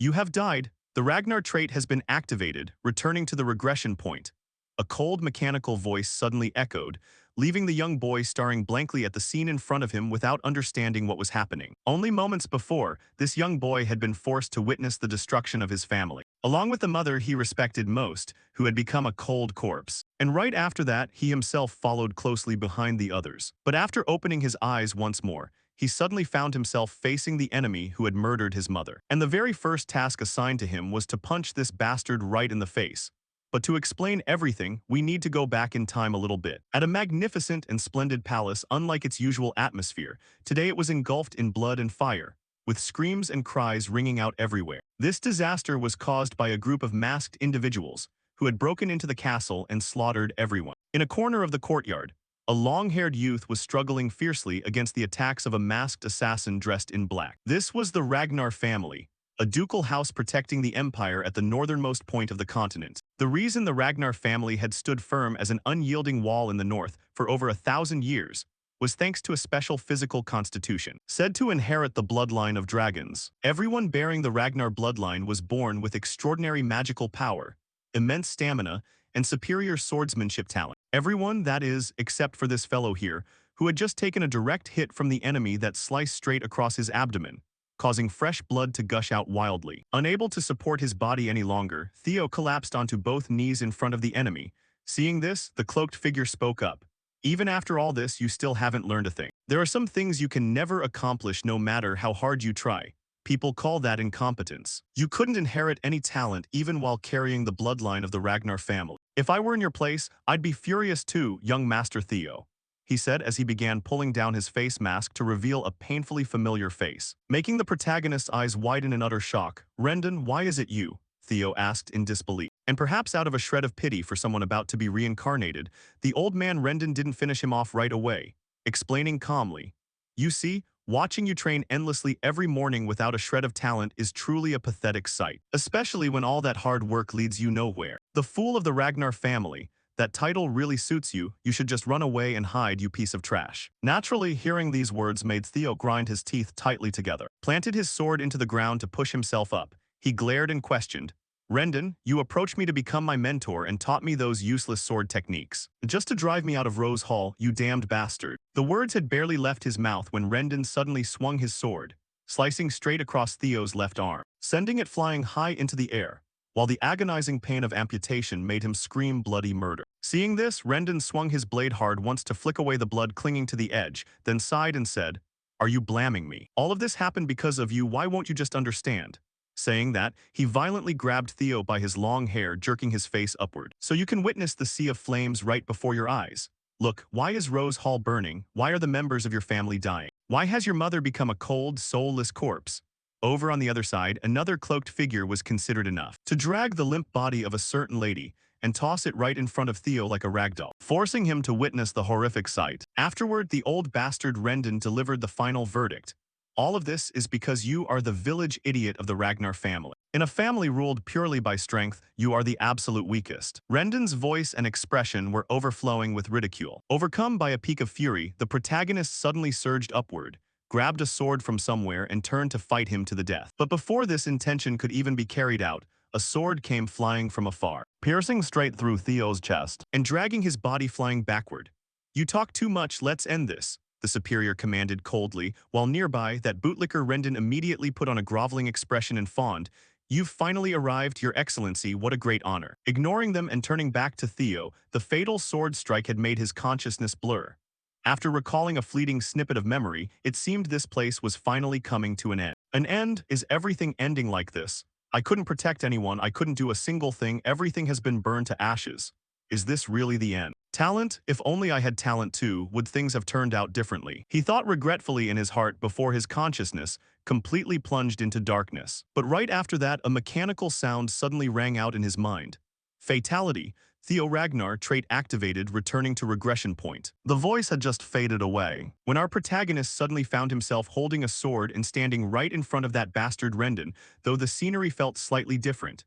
You have died. The Ragnar trait has been activated, returning to the regression point. A cold mechanical voice suddenly echoed, leaving the young boy staring blankly at the scene in front of him without understanding what was happening. Only moments before, this young boy had been forced to witness the destruction of his family, along with the mother he respected most, who had become a cold corpse. And right after that, he himself followed closely behind the others. But after opening his eyes once more, he suddenly found himself facing the enemy who had murdered his mother. And the very first task assigned to him was to punch this bastard right in the face. But to explain everything, we need to go back in time a little bit. At a magnificent and splendid palace unlike its usual atmosphere, today it was engulfed in blood and fire, with screams and cries ringing out everywhere. This disaster was caused by a group of masked individuals who had broken into the castle and slaughtered everyone. In a corner of the courtyard, a long-haired youth was struggling fiercely against the attacks of a masked assassin dressed in black. This was the Ragnar family, a ducal house protecting the empire at the northernmost point of the continent. The reason the Ragnar family had stood firm as an unyielding wall in the north for over 1,000 years was thanks to a special physical constitution. Said to inherit the bloodline of dragons, everyone bearing the Ragnar bloodline was born with extraordinary magical power, immense stamina, and superior swordsmanship talent. Everyone, that is, except for this fellow here, who had just taken a direct hit from the enemy that sliced straight across his abdomen, causing fresh blood to gush out wildly. Unable to support his body any longer, Theo collapsed onto both knees in front of the enemy. Seeing this, the cloaked figure spoke up. Even after all this, you still haven't learned a thing. There are some things you can never accomplish no matter how hard you try. People call that incompetence. You couldn't inherit any talent even while carrying the bloodline of the Ragnar family. If I were in your place, I'd be furious too, young Master Theo, he said as he began pulling down his face mask to reveal a painfully familiar face. Making the protagonist's eyes widen in utter shock. Rendon, why is it you? Theo asked in disbelief. And perhaps out of a shred of pity for someone about to be reincarnated, the old man Rendon didn't finish him off right away, explaining calmly, you see, watching you train endlessly every morning without a shred of talent is truly a pathetic sight, especially when all that hard work leads you nowhere. The fool of the Ragnar family, that title really suits you, you should just run away and hide, you piece of trash. Naturally, hearing these words made Theo grind his teeth tightly together. Planted his sword into the ground to push himself up, he glared and questioned, Rendon, you approached me to become my mentor and taught me those useless sword techniques. Just to drive me out of Rose Hall, you damned bastard. The words had barely left his mouth when Rendon suddenly swung his sword, slicing straight across Theo's left arm, sending it flying high into the air, while the agonizing pain of amputation made him scream bloody murder. Seeing this, Rendon swung his blade hard once to flick away the blood clinging to the edge, then sighed and said, Are you blaming me? All of this happened because of you, why won't you just understand? Saying that, he violently grabbed Theo by his long hair, jerking his face upward. So you can witness the sea of flames right before your eyes. Look, why is Rose Hall burning? Why are the members of your family dying? Why has your mother become a cold, soulless corpse? Over on the other side, another cloaked figure was considered enough to drag the limp body of a certain lady and toss it right in front of Theo like a ragdoll, forcing him to witness the horrific sight. Afterward, the old bastard Rendon delivered the final verdict. All of this is because you are the village idiot of the Ragnar family. In a family ruled purely by strength, you are the absolute weakest. Rendon's voice and expression were overflowing with ridicule. Overcome by a peak of fury, the protagonist suddenly surged upward, grabbed a sword from somewhere and turned to fight him to the death. But before this intention could even be carried out, a sword came flying from afar, piercing straight through Theo's chest and dragging his body flying backward. You talk too much, let's end this, the superior commanded coldly, while nearby, that bootlicker Rendon immediately put on a groveling expression and fawned, You've finally arrived, Your Excellency, what a great honor. Ignoring them and turning back to Theo, the fatal sword strike had made his consciousness blur. After recalling a fleeting snippet of memory, it seemed this place was finally coming to an end. An end? Is everything ending like this? I couldn't protect anyone, I couldn't do a single thing, everything has been burned to ashes. Is this really the end? Talent? If only I had talent too, would things have turned out differently? He thought regretfully in his heart before his consciousness completely plunged into darkness. But right after that, a mechanical sound suddenly rang out in his mind. Fatality. Theo Ragnar trait activated, returning to regression point. The voice had just faded away when our protagonist suddenly found himself holding a sword and standing right in front of that bastard Rendon, though the scenery felt slightly different.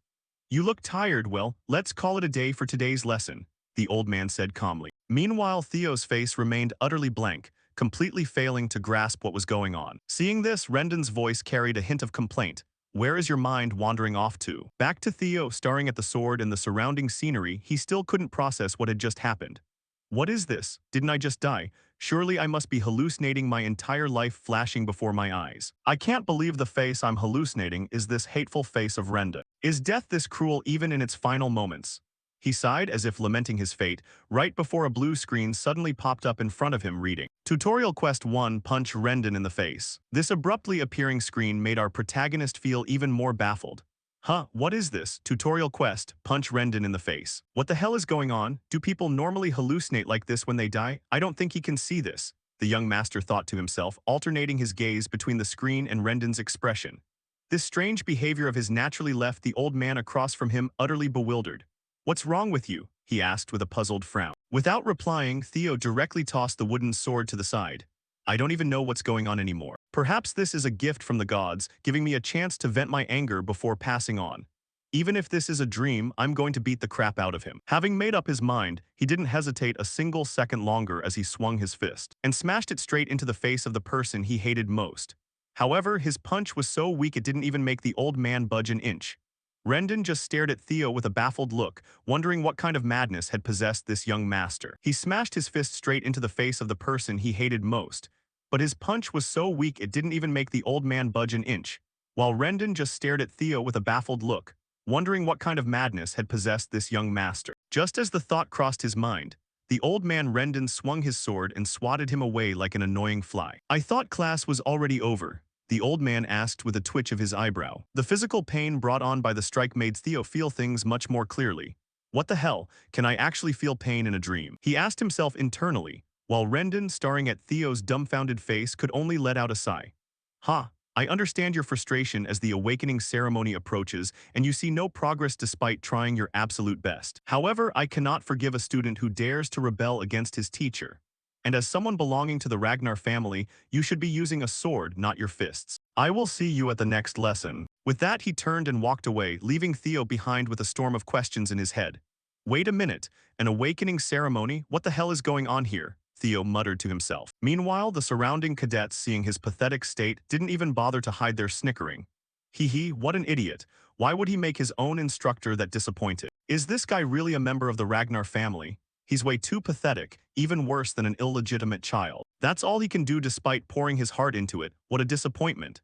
You look tired, well, let's call it a day for today's lesson, the old man said calmly. Meanwhile, Theo's face remained utterly blank, completely failing to grasp what was going on. Seeing this, Rendon's voice carried a hint of complaint. Where is your mind wandering off to? Back to Theo, staring at the sword and the surrounding scenery, he still couldn't process what had just happened. What is this? Didn't I just die? Surely I must be hallucinating, my entire life flashing before my eyes. I can't believe the face I'm hallucinating is this hateful face of Renda. Is death this cruel even in its final moments? He sighed as if lamenting his fate, right before a blue screen suddenly popped up in front of him reading, Tutorial Quest 1, Punch Rendon in the face. This abruptly appearing screen made our protagonist feel even more baffled. Huh, what is this? Tutorial Quest, Punch Rendon in the face. What the hell is going on? Do people normally hallucinate like this when they die? I don't think he can see this, the young master thought to himself, alternating his gaze between the screen and Rendon's expression. This strange behavior of his naturally left the old man across from him utterly bewildered. What's wrong with you? He asked with a puzzled frown. Without replying, Theo directly tossed the wooden sword to the side. I don't even know what's going on anymore. Perhaps this is a gift from the gods, giving me a chance to vent my anger before passing on. Even if this is a dream, I'm going to beat the crap out of him. Having made up his mind, he didn't hesitate a single second longer as he swung his fist and smashed it straight into the face of the person he hated most. However, his punch was so weak it didn't even make the old man budge an inch. Rendon just stared at Theo with a baffled look, wondering what kind of madness had possessed this young master. He smashed his fist straight into the face of the person he hated most, but his punch was so weak it didn't even make the old man budge an inch, while Rendon just stared at Theo with a baffled look, wondering what kind of madness had possessed this young master. Just as the thought crossed his mind, the old man Rendon swung his sword and swatted him away like an annoying fly. I thought class was already over, the old man asked with a twitch of his eyebrow. The physical pain brought on by the strike made Theo feel things much more clearly. What the hell, can I actually feel pain in a dream? He asked himself internally, while Rendon, staring at Theo's dumbfounded face, could only let out a sigh. Ha, I understand your frustration as the awakening ceremony approaches and you see no progress despite trying your absolute best. However, I cannot forgive a student who dares to rebel against his teacher. And as someone belonging to the Ragnar family, you should be using a sword, not your fists. I will see you at the next lesson. With that, he turned and walked away, leaving Theo behind with a storm of questions in his head. Wait a minute, an awakening ceremony? What the hell is going on here? Theo muttered to himself. Meanwhile, the surrounding cadets, seeing his pathetic state, didn't even bother to hide their snickering. Hee, what an idiot. Why would he make his own instructor that disappointed? Is this guy really a member of the Ragnar family? He's way too pathetic, even worse than an illegitimate child. That's all he can do despite pouring his heart into it. What a disappointment.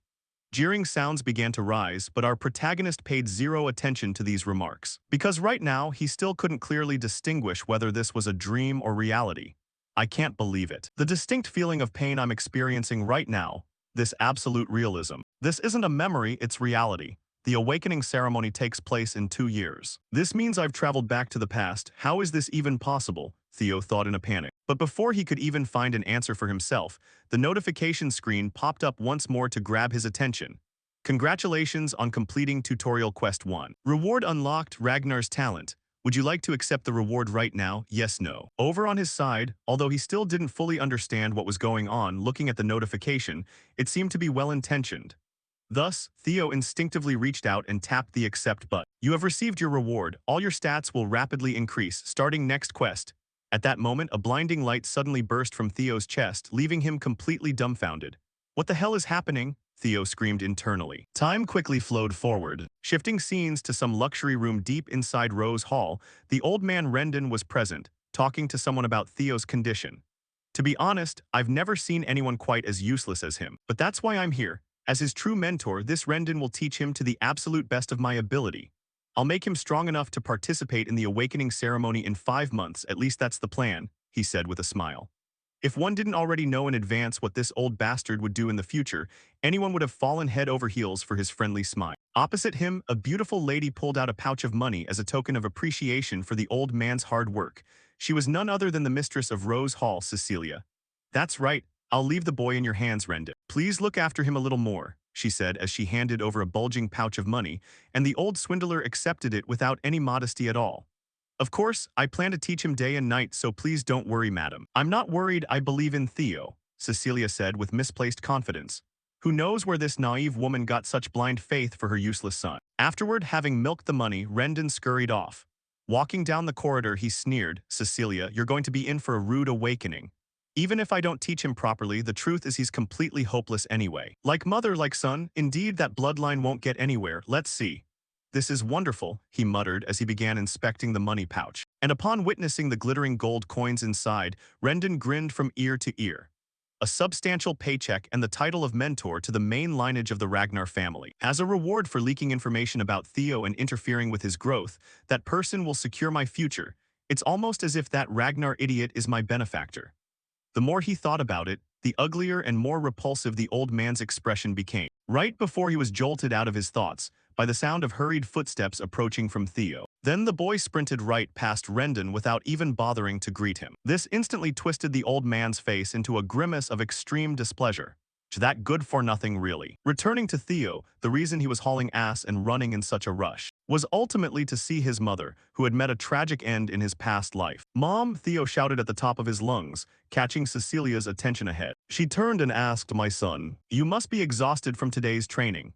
Jeering sounds began to rise, but our protagonist paid zero attention to these remarks. Because right now, he still couldn't clearly distinguish whether this was a dream or reality. I can't believe it. The distinct feeling of pain I'm experiencing right now, this absolute realism. This isn't a memory, it's reality. The awakening ceremony takes place in 2 years. This means I've traveled back to the past. How is this even possible? Theo thought in a panic. But before he could even find an answer for himself, the notification screen popped up once more to grab his attention. Congratulations on completing Tutorial Quest 1. Reward unlocked, Ragnar's talent. Would you like to accept the reward right now? Yes, no. Over on his side, although he still didn't fully understand what was going on looking at the notification, it seemed to be well-intentioned. Thus, Theo instinctively reached out and tapped the accept button. You have received your reward. All your stats will rapidly increase, starting next quest. At that moment, a blinding light suddenly burst from Theo's chest, leaving him completely dumbfounded. What the hell is happening? Theo screamed internally. Time quickly flowed forward. Shifting scenes to some luxury room deep inside Rose Hall, the old man Rendon was present, talking to someone about Theo's condition. To be honest, I've never seen anyone quite as useless as him, but that's why I'm here. As his true mentor, this Rendon will teach him to the absolute best of my ability. I'll make him strong enough to participate in the awakening ceremony in 5 months, at least that's the plan, he said with a smile. If one didn't already know in advance what this old bastard would do in the future, anyone would have fallen head over heels for his friendly smile. Opposite him, a beautiful lady pulled out a pouch of money as a token of appreciation for the old man's hard work. She was none other than the mistress of Rose Hall, Cecilia. That's right. I'll leave the boy in your hands, Rendon. Please look after him a little more, she said as she handed over a bulging pouch of money, and the old swindler accepted it without any modesty at all. Of course, I plan to teach him day and night, so please don't worry, madam. I'm not worried, I believe in Theo, Cecilia said with misplaced confidence. Who knows where this naive woman got such blind faith for her useless son? Afterward, having milked the money, Rendon scurried off. Walking down the corridor, he sneered, Cecilia, you're going to be in for a rude awakening. Even if I don't teach him properly, the truth is he's completely hopeless anyway. Like mother, like son, indeed that bloodline won't get anywhere. Let's see. This is wonderful, he muttered as he began inspecting the money pouch. And upon witnessing the glittering gold coins inside, Rendon grinned from ear to ear. A substantial paycheck and the title of mentor to the main lineage of the Ragnar family. As a reward for leaking information about Theo and interfering with his growth, that person will secure my future. It's almost as if that Ragnar idiot is my benefactor. The more he thought about it, the uglier and more repulsive the old man's expression became. Right before he was jolted out of his thoughts, by the sound of hurried footsteps approaching from Theo. Then the boy sprinted right past Rendon without even bothering to greet him. This instantly twisted the old man's face into a grimace of extreme displeasure. That good for nothing really. Returning to Theo, the reason he was hauling ass and running in such a rush was ultimately to see his mother, who had met a tragic end in his past life. "Mom," Theo shouted at the top of his lungs, catching Cecilia's attention ahead. She turned and asked, "My son, you must be exhausted from today's training."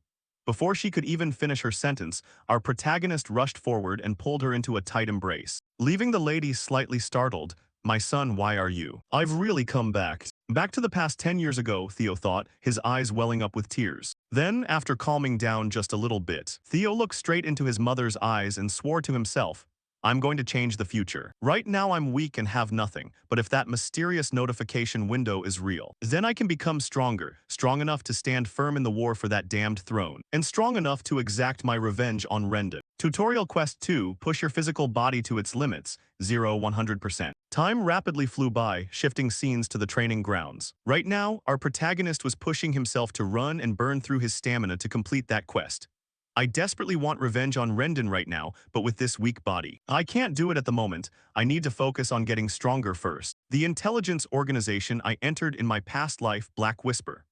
Before she could even finish her sentence, our protagonist rushed forward and pulled her into a tight embrace. Leaving the lady slightly startled, "My son, why are you? I've really come back." Back to the past 10 years ago, Theo thought, his eyes welling up with tears. Then, after calming down just a little bit, Theo looked straight into his mother's eyes and swore to himself, "I'm going to change the future. Right now I'm weak and have nothing, but if that mysterious notification window is real, then I can become stronger, strong enough to stand firm in the war for that damned throne, and strong enough to exact my revenge on Rendon." Tutorial Quest 2, push your physical body to its limits, 0-100%. Time rapidly flew by, shifting scenes to the training grounds. Right now, our protagonist was pushing himself to run and burn through his stamina to complete that quest. "I desperately want revenge on Rendon right now, but with this weak body. I can't do it at the moment. I need to focus on getting stronger first." The intelligence organization I entered in my past life, Black Whisper.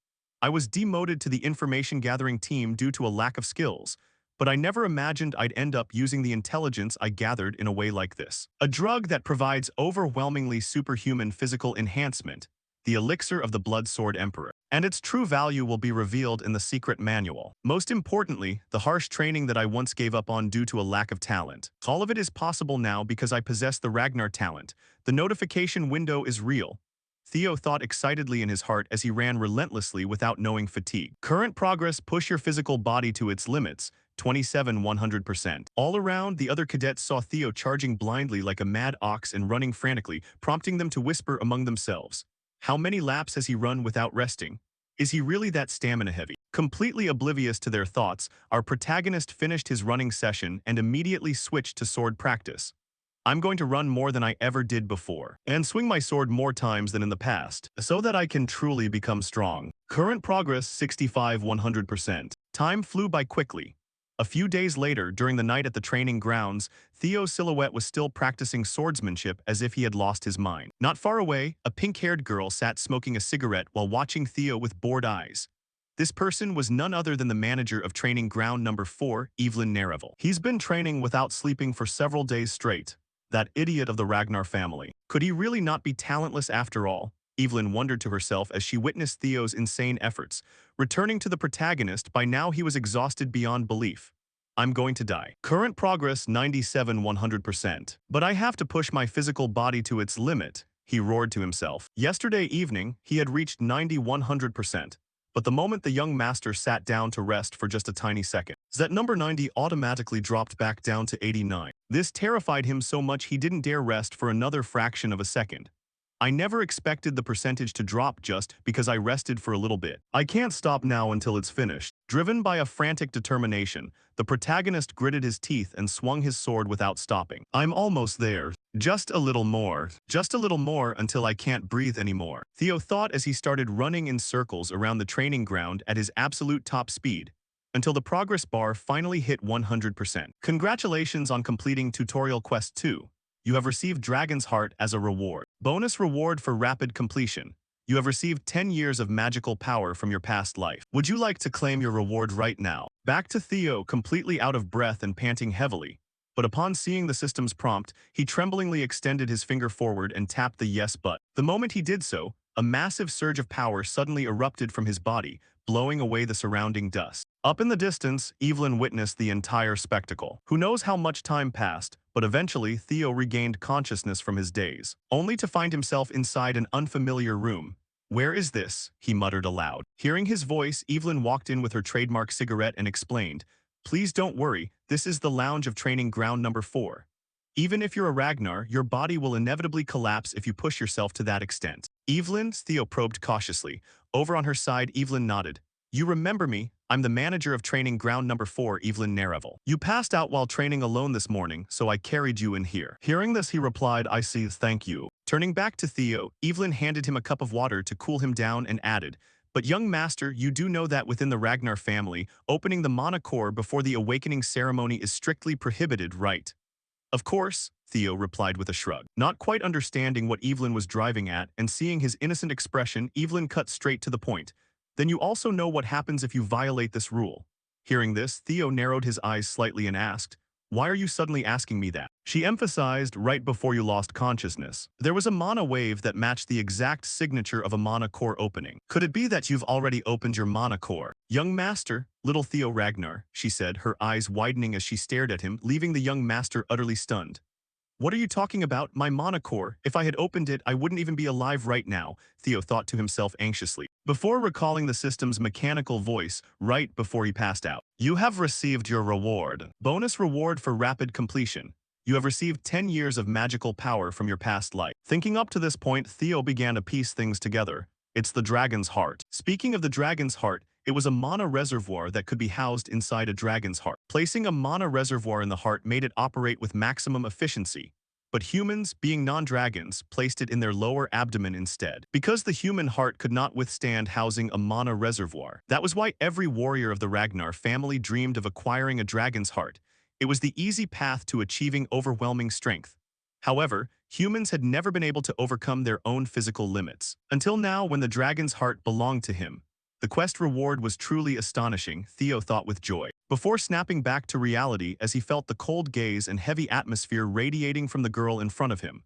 I was demoted to the information gathering team due to a lack of skills, but I never imagined I'd end up using the intelligence I gathered in a way like this. A drug that provides overwhelmingly superhuman physical enhancement, the elixir of the Blood Sword Emperor. And its true value will be revealed in the secret manual. Most importantly, the harsh training that I once gave up on due to a lack of talent. All of it is possible now because I possess the Ragnar talent. The notification window is real. Theo thought excitedly in his heart as he ran relentlessly without knowing fatigue. Current progress, push your physical body to its limits, 27-100%. All around, the other cadets saw Theo charging blindly like a mad ox and running frantically, prompting them to whisper among themselves. How many laps has he run without resting? Is he really that stamina heavy? Completely oblivious to their thoughts, our protagonist finished his running session and immediately switched to sword practice. "I'm going to run more than I ever did before, and swing my sword more times than in the past, so that I can truly become strong." Current progress, 65-100%. Time flew by quickly. A few days later, during the night at the training grounds, Theo's silhouette was still practicing swordsmanship as if he had lost his mind. Not far away, a pink-haired girl sat smoking a cigarette while watching Theo with bored eyes. This person was none other than the manager of training ground number 4, Evelyn Nerevel. "He's been training without sleeping for several days straight. That idiot of the Ragnar family. Could he really not be talentless after all?" Evelyn wondered to herself as she witnessed Theo's insane efforts. Returning to the protagonist, by now he was exhausted beyond belief. "I'm going to die. Current progress, 97-100%. But I have to push my physical body to its limit," he roared to himself. Yesterday evening, he had reached 90-100%. But the moment the young master sat down to rest for just a tiny second, that number 90 automatically dropped back down to 89. This terrified him so much he didn't dare rest for another fraction of a second. "I never expected the percentage to drop just because I rested for a little bit. I can't stop now until it's finished." Driven by a frantic determination, the protagonist gritted his teeth and swung his sword without stopping. "I'm almost there. Just a little more until I can't breathe anymore," Theo thought as he started running in circles around the training ground at his absolute top speed, until the progress bar finally hit 100%. Congratulations on completing Tutorial Quest 2. You have received Dragon's Heart as a reward. Bonus reward for rapid completion. You have received 10 years of magical power from your past life. Would you like to claim your reward right now? Back to Theo, completely out of breath and panting heavily. But upon seeing the system's prompt, he tremblingly extended his finger forward and tapped the yes button. The moment he did so, a massive surge of power suddenly erupted from his body, blowing away the surrounding dust. Up in the distance, Evelyn witnessed the entire spectacle. Who knows how much time passed, but eventually Theo regained consciousness from his daze, only to find himself inside an unfamiliar room. "Where is this?" he muttered aloud. Hearing his voice, Evelyn walked in with her trademark cigarette and explained, "Please don't worry, this is the lounge of training ground number 4. Even if you're a Ragnar, your body will inevitably collapse if you push yourself to that extent." "Evelyn?" Theo probed cautiously. Over on her side, Evelyn nodded. "You remember me? I'm the manager of training ground number 4, Evelyn Nerevel. You passed out while training alone this morning, so I carried you in here." Hearing this, he replied, "I see, thank you." Turning back to Theo, Evelyn handed him a cup of water to cool him down and added, "But young master, you do know that within the Ragnar family, opening the mana core before the awakening ceremony is strictly prohibited, right?" "Of course," Theo replied with a shrug. Not quite understanding what Evelyn was driving at and seeing his innocent expression, Evelyn cut straight to the point. "Then you also know what happens if you violate this rule." Hearing this, Theo narrowed his eyes slightly and asked, "Why are you suddenly asking me that?" She emphasized, "Right before you lost consciousness, there was a mana wave that matched the exact signature of a mana core opening. Could it be that you've already opened your mana core?" "Young master, little Theo Ragnar," she said, her eyes widening as she stared at him, leaving the young master utterly stunned. "What are you talking about? My mana core? If I had opened it, I wouldn't even be alive right now," Theo thought to himself anxiously, before recalling the system's mechanical voice right before he passed out. "You have received your reward. Bonus reward for rapid completion. You have received 10 years of magical power from your past life." Thinking up to this point, Theo began to piece things together. It's the dragon's heart. Speaking of the dragon's heart, it was a mana reservoir that could be housed inside a dragon's heart. Placing a mana reservoir in the heart made it operate with maximum efficiency. But humans, being non-dragons, placed it in their lower abdomen instead. Because the human heart could not withstand housing a mana reservoir. That was why every warrior of the Ragnar family dreamed of acquiring a dragon's heart. It was the easy path to achieving overwhelming strength. However, humans had never been able to overcome their own physical limits. Until now, when the dragon's heart belonged to him. The quest reward was truly astonishing, Theo thought with joy, before snapping back to reality as he felt the cold gaze and heavy atmosphere radiating from the girl in front of him.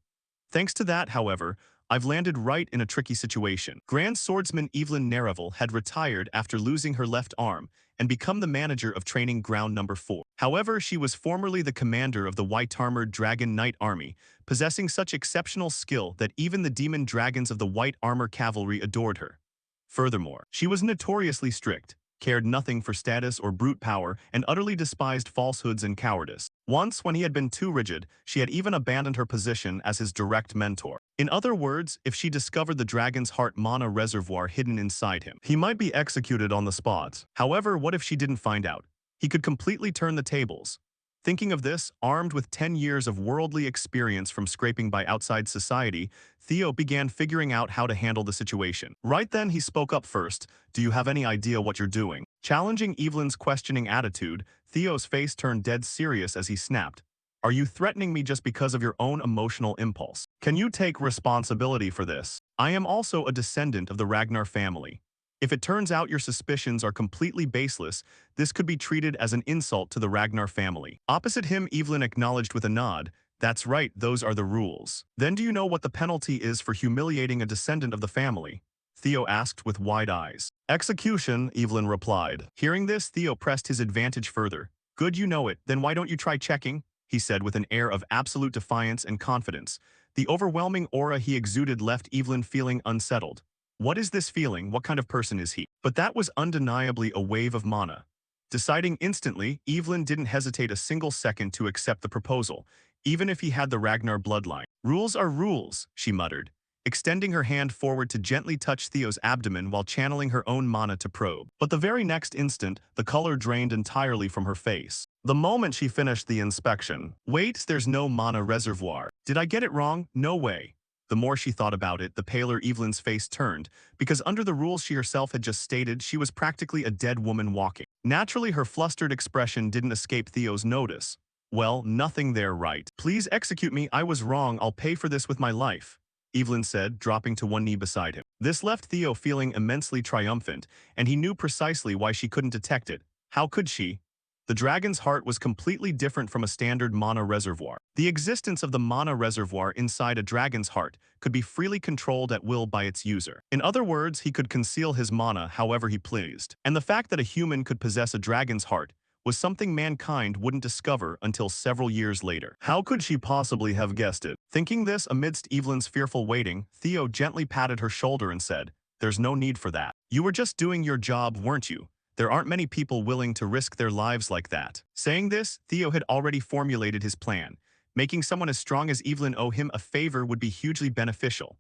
Thanks to that, however, I've landed right in a tricky situation. Grand Swordsman Evelyn Nerevel had retired after losing her left arm and become the manager of training ground number 4. However, she was formerly the commander of the white-armored Dragon Knight Army, possessing such exceptional skill that even the demon dragons of the White Armor Cavalry adored her. Furthermore, she was notoriously strict, cared nothing for status or brute power, and utterly despised falsehoods and cowardice. Once, when he had been too rigid, she had even abandoned her position as his direct mentor. In other words, if she discovered the dragon's heart mana reservoir hidden inside him, he might be executed on the spot. However, what if she didn't find out? He could completely turn the tables. Thinking of this, armed with 10 years of worldly experience from scraping by outside society, Theo began figuring out how to handle the situation. Right then, he spoke up first. "Do you have any idea what you're doing?" Challenging Evelyn's questioning attitude, Theo's face turned dead serious as he snapped, "Are you threatening me just because of your own emotional impulse? Can you take responsibility for this? I am also a descendant of the Ragnar family. If it turns out your suspicions are completely baseless, this could be treated as an insult to the Ragnar family." Opposite him, Evelyn acknowledged with a nod, "That's right, those are the rules." "Then do you know what the penalty is for humiliating a descendant of the family?" Theo asked with wide eyes. "Execution," Evelyn replied. Hearing this, Theo pressed his advantage further. "Good, you know it, then why don't you try checking?" he said with an air of absolute defiance and confidence. The overwhelming aura he exuded left Evelyn feeling unsettled. What is this feeling? What kind of person is he? But that was undeniably a wave of mana. Deciding instantly, Evelyn didn't hesitate a single second to accept the proposal, even if he had the Ragnar bloodline. "Rules are rules," she muttered, extending her hand forward to gently touch Theo's abdomen while channeling her own mana to probe. But the very next instant, the color drained entirely from her face. The moment she finished the inspection. "Wait, there's no mana reservoir. Did I get it wrong? No way." The more she thought about it, the paler Evelyn's face turned, because under the rules she herself had just stated, she was practically a dead woman walking. Naturally, her flustered expression didn't escape Theo's notice. "Well, nothing there, right? Please execute me, I was wrong, I'll pay for this with my life," Evelyn said, dropping to one knee beside him. This left Theo feeling immensely triumphant, and he knew precisely why she couldn't detect it. How could she? The dragon's heart was completely different from a standard mana reservoir. The existence of the mana reservoir inside a dragon's heart could be freely controlled at will by its user. In other words, he could conceal his mana however he pleased. And the fact that a human could possess a dragon's heart was something mankind wouldn't discover until several years later. How could she possibly have guessed it? Thinking this amidst Evelyn's fearful waiting, Theo gently patted her shoulder and said, "There's no need for that. You were just doing your job, weren't you? There aren't many people willing to risk their lives like that." Saying this, Theo had already formulated his plan. Making someone as strong as Evelyn owe him a favor would be hugely beneficial.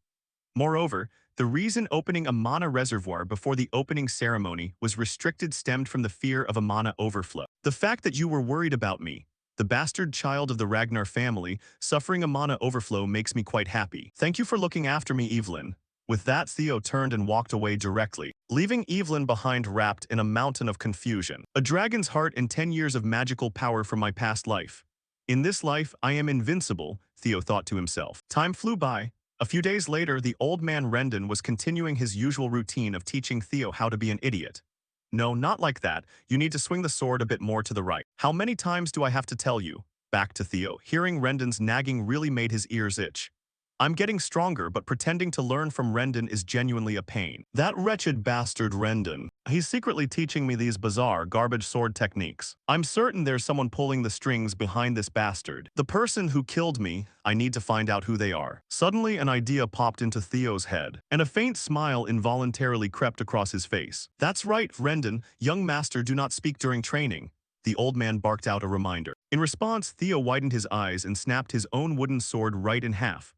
Moreover, the reason opening a mana reservoir before the opening ceremony was restricted stemmed from the fear of a mana overflow. The fact that you were worried about me, the bastard child of the Ragnar family, suffering a mana overflow makes me quite happy. Thank you for looking after me, Evelyn. With that, Theo turned and walked away directly, leaving Evelyn behind wrapped in a mountain of confusion. A dragon's heart and 10 years of magical power from my past life. In this life, I am invincible, Theo thought to himself. Time flew by. A few days later, the old man Rendon was continuing his usual routine of teaching Theo how to be an idiot. "No, not like that. You need to swing the sword a bit more to the right. How many times do I have to tell you?" Back to Theo. Hearing Rendon's nagging really made his ears itch. "I'm getting stronger, but pretending to learn from Rendon is genuinely a pain. That wretched bastard Rendon. He's secretly teaching me these bizarre, garbage sword techniques. I'm certain there's someone pulling the strings behind this bastard. The person who killed me, I need to find out who they are." Suddenly, an idea popped into Theo's head, and a faint smile involuntarily crept across his face. "That's right, Rendon. Young master, do not speak during training." The old man barked out a reminder. In response, Theo widened his eyes and snapped his own wooden sword right in half.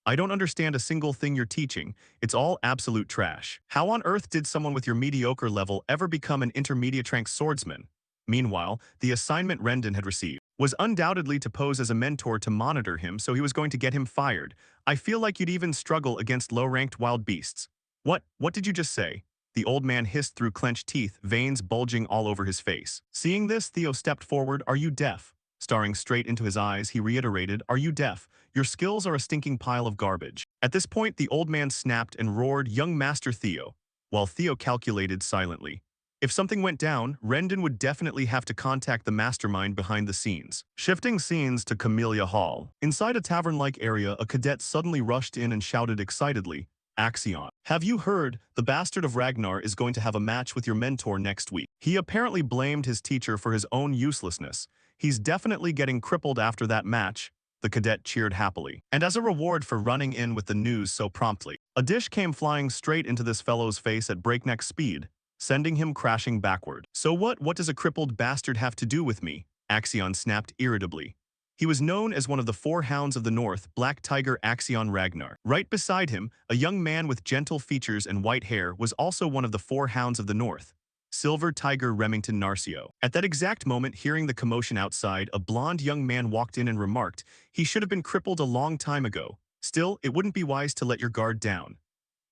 "I don't understand a single thing you're teaching. It's all absolute trash. How on earth did someone with your mediocre level ever become an intermediate rank swordsman?" Meanwhile, the assignment Rendon had received was undoubtedly to pose as a mentor to monitor him, so he was going to get him fired. "I feel like you'd even struggle against low-ranked wild beasts." What did you just say?" The old man hissed through clenched teeth, veins bulging all over his face. Seeing this, Theo stepped forward. "Are you deaf?" Staring straight into his eyes, he reiterated, "Are you deaf? Your skills are a stinking pile of garbage." At this point, the old man snapped and roared, "Young Master Theo," while Theo calculated silently. If something went down, Rendon would definitely have to contact the mastermind behind the scenes. Shifting scenes to Camellia Hall. Inside a tavern-like area, a cadet suddenly rushed in and shouted excitedly, "Axion, have you heard? The bastard of Ragnar is going to have a match with your mentor next week." He apparently blamed his teacher for his own uselessness. "He's definitely getting crippled after that match." The cadet cheered happily. And as a reward for running in with the news so promptly, a dish came flying straight into this fellow's face at breakneck speed, sending him crashing backward. "So what does a crippled bastard have to do with me?" Axion snapped irritably. He was known as one of the 4 hounds of the north, Black Tiger Axion Ragnar. Right beside him, a young man with gentle features and white hair was also one of the 4 hounds of the north, Silver Tiger Remington Narcio. At that exact moment, hearing the commotion outside, a blonde young man walked in and remarked, "He should have been crippled a long time ago. Still, it wouldn't be wise to let your guard down."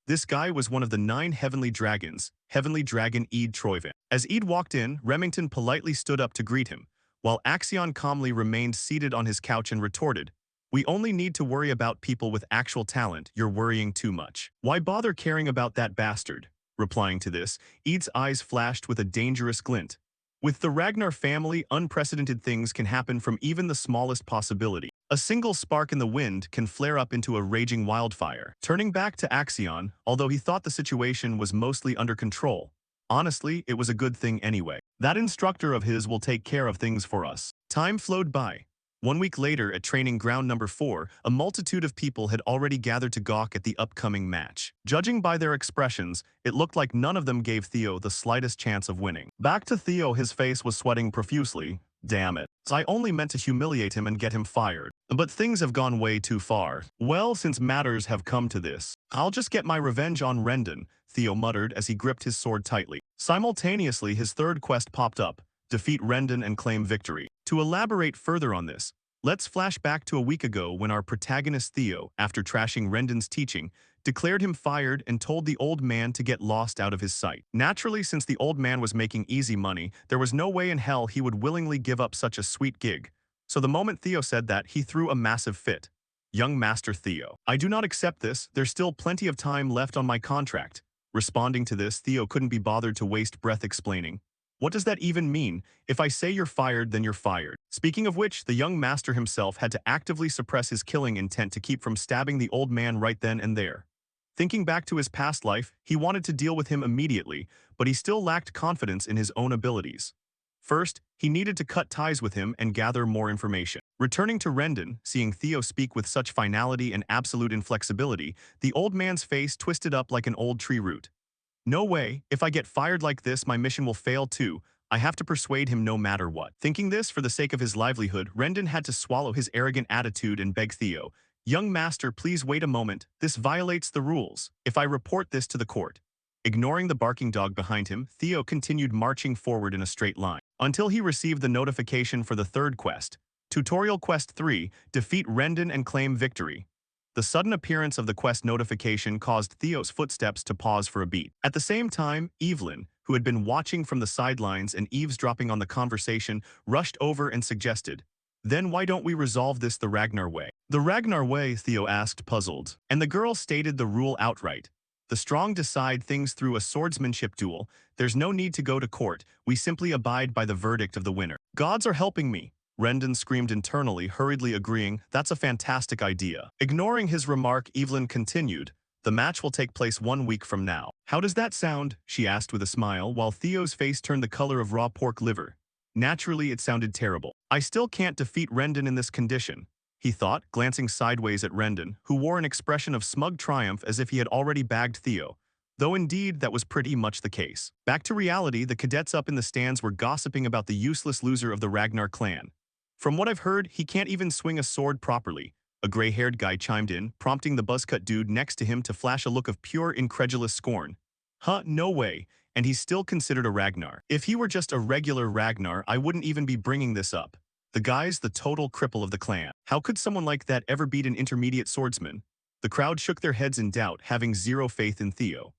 This guy was one of the 9 heavenly dragons, Heavenly Dragon Eid Troivan. As Eid walked in, Remington politely stood up to greet him, while Axion calmly remained seated on his couch and retorted, "We only need to worry about people with actual talent. You're worrying too much. Why bother caring about that bastard?" Replying to this, Eid's eyes flashed with a dangerous glint. With the Ragnar family, unprecedented things can happen from even the smallest possibility. A single spark in the wind can flare up into a raging wildfire. Turning back to Axion, although he thought the situation was mostly under control, honestly, it was a good thing anyway. That instructor of his will take care of things for us. Time flowed by. 1 week later, at training ground number 4, a multitude of people had already gathered to gawk at the upcoming match. Judging by their expressions, it looked like none of them gave Theo the slightest chance of winning. Back to Theo, his face was sweating profusely. "Damn it. I only meant to humiliate him and get him fired. But things have gone way too far. Well, since matters have come to this, I'll just get my revenge on Rendon," Theo muttered as he gripped his sword tightly. Simultaneously, his third quest popped up: defeat Rendon and claim victory. To elaborate further on this, let's flash back to a week ago when our protagonist Theo, after trashing Rendon's teaching, declared him fired and told the old man to get lost out of his sight. Naturally, since the old man was making easy money, there was no way in hell he would willingly give up such a sweet gig. So the moment Theo said that, he threw a massive fit. "Young Master Theo, I do not accept this. There's still plenty of time left on my contract." Responding to this, Theo couldn't be bothered to waste breath explaining, What does that even mean? If I say you're fired, then you're fired. Speaking of which, the young master himself had to actively suppress his killing intent to keep from stabbing the old man right then and there. Thinking back to his past life, he wanted to deal with him immediately, but he still lacked confidence in his own abilities. First, he needed to cut ties with him and gather more information. Returning to Rendon, seeing Theo speak with such finality and absolute inflexibility, the old man's face twisted up like an old tree root. No way, if I get fired like this, my mission will fail too. I have to persuade him no matter what. Thinking this for the sake of his livelihood, Rendon had to swallow his arrogant attitude and beg Theo, "Young master, please wait a moment. This violates the rules. If I report this to the court." Ignoring the barking dog behind him, Theo continued marching forward in a straight line, until he received the notification for the third quest. Tutorial Quest 3, Defeat Rendon and Claim Victory. The sudden appearance of the quest notification caused Theo's footsteps to pause for a beat. At the same time, Evelyn, who had been watching from the sidelines and eavesdropping on the conversation, rushed over and suggested, "Then why don't we resolve this the Ragnar way?" "The Ragnar way?" Theo asked, puzzled. And the girl stated the rule outright. "The strong decide things through a swordsmanship duel. There's no need to go to court. We simply abide by the verdict of the winner." "Gods are helping me," Rendon screamed internally, hurriedly agreeing, "That's a fantastic idea." Ignoring his remark, Evelyn continued, "The match will take place 1 week from now." "How does that sound?" she asked with a smile, while Theo's face turned the color of raw pork liver. Naturally, it sounded terrible. "I still can't defeat Rendon in this condition," he thought, glancing sideways at Rendon, who wore an expression of smug triumph as if he had already bagged Theo. Though indeed, that was pretty much the case. Back to reality, the cadets up in the stands were gossiping about the useless loser of the Ragnar clan. "From what I've heard, he can't even swing a sword properly," a gray-haired guy chimed in, prompting the buzzcut dude next to him to flash a look of pure incredulous scorn. "Huh, no way, and he's still considered a Ragnar. If he were just a regular Ragnar, I wouldn't even be bringing this up. The guy's the total cripple of the clan. How could someone like that ever beat an intermediate swordsman?" The crowd shook their heads in doubt, having zero faith in Theo.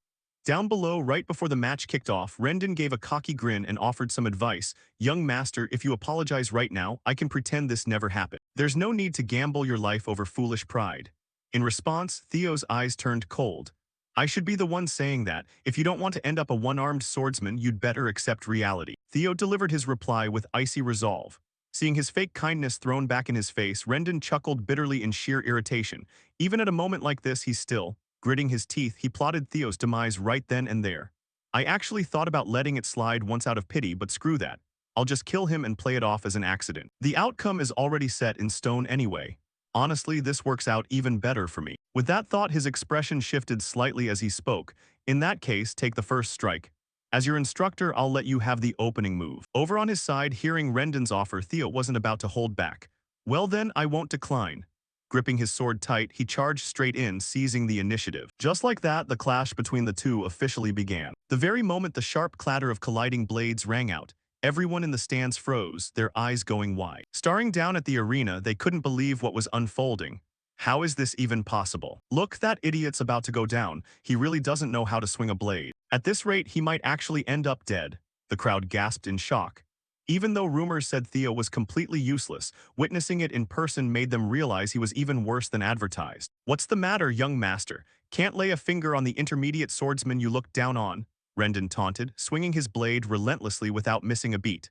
Down below, right before the match kicked off, Rendon gave a cocky grin and offered some advice. "Young master, if you apologize right now, I can pretend this never happened. There's no need to gamble your life over foolish pride." In response, Theo's eyes turned cold. "I should be the one saying that. If you don't want to end up a one-armed swordsman, you'd better accept reality." Theo delivered his reply with icy resolve. Seeing his fake kindness thrown back in his face, Rendon chuckled bitterly in sheer irritation. Even at a moment like this, he's still. Gritting his teeth, he plotted Theo's demise right then and there. "I actually thought about letting it slide once out of pity, but screw that. I'll just kill him and play it off as an accident. The outcome is already set in stone anyway. Honestly, this works out even better for me." With that thought, his expression shifted slightly as he spoke. "In that case, take the first strike. As your instructor, I'll let you have the opening move." Over on his side, hearing Rendon's offer, Theo wasn't about to hold back. "Well then, I won't decline." Gripping his sword tight, he charged straight in, seizing the initiative. Just like that, the clash between the two officially began. The very moment the sharp clatter of colliding blades rang out, everyone in the stands froze, their eyes going wide. Staring down at the arena, they couldn't believe what was unfolding. How is this even possible? "Look, that idiot's about to go down. He really doesn't know how to swing a blade. At this rate, he might actually end up dead." The crowd gasped in shock. Even though rumors said Theo was completely useless, witnessing it in person made them realize he was even worse than advertised. "What's the matter, young master? Can't lay a finger on the intermediate swordsman you look down on?" Rendon taunted, swinging his blade relentlessly without missing a beat.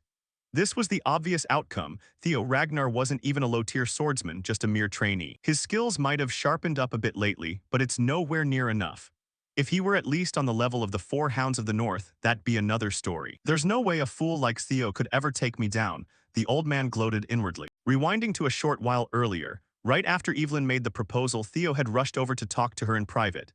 This was the obvious outcome. Theo Ragnar wasn't even a low-tier swordsman, just a mere trainee. His skills might have sharpened up a bit lately, but it's nowhere near enough. If he were at least on the level of the four hounds of the north, that'd be another story. "There's no way a fool like Theo could ever take me down," the old man gloated inwardly. Rewinding to a short while earlier, right after Evelyn made the proposal, Theo had rushed over to talk to her in private.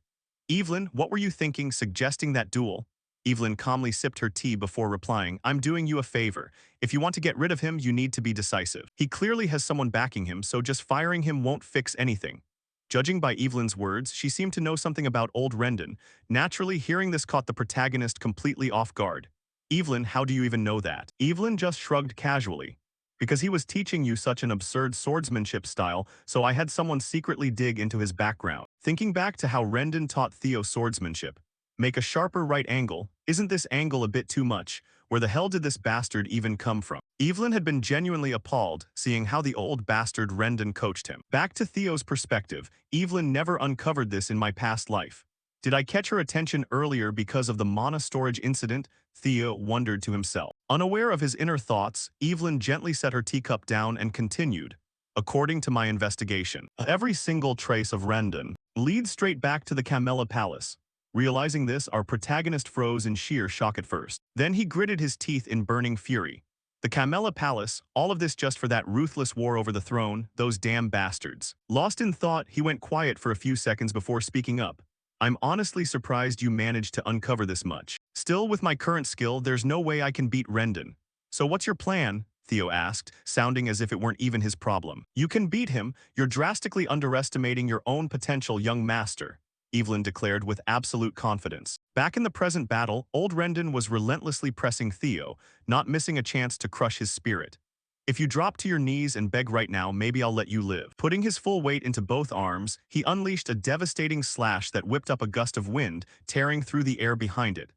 "Evelyn, what were you thinking, suggesting that duel?" Evelyn calmly sipped her tea before replying, "I'm doing you a favor. If you want to get rid of him, you need to be decisive. He clearly has someone backing him, so just firing him won't fix anything." Judging by Evelyn's words, she seemed to know something about old Rendon. Naturally, hearing this caught the protagonist completely off guard. "Evelyn, how do you even know that?" Evelyn just shrugged casually. "Because he was teaching you such an absurd swordsmanship style, so I had someone secretly dig into his background." Thinking back to how Rendon taught Theo swordsmanship. "Make a sharper right angle. Isn't this angle a bit too much? Where the hell did this bastard even come from?" Evelyn had been genuinely appalled, seeing how the old bastard Rendon coached him. Back to Theo's perspective, "Evelyn never uncovered this in my past life. Did I catch her attention earlier because of the mana storage incident? Theo wondered to himself. Unaware of his inner thoughts, Evelyn gently set her teacup down and continued. According to my investigation, every single trace of Rendon leads straight back to the Camella Palace. Realizing this, our protagonist froze in sheer shock at first. Then he gritted his teeth in burning fury. The Camella Palace, all of this just for that ruthless war over the throne, those damn bastards. Lost in thought, he went quiet for a few seconds before speaking up. I'm honestly surprised you managed to uncover this much. Still, with my current skill, there's no way I can beat Rendon. So what's your plan? Theo asked, sounding as if it weren't even his problem. You can beat him, you're drastically underestimating your own potential, young master, Evelyn declared with absolute confidence. Back in the present battle, old Rendon was relentlessly pressing Theo, not missing a chance to crush his spirit. If you drop to your knees and beg right now, maybe I'll let you live. Putting his full weight into both arms, he unleashed a devastating slash that whipped up a gust of wind, tearing through the air behind it.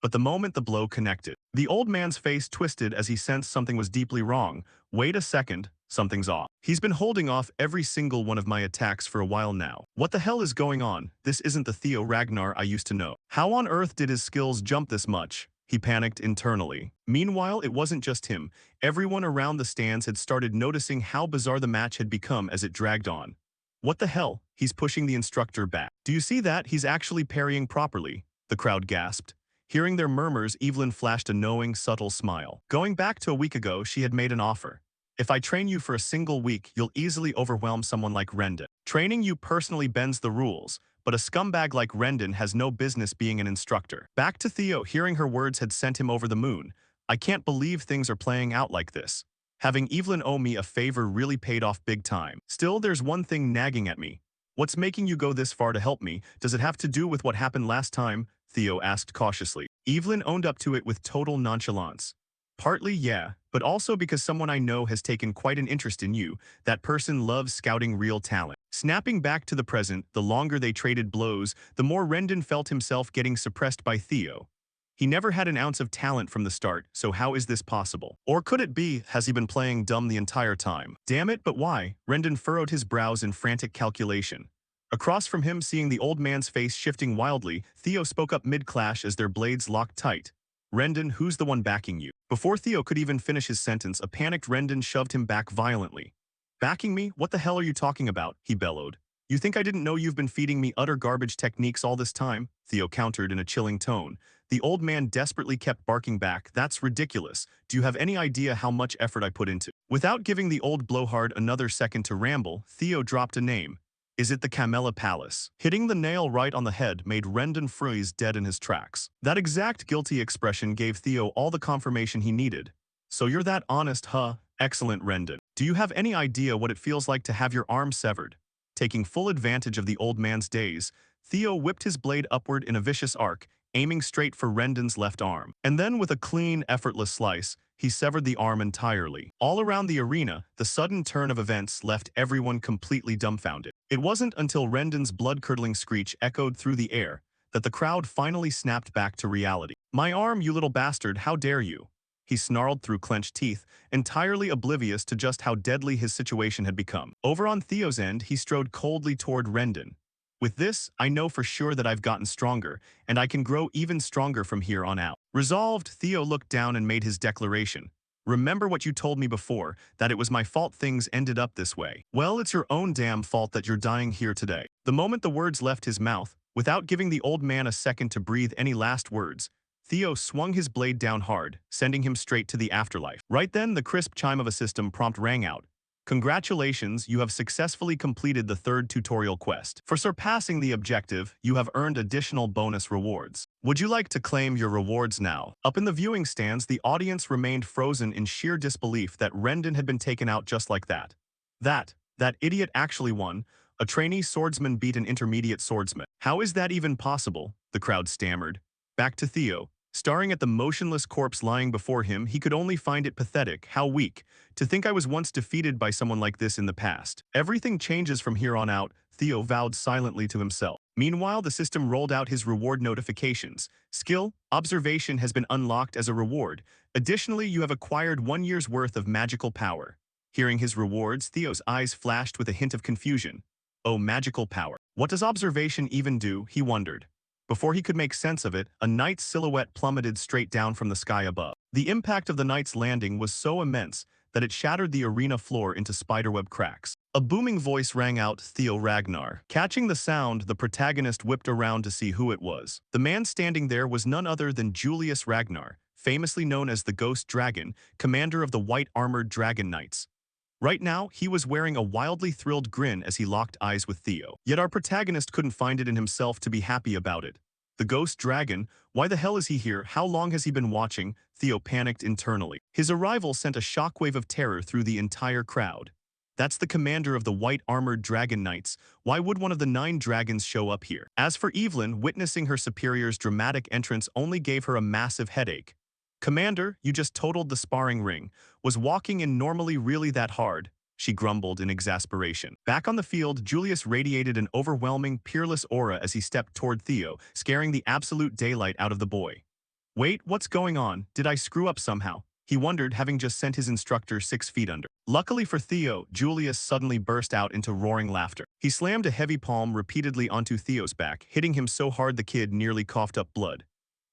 But the moment the blow connected, the old man's face twisted as he sensed something was deeply wrong. Wait a second, something's off. He's been holding off every single one of my attacks for a while now. What the hell is going on? This isn't the Theo Ragnar I used to know. How on earth did his skills jump this much? He panicked internally. Meanwhile, it wasn't just him. Everyone around the stands had started noticing how bizarre the match had become as it dragged on. What the hell? He's pushing the instructor back. Do you see that? He's actually parrying properly, the crowd gasped. Hearing their murmurs, Evelyn flashed a knowing, subtle smile. Going back to a week ago, she had made an offer. If I train you for a single week, you'll easily overwhelm someone like Rendon. Training you personally bends the rules, but a scumbag like Rendon has no business being an instructor. Back to Theo, hearing her words had sent him over the moon. I can't believe things are playing out like this. Having Evelyn owe me a favor really paid off big time. Still, there's one thing nagging at me. What's making you go this far to help me? Does it have to do with what happened last time? Theo asked cautiously. Evelyn owned up to it with total nonchalance. Partly, yeah, but also because someone I know has taken quite an interest in you. That person loves scouting real talent. Snapping back to the present, the longer they traded blows, the more Rendon felt himself getting suppressed by Theo. He never had an ounce of talent from the start, so how is this possible? Or could it be, has he been playing dumb the entire time? Damn it, but why? Rendon furrowed his brows in frantic calculation. Across from him, seeing the old man's face shifting wildly, Theo spoke up mid-clash as their blades locked tight. Rendon, who's the one backing you? Before Theo could even finish his sentence, a panicked Rendon shoved him back violently. Backing me? What the hell are you talking about? He bellowed. You think I didn't know you've been feeding me utter garbage techniques all this time? Theo countered in a chilling tone. The old man desperately kept barking back. That's ridiculous. Do you have any idea how much effort I put into? Without giving the old blowhard another second to ramble, Theo dropped a name. Is it the Camella Palace? Hitting the nail right on the head made Rendon freeze dead in his tracks. That exact guilty expression gave Theo all the confirmation he needed. So you're that honest, huh? Excellent, Rendon. Do you have any idea what it feels like to have your arm severed? Taking full advantage of the old man's daze, Theo whipped his blade upward in a vicious arc, aiming straight for Rendon's left arm. And then with a clean, effortless slice, he severed the arm entirely. All around the arena, the sudden turn of events left everyone completely dumbfounded. It wasn't until Rendon's blood-curdling screech echoed through the air that the crowd finally snapped back to reality. My arm, you little bastard, how dare you? He snarled through clenched teeth, entirely oblivious to just how deadly his situation had become. Over on Theo's end, he strode coldly toward Rendon. With this, I know for sure that I've gotten stronger, and I can grow even stronger from here on out. Resolved, Theo looked down and made his declaration. Remember what you told me before, that it was my fault things ended up this way. Well, it's your own damn fault that you're dying here today. The moment the words left his mouth, without giving the old man a second to breathe any last words, Theo swung his blade down hard, sending him straight to the afterlife. Right then, the crisp chime of a system prompt rang out. Congratulations, you have successfully completed the third tutorial quest. For surpassing the objective, you have earned additional bonus rewards. Would you like to claim your rewards now? Up in the viewing stands, the audience remained frozen in sheer disbelief that Rendon had been taken out just like that. That idiot actually won. A trainee swordsman beat an intermediate swordsman. How is that even possible? The crowd stammered. Back to Theo. Staring at the motionless corpse lying before him, he could only find it pathetic, how weak. To think I was once defeated by someone like this in the past. Everything changes from here on out, Theo vowed silently to himself. Meanwhile, the system rolled out his reward notifications. Skill, observation has been unlocked as a reward. Additionally, you have acquired 1 year's worth of magical power. Hearing his rewards, Theo's eyes flashed with a hint of confusion. Oh, magical power. What does observation even do? He wondered. Before he could make sense of it, a knight's silhouette plummeted straight down from the sky above. The impact of the knight's landing was so immense that it shattered the arena floor into spiderweb cracks. A booming voice rang out, "Theo Ragnar." Catching the sound, the protagonist whipped around to see who it was. The man standing there was none other than Julius Ragnar, famously known as the Ghost Dragon, commander of the white-armored Dragon Knights. Right now, he was wearing a wildly thrilled grin as he locked eyes with Theo. Yet our protagonist couldn't find it in himself to be happy about it. The ghost dragon? Why the hell is he here? How long has he been watching? Theo panicked internally. His arrival sent a shockwave of terror through the entire crowd. That's the commander of the white-armored Dragon Knights. Why would one of the 9 dragons show up here? As for Evelyn, witnessing her superior's dramatic entrance only gave her a massive headache. "Commander, you just totaled the sparring ring. Was walking in normally really that hard?" She grumbled in exasperation. Back on the field, Julius radiated an overwhelming, peerless aura as he stepped toward Theo, scaring the absolute daylight out of the boy. "Wait, what's going on? Did I screw up somehow?" He wondered, having just sent his instructor 6 feet under. Luckily for Theo, Julius suddenly burst out into roaring laughter. He slammed a heavy palm repeatedly onto Theo's back, hitting him so hard the kid nearly coughed up blood.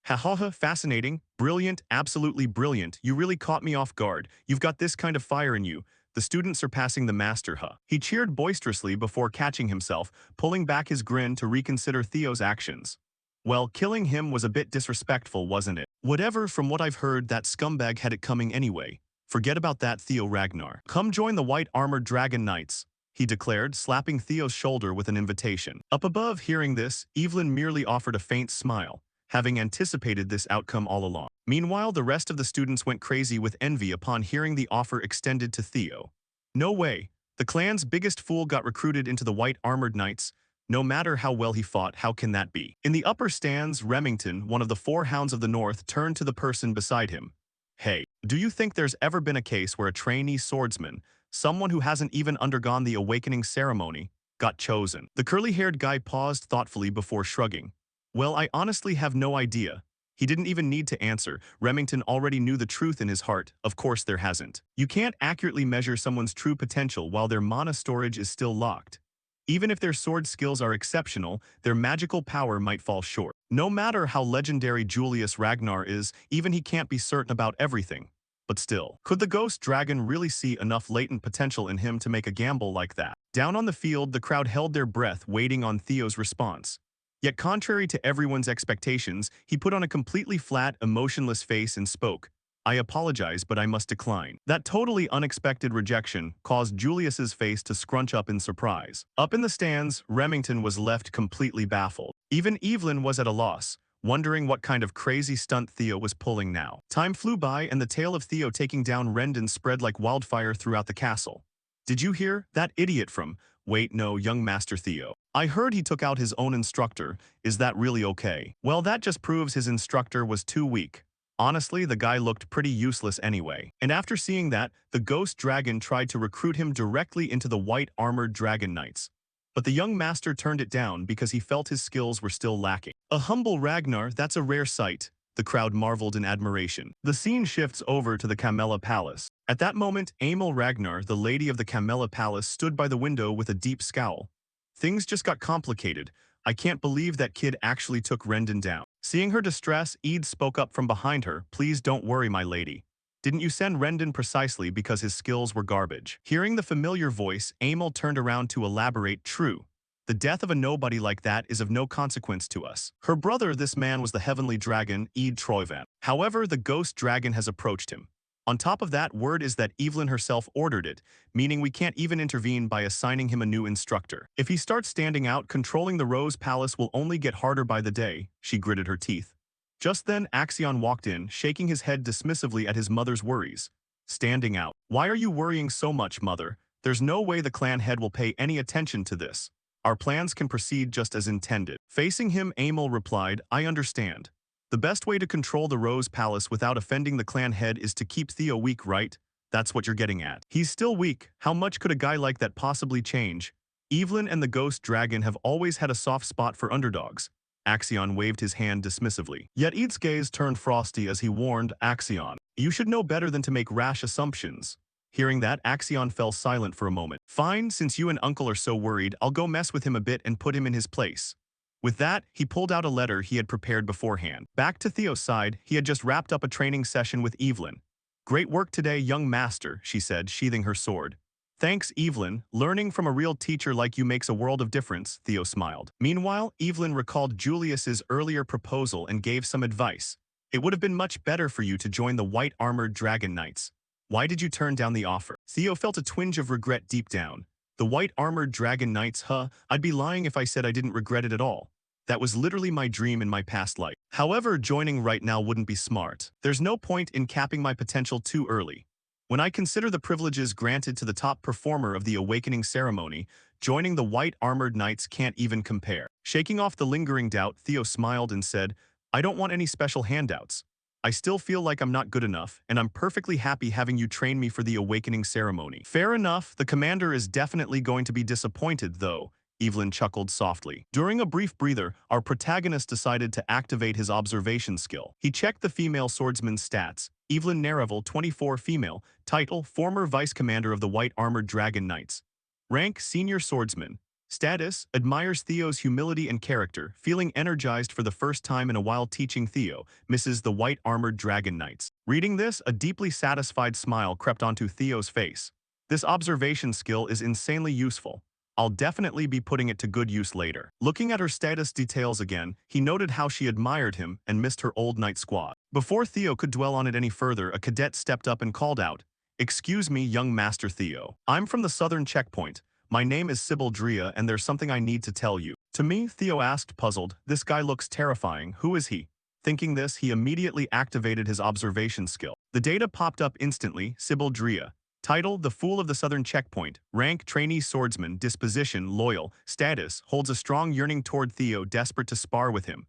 "Ha ha ha, fascinating, brilliant, absolutely brilliant. You really caught me off guard. You've got this kind of fire in you. The student surpassing the master, huh?" He cheered boisterously before catching himself, pulling back his grin to reconsider Theo's actions. Well, killing him was a bit disrespectful, wasn't it? "Whatever, from what I've heard, that scumbag had it coming anyway. Forget about that, Theo Ragnar. Come join the white-armored Dragon Knights," he declared, slapping Theo's shoulder with an invitation. Up above, hearing this, Evelyn merely offered a faint smile, having anticipated this outcome all along. Meanwhile, the rest of the students went crazy with envy upon hearing the offer extended to Theo. No way. The clan's biggest fool got recruited into the white-armored knights. No matter how well he fought, how can that be? In the upper stands, Remington, one of the 4 hounds of the north, turned to the person beside him. "Hey, do you think there's ever been a case where a trainee swordsman, someone who hasn't even undergone the awakening ceremony, got chosen?" The curly-haired guy paused thoughtfully before shrugging. "Well, I honestly have no idea." He didn't even need to answer. Remington already knew the truth in his heart. Of course there hasn't. You can't accurately measure someone's true potential while their mana storage is still locked. Even if their sword skills are exceptional, their magical power might fall short. No matter how legendary Julius Ragnar is, even he can't be certain about everything. But still, could the ghost dragon really see enough latent potential in him to make a gamble like that? Down on the field, the crowd held their breath, waiting on Theo's response. Yet contrary to everyone's expectations, he put on a completely flat, emotionless face and spoke. "I apologize, but I must decline." That totally unexpected rejection caused Julius's face to scrunch up in surprise. Up in the stands, Remington was left completely baffled. Even Evelyn was at a loss, wondering what kind of crazy stunt Theo was pulling now. Time flew by and the tale of Theo taking down Rendon spread like wildfire throughout the castle. "Did you hear? That idiot from—" "Wait, no, young Master Theo. I heard he took out his own instructor. Is that really okay?" "Well, that just proves his instructor was too weak. Honestly, the guy looked pretty useless anyway." And after seeing that, the ghost dragon tried to recruit him directly into the white-armored Dragon Knights. But the young master turned it down because he felt his skills were still lacking. "A humble Ragnar, that's a rare sight." The crowd marveled in admiration. The scene shifts over to the Camella Palace. At that moment, Emil Ragnar, the lady of the Camella Palace, stood by the window with a deep scowl. "Things just got complicated. I can't believe that kid actually took Rendon down." Seeing her distress, Eid spoke up from behind her. "Please don't worry, my lady. Didn't you send Rendon precisely because his skills were garbage?" Hearing the familiar voice, Emil turned around to elaborate. "True. The death of a nobody like that is of no consequence to us. Her brother, this man, was the heavenly dragon, Eid Troyvan. However, the ghost dragon has approached him. On top of that, word is that Evelyn herself ordered it, meaning we can't even intervene by assigning him a new instructor. If he starts standing out, controlling the Rose Palace will only get harder by the day." She gritted her teeth. Just then, Axion walked in, shaking his head dismissively at his mother's worries. "Standing out? Why are you worrying so much, mother? There's no way the clan head will pay any attention to this. Our plans can proceed just as intended." Facing him, Emil replied, "I understand. The best way to control the Rose Palace without offending the clan head is to keep Theo weak, right? That's what you're getting at." "He's still weak. How much could a guy like that possibly change?" "Evelyn and the Ghost Dragon have always had a soft spot for underdogs." Axion waved his hand dismissively. Yet Eid's gaze turned frosty as he warned Axion, "You should know better than to make rash assumptions." Hearing that, Axion fell silent for a moment. "Fine, since you and Uncle are so worried, I'll go mess with him a bit and put him in his place." With that, he pulled out a letter he had prepared beforehand. Back to Theo's side, he had just wrapped up a training session with Evelyn. "Great work today, young master," she said, sheathing her sword. "Thanks, Evelyn. Learning from a real teacher like you makes a world of difference," Theo smiled. Meanwhile, Evelyn recalled Julius's earlier proposal and gave some advice. "It would have been much better for you to join the white-armored dragon knights. Why did you turn down the offer?" Theo felt a twinge of regret deep down. The white-armored dragon knights, huh? I'd be lying if I said I didn't regret it at all. That was literally my dream in my past life. However, joining right now wouldn't be smart. There's no point in capping my potential too early. When I consider the privileges granted to the top performer of the awakening ceremony, joining the white-armored knights can't even compare. Shaking off the lingering doubt, Theo smiled and said, "I don't want any special handouts. I still feel like I'm not good enough, and I'm perfectly happy having you train me for the awakening ceremony." "Fair enough, the commander is definitely going to be disappointed, though," Evelyn chuckled softly. During a brief breather, our protagonist decided to activate his observation skill. He checked the female swordsman's stats. Evelyn Nerevel, 24, female. Title, former vice commander of the White Armored Dragon Knights. Rank, senior swordsman. Status, admires Theo's humility and character, feeling energized for the first time in a while teaching Theo, misses the White Armored Dragon Knights. Reading this, a deeply satisfied smile crept onto Theo's face. This observation skill is insanely useful. I'll definitely be putting it to good use later. Looking at her status details again, he noted how she admired him and missed her old knight squad. Before Theo could dwell on it any further, a cadet stepped up and called out, "Excuse me, young Master Theo. I'm from the southern checkpoint. My name is Sybil Drea and there's something I need to tell you." "To me?" Theo asked, puzzled. "This guy looks terrifying. Who is he?" Thinking this, he immediately activated his observation skill. The data popped up instantly, Sybil Drea. Title, The Fool of the Southern Checkpoint. Rank, trainee swordsman. Disposition, loyal. Status, holds a strong yearning toward Theo, desperate to spar with him.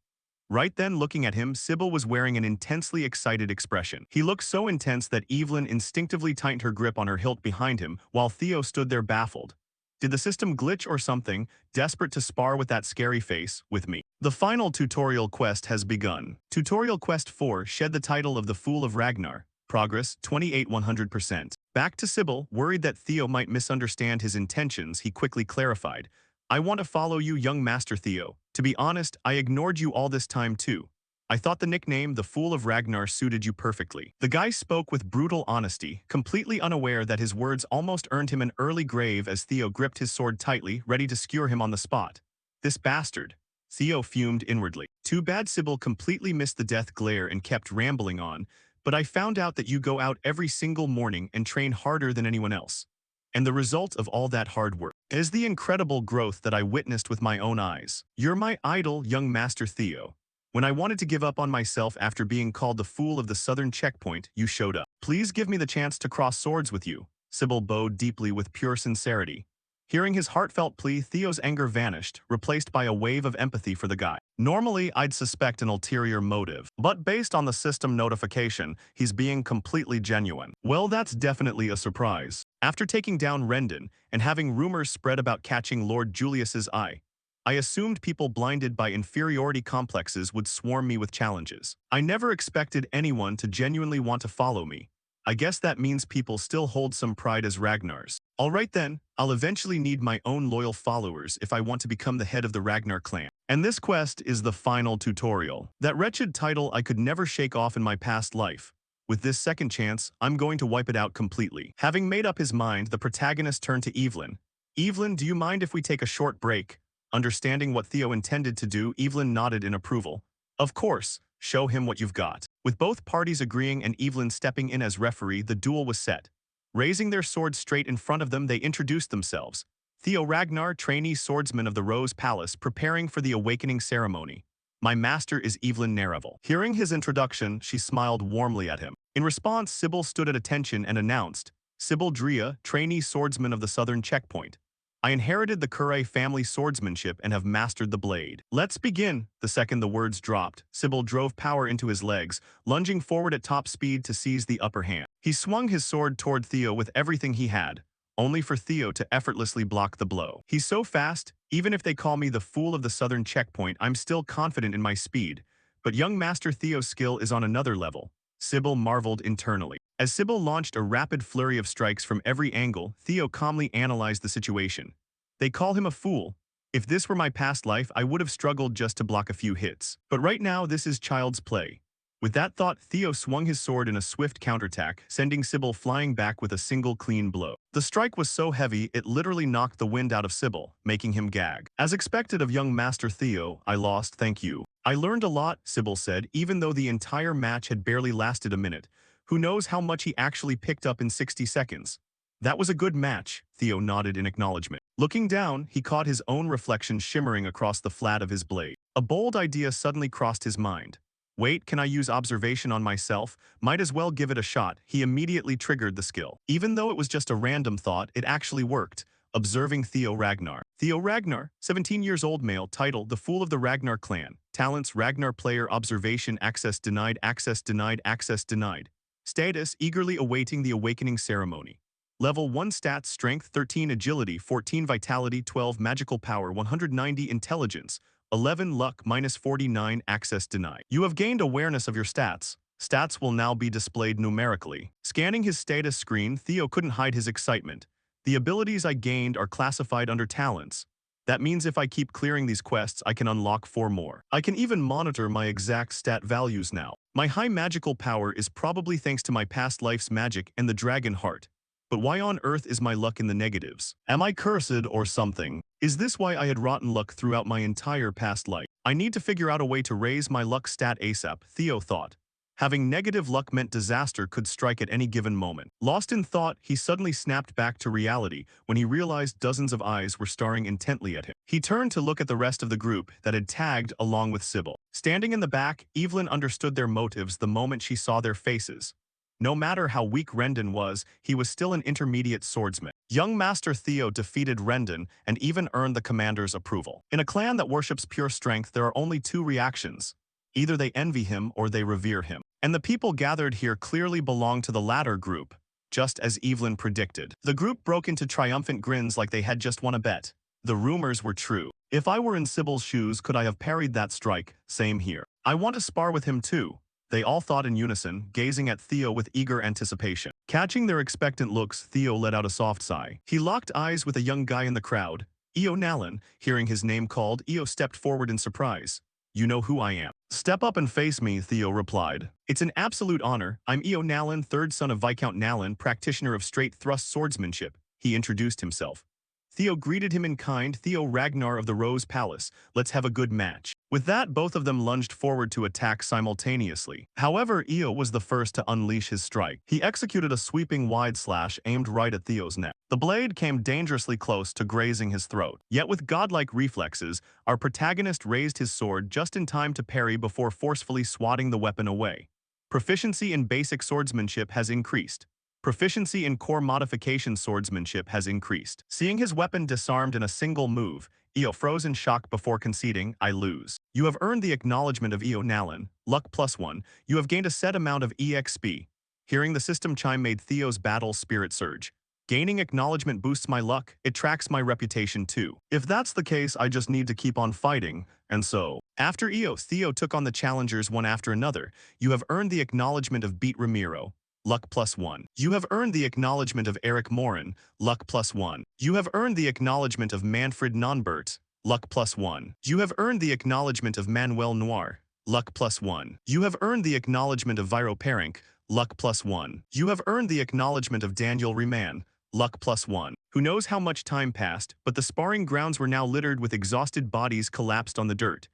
Right then, looking at him, Sybil was wearing an intensely excited expression. He looked so intense that Evelyn instinctively tightened her grip on her hilt behind him, while Theo stood there baffled. Did the system glitch or something? Desperate to spar with that scary face, with me. The final tutorial quest has begun. Tutorial Quest 4, shed the title of the Fool of Ragnar. Progress, 28-100%. Back to Sybil, worried that Theo might misunderstand his intentions, he quickly clarified. "I want to follow you, young Master Theo. To be honest, I ignored you all this time too. I thought the nickname, the Fool of Ragnar, suited you perfectly." The guy spoke with brutal honesty, completely unaware that his words almost earned him an early grave as Theo gripped his sword tightly, ready to skewer him on the spot. "This bastard." Theo fumed inwardly. Too bad Sybil completely missed the death glare and kept rambling on. "But I found out that you go out every single morning and train harder than anyone else. And the result of all that hard work is the incredible growth that I witnessed with my own eyes. You're my idol, young Master Theo. When I wanted to give up on myself after being called the Fool of the Southern Checkpoint, you showed up. Please give me the chance to cross swords with you." Sybil bowed deeply with pure sincerity. Hearing his heartfelt plea, Theo's anger vanished, replaced by a wave of empathy for the guy. Normally, I'd suspect an ulterior motive, but based on the system notification, he's being completely genuine. Well, that's definitely a surprise. After taking down Rendon and having rumors spread about catching Lord Julius's eye, I assumed people blinded by inferiority complexes would swarm me with challenges. I never expected anyone to genuinely want to follow me. I guess that means people still hold some pride as Ragnars. Alright then, I'll eventually need my own loyal followers if I want to become the head of the Ragnar clan. And this quest is the final tutorial. That wretched title I could never shake off in my past life. With this second chance, I'm going to wipe it out completely. Having made up his mind, the protagonist turned to Evelyn. "Evelyn, do you mind if we take a short break?" Understanding what Theo intended to do, Evelyn nodded in approval. "Of course. Show him what you've got." With both parties agreeing and Evelyn stepping in as referee, the duel was set. Raising their swords straight in front of them, they introduced themselves. Theo Ragnar, trainee swordsman of the Rose Palace, preparing for the awakening ceremony. "My master is Evelyn Nerevel." Hearing his introduction, she smiled warmly at him. In response, Sybil stood at attention and announced, "Sybil Drea, trainee swordsman of the Southern Checkpoint. I inherited the Curé family swordsmanship and have mastered the blade. Let's begin." The second the words dropped, Sybil drove power into his legs, lunging forward at top speed to seize the upper hand. He swung his sword toward Theo with everything he had, only for Theo to effortlessly block the blow. "He's so fast, even if they call me the Fool of the Southern Checkpoint, I'm still confident in my speed. But young Master Theo's skill is on another level." Sybil marveled internally. As Sybil launched a rapid flurry of strikes from every angle, Theo calmly analyzed the situation. "They call him a fool. If this were my past life, I would have struggled just to block a few hits. But right now, this is child's play. With that thought, Theo swung his sword in a swift counterattack, sending Sybil flying back with a single clean blow. The strike was so heavy, it literally knocked the wind out of Sybil, making him gag. As expected of young Master Theo, I lost, thank you. I learned a lot, Sybil said, even though the entire match had barely lasted a minute. Who knows how much he actually picked up in 60 seconds? That was a good match, Theo nodded in acknowledgement. Looking down, he caught his own reflection shimmering across the flat of his blade. A bold idea suddenly crossed his mind. Wait, can I use observation on myself? Might as well give it a shot. He immediately triggered the skill. Even though it was just a random thought, it actually worked. Observing Theo Ragnar. Theo Ragnar, 17 years old male, title, The Fool of the Ragnar Clan. Talents, Ragnar player, observation, access denied, access denied, access denied. Status, eagerly awaiting the awakening ceremony. Level 1 stats, strength, 13 agility, 14 vitality, 12 magical power, 190 intelligence, 11 luck, -49 access denied. You have gained awareness of your stats. Stats will now be displayed numerically. Scanning his status screen, Theo couldn't hide his excitement. The abilities I gained are classified under talents. That means if I keep clearing these quests, I can unlock 4 more. I can even monitor my exact stat values now. My high magical power is probably thanks to my past life's magic and the dragon heart. But why on earth is my luck in the negatives? Am I cursed or something? Is this why I had rotten luck throughout my entire past life? I need to figure out a way to raise my luck stat ASAP, Theo thought. Having negative luck meant disaster could strike at any given moment. Lost in thought, he suddenly snapped back to reality when he realized dozens of eyes were staring intently at him. He turned to look at the rest of the group that had tagged along with Sybil. Standing in the back, Evelyn understood their motives the moment she saw their faces. No matter how weak Rendon was, he was still an intermediate swordsman. Young Master Theo defeated Rendon and even earned the commander's approval. In a clan that worships pure strength, there are only 2 reactions. Either they envy him or they revere him. And the people gathered here clearly belonged to the latter group, just as Evelyn predicted. The group broke into triumphant grins like they had just won a bet. The rumors were true. If I were in Sybil's shoes, could I have parried that strike? Same here. I want to spar with him too. They all thought in unison, gazing at Theo with eager anticipation. Catching their expectant looks, Theo let out a soft sigh. He locked eyes with a young guy in the crowd. Eo Nalan. Hearing his name called, Eo stepped forward in surprise. You know who I am. Step up and face me, Theo replied. It's an absolute honor. I'm Eo Nalan, 3rd son of Viscount Nalan, practitioner of straight thrust swordsmanship. He introduced himself. Theo greeted him in kind. Theo Ragnar of the Rose Palace. Let's have a good match. With that, both of them lunged forward to attack simultaneously. However, Eo was the first to unleash his strike. He executed a sweeping wide slash aimed right at Theo's neck. The blade came dangerously close to grazing his throat. Yet with godlike reflexes, our protagonist raised his sword just in time to parry before forcefully swatting the weapon away. Proficiency in basic swordsmanship has increased. Proficiency in core modification swordsmanship has increased. Seeing his weapon disarmed in a single move, Eo froze in shock before conceding, I lose. You have earned the acknowledgement of Eo Nalan, luck +1. You have gained a set amount of EXP. Hearing the system chime made Theo's battle spirit surge. Gaining acknowledgement boosts my luck, it tracks my reputation too. If that's the case, I just need to keep on fighting, and so. After Theo took on the challengers one after another. You have earned the acknowledgement of Beat Ramiro. Luck +1. You have earned the acknowledgement of Eric Morin, luck +1. You have earned the acknowledgement of Manfred Nonbert, luck +1. You have earned the acknowledgement of Manuel Noir, luck +1. You have earned the acknowledgement of Viro Perink, luck +1. You have earned the acknowledgement of Daniel Riemann, luck +1. Who knows how much time passed, but the sparring grounds were now littered with exhausted bodies collapsed on the dirt.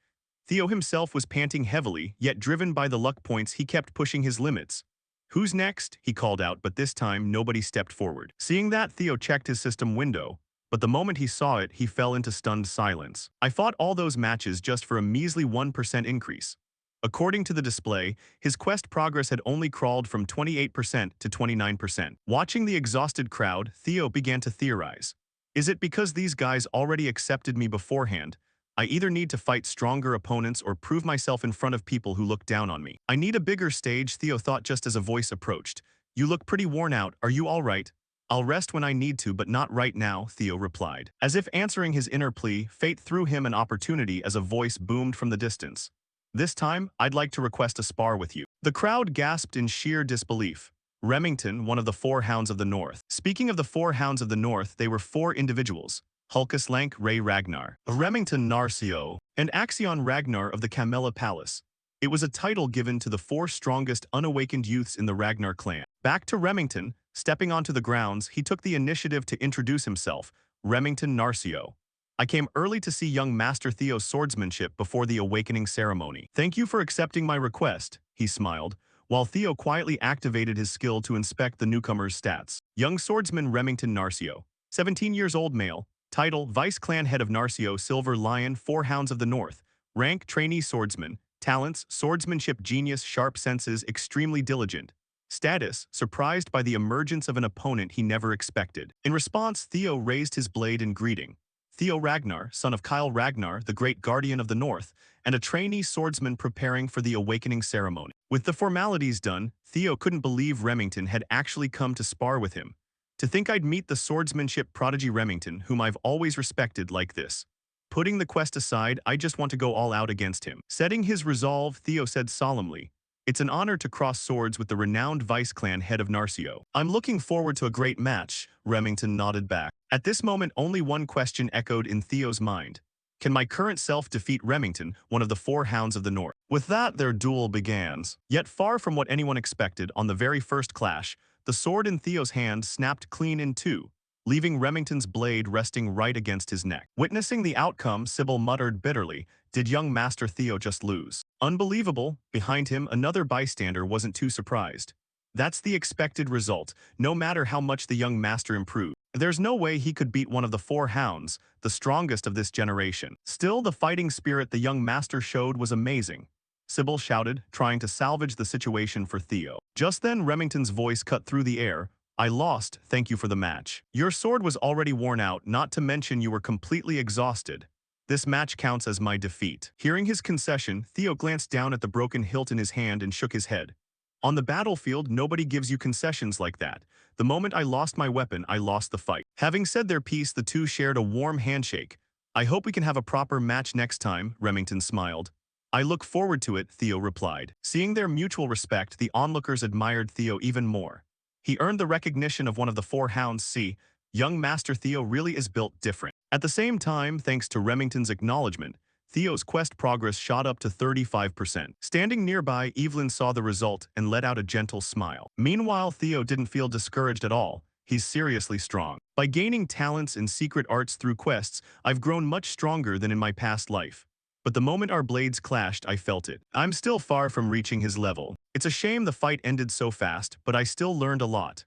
Theo himself was panting heavily, yet driven by the luck points he kept pushing his limits. Who's next? He called out, but this time nobody stepped forward. Seeing that, Theo checked his system window, but the moment he saw it, he fell into stunned silence. I fought all those matches just for a measly 1% increase. According to the display, his quest progress had only crawled from 28% to 29%. Watching the exhausted crowd, Theo began to theorize. Is it because these guys already accepted me beforehand? I either need to fight stronger opponents or prove myself in front of people who look down on me. I need a bigger stage, Theo thought just as a voice approached. You look pretty worn out, are you all right? I'll rest when I need to, but not right now, Theo replied. As if answering his inner plea, fate threw him an opportunity as a voice boomed from the distance. This time, I'd like to request a spar with you. The crowd gasped in sheer disbelief. Remington, one of the 4 Hounds of the North. Speaking of the 4 Hounds of the North, they were 4 individuals. Hulkus Lank Ray Ragnar, Remington Narcio, and Axion Ragnar of the Camella Palace. It was a title given to the four strongest unawakened youths in the Ragnar clan. Back to Remington, stepping onto the grounds, he took the initiative to introduce himself, Remington Narcio. I came early to see young Master Theo's swordsmanship before the awakening ceremony. Thank you for accepting my request, he smiled, while Theo quietly activated his skill to inspect the newcomer's stats. Young swordsman Remington Narcio, 17 years old male, title Vice Clan Head of Narcio Silver Lion 4 Hounds of the North, rank Trainee Swordsman, talents Swordsmanship Genius Sharp Senses Extremely Diligent, status surprised by the emergence of an opponent he never expected. In response, Theo raised his blade in greeting. Theo Ragnar, son of Kyle Ragnar, the Great Guardian of the North, and a trainee swordsman preparing for the awakening ceremony. With the formalities done, Theo couldn't believe Remington had actually come to spar with him. To think I'd meet the swordsmanship prodigy Remington, whom I've always respected, like this. Putting the quest aside, I just want to go all out against him. Setting his resolve, Theo said solemnly, "It's an honor to cross swords with the renowned Vice Clan Head of Narcio. I'm looking forward to a great match," Remington nodded back. At this moment, only one question echoed in Theo's mind. Can my current self defeat Remington, one of the 4 Hounds of the North? With that, their duel begins. Yet far from what anyone expected, on the very first clash, the sword in Theo's hand snapped clean in two, leaving Remington's blade resting right against his neck. Witnessing the outcome, Sybil muttered bitterly, "Did young Master Theo just lose?" Unbelievable, behind him, another bystander wasn't too surprised. That's the expected result, no matter how much the young master improved. There's no way he could beat one of the 4 hounds, the strongest of this generation. Still, the fighting spirit the young master showed was amazing. Sybil shouted, trying to salvage the situation for Theo. Just then, Remington's voice cut through the air. "I lost, thank you for the match. Your sword was already worn out, not to mention you were completely exhausted. This match counts as my defeat." Hearing his concession, Theo glanced down at the broken hilt in his hand and shook his head. "On the battlefield, nobody gives you concessions like that. The moment I lost my weapon, I lost the fight." Having said their piece, the two shared a warm handshake. "I hope we can have a proper match next time," Remington smiled. "I look forward to it," Theo replied. Seeing their mutual respect, the onlookers admired Theo even more. He earned the recognition of one of the 4 hounds. See, young Master Theo really is built different. At the same time, thanks to Remington's acknowledgement, Theo's quest progress shot up to 35%. Standing nearby, Evelyn saw the result and let out a gentle smile. Meanwhile, Theo didn't feel discouraged at all. He's seriously strong. "By gaining talents and secret arts through quests, I've grown much stronger than in my past life. But the moment our blades clashed, I felt it. I'm still far from reaching his level. It's a shame the fight ended so fast, but I still learned a lot.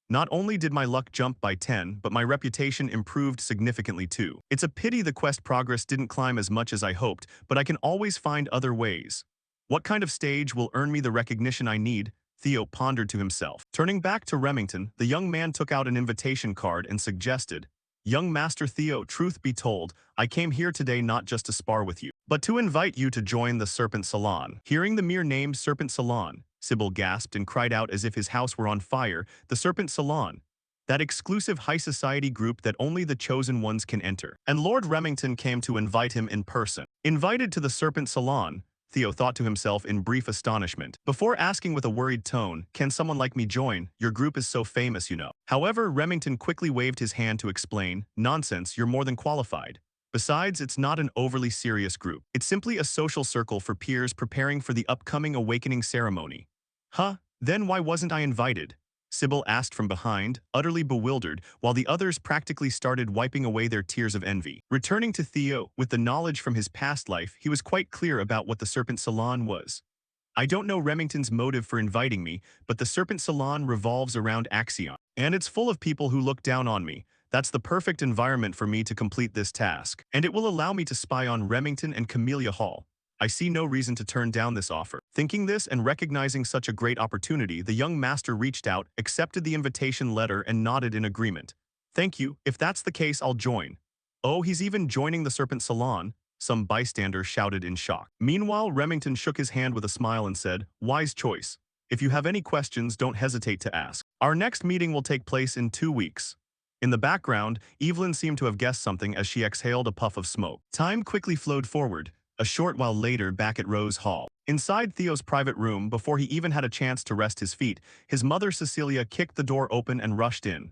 Not only did my luck jump by 10, but my reputation improved significantly too. It's a pity the quest progress didn't climb as much as I hoped, but I can always find other ways. What kind of stage will earn me the recognition I need?" Theo pondered to himself. Turning back to Remington, the young man took out an invitation card and suggested, "Young Master Theo, truth be told, I came here today not just to spar with you, but to invite you to join the Serpent Salon." Hearing the mere name Serpent Salon, Sybil gasped and cried out as if his house were on fire. The Serpent Salon, that exclusive high society group that only the chosen ones can enter. And Lord Remington came to invite him in person. Invited to the Serpent Salon, Theo thought to himself in brief astonishment. Before asking with a worried tone, "Can someone like me join? Your group is so famous, you know." However, Remington quickly waved his hand to explain, "Nonsense, you're more than qualified. Besides, it's not an overly serious group. It's simply a social circle for peers preparing for the upcoming awakening ceremony." "Huh? Then why wasn't I invited?" Sybil asked from behind, utterly bewildered, while the others practically started wiping away their tears of envy. Returning to Theo, with the knowledge from his past life, he was quite clear about what the Serpent Salon was. "I don't know Remington's motive for inviting me, but the Serpent Salon revolves around Axion, and it's full of people who look down on me. That's the perfect environment for me to complete this task, and it will allow me to spy on Remington and Camellia Hall. I see no reason to turn down this offer." Thinking this and recognizing such a great opportunity, the young master reached out, accepted the invitation letter, and nodded in agreement. "Thank you. If that's the case, I'll join." "Oh, he's even joining the Serpent Salon," some bystanders shouted in shock. Meanwhile, Remington shook his hand with a smile and said, "Wise choice. If you have any questions, don't hesitate to ask. Our next meeting will take place in 2 weeks." In the background, Evelyn seemed to have guessed something as she exhaled a puff of smoke. Time quickly flowed forward. A short while later, back at Rose Hall. Inside Theo's private room, before he even had a chance to rest his feet, his mother Cecilia kicked the door open and rushed in.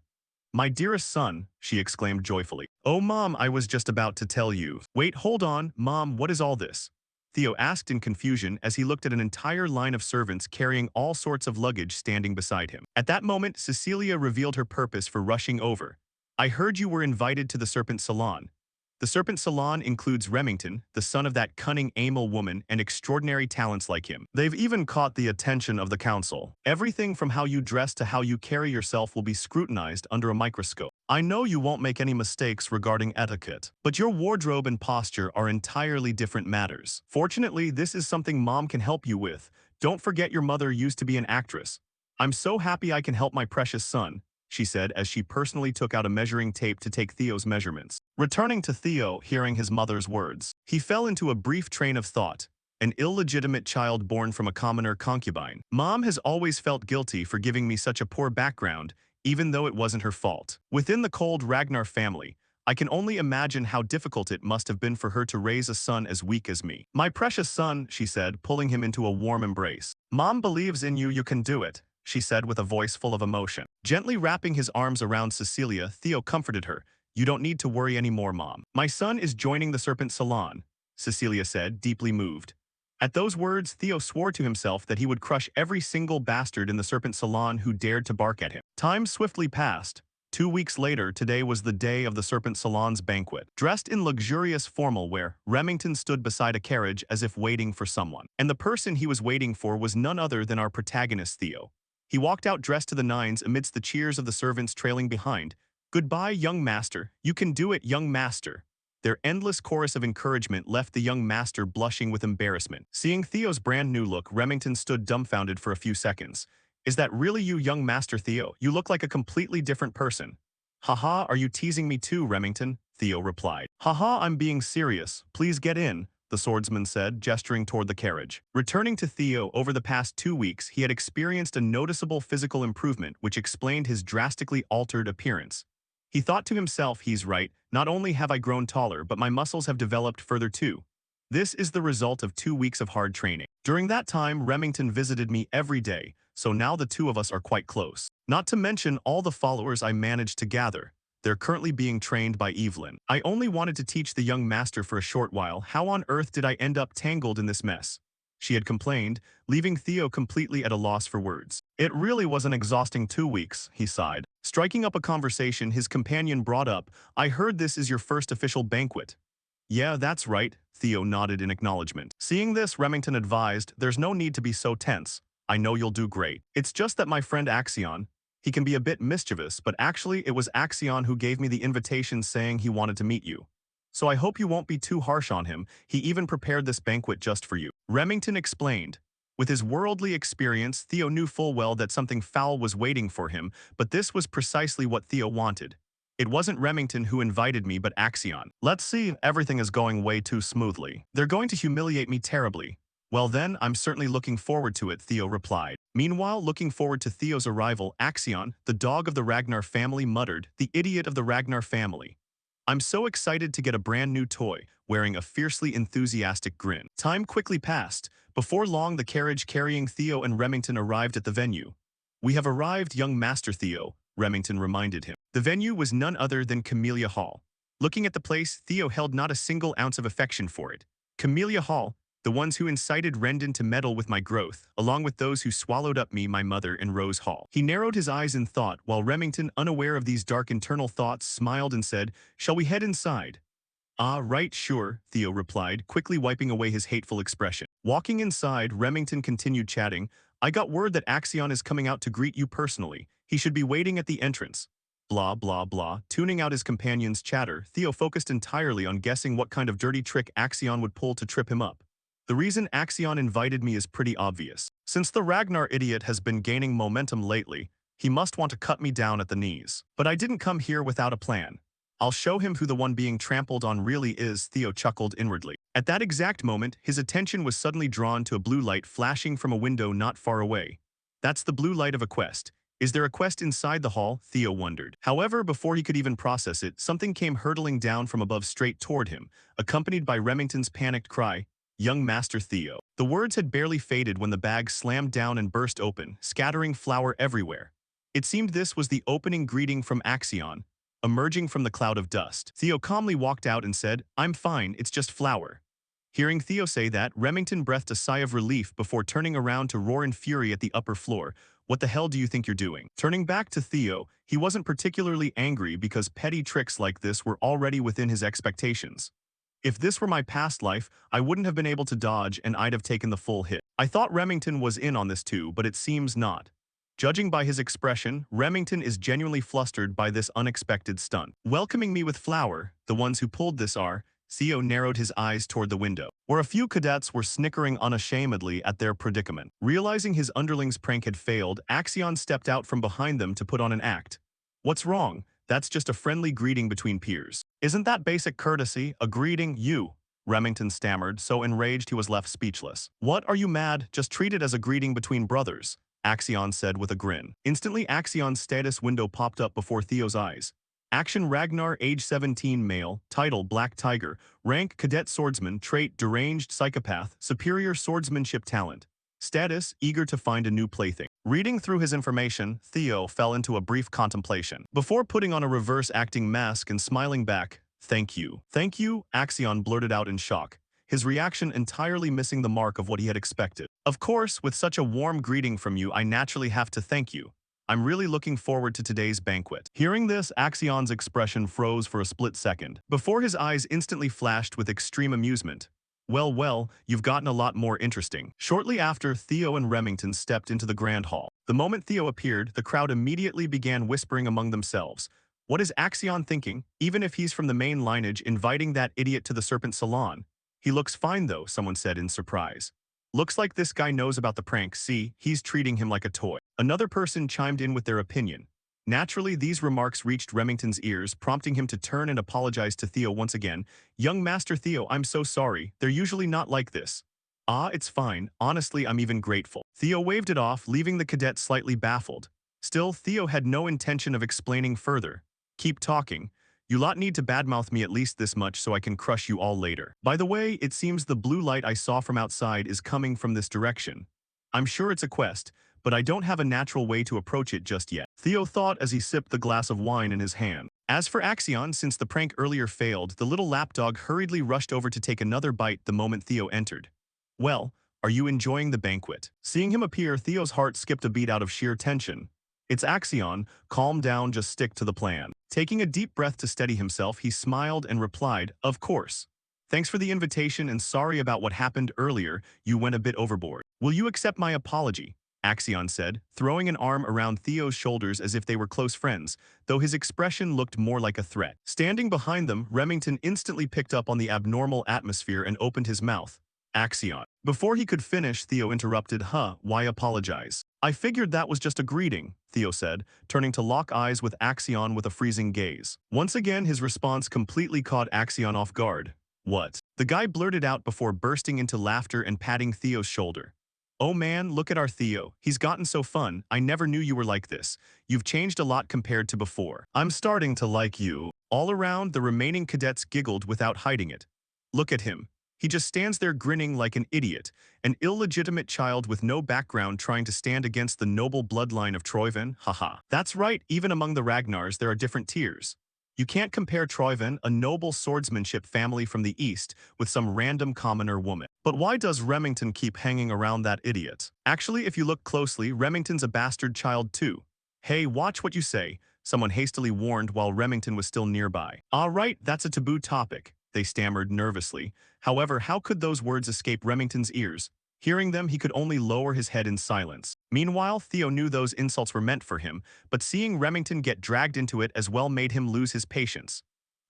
My dearest son, she exclaimed joyfully. Oh, Mom, I was just about to tell you. Wait, hold on, Mom, what is all this? Theo asked in confusion as he looked at an entire line of servants carrying all sorts of luggage standing beside him. At that moment, Cecilia revealed her purpose for rushing over. I heard you were invited to the Serpent Salon. The Serpent Salon includes Remington, the son of that cunning Amel woman, and extraordinary talents like him. They've even caught the attention of the council. Everything from how you dress to how you carry yourself will be scrutinized under a microscope. I know you won't make any mistakes regarding etiquette, but your wardrobe and posture are entirely different matters. Fortunately, this is something Mom can help you with. Don't forget your mother used to be an actress. I'm so happy I can help my precious son, she said as she personally took out a measuring tape to take Theo's measurements. Returning to Theo, hearing his mother's words, he fell into a brief train of thought. An illegitimate child born from a commoner concubine. Mom has always felt guilty for giving me such a poor background, even though it wasn't her fault. Within the cold Ragnar family, I can only imagine how difficult it must have been for her to raise a son as weak as me. My precious son, she said, pulling him into a warm embrace. Mom believes in you, you can do it, she said with a voice full of emotion. Gently wrapping his arms around Cecilia, Theo comforted her. You don't need to worry anymore, Mom. My son is joining the Serpent Salon, Cecilia said, deeply moved. At those words, Theo swore to himself that he would crush every single bastard in the Serpent Salon who dared to bark at him. Time swiftly passed. 2 weeks later, today was the day of the Serpent Salon's banquet. Dressed in luxurious formal wear, Remington stood beside a carriage as if waiting for someone. And the person he was waiting for was none other than our protagonist, Theo. He walked out dressed to the nines amidst the cheers of the servants trailing behind. Goodbye, young master. You can do it, young master. Their endless chorus of encouragement left the young master blushing with embarrassment. Seeing Theo's brand new look, Remington stood dumbfounded for a few seconds. Is that really you, young master Theo? You look like a completely different person. Haha, are you teasing me too, Remington? Theo replied. Haha, I'm being serious. Please get in, the swordsman said, gesturing toward the carriage. Returning to Theo, over the past 2 weeks, he had experienced a noticeable physical improvement which explained his drastically altered appearance. He thought to himself, he's right, not only have I grown taller, but my muscles have developed further too. This is the result of 2 weeks of hard training. During that time, Remington visited me every day, so now the two of us are quite close. Not to mention all the followers I managed to gather. They're currently being trained by Evelyn. I only wanted to teach the young master for a short while. How on earth did I end up tangled in this mess? She had complained, leaving Theo completely at a loss for words. It really was an exhausting 2 weeks, he sighed. Striking up a conversation, his companion brought up, I heard this is your first official banquet. Yeah, that's right, Theo nodded in acknowledgement. Seeing this, Remington advised, there's no need to be so tense. I know you'll do great. It's just that my friend Axion, he can be a bit mischievous, but actually it was Axion who gave me the invitation saying he wanted to meet you. So I hope you won't be too harsh on him. He even prepared this banquet just for you. Remington explained. With his worldly experience, Theo knew full well that something foul was waiting for him, but this was precisely what Theo wanted. It wasn't Remington who invited me, but Axion. Let's see, everything is going way too smoothly. They're going to humiliate me terribly. Well then, I'm certainly looking forward to it, Theo replied. Meanwhile, looking forward to Theo's arrival, Axion, the dog of the Ragnar family, muttered, the idiot of the Ragnar family. I'm so excited to get a brand new toy, wearing a fiercely enthusiastic grin. Time quickly passed. Before long, the carriage carrying Theo and Remington arrived at the venue. We have arrived, young Master Theo, Remington reminded him. The venue was none other than Camellia Hall. Looking at the place, Theo held not a single ounce of affection for it. Camellia Hall, the ones who incited Rendon to meddle with my growth, along with those who swallowed up me, my mother, and Rose Hall. He narrowed his eyes in thought, while Remington, unaware of these dark internal thoughts, smiled and said, Shall we head inside? Ah, right, sure, Theo replied, quickly wiping away his hateful expression. Walking inside, Remington continued chatting, I got word that Axion is coming out to greet you personally. He should be waiting at the entrance. Blah, blah, blah. Tuning out his companion's chatter, Theo focused entirely on guessing what kind of dirty trick Axion would pull to trip him up. The reason Axion invited me is pretty obvious. Since the Ragnar idiot has been gaining momentum lately, he must want to cut me down at the knees. But I didn't come here without a plan. I'll show him who the one being trampled on really is, Theo chuckled inwardly. At that exact moment, his attention was suddenly drawn to a blue light flashing from a window not far away. That's the blue light of a quest. Is there a quest inside the hall? Theo wondered. However, before he could even process it, something came hurtling down from above straight toward him, accompanied by Remington's panicked cry, Young Master Theo. The words had barely faded when the bag slammed down and burst open, scattering flour everywhere. It seemed this was the opening greeting from Axion, emerging from the cloud of dust. Theo calmly walked out and said, "I'm fine, it's just flour." Hearing Theo say that, Remington breathed a sigh of relief before turning around to roar in fury at the upper floor. "What the hell do you think you're doing?" Turning back to Theo, he wasn't particularly angry because petty tricks like this were already within his expectations. "If this were my past life, I wouldn't have been able to dodge and I'd have taken the full hit. I thought Remington was in on this too, but it seems not." Judging by his expression, Remington is genuinely flustered by this unexpected stunt. "Welcoming me with flour, the ones who pulled this are." Theo narrowed his eyes toward the window, where a few cadets were snickering unashamedly at their predicament. Realizing his underling's prank had failed, Axion stepped out from behind them to put on an act. "What's wrong? That's just a friendly greeting between peers. Isn't that basic courtesy, a greeting, you?" Remington stammered, so enraged he was left speechless. "What, are you mad? Just treat it as a greeting between brothers," Axion said with a grin. Instantly, Axion's status window popped up before Theo's eyes. Action: Ragnar, age 17, male, title Black Tiger, rank Cadet Swordsman, trait Deranged Psychopath, superior swordsmanship talent. Status: eager to find a new plaything. Reading through his information, Theo fell into a brief contemplation. Before putting on a reverse-acting mask and smiling back, "Thank you." "Thank you?" Axion blurted out in shock, his reaction entirely missing the mark of what he had expected. "Of course, with such a warm greeting from you, I naturally have to thank you. I'm really looking forward to today's banquet." Hearing this, Axion's expression froze for a split second, before his eyes instantly flashed with extreme amusement. "Well, well, you've gotten a lot more interesting." Shortly after, Theo and Remington stepped into the grand hall. The moment Theo appeared, the crowd immediately began whispering among themselves. "What is Axion thinking? Even if he's from the main lineage, inviting that idiot to the Serpent Salon." "He looks fine though," someone said in surprise. "Looks like this guy knows about the prank. See, he's treating him like a toy." Another person chimed in with their opinion. Naturally, these remarks reached Remington's ears, prompting him to turn and apologize to Theo once again. "Young Master Theo, I'm so sorry. They're usually not like this." "Ah, it's fine. Honestly, I'm even grateful." Theo waved it off, leaving the cadet slightly baffled. Still, Theo had no intention of explaining further. "Keep talking. You lot need to badmouth me at least this much so I can crush you all later. By the way, it seems the blue light I saw from outside is coming from this direction. I'm sure it's a quest, but I don't have a natural way to approach it just yet," Theo thought as he sipped the glass of wine in his hand. As for Axion, since the prank earlier failed, the little lapdog hurriedly rushed over to take another bite the moment Theo entered. "Well, are you enjoying the banquet?" Seeing him appear, Theo's heart skipped a beat out of sheer tension. "It's Axion. Calm down, just stick to the plan." Taking a deep breath to steady himself, he smiled and replied, "Of course. Thanks for the invitation and sorry about what happened earlier, you went a bit overboard." "Will you accept my apology?" Axion said, throwing an arm around Theo's shoulders as if they were close friends, though his expression looked more like a threat. Standing behind them, Remington instantly picked up on the abnormal atmosphere and opened his mouth. "Axion." Before he could finish, Theo interrupted. Why apologize?" "I figured that was just a greeting," Theo said, turning to lock eyes with Axion with a freezing gaze. Once again, his response completely caught Axion off guard. "What?" the guy blurted out before bursting into laughter and patting Theo's shoulder. "Oh man, look at our Theo. He's gotten so fun. I never knew you were like this. You've changed a lot compared to before." "I'm starting to like you." All around, the remaining cadets giggled without hiding it. "Look at him. He just stands there grinning like an idiot, an illegitimate child with no background trying to stand against the noble bloodline of Troyven, haha." "That's right, even among the Ragnars there are different tiers. You can't compare Troyven, a noble swordsmanship family from the east, with some random commoner woman." "But why does Remington keep hanging around that idiot?" "Actually, if you look closely, Remington's a bastard child too." "Hey, watch what you say," someone hastily warned while Remington was still nearby. "All right, that's a taboo topic," they stammered nervously. However, how could those words escape Remington's ears? Hearing them, he could only lower his head in silence. Meanwhile, Theo knew those insults were meant for him, but seeing Remington get dragged into it as well made him lose his patience.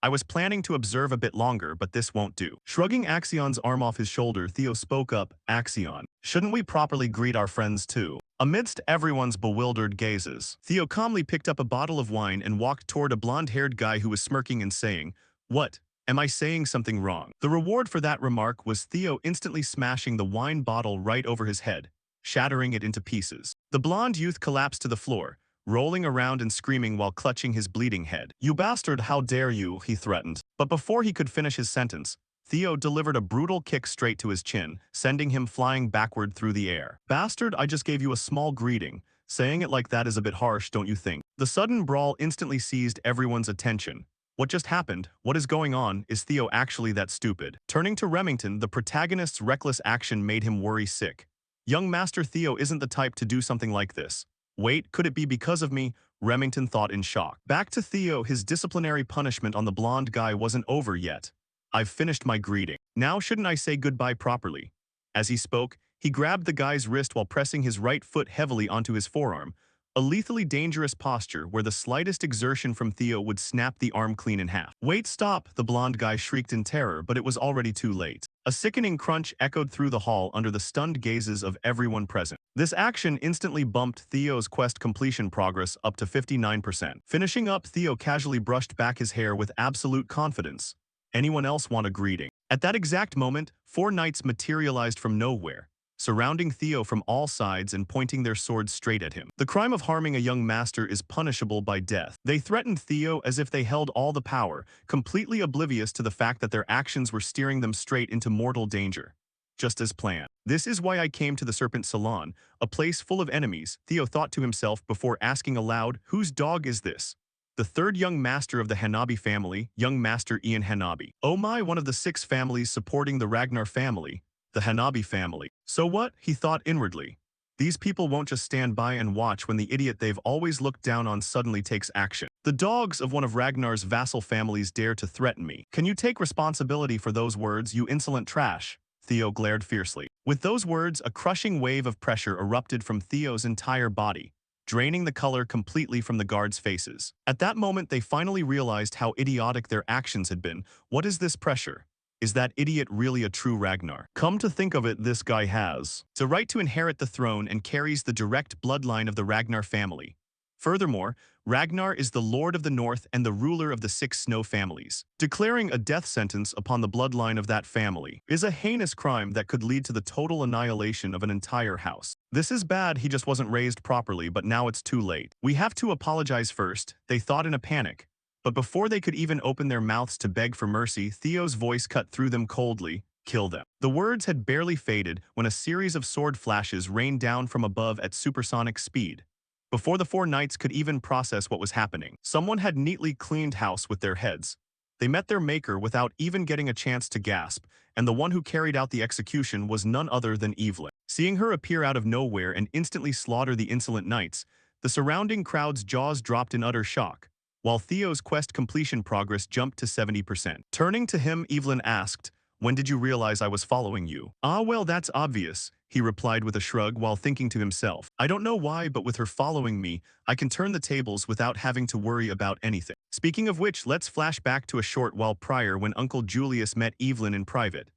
"I was planning to observe a bit longer, but this won't do." Shrugging Axion's arm off his shoulder, Theo spoke up. "Axion, shouldn't we properly greet our friends too?" Amidst everyone's bewildered gazes, Theo calmly picked up a bottle of wine and walked toward a blonde-haired guy who was smirking and saying, "What? Am I saying something wrong?" The reward for that remark was Theo instantly smashing the wine bottle right over his head, shattering it into pieces. The blonde youth collapsed to the floor, rolling around and screaming while clutching his bleeding head. "You bastard, how dare you," he threatened. But before he could finish his sentence, Theo delivered a brutal kick straight to his chin, sending him flying backward through the air. "Bastard, I just gave you a small greeting. Saying it like that is a bit harsh, don't you think? The sudden brawl instantly seized everyone's attention. What just happened? What is going on? Is Theo actually that stupid? Turning to Remington, the protagonist's reckless action made him worry sick. Young Master Theo isn't the type to do something like this. Wait, could it be because of me? Remington thought in shock. Back to Theo, his disciplinary punishment on the blonde guy wasn't over yet. I've finished my greeting. Now shouldn't I say goodbye properly? As he spoke, he grabbed the guy's wrist while pressing his right foot heavily onto his forearm, a lethally dangerous posture where the slightest exertion from Theo would snap the arm clean in half. Wait, stop, the blonde guy shrieked in terror, but it was already too late. A sickening crunch echoed through the hall under the stunned gazes of everyone present. This action instantly bumped Theo's quest completion progress up to 59%. Finishing up, Theo casually brushed back his hair with absolute confidence. Anyone else want a greeting? At that exact moment, 4 knights materialized from nowhere, surrounding Theo from all sides and pointing their swords straight at him. The crime of harming a young master is punishable by death. They threatened Theo as if they held all the power, completely oblivious to the fact that their actions were steering them straight into mortal danger. Just as planned. This is why I came to the Serpent Salon, a place full of enemies, Theo thought to himself before asking aloud, whose dog is this? The third young master of the Hanabi family, young master Ian Hanabi. Oh my, one of the 6 families supporting the Ragnar family, the Hanabi family. So what? He thought inwardly. These people won't just stand by and watch when the idiot they've always looked down on suddenly takes action. The dogs of one of Ragnar's vassal families dare to threaten me. Can you take responsibility for those words, you insolent trash? Theo glared fiercely. With those words, a crushing wave of pressure erupted from Theo's entire body, draining the color completely from the guards' faces. At that moment, they finally realized how idiotic their actions had been. What is this pressure? Is that idiot really a true Ragnar? Come to think of it, this guy has the right to inherit the throne and carries the direct bloodline of the Ragnar family. Furthermore, Ragnar is the Lord of the North and the ruler of the 6 snow families. Declaring a death sentence upon the bloodline of that family is a heinous crime that could lead to the total annihilation of an entire house. This is bad, he just wasn't raised properly, but now it's too late. We have to apologize first, they thought in a panic. But before they could even open their mouths to beg for mercy, Theo's voice cut through them coldly, kill them. The words had barely faded when a series of sword flashes rained down from above at supersonic speed. Before the 4 knights could even process what was happening, someone had neatly cleaned house with their heads. They met their maker without even getting a chance to gasp, and the one who carried out the execution was none other than Evelyn. Seeing her appear out of nowhere and instantly slaughter the insolent knights, the surrounding crowd's jaws dropped in utter shock, while Theo's quest completion progress jumped to 70%. Turning to him, Evelyn asked, when did you realize I was following you? Ah, well, that's obvious, he replied with a shrug while thinking to himself. I don't know why, but with her following me, I can turn the tables without having to worry about anything. Speaking of which, let's flash back to a short while prior when Uncle Julius met Evelyn in private.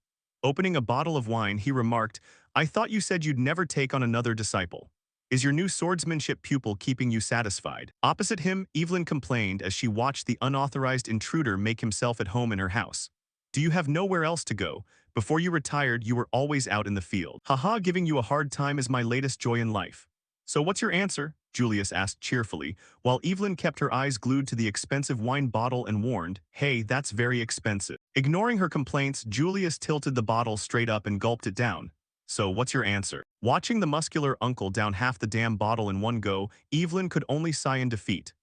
Opening a bottle of wine, he remarked, I thought you said you'd never take on another disciple. Is your new swordsmanship pupil keeping you satisfied? Opposite him, Evelyn complained as she watched the unauthorized intruder make himself at home in her house. Do you have nowhere else to go? Before you retired, you were always out in the field. Haha, giving you a hard time is my latest joy in life. So what's your answer? Julius asked cheerfully, while Evelyn kept her eyes glued to the expensive wine bottle and warned, hey, that's very expensive. Ignoring her complaints, Julius tilted the bottle straight up and gulped it down. So what's your answer? Watching the muscular uncle down half the damn bottle in one go, Evelyn could only sigh in defeat.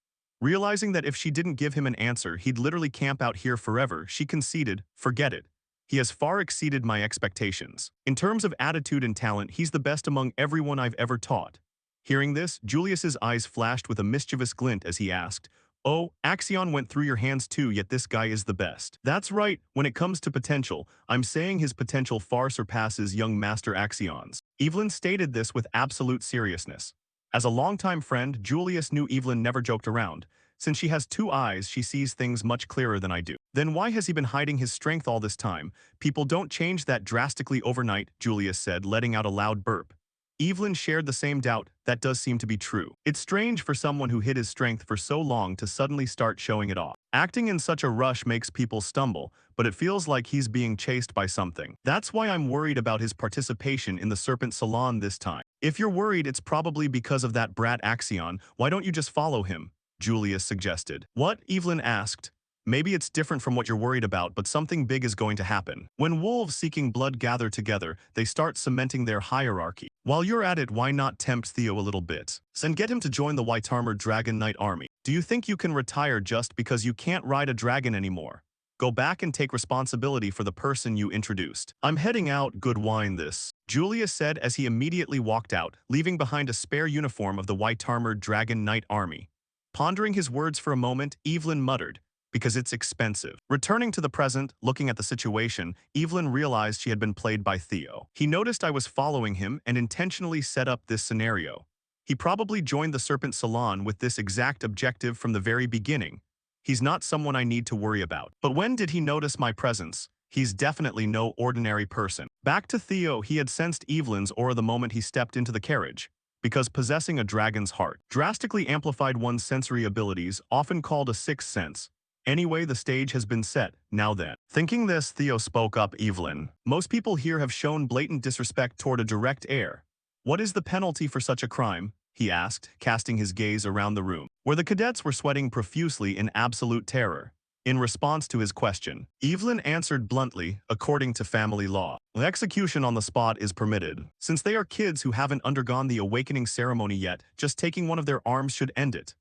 Realizing that if she didn't give him an answer, he'd literally camp out here forever, she conceded, forget it. He has far exceeded my expectations. In terms of attitude and talent, he's the best among everyone I've ever taught. Hearing this, Julius's eyes flashed with a mischievous glint as he asked, oh, Axion went through your hands too, yet this guy is the best. That's right, when it comes to potential, I'm saying his potential far surpasses young Master Axion's. Evelyn stated this with absolute seriousness. As a longtime friend, Julius knew Evelyn never joked around. Since she has 2 eyes, she sees things much clearer than I do. Then why has he been hiding his strength all this time? People don't change that drastically overnight, Julius said, letting out a loud burp. Evelyn shared the same doubt. That does seem to be true. It's strange for someone who hid his strength for so long to suddenly start showing it off. Acting in such a rush makes people stumble, but it feels like he's being chased by something. That's why I'm worried about his participation in the Serpent Salon this time. If you're worried, it's probably because of that brat Axion. Why don't you just follow him? Julius suggested. What? Evelyn asked. Maybe it's different from what you're worried about, but something big is going to happen. When wolves seeking blood gather together, they start cementing their hierarchy. While you're at it, why not tempt Theo a little bit? And get him to join the white-armored dragon knight army. Do you think you can retire just because you can't ride a dragon anymore? Go back and take responsibility for the person you introduced. I'm heading out, good wine this, Julius said as he immediately walked out, leaving behind a spare uniform of the white-armored dragon knight army. Pondering his words for a moment, Evelyn muttered, because it's expensive. Returning to the present, looking at the situation, Evelyn realized she had been played by Theo. He noticed I was following him and intentionally set up this scenario. He probably joined the Serpent Salon with this exact objective from the very beginning. He's not someone I need to worry about. But when did he notice my presence? He's definitely no ordinary person. Back to Theo, he had sensed Evelyn's aura the moment he stepped into the carriage. Because possessing a dragon's heart drastically amplified one's sensory abilities, often called a sixth sense. Anyway, the stage has been set, now then. Thinking this, Theo spoke up, Evelyn. Most people here have shown blatant disrespect toward a direct heir. What is the penalty for such a crime? He asked, casting his gaze around the room, where the cadets were sweating profusely in absolute terror. In response to his question, Evelyn answered bluntly, according to family law. Execution on the spot is permitted. Since they are kids who haven't undergone the awakening ceremony yet, just taking one of their arms should end it.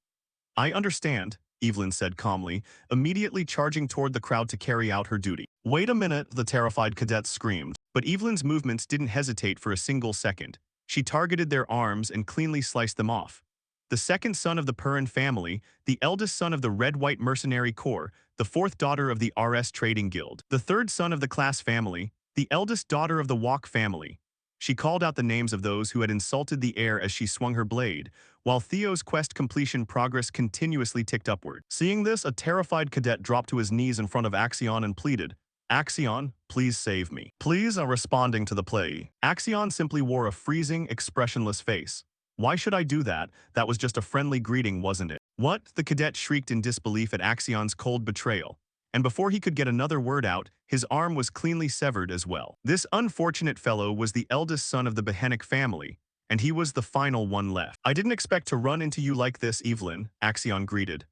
I understand, Evelyn said calmly, immediately charging toward the crowd to carry out her duty. Wait a minute, the terrified cadets screamed. But Evelyn's movements didn't hesitate for a single second. She targeted their arms and cleanly sliced them off. The second son of the Perrin family, the eldest son of the Red-White Mercenary Corps, the fourth daughter of the RS Trading Guild, the third son of the Class family, the eldest daughter of the Walk family. She called out the names of those who had insulted the heir as she swung her blade, while Theo's quest completion progress continuously ticked upward. Seeing this, a terrified cadet dropped to his knees in front of Axion and pleaded, Axion, please save me. Please, responding to the plea. Axion simply wore a freezing, expressionless face. Why should I do that? That was just a friendly greeting, wasn't it? What? The cadet shrieked in disbelief at Axion's cold betrayal. And before he could get another word out, his arm was cleanly severed as well. This unfortunate fellow was the eldest son of the Behenic family, and he was the final one left. I didn't expect to run into you like this, Evelyn, Axion greeted.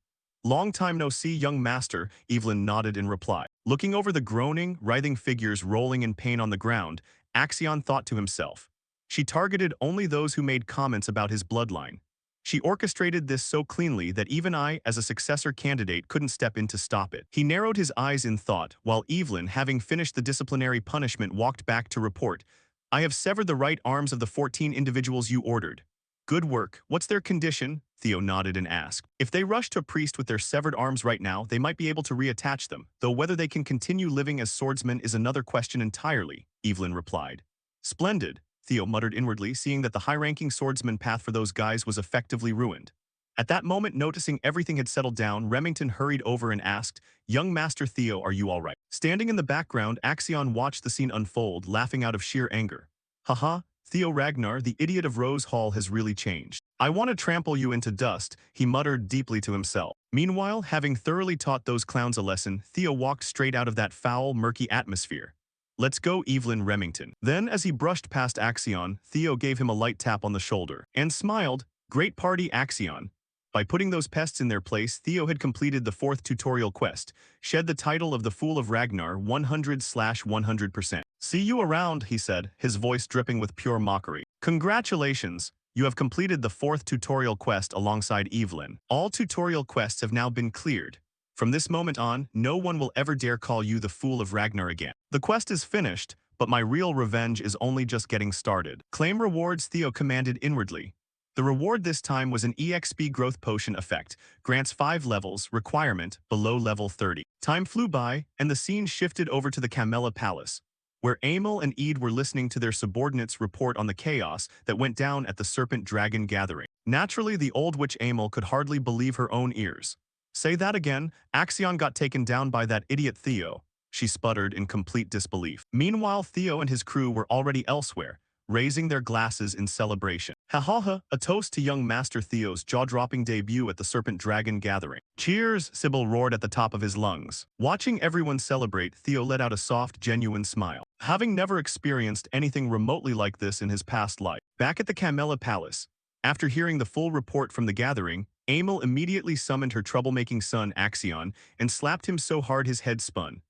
Long time no see, young master, Evelyn nodded in reply. Looking over the groaning, writhing figures rolling in pain on the ground, Axion thought to himself. She targeted only those who made comments about his bloodline. She orchestrated this so cleanly that even I, as a successor candidate, couldn't step in to stop it. He narrowed his eyes in thought, while Evelyn, having finished the disciplinary punishment, walked back to report. I have severed the right arms of the 14 individuals you ordered. Good work. What's their condition? Theo nodded and asked. If they rush to a priest with their severed arms right now, they might be able to reattach them, though whether they can continue living as swordsmen is another question entirely, Evelyn replied. Splendid, Theo muttered inwardly, seeing that the high-ranking swordsman path for those guys was effectively ruined. At that moment, noticing everything had settled down, Remington hurried over and asked, Young Master Theo, are you all right? Standing in the background, Axion watched the scene unfold, laughing out of sheer anger. Haha, Theo Ragnar, the idiot of Rose Hall, has really changed. I want to trample you into dust, he muttered deeply to himself. Meanwhile, having thoroughly taught those clowns a lesson, Theo walked straight out of that foul, murky atmosphere. Let's go, Evelyn Remington. Then, as he brushed past Axion, Theo gave him a light tap on the shoulder and smiled. Great party, Axion. By putting those pests in their place, Theo had completed the fourth tutorial quest, shed the title of the Fool of Ragnar 100/100%. See you around, he said, his voice dripping with pure mockery. Congratulations, you have completed the fourth tutorial quest alongside Evelyn. All tutorial quests have now been cleared. From this moment on, no one will ever dare call you the Fool of Ragnar again. The quest is finished, but my real revenge is only just getting started. Claim rewards, Theo commanded inwardly. The reward this time was an EXP growth potion effect, grants 5 levels, requirement, below level 30. Time flew by, and the scene shifted over to the Camella Palace, where Amel and Ede were listening to their subordinates report on the chaos that went down at the Serpent Dragon gathering. Naturally, the old witch Amel could hardly believe her own ears. Say that again, Axion got taken down by that idiot Theo, she sputtered in complete disbelief. Meanwhile, Theo and his crew were already elsewhere, raising their glasses in celebration. Ha ha ha, a toast to young Master Theo's jaw-dropping debut at the Serpent Dragon gathering. Cheers, Sybil roared at the top of his lungs. Watching everyone celebrate, Theo let out a soft, genuine smile. Having never experienced anything remotely like this in his past life. Back at the Camella Palace, after hearing the full report from the gathering, Amel immediately summoned her troublemaking son, Axion, and slapped him so hard his head spun.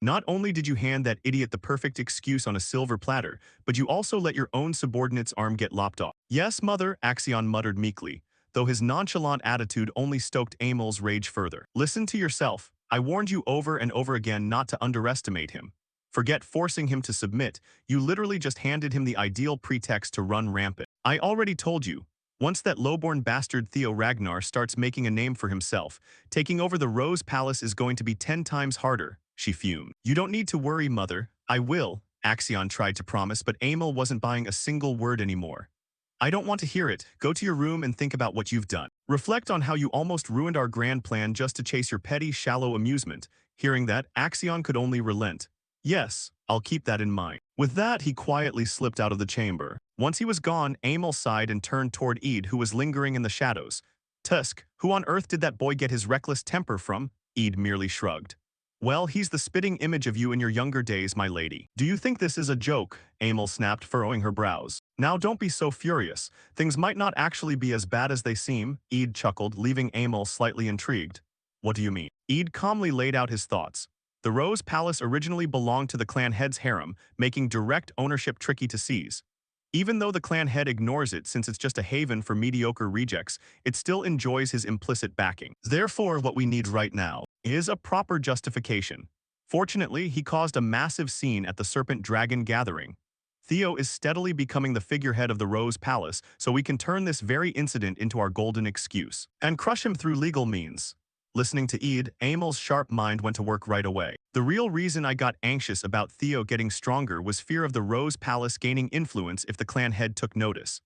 Not only did you hand that idiot the perfect excuse on a silver platter, but you also let your own subordinate's arm get lopped off. Yes, mother, Axion muttered meekly, though his nonchalant attitude only stoked Amel's rage further. Listen to yourself. I warned you over and over again not to underestimate him. Forget forcing him to submit, you literally just handed him the ideal pretext to run rampant. I already told you. Once that lowborn bastard Theo Ragnar starts making a name for himself, taking over the Rose Palace is going to be 10 times harder, she fumed. You don't need to worry, mother. I will, Axion tried to promise, but Amel wasn't buying a single word anymore. I don't want to hear it. Go to your room and think about what you've done. Reflect on how you almost ruined our grand plan just to chase your petty, shallow amusement. Hearing that, Axion could only relent. Yes, I'll keep that in mind. With that, he quietly slipped out of the chamber. Once he was gone, Amel sighed and turned toward Eid, who was lingering in the shadows. Tusk, who on earth did that boy get his reckless temper from? Eid merely shrugged. Well, he's the spitting image of you in your younger days, my lady. Do you think this is a joke? Amel snapped, furrowing her brows. Now don't be so furious. Things might not actually be as bad as they seem, Eid chuckled, leaving Amel slightly intrigued. What do you mean? Eid calmly laid out his thoughts. The Rose Palace originally belonged to the clan head's harem, making direct ownership tricky to seize. Even though the clan head ignores it since it's just a haven for mediocre rejects, it still enjoys his implicit backing. Therefore, what we need right now is a proper justification. Fortunately, he caused a massive scene at the Serpent Dragon gathering. Theo is steadily becoming the figurehead of the Rose Palace, so we can turn this very incident into our golden excuse and crush him through legal means. Listening to Eid, Amel's sharp mind went to work right away. The real reason I got anxious about Theo getting stronger was fear of the Rose Palace gaining influence if the clan head took notice.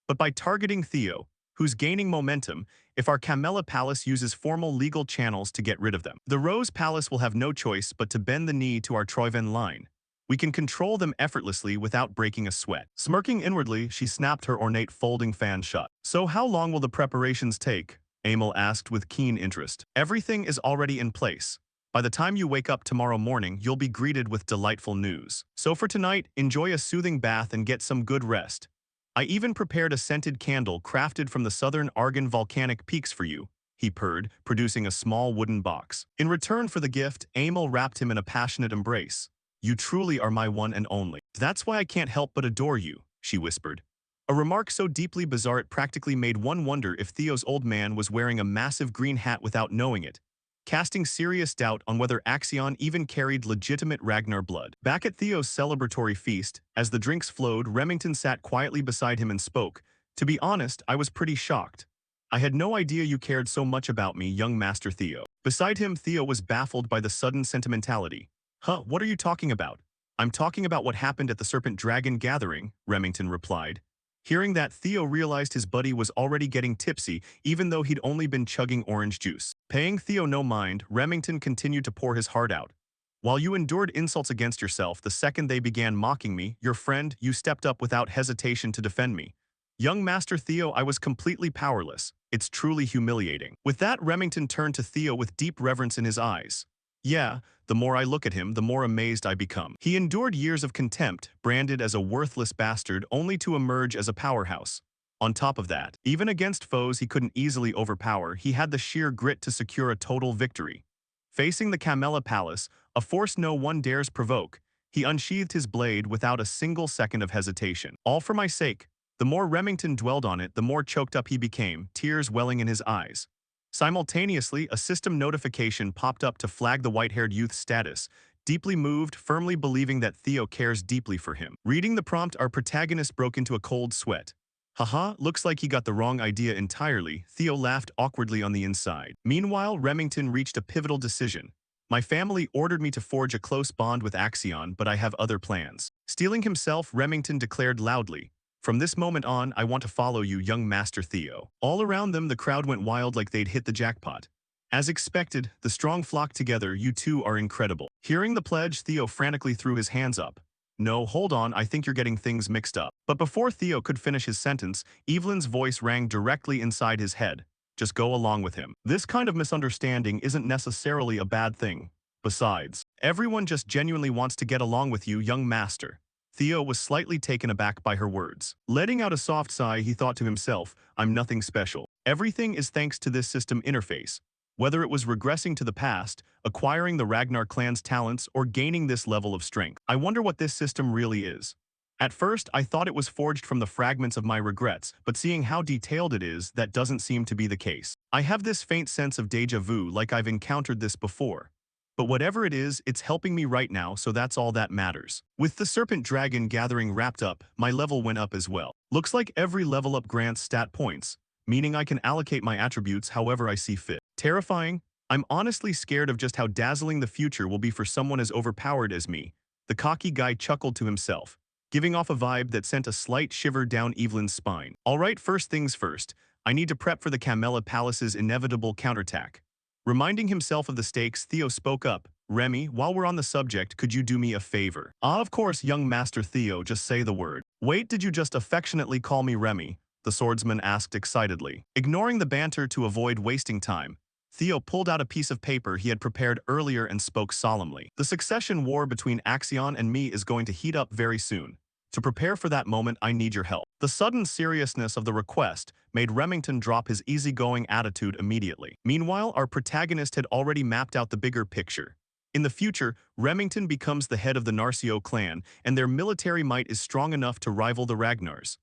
But by targeting Theo, who's gaining momentum, if our Camella Palace uses formal legal channels to get rid of them, the Rose Palace will have no choice but to bend the knee to our Troyven line. We can control them effortlessly without breaking a sweat. Smirking inwardly, she snapped her ornate folding fan shut. So how long will the preparations take? Amel asked with keen interest. Everything is already in place. By the time you wake up tomorrow morning, you'll be greeted with delightful news. So for tonight, enjoy a soothing bath and get some good rest. I even prepared a scented candle crafted from the southern Argon volcanic peaks for you, he purred, producing a small wooden box. In return for the gift, Amel wrapped him in a passionate embrace. You truly are my one and only. That's why I can't help but adore you, she whispered. A remark so deeply bizarre it practically made one wonder if Theo's old man was wearing a massive green hat without knowing it, casting serious doubt on whether Axion even carried legitimate Ragnar blood. Back at Theo's celebratory feast, as the drinks flowed, Remington sat quietly beside him and spoke. To be honest, I was pretty shocked. I had no idea you cared so much about me, young Master Theo. Beside him, Theo was baffled by the sudden sentimentality. Huh, what are you talking about? I'm talking about what happened at the Serpent Dragon gathering, Remington replied. Hearing that, Theo realized his buddy was already getting tipsy, even though he'd only been chugging orange juice. Paying Theo no mind, Remington continued to pour his heart out. While you endured insults against yourself the second they began mocking me, your friend, you stepped up without hesitation to defend me. Young Master Theo, I was completely powerless. It's truly humiliating. With that, Remington turned to Theo with deep reverence in his eyes. Yeah, the more I look at him, the more amazed I become. He endured years of contempt, branded as a worthless bastard, only to emerge as a powerhouse. On top of that, even against foes he couldn't easily overpower, he had the sheer grit to secure a total victory. Facing the Camella Palace, a force no one dares provoke, he unsheathed his blade without a single second of hesitation. All for my sake. The more Remington dwelled on it, the more choked up he became, tears welling in his eyes. Simultaneously, a system notification popped up to flag the white-haired youth's status, deeply moved, firmly believing that Theo cares deeply for him. Reading the prompt, our protagonist broke into a cold sweat. Haha, looks like he got the wrong idea entirely, Theo laughed awkwardly on the inside. Meanwhile, Remington reached a pivotal decision. My family ordered me to forge a close bond with Axion, but I have other plans. Steeling himself, Remington declared loudly, from this moment on, I want to follow you, young Master Theo. All around them, the crowd went wild like they'd hit the jackpot. As expected, the strong flocked together. You two are incredible. Hearing the pledge, Theo frantically threw his hands up. No, hold on, I think you're getting things mixed up. But before Theo could finish his sentence, Evelyn's voice rang directly inside his head. Just go along with him. This kind of misunderstanding isn't necessarily a bad thing. Besides, everyone just genuinely wants to get along with you, young master. Theo was slightly taken aback by her words. Letting out a soft sigh, he thought to himself, I'm nothing special. Everything is thanks to this system interface. Whether it was regressing to the past, acquiring the Ragnar clan's talents, or gaining this level of strength. I wonder what this system really is. At first, I thought it was forged from the fragments of my regrets, but seeing how detailed it is, that doesn't seem to be the case. I have this faint sense of déjà vu, like I've encountered this before. But whatever it is, it's helping me right now, so that's all that matters. With the Serpent Dragon gathering wrapped up, my level went up as well. Looks like every level up grants stat points, meaning I can allocate my attributes however I see fit. Terrifying? I'm honestly scared of just how dazzling the future will be for someone as overpowered as me. The cocky guy chuckled to himself, giving off a vibe that sent a slight shiver down Evelyn's spine. Alright, first things first, I need to prep for the Camella Palace's inevitable counterattack. Reminding himself of the stakes, Theo spoke up. Remy, while we're on the subject, could you do me a favor? Ah, of course, young Master Theo, just say the word. Wait, did you just affectionately call me Remy? The swordsman asked excitedly. Ignoring the banter to avoid wasting time, Theo pulled out a piece of paper he had prepared earlier and spoke solemnly. The succession war between Axion and me is going to heat up very soon. To prepare for that moment, I need your help. The sudden seriousness of the request made Remington drop his easygoing attitude immediately. Meanwhile, our protagonist had already mapped out the bigger picture. In the future, Remington becomes the head of the Narcio clan, and their military might is strong enough to rival the Ragnars.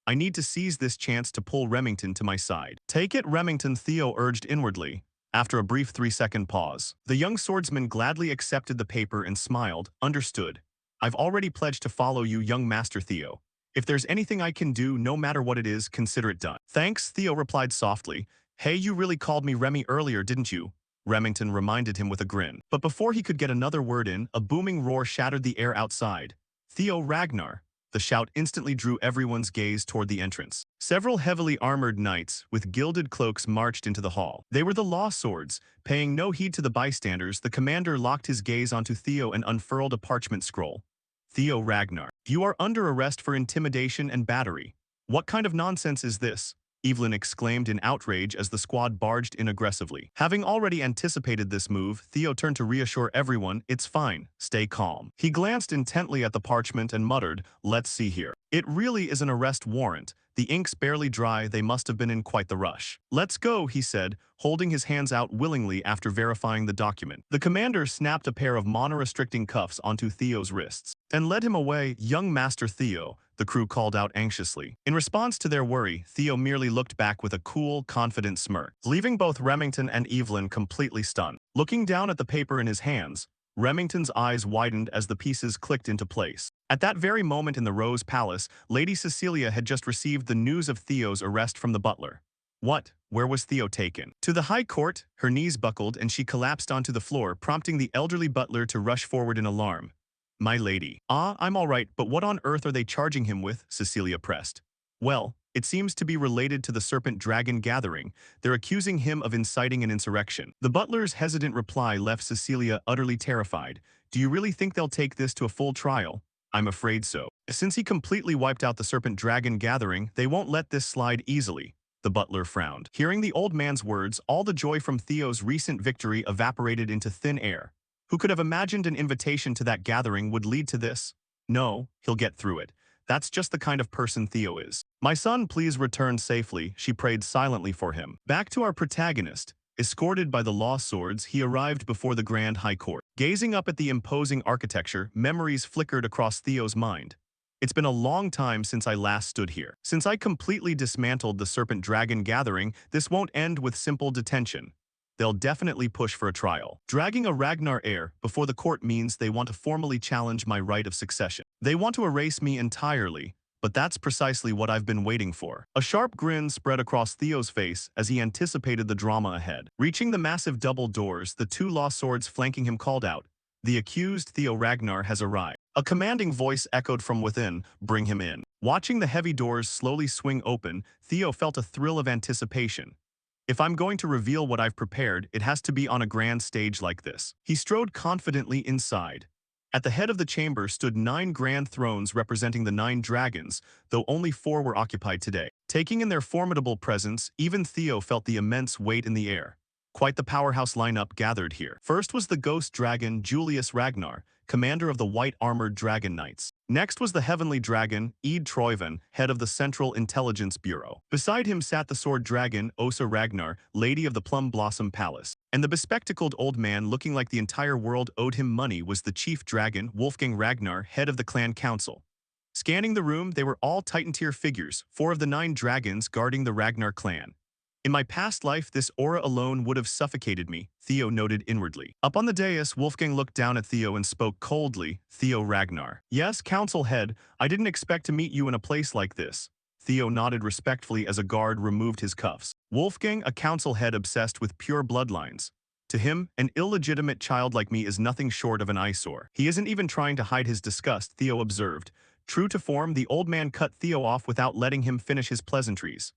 I need to seize this chance to pull Remington to my side. Take it, Remington, Theo urged inwardly. After a brief 3-second pause, the young swordsman gladly accepted the paper and smiled. Understood. I've already pledged to follow you, young Master Theo. If there's anything I can do, no matter what it is, consider it done. Thanks, Theo replied softly. Hey, you really called me Remy earlier, didn't you? Remington reminded him with a grin. But before he could get another word in, a booming roar shattered the air outside. Theo Ragnar. The shout instantly drew everyone's gaze toward the entrance. Several heavily armored knights with gilded cloaks marched into the hall. They were the Law Swords. Paying no heed to the bystanders, the commander locked his gaze onto Theo and unfurled a parchment scroll. Theo Ragnar, you are under arrest for intimidation and battery. What kind of nonsense is this? Evelyn exclaimed in outrage as the squad barged in aggressively. Having already anticipated this move, Theo turned to reassure everyone, it's fine, stay calm. He glanced intently at the parchment and muttered, let's see here. It really is an arrest warrant. The ink's barely dry, they must have been in quite the rush. Let's go, he said, holding his hands out willingly after verifying the document. The commander snapped a pair of mana-restricting cuffs onto Theo's wrists and led him away. Young Master Theo, the crew called out anxiously. In response to their worry, Theo merely looked back with a cool, confident smirk, leaving both Remington and Evelyn completely stunned. Looking down at the paper in his hands, Remington's eyes widened as the pieces clicked into place. At that very moment in the Rose Palace, Lady Cecilia had just received the news of Theo's arrest from the butler. What? Where was Theo taken? To the High Court. Her knees buckled and she collapsed onto the floor, prompting the elderly butler to rush forward in alarm. My lady. Ah, I'm all right, but what on earth are they charging him with? Cecilia pressed. Well, it seems to be related to the Serpent Dragon gathering. They're accusing him of inciting an insurrection. The butler's hesitant reply left Cecilia utterly terrified. Do you really think they'll take this to a full trial? I'm afraid so. Since he completely wiped out the Serpent Dragon gathering, they won't let this slide easily. The butler frowned. Hearing the old man's words, all the joy from Theo's recent victory evaporated into thin air. Who could have imagined an invitation to that gathering would lead to this? No, he'll get through it. That's just the kind of person Theo is. My son, please return safely, she prayed silently for him. Back to our protagonist. Escorted by the Law Swords, he arrived before the Grand High Court. Gazing up at the imposing architecture, memories flickered across Theo's mind. It's been a long time since I last stood here. Since I completely dismantled the Serpent Dragon gathering, this won't end with simple detention. They'll definitely push for a trial. Dragging a Ragnar heir before the court means they want to formally challenge my right of succession. They want to erase me entirely, but that's precisely what I've been waiting for. A sharp grin spread across Theo's face as he anticipated the drama ahead. Reaching the massive double doors, the two Law Swords flanking him called out, "The accused Theo Ragnar has arrived." A commanding voice echoed from within, "Bring him in." Watching the heavy doors slowly swing open, Theo felt a thrill of anticipation. If I'm going to reveal what I've prepared, it has to be on a grand stage like this. He strode confidently inside. At the head of the chamber stood 9 grand thrones representing the 9 dragons, though only 4 were occupied today. Taking in their formidable presence, even Theo felt the immense weight in the air. Quite the powerhouse lineup gathered here. First was the ghost dragon Julius Ragnar, commander of the white-armored dragon knights. Next was the heavenly dragon, Eid Troivan, head of the Central Intelligence Bureau. Beside him sat the sword dragon, Osa Ragnar, lady of the Plum Blossom Palace. And the bespectacled old man looking like the entire world owed him money was the chief dragon, Wolfgang Ragnar, head of the clan council. Scanning the room, they were all Titan-tier figures, 4 of the 9 dragons guarding the Ragnar clan. In my past life, this aura alone would have suffocated me, Theo noted inwardly. Up on the dais, Wolfgang looked down at Theo and spoke coldly, Theo Ragnar. Yes, council head, I didn't expect to meet you in a place like this. Theo nodded respectfully as a guard removed his cuffs. Wolfgang, a council head obsessed with pure bloodlines. To him, an illegitimate child like me is nothing short of an eyesore. He isn't even trying to hide his disgust, Theo observed. True to form, the old man cut Theo off without letting him finish his pleasantries.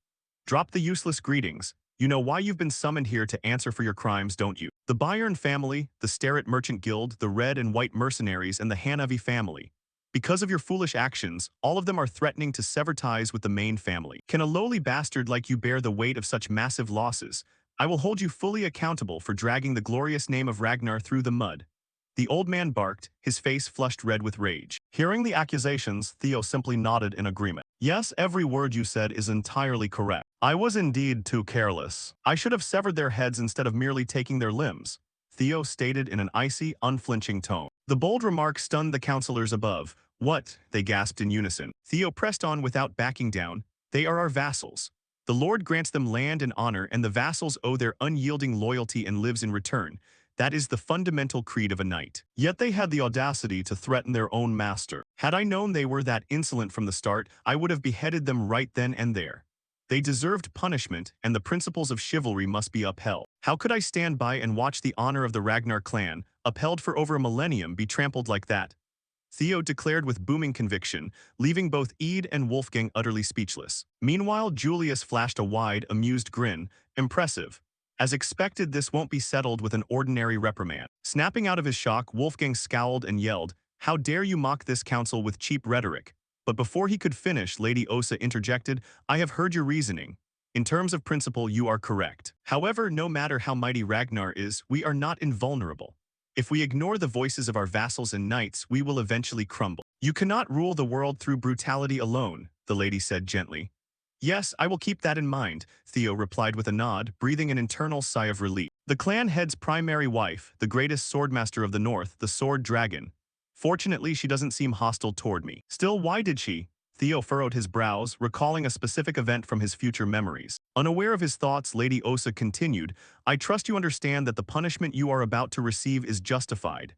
Drop the useless greetings. You know why you've been summoned here to answer for your crimes, don't you? The Bayern family, the Starrett Merchant Guild, the Red and White Mercenaries, and the Hanavi family. Because of your foolish actions, all of them are threatening to sever ties with the main family. Can a lowly bastard like you bear the weight of such massive losses? I will hold you fully accountable for dragging the glorious name of Ragnar through the mud. The old man barked, his face flushed red with rage. Hearing the accusations, Theo simply nodded in agreement. Yes, every word you said is entirely correct. I was indeed too careless. I should have severed their heads instead of merely taking their limbs, Theo stated in an icy, unflinching tone. The bold remark stunned the counselors above. What? They gasped in unison. Theo pressed on without backing down. They are our vassals. The Lord grants them land and honor, and the vassals owe their unyielding loyalty and lives in return. That is the fundamental creed of a knight. Yet they had the audacity to threaten their own master. Had I known they were that insolent from the start, I would have beheaded them right then and there. They deserved punishment, and the principles of chivalry must be upheld. How could I stand by and watch the honor of the Ragnar clan, upheld for over a millennium, be trampled like that? Theo declared with booming conviction, leaving both Eid and Wolfgang utterly speechless. Meanwhile, Julius flashed a wide, amused grin. Impressive. As expected, this won't be settled with an ordinary reprimand. Snapping out of his shock, Wolfgang scowled and yelled, "How dare you mock this council with cheap rhetoric?" But before he could finish, Lady Osa interjected, "I have heard your reasoning. In terms of principle, you are correct. However, no matter how mighty Ragnar is, we are not invulnerable. If we ignore the voices of our vassals and knights, we will eventually crumble. You cannot rule the world through brutality alone," the lady said gently. "Yes, I will keep that in mind," Theo replied with a nod, breathing an internal sigh of relief. The clan head's primary wife, the greatest swordmaster of the north, the sword dragon. Fortunately, she doesn't seem hostile toward me. Still, why did she? Theo furrowed his brows, recalling a specific event from his future memories. Unaware of his thoughts, Lady Osa continued, "I trust you understand that the punishment you are about to receive is justified.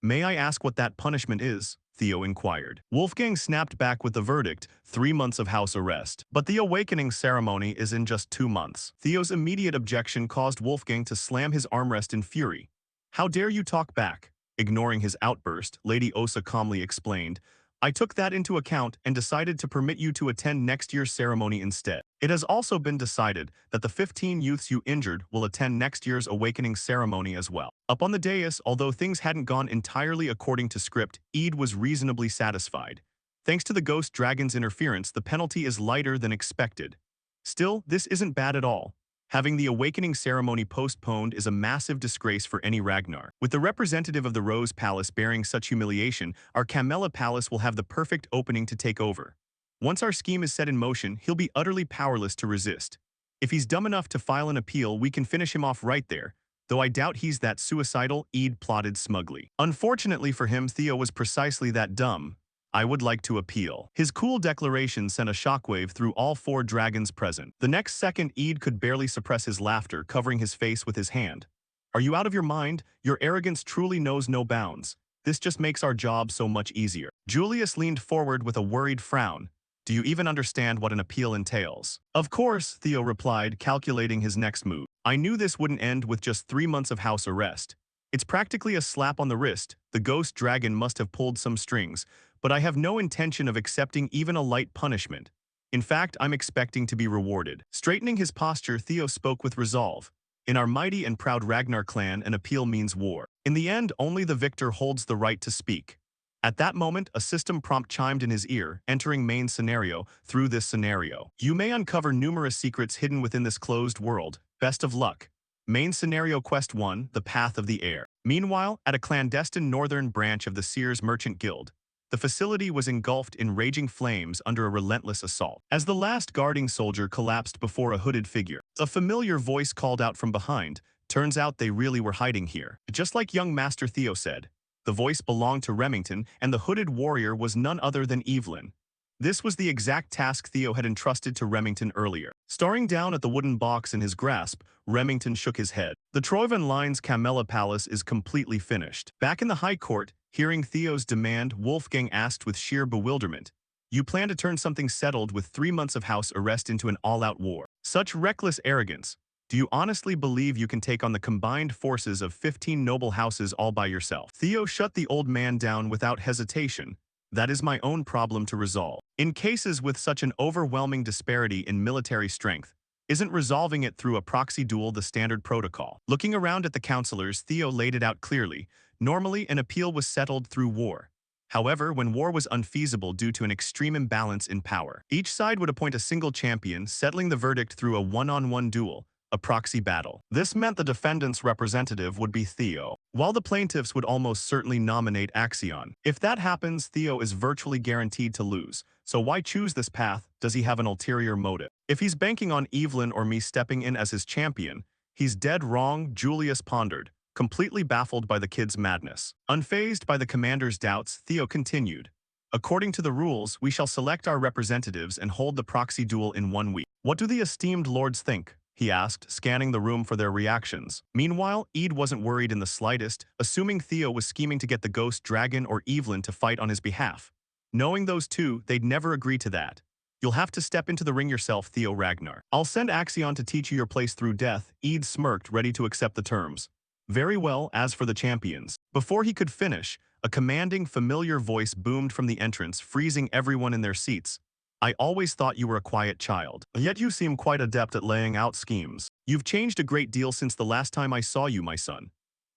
May I ask what that punishment is?" Theo inquired. Wolfgang snapped back with the verdict, 3 months of house arrest. But the awakening ceremony is in just 2 months. Theo's immediate objection caused Wolfgang to slam his armrest in fury. "How dare you talk back?" Ignoring his outburst, Lady Osa calmly explained, "I took that into account and decided to permit you to attend next year's ceremony instead. It has also been decided that the 15 youths you injured will attend next year's awakening ceremony as well." Up on the dais, although things hadn't gone entirely according to script, Eid was reasonably satisfied. Thanks to the ghost dragon's interference, the penalty is lighter than expected. Still, this isn't bad at all. Having the awakening ceremony postponed is a massive disgrace for any Ragnar. With the representative of the Rose Palace bearing such humiliation, our Camella Palace will have the perfect opening to take over. Once our scheme is set in motion, he'll be utterly powerless to resist. If he's dumb enough to file an appeal, we can finish him off right there, though I doubt he's that suicidal, Eid plotted smugly. Unfortunately for him, Theo was precisely that dumb. "I would like to appeal." His cool declaration sent a shockwave through all 4 dragons present. The next second, Eid could barely suppress his laughter, covering his face with his hand. "Are you out of your mind? Your arrogance truly knows no bounds. This just makes our job so much easier." Julius leaned forward with a worried frown. "Do you even understand what an appeal entails?" "Of course," Theo replied, calculating his next move. "I knew this wouldn't end with just 3 months of house arrest. It's practically a slap on the wrist. The ghost dragon must have pulled some strings, but I have no intention of accepting even a light punishment. In fact, I'm expecting to be rewarded." Straightening his posture, Theo spoke with resolve. "In our mighty and proud Ragnar clan, an appeal means war. In the end, only the victor holds the right to speak." At that moment, a system prompt chimed in his ear, entering main scenario. "Through this scenario, you may uncover numerous secrets hidden within this closed world. Best of luck." Main Scenario Quest 1, The Path of the Heir. Meanwhile, at a clandestine northern branch of the Sears Merchant Guild, the facility was engulfed in raging flames under a relentless assault. As the last guarding soldier collapsed before a hooded figure, a familiar voice called out from behind. Turns out they really were hiding here. Just like young Master Theo said, the voice belonged to Remington, and the hooded warrior was none other than Evelyn. This was the exact task Theo had entrusted to Remington earlier. Staring down at the wooden box in his grasp, Remington shook his head. The Troyvan Line's Camella Palace is completely finished. Back in the High Court, hearing Theo's demand, Wolfgang asked with sheer bewilderment, "You plan to turn something settled with 3 months of house arrest into an all-out war? Such reckless arrogance. Do you honestly believe you can take on the combined forces of 15 noble houses all by yourself?" Theo shut the old man down without hesitation. "That is my own problem to resolve. In cases with such an overwhelming disparity in military strength, isn't resolving it through a proxy duel the standard protocol?" Looking around at the counselors, Theo laid it out clearly. Normally, an appeal was settled through war. However, when war was unfeasible due to an extreme imbalance in power, each side would appoint a single champion, settling the verdict through a one-on-one duel, a proxy battle. This meant the defendant's representative would be Theo, while the plaintiffs would almost certainly nominate Axion. If that happens, Theo is virtually guaranteed to lose. So why choose this path? Does he have an ulterior motive? If he's banking on Evelyn or me stepping in as his champion, he's dead wrong, Julius pondered, completely baffled by the kid's madness. Unfazed by the commander's doubts, Theo continued, "According to the rules, we shall select our representatives and hold the proxy duel in 1 week. What do the esteemed lords think?" he asked, scanning the room for their reactions. Meanwhile, Ede wasn't worried in the slightest, assuming Theo was scheming to get the ghost dragon or Evelyn to fight on his behalf. Knowing those two, they'd never agree to that. "You'll have to step into the ring yourself, Theo Ragnar. I'll send Axion to teach you your place through death." Ede smirked, ready to accept the terms. "Very well, as for the champions." Before he could finish, a commanding, familiar voice boomed from the entrance, freezing everyone in their seats. "I always thought you were a quiet child, yet you seem quite adept at laying out schemes. You've changed a great deal since the last time I saw you, my son."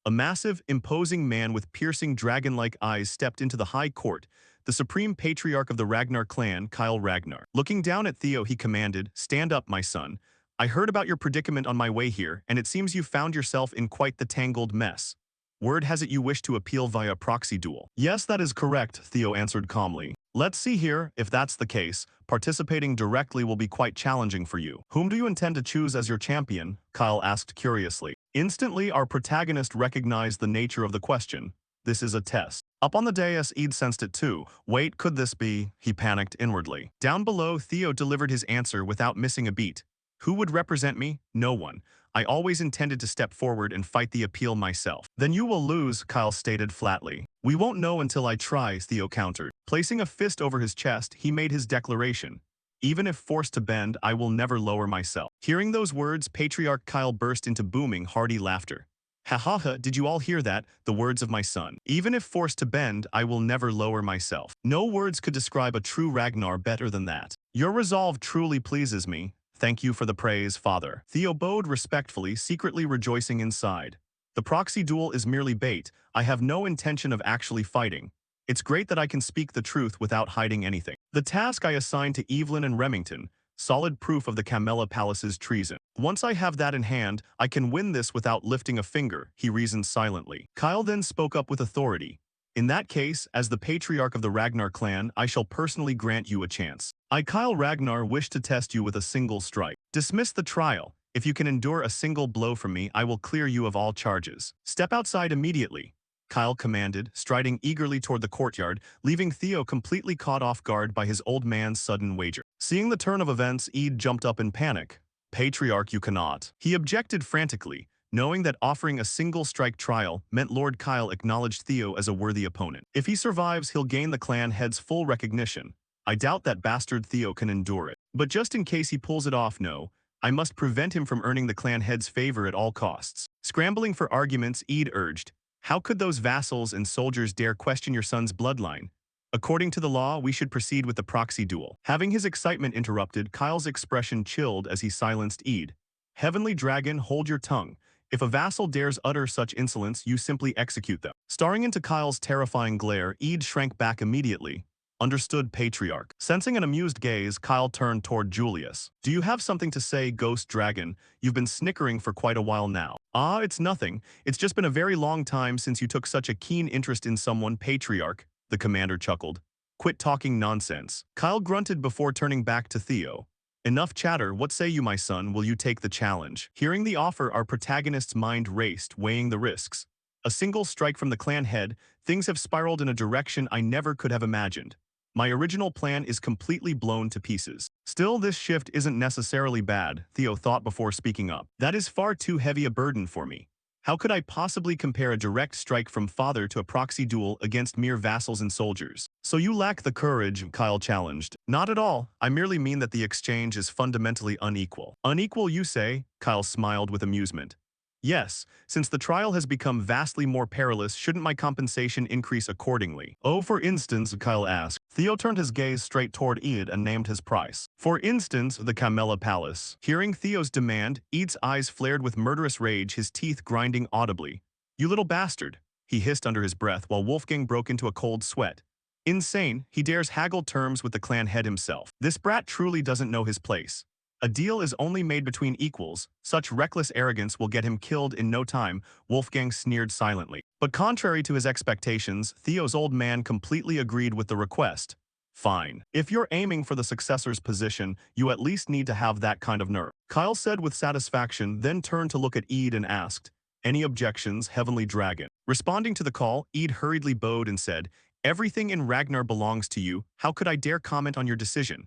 A massive, imposing man with piercing dragon-like eyes stepped into the high court, the supreme patriarch of the Ragnar clan, Kyle Ragnar. Looking down at Theo, he commanded, "Stand up, my son. I heard about your predicament on my way here, and it seems you found yourself in quite the tangled mess. Word has it you wish to appeal via proxy duel." "Yes, that is correct," Theo answered calmly. "Let's see here, if that's the case, participating directly will be quite challenging for you." "Whom do you intend to choose as your champion?" Kyle asked curiously. Instantly, our protagonist recognized the nature of the question. This is a test. Up on the dais, Ede sensed it too. "Wait, could this be?" He panicked inwardly. Down below, Theo delivered his answer without missing a beat. "Who would represent me? No one. I always intended to step forward and fight the appeal myself." "Then you will lose," Kyle stated flatly. "We won't know until I try," Theo countered. Placing a fist over his chest, he made his declaration. "Even if forced to bend, I will never lower myself." Hearing those words, Patriarch Kyle burst into booming, hearty laughter. "Ha ha ha, did you all hear that? The words of my son. Even if forced to bend, I will never lower myself." No words could describe a true Ragnar better than that. "Your resolve truly pleases me. Thank you for the praise, father." Theo bowed respectfully, secretly rejoicing inside. "The proxy duel is merely bait. I have no intention of actually fighting. It's great that I can speak the truth without hiding anything. The task I assigned to Evelyn and Remington, solid proof of the Camella Palace's treason. Once I have that in hand, I can win this without lifting a finger," he reasoned silently. Kyle then spoke up with authority. "In that case, as the patriarch of the Ragnar clan, I shall personally grant you a chance. I, Kyle Ragnar, wish to test you with a single strike. Dismiss the trial. If you can endure a single blow from me, I will clear you of all charges. Step outside immediately," Kyle commanded, striding eagerly toward the courtyard, leaving Theo completely caught off guard by his old man's sudden wager. Seeing the turn of events, Ede jumped up in panic. "Patriarch, you cannot." He objected frantically, knowing that offering a single-strike trial meant Lord Kyle acknowledged Theo as a worthy opponent. If he survives, he'll gain the clan head's full recognition. I doubt that bastard Theo can endure it. But just in case he pulls it off, no, I must prevent him from earning the clan head's favor at all costs. Scrambling for arguments, Ede urged, "How could those vassals and soldiers dare question your son's bloodline? According to the law, we should proceed with the proxy duel." Having his excitement interrupted, Kyle's expression chilled as he silenced Ede. "Heavenly Dragon, hold your tongue. If a vassal dares utter such insolence, you simply execute them." Staring into Kyle's terrifying glare, Ede shrank back immediately. Understood, patriarch. Sensing an amused gaze, Kyle turned toward Julius. Do you have something to say, ghost dragon? You've been snickering for quite a while now. Ah, it's nothing. It's just been a very long time since you took such a keen interest in someone, patriarch, the commander chuckled. Quit talking nonsense. Kyle grunted before turning back to Theo. Enough chatter, what say you, my son, will you take the challenge? Hearing the offer, our protagonist's mind raced, weighing the risks. A single strike from the clan head, things have spiraled in a direction I never could have imagined. My original plan is completely blown to pieces. Still, this shift isn't necessarily bad, Theo thought before speaking up. That is far too heavy a burden for me. How could I possibly compare a direct strike from father to a proxy duel against mere vassals and soldiers? So you lack the courage, Kyle challenged. Not at all, I merely mean that the exchange is fundamentally unequal. Unequal, you say? Kyle smiled with amusement. Yes, since the trial has become vastly more perilous, shouldn't my compensation increase accordingly? Oh, for instance, Kyle asked. Theo turned his gaze straight toward Eid and named his price. For instance, the Camella Palace. Hearing Theo's demand, Eid's eyes flared with murderous rage, his teeth grinding audibly. You little bastard, he hissed under his breath while Wolfgang broke into a cold sweat. Insane, he dares haggle terms with the clan head himself. This brat truly doesn't know his place. A deal is only made between equals. Such reckless arrogance will get him killed in no time, Wolfgang sneered silently. But contrary to his expectations, Theo's old man completely agreed with the request. Fine. If you're aiming for the successor's position, you at least need to have that kind of nerve. Kyle said with satisfaction, then turned to look at Eid and asked, any objections, Heavenly Dragon? Responding to the call, Eid hurriedly bowed and said, everything in Ragnar belongs to you. How could I dare comment on your decision?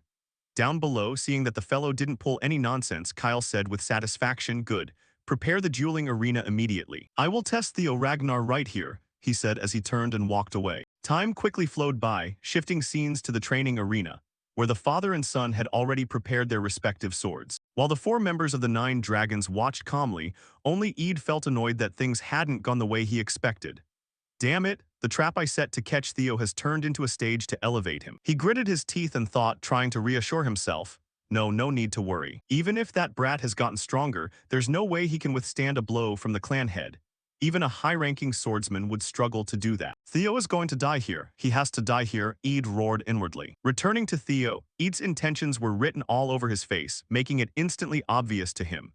Down below, seeing that the fellow didn't pull any nonsense, Kyle said with satisfaction, good. Prepare the dueling arena immediately. I will test Theo Ragnar right here, he said as he turned and walked away. Time quickly flowed by, shifting scenes to the training arena, where the father and son had already prepared their respective swords. While the 4 members of the 9 dragons watched calmly, only Eid felt annoyed that things hadn't gone the way he expected. Damn it, the trap I set to catch Theo has turned into a stage to elevate him. He gritted his teeth and thought, trying to reassure himself, no need to worry. Even if that brat has gotten stronger, there's no way he can withstand a blow from the clan head. Even a high-ranking swordsman would struggle to do that. Theo is going to die here. He has to die here, Eid roared inwardly. Returning to Theo, Eid's intentions were written all over his face, making it instantly obvious to him.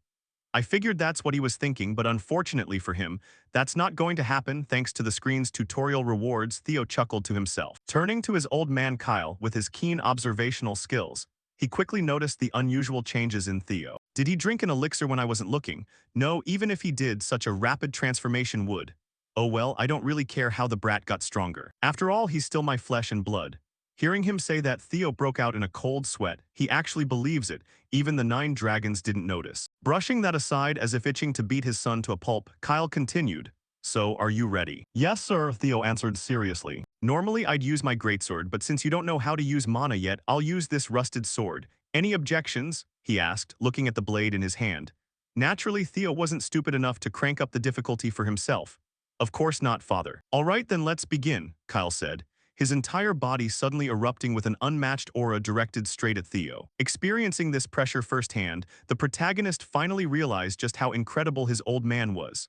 I figured that's what he was thinking, but unfortunately for him, that's not going to happen thanks to the screen's tutorial rewards, Theo chuckled to himself. Turning to his old man Kyle with his keen observational skills, he quickly noticed the unusual changes in Theo. Did he drink an elixir when I wasn't looking? No, even if he did, such a rapid transformation would. Oh well, I don't really care how the brat got stronger. After all, he's still my flesh and blood. Hearing him say that, Theo broke out in a cold sweat. He actually believes it. Even the 9 dragons didn't notice. Brushing that aside as if itching to beat his son to a pulp, Kyle continued. So, are you ready? Yes, sir, Theo answered seriously. Normally I'd use my greatsword, but since you don't know how to use mana yet, I'll use this rusted sword. Any objections? He asked, looking at the blade in his hand. Naturally, Theo wasn't stupid enough to crank up the difficulty for himself. Of course not, father. All right, then let's begin, Kyle said, his entire body suddenly erupting with an unmatched aura directed straight at Theo. Experiencing this pressure firsthand, the protagonist finally realized just how incredible his old man was.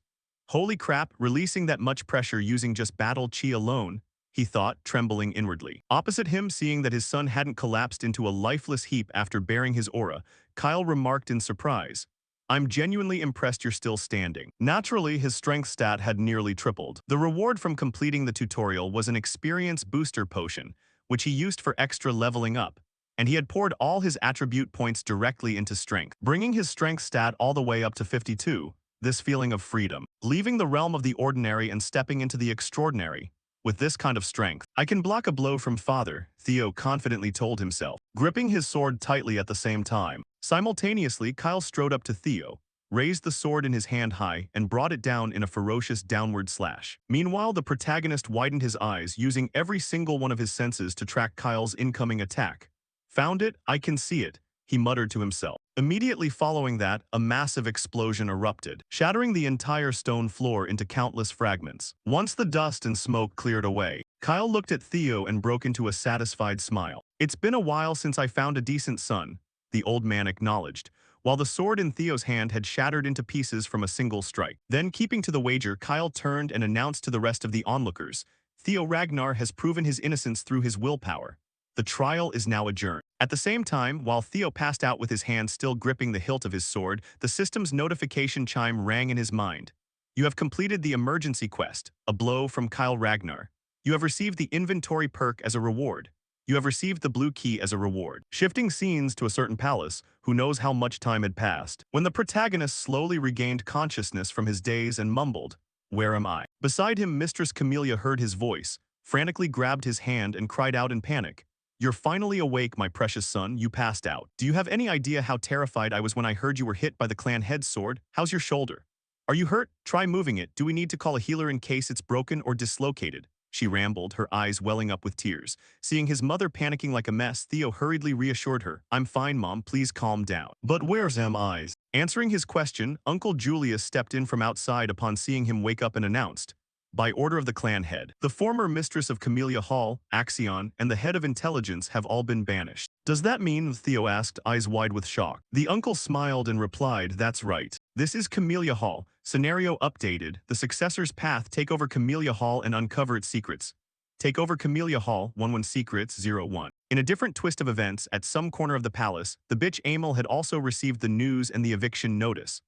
Holy crap, releasing that much pressure using just battle chi alone, he thought, trembling inwardly. Opposite him, seeing that his son hadn't collapsed into a lifeless heap after bearing his aura, Kyle remarked in surprise, I'm genuinely impressed you're still standing. Naturally, his strength stat had nearly tripled. The reward from completing the tutorial was an experience booster potion, which he used for extra leveling up, and he had poured all his attribute points directly into strength, bringing his strength stat all the way up to 52, this feeling of freedom, leaving the realm of the ordinary and stepping into the extraordinary. With this kind of strength, I can block a blow from father, Theo confidently told himself, gripping his sword tightly at the same time. Simultaneously, Kyle strode up to Theo, raised the sword in his hand high, and brought it down in a ferocious downward slash. Meanwhile, the protagonist widened his eyes, using every single one of his senses to track Kyle's incoming attack. Found it, I can see it, he muttered to himself. Immediately following that, a massive explosion erupted, shattering the entire stone floor into countless fragments. Once the dust and smoke cleared away, Kyle looked at Theo and broke into a satisfied smile. It's been a while since I found a decent son, the old man acknowledged, while the sword in Theo's hand had shattered into pieces from a single strike. Then, keeping to the wager, Kyle turned and announced to the rest of the onlookers, Theo Ragnar has proven his innocence through his willpower. The trial is now adjourned. At the same time, while Theo passed out with his hand still gripping the hilt of his sword, the system's notification chime rang in his mind. You have completed the emergency quest, a blow from Kyle Ragnar. You have received the inventory perk as a reward. You have received the blue key as a reward. Shifting scenes to a certain palace, who knows how much time had passed, when the protagonist slowly regained consciousness from his daze and mumbled, "Where am I?" Beside him, Mistress Camellia heard his voice, frantically grabbed his hand and cried out in panic. "You're finally awake, my precious son, you passed out. Do you have any idea how terrified I was when I heard you were hit by the clan head's sword? How's your shoulder? Are you hurt? Try moving it. Do we need to call a healer in case it's broken or dislocated?" She rambled, her eyes welling up with tears. Seeing his mother panicking like a mess, Theo hurriedly reassured her. "I'm fine, Mom, please calm down." "But where's am I?" Answering his question, Uncle Julius stepped in from outside upon seeing him wake up and announced, "By order of the clan head, the former mistress of Camellia Hall, Axion, and the head of intelligence have all been banished." "Does that mean?" Theo asked, eyes wide with shock. The uncle smiled and replied, "That's right. This is Camellia Hall. Scenario updated. The successor's path. Take over Camellia Hall and uncover its secrets. Take over Camellia Hall, 11 Secrets, 01. In a different twist of events, at some corner of the palace, the bitch Amel had also received the news and the eviction notice.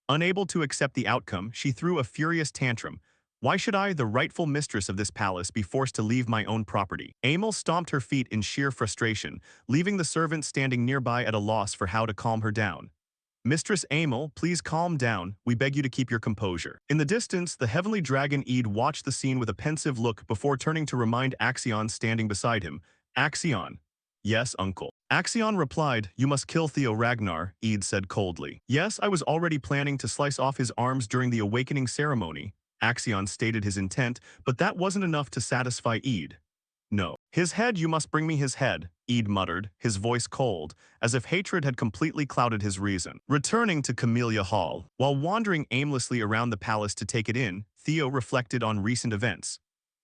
Unable to accept the outcome, she threw a furious tantrum. "Why should I, the rightful mistress of this palace, be forced to leave my own property?" Amel stomped her feet in sheer frustration, leaving the servant standing nearby at a loss for how to calm her down. "Mistress Amel, please calm down. We beg you to keep your composure." In the distance, the heavenly dragon Eid watched the scene with a pensive look before turning to remind Axion standing beside him. "Axion." "Yes, uncle." Axion replied, "You must kill Theo Ragnar," Eid said coldly. "Yes, I was already planning to slice off his arms during the awakening ceremony." Axion stated his intent, but that wasn't enough to satisfy Eid. "No. His head, you must bring me his head," Eid muttered, his voice cold, as if hatred had completely clouded his reason. Returning to Camellia Hall, while wandering aimlessly around the palace to take it in, Theo reflected on recent events.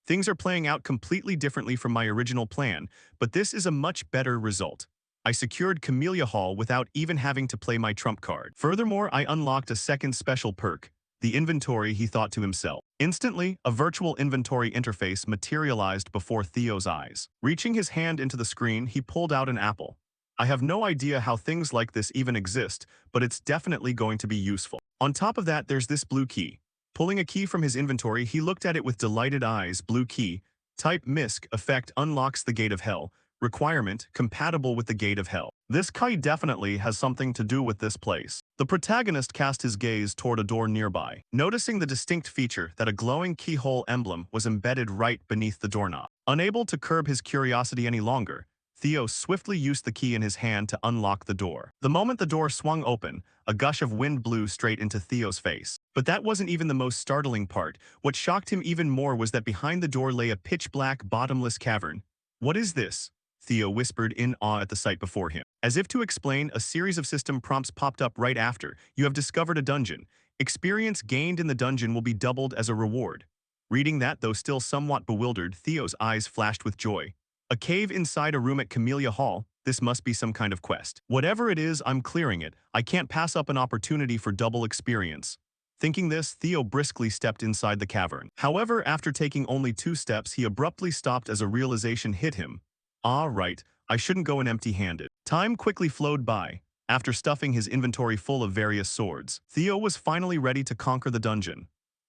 "Things are playing out completely differently from my original plan, but this is a much better result. I secured Camellia Hall without even having to play my trump card. Furthermore, I unlocked a second special perk, the inventory," he thought to himself. Instantly, a virtual inventory interface materialized before Theo's eyes. Reaching his hand into the screen, he pulled out an apple. "I have no idea how things like this even exist, but it's definitely going to be useful. On top of that, there's this blue key." Pulling a key from his inventory, he looked at it with delighted eyes. "Blue key. Type MISC. Effect unlocks the gate of hell. Requirement, compatible with the gate of hell. This key definitely has something to do with this place." The protagonist cast his gaze toward a door nearby, noticing the distinct feature that a glowing keyhole emblem was embedded right beneath the doorknob. Unable to curb his curiosity any longer, Theo swiftly used the key in his hand to unlock the door. The moment the door swung open, a gush of wind blew straight into Theo's face. But that wasn't even the most startling part. What shocked him even more was that behind the door lay a pitch-black, bottomless cavern. "What is this?" Theo whispered in awe at the sight before him. As if to explain, a series of system prompts popped up right after. "You have discovered a dungeon. Experience gained in the dungeon will be doubled as a reward." Reading that, though still somewhat bewildered, Theo's eyes flashed with joy. A cave inside a room at Camellia Hall? This must be some kind of quest. Whatever it is, I'm clearing it. I can't pass up an opportunity for double experience. Thinking this, Theo briskly stepped inside the cavern. However, after taking only 2 steps, he abruptly stopped as a realization hit him. "Ah, right, I shouldn't go in empty-handed." Time quickly flowed by. After stuffing his inventory full of various swords, Theo was finally ready to conquer the dungeon.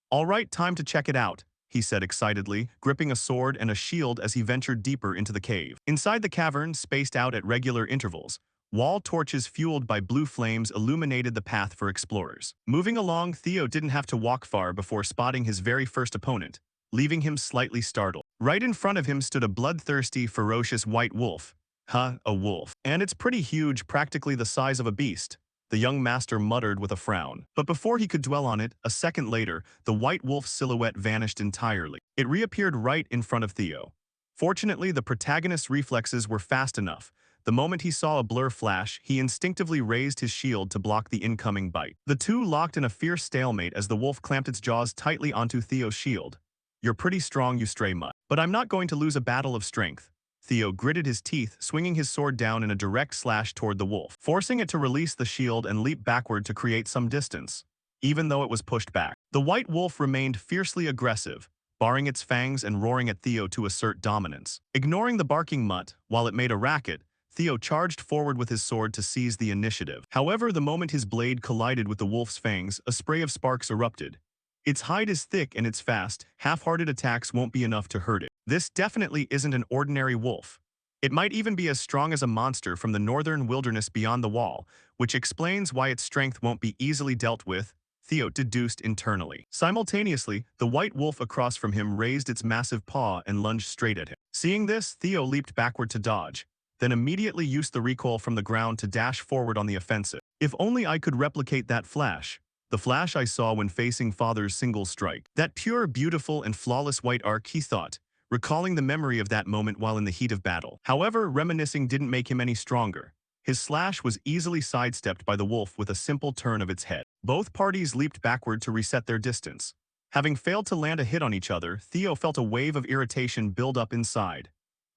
"All right, time to check it out," he said excitedly, gripping a sword and a shield as he ventured deeper into the cave. Inside the cavern, spaced out at regular intervals, wall torches fueled by blue flames illuminated the path for explorers. Moving along, Theo didn't have to walk far before spotting his very first opponent, leaving him slightly startled. Right in front of him stood a bloodthirsty, ferocious white wolf. "Huh, a wolf. And it's pretty huge, practically the size of a beast," the young master muttered with a frown. But before he could dwell on it, a second later, the white wolf's silhouette vanished entirely. It reappeared right in front of Theo. Fortunately, the protagonist's reflexes were fast enough. The moment he saw a blur flash, he instinctively raised his shield to block the incoming bite. The two locked in a fierce stalemate as the wolf clamped its jaws tightly onto Theo's shield. "You're pretty strong, you stray mutt. But I'm not going to lose a battle of strength." Theo gritted his teeth, swinging his sword down in a direct slash toward the wolf, forcing it to release the shield and leap backward to create some distance. Even though it was pushed back, the white wolf remained fiercely aggressive, baring its fangs and roaring at Theo to assert dominance. Ignoring the barking mutt, while it made a racket, Theo charged forward with his sword to seize the initiative. However, the moment his blade collided with the wolf's fangs, a spray of sparks erupted. Its hide is thick and it's fast, half-hearted attacks won't be enough to hurt it. This definitely isn't an ordinary wolf. It might even be as strong as a monster from the northern wilderness beyond the wall, which explains why its strength won't be easily dealt with, Theo deduced internally. Simultaneously, the white wolf across from him raised its massive paw and lunged straight at him. Seeing this, Theo leaped backward to dodge, then immediately used the recoil from the ground to dash forward on the offensive. If only I could replicate that flash. The flash I saw when facing Father's single strike. That pure, beautiful, and flawless white arc, he thought, recalling the memory of that moment while in the heat of battle. However, reminiscing didn't make him any stronger. His slash was easily sidestepped by the wolf with a simple turn of its head. Both parties leaped backward to reset their distance. Having failed to land a hit on each other, Theo felt a wave of irritation build up inside.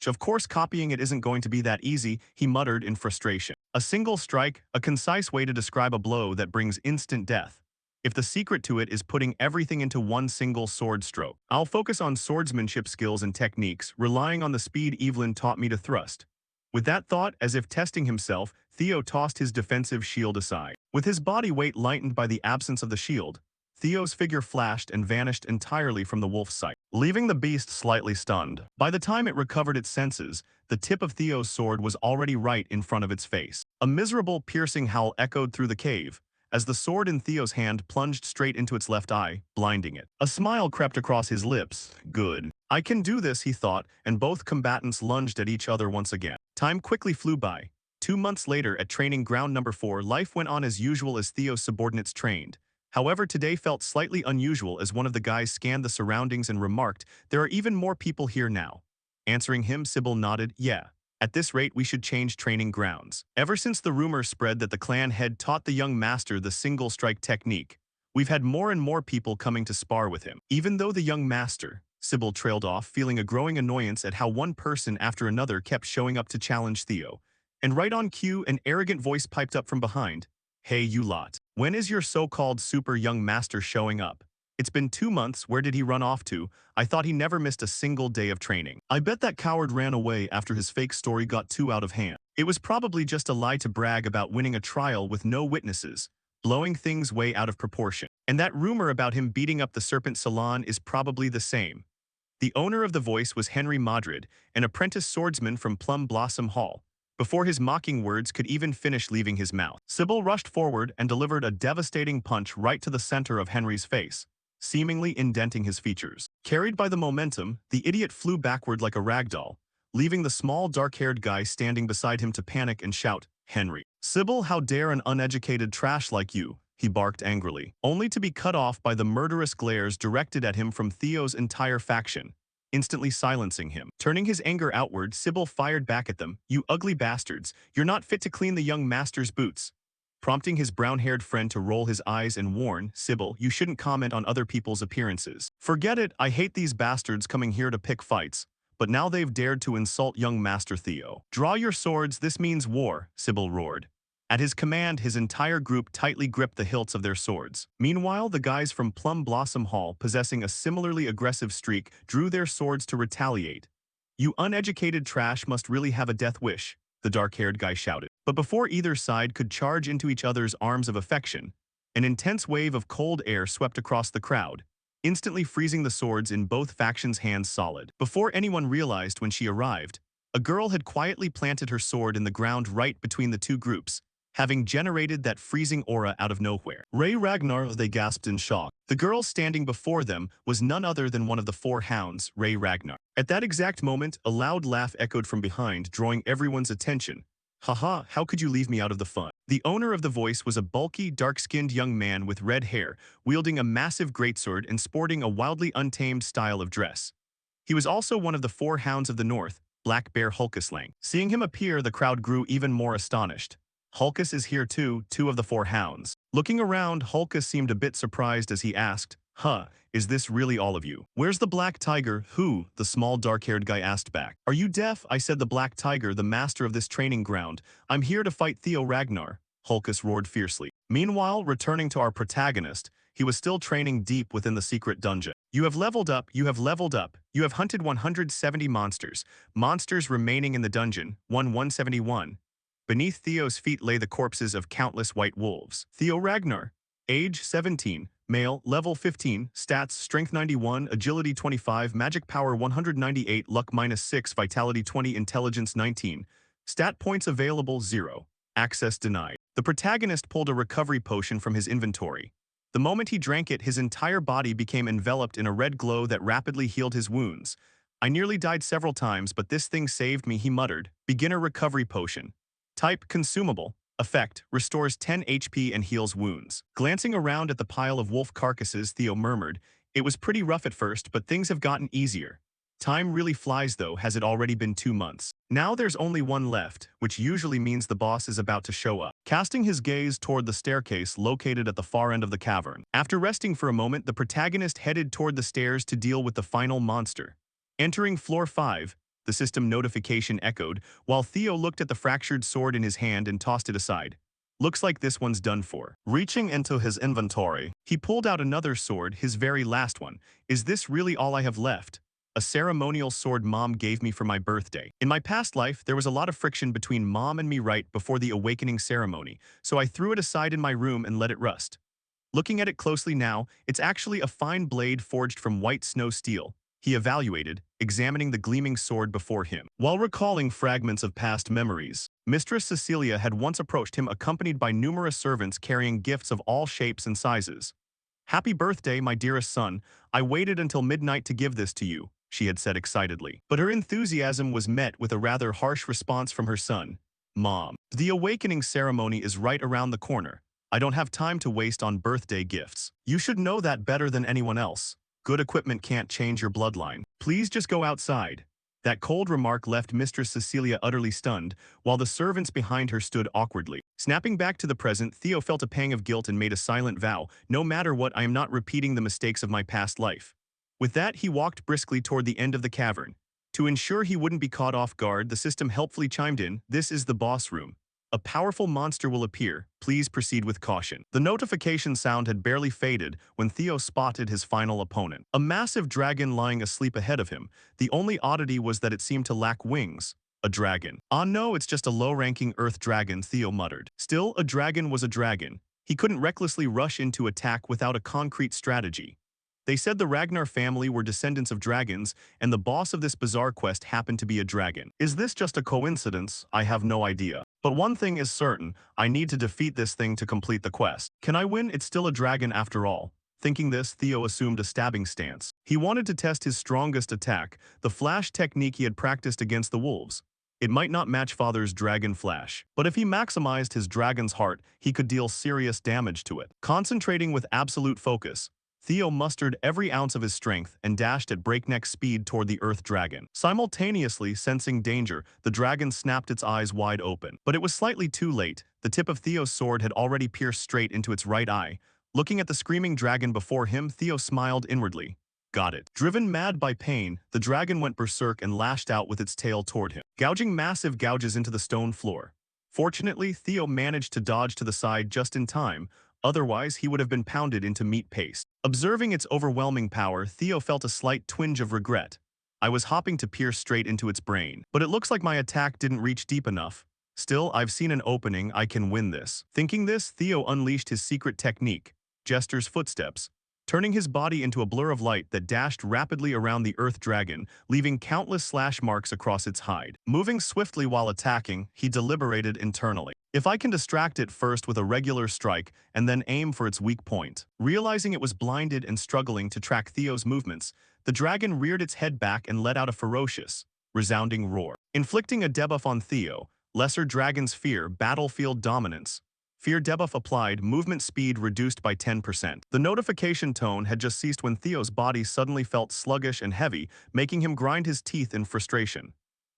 Of course, copying it isn't going to be that easy, he muttered in frustration. A single strike, a concise way to describe a blow that brings instant death. If the secret to it is putting everything into one single sword stroke. I'll focus on swordsmanship skills and techniques, relying on the speed Evelyn taught me to thrust. With that thought, as if testing himself, Theo tossed his defensive shield aside. With his body weight lightened by the absence of the shield, Theo's figure flashed and vanished entirely from the wolf's sight, leaving the beast slightly stunned. By the time it recovered its senses, the tip of Theo's sword was already right in front of its face. A miserable, piercing howl echoed through the cave, as the sword in Theo's hand plunged straight into its left eye, blinding it. A smile crept across his lips. Good. I can do this, he thought, and both combatants lunged at each other once again. Time quickly flew by. 2 months later, at training ground number 4, life went on as usual as Theo's subordinates trained. However, today felt slightly unusual as one of the guys scanned the surroundings and remarked, "There are even more people here now." Answering him, Sybil nodded, "Yeah. At this rate, we should change training grounds." Ever since the rumor spread that the clan head taught the young master the single strike technique, we've had more and more people coming to spar with him. Even though the young master, Sybil trailed off, feeling a growing annoyance at how one person after another kept showing up to challenge Theo. And right on cue, an arrogant voice piped up from behind. "Hey, you lot. When is your so-called super young master showing up? It's been 2 months, where did he run off to? I thought he never missed a single day of training. I bet that coward ran away after his fake story got too out of hand. It was probably just a lie to brag about winning a trial with no witnesses, blowing things way out of proportion. And that rumor about him beating up the Serpent Salon is probably the same." The owner of the voice was Henry Madrid, an apprentice swordsman from Plum Blossom Hall. Before his mocking words could even finish leaving his mouth, Sybil rushed forward and delivered a devastating punch right to the center of Henry's face, seemingly indenting his features. Carried by the momentum, the idiot flew backward like a ragdoll, leaving the small dark-haired guy standing beside him to panic and shout, "Henry." "Sybil, how dare an uneducated trash like you?" he barked angrily, only to be cut off by the murderous glares directed at him from Theo's entire faction, instantly silencing him. Turning his anger outward, Sybil fired back at them, "You ugly bastards, you're not fit to clean the young master's boots." Prompting his brown-haired friend to roll his eyes and warn, "Sybil, you shouldn't comment on other people's appearances." "Forget it, I hate these bastards coming here to pick fights, but now they've dared to insult young Master Theo." "Draw your swords, this means war," Sybil roared. At his command, his entire group tightly gripped the hilts of their swords. Meanwhile, the guys from Plum Blossom Hall, possessing a similarly aggressive streak, drew their swords to retaliate. "You uneducated trash must really have a death wish," the dark-haired guy shouted. But before either side could charge into each other's arms of affection, an intense wave of cold air swept across the crowd, instantly freezing the swords in both factions' hands solid. Before anyone realized when she arrived, a girl had quietly planted her sword in the ground right between the two groups, having generated that freezing aura out of nowhere. "Ray Ragnar," they gasped in shock. The girl standing before them was none other than one of the 4 hounds, Ray Ragnar. At that exact moment, a loud laugh echoed from behind, drawing everyone's attention. "Haha, how could you leave me out of the fun?" The owner of the voice was a bulky, dark-skinned young man with red hair, wielding a massive greatsword and sporting a wildly untamed style of dress. He was also one of the 4 hounds of the north, Black Bear Hulkislang. Seeing him appear, the crowd grew even more astonished. "Hulkus is here too," 2 of the 4 hounds. Looking around, Hulkus seemed a bit surprised as he asked, "Huh, is this really all of you?" "Where's the Black Tiger?" "Who?" the small dark-haired guy asked back. "Are you deaf?" "I said the Black Tiger, the master of this training ground. I'm here to fight Theo Ragnar," Hulkus roared fiercely. Meanwhile, returning to our protagonist, he was still training deep within the secret dungeon. You have leveled up, you have leveled up. You have hunted 170 monsters. Monsters remaining in the dungeon, 171. Beneath Theo's feet lay the corpses of countless white wolves. Theo Ragnar, age 17, male, level 15, stats strength 91, agility 25, magic power 198, luck -6, vitality 20, intelligence 19. Stat points available 0. Access denied. The protagonist pulled a recovery potion from his inventory. The moment he drank it, his entire body became enveloped in a red glow that rapidly healed his wounds. I nearly died several times, but this thing saved me, he muttered. Beginner recovery potion. Type consumable. Effect, restores 10 HP and heals wounds. Glancing around at the pile of wolf carcasses, Theo murmured, it was pretty rough at first, but things have gotten easier. Time really flies though, has it already been 2 months? Now there's only one left, which usually means the boss is about to show up. Casting his gaze toward the staircase located at the far end of the cavern. After resting for a moment, the protagonist headed toward the stairs to deal with the final monster. Entering floor 5, the system notification echoed, while Theo looked at the fractured sword in his hand and tossed it aside. Looks like this one's done for. Reaching into his inventory, he pulled out another sword, his very last one. Is this really all I have left? A ceremonial sword Mom gave me for my birthday. In my past life, there was a lot of friction between Mom and me right before the awakening ceremony, so I threw it aside in my room and let it rust. Looking at it closely now, it's actually a fine blade forged from white snow steel. He evaluated, examining the gleaming sword before him. While recalling fragments of past memories, Mistress Cecilia had once approached him accompanied by numerous servants carrying gifts of all shapes and sizes. Happy birthday, my dearest son. I waited until midnight to give this to you, she had said excitedly. But her enthusiasm was met with a rather harsh response from her son. Mom, the awakening ceremony is right around the corner. I don't have time to waste on birthday gifts. You should know that better than anyone else. Good equipment can't change your bloodline. Please just go outside. That cold remark left Mistress Cecilia utterly stunned, while the servants behind her stood awkwardly. Snapping back to the present, Theo felt a pang of guilt and made a silent vow, no matter what, I am not repeating the mistakes of my past life. With that, he walked briskly toward the end of the cavern. To ensure he wouldn't be caught off guard, the system helpfully chimed in, this is the boss room. A powerful monster will appear. Please proceed with caution. The notification sound had barely faded when Theo spotted his final opponent. A massive dragon lying asleep ahead of him. The only oddity was that it seemed to lack wings. A dragon. Ah no, it's just a low-ranking earth dragon, Theo muttered. Still, a dragon was a dragon. He couldn't recklessly rush into attack without a concrete strategy. They said the Ragnar family were descendants of dragons, and the boss of this bizarre quest happened to be a dragon. Is this just a coincidence? I have no idea. But one thing is certain, I need to defeat this thing to complete the quest. Can I win? It's still a dragon after all. Thinking this, Theo assumed a stabbing stance. He wanted to test his strongest attack, the flash technique he had practiced against the wolves. It might not match Father's dragon flash, but if he maximized his dragon's heart, he could deal serious damage to it. Concentrating with absolute focus, Theo mustered every ounce of his strength and dashed at breakneck speed toward the earth dragon. Simultaneously sensing danger, the dragon snapped its eyes wide open. But it was slightly too late. The tip of Theo's sword had already pierced straight into its right eye. Looking at the screaming dragon before him, Theo smiled inwardly. Got it. Driven mad by pain, the dragon went berserk and lashed out with its tail toward him, gouging massive gouges into the stone floor. Fortunately, Theo managed to dodge to the side just in time. Otherwise, he would have been pounded into meat paste. Observing its overwhelming power, Theo felt a slight twinge of regret. I was hopping to pierce straight into its brain, but it looks like my attack didn't reach deep enough. Still, I've seen an opening, I can win this. Thinking this, Theo unleashed his secret technique, Jester's footsteps, turning his body into a blur of light that dashed rapidly around the earth dragon, leaving countless slash marks across its hide. Moving swiftly while attacking, he deliberated internally. If I can distract it first with a regular strike and then aim for its weak point. Realizing it was blinded and struggling to track Theo's movements, the dragon reared its head back and let out a ferocious, resounding roar. Inflicting a debuff on Theo, Lesser Dragon's Fear, Battlefield Dominance. Fear debuff applied, movement speed reduced by 10%. The notification tone had just ceased when Theo's body suddenly felt sluggish and heavy, making him grind his teeth in frustration.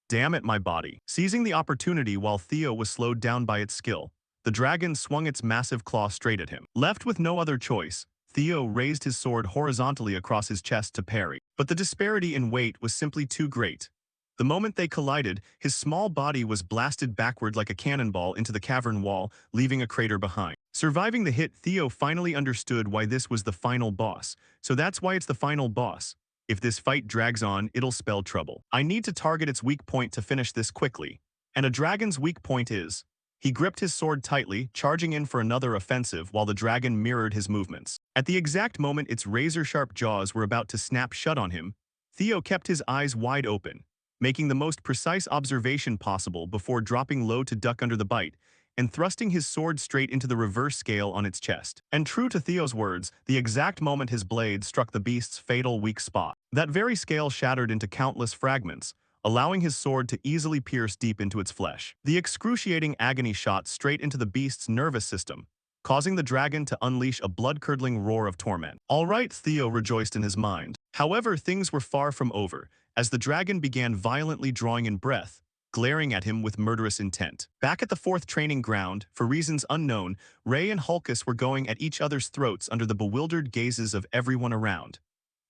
Damn it, my body. Seizing the opportunity while Theo was slowed down by its skill, the dragon swung its massive claw straight at him. Left with no other choice, Theo raised his sword horizontally across his chest to parry. But the disparity in weight was simply too great. The moment they collided, his small body was blasted backward like a cannonball into the cavern wall, leaving a crater behind. Surviving the hit, Theo finally understood why this was the final boss. So that's why it's the final boss. If this fight drags on, it'll spell trouble. I need to target its weak point to finish this quickly. And a dragon's weak point is... He gripped his sword tightly, charging in for another offensive while the dragon mirrored his movements. At the exact moment its razor-sharp jaws were about to snap shut on him, Theo kept his eyes wide open, making the most precise observation possible before dropping low to duck under the bite and thrusting his sword straight into the reverse scale on its chest. And true to Theo's words, the exact moment his blade struck the beast's fatal weak spot, that very scale shattered into countless fragments, allowing his sword to easily pierce deep into its flesh. The excruciating agony shot straight into the beast's nervous system, causing the dragon to unleash a blood-curdling roar of torment. All right, Theo rejoiced in his mind. However, things were far from over, as the dragon began violently drawing in breath, glaring at him with murderous intent. Back at the fourth training ground, for reasons unknown, Ray and Hulkus were going at each other's throats under the bewildered gazes of everyone around.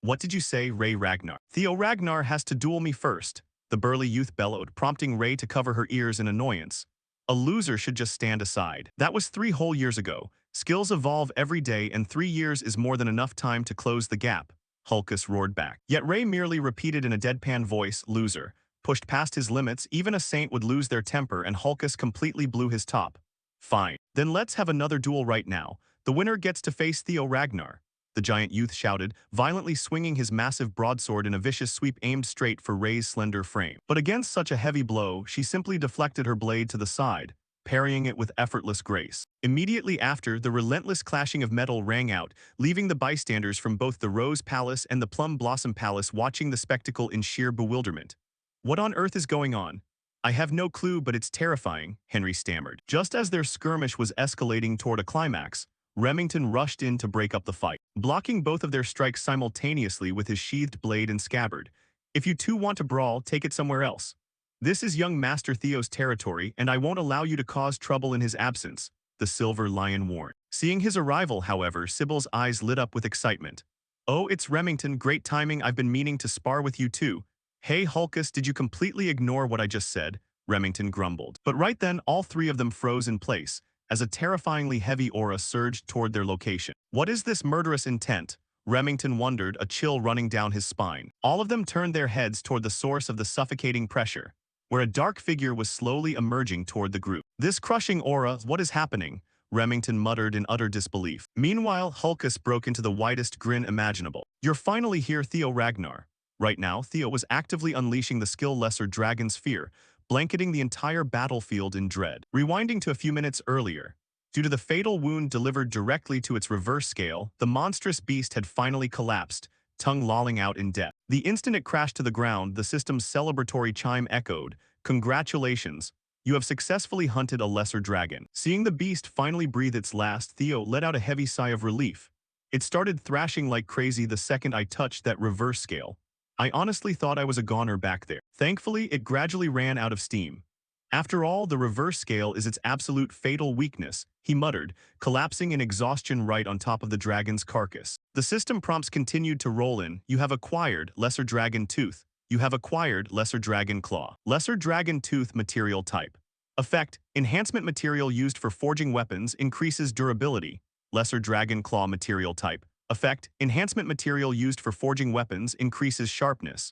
What did you say, Ray Ragnar? Theo Ragnar has to duel me first, the burly youth bellowed, prompting Ray to cover her ears in annoyance. A loser should just stand aside. That was 3 whole years ago. Skills evolve every day and 3 years is more than enough time to close the gap, Hulkus roared back. Yet Ray merely repeated in a deadpan voice, loser. Pushed past his limits, even a saint would lose their temper and Hulkus completely blew his top. Fine. Then let's have another duel right now. The winner gets to face Theo Ragnar, the giant youth shouted, violently swinging his massive broadsword in a vicious sweep aimed straight for Ray's slender frame. But against such a heavy blow, she simply deflected her blade to the side, parrying it with effortless grace. Immediately after, the relentless clashing of metal rang out, leaving the bystanders from both the Rose Palace and the Plum Blossom Palace watching the spectacle in sheer bewilderment. What on earth is going on? I have no clue, but it's terrifying, Henry stammered. Just as their skirmish was escalating toward a climax, Remington rushed in to break up the fight, blocking both of their strikes simultaneously with his sheathed blade and scabbard. If you two want to brawl, take it somewhere else. This is young Master Theo's territory, and I won't allow you to cause trouble in his absence, the Silver Lion warned. Seeing his arrival, however, Sybil's eyes lit up with excitement. Oh, it's Remington, great timing, I've been meaning to spar with you too. Hey Hulkus, did you completely ignore what I just said? Remington grumbled. But right then, all 3 of them froze in place, as a terrifyingly heavy aura surged toward their location. What is this murderous intent? Remington wondered, a chill running down his spine. All of them turned their heads toward the source of the suffocating pressure, where a dark figure was slowly emerging toward the group. This crushing aura, what is happening? Remington muttered in utter disbelief. Meanwhile, Hulkus broke into the widest grin imaginable. You're finally here, Theo Ragnar. Right now, Theo was actively unleashing the skill Lesser Dragon's Fear, blanketing the entire battlefield in dread. Rewinding to a few minutes earlier, due to the fatal wound delivered directly to its reverse scale, the monstrous beast had finally collapsed, tongue lolling out in death. The instant it crashed to the ground, the system's celebratory chime echoed, "Congratulations, you have successfully hunted a lesser dragon." Seeing the beast finally breathe its last, Theo let out a heavy sigh of relief. It started thrashing like crazy the second I touched that reverse scale. I honestly thought I was a goner back there. Thankfully, it gradually ran out of steam. After all, the reverse scale is its absolute fatal weakness, he muttered, collapsing in exhaustion right on top of the dragon's carcass. The system prompts continued to roll in. You have acquired Lesser Dragon Tooth. You have acquired Lesser Dragon Claw. Lesser Dragon Tooth material type. Effect: enhancement material used for forging weapons increases durability. Lesser Dragon Claw material type. Effect: enhancement material used for forging weapons increases sharpness.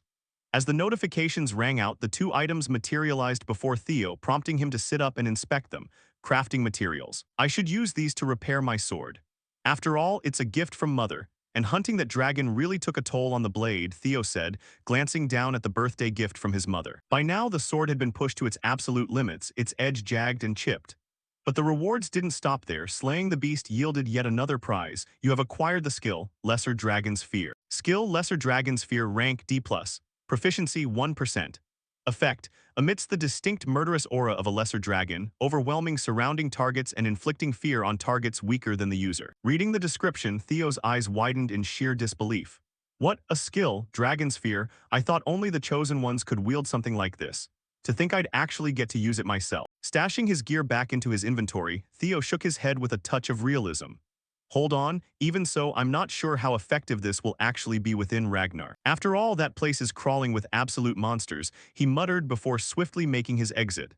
As the notifications rang out, the 2 items materialized before Theo, prompting him to sit up and inspect them. Crafting materials. I should use these to repair my sword. After all, it's a gift from Mother, and hunting that dragon really took a toll on the blade, Theo said, glancing down at the birthday gift from his mother. By now, the sword had been pushed to its absolute limits, its edge jagged and chipped. But the rewards didn't stop there. Slaying the beast yielded yet another prize. You have acquired the skill, Lesser Dragon's Fear. Skill, Lesser Dragon's Fear, rank D+. Proficiency 1%. Effect: amidst the distinct murderous aura of a lesser dragon, overwhelming surrounding targets and inflicting fear on targets weaker than the user. Reading the description, Theo's eyes widened in sheer disbelief. What, a skill, Dragon's Fear? I thought only the chosen ones could wield something like this. To think I'd actually get to use it myself. Stashing his gear back into his inventory, Theo shook his head with a touch of realism. Hold on, even so, I'm not sure how effective this will actually be within Ragnar. After all, that place is crawling with absolute monsters, he muttered before swiftly making his exit.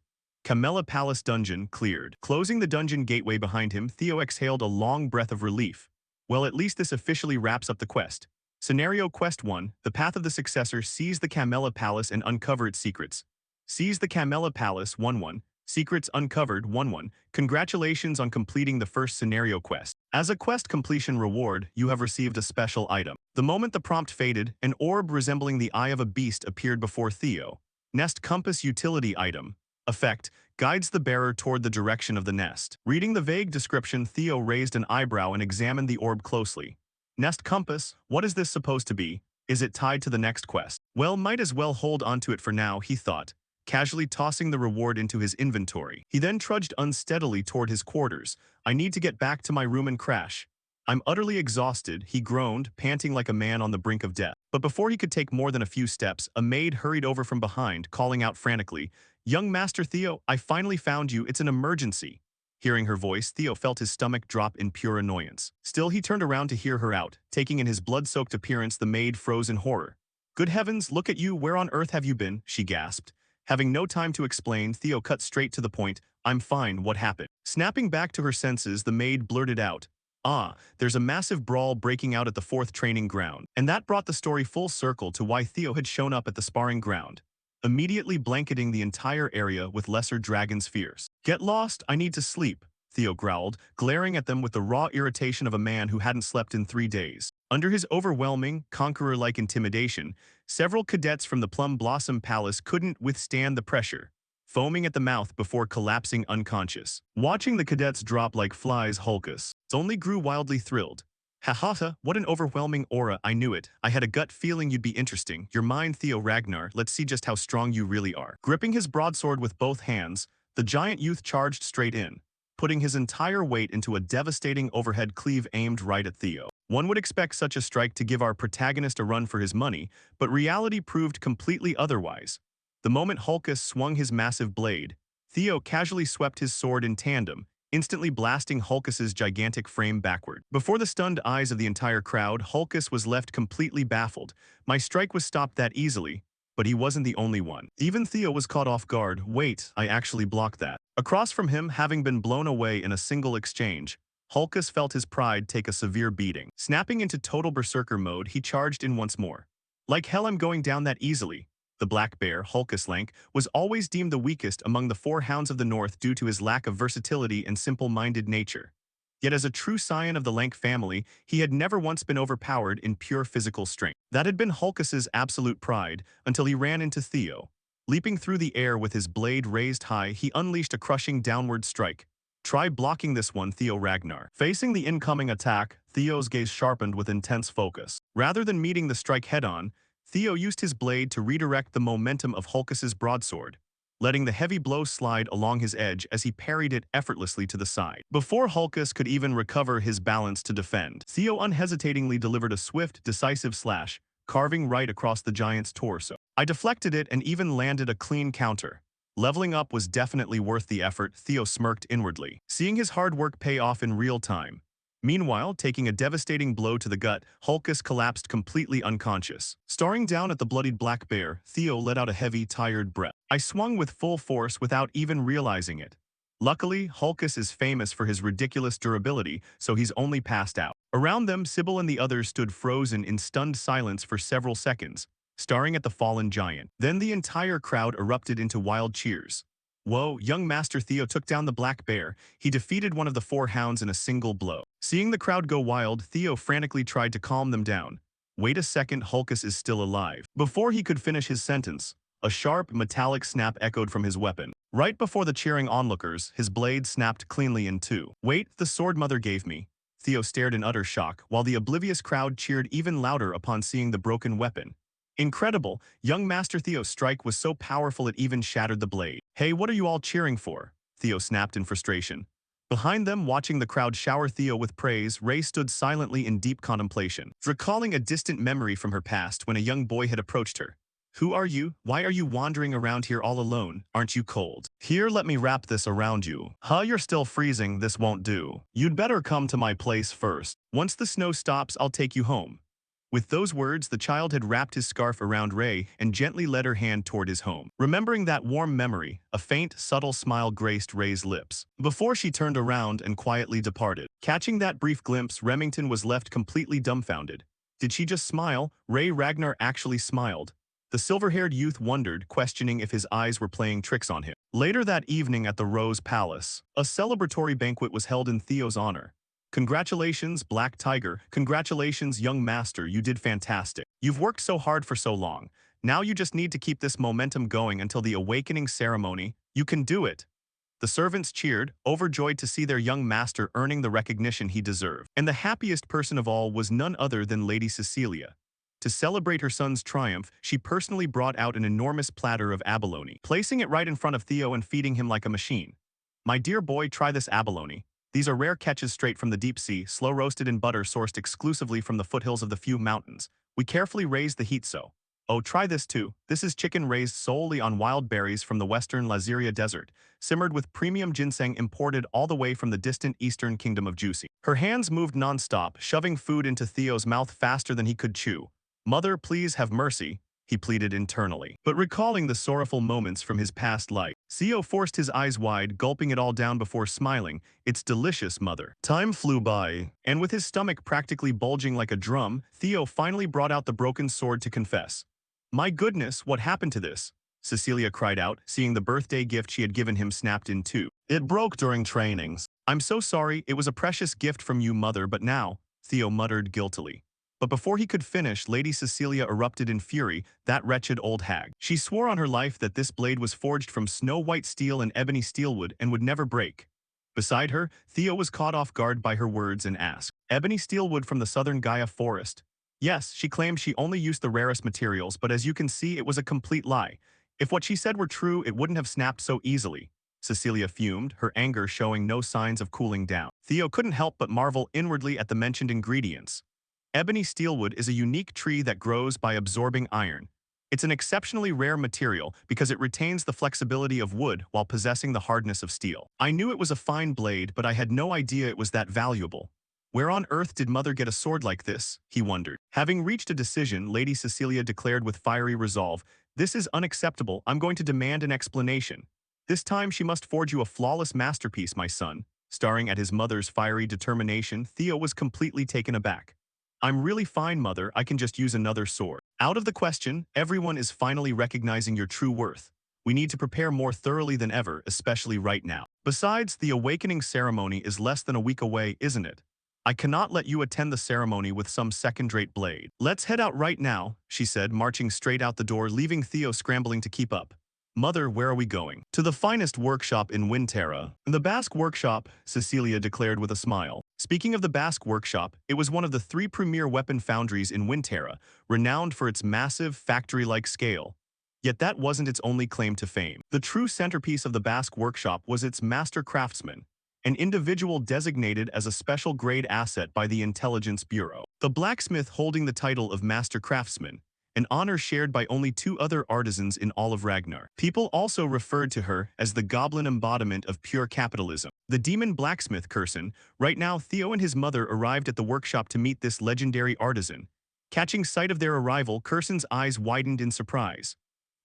Camella Palace dungeon cleared. Closing the dungeon gateway behind him, Theo exhaled a long breath of relief. Well, at least this officially wraps up the quest. Scenario Quest 1, The Path of the Successor. Seize the Camella Palace and uncover its secrets. Seize the Camella Palace 1-1. Secrets uncovered 1-1. Congratulations on completing the first scenario quest. As a quest completion reward, you have received a special item. The moment the prompt faded, an orb resembling the eye of a beast appeared before Theo. Nest Compass Utility Item. Effect: guides the bearer toward the direction of the nest. Reading the vague description, Theo raised an eyebrow and examined the orb closely. Nest Compass, what is this supposed to be? Is it tied to the next quest? Well, might as well hold onto it for now, he thought, casually tossing the reward into his inventory. He then trudged unsteadily toward his quarters. I need to get back to my room and crash. I'm utterly exhausted, he groaned, panting like a man on the brink of death. But before he could take more than a few steps, a maid hurried over from behind, calling out frantically, "Young Master Theo, I finally found you, it's an emergency." Hearing her voice, Theo felt his stomach drop in pure annoyance. Still, he turned around to hear her out. Taking in his blood-soaked appearance, the maid froze in horror. "Good heavens, look at you, where on earth have you been?" she gasped. Having no time to explain, Theo cut straight to the point. "I'm fine, what happened?" Snapping back to her senses, the maid blurted out, there's a massive brawl breaking out at the 4th training ground." And that brought the story full circle to why Theo had shown up at the sparring ground, immediately blanketing the entire area with lesser dragon's fears. "Get lost, I need to sleep," Theo growled, glaring at them with the raw irritation of a man who hadn't slept in 3 days. Under his overwhelming, conqueror-like intimidation, several cadets from the Plum Blossom Palace couldn't withstand the pressure, foaming at the mouth before collapsing unconscious. Watching the cadets drop like flies, Hulkus only grew wildly thrilled. "Ha ha ha, what an overwhelming aura, I knew it. I had a gut feeling you'd be interesting. You're mine, Theo Ragnar, let's see just how strong you really are." Gripping his broadsword with both hands, the giant youth charged straight in, putting his entire weight into a devastating overhead cleave aimed right at Theo. One would expect such a strike to give our protagonist a run for his money, but reality proved completely otherwise. The moment Hulkus swung his massive blade, Theo casually swept his sword in tandem, instantly blasting Hulkus's gigantic frame backward. Before the stunned eyes of the entire crowd, Hulkus was left completely baffled. My strike was stopped that easily, but he wasn't the only one. Even Theo was caught off guard. Wait, I actually blocked that. Across from him, having been blown away in a single exchange, Hulkus felt his pride take a severe beating. Snapping into total berserker mode, he charged in once more. "Like hell, I'm going down that easily." The black bear, Hulkus Lank, was always deemed the weakest among the 4 hounds of the north due to his lack of versatility and simple-minded nature. Yet as a true scion of the Lank family, he had never once been overpowered in pure physical strength. That had been Hulkus's absolute pride until he ran into Theo. Leaping through the air with his blade raised high, he unleashed a crushing downward strike. "Try blocking this one, Theo Ragnar." Facing the incoming attack, Theo's gaze sharpened with intense focus. Rather than meeting the strike head-on, Theo used his blade to redirect the momentum of Hulkus's broadsword, letting the heavy blow slide along his edge as he parried it effortlessly to the side. Before Hulkus could even recover his balance to defend, Theo unhesitatingly delivered a swift, decisive slash, carving right across the giant's torso. "I deflected it and even landed a clean counter. Leveling up was definitely worth the effort," Theo smirked inwardly, seeing his hard work pay off in real time. Meanwhile, taking a devastating blow to the gut, Hulkus collapsed completely unconscious. Staring down at the bloodied black bear, Theo let out a heavy, tired breath. "I swung with full force without even realizing it." Luckily, Hulkus is famous for his ridiculous durability, so he's only passed out. Around them, Sybil and the others stood frozen in stunned silence for several seconds, staring at the fallen giant. Then the entire crowd erupted into wild cheers. "Whoa, young Master Theo took down the black bear. He defeated one of the 4 hounds in a single blow." Seeing the crowd go wild, Theo frantically tried to calm them down. "Wait a second, Hulkus is still alive." Before he could finish his sentence, a sharp, metallic snap echoed from his weapon. Right before the cheering onlookers, his blade snapped cleanly in two. "Wait, the sword mother gave me." Theo stared in utter shock, while the oblivious crowd cheered even louder upon seeing the broken weapon. Incredible, young Master Theo's strike was so powerful it even shattered the blade. "Hey, what are you all cheering for?" Theo snapped in frustration. Behind them, watching the crowd shower Theo with praise, Ray stood silently in deep contemplation, recalling a distant memory from her past when a young boy had approached her. "Who are you? Why are you wandering around here all alone? Aren't you cold? Here, let me wrap this around you." "Huh, you're still freezing, this won't do. You'd better come to my place first. Once the snow stops, I'll take you home." With those words, the child had wrapped his scarf around Ray and gently led her hand toward his home. Remembering that warm memory, a faint, subtle smile graced Ray's lips before she turned around and quietly departed. Catching that brief glimpse, Remington was left completely dumbfounded. Did she just smile? Ray Ragnar actually smiled. The silver-haired youth wondered, questioning if his eyes were playing tricks on him. Later that evening at the Rose Palace, a celebratory banquet was held in Theo's honor. Congratulations, Black Tiger. Congratulations, young master, you did fantastic. You've worked so hard for so long. Now you just need to keep this momentum going until the awakening ceremony. You can do it. The servants cheered, overjoyed to see their young master earning the recognition he deserved. And the happiest person of all was none other than Lady Cecilia. To celebrate her son's triumph, she personally brought out an enormous platter of abalone, placing it right in front of Theo and feeding him like a machine. My dear boy, try this abalone. These are rare catches straight from the deep sea, slow-roasted in butter sourced exclusively from the foothills of the Few Mountains. We carefully raise the heat so. Oh, try this too. This is chicken raised solely on wild berries from the western Laziria Desert, simmered with premium ginseng imported all the way from the distant eastern kingdom of Juicy. Her hands moved non-stop, shoving food into Theo's mouth faster than he could chew. Mother, please have mercy, he pleaded internally. But recalling the sorrowful moments from his past life, Theo forced his eyes wide, gulping it all down before smiling. It's delicious, mother. Time flew by, and with his stomach practically bulging like a drum, Theo finally brought out the broken sword to confess. My goodness, what happened to this? Cecilia cried out, seeing the birthday gift she had given him snapped in two. It broke during trainings. I'm so sorry, it was a precious gift from you, mother, but now, Theo muttered guiltily. But before he could finish, Lady Cecilia erupted in fury, that wretched old hag. She swore on her life that this blade was forged from snow-white steel and ebony steelwood and would never break. Beside her, Theo was caught off guard by her words and asked, ebony steelwood from the southern Gaia forest? Yes, she claimed she only used the rarest materials, but as you can see, it was a complete lie. If what she said were true, it wouldn't have snapped so easily. Cecilia fumed, her anger showing no signs of cooling down. Theo couldn't help but marvel inwardly at the mentioned ingredients. Ebony steelwood is a unique tree that grows by absorbing iron. It's an exceptionally rare material because it retains the flexibility of wood while possessing the hardness of steel. I knew it was a fine blade, but I had no idea it was that valuable. Where on earth did Mother get a sword like this? He wondered. Having reached a decision, Lady Cecilia declared with fiery resolve, this is unacceptable. I'm going to demand an explanation. This time she must forge you a flawless masterpiece, my son. Staring at his mother's fiery determination, Theo was completely taken aback. I'm really fine, Mother, I can just use another sword. Out of the question, everyone is finally recognizing your true worth. We need to prepare more thoroughly than ever, especially right now. Besides, the awakening ceremony is less than a week away, isn't it? I cannot let you attend the ceremony with some second-rate blade. Let's head out right now, she said, marching straight out the door, leaving Theo scrambling to keep up. Mother, where are we going? To the finest workshop in Winterra. The Basque Workshop, Cecilia declared with a smile. Speaking of the Basque Workshop, it was one of the 3 premier weapon foundries in Winterra, renowned for its massive, factory-like scale. Yet that wasn't its only claim to fame. The true centerpiece of the Basque Workshop was its master craftsman, an individual designated as a special grade asset by the Intelligence Bureau. The blacksmith holding the title of Master Craftsman, an honor shared by only 2 other artisans in all of Ragnar. People also referred to her as the goblin embodiment of pure capitalism. The demon blacksmith Curson. Right now, Theo and his mother arrived at the workshop to meet this legendary artisan. Catching sight of their arrival, Curson's eyes widened in surprise.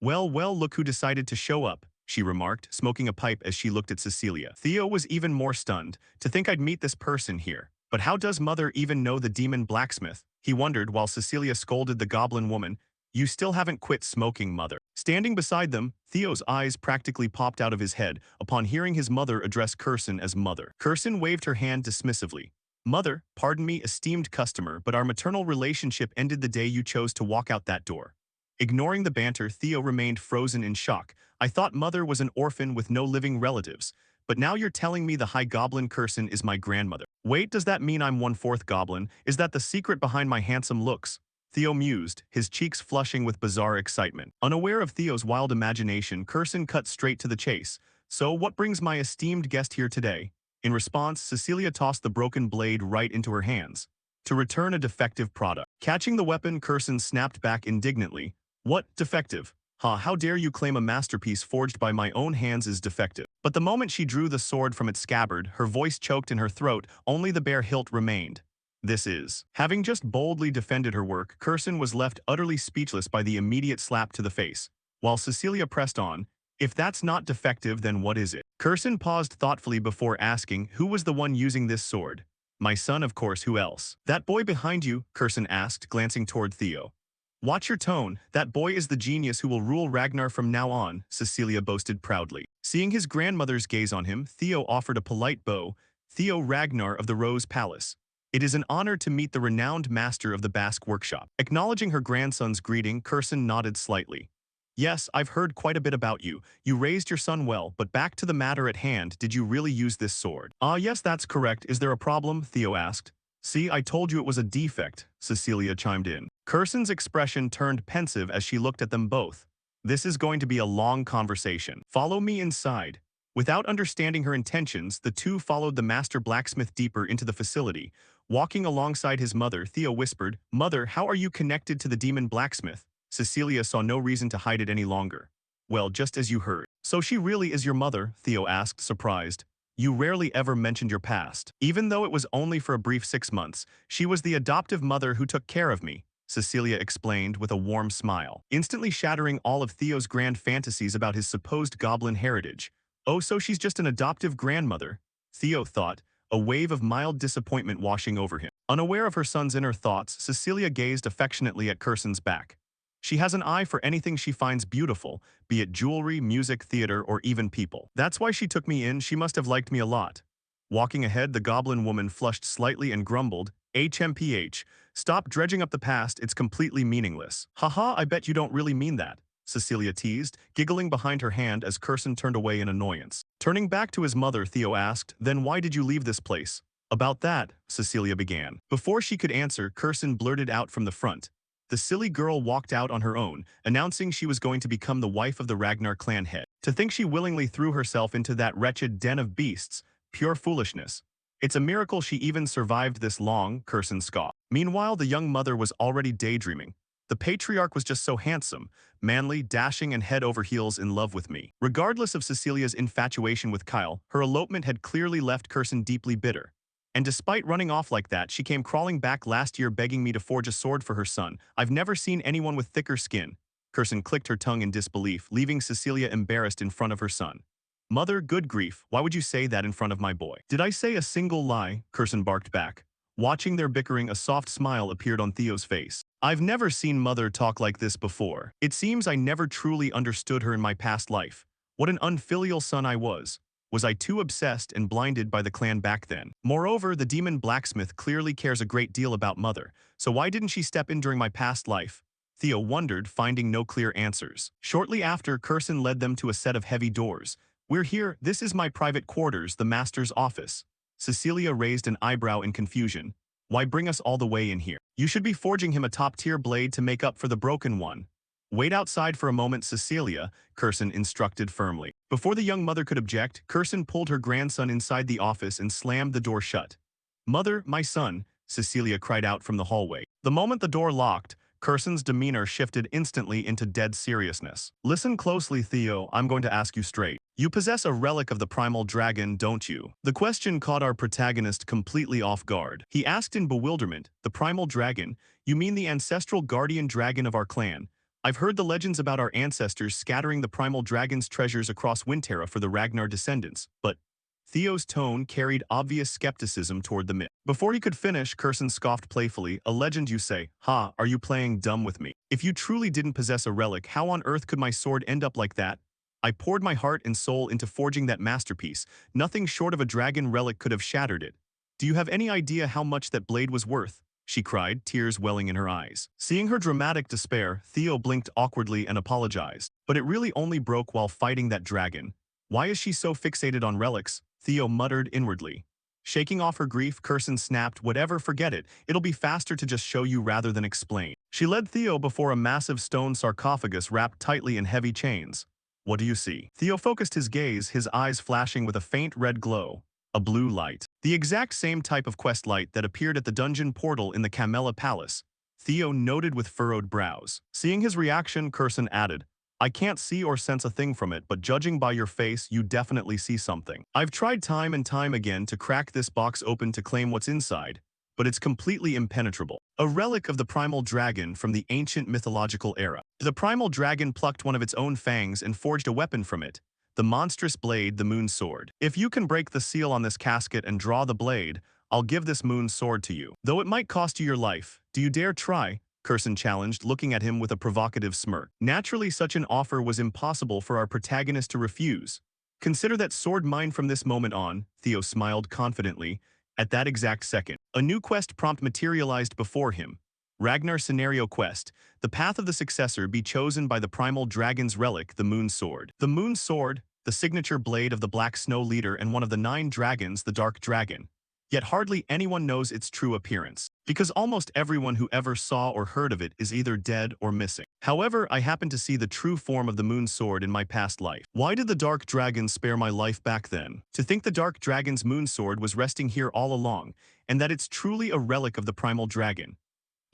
Well, look who decided to show up, she remarked, smoking a pipe as she looked at Cecilia. Theo was even more stunned. To think I'd meet this person here. But how does Mother even know the demon blacksmith? He wondered while Cecilia scolded the goblin woman. You still haven't quit smoking, Mother. Standing beside them, Theo's eyes practically popped out of his head upon hearing his mother address Curson as Mother. Curson waved her hand dismissively. Mother, pardon me, esteemed customer, but our maternal relationship ended the day you chose to walk out that door. Ignoring the banter, Theo remained frozen in shock. I thought Mother was an orphan with no living relatives. But now you're telling me the High Goblin Curson is my grandmother. Wait, does that mean I'm 1/4 goblin? Is that the secret behind my handsome looks? Theo mused, his cheeks flushing with bizarre excitement. Unaware of Theo's wild imagination, Curson cut straight to the chase. So what brings my esteemed guest here today? In response, Cecilia tossed the broken blade right into her hands. To return a defective product. Catching the weapon, Curson snapped back indignantly. What? Defective? How dare you claim a masterpiece forged by my own hands is defective? But the moment she drew the sword from its scabbard, her voice choked in her throat, only the bare hilt remained. this is. Having just boldly defended her work, Kirsten was left utterly speechless by the immediate slap to the face, while Cecilia pressed on, if that's not defective, then what is it? Kirsten paused thoughtfully before asking, who was the one using this sword? My son, of course, who else? That boy behind you, Kirsten asked, glancing toward Theo. Watch your tone, that boy is the genius who will rule Ragnar from now on, Cecilia boasted proudly. Seeing his grandmother's gaze on him, Theo offered a polite bow, Theo Ragnar of the Rose Palace. It is an honor to meet the renowned master of the Basque workshop. Acknowledging her grandson's greeting, Kirsten nodded slightly. Yes, I've heard quite a bit about you. You raised your son well, but back to the matter at hand, did you really use this sword? Ah, yes, that's correct. Is there a problem? Theo asked. See, I told you it was a defect, Cecilia chimed in. Kirsten's expression turned pensive as she looked at them both. This is going to be a long conversation. Follow me inside. Without understanding her intentions, the two followed the master blacksmith deeper into the facility. Walking alongside his mother, Theo whispered, Mother, how are you connected to the demon blacksmith? Cecilia saw no reason to hide it any longer. Well, just as you heard. So she really is your mother? Theo asked, surprised. You rarely ever mentioned your past. Even though it was only for a brief 6 months, she was the adoptive mother who took care of me, Cecilia explained with a warm smile, instantly shattering all of Theo's grand fantasies about his supposed goblin heritage. Oh, so she's just an adoptive grandmother, Theo thought, a wave of mild disappointment washing over him. Unaware of her son's inner thoughts, Cecilia gazed affectionately at Kirsten's back. She has an eye for anything she finds beautiful, be it jewelry, music, theater, or even people. That's why she took me in, she must have liked me a lot. Walking ahead, the goblin woman flushed slightly and grumbled, HMPH, stop dredging up the past, it's completely meaningless. Haha, I bet you don't really mean that, Cecilia teased, giggling behind her hand as Kirsten turned away in annoyance. Turning back to his mother, Theo asked, then why did you leave this place? About that, Cecilia began. Before she could answer, Kirsten blurted out from the front. The silly girl walked out on her own, announcing she was going to become the wife of the Ragnar clan head. To think she willingly threw herself into that wretched den of beasts, pure foolishness. It's a miracle she even survived this long, Kirsten scoffed. Meanwhile, the young mother was already daydreaming. The patriarch was just so handsome, manly, dashing, and head over heels in love with me. Regardless of Cecilia's infatuation with Kyle, her elopement had clearly left Kirsten deeply bitter. And despite running off like that, she came crawling back last year begging me to forge a sword for her son. I've never seen anyone with thicker skin. Kirsten clicked her tongue in disbelief, leaving Cecilia embarrassed in front of her son. Mother, good grief, why would you say that in front of my boy? Did I say a single lie? Kirsten barked back. Watching their bickering, a soft smile appeared on Theo's face. I've never seen Mother talk like this before. It seems I never truly understood her in my past life. What an unfilial son I was. Was I too obsessed and blinded by the clan back then? Moreover, the demon blacksmith clearly cares a great deal about Mother, so why didn't she step in during my past life? Theo wondered, finding no clear answers. Shortly after, Kirsten led them to a set of heavy doors. We're here, this is my private quarters, the master's office. Cecilia raised an eyebrow in confusion. Why bring us all the way in here? You should be forging him a top-tier blade to make up for the broken one. Wait outside for a moment, Cecilia, Kirsten instructed firmly. Before the young mother could object, Kirsten pulled her grandson inside the office and slammed the door shut. Mother, my son, Cecilia cried out from the hallway. The moment the door locked, Kirsten's demeanor shifted instantly into dead seriousness. Listen closely, Theo, I'm going to ask you straight. You possess a relic of the primal dragon, don't you? The question caught our protagonist completely off guard. He asked in bewilderment, the primal dragon? You mean the ancestral guardian dragon of our clan? I've heard the legends about our ancestors scattering the primal dragon's treasures across Winterra for the Ragnar descendants, but Theo's tone carried obvious skepticism toward the myth. Before he could finish, Kirsten scoffed playfully, a legend you say, ha, are you playing dumb with me? If you truly didn't possess a relic, how on earth could my sword end up like that? I poured my heart and soul into forging that masterpiece. Nothing short of a dragon relic could have shattered it. Do you have any idea how much that blade was worth? She cried, tears welling in her eyes. Seeing her dramatic despair, Theo blinked awkwardly and apologized. But it really only broke while fighting that dragon. Why is she so fixated on relics? Theo muttered inwardly. Shaking off her grief, Kirsten snapped, whatever, forget it. It'll be faster to just show you rather than explain. She led Theo before a massive stone sarcophagus wrapped tightly in heavy chains. What do you see? Theo focused his gaze, his eyes flashing with a faint red glow. A blue light. The exact same type of quest light that appeared at the dungeon portal in the Camella Palace. Theo noted with furrowed brows. Seeing his reaction, Kirsten added, I can't see or sense a thing from it, but judging by your face, you definitely see something. I've tried time and time again to crack this box open to claim what's inside. but it's completely impenetrable. A relic of the primal dragon from the ancient mythological era. The primal dragon plucked one of its own fangs and forged a weapon from it, the monstrous blade, the moon sword. If you can break the seal on this casket and draw the blade, I'll give this moon sword to you. Though it might cost you your life, do you dare try? Curson challenged, looking at him with a provocative smirk. Naturally, such an offer was impossible for our protagonist to refuse. Consider that sword mine from this moment on, Theo smiled confidently. At that exact second, a new quest prompt materialized before him. Ragnar Scenario Quest, the path of the successor be chosen by the primal dragon's relic, the Moon Sword. The Moon Sword, the signature blade of the Black Snow Leader and one of the 9 dragons, the Dark Dragon. Yet hardly anyone knows its true appearance, because almost everyone who ever saw or heard of it is either dead or missing. However, I happened to see the true form of the Moon Sword in my past life. Why did the Dark Dragon spare my life back then? To think the Dark Dragon's Moon Sword was resting here all along, and that it's truly a relic of the Primal Dragon.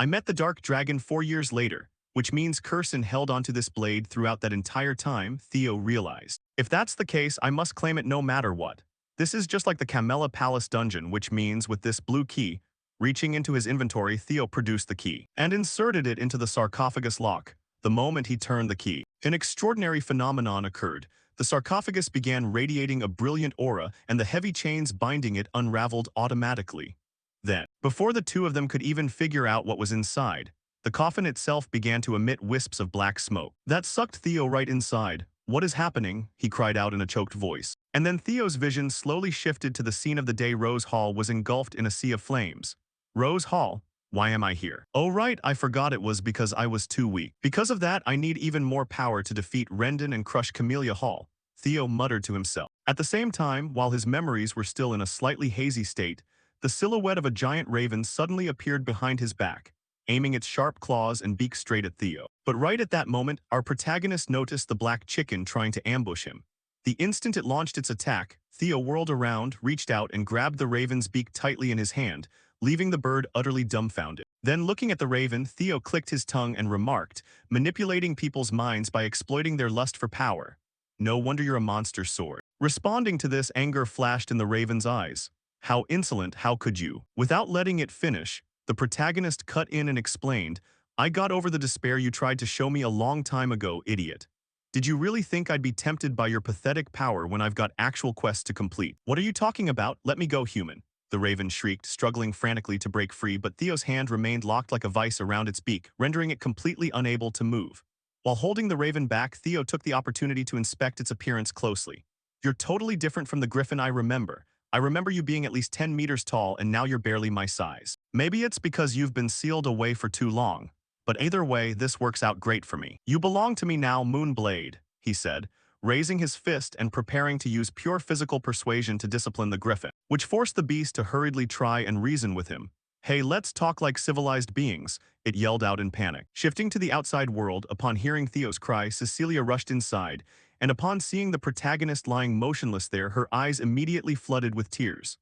I met the Dark Dragon 4 years later, which means Curson held onto this blade throughout that entire time, Theo realized. If that's the case, I must claim it no matter what. This is just like the Camella Palace dungeon, which means with this blue key, reaching into his inventory, Theo produced the key and inserted it into the sarcophagus lock. The moment he turned the key, an extraordinary phenomenon occurred. The sarcophagus began radiating a brilliant aura, and the heavy chains binding it unraveled automatically. Then, before the two of them could even figure out what was inside, the coffin itself began to emit wisps of black smoke. That sucked Theo right inside. What is happening? He cried out in a choked voice. And then Theo's vision slowly shifted to the scene of the day Rose Hall was engulfed in a sea of flames. Rose Hall? Why am I here? Oh right, I forgot it was because I was too weak. Because of that, I need even more power to defeat Rendon and crush Camellia Hall, Theo muttered to himself. At the same time, while his memories were still in a slightly hazy state, the silhouette of a giant raven suddenly appeared behind his back, aiming its sharp claws and beak straight at Theo. But right at that moment, our protagonist noticed the black chicken trying to ambush him. The instant it launched its attack, Theo whirled around, reached out and grabbed the raven's beak tightly in his hand, leaving the bird utterly dumbfounded. Then looking at the raven, Theo clicked his tongue and remarked, manipulating people's minds by exploiting their lust for power. No wonder you're a monster sword. Responding to this, anger flashed in the raven's eyes. How insolent, how could you? Without letting it finish, the protagonist cut in and explained, I got over the despair you tried to show me a long time ago, idiot. Did you really think I'd be tempted by your pathetic power when I've got actual quests to complete? What are you talking about? Let me go, human. The raven shrieked, struggling frantically to break free, but Theo's hand remained locked like a vice around its beak, rendering it completely unable to move. While holding the raven back, Theo took the opportunity to inspect its appearance closely. You're totally different from the griffin I remember. I remember you being at least 10 meters tall, and now you're barely my size. Maybe it's because you've been sealed away for too long. But either way, this works out great for me. You belong to me now, Moonblade, he said, raising his fist and preparing to use pure physical persuasion to discipline the griffin, which forced the beast to hurriedly try and reason with him. Hey, let's talk like civilized beings, it yelled out in panic. Shifting to the outside world, upon hearing Theo's cry, Cecilia rushed inside, and upon seeing the protagonist lying motionless there, her eyes immediately flooded with tears.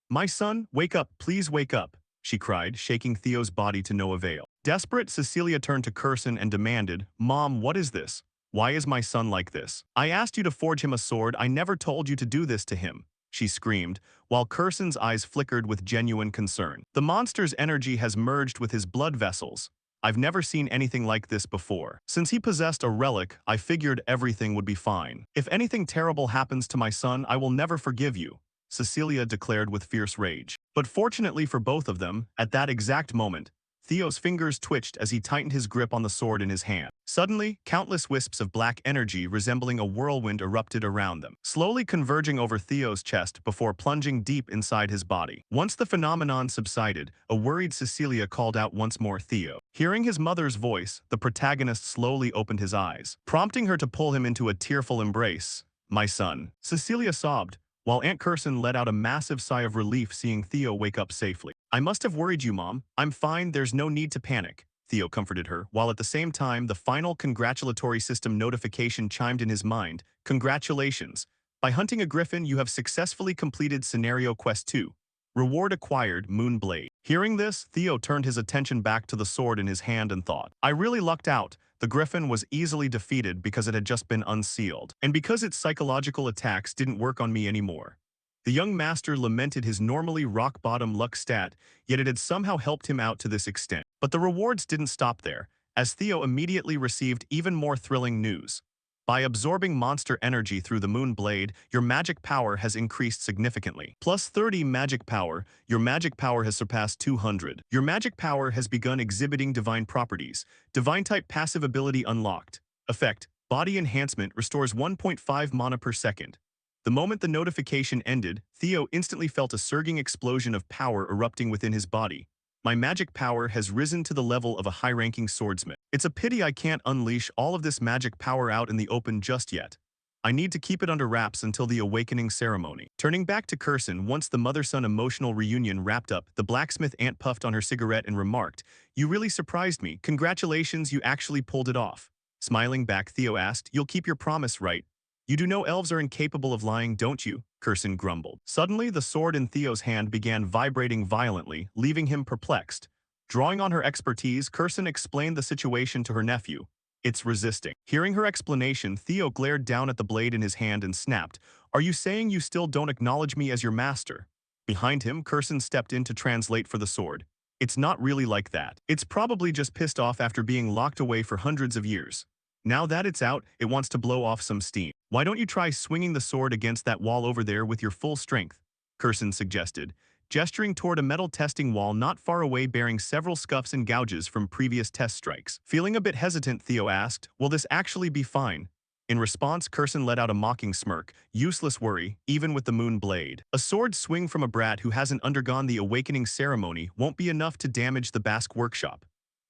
My son, wake up, please wake up, she cried, shaking Theo's body to no avail. Desperate, Cecilia turned to Curson and demanded, Mom, what is this? Why is my son like this? I asked you to forge him a sword, I never told you to do this to him, she screamed, while Curson's eyes flickered with genuine concern. The monster's energy has merged with his blood vessels. I've never seen anything like this before. Since he possessed a relic, I figured everything would be fine. If anything terrible happens to my son, I will never forgive you, Cecilia declared with fierce rage. But fortunately for both of them, at that exact moment, Theo's fingers twitched as he tightened his grip on the sword in his hand. Suddenly, countless wisps of black energy resembling a whirlwind erupted around them, slowly converging over Theo's chest before plunging deep inside his body. Once the phenomenon subsided, a worried Cecilia called out once more, Theo. Hearing his mother's voice, the protagonist slowly opened his eyes, prompting her to pull him into a tearful embrace. My son, Cecilia sobbed, while Aunt Curson let out a massive sigh of relief seeing Theo wake up safely. I must have worried you, Mom. I'm fine, there's no need to panic, Theo comforted her, while at the same time the final congratulatory system notification chimed in his mind. Congratulations! By hunting a griffin, you have successfully completed Scenario Quest 2. Reward acquired, Moonblade. Hearing this, Theo turned his attention back to the sword in his hand and thought, I really lucked out. The griffin was easily defeated because it had just been unsealed, and because its psychological attacks didn't work on me anymore. The young master lamented his normally rock-bottom luck stat, yet it had somehow helped him out to this extent. But the rewards didn't stop there, as Theo immediately received even more thrilling news. By absorbing monster energy through the moon blade, your magic power has increased significantly. Plus 30 magic power, your magic power has surpassed 200. Your magic power has begun exhibiting divine properties. Divine type passive ability unlocked. Effect: body enhancement restores 1.5 mana per second. The moment the notification ended, Theo instantly felt a surging explosion of power erupting within his body. My magic power has risen to the level of a high-ranking swordsman. It's a pity I can't unleash all of this magic power out in the open just yet. I need to keep it under wraps until the awakening ceremony. Turning back to Curson, once the mother-son emotional reunion wrapped up, the blacksmith aunt puffed on her cigarette and remarked, "You really surprised me. Congratulations, you actually pulled it off." Smiling back, Theo asked, "You'll keep your promise, right? You do know elves are incapable of lying, don't you?" Curson grumbled. Suddenly, the sword in Theo's hand began vibrating violently, leaving him perplexed. Drawing on her expertise, Curson explained the situation to her nephew. "It's resisting." Hearing her explanation, Theo glared down at the blade in his hand and snapped, "Are you saying you still don't acknowledge me as your master?" Behind him, Curson stepped in to translate for the sword. "It's not really like that. It's probably just pissed off after being locked away for hundreds of years. Now that it's out, it wants to blow off some steam. Why don't you try swinging the sword against that wall over there with your full strength?" Curson suggested, gesturing toward a metal testing wall not far away bearing several scuffs and gouges from previous test strikes. Feeling a bit hesitant, Theo asked, "Will this actually be fine?" In response, Curson let out a mocking smirk. "Useless worry, even with the moon blade. A sword swing from a brat who hasn't undergone the awakening ceremony won't be enough to damage the Basque workshop."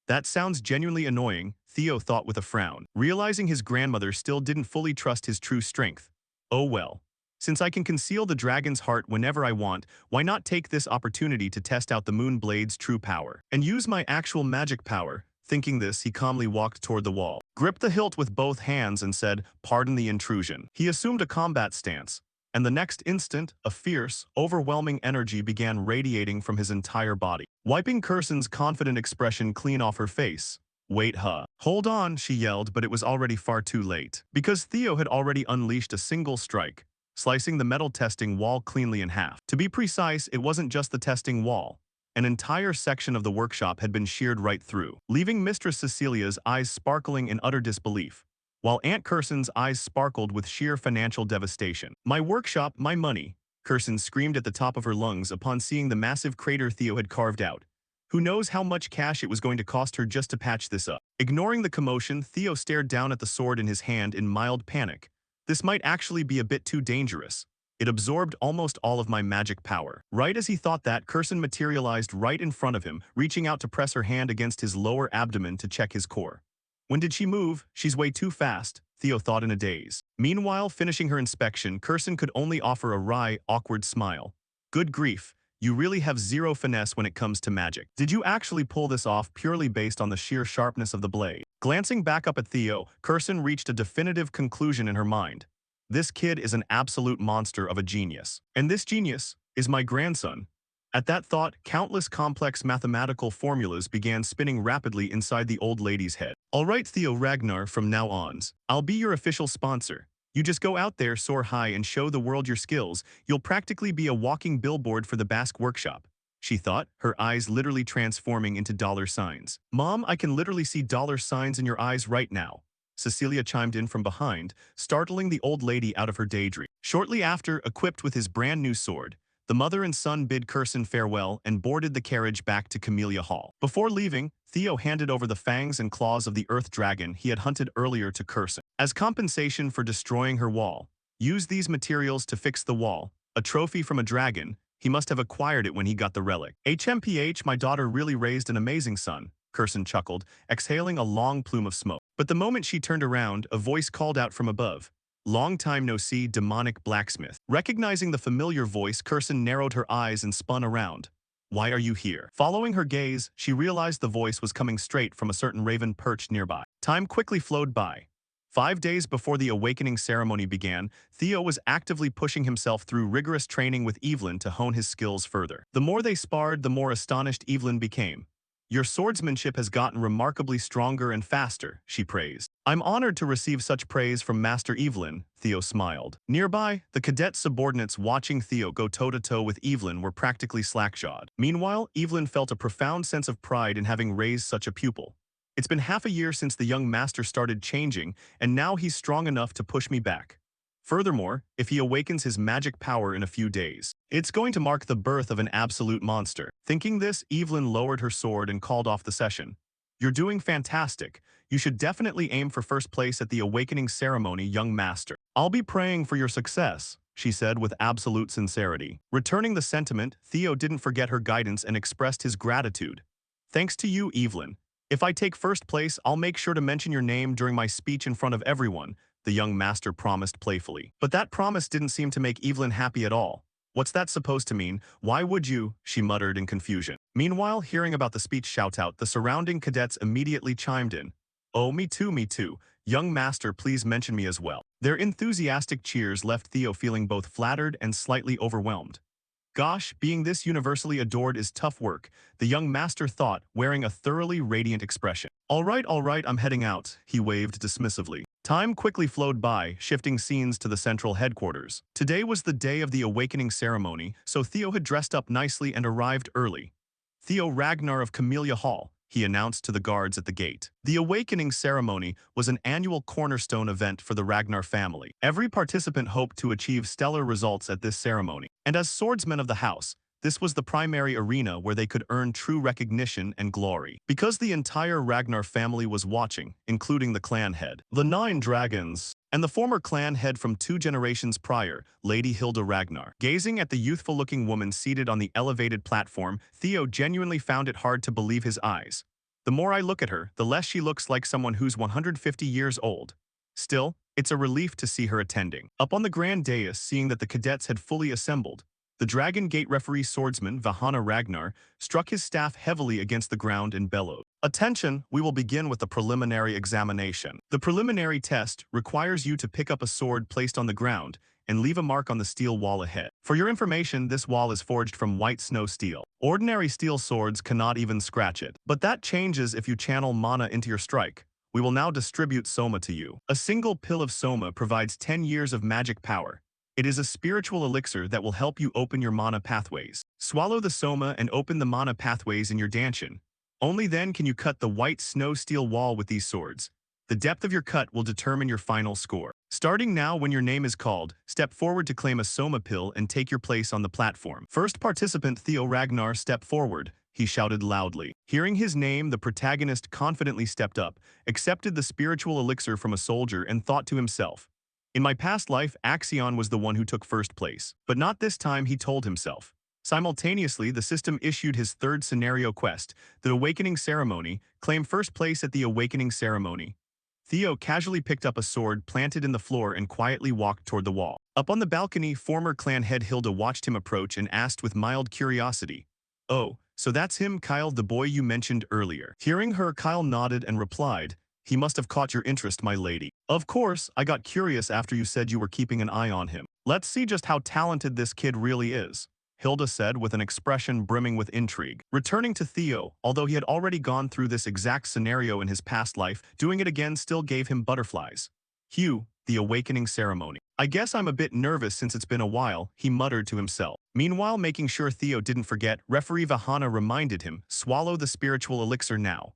That sounds genuinely annoying, Theo thought with a frown, realizing his grandmother still didn't fully trust his true strength. "Oh well. Since I can conceal the dragon's heart whenever I want, why not take this opportunity to test out the moon blade's true power and use my actual magic power?" Thinking this, he calmly walked toward the wall, gripped the hilt with both hands and said, "Pardon the intrusion." He assumed a combat stance, and the next instant, a fierce, overwhelming energy began radiating from his entire body, wiping Curson's confident expression clean off her face. "Wait, huh? Hold on," she yelled, but it was already far too late, because Theo had already unleashed a single strike, slicing the metal testing wall cleanly in half. To be precise, it wasn't just the testing wall. An entire section of the workshop had been sheared right through, leaving Mistress Cecilia's eyes sparkling in utter disbelief, while Aunt Curson's eyes sparkled with sheer financial devastation. "My workshop, my money," Curson screamed at the top of her lungs upon seeing the massive crater Theo had carved out. Who knows how much cash it was going to cost her just to patch this up. Ignoring the commotion, Theo stared down at the sword in his hand in mild panic. This might actually be a bit too dangerous. It absorbed almost all of my magic power. Right as he thought that, Curson materialized right in front of him, reaching out to press her hand against his lower abdomen to check his core. When did she move? She's way too fast, Theo thought in a daze. Meanwhile, finishing her inspection, Curson could only offer a wry, awkward smile. "Good grief. You really have zero finesse when it comes to magic. Did you actually pull this off purely based on the sheer sharpness of the blade?" Glancing back up at Theo, Curson reached a definitive conclusion in her mind. This kid is an absolute monster of a genius. And this genius is my grandson. At that thought, countless complex mathematical formulas began spinning rapidly inside the old lady's head. "All right, Theo Ragnar, from now on, I'll be your official sponsor. You just go out there, soar high, and show the world your skills. You'll practically be a walking billboard for the Basque workshop," she thought, her eyes literally transforming into dollar signs. "Mom, I can literally see dollar signs in your eyes right now," Cecilia chimed in from behind, startling the old lady out of her daydream. Shortly after, equipped with his brand new sword, the mother and son bid Curson farewell and boarded the carriage back to Camellia Hall. Before leaving, Theo handed over the fangs and claws of the earth dragon he had hunted earlier to Curson. As compensation for destroying her wall, use these materials to fix the wall, a trophy from a dragon. He must have acquired it when he got the relic. "HMPH, my daughter really raised an amazing son," Curson chuckled, exhaling a long plume of smoke. But the moment she turned around, a voice called out from above. "Long time no see, demonic blacksmith." Recognizing the familiar voice, Curson narrowed her eyes and spun around. "Why are you here?" Following her gaze, she realized the voice was coming straight from a certain raven perched nearby. Time quickly flowed by. 5 days before the awakening ceremony began, Theo was actively pushing himself through rigorous training with Evelyn to hone his skills further. The more they sparred, the more astonished Evelyn became. Your swordsmanship has gotten remarkably stronger and faster, she praised. I'm honored to receive such praise from Master Evelyn, Theo smiled. Nearby, the cadet subordinates watching Theo go toe-to-toe with Evelyn were practically slack-jawed. Meanwhile, Evelyn felt a profound sense of pride in having raised such a pupil. It's been half a year since the young master started changing, and now he's strong enough to push me back. Furthermore, if he awakens his magic power in a few days, it's going to mark the birth of an absolute monster. Thinking this, Evelyn lowered her sword and called off the session. You're doing fantastic. You should definitely aim for first place at the awakening ceremony, young master. I'll be praying for your success, she said with absolute sincerity. Returning the sentiment, Theo didn't forget her guidance and expressed his gratitude. Thanks to you, Evelyn. If I take first place, I'll make sure to mention your name during my speech in front of everyone, the young master promised playfully. But that promise didn't seem to make Evelyn happy at all. What's that supposed to mean? Why would you? She muttered in confusion. Meanwhile, hearing about the speech shout-out, the surrounding cadets immediately chimed in. Oh, me too, me too. Young master, please mention me as well. Their enthusiastic cheers left Theo feeling both flattered and slightly overwhelmed. Gosh, being this universally adored is tough work, the young master thought, wearing a thoroughly radiant expression. All right, I'm heading out, he waved dismissively. Time quickly flowed by, shifting scenes to the central headquarters. Today was the day of the awakening ceremony, so Theo had dressed up nicely and arrived early. Theo Ragnar of Camellia Hall, he announced to the guards at the gate. The awakening ceremony was an annual cornerstone event for the Ragnar family. Every participant hoped to achieve stellar results at this ceremony. And as swordsmen of the house, this was the primary arena where they could earn true recognition and glory. Because the entire Ragnar family was watching, including the clan head, the 9 dragons, and the former clan head from 2 generations prior, Lady Hilda Ragnar. Gazing at the youthful-looking woman seated on the elevated platform, Theo genuinely found it hard to believe his eyes. The more I look at her, the less she looks like someone who's 150 years old. Still, it's a relief to see her attending. Up on the grand dais, seeing that the cadets had fully assembled, the Dragon Gate referee swordsman, Vahana Ragnar, struck his staff heavily against the ground and bellowed. Attention, we will begin with the preliminary examination. The preliminary test requires you to pick up a sword placed on the ground and leave a mark on the steel wall ahead. For your information, this wall is forged from white snow steel. Ordinary steel swords cannot even scratch it. But that changes if you channel mana into your strike. We will now distribute Soma to you. A single pill of Soma provides 10 years of magic power. It is a spiritual elixir that will help you open your mana pathways. Swallow the Soma and open the mana pathways in your danshin. Only then can you cut the white snow steel wall with these swords. The depth of your cut will determine your final score. Starting now, when your name is called, step forward to claim a Soma pill and take your place on the platform. First participant Theo Ragnar, step forward, he shouted loudly. Hearing his name, the protagonist confidently stepped up, accepted the spiritual elixir from a soldier and thought to himself, in my past life, Axion was the one who took first place. But not this time, he told himself. Simultaneously, the system issued his third scenario quest, the Awakening Ceremony, claim first place at the Awakening Ceremony. Theo casually picked up a sword planted in the floor and quietly walked toward the wall. Up on the balcony, former clan head Hilda watched him approach and asked with mild curiosity, "Oh, so that's him, Kyle, the boy you mentioned earlier." Hearing her, Kyle nodded and replied, "He must have caught your interest, my lady. Of course, I got curious after you said you were keeping an eye on him. Let's see just how talented this kid really is," Hilda said with an expression brimming with intrigue. Returning to Theo, although he had already gone through this exact scenario in his past life, doing it again still gave him butterflies. "Hugh, the awakening ceremony. I guess I'm a bit nervous since it's been a while," he muttered to himself. Meanwhile, making sure Theo didn't forget, referee Vahana reminded him, "Swallow the spiritual elixir now."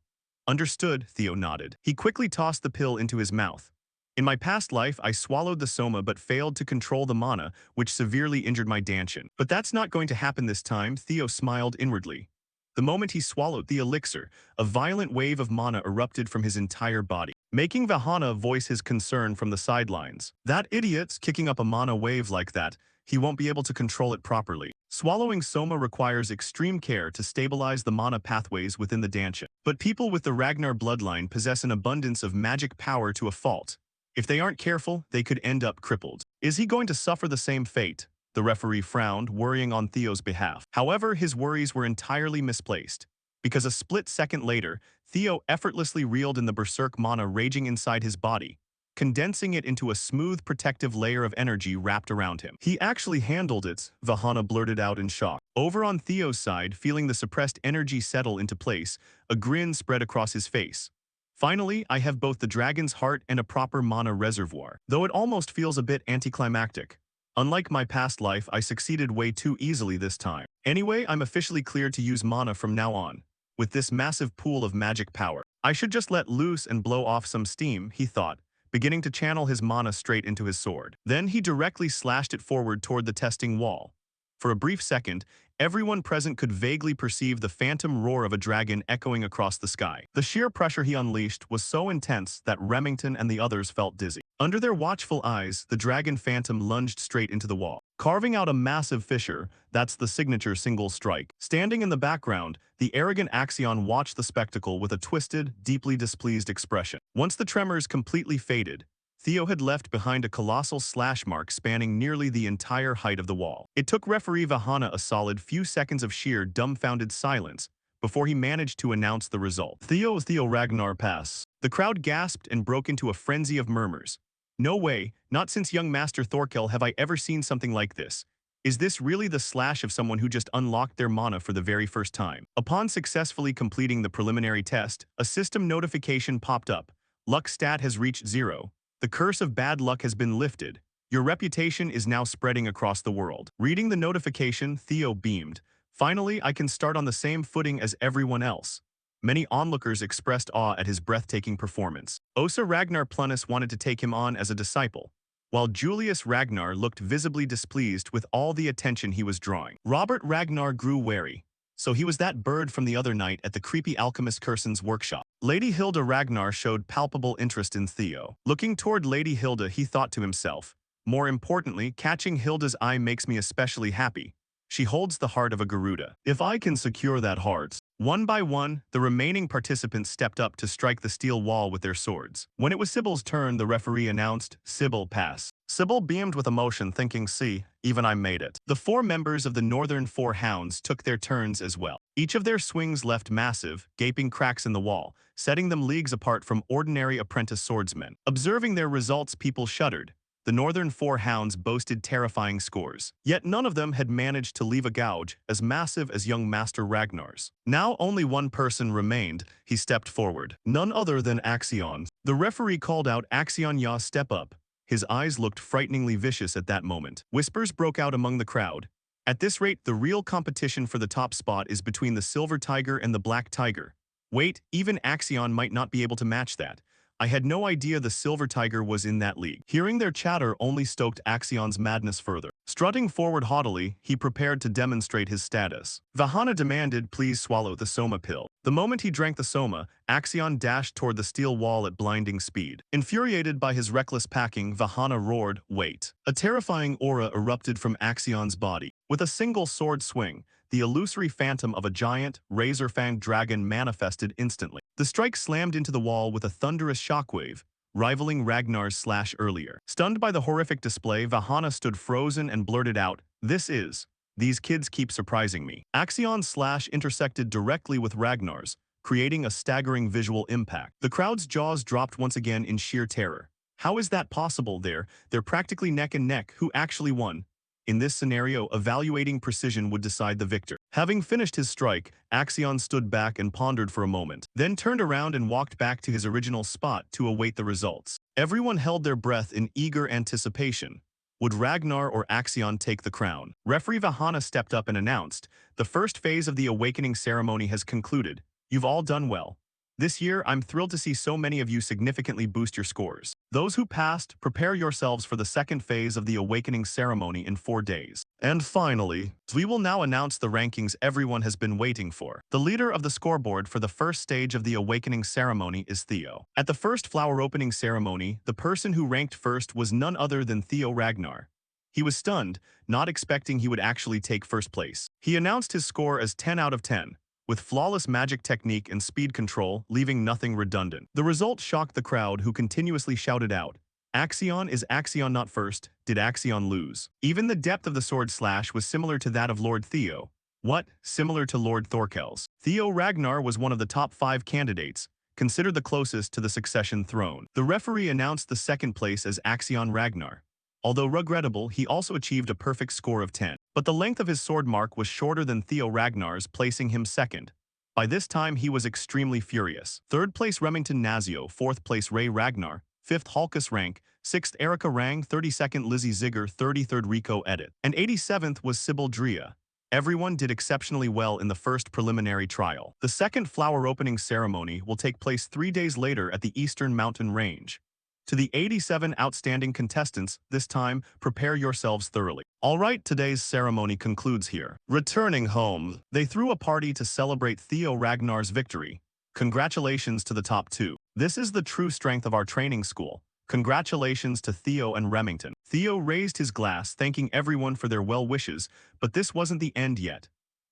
Understood, Theo nodded. He quickly tossed the pill into his mouth. In my past life, I swallowed the Soma but failed to control the mana, which severely injured my danshin. But that's not going to happen this time, Theo smiled inwardly. The moment he swallowed the elixir, a violent wave of mana erupted from his entire body, making Vahana voice his concern from the sidelines. That idiot's kicking up a mana wave like that. He won't be able to control it properly. Swallowing Soma requires extreme care to stabilize the mana pathways within the danshin. But people with the Ragnar bloodline possess an abundance of magic power to a fault. If they aren't careful, they could end up crippled. Is he going to suffer the same fate? The referee frowned, worrying on Theo's behalf. However, his worries were entirely misplaced. Because a split second later, Theo effortlessly reeled in the berserk mana raging inside his body, condensing it into a smooth protective layer of energy wrapped around him. He actually handled it, Vahana blurted out in shock. Over on Theo's side, feeling the suppressed energy settle into place, a grin spread across his face. Finally, I have both the dragon's heart and a proper mana reservoir, though it almost feels a bit anticlimactic. Unlike my past life, I succeeded way too easily this time. Anyway, I'm officially cleared to use mana from now on. With this massive pool of magic power, I should just let loose and blow off some steam, he thought, beginning to channel his mana straight into his sword. Then he directly slashed it forward toward the testing wall. For a brief second, everyone present could vaguely perceive the phantom roar of a dragon echoing across the sky. The sheer pressure he unleashed was so intense that Remington and the others felt dizzy. Under their watchful eyes, the dragon phantom lunged straight into the wall, carving out a massive fissure. That's the signature single strike. Standing in the background, the arrogant Axion watched the spectacle with a twisted, deeply displeased expression. Once the tremors completely faded, Theo had left behind a colossal slash mark spanning nearly the entire height of the wall. It took referee Vahana a solid few seconds of sheer, dumbfounded silence before he managed to announce the result. Theo Ragnar pass. The crowd gasped and broke into a frenzy of murmurs. No way, not since young Master Thorkel have I ever seen something like this. Is this really the slash of someone who just unlocked their mana for the very first time? Upon successfully completing the preliminary test, a system notification popped up. Luck stat has reached 0. The curse of bad luck has been lifted. Your reputation is now spreading across the world. Reading the notification, Theo beamed. Finally, I can start on the same footing as everyone else. Many onlookers expressed awe at his breathtaking performance. Osa Ragnar Plunus wanted to take him on as a disciple, while Julius Ragnar looked visibly displeased with all the attention he was drawing. Robert Ragnar grew wary. So he was that bird from the other night at the creepy alchemist Kerson's workshop. Lady Hilda Ragnar showed palpable interest in Theo. Looking toward Lady Hilda, he thought to himself, more importantly, catching Hilda's eye makes me especially happy. She holds the heart of a Garuda. If I can secure that heart. One by one, the remaining participants stepped up to strike the steel wall with their swords. When it was Sybil's turn, the referee announced, Sybil, pass. Sybil beamed with emotion, thinking, see, even I made it. The 4 members of the Northern 4 Hounds took their turns as well. Each of their swings left massive, gaping cracks in the wall, setting them leagues apart from ordinary apprentice swordsmen. Observing their results, people shuddered. The Northern 4 Hounds boasted terrifying scores, yet none of them had managed to leave a gouge as massive as young Master Ragnar's. Now only one person remained. He stepped forward. None other than Axion. The referee called out, Axion, ya step up. His eyes looked frighteningly vicious at that moment. Whispers broke out among the crowd. At this rate, the real competition for the top spot is between the Silver Tiger and the Black Tiger. Wait, even Axion might not be able to match that. I had no idea the Silver Tiger was in that league. Hearing their chatter only stoked Axion's madness further. Strutting forward haughtily, he prepared to demonstrate his status. Vahana demanded, please swallow the Soma pill. The moment he drank the Soma, Axion dashed toward the steel wall at blinding speed. Infuriated by his reckless packing, Vahana roared, wait. A terrifying aura erupted from Axion's body. With a single sword swing, the illusory phantom of a giant, razor-fanged dragon manifested instantly. The strike slammed into the wall with a thunderous shockwave, rivaling Ragnar's slash earlier. Stunned by the horrific display, Vahana stood frozen and blurted out, these kids keep surprising me. Axion's slash intersected directly with Ragnar's, creating a staggering visual impact. The crowd's jaws dropped once again in sheer terror. How is that possible? They're practically neck and neck. Who actually won? In this scenario, evaluating precision would decide the victor. Having finished his strike, Axion stood back and pondered for a moment, then turned around and walked back to his original spot to await the results. Everyone held their breath in eager anticipation. Would Ragnar or Axion take the crown? Referee Vahana stepped up and announced, the first phase of the awakening ceremony has concluded. You've all done well. This year, I'm thrilled to see so many of you significantly boost your scores. Those who passed, prepare yourselves for the second phase of the awakening ceremony in 4 days. And finally, we will now announce the rankings everyone has been waiting for. The leader of the scoreboard for the first stage of the awakening ceremony is Theo. At the first flower opening ceremony, the person who ranked first was none other than Theo Ragnar. He was stunned, not expecting he would actually take first place. He announced his score as 10 out of 10. With flawless magic technique and speed control, leaving nothing redundant. The result shocked the crowd, who continuously shouted out, Axion, is Axion not first? Did Axion lose? Even the depth of the sword slash was similar to that of Lord Theo. What? Similar to Lord Thorkel's. Theo Ragnar was one of the top 5 candidates, considered the closest to the succession throne. The referee announced the second place as Axion Ragnar. Although regrettable, he also achieved a perfect score of 10. But the length of his sword mark was shorter than Theo Ragnar's, placing him second. By this time, he was extremely furious. Third place Remington Nazio, fourth place Ray Ragnar, fifth Hulkus Rank, sixth Erica Rang, 32nd Lizzie Zigger, 33rd Rico Edit, and 87th was Sybil Drea. Everyone did exceptionally well in the first preliminary trial. The second flower opening ceremony will take place 3 days later at the Eastern Mountain Range. To the 87 outstanding contestants, this time, prepare yourselves thoroughly. Alright, today's ceremony concludes here. Returning home, they threw a party to celebrate Theo Ragnar's victory. Congratulations to the top two. This is the true strength of our training school. Congratulations to Theo and Remington. Theo raised his glass, thanking everyone for their well wishes, but this wasn't the end yet.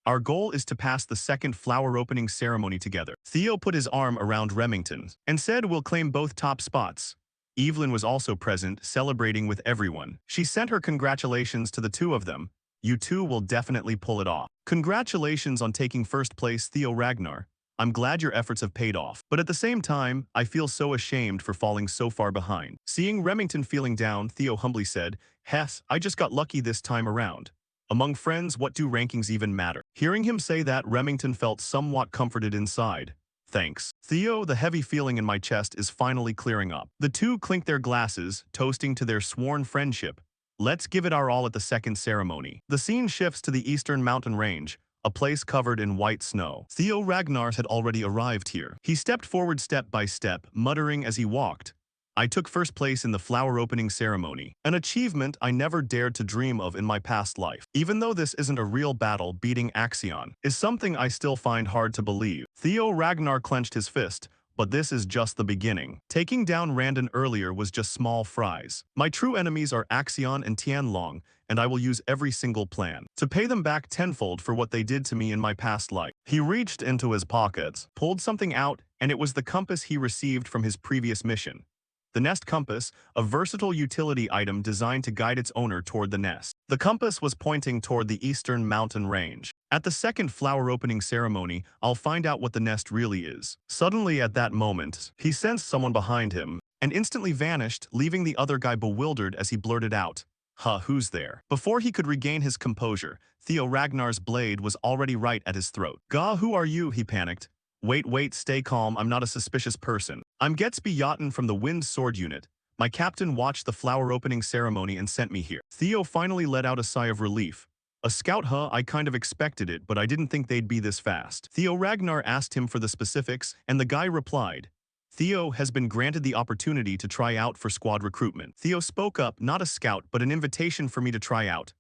Our goal is to pass the second flower opening ceremony together. Theo put his arm around Remington and said we'll claim both top spots. Evelyn was also present, celebrating with everyone. She sent her congratulations to the two of them. You two will definitely pull it off. Congratulations on taking first place, Theo Ragnar. I'm glad your efforts have paid off. But at the same time, I feel so ashamed for falling so far behind. Seeing Remington feeling down, Theo humbly said, Hess, I just got lucky this time around. Among friends, what do rankings even matter? Hearing him say that, Remington felt somewhat comforted inside. Thanks. Theo, the heavy feeling in my chest is finally clearing up. The two clink their glasses, toasting to their sworn friendship. Let's give it our all at the second ceremony. The scene shifts to the Eastern Mountain Range, a place covered in white snow. Theo Ragnar had already arrived here. He stepped forward step by step, muttering as he walked. I took first place in the flower opening ceremony, an achievement I never dared to dream of in my past life. Even though this isn't a real battle, beating Axion is something I still find hard to believe. Theo Ragnar clenched his fist, but this is just the beginning. Taking down Randon earlier was just small fries. My true enemies are Axion and Tianlong, and I will use every single plan to pay them back tenfold for what they did to me in my past life. He reached into his pockets, pulled something out, and it was the compass he received from his previous mission. The Nest Compass, a versatile utility item designed to guide its owner toward the nest. The compass was pointing toward the Eastern Mountain Range. At the second flower opening ceremony, I'll find out what the nest really is. Suddenly at that moment, he sensed someone behind him and instantly vanished, leaving the other guy bewildered as he blurted out, Huh, who's there? Before he could regain his composure, Theo Ragnar's blade was already right at his throat. Gah, who are you? He panicked. Wait, stay calm, I'm not a suspicious person. I'm Getsby Yachten from the Wind Sword Unit. My captain watched the flower opening ceremony and sent me here. Theo finally let out a sigh of relief. A scout, huh? I kind of expected it, but I didn't think they'd be this fast. Theo Ragnar asked him for the specifics, and the guy replied, Theo has been granted the opportunity to try out for squad recruitment. Theo spoke up, not a scout, but an invitation for me to try out.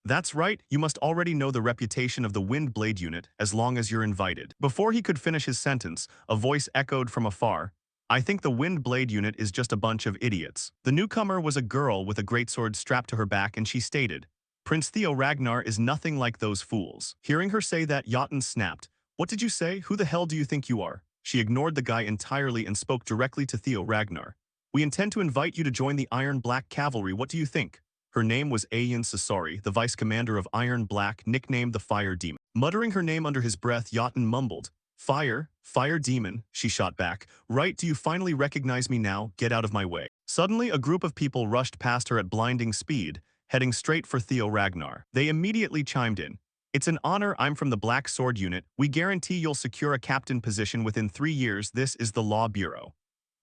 That's right, you must already know the reputation of the Wind Blade Unit as long as you're invited. Before he could finish his sentence, a voice echoed from afar. I think the Wind Blade Unit is just a bunch of idiots. The newcomer was a girl with a greatsword strapped to her back and she stated, Prince Theo Ragnar is nothing like those fools. Hearing her say that, Yachten snapped. What did you say? Who the hell do you think you are? She ignored the guy entirely and spoke directly to Theo Ragnar. We intend to invite you to join the Iron Black Cavalry, what do you think? Her name was Ayan Sasori, the vice commander of Iron Black, nicknamed the Fire Demon. Muttering her name under his breath, Yachten mumbled, Fire Demon, she shot back. Right, do you finally recognize me now? Get out of my way. Suddenly, a group of people rushed past her at blinding speed, heading straight for Theo Ragnar. They immediately chimed in. It's an honor, I'm from the Black Sword Unit. We guarantee you'll secure a captain position within 3 years. This is the Law Bureau.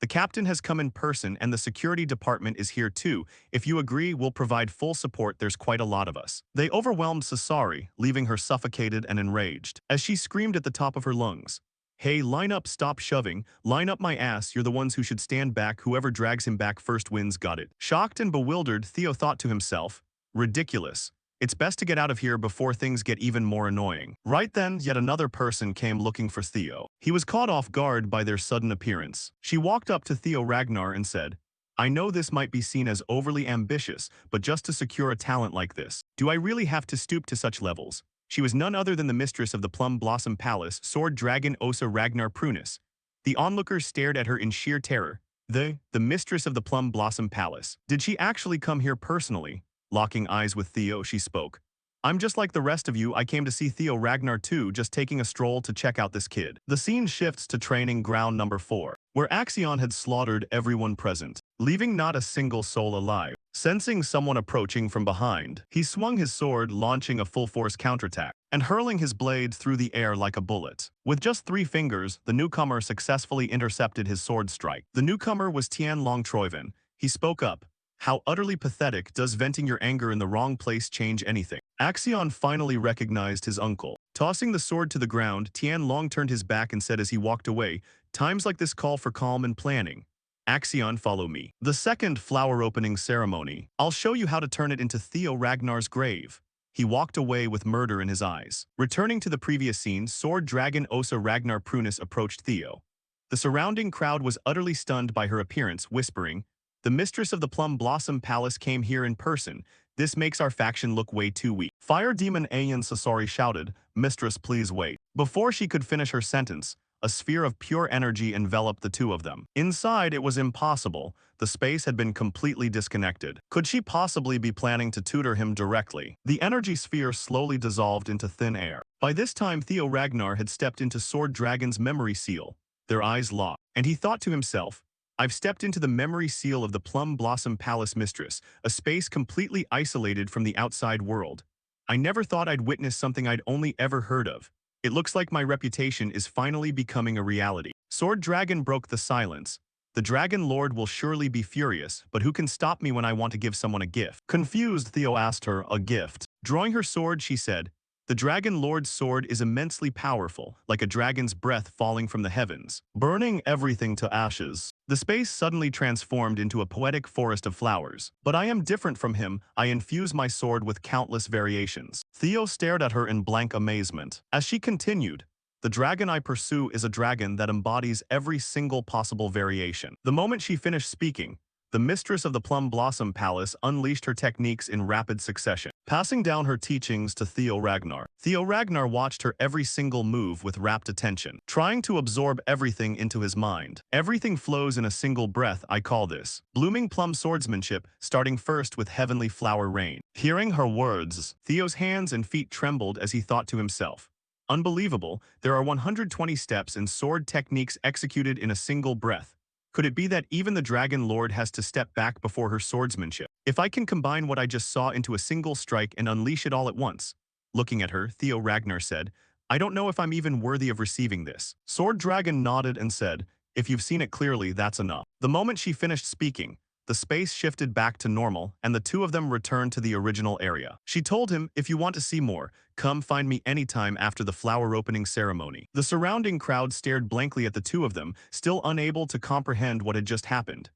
The captain has come in person and the security department is here too. If you agree, we'll provide full support. There's quite a lot of us. They overwhelmed Sasori, leaving her suffocated and enraged, as she screamed at the top of her lungs. Hey, line up, stop shoving. Line up my ass, you're the ones who should stand back. Whoever drags him back first wins, got it. Shocked and bewildered, Theo thought to himself, ridiculous. It's best to get out of here before things get even more annoying. Right then, yet another person came looking for Theo. He was caught off guard by their sudden appearance. She walked up to Theo Ragnar and said, I know this might be seen as overly ambitious, but just to secure a talent like this, do I really have to stoop to such levels? She was none other than the mistress of the Plum Blossom Palace, Sword Dragon Osa Ragnar Prunus. The onlookers stared at her in sheer terror. The mistress of the Plum Blossom Palace. Did she actually come here personally? Locking eyes with Theo, she spoke. I'm just like the rest of you, I came to see Theo Ragnar too, just taking a stroll to check out this kid. The scene shifts to training ground number 4, where Axion had slaughtered everyone present, leaving not a single soul alive. Sensing someone approaching from behind, he swung his sword, launching a full-force counterattack and hurling his blades through the air like a bullet. With just 3 fingers, the newcomer successfully intercepted his sword strike. The newcomer was Tian Long Troivan. He spoke up. How utterly pathetic. Does venting your anger in the wrong place change anything? Axion finally recognized his uncle. Tossing the sword to the ground, Tian Long turned his back and said as he walked away, "Times like this call for calm and planning. Axion, follow me." The second flower opening ceremony. I'll show you how to turn it into Theo Ragnar's grave. He walked away with murder in his eyes. Returning to the previous scene, Sword Dragon Osa Ragnar Prunus approached Theo. The surrounding crowd was utterly stunned by her appearance, whispering, "The mistress of the Plum Blossom Palace came here in person. This makes our faction look way too weak." Fire Demon Ayan Sasori shouted, "Mistress, please wait." Before she could finish her sentence, a sphere of pure energy enveloped the two of them. Inside, it was impossible. The space had been completely disconnected. Could she possibly be planning to tutor him directly? The energy sphere slowly dissolved into thin air. By this time, Theo Ragnar had stepped into Sword Dragon's memory seal. Their eyes locked, and he thought to himself, "I've stepped into the memory seal of the Plum Blossom Palace Mistress, a space completely isolated from the outside world. I never thought I'd witness something I'd only ever heard of. It looks like my reputation is finally becoming a reality." Sword Dragon broke the silence. "The Dragon Lord will surely be furious, but who can stop me when I want to give someone a gift?" Confused, Theo asked her, "A gift?" Drawing her sword, she said, "The Dragon Lord's sword is immensely powerful, like a dragon's breath falling from the heavens, burning everything to ashes." The space suddenly transformed into a poetic forest of flowers. "But I am different from him. I infuse my sword with countless variations." Theo stared at her in blank amazement. As she continued, "The dragon I pursue is a dragon that embodies every single possible variation." The moment she finished speaking, the mistress of the Plum Blossom Palace unleashed her techniques in rapid succession, passing down her teachings to Theo Ragnar. Theo Ragnar watched her every single move with rapt attention, trying to absorb everything into his mind. "Everything flows in a single breath, I call this blooming plum swordsmanship, starting first with heavenly flower rain." Hearing her words, Theo's hands and feet trembled as he thought to himself, "Unbelievable, there are 120 steps and sword techniques executed in a single breath. Could it be that even the Dragon Lord has to step back before her swordsmanship? If I can combine what I just saw into a single strike and unleash it all at once." Looking at her, Theo Ragnar said, "I don't know if I'm even worthy of receiving this." Sword Dragon nodded and said, "If you've seen it clearly, that's enough." The moment she finished speaking, the space shifted back to normal, and the two of them returned to the original area. She told him, "If you want to see more, come find me anytime after the flower opening ceremony." The surrounding crowd stared blankly at the two of them, still unable to comprehend what had just happened.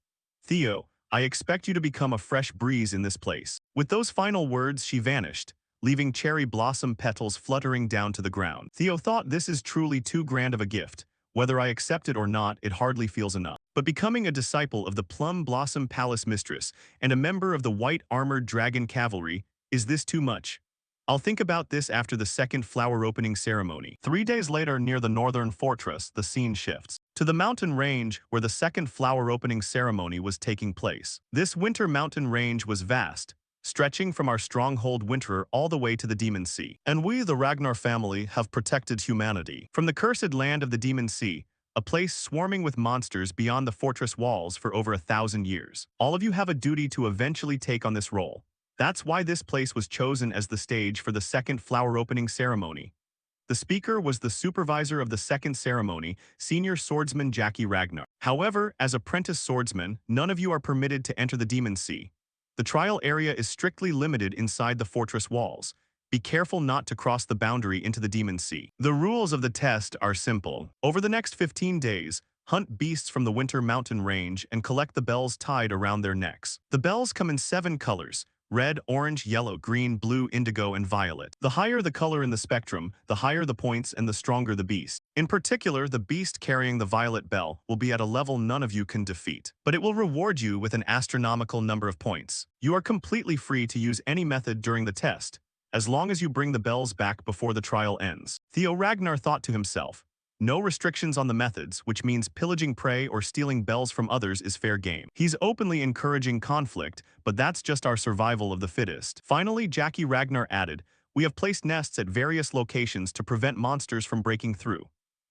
"Theo, I expect you to become a fresh breeze in this place." With those final words, she vanished, leaving cherry blossom petals fluttering down to the ground. Theo thought, "This is truly too grand of a gift. Whether I accept it or not, it hardly feels enough." But becoming a disciple of the Plum Blossom Palace Mistress and a member of the White Armored Dragon Cavalry, is this too much? I'll think about this after the second flower opening ceremony. 3 days later, near the northern fortress, the scene shifts to the mountain range where the second flower opening ceremony was taking place. This winter mountain range was vast, stretching from our stronghold Winterer all the way to the Demon Sea. And we, the Ragnar family, have protected humanity from the cursed land of the Demon Sea, a place swarming with monsters beyond the fortress walls for over 1,000 years. All of you have a duty to eventually take on this role. That's why this place was chosen as the stage for the second flower opening ceremony. The speaker was the supervisor of the second ceremony, senior swordsman Jackie Ragnar. However, as apprentice swordsmen, none of you are permitted to enter the Demon Sea. The trial area is strictly limited inside the fortress walls. Be careful not to cross the boundary into the Demon Sea. The rules of the test are simple. Over the next 15 days, hunt beasts from the Winter Mountain Range and collect the bells tied around their necks. The bells come in 7 colors: red, orange, yellow, green, blue, indigo, and violet. The higher the color in the spectrum, the higher the points and the stronger the beast. In particular, the beast carrying the violet bell will be at a level none of you can defeat, but it will reward you with an astronomical number of points. You are completely free to use any method during the test, as long as you bring the bells back before the trial ends. Theo Ragnar thought to himself, no restrictions on the methods, which means pillaging prey or stealing bells from others is fair game. He's openly encouraging conflict, but that's just our survival of the fittest. Finally, Jackie Ragnar added, "We have placed nests at various locations to prevent monsters from breaking through.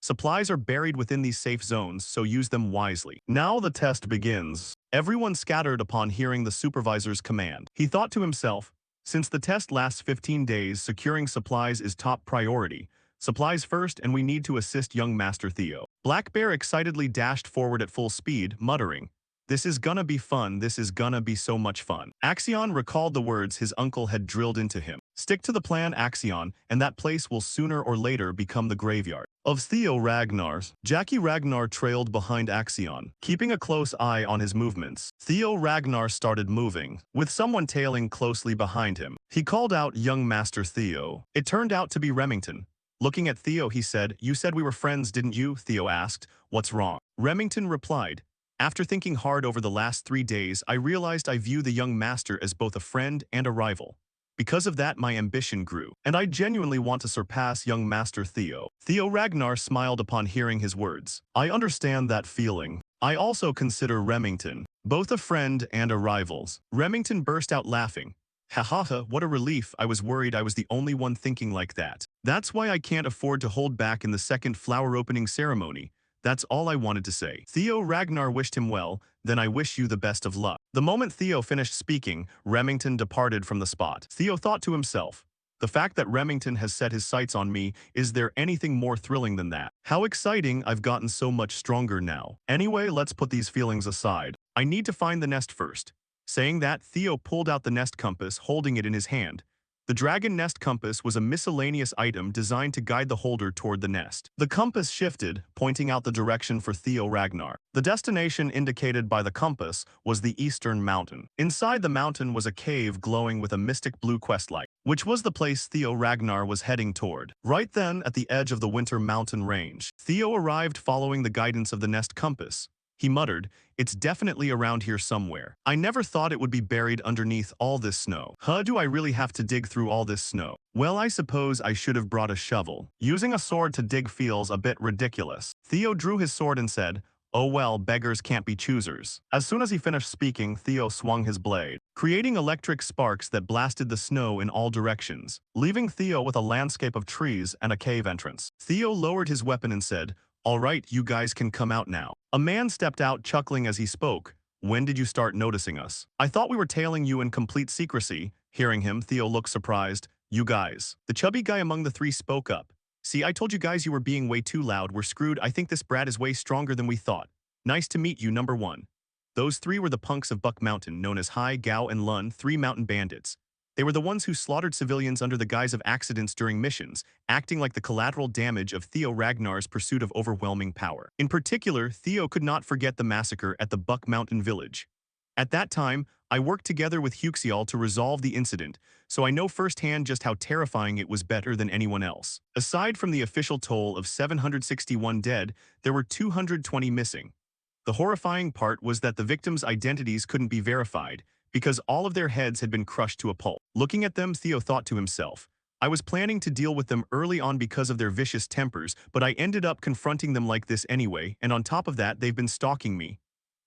Supplies are buried within these safe zones, so use them wisely. Now the test begins. Everyone scattered upon hearing the supervisor's command. He thought to himself, since the test lasts 15 days, securing supplies is top priority. Supplies first, and we need to assist young Master Theo. Black Bear excitedly dashed forward at full speed, muttering, "This is gonna be fun, this is gonna be so much fun." Axion recalled the words his uncle had drilled into him. Stick to the plan, Axion, and that place will sooner or later become the graveyard of Theo Ragnar's. Jackie Ragnar trailed behind Axion, keeping a close eye on his movements. Theo Ragnar started moving, with someone tailing closely behind him. He called out, "Young Master Theo." It turned out to be Remington. Looking at Theo, he said, "You said we were friends, didn't you?" Theo asked, "What's wrong?" Remington replied, "After thinking hard over the last 3 days, I realized I view the young master as both a friend and a rival. Because of that, my ambition grew, and I genuinely want to surpass young Master Theo." Theo Ragnar smiled upon hearing his words. "I understand that feeling. I also consider Remington both a friend and a rival." Remington burst out laughing. "Ha ha ha, what a relief. I was worried I was the only one thinking like that. That's why I can't afford to hold back in the second flower opening ceremony. That's all I wanted to say." Theo Ragnar wished him well. "Then I wish you the best of luck." The moment Theo finished speaking, Remington departed from the spot. Theo thought to himself, the fact that Remington has set his sights on me, is there anything more thrilling than that? How exciting, I've gotten so much stronger now. Anyway, let's put these feelings aside. I need to find the nest first. Saying that, Theo pulled out the nest compass, holding it in his hand. The dragon nest compass was a miscellaneous item designed to guide the holder toward the nest. The compass shifted, pointing out the direction for Theo Ragnar. The destination indicated by the compass was the Eastern Mountain. Inside the mountain was a cave glowing with a mystic blue questlight, which was the place Theo Ragnar was heading toward. Right then, at the edge of the Winter Mountain range, Theo arrived following the guidance of the nest compass. He muttered, "It's definitely around here somewhere. I never thought it would be buried underneath all this snow. Do I really have to dig through all this snow? Well, I suppose I should have brought a shovel. Using a sword to dig feels a bit ridiculous." Theo drew his sword and said, "Oh well, beggars can't be choosers." As soon as he finished speaking, Theo swung his blade, creating electric sparks that blasted the snow in all directions, leaving Theo with a landscape of trees and a cave entrance. Theo lowered his weapon and said, "All right, you guys can come out now." A man stepped out, chuckling as he spoke. "When did you start noticing us? I thought we were tailing you in complete secrecy." Hearing him, Theo looked surprised. "You guys." The chubby guy among the three spoke up. "See, I told you guys you were being way too loud. We're screwed. I think this brat is way stronger than we thought. Nice to meet you, number one." Those three were the punks of Buck Mountain, known as Hai, Gao, and Lun, 3 mountain bandits. They were the ones who slaughtered civilians under the guise of accidents during missions, acting like the collateral damage of Theo Ragnar's pursuit of overwhelming power. In particular, Theo could not forget the massacre at the Buck Mountain village. "At that time, I worked together with Huxial to resolve the incident, so I know firsthand just how terrifying it was, better than anyone else." Aside from the official toll of 761 dead, there were 220 missing. The horrifying part was that the victims' identities couldn't be verified, because all of their heads had been crushed to a pulp. Looking at them, Theo thought to himself, "I was planning to deal with them early on because of their vicious tempers, but I ended up confronting them like this anyway, and on top of that, they've been stalking me."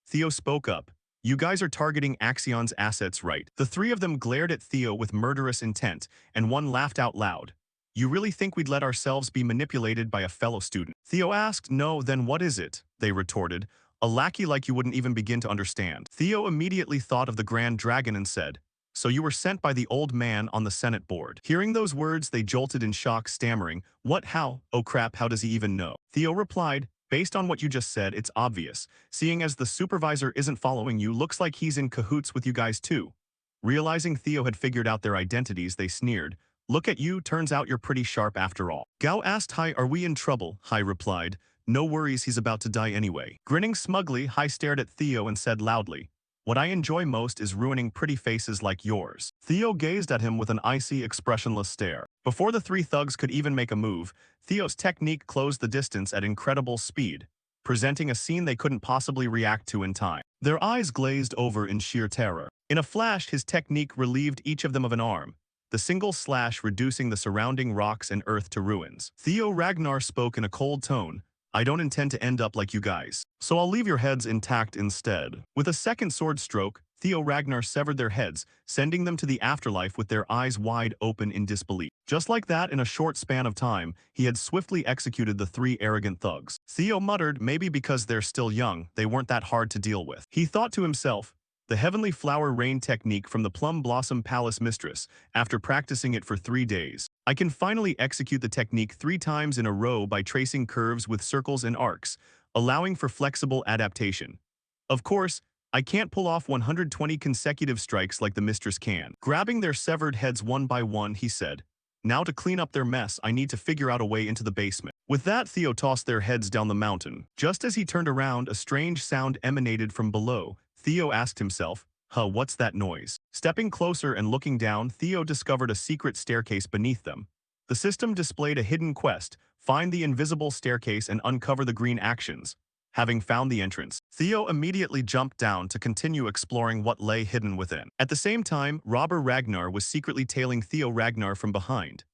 Theo spoke up. "You guys are targeting Axion's assets, right?" The 3 of them glared at Theo with murderous intent, and one laughed out loud. "You really think we'd let ourselves be manipulated by a fellow student?" Theo asked. "No, then what is it?" they retorted. "A lackey like you wouldn't even begin to understand." Theo immediately thought of the Grand Dragon and said, "So you were sent by the old man on the Senate board." Hearing those words, they jolted in shock, stammering, "What, how? Oh crap, how does he even know?" Theo replied, "Based on what you just said, it's obvious. Seeing as the supervisor isn't following you, looks like he's in cahoots with you guys too." Realizing Theo had figured out their identities, they sneered, "Look at you, turns out you're pretty sharp after all." Gao asked Hai, "Are we in trouble?" Hai replied, "No worries, he's about to die anyway." Grinning smugly, Hai stared at Theo and said loudly, "What I enjoy most is ruining pretty faces like yours." Theo gazed at him with an icy, expressionless stare. Before the 3 thugs could even make a move, Theo's technique closed the distance at incredible speed, presenting a scene they couldn't possibly react to in time. Their eyes glazed over in sheer terror. In a flash, his technique relieved each of them of an arm, the single slash reducing the surrounding rocks and earth to ruins. Theo Ragnar spoke in a cold tone, "I don't intend to end up like you guys, so I'll leave your heads intact instead." With a second sword stroke, Theo Ragnar severed their heads, sending them to the afterlife with their eyes wide open in disbelief. Just like that, in a short span of time, he had swiftly executed the three arrogant thugs. Theo muttered, maybe because they're still young, they weren't that hard to deal with. He thought to himself, the heavenly flower rain technique from the Plum Blossom Palace mistress, after practicing it for 3 days. I can finally execute the technique 3 times in a row by tracing curves with circles and arcs, allowing for flexible adaptation. Of course, I can't pull off 120 consecutive strikes like the mistress can. Grabbing their severed heads one by one, he said, now to clean up their mess, I need to figure out a way into the basement. With that, Theo tossed their heads down the mountain. Just as he turned around, a strange sound emanated from below. Theo asked himself, what's that noise? Stepping closer and looking down, Theo discovered a secret staircase beneath them. The system displayed a hidden quest, find the invisible staircase and uncover the green actions. Having found the entrance, Theo immediately jumped down to continue exploring what lay hidden within. At the same time, Robber Ragnar was secretly tailing Theo Ragnar from behind.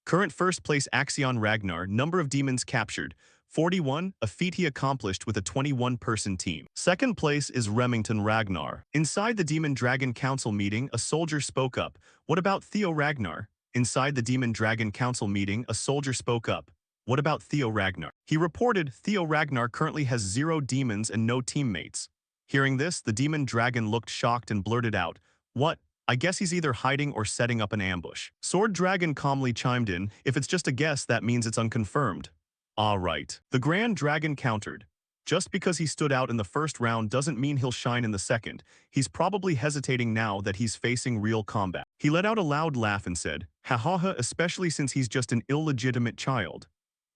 Current first place Axion Ragnar, number of demons captured, 41, a feat he accomplished with a 21-person team. Second place is Remington Ragnar. Inside the Demon Dragon Council meeting, a soldier spoke up. What about Theo Ragnar? Inside the Demon Dragon Council meeting, a soldier spoke up. What about Theo Ragnar? He reported Theo Ragnar currently has 0 demons and no teammates. Hearing this, the demon dragon looked shocked and blurted out, what? I guess he's either hiding or setting up an ambush. Sword Dragon calmly chimed in, if it's just a guess, that means it's unconfirmed. All right. The Grand Dragon countered. Just because he stood out in the first round doesn't mean he'll shine in the second. He's probably hesitating now that he's facing real combat. He let out a loud laugh and said, ha ha ha, especially since he's just an illegitimate child.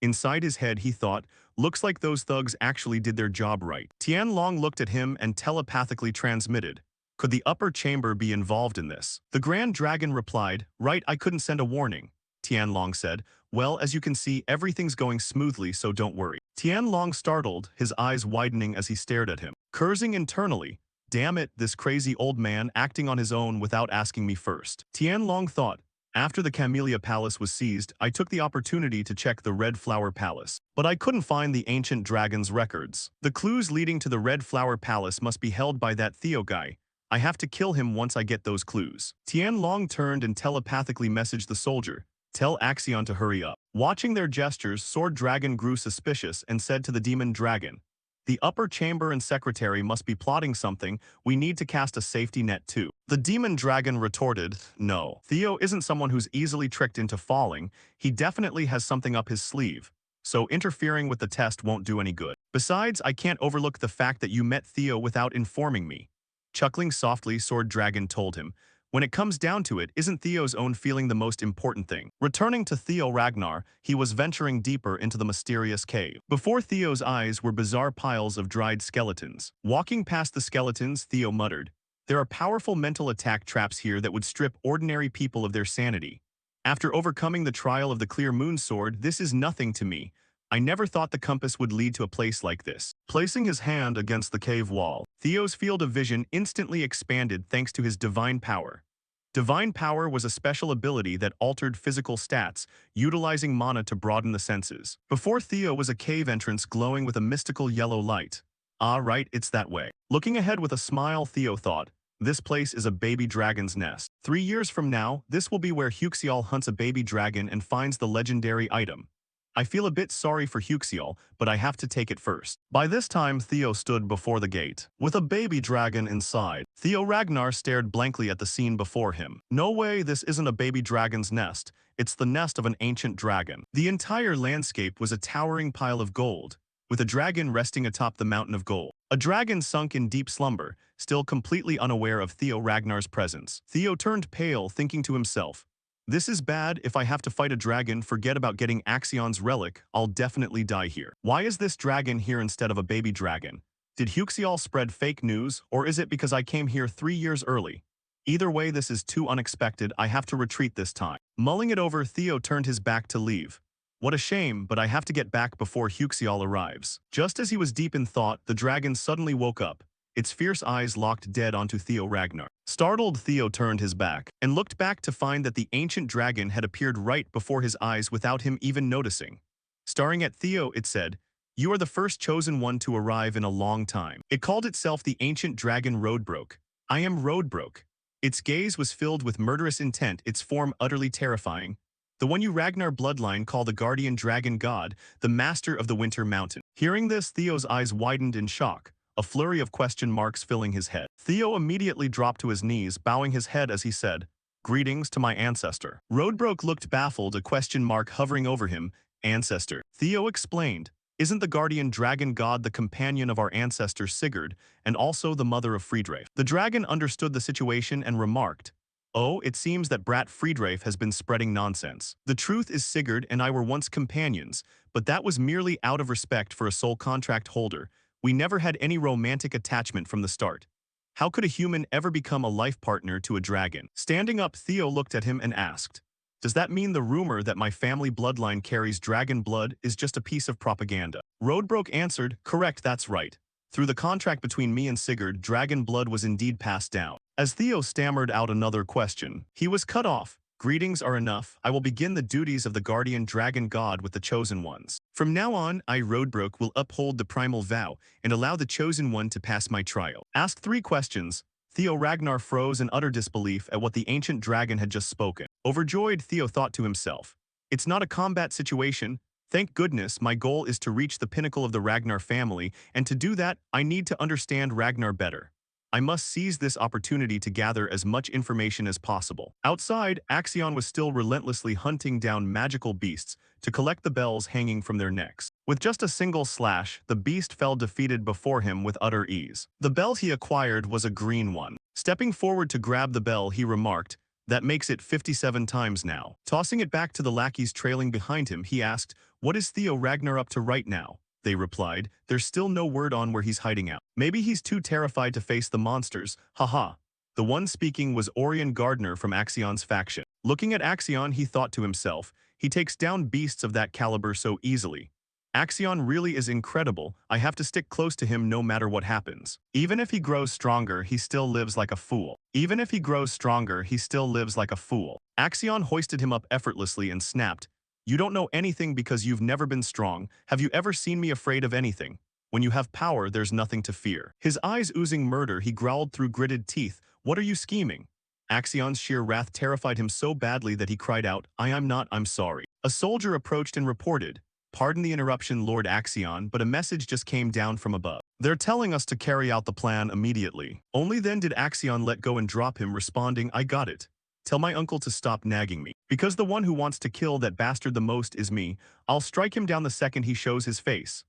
Inside his head, he thought, looks like those thugs actually did their job right. Tianlong looked at him and telepathically transmitted. Could the upper chamber be involved in this? The Grand Dragon replied, right, I couldn't send a warning. Tianlong said, well, as you can see, everything's going smoothly, so don't worry. Tianlong startled, his eyes widening as he stared at him. Cursing internally, damn it, this crazy old man acting on his own without asking me first. Tianlong thought, after the Camellia Palace was seized, I took the opportunity to check the Red Flower Palace. But I couldn't find the ancient dragon's records. The clues leading to the Red Flower Palace must be held by that Theo guy. I have to kill him once I get those clues. Tianlong turned and telepathically messaged the soldier. Tell Axion to hurry up. Watching their gestures, Sword Dragon grew suspicious and said to the Demon Dragon, the upper chamber and secretary must be plotting something. We need to cast a safety net too. The Demon Dragon retorted, no. Theo isn't someone who's easily tricked into falling. He definitely has something up his sleeve. So interfering with the test won't do any good. Besides, I can't overlook the fact that you met Theo without informing me. Chuckling softly, Sword Dragon told him, when it comes down to it, isn't Theo's own feeling the most important thing? Returning to Theo Ragnar, he was venturing deeper into the mysterious cave. Before Theo's eyes were bizarre piles of dried skeletons. Walking past the skeletons, Theo muttered, there are powerful mental attack traps here that would strip ordinary people of their sanity. After overcoming the trial of the Clear Moon Sword, this is nothing to me. I never thought the compass would lead to a place like this. Placing his hand against the cave wall, Theo's field of vision instantly expanded thanks to his divine power. Divine power was a special ability that altered physical stats, utilizing mana to broaden the senses. Before Theo was a cave entrance glowing with a mystical yellow light. Ah, right, it's that way. Looking ahead with a smile, Theo thought, this place is a baby dragon's nest. 3 years from now, this will be where Huxial hunts a baby dragon and finds the legendary item. I feel a bit sorry for Huxial, but I have to take it first. By this time, Theo stood before the gate, with a baby dragon inside. Theo Ragnar stared blankly at the scene before him. No way, this isn't a baby dragon's nest. It's the nest of an ancient dragon. The entire landscape was a towering pile of gold, with a dragon resting atop the mountain of gold. A dragon sunk in deep slumber, still completely unaware of Theo Ragnar's presence. Theo turned pale, thinking to himself, this is bad. If I have to fight a dragon, forget about getting Axion's relic. I'll definitely die here. Why is this dragon here instead of a baby dragon? Did Huxial spread fake news, or is it because I came here 3 years early? Either way, this is too unexpected. I have to retreat this time. Mulling it over, Theo turned his back to leave. What a shame, but I have to get back before Huxial arrives. Just as he was deep in thought, the dragon suddenly woke up. Its fierce eyes locked dead onto Theo Ragnar. Startled, Theo turned his back and looked back to find that the ancient dragon had appeared right before his eyes without him even noticing. Staring at Theo, it said, you are the first chosen one to arrive in a long time. It called itself the ancient dragon Roadbroke. I am Roadbrook. Its gaze was filled with murderous intent, its form utterly terrifying. The one you Ragnar bloodline call the guardian dragon god, the master of the Winter Mountain. Hearing this, Theo's eyes widened in shock, a flurry of question marks filling his head. Theo immediately dropped to his knees, bowing his head as he said, "Greetings to my ancestor." Roadbrook looked baffled, a question mark hovering over him. Ancestor. Theo explained, "Isn't the guardian dragon god the companion of our ancestor Sigurd, and also the mother of Friedreif?" The dragon understood the situation and remarked, "Oh, it seems that brat Friedreif has been spreading nonsense. The truth is Sigurd and I were once companions, but that was merely out of respect for a soul contract holder. We never had any romantic attachment from the start. How could a human ever become a life partner to a dragon?" Standing up, Theo looked at him and asked, "Does that mean the rumor that my family bloodline carries dragon blood is just a piece of propaganda?" Roadbrook answered, "Correct, that's right. Through the contract between me and Sigurd, dragon blood was indeed passed down." As Theo stammered out another question, he was cut off. "Greetings are enough. I will begin the duties of the guardian dragon god with the chosen ones. From now on, I, Roadbrook, will uphold the primal vow and allow the chosen one to pass my trial." Asked 3 questions, Theo Ragnar froze in utter disbelief at what the ancient dragon had just spoken. Overjoyed, Theo thought to himself, "It's not a combat situation. Thank goodness, my goal is to reach the pinnacle of the Ragnar family, and to do that, I need to understand Ragnar better. I must seize this opportunity to gather as much information as possible." Outside, Axion was still relentlessly hunting down magical beasts to collect the bells hanging from their necks. With just a single slash, the beast fell defeated before him with utter ease. The bell he acquired was a green one. Stepping forward to grab the bell, he remarked, "That makes it 57 times now." Tossing it back to the lackeys trailing behind him, he asked, "What is Theo Ragnar up to right now?" They replied, "There's still no word on where he's hiding out. Maybe he's too terrified to face the monsters, haha." The one speaking was Orion Gardner from Axion's faction. Looking at Axion, he thought to himself, "He takes down beasts of that caliber so easily. Axion really is incredible. I have to stick close to him no matter what happens. Even if he grows stronger, he still lives like a fool. Even if he grows stronger, he still lives like a fool." Axion hoisted him up effortlessly and snapped, "You don't know anything because you've never been strong. Have you ever seen me afraid of anything? When you have power, there's nothing to fear." His eyes oozing murder, he growled through gritted teeth, "What are you scheming?" Axion's sheer wrath terrified him so badly that he cried out, I'm not, I'm sorry." A soldier approached and reported, "Pardon the interruption, Lord Axion, but a message just came down from above. They're telling us to carry out the plan immediately." Only then did Axion let go and drop him, responding, "I got it. Tell my uncle to stop nagging me. Because the one who wants to kill that bastard the most is me, I'll strike him down the second he shows his face."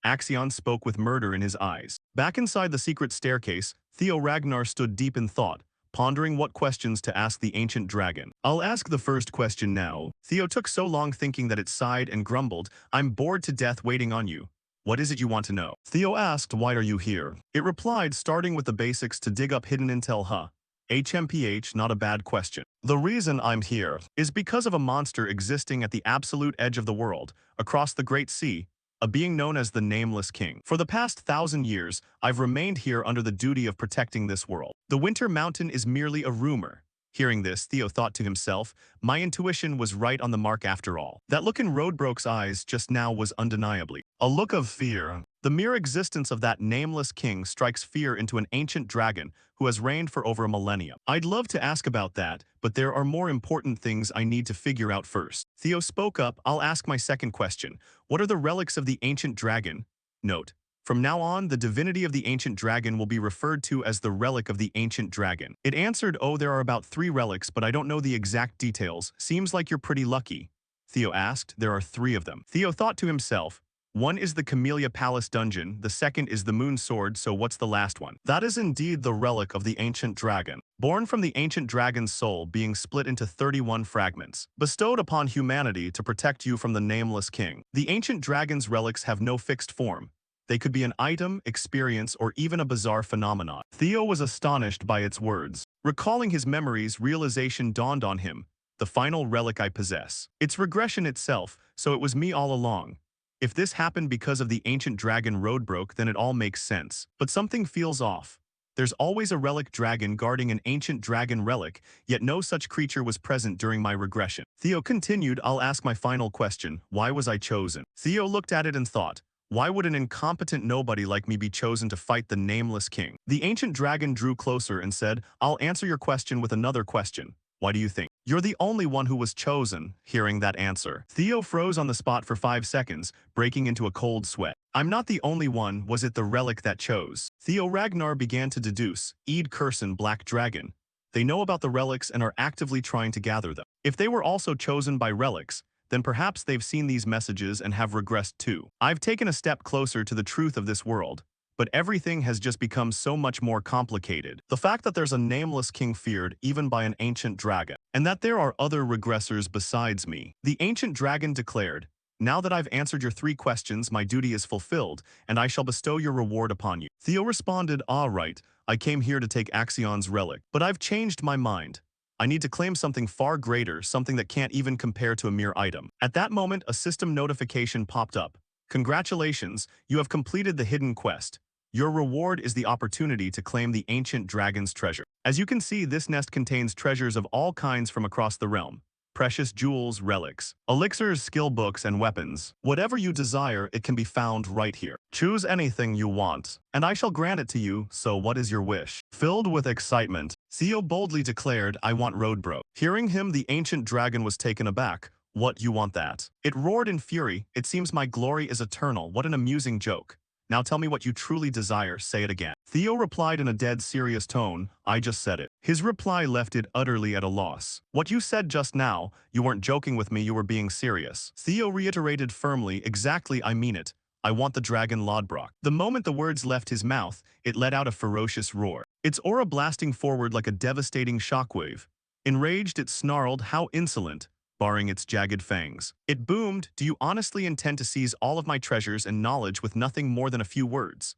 Axion spoke with murder in his eyes. Back inside the secret staircase, Theo Ragnar stood deep in thought, pondering what questions to ask the ancient dragon. "I'll ask the first question now." Theo took so long thinking that it sighed and grumbled, "I'm bored to death waiting on you. What is it you want to know?" Theo asked, "Why are you here?" It replied, starting with the basics to dig up hidden intel, HMPH, not a bad question. "The reason I'm here is because of a monster existing at the absolute edge of the world, across the Great Sea, a being known as the Nameless King. For the past 1,000 years, I've remained here under the duty of protecting this world. The Winter Mountain is merely a rumor." Hearing this, Theo thought to himself, "My intuition was right on the mark after all." That look in Roadbrook's eyes just now was undeniably a look of fear. The mere existence of that nameless king strikes fear into an ancient dragon who has reigned for over a millennium. "I'd love to ask about that, but there are more important things I need to figure out first." Theo spoke up, "I'll ask my second question. What are the relics of the ancient dragon?" Note: from now on, the divinity of the ancient dragon will be referred to as the relic of the ancient dragon. It answered, "Oh, there are about 3 relics, but I don't know the exact details. Seems like you're pretty lucky." Theo asked, "There are 3 of them." Theo thought to himself, "One is the Camellia Palace dungeon, the second is the Moon Sword, so what's the last one?" That is indeed the relic of the ancient dragon. Born from the ancient dragon's soul being split into 31 fragments, bestowed upon humanity to protect you from the nameless king. The ancient dragon's relics have no fixed form. They could be an item, experience, or even a bizarre phenomenon. Theo was astonished by its words. Recalling his memories, realization dawned on him. The final relic I possess. It's regression itself, so it was me all along. If this happened because of the ancient dragon Roadbrook, then it all makes sense. But something feels off. There's always a relic dragon guarding an ancient dragon relic, yet no such creature was present during my regression. Theo continued, "I'll ask my final question. Why was I chosen?" Theo looked at it and thought, Why would an incompetent nobody like me be chosen to fight the nameless king? The ancient dragon drew closer and said, I'll answer your question with another question. Why do you think? You're the only one who was chosen. Hearing that answer, Theo froze on the spot for 5 seconds, breaking into a cold sweat. I'm not the only one, was it the relic that chose? Theo Ragnar began to deduce, Eid Curson Black Dragon. They know about the relics and are actively trying to gather them. If they were also chosen by relics, then perhaps they've seen these messages and have regressed too. I've taken a step closer to the truth of this world, but everything has just become so much more complicated. The fact that there's a nameless king feared even by an ancient dragon, and that there are other regressors besides me. The ancient dragon declared, now that I've answered your 3 questions, my duty is fulfilled, and I shall bestow your reward upon you. Theo responded, all right, I came here to take Axion's relic, but I've changed my mind. I need to claim something far greater, something that can't even compare to a mere item. At that moment, a system notification popped up. Congratulations, you have completed the hidden quest. Your reward is the opportunity to claim the ancient dragon's treasure. As you can see, this nest contains treasures of all kinds from across the realm. Precious jewels, relics, elixirs, skill books, and weapons. Whatever you desire, it can be found right here. Choose anything you want, and I shall grant it to you, so what is your wish? Filled with excitement, Theo boldly declared, I want Roadbro. Hearing him, the ancient dragon was taken aback. What, you want that? It roared in fury, it seems my glory is eternal, what an amusing joke. Now tell me what you truly desire, say it again. Theo replied in a dead serious tone, I just said it. His reply left it utterly at a loss. What you said just now, you weren't joking with me, you were being serious. Theo reiterated firmly, exactly, I mean it. I want the dragon Lodbrok. The moment the words left his mouth, it let out a ferocious roar. Its aura blasting forward like a devastating shockwave. Enraged, it snarled, how insolent, barring its jagged fangs. It boomed, do you honestly intend to seize all of my treasures and knowledge with nothing more than a few words?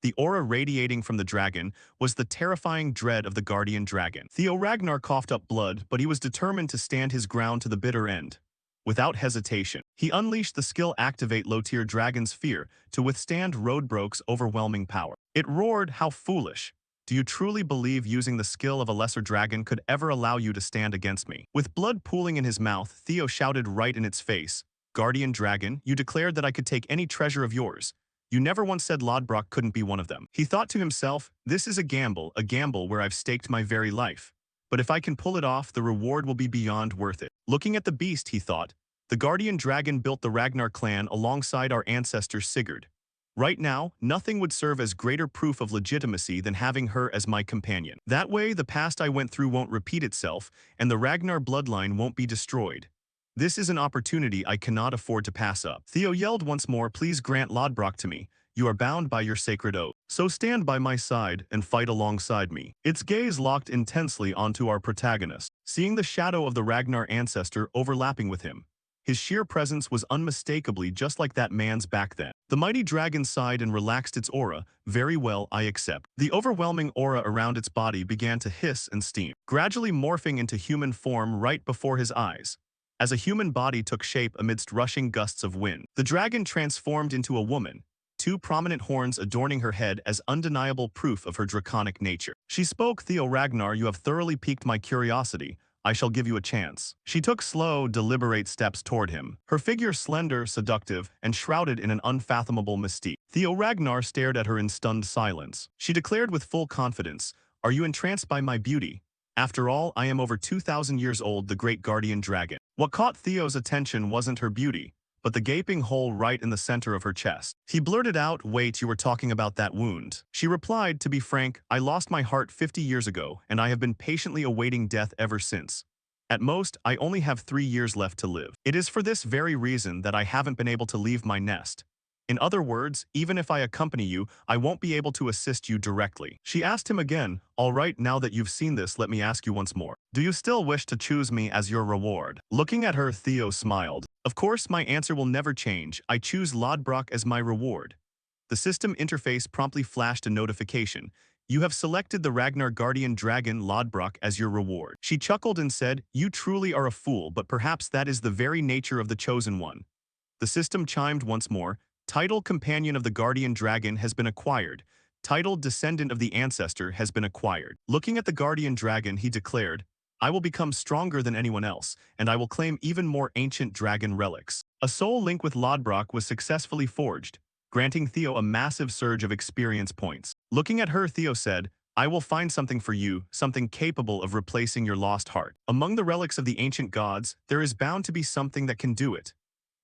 The aura radiating from the dragon was the terrifying dread of the guardian dragon. Theo Ragnar coughed up blood, but he was determined to stand his ground to the bitter end. Without hesitation, he unleashed the skill Activate Low-Tier Dragon's Fear to withstand Roadbrok's overwhelming power. It roared, how foolish. Do you truly believe using the skill of a lesser dragon could ever allow you to stand against me? With blood pooling in his mouth, Theo shouted right in its face, Guardian Dragon, you declared that I could take any treasure of yours. You never once said Lodbrok couldn't be one of them. He thought to himself, this is a gamble where I've staked my very life. But if I can pull it off, the reward will be beyond worth it. Looking at the beast, he thought, the Guardian Dragon built the Ragnar clan alongside our ancestor Sigurd. Right now, nothing would serve as greater proof of legitimacy than having her as my companion. That way, the past I went through won't repeat itself, and the Ragnar bloodline won't be destroyed. This is an opportunity I cannot afford to pass up. Theo yelled once more, please grant Lodbrok to me. You are bound by your sacred oath. So stand by my side and fight alongside me. Its gaze locked intensely onto our protagonist, seeing the shadow of the Ragnar ancestor overlapping with him. His sheer presence was unmistakably just like that man's back then. The mighty dragon sighed and relaxed its aura. Very well, I accept. The overwhelming aura around its body began to hiss and steam, gradually morphing into human form right before his eyes. As a human body took shape amidst rushing gusts of wind, the dragon transformed into a woman, 2 prominent horns adorning her head as undeniable proof of her draconic nature. She spoke, Theo Ragnar, you have thoroughly piqued my curiosity. I shall give you a chance. She took slow, deliberate steps toward him, her figure slender, seductive, and shrouded in an unfathomable mystique. Theo Ragnar stared at her in stunned silence. She declared with full confidence, are you entranced by my beauty? After all, I am over 2,000 years old, the great guardian dragon. What caught Theo's attention wasn't her beauty, but the gaping hole right in the center of her chest. He blurted out, wait, you were talking about that wound. She replied, to be frank, I lost my heart 50 years ago, and I have been patiently awaiting death ever since. At most, I only have 3 years left to live. It is for this very reason that I haven't been able to leave my nest. In other words, even if I accompany you, I won't be able to assist you directly. She asked him again, all right, now that you've seen this, let me ask you once more. Do you still wish to choose me as your reward? Looking at her, Theo smiled. Of course, my answer will never change. I choose Lodbrok as my reward. The system interface promptly flashed a notification. You have selected the Ragnar Guardian Dragon Lodbrok as your reward. She chuckled and said, you truly are a fool, but perhaps that is the very nature of the chosen one. The system chimed once more. Title Companion of the Guardian Dragon has been acquired. Title Descendant of the Ancestor has been acquired. Looking at the Guardian Dragon, he declared, I will become stronger than anyone else, and I will claim even more ancient dragon relics. A soul link with Lodbrok was successfully forged, granting Theo a massive surge of experience points. Looking at her, Theo said, I will find something for you, something capable of replacing your lost heart. Among the relics of the ancient gods, there is bound to be something that can do it.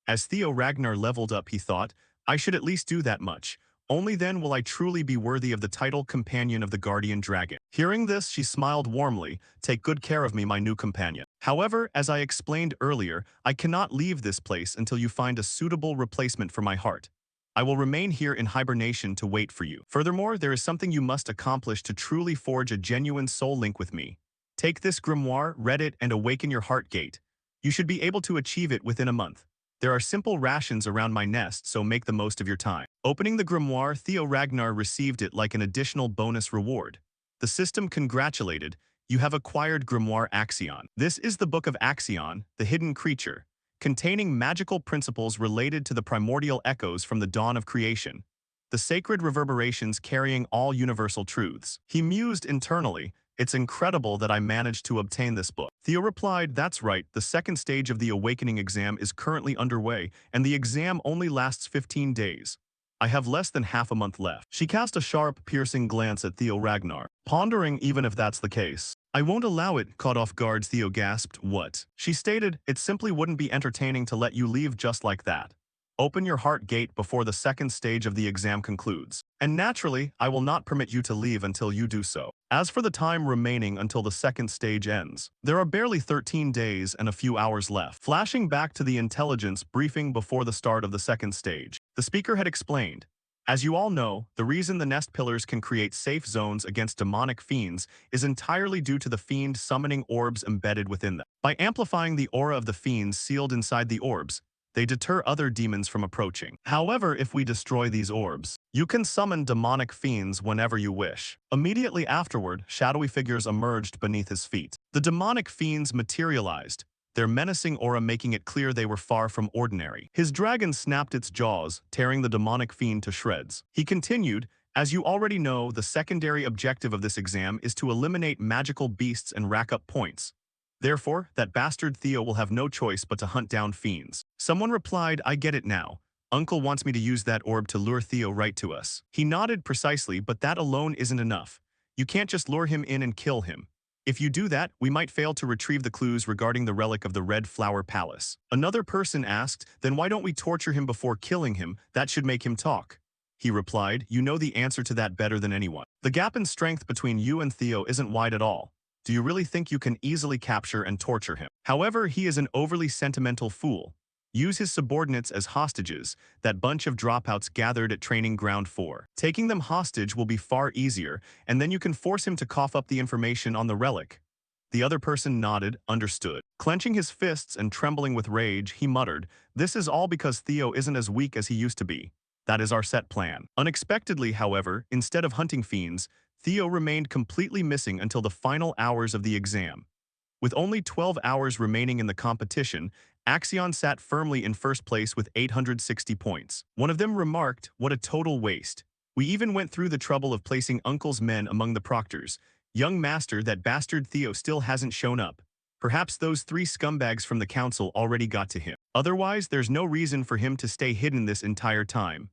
As Theo Ragnar leveled up, he thought, I should at least do that much. Only then will I truly be worthy of the title Companion of the Guardian Dragon. Hearing this, she smiled warmly. Take good care of me, my new companion. However, as I explained earlier, I cannot leave this place until you find a suitable replacement for my heart. I will remain here in hibernation to wait for you. Furthermore, there is something you must accomplish to truly forge a genuine soul link with me. Take this grimoire, read it, and awaken your heart gate. You should be able to achieve it within a month. There are simple rations around my nest, so make the most of your time. Opening the grimoire, Theo Ragnar received it like an additional bonus reward. The system congratulated, you have acquired Grimoire Axion. This is the Book of Axion, the hidden creature, containing magical principles related to the primordial echoes from the dawn of creation, the sacred reverberations carrying all universal truths. He mused internally, it's incredible that I managed to obtain this book. Theo replied, that's right, the second stage of the awakening exam is currently underway, and the exam only lasts 15 days. I have less than half a month left. She cast a sharp, piercing glance at Theo Ragnar, pondering even if that's the case. I won't allow it, caught off guard. Theo gasped, what? She stated, it simply wouldn't be entertaining to let you leave just like that. Open your heart gate before the second stage of the exam concludes. And naturally, I will not permit you to leave until you do so. As for the time remaining until the second stage ends, there are barely 13 days and a few hours left. Flashing back to the intelligence briefing before the start of the second stage, the speaker had explained, as you all know, the reason the nest pillars can create safe zones against demonic fiends is entirely due to the fiend summoning orbs embedded within them. By amplifying the aura of the fiends sealed inside the orbs, they deter other demons from approaching. However, if we destroy these orbs, you can summon demonic fiends whenever you wish. Immediately afterward, shadowy figures emerged beneath his feet. The demonic fiends materialized, their menacing aura making it clear they were far from ordinary. His dragon snapped its jaws, tearing the demonic fiend to shreds. He continued, as you already know, the secondary objective of this exam is to eliminate magical beasts and rack up points. Therefore, that bastard Theo will have no choice but to hunt down fiends. Someone replied, I get it now. Uncle wants me to use that orb to lure Theo right to us. He nodded precisely, but that alone isn't enough. You can't just lure him in and kill him. If you do that, we might fail to retrieve the clues regarding the relic of the Red Flower Palace. Another person asked, then why don't we torture him before killing him? That should make him talk. He replied, you know the answer to that better than anyone. The gap in strength between you and Theo isn't wide at all. Do you really think you can easily capture and torture him? However, he is an overly sentimental fool. Use his subordinates as hostages, that bunch of dropouts gathered at Training Ground 4. Taking them hostage will be far easier, and then you can force him to cough up the information on the relic. The other person nodded, understood. Clenching his fists and trembling with rage, he muttered, this is all because Theo isn't as weak as he used to be. That is our set plan. Unexpectedly, however, instead of hunting fiends, Theo remained completely missing until the final hours of the exam. With only 12 hours remaining in the competition, Axion sat firmly in first place with 860 points. One of them remarked, what a total waste. We even went through the trouble of placing Uncle's men among the proctors. Young master, that bastard Theo still hasn't shown up. Perhaps those 3 scumbags from the council already got to him. Otherwise, there's no reason for him to stay hidden this entire time.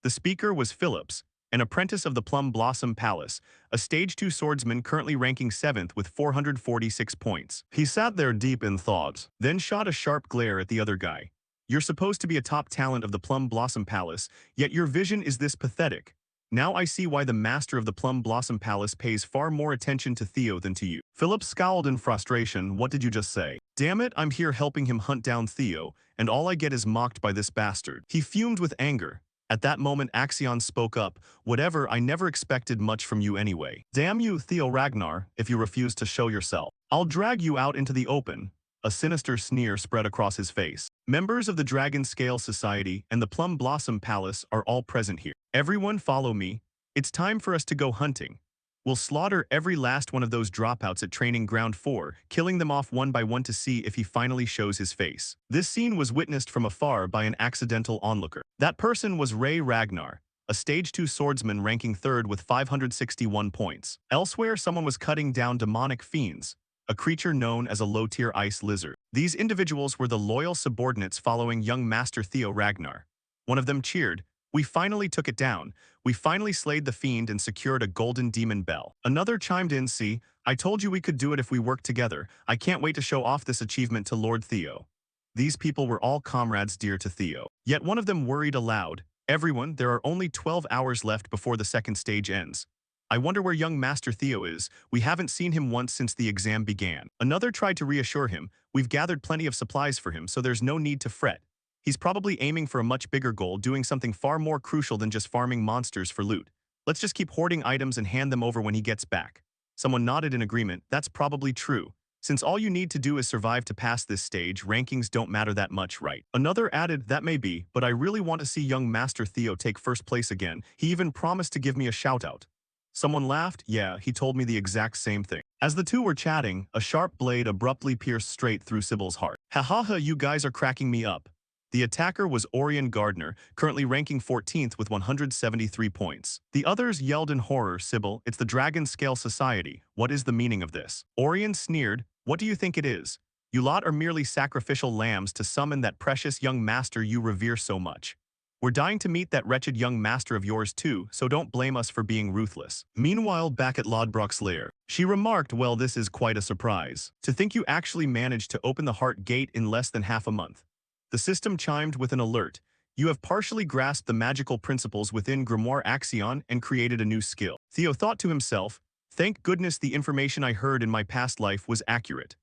The speaker was Phillips, an apprentice of the Plum Blossom Palace, a Stage 2 swordsman currently ranking 7th with 446 points. He sat there deep in thought, then shot a sharp glare at the other guy. You're supposed to be a top talent of the Plum Blossom Palace, yet your vision is this pathetic. Now I see why the master of the Plum Blossom Palace pays far more attention to Theo than to you. Philip scowled in frustration. What did you just say? Damn it, I'm here helping him hunt down Theo, and all I get is mocked by this bastard. He fumed with anger. At that moment, Axion spoke up, whatever, I never expected much from you anyway. Damn you, Theo Ragnar, if you refuse to show yourself. I'll drag you out into the open. A sinister sneer spread across his face. Members of the Dragon Scale Society and the Plum Blossom Palace are all present here. Everyone follow me. It's time for us to go hunting. We'll slaughter every last one of those dropouts at Training Ground 4, killing them off one by one to see if he finally shows his face. This scene was witnessed from afar by an accidental onlooker. That person was Ray Ragnar, a Stage 2 swordsman ranking 3rd with 561 points. Elsewhere, someone was cutting down demonic fiends, a creature known as a low-tier ice lizard. These individuals were the loyal subordinates following young Master Theo Ragnar. One of them cheered, We finally took it down. We finally slayed the fiend and secured a golden demon bell. Another chimed in, see, I told you we could do it if we worked together. I can't wait to show off this achievement to Lord Theo. These people were all comrades dear to Theo. Yet one of them worried aloud, everyone, there are only 12 hours left before the second stage ends. I wonder where young Master Theo is. We haven't seen him once since the exam began. Another tried to reassure him, we've gathered plenty of supplies for him, so there's no need to fret. He's probably aiming for a much bigger goal, doing something far more crucial than just farming monsters for loot. Let's just keep hoarding items and hand them over when he gets back. Someone nodded in agreement, that's probably true. Since all you need to do is survive to pass this stage, rankings don't matter that much, right? Another added, that may be, but I really want to see young Master Theo take first place again. He even promised to give me a shout-out. Someone laughed, yeah, he told me the exact same thing. As the two were chatting, a sharp blade abruptly pierced straight through Sybil's heart. Ha ha ha, you guys are cracking me up. The attacker was Orion Gardner, currently ranking 14th with 173 points. The others yelled in horror, Sybil, it's the Dragon Scale Society. What is the meaning of this? Orion sneered, what do you think it is? You lot are merely sacrificial lambs to summon that precious young master you revere so much. We're dying to meet that wretched young master of yours too, so don't blame us for being ruthless. Meanwhile, back at Lodbrok's lair, she remarked, well, this is quite a surprise. To think you actually managed to open the heart gate in less than half a month. The system chimed with an alert. You have partially grasped the magical principles within Grimoire Axion and created a new skill. Theo thought to himself, thank goodness the information I heard in my past life was accurate.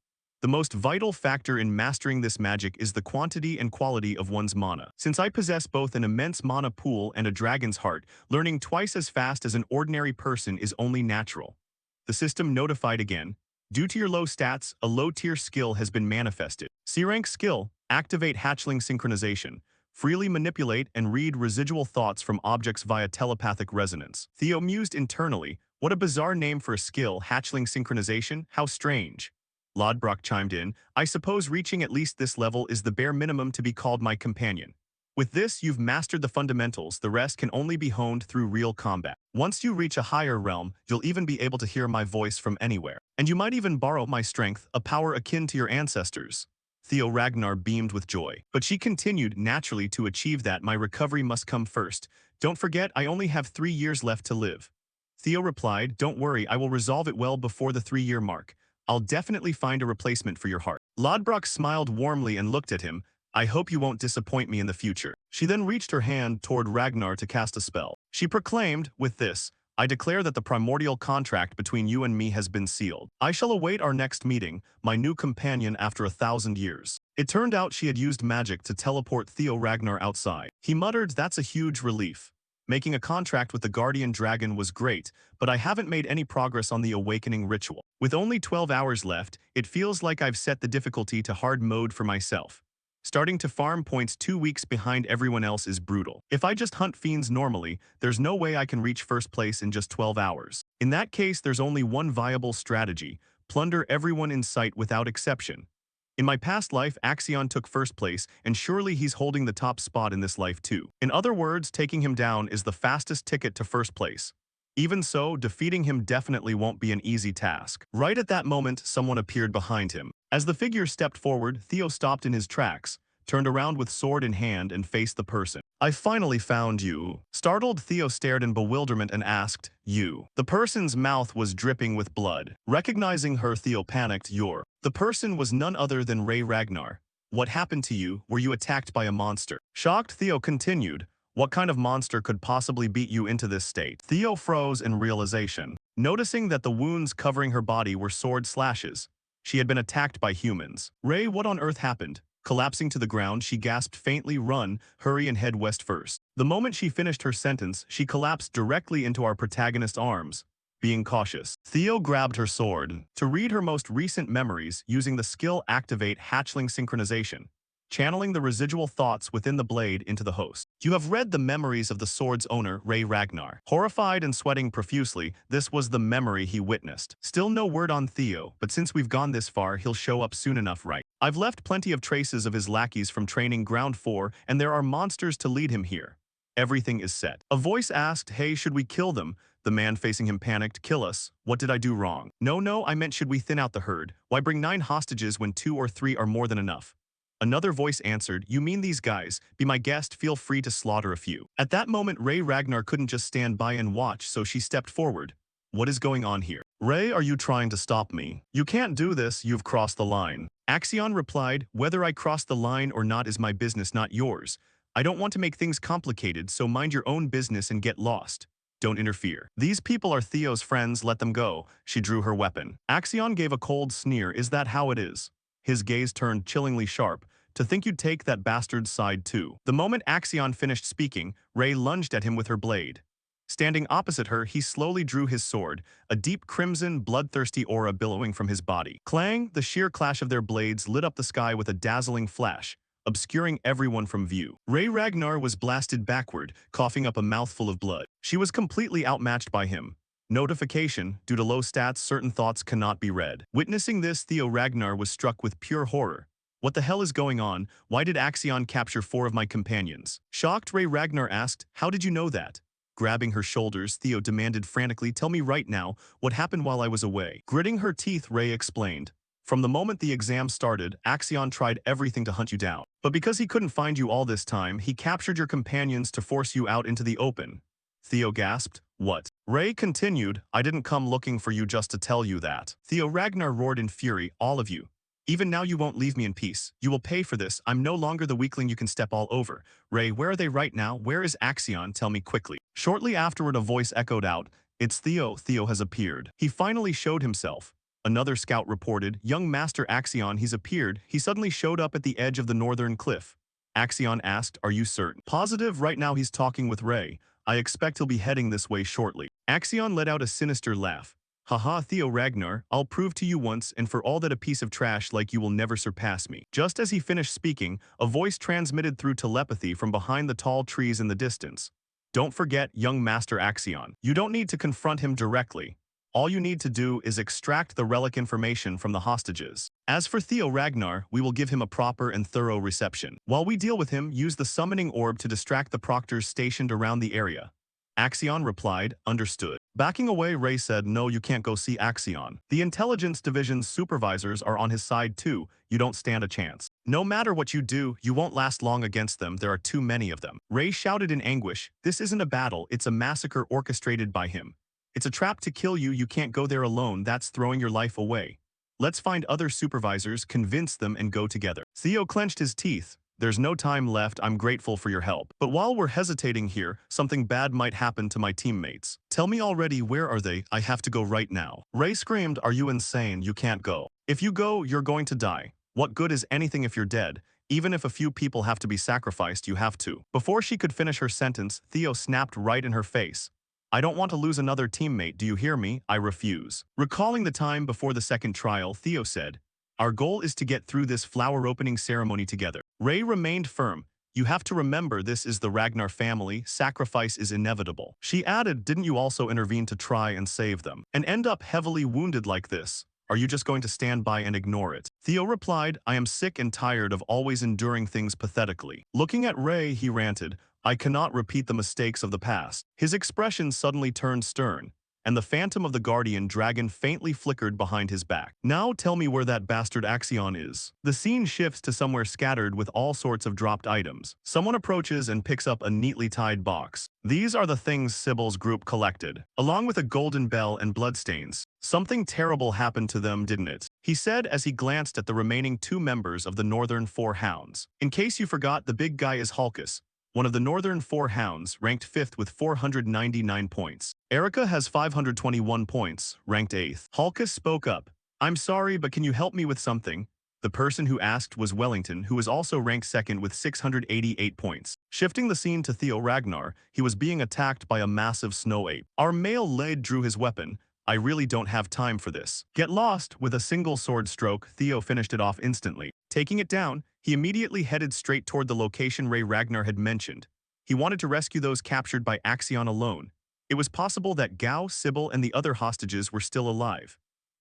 The most vital factor in mastering this magic is the quantity and quality of one's mana. Since I possess both an immense mana pool and a dragon's heart, learning twice as fast as an ordinary person is only natural. The system notified again. Due to your low stats, a low-tier skill has been manifested. C-rank skill, activate hatchling synchronization. Freely manipulate and read residual thoughts from objects via telepathic resonance. Theo mused internally, what a bizarre name for a skill, hatchling synchronization, how strange. Lodbrok chimed in, I suppose reaching at least this level is the bare minimum to be called my companion. With this, you've mastered the fundamentals, the rest can only be honed through real combat. Once you reach a higher realm, you'll even be able to hear my voice from anywhere. And you might even borrow my strength, a power akin to your ancestors. Theo Ragnar beamed with joy. But she continued, naturally to achieve that my recovery must come first. Don't forget, I only have 3 years left to live. Theo replied, don't worry, I will resolve it well before the 3-year mark. I'll definitely find a replacement for your heart. Lodbrok smiled warmly and looked at him. I hope you won't disappoint me in the future. She then reached her hand toward Ragnar to cast a spell. She proclaimed, with this, I declare that the primordial contract between you and me has been sealed. I shall await our next meeting, my new companion after 1,000 years. It turned out she had used magic to teleport Theo Ragnar outside. He muttered, that's a huge relief. Making a contract with the guardian dragon was great, but I haven't made any progress on the awakening ritual. With only 12 hours left, it feels like I've set the difficulty to hard mode for myself. Starting to farm points 2 weeks behind everyone else is brutal. If I just hunt fiends normally, there's no way I can reach first place in just 12 hours. In that case, there's only one viable strategy, plunder everyone in sight without exception. In my past life, Axion took first place, and surely he's holding the top spot in this life too. In other words, taking him down is the fastest ticket to first place. Even so, defeating him definitely won't be an easy task. Right at that moment, someone appeared behind him. As the figure stepped forward, Theo stopped in his tracks, turned around with sword in hand and faced the person. I finally found you. Startled, Theo stared in bewilderment and asked, you. The person's mouth was dripping with blood. Recognizing her, Theo panicked, you're. The person was none other than Ray Ragnar. What happened to you? Were you attacked by a monster? Shocked, Theo continued, what kind of monster could possibly beat you into this state? Theo froze in realization, noticing that the wounds covering her body were sword slashes. She had been attacked by humans. Ray, what on earth happened? Collapsing to the ground, she gasped faintly, run, hurry and head west first. The moment she finished her sentence, she collapsed directly into our protagonist's arms. Being cautious, Theo grabbed her sword to read her most recent memories using the skill Activate Hatchling Synchronization, channeling the residual thoughts within the blade into the host. You have read the memories of the sword's owner, Ray Ragnar. Horrified and sweating profusely, this was the memory he witnessed. Still no word on Theo, but since we've gone this far, he'll show up soon enough, right? I've left plenty of traces of his lackeys from training Ground 4, and there are monsters to lead him here. Everything is set. A voice asked, hey, should we kill them? The man facing him panicked, kill us. What did I do wrong? No, I meant should we thin out the herd? Why bring 9 hostages when 2 or 3 are more than enough? Another voice answered, you mean these guys? Be my guest, feel free to slaughter a few. At that moment, Ray Ragnar couldn't just stand by and watch, so she stepped forward. What is going on here? Ray, are you trying to stop me? You can't do this, you've crossed the line. Axion replied, whether I cross the line or not is my business, not yours. I don't want to make things complicated, so mind your own business and get lost. Don't interfere. These people are Theo's friends, let them go. She drew her weapon. Axion gave a cold sneer, is that how it is? His gaze turned chillingly sharp. To think you'd take that bastard's side too. The moment Axion finished speaking, Ray lunged at him with her blade. Standing opposite her, he slowly drew his sword, a deep crimson, bloodthirsty aura billowing from his body. Clang, the sheer clash of their blades lit up the sky with a dazzling flash, obscuring everyone from view. Ray Ragnar was blasted backward, coughing up a mouthful of blood. She was completely outmatched by him. Notification, due to low stats, certain thoughts cannot be read. Witnessing this, Theo Ragnar was struck with pure horror. What the hell is going on? Why did Axion capture 4 of my companions? Shocked, Ray Ragnar asked, how did you know that? Grabbing her shoulders, Theo demanded frantically, tell me right now, what happened while I was away? Gritting her teeth, Ray explained. From the moment the exam started, Axion tried everything to hunt you down. But because he couldn't find you all this time, he captured your companions to force you out into the open. Theo gasped, what? Ray continued, I didn't come looking for you just to tell you that. Theo Ragnar roared in fury, all of you. Even now you won't leave me in peace. You will pay for this. I'm no longer the weakling you can step all over. Ray, where are they right now? Where is Axion? Tell me quickly. Shortly afterward, a voice echoed out, it's Theo. Theo has appeared. He finally showed himself. Another scout reported, young Master Axion, he's appeared. He suddenly showed up at the edge of the northern cliff. Axion asked, are you certain? Positive, right now he's talking with Ray. I expect he'll be heading this way shortly. Axion let out a sinister laugh. Haha, Theo Ragnar, I'll prove to you once and for all that a piece of trash like you will never surpass me. Just as he finished speaking, a voice transmitted through telepathy from behind the tall trees in the distance. Don't forget, young Master Axion. You don't need to confront him directly. All you need to do is extract the relic information from the hostages. As for Theo Ragnar, we will give him a proper and thorough reception. While we deal with him, use the summoning orb to distract the proctors stationed around the area. Axion replied, understood. Backing away, Ray said, no, you can't go see Axion. The intelligence division's supervisors are on his side too. You don't stand a chance. No matter what you do, you won't last long against them. There are too many of them. Ray shouted in anguish, this isn't a battle, it's a massacre orchestrated by him. It's a trap to kill you. You can't go there alone. That's throwing your life away. Let's find other supervisors, convince them, and go together. Theo clenched his teeth. There's no time left, I'm grateful for your help. But while we're hesitating here, something bad might happen to my teammates. Tell me already, where are they? I have to go right now. Ray screamed, are you insane? You can't go. If you go, you're going to die. What good is anything if you're dead? Even if a few people have to be sacrificed, you have to. Before she could finish her sentence, Theo snapped right in her face. I don't want to lose another teammate, do you hear me? I refuse. Recalling the time before the second trial, Theo said, our goal is to get through this flower opening ceremony together. Ray remained firm. You have to remember this is the Ragnar family. Sacrifice is inevitable. She added, didn't you also intervene to try and save them? And end up heavily wounded like this? Are you just going to stand by and ignore it? Theo replied, I am sick and tired of always enduring things pathetically. Looking at Ray, he ranted, I cannot repeat the mistakes of the past. His expression suddenly turned stern, and the phantom of the guardian dragon faintly flickered behind his back. Now tell me where that bastard Axion is. The scene shifts to somewhere scattered with all sorts of dropped items. Someone approaches and picks up a neatly tied box. These are the things Sybil's group collected, along with a golden bell and bloodstains. Something terrible happened to them, didn't it? He said as he glanced at the remaining 2 members of the Northern 4 Hounds. In case you forgot, the big guy is Hulkus, one of the Northern 4 Hounds, ranked 5th with 499 points. Erica has 521 points, ranked 8th. Hulkus spoke up. I'm sorry, but can you help me with something? The person who asked was Wellington, who was also ranked 2nd with 688 points. Shifting the scene to Theo Ragnar, he was being attacked by a massive snow ape. Our male lead drew his weapon. I really don't have time for this. Get lost! With a single sword stroke, Theo finished it off instantly. Taking it down, he immediately headed straight toward the location Ray Ragnar had mentioned. He wanted to rescue those captured by Axion alone. It was possible that Gao, Sybil, and the other hostages were still alive.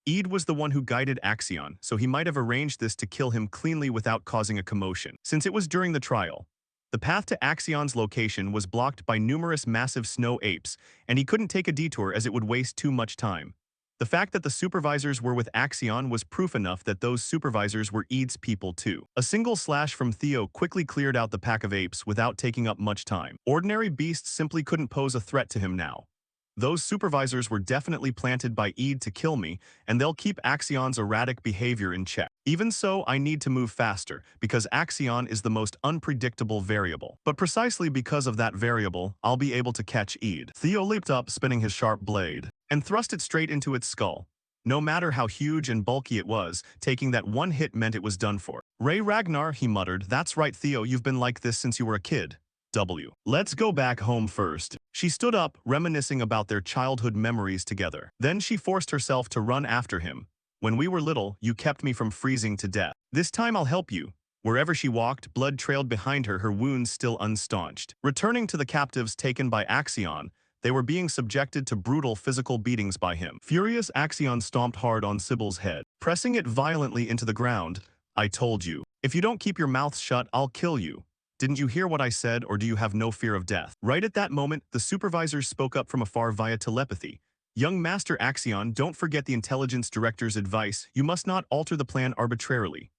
Eid was the one who guided Axion, so he might have arranged this to kill him cleanly without causing a commotion. Since it was during the trial, the path to Axion's location was blocked by numerous massive snow apes, and he couldn't take a detour as it would waste too much time. The fact that the supervisors were with Axion was proof enough that those supervisors were Eid's people too. A single slash from Theo quickly cleared out the pack of apes without taking up much time. Ordinary beasts simply couldn't pose a threat to him now. Those supervisors were definitely planted by Eid to kill me, and they'll keep Axion's erratic behavior in check. Even so, I need to move faster, because Axion is the most unpredictable variable. But precisely because of that variable, I'll be able to catch Eid. Theo leaped up, spinning his sharp blade, and thrust it straight into its skull. No matter how huge and bulky it was, taking that one hit meant it was done for. Ray Ragnar, he muttered, that's right Theo, you've been like this since you were a kid. Let's go back home first. She stood up, reminiscing about their childhood memories together. Then she forced herself to run after him. When we were little, you kept me from freezing to death. This time I'll help you. Wherever she walked, blood trailed behind her, her wounds still unstaunched. Returning to the captives taken by Axion, they were being subjected to brutal physical beatings by him. Furious, Axion stomped hard on Sybil's head, pressing it violently into the ground. I told you. If you don't keep your mouth shut, I'll kill you. Didn't you hear what I said, or do you have no fear of death? Right at that moment, the supervisors spoke up from afar via telepathy. Young Master Axion, don't forget the intelligence director's advice. You must not alter the plan arbitrarily.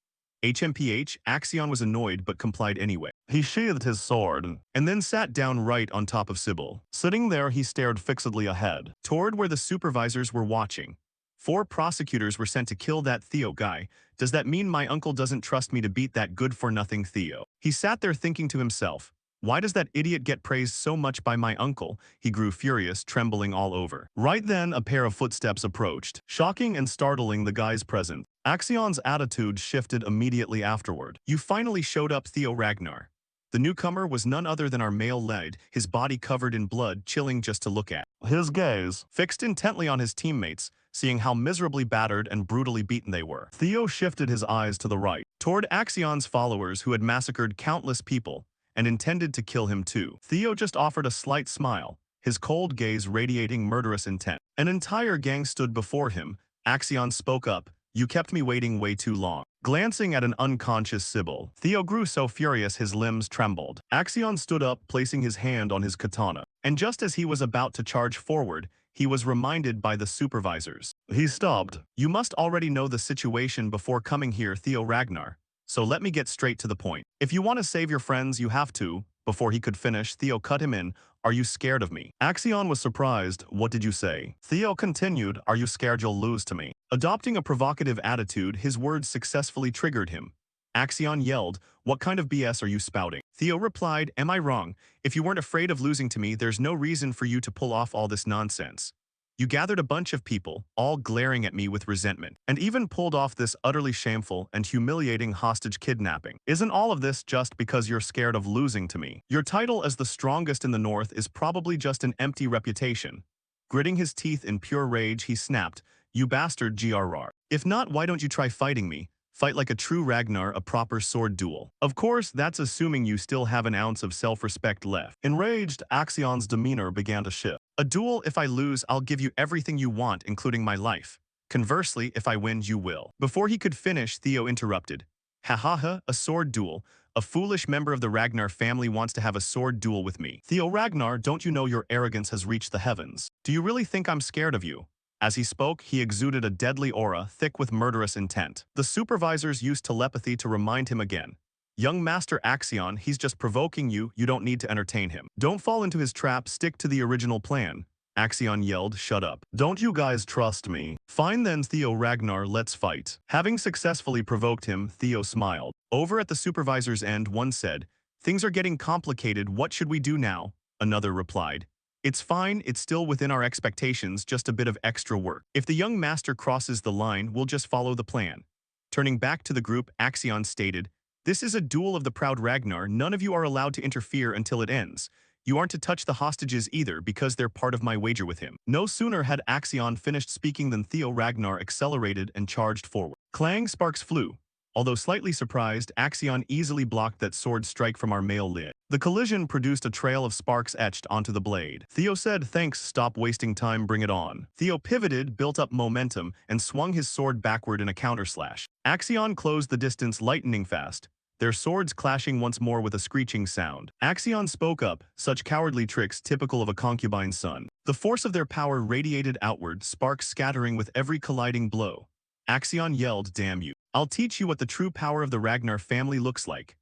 HMPH, Axion was annoyed but complied anyway. He sheathed his sword and then sat down right on top of Sybil. Sitting there, he stared fixedly ahead, toward where the supervisors were watching. 4 prosecutors were sent to kill that Theo guy. Does that mean my uncle doesn't trust me to beat that good-for-nothing Theo? He sat there thinking to himself, why does that idiot get praised so much by my uncle? He grew furious, trembling all over. Right then, a pair of footsteps approached, shocking and startling the guys present. Axion's attitude shifted immediately afterward. You finally showed up, Theo Ragnar. The newcomer was none other than our male lead, his body covered in blood, chilling just to look at. His gaze fixed intently on his teammates, seeing how miserably battered and brutally beaten they were. Theo shifted his eyes to the right, toward Axion's followers who had massacred countless people and intended to kill him too. Theo just offered a slight smile, his cold gaze radiating murderous intent. An entire gang stood before him. Axion spoke up, you kept me waiting way too long. Glancing at an unconscious Sybil, Theo grew so furious his limbs trembled. Axion stood up, placing his hand on his katana, and just as he was about to charge forward, he was reminded by the supervisors. He stopped. You must already know the situation before coming here, Theo Ragnar. So let me get straight to the point. If you want to save your friends, you have to. Before he could finish, Theo cut him in. Are you scared of me? Axion was surprised. What did you say? Theo continued, are you scared you'll lose to me? Adopting a provocative attitude, his words successfully triggered him. Axion yelled, what kind of BS are you spouting? Theo replied, am I wrong? If you weren't afraid of losing to me, there's no reason for you to pull off all this nonsense. You gathered a bunch of people, all glaring at me with resentment, and even pulled off this utterly shameful and humiliating hostage kidnapping. Isn't all of this just because you're scared of losing to me? Your title as the strongest in the North is probably just an empty reputation. Gritting his teeth in pure rage, he snapped, you bastard GRR. If not, why don't you try fighting me? Fight like a true Ragnar, a proper sword duel. Of course, that's assuming you still have an ounce of self-respect left. Enraged, Axion's demeanor began to shift. A duel, if I lose, I'll give you everything you want, including my life. Conversely, if I win, you will. Before he could finish, Theo interrupted. Ha ha ha, a sword duel. A foolish member of the Ragnar family wants to have a sword duel with me. Theo Ragnar, don't you know your arrogance has reached the heavens? Do you really think I'm scared of you? As he spoke, he exuded a deadly aura, thick with murderous intent. The supervisors used telepathy to remind him again. Young Master Axion, he's just provoking you, you don't need to entertain him. Don't fall into his trap, stick to the original plan. Axion yelled, shut up. Don't you guys trust me? Fine then, Theo Ragnar, let's fight. Having successfully provoked him, Theo smiled. Over at the supervisor's end, one said, things are getting complicated, what should we do now? Another replied, it's fine, it's still within our expectations, just a bit of extra work. If the young master crosses the line, we'll just follow the plan. Turning back to the group, Axion stated, this is a duel of the proud Ragnar, none of you are allowed to interfere until it ends. You aren't to touch the hostages either because they're part of my wager with him. No sooner had Axion finished speaking than Theo Ragnar accelerated and charged forward. Clang, sparks flew. Although slightly surprised, Axion easily blocked that sword strike from our male lid. The collision produced a trail of sparks etched onto the blade. Theo said, thanks, stop wasting time, bring it on. Theo pivoted, built up momentum, and swung his sword backward in a counterslash. Axion closed the distance lightning fast, their swords clashing once more with a screeching sound. Axion spoke up, such cowardly tricks typical of a concubine's son. The force of their power radiated outward, sparks scattering with every colliding blow. Axion yelled, "Damn you. I'll teach you what the true power of the Ragnar family looks like."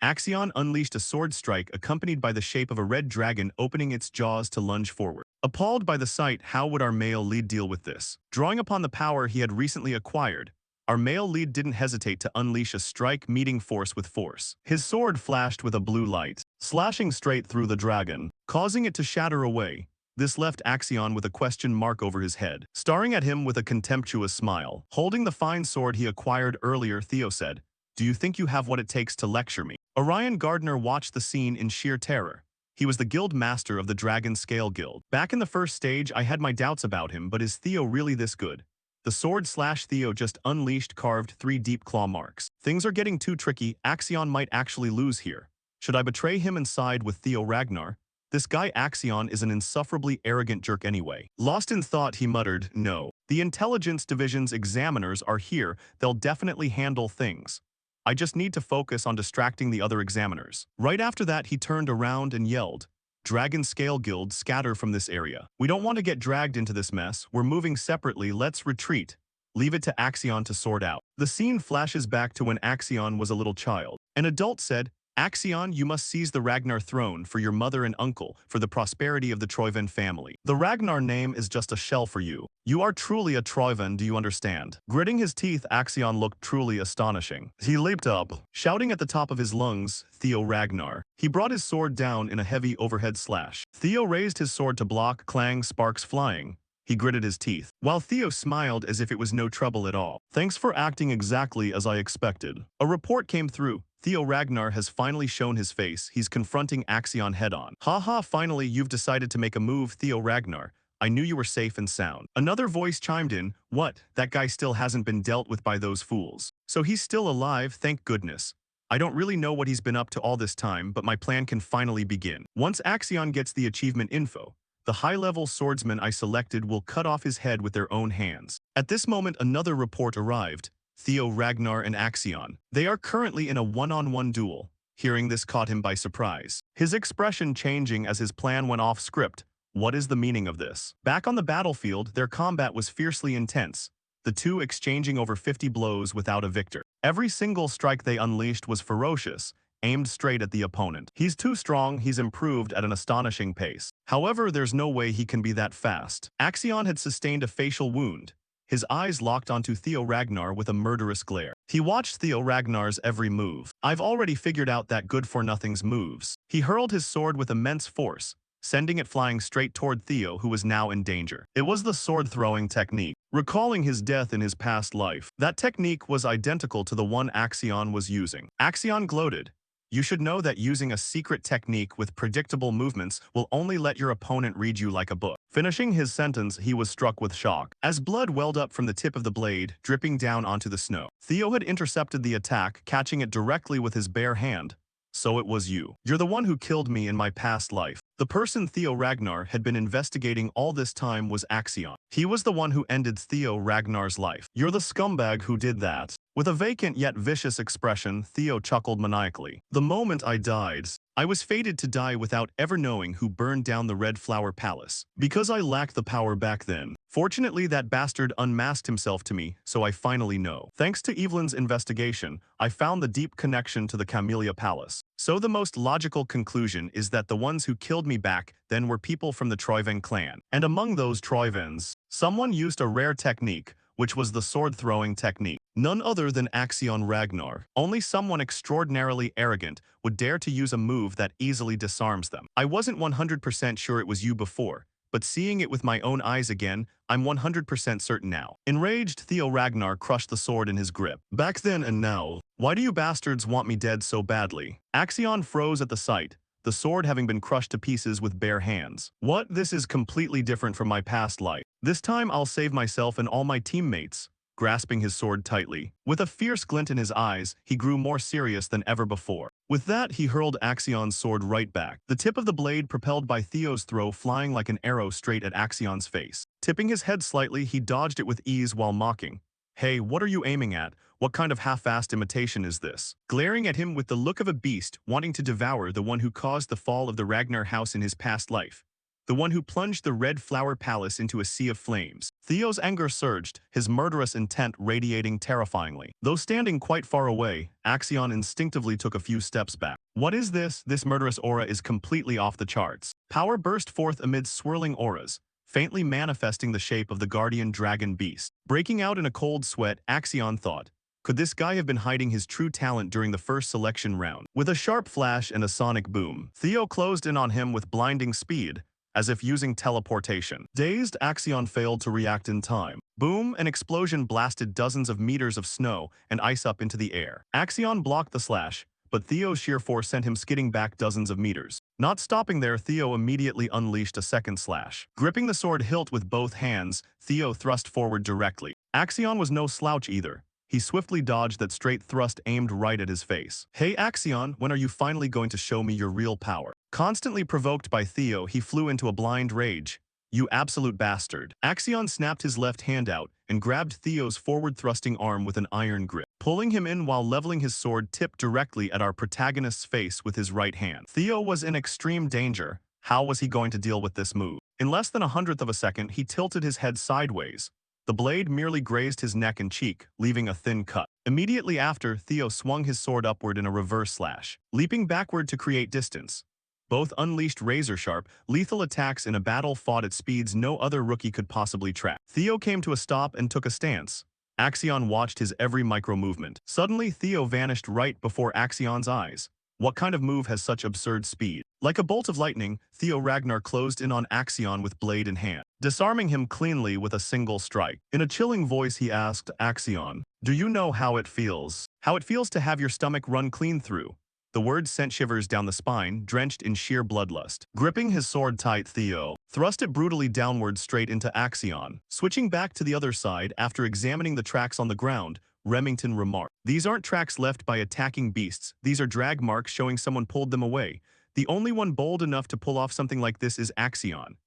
Axion unleashed a sword strike accompanied by the shape of a red dragon opening its jaws to lunge forward. Appalled by the sight, how would our male lead deal with this? Drawing upon the power he had recently acquired, our male lead didn't hesitate to unleash a strike meeting force with force. His sword flashed with a blue light, slashing straight through the dragon, causing it to shatter away. This left Axion with a question mark over his head. Staring at him with a contemptuous smile, holding the fine sword he acquired earlier, Theo said, "Do you think you have what it takes to lecture me?" Orion Gardner watched the scene in sheer terror. He was the guild master of the Dragon Scale Guild. Back in the first stage, I had my doubts about him, but is Theo really this good? The sword slash Theo just unleashed carved 3 deep claw marks. Things are getting too tricky. Axion might actually lose here. Should I betray him and side with Theo Ragnar? This guy Axion is an insufferably arrogant jerk anyway. Lost in thought, he muttered, "No. The Intelligence Division's examiners are here. They'll definitely handle things. I just need to focus on distracting the other examiners." Right after that, he turned around and yelled, "Dragon Scale Guild, scatter from this area. We don't want to get dragged into this mess. We're moving separately. Let's retreat. Leave it to Axion to sort out." The scene flashes back to when Axion was a little child. An adult said, "Axion, you must seize the Ragnar throne for your mother and uncle, for the prosperity of the Troiven family. The Ragnar name is just a shell for you. You are truly a Troiven, do you understand?" Gritting his teeth, Axion looked truly astonishing. He leaped up, shouting at the top of his lungs, "Theo Ragnar." He brought his sword down in a heavy overhead slash. Theo raised his sword to block, clang, sparks flying. He gritted his teeth, while Theo smiled as if it was no trouble at all. "Thanks for acting exactly as I expected." A report came through. Theo Ragnar has finally shown his face. He's confronting Axion head-on. "Haha, finally you've decided to make a move, Theo Ragnar. I knew you were safe and sound." Another voice chimed in, "What? That guy still hasn't been dealt with by those fools. So he's still alive, thank goodness. I don't really know what he's been up to all this time, but my plan can finally begin. Once Axion gets the achievement info, the high-level swordsman I selected will cut off his head with their own hands." At this moment, another report arrived. Theo Ragnar and Axion. They are currently in a one-on-one duel. Hearing this caught him by surprise, his expression changing as his plan went off script. What is the meaning of this? Back on the battlefield, their combat was fiercely intense, the two exchanging over 50 blows without a victor. Every single strike they unleashed was ferocious, aimed straight at the opponent. He's too strong, he's improved at an astonishing pace. However, there's no way he can be that fast. Axion had sustained a facial wound. His eyes locked onto Theo Ragnar with a murderous glare. He watched Theo Ragnar's every move. "I've already figured out that good-for-nothing's moves." He hurled his sword with immense force, sending it flying straight toward Theo, who was now in danger. It was the sword-throwing technique. Recalling his death in his past life, that technique was identical to the one Axion was using. Axion gloated. "You should know that using a secret technique with predictable movements will only let your opponent read you like a book." Finishing his sentence, he was struck with shock, as blood welled up from the tip of the blade, dripping down onto the snow. Theo had intercepted the attack, catching it directly with his bare hand. "So it was you. You're the one who killed me in my past life." The person Theo Ragnar had been investigating all this time was Axion. He was the one who ended Theo Ragnar's life. "You're the scumbag who did that." With a vacant yet vicious expression, Theo chuckled maniacally. "The moment I died, I was fated to die without ever knowing who burned down the Red Flower Palace, because I lacked the power back then. Fortunately, that bastard unmasked himself to me, so I finally know. Thanks to Evelyn's investigation, I found the deep connection to the Camellia Palace. So the most logical conclusion is that the ones who killed me back then were people from the Troiven clan. And among those Troivens, someone used a rare technique, which was the sword-throwing technique. None other than Axion Ragnar. Only someone extraordinarily arrogant would dare to use a move that easily disarms them. I wasn't 100% sure it was you before, but seeing it with my own eyes again, I'm 100% certain now." Enraged, Theo Ragnar crushed the sword in his grip. "Back then and now, why do you bastards want me dead so badly?" Axion froze at the sight, the sword having been crushed to pieces with bare hands. "What? This is completely different from my past life. This time I'll save myself and all my teammates." Grasping his sword tightly, with a fierce glint in his eyes, he grew more serious than ever before. With that, he hurled Axion's sword right back, the tip of the blade propelled by Theo's throw flying like an arrow straight at Axion's face. Tipping his head slightly, he dodged it with ease while mocking. "Hey, what are you aiming at? What kind of half-assed imitation is this? Glaring at him with the look of a beast wanting to devour the one who caused the fall of the Ragnar house in his past life. The one who plunged the Red Flower Palace into a sea of flames. Theo's anger surged, his murderous intent radiating terrifyingly. Though standing quite far away, Axion instinctively took a few steps back. What is this? This murderous aura is completely off the charts. Power burst forth amid swirling auras, faintly manifesting the shape of the guardian dragon beast. Breaking out in a cold sweat, Axion thought, could this guy have been hiding his true talent during the first selection round? With a sharp flash and a sonic boom, Theo closed in on him with blinding speed, as if using teleportation. Dazed, Axion failed to react in time. Boom, an explosion blasted dozens of meters of snow and ice up into the air. Axion blocked the slash, but Theo's sheer force sent him skidding back dozens of meters. Not stopping there, Theo immediately unleashed a second slash. Gripping the sword hilt with both hands, Theo thrust forward directly. Axion was no slouch either. He swiftly dodged that straight thrust aimed right at his face. Hey Axion, when are you finally going to show me your real power? Constantly provoked by Theo, he flew into a blind rage. You absolute bastard. Axion snapped his left hand out and grabbed Theo's forward-thrusting arm with an iron grip, pulling him in while leveling his sword tipped directly at our protagonist's face with his right hand. Theo was in extreme danger. How was he going to deal with this move? In less than 1/100th of a second, he tilted his head sideways. The blade merely grazed his neck and cheek, leaving a thin cut. Immediately after, Theo swung his sword upward in a reverse slash, leaping backward to create distance. Both unleashed razor-sharp, lethal attacks in a battle fought at speeds no other rookie could possibly track. Theo came to a stop and took a stance. Axion watched his every micro-movement. Suddenly, Theo vanished right before Axion's eyes. What kind of move has such absurd speed? Like a bolt of lightning, Theo Ragnar closed in on Axion with blade in hand, disarming him cleanly with a single strike. In a chilling voice he asked Axion, do you know how it feels? How it feels to have your stomach run clean through? The words sent shivers down the spine, drenched in sheer bloodlust. Gripping his sword tight, Theo thrust it brutally downward straight into Axion. Switching back to the other side after examining the tracks on the ground, Remington remarked, these aren't tracks left by attacking beasts, these are drag marks showing someone pulled them away. The only one bold enough to pull off something like this is Axion.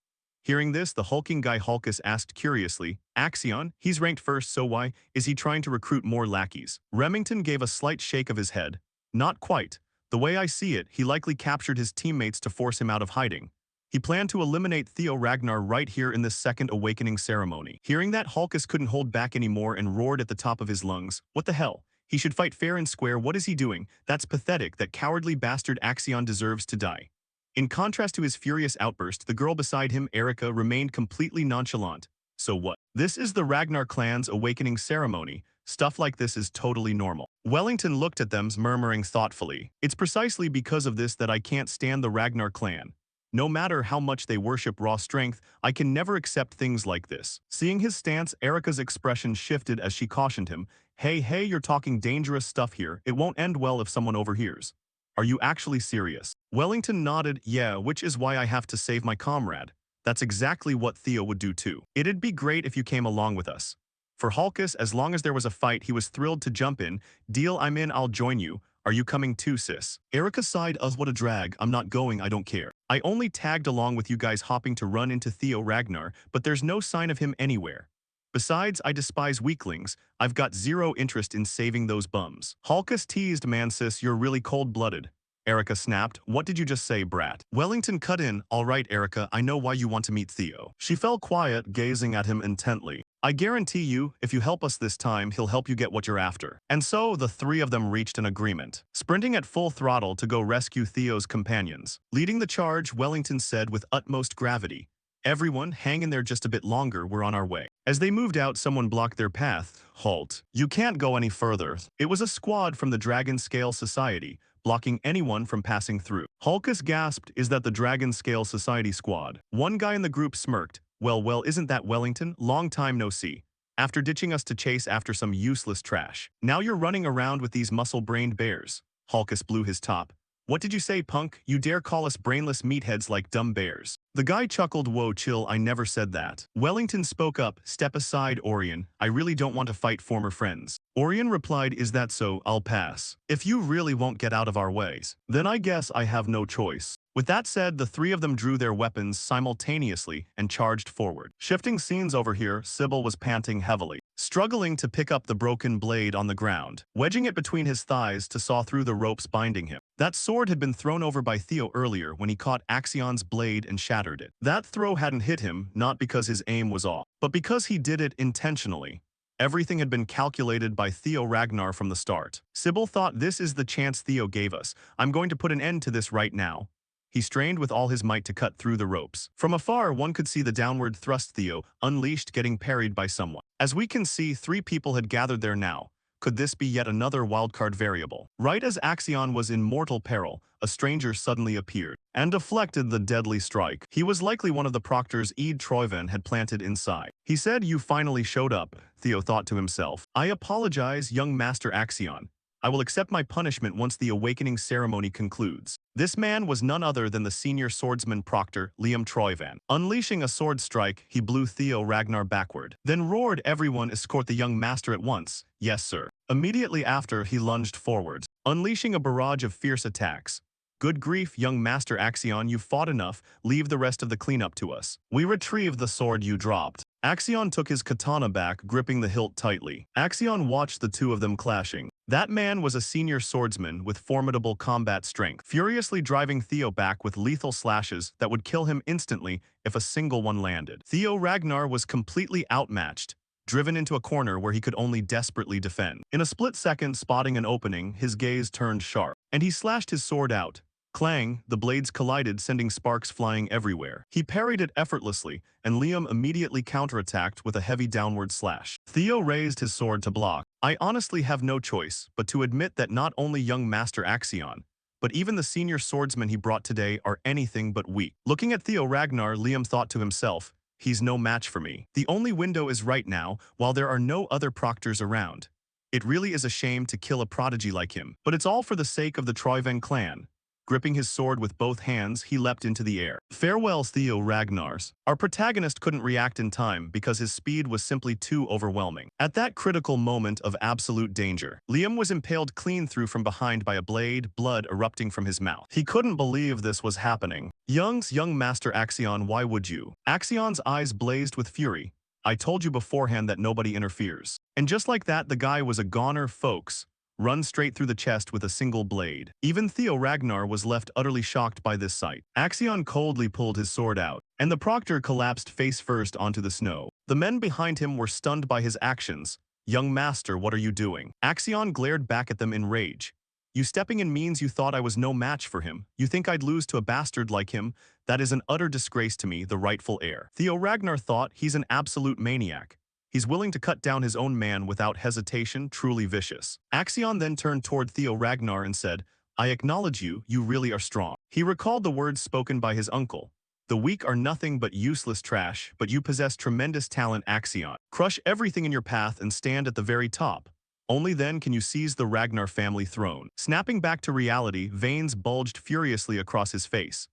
Hearing this, the hulking guy Hulkus asked curiously, Axion? He's ranked first, so why is he trying to recruit more lackeys? Remington gave a slight shake of his head. Not quite. The way I see it, he likely captured his teammates to force him out of hiding. He planned to eliminate Theo Ragnar right here in this second awakening ceremony. Hearing that, Hulkus couldn't hold back anymore and roared at the top of his lungs. What the hell? He should fight fair and square. What is he doing? That's pathetic. That cowardly bastard Axion deserves to die. In contrast to his furious outburst, the girl beside him, Erica, remained completely nonchalant. So what? This is the Ragnar clan's awakening ceremony. Stuff like this is totally normal. Wellington looked at them, murmuring thoughtfully, it's precisely because of this that I can't stand the Ragnar clan. No matter how much they worship raw strength, I can never accept things like this. Seeing his stance, Erica's expression shifted as she cautioned him, hey, you're talking dangerous stuff here. It won't end well if someone overhears. Are you actually serious? Wellington nodded, yeah, which is why I have to save my comrade. That's exactly what Theo would do too. It'd be great if you came along with us. For Hulkus, as long as there was a fight, he was thrilled to jump in. Deal, I'm in, I'll join you. Are you coming too, sis? Erica sighed, what a drag, I'm not going, I don't care. I only tagged along with you guys hopping to run into Theo Ragnar, but there's no sign of him anywhere. Besides, I despise weaklings. I've got zero interest in saving those bums. Hulkus teased, man sis, you're really cold-blooded. Erica snapped, what did you just say, brat? Wellington cut in, all right, Erica, I know why you want to meet Theo. She fell quiet, gazing at him intently. I guarantee you, if you help us this time, he'll help you get what you're after. And so, the three of them reached an agreement, sprinting at full throttle to go rescue Theo's companions. Leading the charge, Wellington said with utmost gravity, everyone, hang in there just a bit longer, we're on our way. As they moved out, someone blocked their path. Halt. You can't go any further. It was a squad from the Dragon Scale Society, blocking anyone from passing through. Hulkus gasped, is that the Dragon Scale Society squad? One guy in the group smirked. Well, isn't that Wellington? Long time no see. After ditching us to chase after some useless trash. Now you're running around with these muscle-brained bears. Hulkus blew his top. What did you say, punk? You dare call us brainless meatheads like dumb bears? The guy chuckled, whoa, chill, I never said that. Wellington spoke up, step aside, Orion. I really don't want to fight former friends. Orion replied, is that so? I'll pass. If you really won't get out of our ways, then I guess I have no choice. With that said, the three of them drew their weapons simultaneously and charged forward. Shifting scenes over here, Sybil was panting heavily, struggling to pick up the broken blade on the ground, wedging it between his thighs to saw through the ropes binding him. That sword had been thrown over by Theo earlier when he caught Axion's blade and shattered it. That throw hadn't hit him, not because his aim was off, but because he did it intentionally. Everything had been calculated by Theo Ragnar from the start. Sybil thought, this is the chance Theo gave us. I'm going to put an end to this right now. He strained with all his might to cut through the ropes. From afar, one could see the downward thrust Theo, unleashed, getting parried by someone. As we can see, 3 people had gathered there now. Could this be yet another wildcard variable? Right as Axion was in mortal peril, a stranger suddenly appeared and deflected the deadly strike. He was likely one of the proctors Eid Troyven had planted inside. He said, you finally showed up, Theo thought to himself. I apologize, young Master Axion. I will accept my punishment once the awakening ceremony concludes. This man was none other than the senior swordsman proctor, Liam Troyvan. Unleashing a sword strike, he blew Theo Ragnar backward. Then roared, everyone escort the young master at once. Yes, sir. Immediately after, he lunged forwards, unleashing a barrage of fierce attacks. Good grief, young Master Axion, you fought enough. Leave the rest of the cleanup to us. We retrieved the sword you dropped. Axion took his katana back, gripping the hilt tightly. Axion watched the two of them clashing. That man was a senior swordsman with formidable combat strength, furiously driving Theo back with lethal slashes that would kill him instantly if a single one landed. Theo Ragnar was completely outmatched, driven into a corner where he could only desperately defend. In a split second, spotting an opening, his gaze turned sharp, and he slashed his sword out. Clang, the blades collided, sending sparks flying everywhere. He parried it effortlessly, and Liam immediately counterattacked with a heavy downward slash. Theo raised his sword to block. I honestly have no choice but to admit that not only young Master Axion, but even the senior swordsmen he brought today are anything but weak. Looking at Theo Ragnar, Liam thought to himself, he's no match for me. The only window is right now, while there are no other proctors around. It really is a shame to kill a prodigy like him, but it's all for the sake of the Troyven clan. Gripping his sword with both hands, he leapt into the air. Farewell, Theo Ragnars. Our protagonist couldn't react in time because his speed was simply too overwhelming. At that critical moment of absolute danger, Liam was impaled clean through from behind by a blade, blood erupting from his mouth. He couldn't believe this was happening. Young Master Axion, why would you? Axion's eyes blazed with fury. I told you beforehand that nobody interferes. And just like that, the guy was a goner, folks. Run straight through the chest with a single blade. Even Theo Ragnar was left utterly shocked by this sight. Axion coldly pulled his sword out, and the proctor collapsed face first onto the snow. The men behind him were stunned by his actions. Young master, what are you doing? Axion glared back at them in rage. You stepping in means you thought I was no match for him. You think I'd lose to a bastard like him? That is an utter disgrace to me, the rightful heir. Theo Ragnar thought, he's an absolute maniac. He's willing to cut down his own man without hesitation, truly vicious. Axion then turned toward Theo Ragnar and said, I acknowledge you, you really are strong. He recalled the words spoken by his uncle. The weak are nothing but useless trash, but you possess tremendous talent, Axion. Crush everything in your path and stand at the very top. Only then can you seize the Ragnar family throne. Snapping back to reality, veins bulged furiously across his face.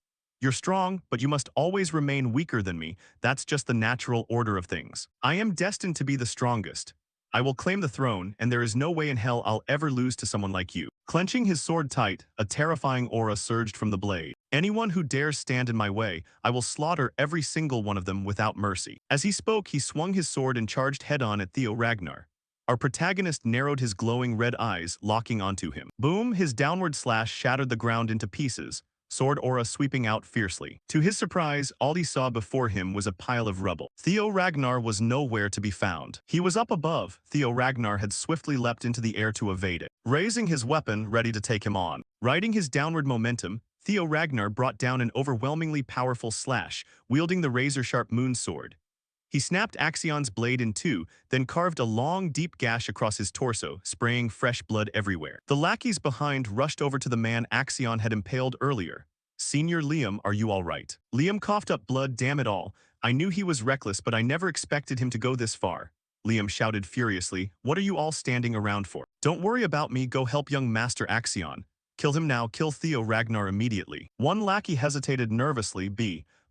You're strong, but you must always remain weaker than me. That's just the natural order of things. I am destined to be the strongest. I will claim the throne, and there is no way in hell I'll ever lose to someone like you. Clenching his sword tight, a terrifying aura surged from the blade. Anyone who dares stand in my way, I will slaughter every single one of them without mercy. As he spoke, he swung his sword and charged head-on at Theo Ragnar. Our protagonist narrowed his glowing red eyes, locking onto him. Boom, his downward slash shattered the ground into pieces, sword aura sweeping out fiercely. To his surprise, all he saw before him was a pile of rubble. Theo Ragnar was nowhere to be found. He was up above. Theo Ragnar had swiftly leapt into the air to evade it, raising his weapon, ready to take him on. Riding his downward momentum, Theo Ragnar brought down an overwhelmingly powerful slash, wielding the razor-sharp moon sword. He snapped Axion's blade in two, then carved a long, deep gash across his torso, spraying fresh blood everywhere. The lackeys behind rushed over to the man Axion had impaled earlier. Senior Liam, are you all right? Liam coughed up blood. Damn it all. I knew he was reckless, but I never expected him to go this far. Liam shouted furiously. What are you all standing around for? Don't worry about me. Go help young Master Axion. Kill him now. Kill Theo Ragnar immediately. One lackey hesitated nervously.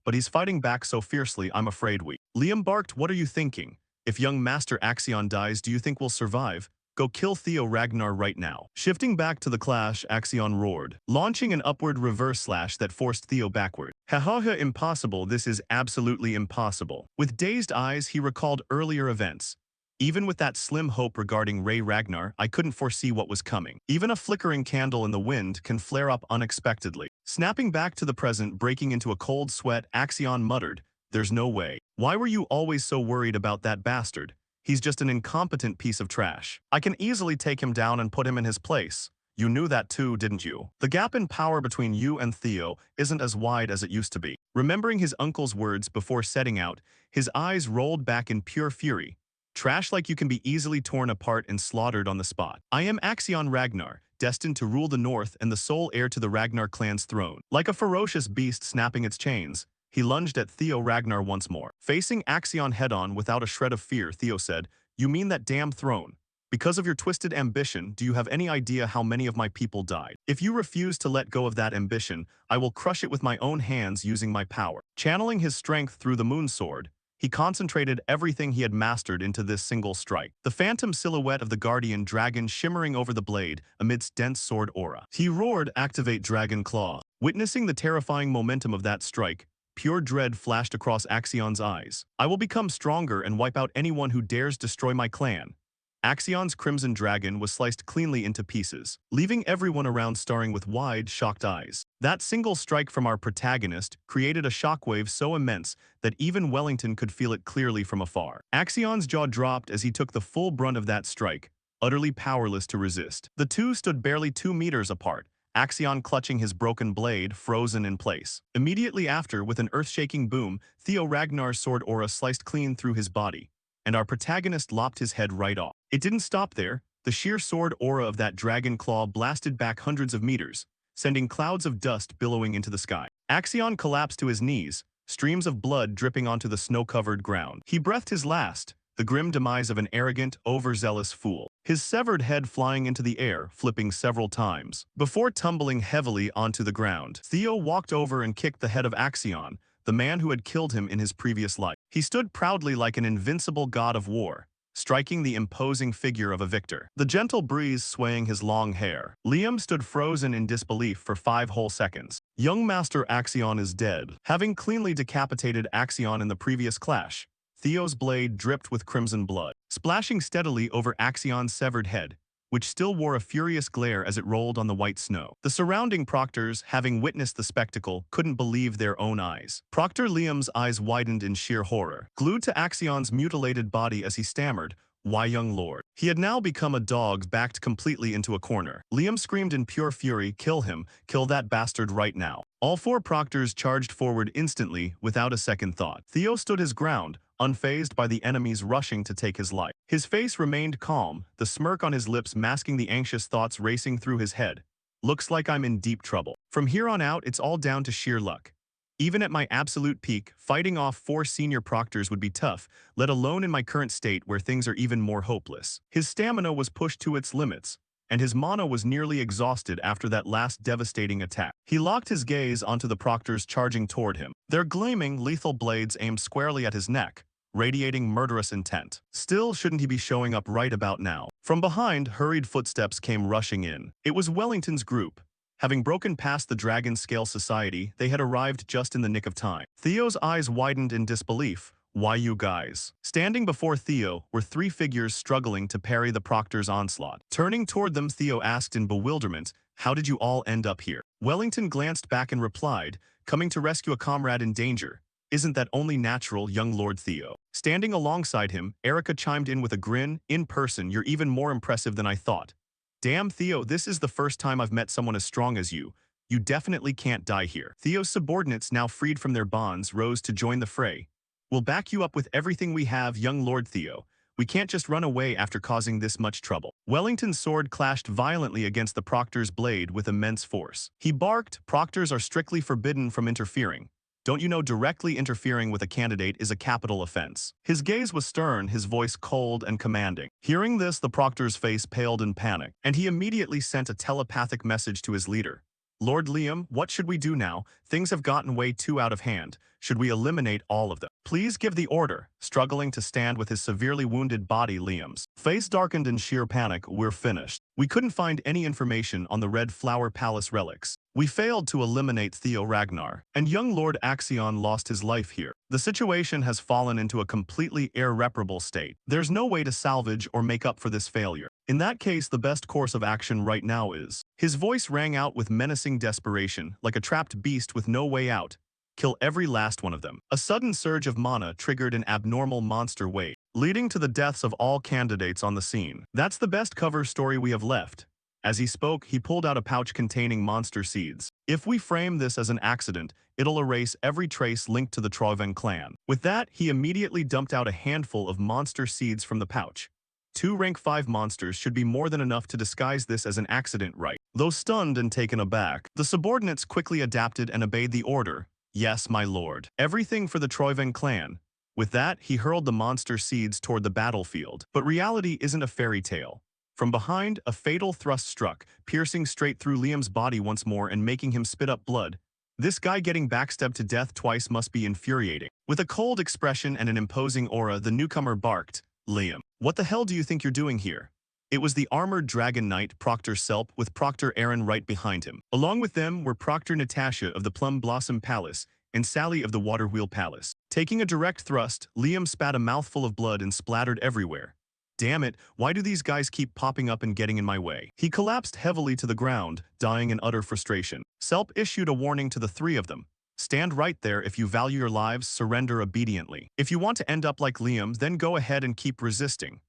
But he's fighting back so fiercely, I'm afraid we. Liam barked, what are you thinking? If young Master Axion dies, do you think we'll survive? Go kill Theo Ragnar right now. Shifting back to the clash, Axion roared, launching an upward reverse slash that forced Theo backward. Hahaha, impossible, this is absolutely impossible. With dazed eyes, he recalled earlier events. Even with that slim hope regarding Ray Ragnar, I couldn't foresee what was coming. Even a flickering candle in the wind can flare up unexpectedly. Snapping back to the present, breaking into a cold sweat, Axion muttered, "There's no way. Why were you always so worried about that bastard? He's just an incompetent piece of trash. I can easily take him down and put him in his place. You knew that too, didn't you? The gap in power between you and Theo isn't as wide as it used to be." Remembering his uncle's words before setting out, his eyes rolled back in pure fury. Trash like you can be easily torn apart and slaughtered on the spot. I am Axion Ragnar, destined to rule the North and the sole heir to the Ragnar clan's throne. Like a ferocious beast snapping its chains, he lunged at Theo Ragnar once more. Facing Axion head-on without a shred of fear, Theo said, "You mean that damn throne? Because of your twisted ambition, do you have any idea how many of my people died? If you refuse to let go of that ambition, I will crush it with my own hands using my power." Channeling his strength through the moon sword, he concentrated everything he had mastered into this single strike. The phantom silhouette of the guardian dragon shimmering over the blade amidst dense sword aura. He roared, "Activate Dragon Claw." Witnessing the terrifying momentum of that strike, pure dread flashed across Axion's eyes. "I will become stronger and wipe out anyone who dares destroy my clan." Axion's crimson dragon was sliced cleanly into pieces, leaving everyone around staring with wide, shocked eyes. That single strike from our protagonist created a shockwave so immense that even Wellington could feel it clearly from afar. Axion's jaw dropped as he took the full brunt of that strike, utterly powerless to resist. The two stood barely 2 meters apart, Axion clutching his broken blade, frozen in place. Immediately after, with an earth-shaking boom, Theo Ragnar's sword aura sliced clean through his body, and our protagonist lopped his head right off. It didn't stop there. The sheer sword aura of that dragon claw blasted back hundreds of meters, sending clouds of dust billowing into the sky. Axion collapsed to his knees, streams of blood dripping onto the snow-covered ground. He breathed his last, the grim demise of an arrogant, overzealous fool, his severed head flying into the air, flipping several times. Before tumbling heavily onto the ground, Theo walked over and kicked the head of Axion, the man who had killed him in his previous life. He stood proudly like an invincible god of war, striking the imposing figure of a victor, the gentle breeze swaying his long hair. Liam stood frozen in disbelief for 5 whole seconds. Young Master Axion is dead. Having cleanly decapitated Axion in the previous clash, Theo's blade dripped with crimson blood, splashing steadily over Axion's severed head, which still wore a furious glare as it rolled on the white snow. The surrounding proctors, having witnessed the spectacle, couldn't believe their own eyes. Proctor Liam's eyes widened in sheer horror, glued to Axion's mutilated body as he stammered, "Why, young lord?" He had now become a dog backed completely into a corner. Liam screamed in pure fury, "Kill him, kill that bastard right now." All 4 proctors charged forward instantly, without a second thought. Theo stood his ground, unfazed by the enemies rushing to take his life. His face remained calm, the smirk on his lips masking the anxious thoughts racing through his head. "Looks like I'm in deep trouble. From here on out, it's all down to sheer luck. Even at my absolute peak, fighting off 4 senior proctors would be tough, let alone in my current state where things are even more hopeless." His stamina was pushed to its limits, and his mana was nearly exhausted after that last devastating attack. He locked his gaze onto the proctors charging toward him, their gleaming, lethal blades aimed squarely at his neck, radiating murderous intent. Still, shouldn't he be showing up right about now? From behind, hurried footsteps came rushing in. It was Wellington's group. Having broken past the Dragon Scale Society, they had arrived just in the nick of time. Theo's eyes widened in disbelief. "Why, you guys?" Standing before Theo were 3 figures struggling to parry the proctor's onslaught. Turning toward them, Theo asked in bewilderment, "How did you all end up here?" Wellington glanced back and replied, "Coming to rescue a comrade in danger. Isn't that only natural, young Lord Theo?" Standing alongside him, Erica chimed in with a grin, "In person, you're even more impressive than I thought. Damn, Theo, this is the first time I've met someone as strong as you. You definitely can't die here." Theo's subordinates, now freed from their bonds, rose to join the fray. "We'll back you up with everything we have, young Lord Theo. We can't just run away after causing this much trouble." Wellington's sword clashed violently against the proctor's blade with immense force. He barked, "Proctors are strictly forbidden from interfering. Don't you know directly interfering with a candidate is a capital offense?" His gaze was stern, his voice cold and commanding. Hearing this, the proctor's face paled in panic, and he immediately sent a telepathic message to his leader. "Lord Liam, what should we do now? Things have gotten way too out of hand. Should we eliminate all of them?" Please give the order. Struggling to stand with his severely wounded body, Liam's face darkened in sheer panic. We're finished. We couldn't find any information on the Red Flower Palace relics. We failed to eliminate Theo Ragnar, and young Lord Axion lost his life here. The situation has fallen into a completely irreparable state. There's no way to salvage or make up for this failure. In that case, the best course of action right now is. His voice rang out with menacing desperation, like a trapped beast with no way out. Kill every last one of them. A sudden surge of mana triggered an abnormal monster wave, leading to the deaths of all candidates on the scene. That's the best cover story we have left. As he spoke, he pulled out a pouch containing monster seeds. If we frame this as an accident, it'll erase every trace linked to the Troven clan. With that, he immediately dumped out a handful of monster seeds from the pouch. 2 rank 5 monsters should be more than enough to disguise this as an accident, right? Though stunned and taken aback, the subordinates quickly adapted and obeyed the order. Yes, my lord. Everything for the Troven clan. With that, he hurled the monster seeds toward the battlefield. But reality isn't a fairy tale. From behind, a fatal thrust struck, piercing straight through Liam's body once more and making him spit up blood. This guy getting backstabbed to death twice must be infuriating. With a cold expression and an imposing aura, the newcomer barked, Liam, what the hell do you think you're doing here? It was the armored dragon knight Proctor Selp with Proctor Aaron right behind him. Along with them were Proctor Natasha of the Plum Blossom Palace and Sally of the Waterwheel Palace. Taking a direct thrust, Liam spat a mouthful of blood and splattered everywhere. Damn it, why do these guys keep popping up and getting in my way? He collapsed heavily to the ground, dying in utter frustration. Selp issued a warning to the 3 of them. Stand right there. If you value your lives, surrender obediently. If you want to end up like Liam, then go ahead and keep resisting.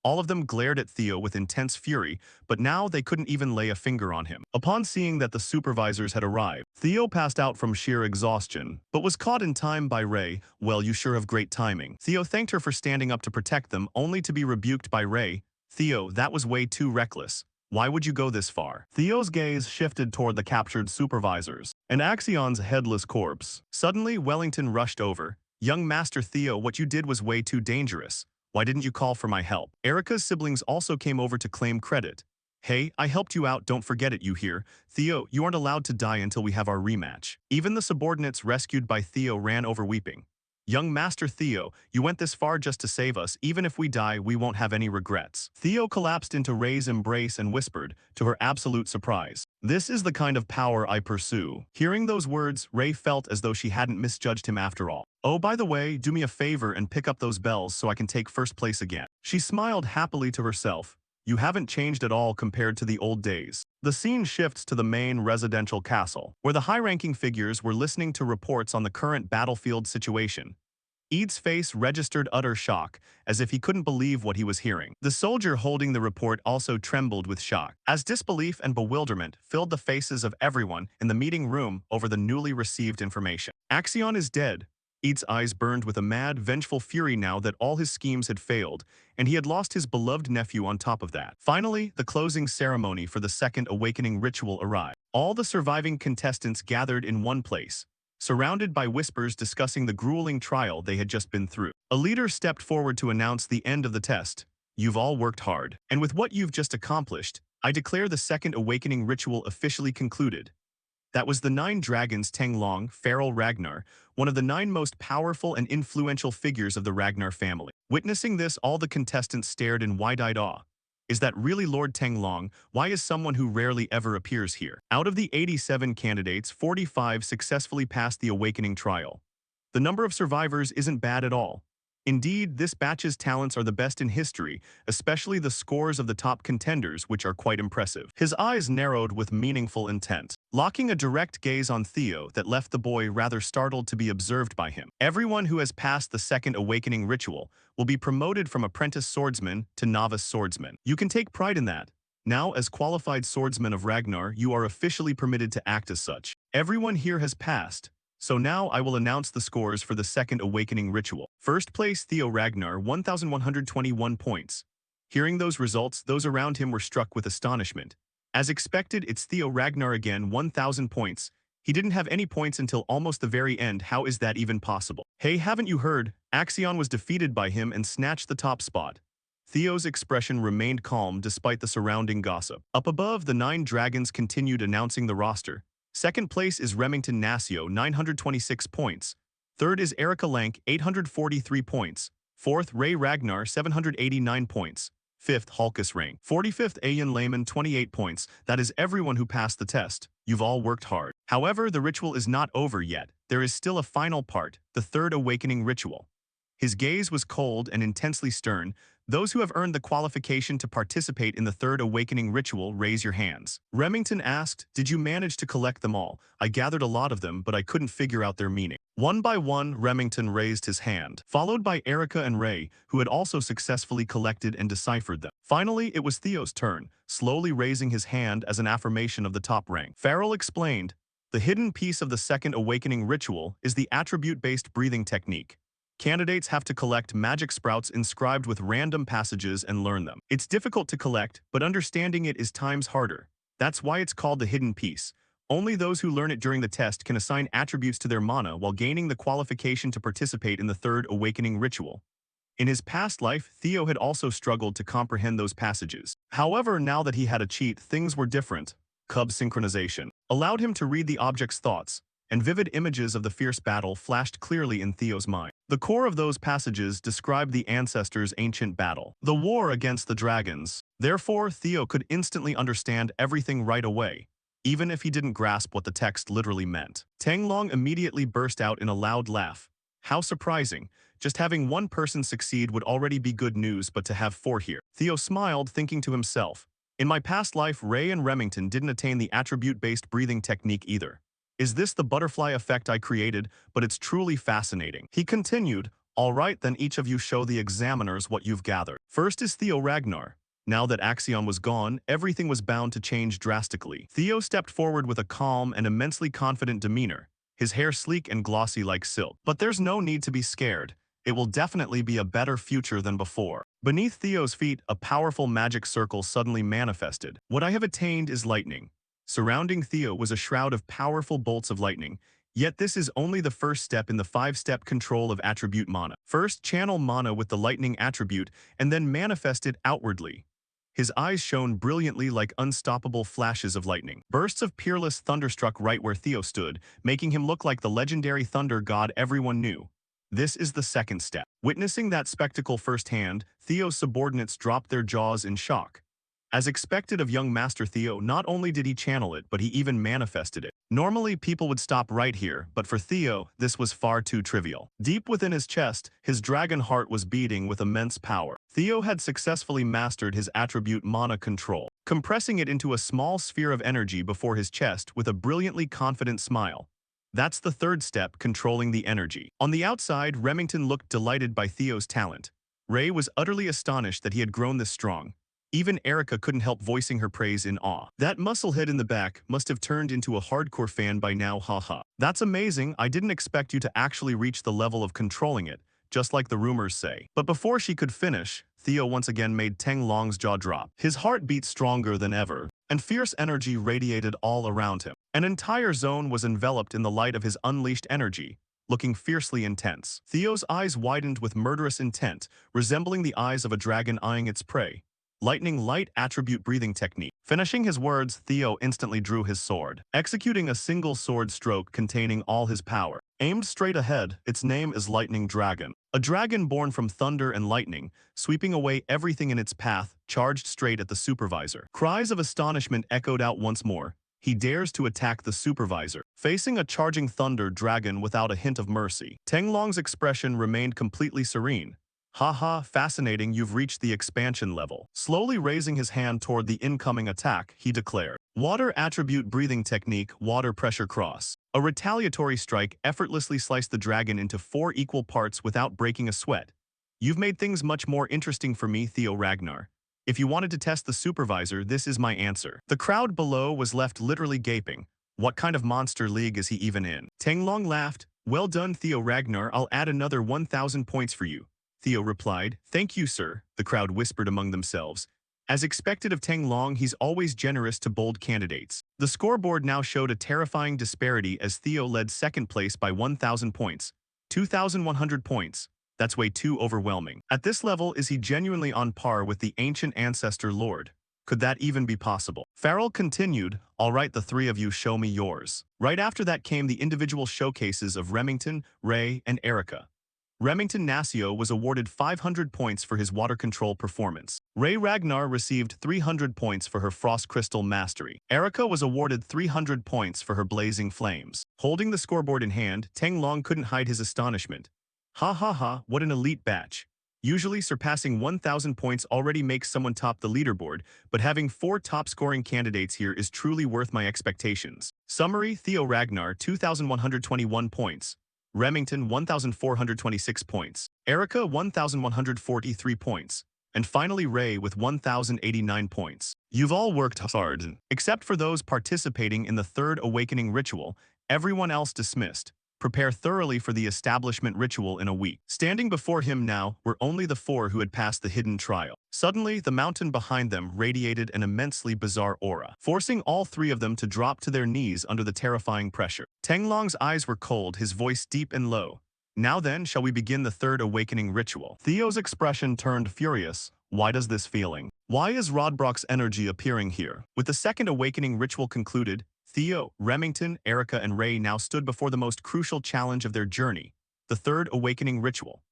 All of them glared at Theo with intense fury, but now they couldn't even lay a finger on him. Upon seeing that the supervisors had arrived, Theo passed out from sheer exhaustion, but was caught in time by Ray. Well, you sure have great timing. Theo thanked her for standing up to protect them, only to be rebuked by Ray. Theo, that was way too reckless. Why would you go this far? Theo's gaze shifted toward the captured supervisors and Axion's headless corpse. Suddenly, Wellington rushed over. Young Master Theo, what you did was way too dangerous. Why didn't you call for my help? Erica's siblings also came over to claim credit. Hey, I helped you out, don't forget it, you hear? Theo, you aren't allowed to die until we have our rematch. Even the subordinates rescued by Theo ran over weeping. Young Master Theo, you went this far just to save us. Even if we die, we won't have any regrets. Theo collapsed into Ray's embrace and whispered, to her absolute surprise, this is the kind of power I pursue. Hearing those words, Ray felt as though she hadn't misjudged him after all. Oh, by the way, do me a favor and pick up those bells so I can take first place again. She smiled happily to herself. You haven't changed at all compared to the old days. The scene shifts to the main residential castle, where the high-ranking figures were listening to reports on the current battlefield situation. Ead's face registered utter shock, as if he couldn't believe what he was hearing. The soldier holding the report also trembled with shock, as disbelief and bewilderment filled the faces of everyone in the meeting room over the newly received information. Axion is dead. Ead's eyes burned with a mad, vengeful fury now that all his schemes had failed, and he had lost his beloved nephew on top of that. Finally, the closing ceremony for the second awakening ritual arrived. All the surviving contestants gathered in one place, surrounded by whispers discussing the grueling trial they had just been through. A leader stepped forward to announce the end of the test. You've all worked hard, and with what you've just accomplished, I declare the second awakening ritual officially concluded. That was the 9 dragons Tenglong, Feral Ragnar, one of the 9 most powerful and influential figures of the Ragnar family. Witnessing this, all the contestants stared in wide-eyed awe. Is that really Lord Tenglong? Why is someone who rarely ever appears here? Out of the 87 candidates, 45 successfully passed the awakening trial. The number of survivors isn't bad at all. Indeed, this batch's talents are the best in history, especially the scores of the top contenders, which are quite impressive. His eyes narrowed with meaningful intent, locking a direct gaze on Theo that left the boy rather startled to be observed by him. Everyone who has passed the second awakening ritual will be promoted from apprentice swordsman to novice swordsman. You can take pride in that. Now, as qualified swordsman of Ragnar, you are officially permitted to act as such. Everyone here has passed. So now I will announce the scores for the second awakening ritual. First place Theo Ragnar, 1,121 points. Hearing those results, those around him were struck with astonishment. As expected, it's Theo Ragnar again, 1,000 points. He didn't have any points until almost the very end. How is that even possible? Hey, haven't you heard? Axion was defeated by him and snatched the top spot. Theo's expression remained calm despite the surrounding gossip. Up above, the 9 dragons continued announcing the roster. Second place is Remington Nasio, 926 points. Third is Erika Lank, 843 points. Fourth, Ray Ragnar, 789 points. Fifth, Hulkus Rank. 45th, Ayan Layman, 28 points. That is everyone who passed the test. You've all worked hard. However, the ritual is not over yet. There is still a final part, the third awakening ritual. His gaze was cold and intensely stern. Those who have earned the qualification to participate in the third awakening ritual, raise your hands. Remington asked, did you manage to collect them all? I gathered a lot of them, but I couldn't figure out their meaning. One by one, Remington raised his hand, followed by Erika and Ray, who had also successfully collected and deciphered them. Finally, it was Theo's turn, slowly raising his hand as an affirmation of the top rank. Farrell explained, the hidden piece of the second awakening ritual is the attribute-based breathing technique. Candidates have to collect magic sprouts inscribed with random passages and learn them. It's difficult to collect, but understanding it is times harder. That's why it's called the hidden piece. Only those who learn it during the test can assign attributes to their mana while gaining the qualification to participate in the third awakening ritual. In his past life, Theo had also struggled to comprehend those passages. However, now that he had a cheat, things were different. Cub synchronization allowed him to read the object's thoughts, and vivid images of the fierce battle flashed clearly in Theo's mind. The core of those passages described the ancestors' ancient battle, the war against the dragons. Therefore, Theo could instantly understand everything right away, even if he didn't grasp what the text literally meant. Tanglong immediately burst out in a loud laugh. How surprising. Just having one person succeed would already be good news, but to have four here. Theo smiled, thinking to himself, in my past life, Ray and Remington didn't attain the attribute-based breathing technique either. Is this the butterfly effect I created? But it's truly fascinating. He continued, all right, then each of you show the examiners what you've gathered. First is Theo Ragnar. Now that Axion was gone, everything was bound to change drastically. Theo stepped forward with a calm and immensely confident demeanor, his hair sleek and glossy like silk. But there's no need to be scared. It will definitely be a better future than before. Beneath Theo's feet, a powerful magic circle suddenly manifested. What I have attained is lightning. Surrounding Theo was a shroud of powerful bolts of lightning, yet this is only the first step in the 5-step control of attribute mana. First, channel mana with the lightning attribute, and then manifest it outwardly. His eyes shone brilliantly like unstoppable flashes of lightning. Bursts of peerless thunder struck right where Theo stood, making him look like the legendary thunder god everyone knew. This is the second step. Witnessing that spectacle firsthand, Theo's subordinates dropped their jaws in shock. As expected of young Master Theo, not only did he channel it, but he even manifested it. Normally, people would stop right here, but for Theo, this was far too trivial. Deep within his chest, his dragon heart was beating with immense power. Theo had successfully mastered his attribute mana control, compressing it into a small sphere of energy before his chest with a brilliantly confident smile. That's the third step, controlling the energy. On the outside, Remington looked delighted by Theo's talent. Ray was utterly astonished that he had grown this strong. Even Erika couldn't help voicing her praise in awe. That musclehead in the back must have turned into a hardcore fan by now, haha. That's amazing, I didn't expect you to actually reach the level of controlling it, just like the rumors say. But before she could finish, Theo once again made Teng Long's jaw drop. His heart beat stronger than ever, and fierce energy radiated all around him. An entire zone was enveloped in the light of his unleashed energy, looking fiercely intense. Theo's eyes widened with murderous intent, resembling the eyes of a dragon eyeing its prey. Lightning light attribute breathing technique. Finishing his words, Theo instantly drew his sword, executing a single sword stroke containing all his power. Aimed straight ahead, its name is Lightning Dragon. A dragon born from thunder and lightning, sweeping away everything in its path, charged straight at the supervisor. Cries of astonishment echoed out once more. He dares to attack the supervisor. Facing a charging thunder dragon without a hint of mercy, Teng Long's expression remained completely serene. Haha, fascinating, you've reached the expansion level. Slowly raising his hand toward the incoming attack, he declared, Water attribute breathing technique, water pressure cross. A retaliatory strike effortlessly sliced the dragon into 4 equal parts without breaking a sweat. You've made things much more interesting for me, Theo Ragnar. If you wanted to test the supervisor, this is my answer. The crowd below was left literally gaping. What kind of monster league is he even in? Teng Long laughed. Well done, Theo Ragnar, I'll add another 1,000 points for you. Theo replied, Thank you, sir, the crowd whispered among themselves. As expected of Teng Long, he's always generous to bold candidates. The scoreboard now showed a terrifying disparity as Theo led second place by 1,000 points. 2,100 points. That's way too overwhelming. At this level, is he genuinely on par with the ancient ancestor lord? Could that even be possible? Farrell continued, all right, the three of you show me yours. Right after that came the individual showcases of Remington, Ray, and Erica. Remington Nasio was awarded 500 points for his water control performance. Ray Ragnar received 300 points for her frost crystal mastery. Erica was awarded 300 points for her blazing flames. Holding the scoreboard in hand, Teng Long couldn't hide his astonishment. Ha ha ha, what an elite batch. Usually surpassing 1,000 points already makes someone top the leaderboard, but having 4 top-scoring candidates here is truly worth my expectations. Summary: Theo Ragnar, 2,121 points. Remington, 1,426 points. Erica, 1,143 points. And finally Ray with 1,089 points. You've all worked hard. Except for those participating in the third awakening ritual, everyone else dismissed. Prepare thoroughly for the establishment ritual in a week. Standing before him now were only the 4 who had passed the hidden trial. Suddenly, the mountain behind them radiated an immensely bizarre aura, forcing all 3 of them to drop to their knees under the terrifying pressure. Teng Long's eyes were cold, his voice deep and low. Now then, shall we begin the third awakening ritual? Theo's expression turned furious. Why does this feeling? Why is Rodbrock's energy appearing here? With the second awakening ritual concluded, Theo, Remington, Erica, and Ray now stood before the most crucial challenge of their journey, the third awakening ritual.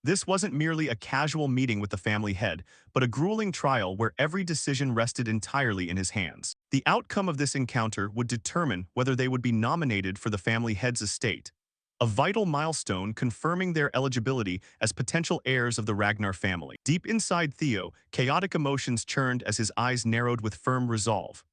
This wasn't merely a casual meeting with the family head, but a grueling trial where every decision rested entirely in his hands. The outcome of this encounter would determine whether they would be nominated for the family head's estate, a vital milestone confirming their eligibility as potential heirs of the Ragnar family. Deep inside Theo, chaotic emotions churned as his eyes narrowed with firm resolve.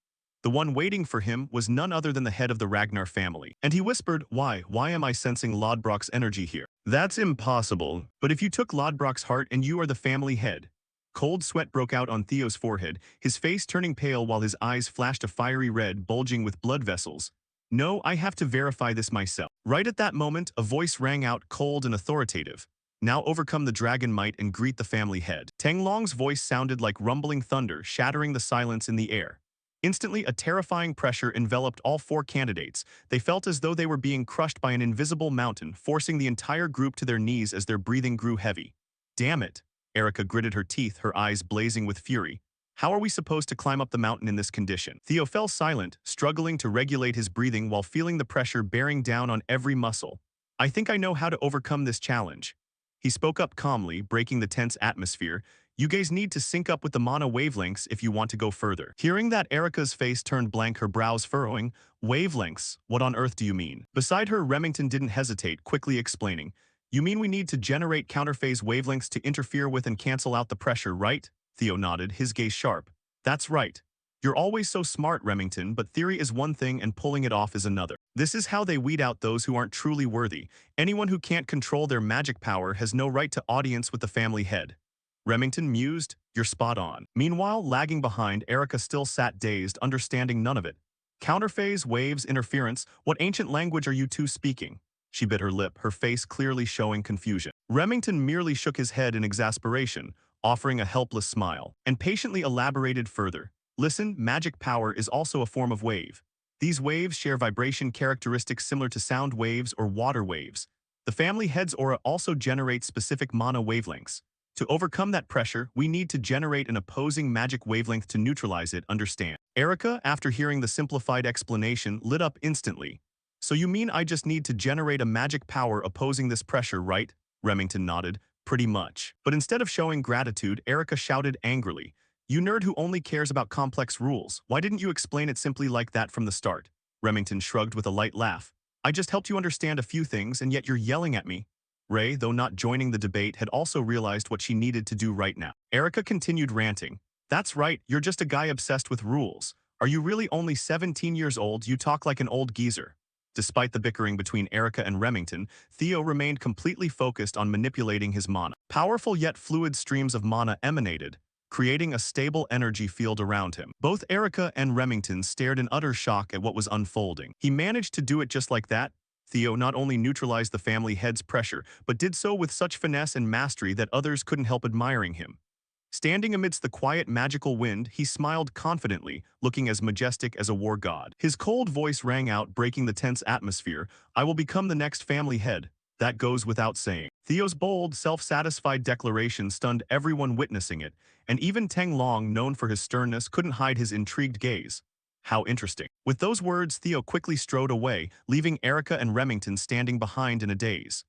The one waiting for him was none other than the head of the Ragnar family. And he whispered, why am I sensing Lodbrok's energy here? That's impossible. But if you took Lodbrok's heart and you are the family head. Cold sweat broke out on Theo's forehead, his face turning pale while his eyes flashed a fiery red bulging with blood vessels. No, I have to verify this myself. Right at that moment, a voice rang out cold and authoritative. Now overcome the dragon might and greet the family head. Teng Long's voice sounded like rumbling thunder, shattering the silence in the air. Instantly, a terrifying pressure enveloped all 4 candidates. They felt as though they were being crushed by an invisible mountain, forcing the entire group to their knees as their breathing grew heavy. Damn it! Erica gritted her teeth, her eyes blazing with fury. How are we supposed to climb up the mountain in this condition? Theo fell silent, struggling to regulate his breathing while feeling the pressure bearing down on every muscle. I think I know how to overcome this challenge. He spoke up calmly, breaking the tense atmosphere. You guys need to sync up with the mana wavelengths if you want to go further. Hearing that, Erica's face turned blank, her brows furrowing. Wavelengths? What on earth do you mean? Beside her, Remington didn't hesitate, quickly explaining. You mean we need to generate counterphase wavelengths to interfere with and cancel out the pressure, right? Theo nodded, his gaze sharp. That's right. You're always so smart, Remington, but theory is one thing and pulling it off is another. This is how they weed out those who aren't truly worthy. Anyone who can't control their magic power has no right to audience with the family head. Remington mused, you're spot on. Meanwhile, lagging behind, Erica still sat dazed, understanding none of it. Counterphase, waves, interference, what ancient language are you two speaking? She bit her lip, her face clearly showing confusion. Remington merely shook his head in exasperation, offering a helpless smile, and patiently elaborated further. Listen, magic power is also a form of wave. These waves share vibration characteristics similar to sound waves or water waves. The family head's aura also generates specific mana wavelengths. To overcome that pressure, we need to generate an opposing magic wavelength to neutralize it, understand? Erica, after hearing the simplified explanation, lit up instantly. So you mean I just need to generate a magic power opposing this pressure, right? Remington nodded. Pretty much. But instead of showing gratitude, Erica shouted angrily. You nerd who only cares about complex rules. Why didn't you explain it simply like that from the start? Remington shrugged with a light laugh. I just helped you understand a few things and yet you're yelling at me. Ray, though not joining the debate, had also realized what she needed to do right now. Erica continued ranting. That's right, you're just a guy obsessed with rules. Are you really only 17 years old? You talk like an old geezer. Despite the bickering between Erica and Remington, Theo remained completely focused on manipulating his mana. Powerful yet fluid streams of mana emanated, creating a stable energy field around him. Both Erica and Remington stared in utter shock at what was unfolding. He managed to do it just like that. Theo not only neutralized the family head's pressure, but did so with such finesse and mastery that others couldn't help admiring him. Standing amidst the quiet magical wind, he smiled confidently, looking as majestic as a war god. His cold voice rang out, breaking the tense atmosphere. I will become the next family head. That goes without saying. Theo's bold, self-satisfied declaration stunned everyone witnessing it, and even Teng Long, known for his sternness, couldn't hide his intrigued gaze. How interesting. With those words, Theo quickly strode away, leaving Erica and Remington standing behind in a daze.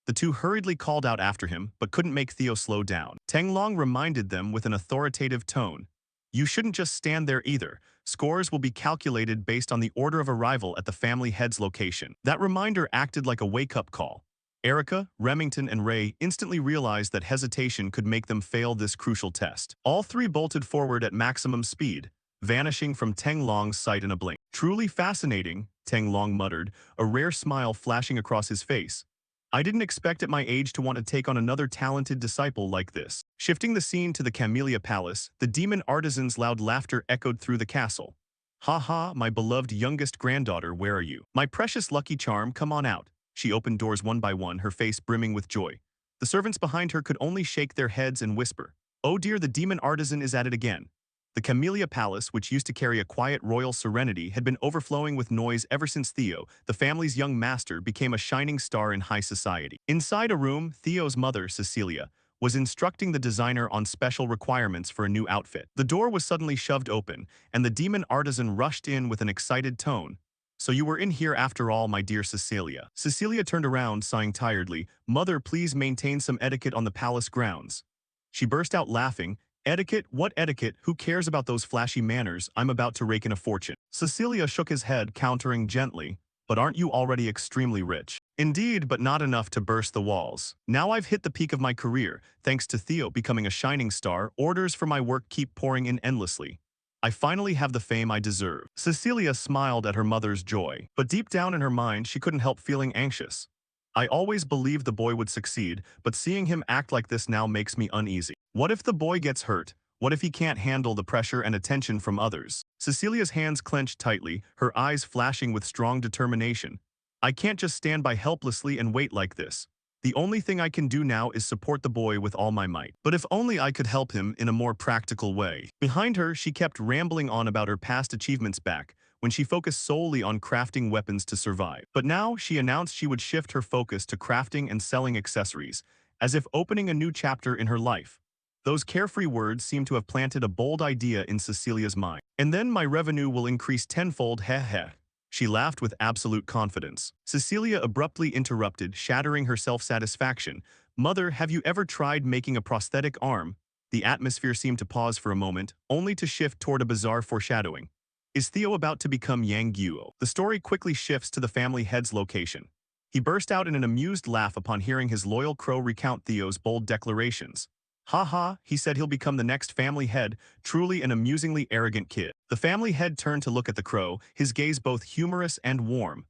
The two hurriedly called out after him, but couldn't make Theo slow down. Teng Long reminded them with an authoritative tone. You shouldn't just stand there either. Scores will be calculated based on the order of arrival at the family head's location. That reminder acted like a wake-up call. Erica, Remington, and Ray instantly realized that hesitation could make them fail this crucial test. All three bolted forward at maximum speed, vanishing from Teng Long's sight in a blink. Truly fascinating, Teng Long muttered, a rare smile flashing across his face. I didn't expect at my age to want to take on another talented disciple like this. Shifting the scene to the Camellia Palace, the demon artisan's loud laughter echoed through the castle. Ha ha, my beloved youngest granddaughter, where are you? My precious Lucky Charm, come on out. She opened doors one by one, her face brimming with joy. The servants behind her could only shake their heads and whisper, oh dear, the demon artisan is at it again. The Camellia Palace, which used to carry a quiet royal serenity, had been overflowing with noise ever since Theo, the family's young master, became a shining star in high society. Inside a room, Theo's mother, Cecilia, was instructing the designer on special requirements for a new outfit. The door was suddenly shoved open, and the demon artisan rushed in with an excited tone. So you were in here after all, my dear Cecilia. Cecilia turned around, sighing tiredly. Mother, please maintain some etiquette on the palace grounds. She burst out laughing. Etiquette? What etiquette? Who cares about those flashy manners? I'm about to rake in a fortune. Cecilia shook his head, countering gently, but aren't you already extremely rich? Indeed, but not enough to burst the walls. Now I've hit the peak of my career, thanks to Theo becoming a shining star. Orders for my work keep pouring in endlessly. I finally have the fame I deserve. Cecilia smiled at her mother's joy, but deep down in her mind she couldn't help feeling anxious. I always believed the boy would succeed, but seeing him act like this now makes me uneasy. What if the boy gets hurt? What if he can't handle the pressure and attention from others? Cecilia's hands clenched tightly, her eyes flashing with strong determination. I can't just stand by helplessly and wait like this. The only thing I can do now is support the boy with all my might. But if only I could help him in a more practical way. Behind her, she kept rambling on about her past achievements back, when she focused solely on crafting weapons to survive. But now, she announced she would shift her focus to crafting and selling accessories, as if opening a new chapter in her life. Those carefree words seemed to have planted a bold idea in Cecilia's mind. And then my revenue will increase tenfold, heh heh. She laughed with absolute confidence. Cecilia abruptly interrupted, shattering her self-satisfaction. Mother, have you ever tried making a prosthetic arm? The atmosphere seemed to pause for a moment, only to shift toward a bizarre foreshadowing. Is Theo about to become Yang Guo? The story quickly shifts to the family head's location. He burst out in an amused laugh upon hearing his loyal crow recount Theo's bold declarations. Ha ha, he said he'll become the next family head, truly an amusingly arrogant kid. The family head turned to look at the crow, his gaze both humorous and warm.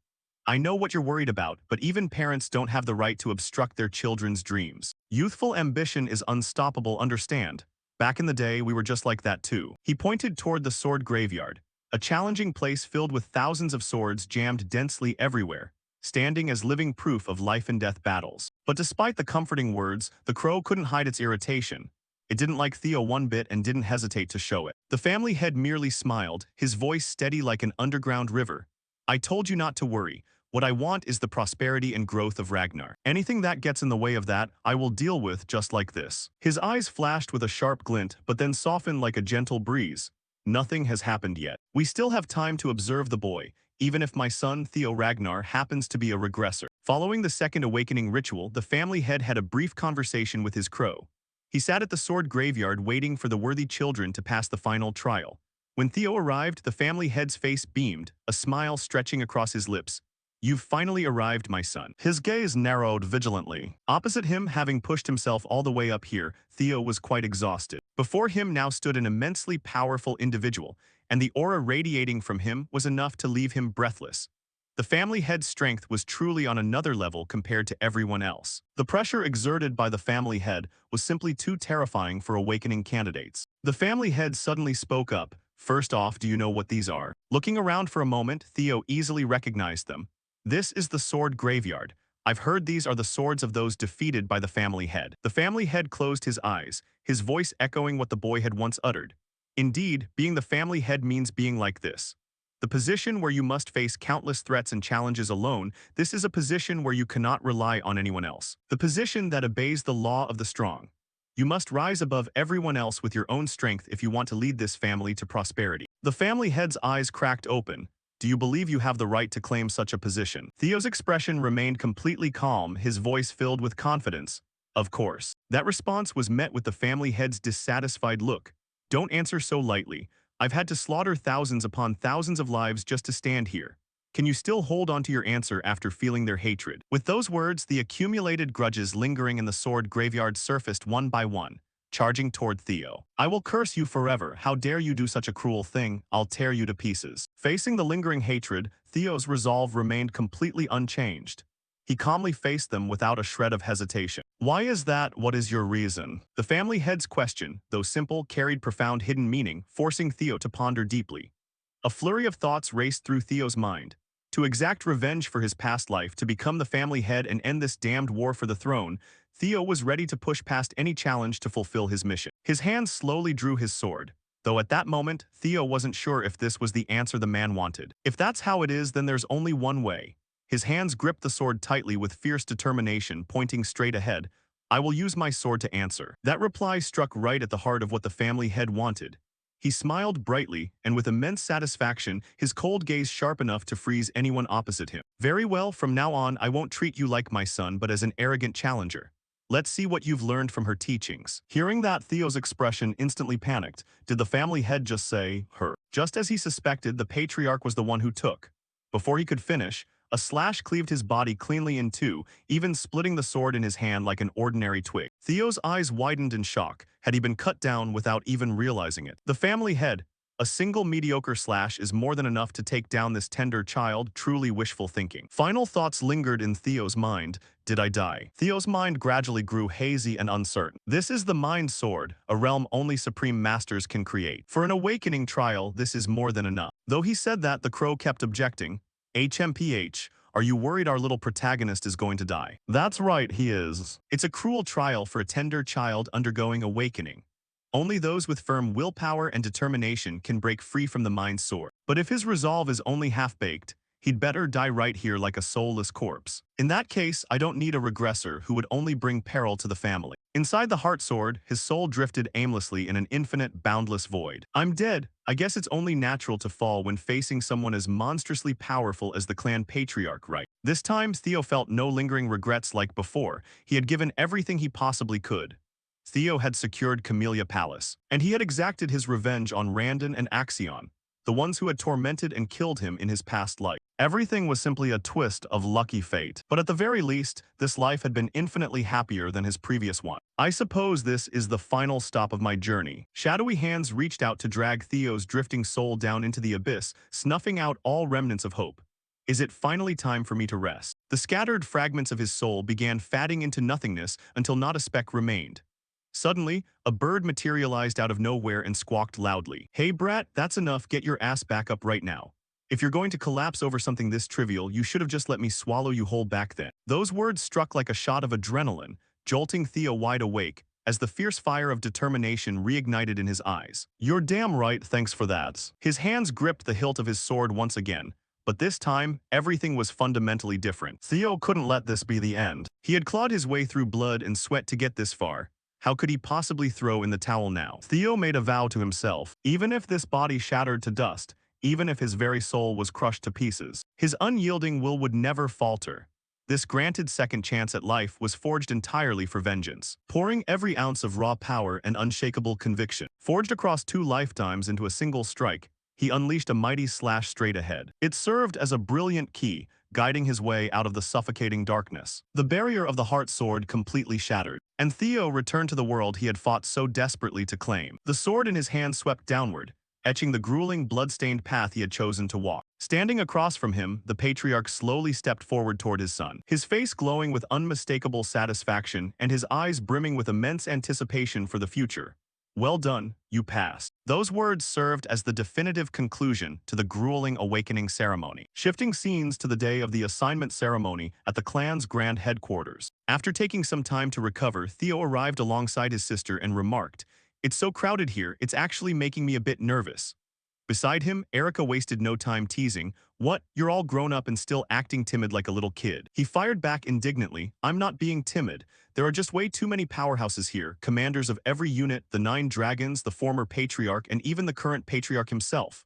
I know what you're worried about, but even parents don't have the right to obstruct their children's dreams. Youthful ambition is unstoppable, understand? Back in the day, we were just like that too. He pointed toward the sword graveyard, a challenging place filled with thousands of swords jammed densely everywhere, standing as living proof of life-and-death battles. But despite the comforting words, the crow couldn't hide its irritation. It didn't like Theo one bit and didn't hesitate to show it. The family head merely smiled, his voice steady like an underground river. I told you not to worry. What I want is the prosperity and growth of Ragnar. Anything that gets in the way of that, I will deal with just like this. His eyes flashed with a sharp glint, but then softened like a gentle breeze. Nothing has happened yet. We still have time to observe the boy, even if my son Theo Ragnar happens to be a regressor. Following the second awakening ritual, the family head had a brief conversation with his crow. He sat at the sword graveyard waiting for the worthy children to pass the final trial. When Theo arrived, the family head's face beamed, a smile stretching across his lips. You've finally arrived, my son. His gaze narrowed vigilantly. Opposite him, having pushed himself all the way up here, Theo was quite exhausted. Before him now stood an immensely powerful individual, and the aura radiating from him was enough to leave him breathless. The family head's strength was truly on another level compared to everyone else. The pressure exerted by the family head was simply too terrifying for awakening candidates. The family head suddenly spoke up. First off, do you know what these are? Looking around for a moment, Theo easily recognized them. This is the sword graveyard. I've heard these are the swords of those defeated by the family head. The family head closed his eyes, his voice echoing what the boy had once uttered. Indeed, being the family head means being like this. The position where you must face countless threats and challenges alone, this is a position where you cannot rely on anyone else. The position that obeys the law of the strong. You must rise above everyone else with your own strength if you want to lead this family to prosperity. The family head's eyes cracked open. Do you believe you have the right to claim such a position? Theo's expression remained completely calm, his voice filled with confidence. Of course. That response was met with the family head's dissatisfied look. Don't answer so lightly. I've had to slaughter thousands upon thousands of lives just to stand here. Can you still hold on to your answer after feeling their hatred? With those words, the accumulated grudges lingering in the sword graveyard surfaced one by one, charging toward Theo. I will curse you forever. How dare you do such a cruel thing? I'll tear you to pieces. Facing the lingering hatred, Theo's resolve remained completely unchanged. He calmly faced them without a shred of hesitation. Why is that? What is your reason? The family head's question, though simple, carried profound hidden meaning, forcing Theo to ponder deeply. A flurry of thoughts raced through Theo's mind. To exact revenge for his past life, to become the family head and end this damned war for the throne, Theo was ready to push past any challenge to fulfill his mission. His hand slowly drew his sword. Though at that moment, Theo wasn't sure if this was the answer the man wanted. If that's how it is, then there's only one way. His hands gripped the sword tightly with fierce determination, pointing straight ahead. I will use my sword to answer. That reply struck right at the heart of what the family head wanted. He smiled brightly, and with immense satisfaction, his cold gaze sharp enough to freeze anyone opposite him. Very well, from now on, I won't treat you like my son, but as an arrogant challenger. Let's see what you've learned from her teachings. Hearing that, Theo's expression instantly panicked. Did the family head just say, her? Just as he suspected, the patriarch was the one who took. Before he could finish, a slash cleaved his body cleanly in two, even splitting the sword in his hand like an ordinary twig. Theo's eyes widened in shock. Had he been cut down without even realizing it? The family head. A single mediocre slash is more than enough to take down this tender child, truly wishful thinking. Final thoughts lingered in Theo's mind. Did I die? Theo's mind gradually grew hazy and uncertain. This is the mind sword, a realm only supreme masters can create. For an awakening trial, this is more than enough. Though he said that, the crow kept objecting. HMPH, are you worried our little protagonist is going to die? That's right, he is. It's a cruel trial for a tender child undergoing awakening. Only those with firm willpower and determination can break free from the mind sword. But if his resolve is only half-baked, he'd better die right here like a soulless corpse. In that case, I don't need a regressor who would only bring peril to the family. Inside the heart sword, his soul drifted aimlessly in an infinite, boundless void. I'm dead. I guess it's only natural to fall when facing someone as monstrously powerful as the clan patriarch, right? This time, Theo felt no lingering regrets like before. He had given everything he possibly could. Theo had secured Camellia Palace, and he had exacted his revenge on Randon and Axion, the ones who had tormented and killed him in his past life. Everything was simply a twist of lucky fate. But at the very least, this life had been infinitely happier than his previous one. I suppose this is the final stop of my journey. Shadowy hands reached out to drag Theo's drifting soul down into the abyss, snuffing out all remnants of hope. Is it finally time for me to rest? The scattered fragments of his soul began fading into nothingness until not a speck remained. Suddenly, a bird materialized out of nowhere and squawked loudly. Hey brat, that's enough, get your ass back up right now. If you're going to collapse over something this trivial, you should have just let me swallow you whole back then. Those words struck like a shot of adrenaline, jolting Theo wide awake, as the fierce fire of determination reignited in his eyes. You're damn right, thanks for that. His hands gripped the hilt of his sword once again, but this time, everything was fundamentally different. Theo couldn't let this be the end. He had clawed his way through blood and sweat to get this far. How could he possibly throw in the towel now? Theo made a vow to himself. Even if this body shattered to dust, even if his very soul was crushed to pieces, his unyielding will would never falter. This granted second chance at life was forged entirely for vengeance, pouring every ounce of raw power and unshakable conviction. Forged across 2 lifetimes into a single strike, he unleashed a mighty slash straight ahead. It served as a brilliant key, guiding his way out of the suffocating darkness. The barrier of the heart sword completely shattered, and Theo returned to the world he had fought so desperately to claim. The sword in his hand swept downward, etching the grueling, blood-stained path he had chosen to walk. Standing across from him, the patriarch slowly stepped forward toward his son, his face glowing with unmistakable satisfaction and his eyes brimming with immense anticipation for the future. Well done, you passed. Those words served as the definitive conclusion to the grueling awakening ceremony. Shifting scenes to the day of the assignment ceremony at the clan's grand headquarters. After taking some time to recover, Theo arrived alongside his sister and remarked, "It's so crowded here, it's actually making me a bit nervous." Beside him, Erica wasted no time teasing, "What? You're all grown up and still acting timid like a little kid." He fired back indignantly, "I'm not being timid. There are just way too many powerhouses here, commanders of every unit, the 9 dragons, the former patriarch, and even the current patriarch himself."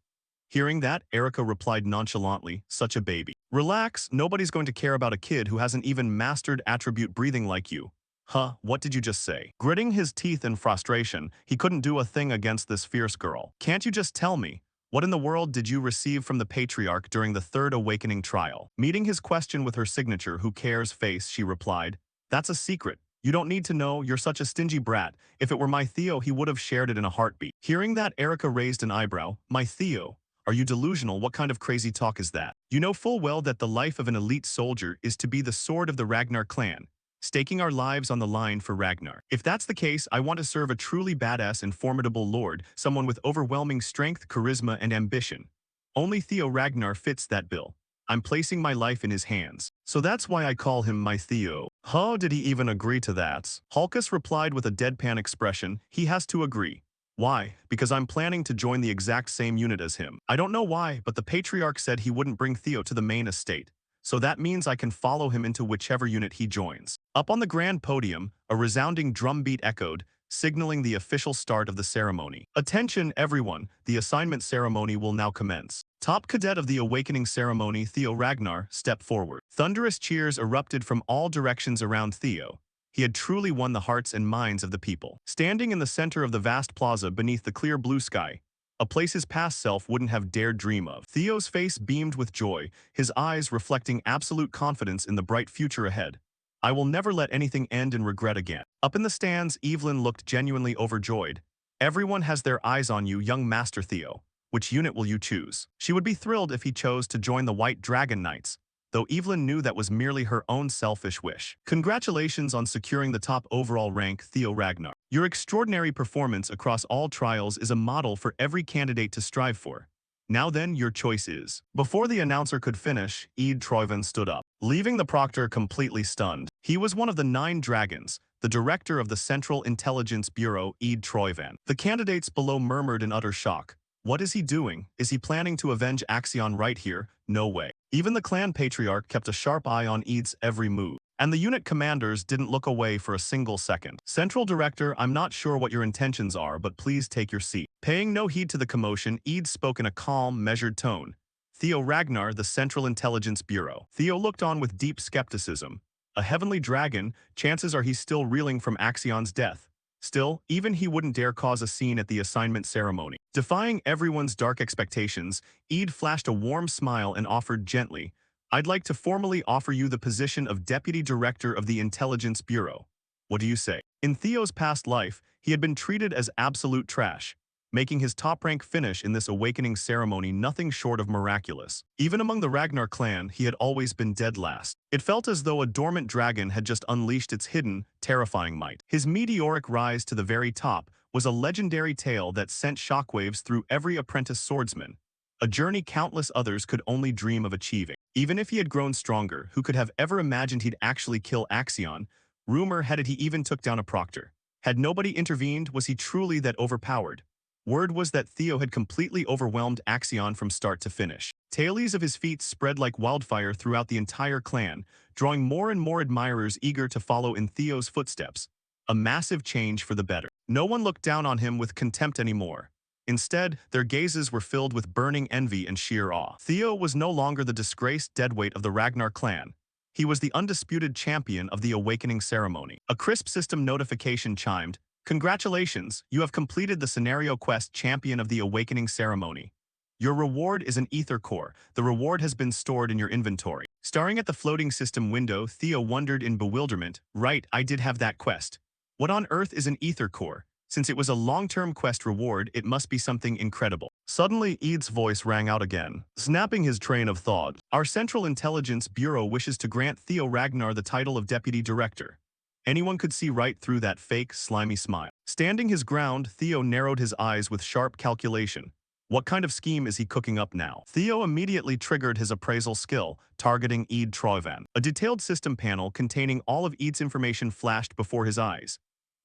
Hearing that, Erica replied nonchalantly, "Such a baby. Relax, nobody's going to care about a kid who hasn't even mastered attribute breathing like you." Huh, what did you just say? Gritting his teeth in frustration, he couldn't do a thing against this fierce girl. "Can't you just tell me? What in the world did you receive from the patriarch during the third awakening trial?" Meeting his question with her signature, "Who cares?" face, she replied, "That's a secret. You don't need to know, you're such a stingy brat. If it were my Theo, he would have shared it in a heartbeat." Hearing that, Erica raised an eyebrow. "My Theo? Are you delusional? What kind of crazy talk is that? You know full well that the life of an elite soldier is to be the sword of the Ragnar clan, staking our lives on the line for Ragnar. If that's the case, I want to serve a truly badass and formidable lord, someone with overwhelming strength, charisma, and ambition. Only Theo Ragnar fits that bill. I'm placing my life in his hands. So that's why I call him my Theo." How did he even agree to that? Hulkus replied with a deadpan expression, "He has to agree. Why? Because I'm planning to join the exact same unit as him. I don't know why, but the patriarch said he wouldn't bring Theo to the main estate. So that means I can follow him into whichever unit he joins." Up on the grand podium, a resounding drumbeat echoed, signaling the official start of the ceremony. "Attention, everyone, the assignment ceremony will now commence." Top cadet of the awakening ceremony, Theo Ragnar, stepped forward. Thunderous cheers erupted from all directions around Theo. He had truly won the hearts and minds of the people. Standing in the center of the vast plaza beneath the clear blue sky, a place his past self wouldn't have dared dream of. Theo's face beamed with joy, his eyes reflecting absolute confidence in the bright future ahead. "I will never let anything end in regret again." Up in the stands, Evelyn looked genuinely overjoyed. "Everyone has their eyes on you, young Master Theo. Which unit will you choose?" She would be thrilled if he chose to join the White Dragon Knights, though Evelyn knew that was merely her own selfish wish. "Congratulations on securing the top overall rank, Theo Ragnar. Your extraordinary performance across all trials is a model for every candidate to strive for. Now then, your choice is." Before the announcer could finish, Eid Troivan stood up, leaving the proctor completely stunned. He was one of the 9 dragons, the director of the Central Intelligence Bureau, Eid Troivan. The candidates below murmured in utter shock. What is he doing? Is he planning to avenge Axion right here? No way. Even the clan patriarch kept a sharp eye on Eid's every move. And the unit commanders didn't look away for a single second. "Central Director, I'm not sure what your intentions are, but please take your seat." Paying no heed to the commotion, Eid spoke in a calm, measured tone. "Theo Ragnar, the Central Intelligence Bureau." Theo looked on with deep skepticism. A heavenly dragon, chances are he's still reeling from Axion's death. Still, even he wouldn't dare cause a scene at the assignment ceremony. Defying everyone's dark expectations, Eid flashed a warm smile and offered gently, "I'd like to formally offer you the position of Deputy Director of the Intelligence Bureau. What do you say?" In Theo's past life, he had been treated as absolute trash, making his top-rank finish in this awakening ceremony nothing short of miraculous. Even among the Ragnar clan, he had always been dead last. It felt as though a dormant dragon had just unleashed its hidden, terrifying might. His meteoric rise to the very top was a legendary tale that sent shockwaves through every apprentice swordsman, a journey countless others could only dream of achieving. Even if he had grown stronger, who could have ever imagined he'd actually kill Axion? Rumor had it he even took down a proctor. Had nobody intervened, was he truly that overpowered? Word was that Theo had completely overwhelmed Axion from start to finish. Tales of his feats spread like wildfire throughout the entire clan, drawing more and more admirers eager to follow in Theo's footsteps. A massive change for the better. No one looked down on him with contempt anymore. Instead, their gazes were filled with burning envy and sheer awe. Theo was no longer the disgraced deadweight of the Ragnar clan. He was the undisputed champion of the awakening ceremony. A crisp system notification chimed. "Congratulations, you have completed the scenario quest Champion of the Awakening Ceremony. Your reward is an ether core. The reward has been stored in your inventory." Staring at the floating system window, Theo wondered in bewilderment. Right, I did have that quest. What on earth is an ether core? Since it was a long-term quest reward, it must be something incredible. Suddenly, Eid's voice rang out again, snapping his train of thought. "Our Central Intelligence Bureau wishes to grant Theo Ragnar the title of Deputy Director." Anyone could see right through that fake, slimy smile. Standing his ground, Theo narrowed his eyes with sharp calculation. What kind of scheme is he cooking up now? Theo immediately triggered his appraisal skill, targeting Eid Troivan. A detailed system panel containing all of Eid's information flashed before his eyes.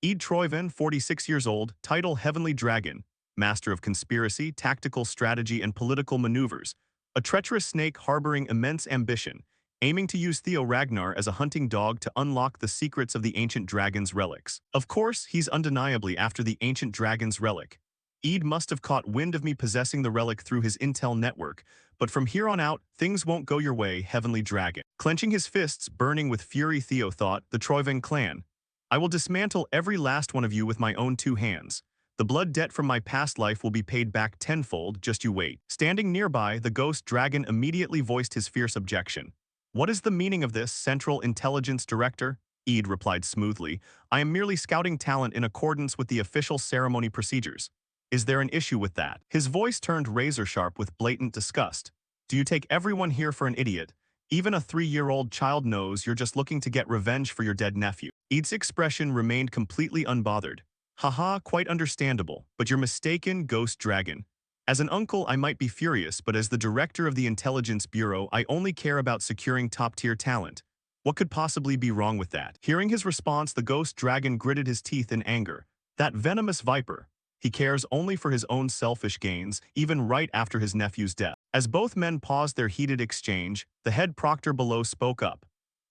Eid Troivan, 46 years old, title Heavenly Dragon, master of conspiracy, tactical strategy, and political maneuvers. A treacherous snake harboring immense ambition, aiming to use Theo Ragnar as a hunting dog to unlock the secrets of the ancient dragon's relics. Of course, he's undeniably after the ancient dragon's relic. Eid must have caught wind of me possessing the relic through his intel network, but from here on out, things won't go your way, Heavenly Dragon. Clenching his fists, burning with fury, Theo thought, the Troyven clan. I will dismantle every last one of you with my own two hands. The blood debt from my past life will be paid back tenfold, just you wait. Standing nearby, the ghost dragon immediately voiced his fierce objection. What is the meaning of this, Central Intelligence Director? Eid replied smoothly. I am merely scouting talent in accordance with the official ceremony procedures. Is there an issue with that? His voice turned razor-sharp with blatant disgust. Do you take everyone here for an idiot? Even a 3-year-old child knows you're just looking to get revenge for your dead nephew. Eid's expression remained completely unbothered. Haha, quite understandable, but you're mistaken, Ghost Dragon. As an uncle, I might be furious, but as the director of the Intelligence Bureau, I only care about securing top-tier talent. What could possibly be wrong with that? Hearing his response, the Ghost Dragon gritted his teeth in anger. That venomous viper. He cares only for his own selfish gains, even right after his nephew's death. As both men paused their heated exchange, the head proctor below spoke up.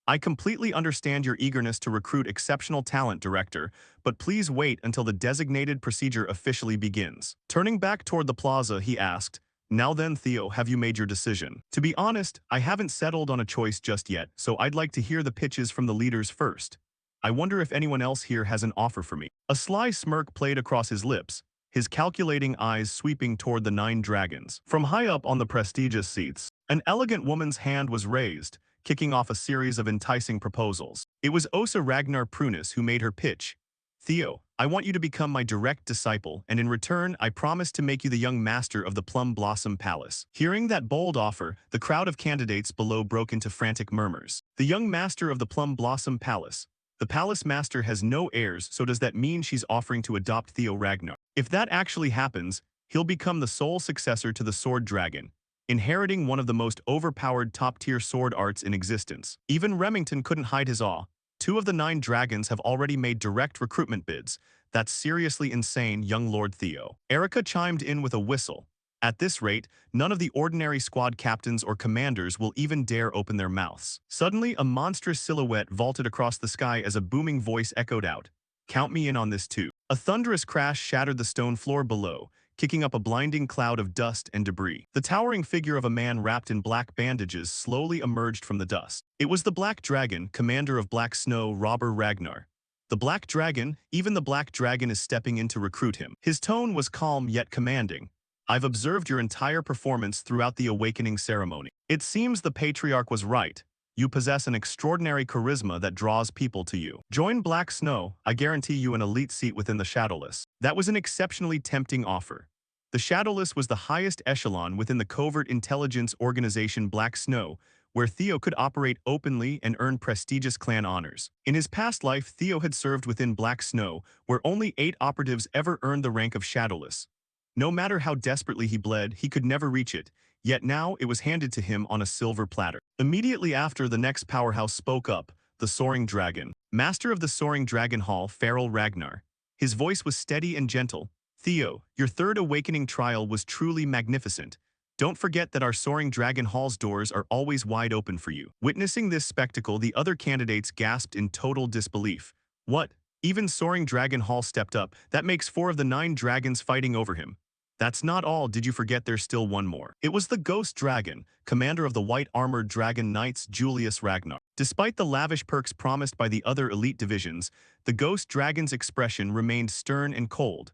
I completely understand your eagerness to recruit exceptional talent, Director, but please wait until the designated procedure officially begins. Turning back toward the plaza, he asked, Now then, Theo, have you made your decision? To be honest, I haven't settled on a choice just yet, so I'd like to hear the pitches from the leaders first. I wonder if anyone else here has an offer for me. A sly smirk played across his lips, his calculating eyes sweeping toward the 9 dragons. From high up on the prestigious seats, an elegant woman's hand was raised, kicking off a series of enticing proposals. It was Osa Ragnar Prunis who made her pitch. Theo, I want you to become my direct disciple, and in return, I promise to make you the young master of the Plum Blossom Palace. Hearing that bold offer, the crowd of candidates below broke into frantic murmurs. The young master of the Plum Blossom Palace. The palace master has no heirs, so does that mean she's offering to adopt Theo Ragnar? If that actually happens, he'll become the sole successor to the Sword Dragon, inheriting one of the most overpowered top-tier sword arts in existence. Even Remington couldn't hide his awe. 2 of the 9 dragons have already made direct recruitment bids. That's seriously insane, young Lord Theo. Erica chimed in with a whistle. At this rate, none of the ordinary squad captains or commanders will even dare open their mouths. Suddenly, a monstrous silhouette vaulted across the sky as a booming voice echoed out. Count me in on this too. A thunderous crash shattered the stone floor below, kicking up a blinding cloud of dust and debris. The towering figure of a man wrapped in black bandages slowly emerged from the dust. It was the Black Dragon, commander of Black Snow, Robber Ragnar. The Black Dragon, even the Black Dragon is stepping in to recruit him. His tone was calm yet commanding. I've observed your entire performance throughout the awakening ceremony. It seems the patriarch was right. You possess an extraordinary charisma that draws people to you. Join Black Snow, I guarantee you an elite seat within the Shadowless. That was an exceptionally tempting offer. The Shadowless was the highest echelon within the covert intelligence organization Black Snow, where Theo could operate openly and earn prestigious clan honors. In his past life, Theo had served within Black Snow, where only 8 operatives ever earned the rank of Shadowless. No matter how desperately he bled, he could never reach it, yet now it was handed to him on a silver platter. Immediately after, the next powerhouse spoke up, the Soaring Dragon. Master of the Soaring Dragon Hall, Feral Ragnar. His voice was steady and gentle. Theo, your 3rd awakening trial was truly magnificent. Don't forget that our Soaring Dragon Hall's doors are always wide open for you. Witnessing this spectacle, the other candidates gasped in total disbelief. What? Even Soaring Dragon Hall stepped up. That makes 4 of the 9 dragons fighting over him. That's not all, did you forget there's still one more? It was the Ghost Dragon, commander of the White-Armored Dragon Knights, Julius Ragnar. Despite the lavish perks promised by the other elite divisions, the Ghost Dragon's expression remained stern and cold.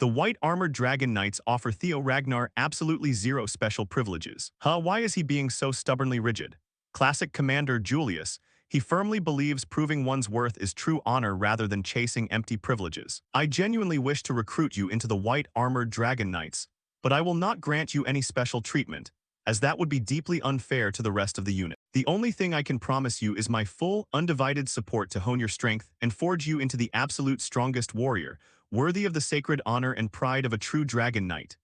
The White-Armored Dragon Knights offer Theo Ragnar absolutely 0 special privileges. Why is he being so stubbornly rigid? Classic Commander Julius. He firmly believes proving one's worth is true honor rather than chasing empty privileges. I genuinely wish to recruit you into the White-Armored Dragon Knights, but I will not grant you any special treatment, as that would be deeply unfair to the rest of the unit. The only thing I can promise you is my full, undivided support to hone your strength and forge you into the absolute strongest warrior, worthy of the sacred honor and pride of a true Dragon Knight.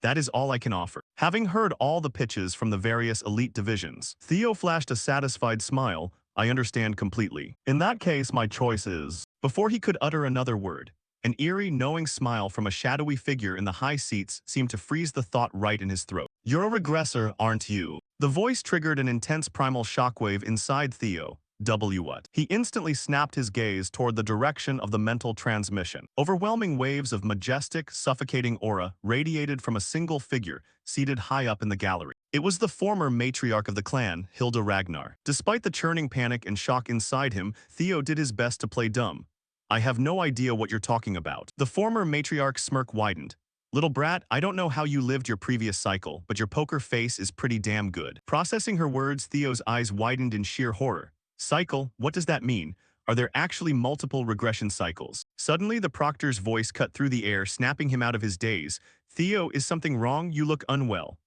That is all I can offer. Having heard all the pitches from the various elite divisions, Theo flashed a satisfied smile. I understand completely. In that case, my choice is... Before he could utter another word, An eerie, knowing smile from a shadowy figure in the high seats seemed to freeze the thought right in his throat. You're a regressor, aren't you? The voice triggered an intense primal shockwave inside Theo. W what? He instantly snapped his gaze toward the direction of the mental transmission. Overwhelming waves of majestic, suffocating aura radiated from a single figure seated high up in the gallery. It was the former matriarch of the clan, Hilda Ragnar. Despite the churning panic and shock inside him, Theo did his best to play dumb. I have no idea what you're talking about. The former matriarch's smirk widened. Little brat, I don't know how you lived your previous cycle, but your poker face is pretty damn good. Processing her words, Theo's eyes widened in sheer horror. Cycle? What does that mean? Are there actually multiple regression cycles? Suddenly, the proctor's voice cut through the air, snapping him out of his daze. Theo, is something wrong? You look unwell.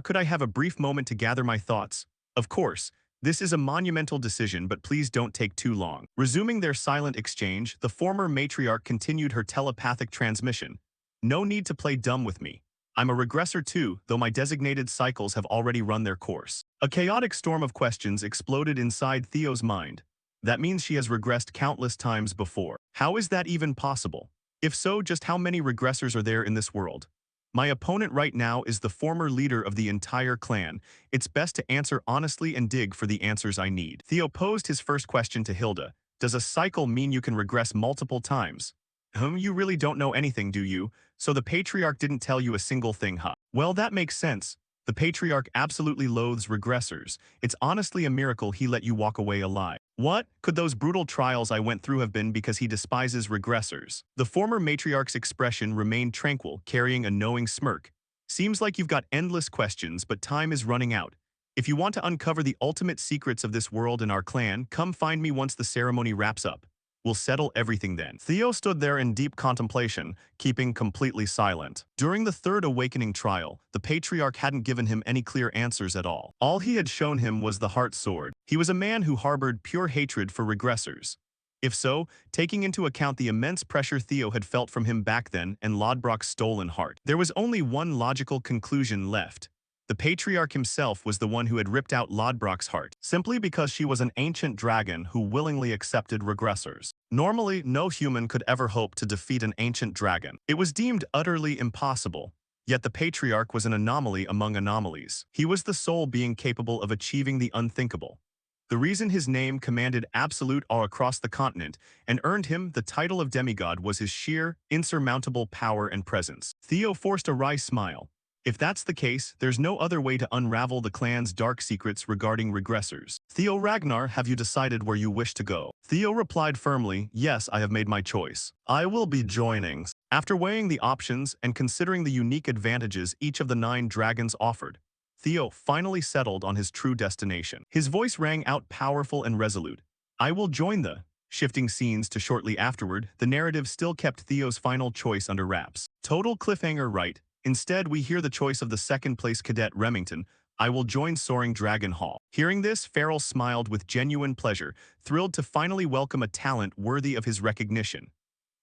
Could I have a brief moment to gather my thoughts? Of course. This is a monumental decision, but please don't take too long. Resuming their silent exchange, the former matriarch continued her telepathic transmission. No need to play dumb with me. I'm a regressor too, though my designated cycles have already run their course. A chaotic storm of questions exploded inside Theo's mind. That means she has regressed countless times before. How is that even possible? If so, just how many regressors are there in this world? My opponent right now is the former leader of the entire clan. It's best to answer honestly and dig for the answers I need. Theo posed his first question to Hilda. Does a cycle mean you can regress multiple times? You really don't know anything, do you? So the patriarch didn't tell you a single thing, huh? Well, that makes sense. The patriarch absolutely loathes regressors. It's honestly a miracle he let you walk away alive. What could those brutal trials I went through have been because he despises regressors? The former matriarch's expression remained tranquil, carrying a knowing smirk. Seems like you've got endless questions, but time is running out. If you want to uncover the ultimate secrets of this world and our clan, come find me once the ceremony wraps up. We'll settle everything then. Theo stood there in deep contemplation, keeping completely silent. During the third awakening trial, the patriarch hadn't given him any clear answers at all. All he had shown him was the heart sword. He was a man who harbored pure hatred for regressors. If so, taking into account the immense pressure Theo had felt from him back then and Lodbrok's stolen heart, there was only one logical conclusion left. The patriarch himself was the one who had ripped out Lodbrok's heart, simply because she was an ancient dragon who willingly accepted regressors. Normally, no human could ever hope to defeat an ancient dragon. It was deemed utterly impossible. Yet the patriarch was an anomaly among anomalies. He was the sole being capable of achieving the unthinkable. The reason his name commanded absolute awe across the continent and earned him the title of demigod was his sheer, insurmountable power and presence. Theo forced a wry smile. If that's the case, there's no other way to unravel the clan's dark secrets regarding regressors. Theo Ragnar, have you decided where you wish to go? Theo replied firmly, yes, I have made my choice. I will be joining. After weighing the options and considering the unique advantages each of the 9 dragons offered, Theo finally settled on his true destination. His voice rang out powerful and resolute. I will join the... Shifting scenes to shortly afterward, the narrative still kept Theo's final choice under wraps. Total cliffhanger, right? Instead, we hear the choice of the second-place cadet Remington. I will join Soaring Dragon Hall. Hearing this, Farrell smiled with genuine pleasure, thrilled to finally welcome a talent worthy of his recognition.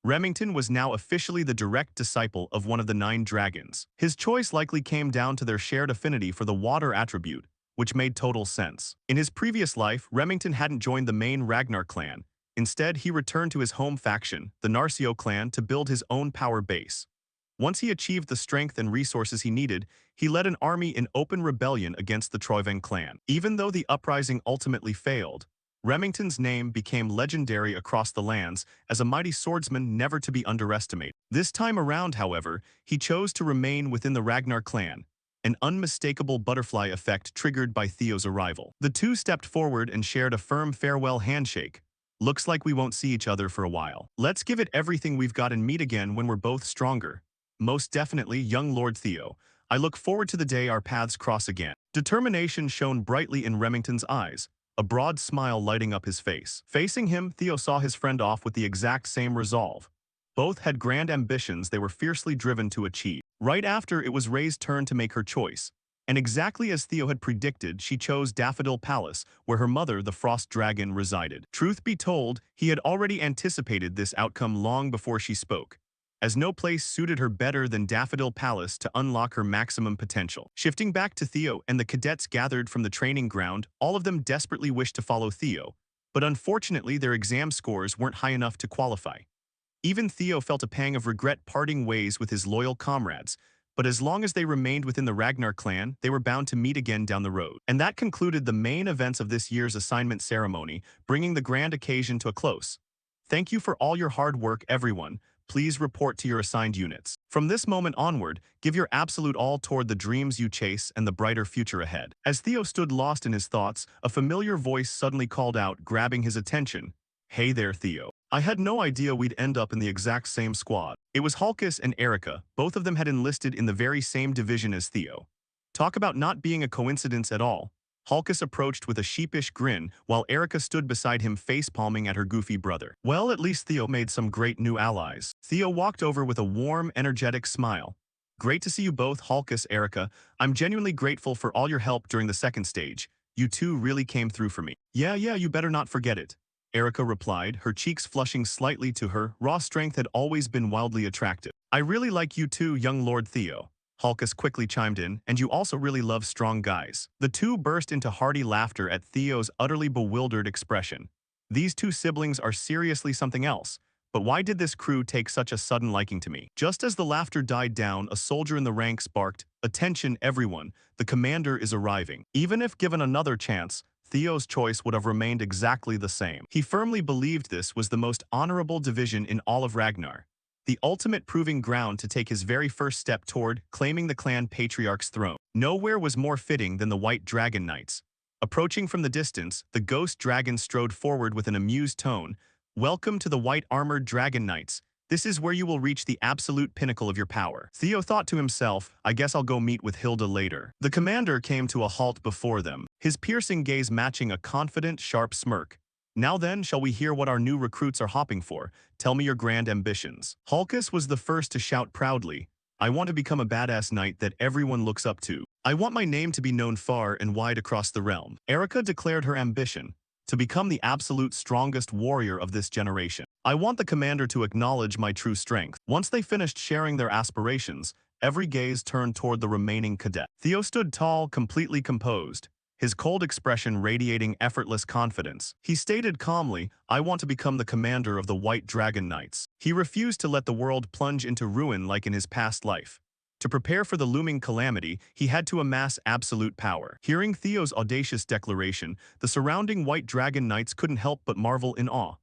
Remington was now officially the direct disciple of one of the 9 dragons. His choice likely came down to their shared affinity for the water attribute, which made total sense. In his previous life, Remington hadn't joined the main Ragnar clan. Instead, he returned to his home faction, the Narcio clan, to build his own power base. Once he achieved the strength and resources he needed, he led an army in open rebellion against the Troiveng clan. Even though the uprising ultimately failed, Remington's name became legendary across the lands as a mighty swordsman never to be underestimated. This time around, however, he chose to remain within the Ragnar clan, an unmistakable butterfly effect triggered by Theo's arrival. The two stepped forward and shared a firm farewell handshake. Looks like we won't see each other for a while. Let's give it everything we've got and meet again when we're both stronger. Most definitely, young Lord Theo. I look forward to the day our paths cross again. Determination shone brightly in Remington's eyes, a broad smile lighting up his face. Facing him, Theo saw his friend off with the exact same resolve. Both had grand ambitions they were fiercely driven to achieve. Right after, it was Ray's turn to make her choice. And exactly as Theo had predicted, she chose Daffodil Palace, where her mother, the Frost Dragon, resided. Truth be told, he had already anticipated this outcome long before she spoke, as no place suited her better than Daffodil Palace to unlock her maximum potential. Shifting back to Theo and the cadets gathered from the training ground, all of them desperately wished to follow Theo, but unfortunately their exam scores weren't high enough to qualify. Even Theo felt a pang of regret parting ways with his loyal comrades, but as long as they remained within the Ragnar clan, they were bound to meet again down the road. And that concluded the main events of this year's assignment ceremony, bringing the grand occasion to a close. Thank you for all your hard work, everyone. Please report to your assigned units. From this moment onward, give your absolute all toward the dreams you chase and the brighter future ahead. As Theo stood lost in his thoughts, a familiar voice suddenly called out, grabbing his attention. Hey there, Theo. I had no idea we'd end up in the exact same squad. It was Hulkus and Erica. Both of them had enlisted in the very same division as Theo. Talk about not being a coincidence at all. Hulkus approached with a sheepish grin, while Erica stood beside him face-palming at her goofy brother. Well, at least Theo made some great new allies. Theo walked over with a warm, energetic smile. Great to see you both, Hulkus, Erica. I'm genuinely grateful for all your help during the second stage. You two really came through for me. Yeah, you better not forget it. Erica replied, her cheeks flushing slightly. To her, raw strength had always been wildly attractive. I really like you too, young Lord Theo. Hulkus quickly chimed in, and you also really love strong guys. The two burst into hearty laughter at Theo's utterly bewildered expression. These two siblings are seriously something else. But why did this crew take such a sudden liking to me? Just as the laughter died down, a soldier in the ranks barked, "Attention, everyone, the commander is arriving." Even if given another chance, Theo's choice would have remained exactly the same. He firmly believed this was the most honorable division in all of Ragnar, the ultimate proving ground to take his very first step toward claiming the clan patriarch's throne. Nowhere was more fitting than the White Dragon Knights. Approaching from the distance, the ghost dragon strode forward with an amused tone. Welcome to the White Armored Dragon Knights. This is where you will reach the absolute pinnacle of your power. Theo thought to himself, I guess I'll go meet with Hilda later. The commander came to a halt before them, his piercing gaze matching a confident, sharp smirk. Now then, shall we hear what our new recruits are hopping for? Tell me your grand ambitions. Hulkus was the first to shout proudly. I want to become a badass knight that everyone looks up to. I want my name to be known far and wide across the realm. Erica declared her ambition, to become the absolute strongest warrior of this generation. I want the commander to acknowledge my true strength. Once they finished sharing their aspirations, every gaze turned toward the remaining cadet. Theo stood tall, completely composed, his cold expression radiating effortless confidence. He stated calmly, I want to become the commander of the White Dragon Knights. He refused to let the world plunge into ruin like in his past life. To prepare for the looming calamity, he had to amass absolute power. Hearing Theo's audacious declaration, the surrounding White Dragon Knights couldn't help but marvel in awe.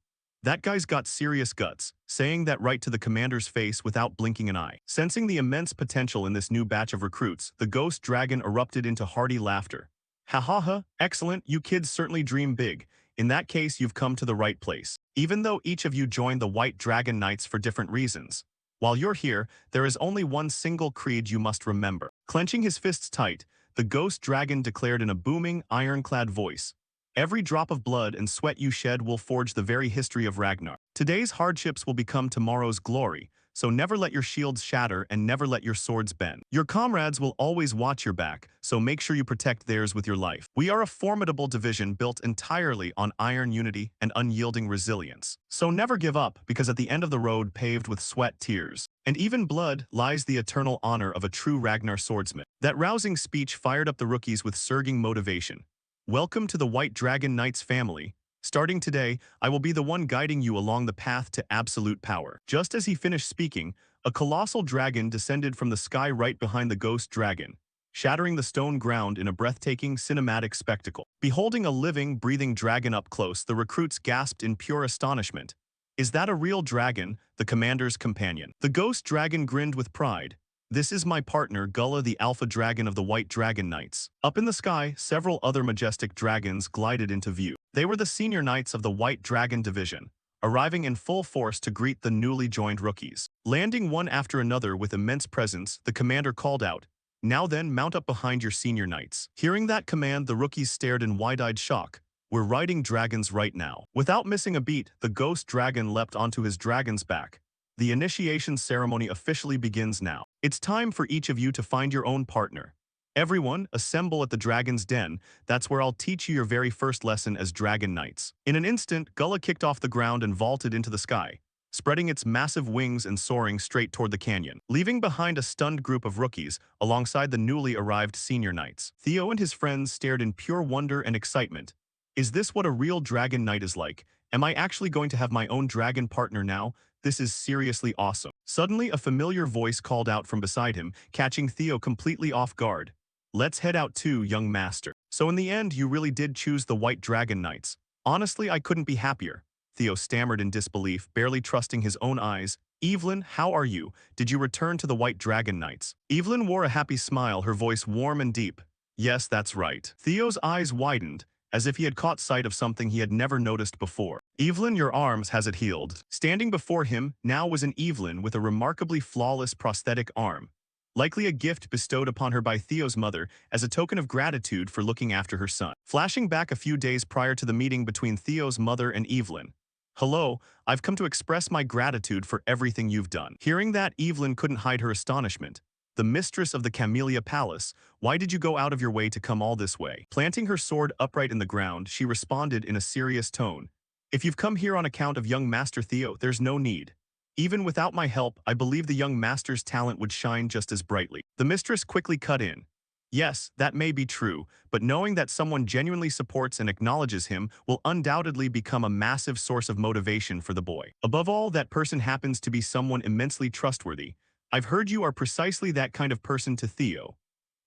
That guy's got serious guts, saying that right to the commander's face without blinking an eye. Sensing the immense potential in this new batch of recruits, the ghost dragon erupted into hearty laughter. Ha ha ha, excellent, you kids certainly dream big. In that case, you've come to the right place. Even though each of you joined the White Dragon Knights for different reasons, while you're here, there is only one single creed you must remember. Clenching his fists tight, the ghost dragon declared in a booming, ironclad voice, every drop of blood and sweat you shed will forge the very history of Ragnar. Today's hardships will become tomorrow's glory, so never let your shields shatter and never let your swords bend. Your comrades will always watch your back, so make sure you protect theirs with your life. We are a formidable division built entirely on iron unity and unyielding resilience. So never give up, because at the end of the road paved with sweat, tears, and even blood lies the eternal honor of a true Ragnar swordsman. That rousing speech fired up the rookies with surging motivation. Welcome to the White Dragon Knights family. Starting today, I will be the one guiding you along the path to absolute power. Just as he finished speaking, a colossal dragon descended from the sky right behind the ghost dragon, shattering the stone ground in a breathtaking cinematic spectacle. Beholding a living, breathing dragon up close, the recruits gasped in pure astonishment. Is that a real dragon? The commander's companion. The ghost dragon grinned with pride. This is my partner, Gullah, the alpha dragon of the White Dragon Knights. Up in the sky, several other majestic dragons glided into view. They were the senior knights of the White Dragon Division, arriving in full force to greet the newly joined rookies. Landing one after another with immense presence, the commander called out, now then, mount up behind your senior knights. Hearing that command, the rookies stared in wide-eyed shock. We're riding dragons right now. Without missing a beat, the ghost dragon leapt onto his dragon's back. The initiation ceremony officially begins now. It's time for each of you to find your own partner. Everyone, assemble at the Dragon's Den. That's where I'll teach you your very first lesson as Dragon Knights. In an instant, Gullah kicked off the ground and vaulted into the sky, spreading its massive wings and soaring straight toward the canyon, leaving behind a stunned group of rookies alongside the newly arrived senior knights. Theo and his friends stared in pure wonder and excitement. Is this what a real Dragon Knight is like? Am I actually going to have my own dragon partner now? this is seriously awesome. Suddenly, a familiar voice called out from beside him, catching Theo completely off guard. Let's head out too, young master. So in the end, you really did choose the White Dragon Knights. Honestly, I couldn't be happier. Theo stammered in disbelief, barely trusting his own eyes. Evelyn, how are you? Did you return to the White Dragon Knights? Evelyn wore a happy smile, her voice warm and deep. Yes, that's right. Theo's eyes widened, as if he had caught sight of something he had never noticed before. Evelyn, your arms, has it healed? Standing before him now was an Evelyn with a remarkably flawless prosthetic arm, likely a gift bestowed upon her by Theo's mother as a token of gratitude for looking after her son. Flashing back a few days prior to the meeting between Theo's mother and Evelyn. Hello, I've come to express my gratitude for everything you've done. Hearing that, Evelyn couldn't hide her astonishment. The mistress of the Camellia Palace, why did you go out of your way to come all this way? Planting her sword upright in the ground, she responded in a serious tone. If you've come here on account of young Master Theo, there's no need. Even without my help, I believe the young master's talent would shine just as brightly. The mistress quickly cut in. Yes, that may be true, but knowing that someone genuinely supports and acknowledges him will undoubtedly become a massive source of motivation for the boy. Above all, that person happens to be someone immensely trustworthy. I've heard you are precisely that kind of person to Theo.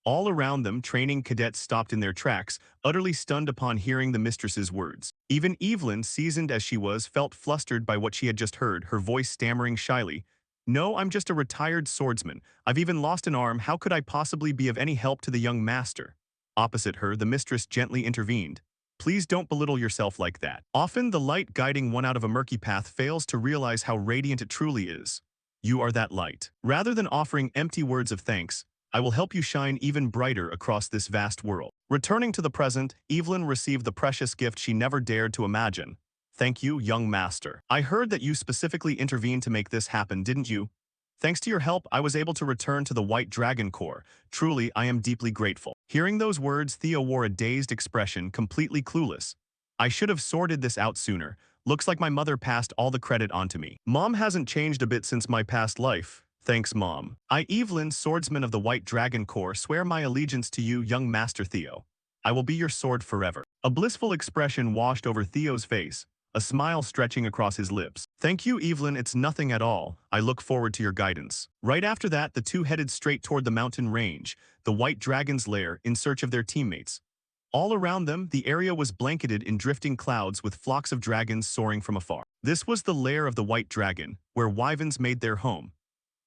All around them, training cadets stopped in their tracks, utterly stunned upon hearing the mistress's words. Even Evelyn, seasoned as she was, felt flustered by what she had just heard, her voice stammering shyly. No, I'm just a retired swordsman. I've even lost an arm. How could I possibly be of any help to the young master? Opposite her, the mistress gently intervened. Please don't belittle yourself like that. Often, the light guiding one out of a murky path fails to realize how radiant it truly is. You are that light. Rather than offering empty words of thanks, I will help you shine even brighter across this vast world. Returning to the present, Evelyn received the precious gift she never dared to imagine. Thank you, young master. I heard that you specifically intervened to make this happen, didn't you? Thanks to your help, I was able to return to the White Dragon Corps. Truly, I am deeply grateful. Hearing those words, Theo wore a dazed expression, completely clueless. I should have sorted this out sooner. Looks like my mother passed all the credit onto me. Mom hasn't changed a bit since my past life. Thanks, Mom. I, Evelyn, swordsman of the White Dragon Corps, swear my allegiance to you, young Master Theo. I will be your sword forever. A blissful expression washed over Theo's face, a smile stretching across his lips. Thank you, Evelyn, it's nothing at all. I look forward to your guidance. Right after that, the two headed straight toward the mountain range, the White Dragon's lair, in search of their teammates. All around them, the area was blanketed in drifting clouds with flocks of dragons soaring from afar. This was the lair of the White Dragon, where wyverns made their home.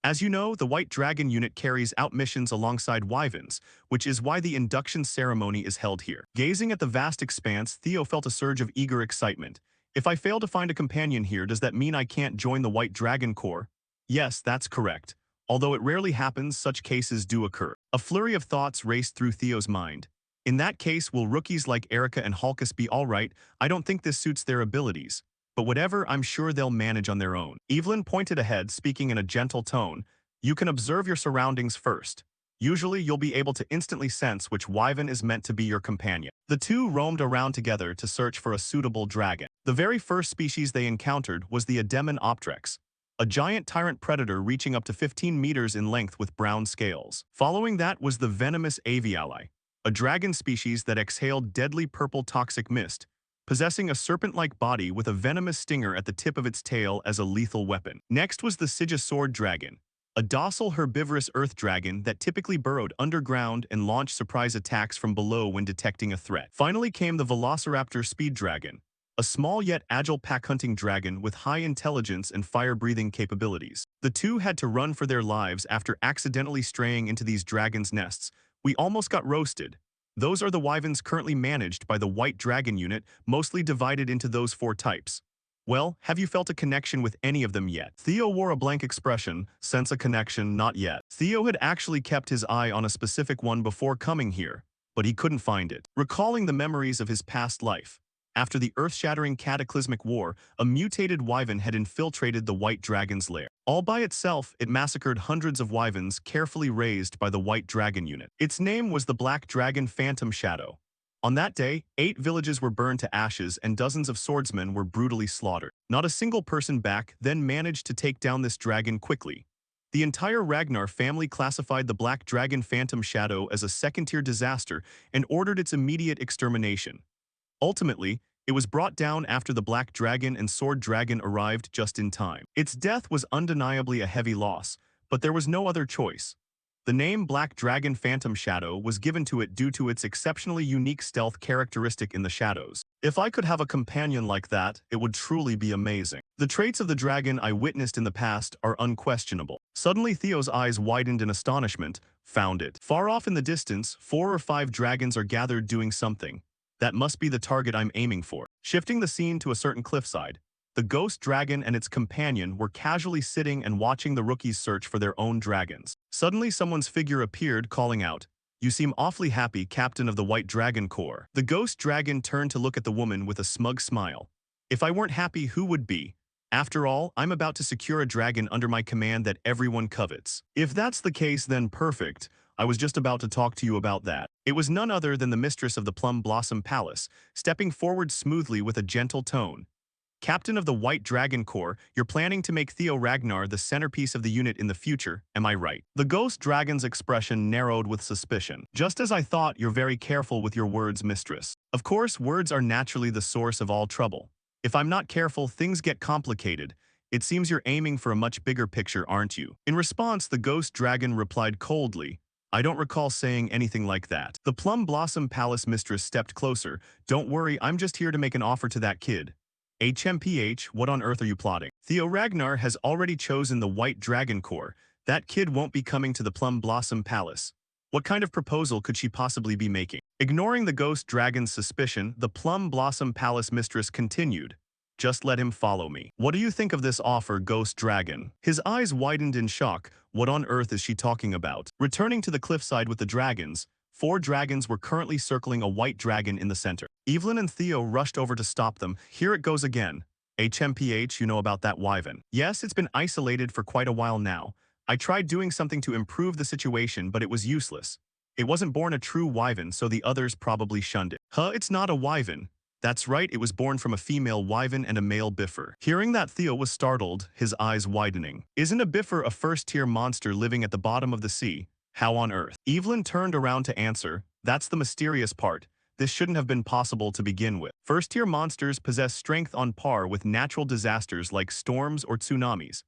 As you know, the White Dragon unit carries out missions alongside wyverns, which is why the induction ceremony is held here. Gazing at the vast expanse, Theo felt a surge of eager excitement. If I fail to find a companion here, does that mean I can't join the White Dragon Corps? Yes, that's correct. Although it rarely happens, such cases do occur. A flurry of thoughts raced through Theo's mind. In that case, will rookies like Erica and Hulkus be alright? I don't think this suits their abilities. But whatever, I'm sure they'll manage on their own. Evelyn pointed ahead, speaking in a gentle tone. You can observe your surroundings first. Usually, you'll be able to instantly sense which wyvern is meant to be your companion. The two roamed around together to search for a suitable dragon. The very first species they encountered was the Ademan Optrex, a giant tyrant predator reaching up to 15 meters in length with brown scales. Following that was the venomous Aviali, a dragon species that exhaled deadly purple toxic mist, possessing a serpent-like body with a venomous stinger at the tip of its tail as a lethal weapon. Next was the Sword dragon, a docile herbivorous earth dragon that typically burrowed underground and launched surprise attacks from below when detecting a threat. Finally came the Velociraptor Speed Dragon, a small yet agile pack-hunting dragon with high intelligence and fire-breathing capabilities. The two had to run for their lives after accidentally straying into these dragons' nests. We almost got roasted. Those are the wyverns currently managed by the White Dragon unit, mostly divided into those 4 types. Well, have you felt a connection with any of them yet? Theo wore a blank expression, sense a connection, not yet. Theo had actually kept his eye on a specific one before coming here, but he couldn't find it. Recalling the memories of his past life, after the earth-shattering cataclysmic war, a mutated wyvern had infiltrated the White Dragon's lair. All by itself, it massacred hundreds of wyverns carefully raised by the White Dragon unit. Its name was the Black Dragon Phantom Shadow. On that day, 8 villages were burned to ashes and dozens of swordsmen were brutally slaughtered. Not a single person back then managed to take down this dragon quickly. The entire Ragnar family classified the Black Dragon Phantom Shadow as a second-tier disaster and ordered its immediate extermination. Ultimately, It was brought down after the Black Dragon and Sword Dragon arrived just in time. Its death was undeniably a heavy loss, but there was no other choice. The name Black Dragon Phantom Shadow was given to it due to its exceptionally unique stealth characteristic in the shadows. If I could have a companion like that, it would truly be amazing. The traits of the dragon I witnessed in the past are unquestionable. Suddenly Theo's eyes widened in astonishment. Found it. Far off in the distance, 4 or 5 dragons are gathered doing something. That must be the target I'm aiming for. Shifting the scene to a certain cliffside, the ghost dragon and its companion were casually sitting and watching the rookies search for their own dragons. Suddenly someone's figure appeared, calling out, "You seem awfully happy, Captain of the White Dragon Corps." The ghost dragon turned to look at the woman with a smug smile. "If I weren't happy, who would be? After all, I'm about to secure a dragon under my command that everyone covets." "If that's the case, then perfect. I was just about to talk to you about that." It was none other than the mistress of the Plum Blossom Palace, stepping forward smoothly with a gentle tone. "Captain of the White Dragon Corps, you're planning to make Theo Ragnar the centerpiece of the unit in the future, am I right?" The ghost dragon's expression narrowed with suspicion. "Just as I thought, you're very careful with your words, mistress. Of course, words are naturally the source of all trouble. If I'm not careful, things get complicated. It seems you're aiming for a much bigger picture, aren't you?" In response, the ghost dragon replied coldly, "I don't recall saying anything like that." The Plum Blossom Palace mistress stepped closer. "Don't worry, I'm just here to make an offer to that kid." "HMPH, what on earth are you plotting?" "Theo Ragnar has already chosen the White Dragon Corps. That kid won't be coming to the Plum Blossom Palace. What kind of proposal could she possibly be making?" Ignoring the ghost dragon's suspicion, the Plum Blossom Palace mistress continued, "Just let him follow me." "What do you think of this offer, ghost dragon?" His eyes widened in shock. What on earth is she talking about? Returning to the cliffside with the dragons, 4 dragons were currently circling a white dragon in the center. Evelyn and Theo rushed over to stop them. "Here it goes again. HMPH, you know about that wyvern?" "Yes, it's been isolated for quite a while now. I tried doing something to improve the situation, but it was useless. It wasn't born a true wyvern, so the others probably shunned it." "Huh, it's not a wyvern." "That's right, it was born from a female wyvern and a male biffer." Hearing that, Theo was startled, his eyes widening. "Isn't a biffer a first-tier monster living at the bottom of the sea? How on earth?" Evelyn turned around to answer, "That's the mysterious part. This shouldn't have been possible to begin with. First-tier monsters possess strength on par with natural disasters like storms or tsunamis.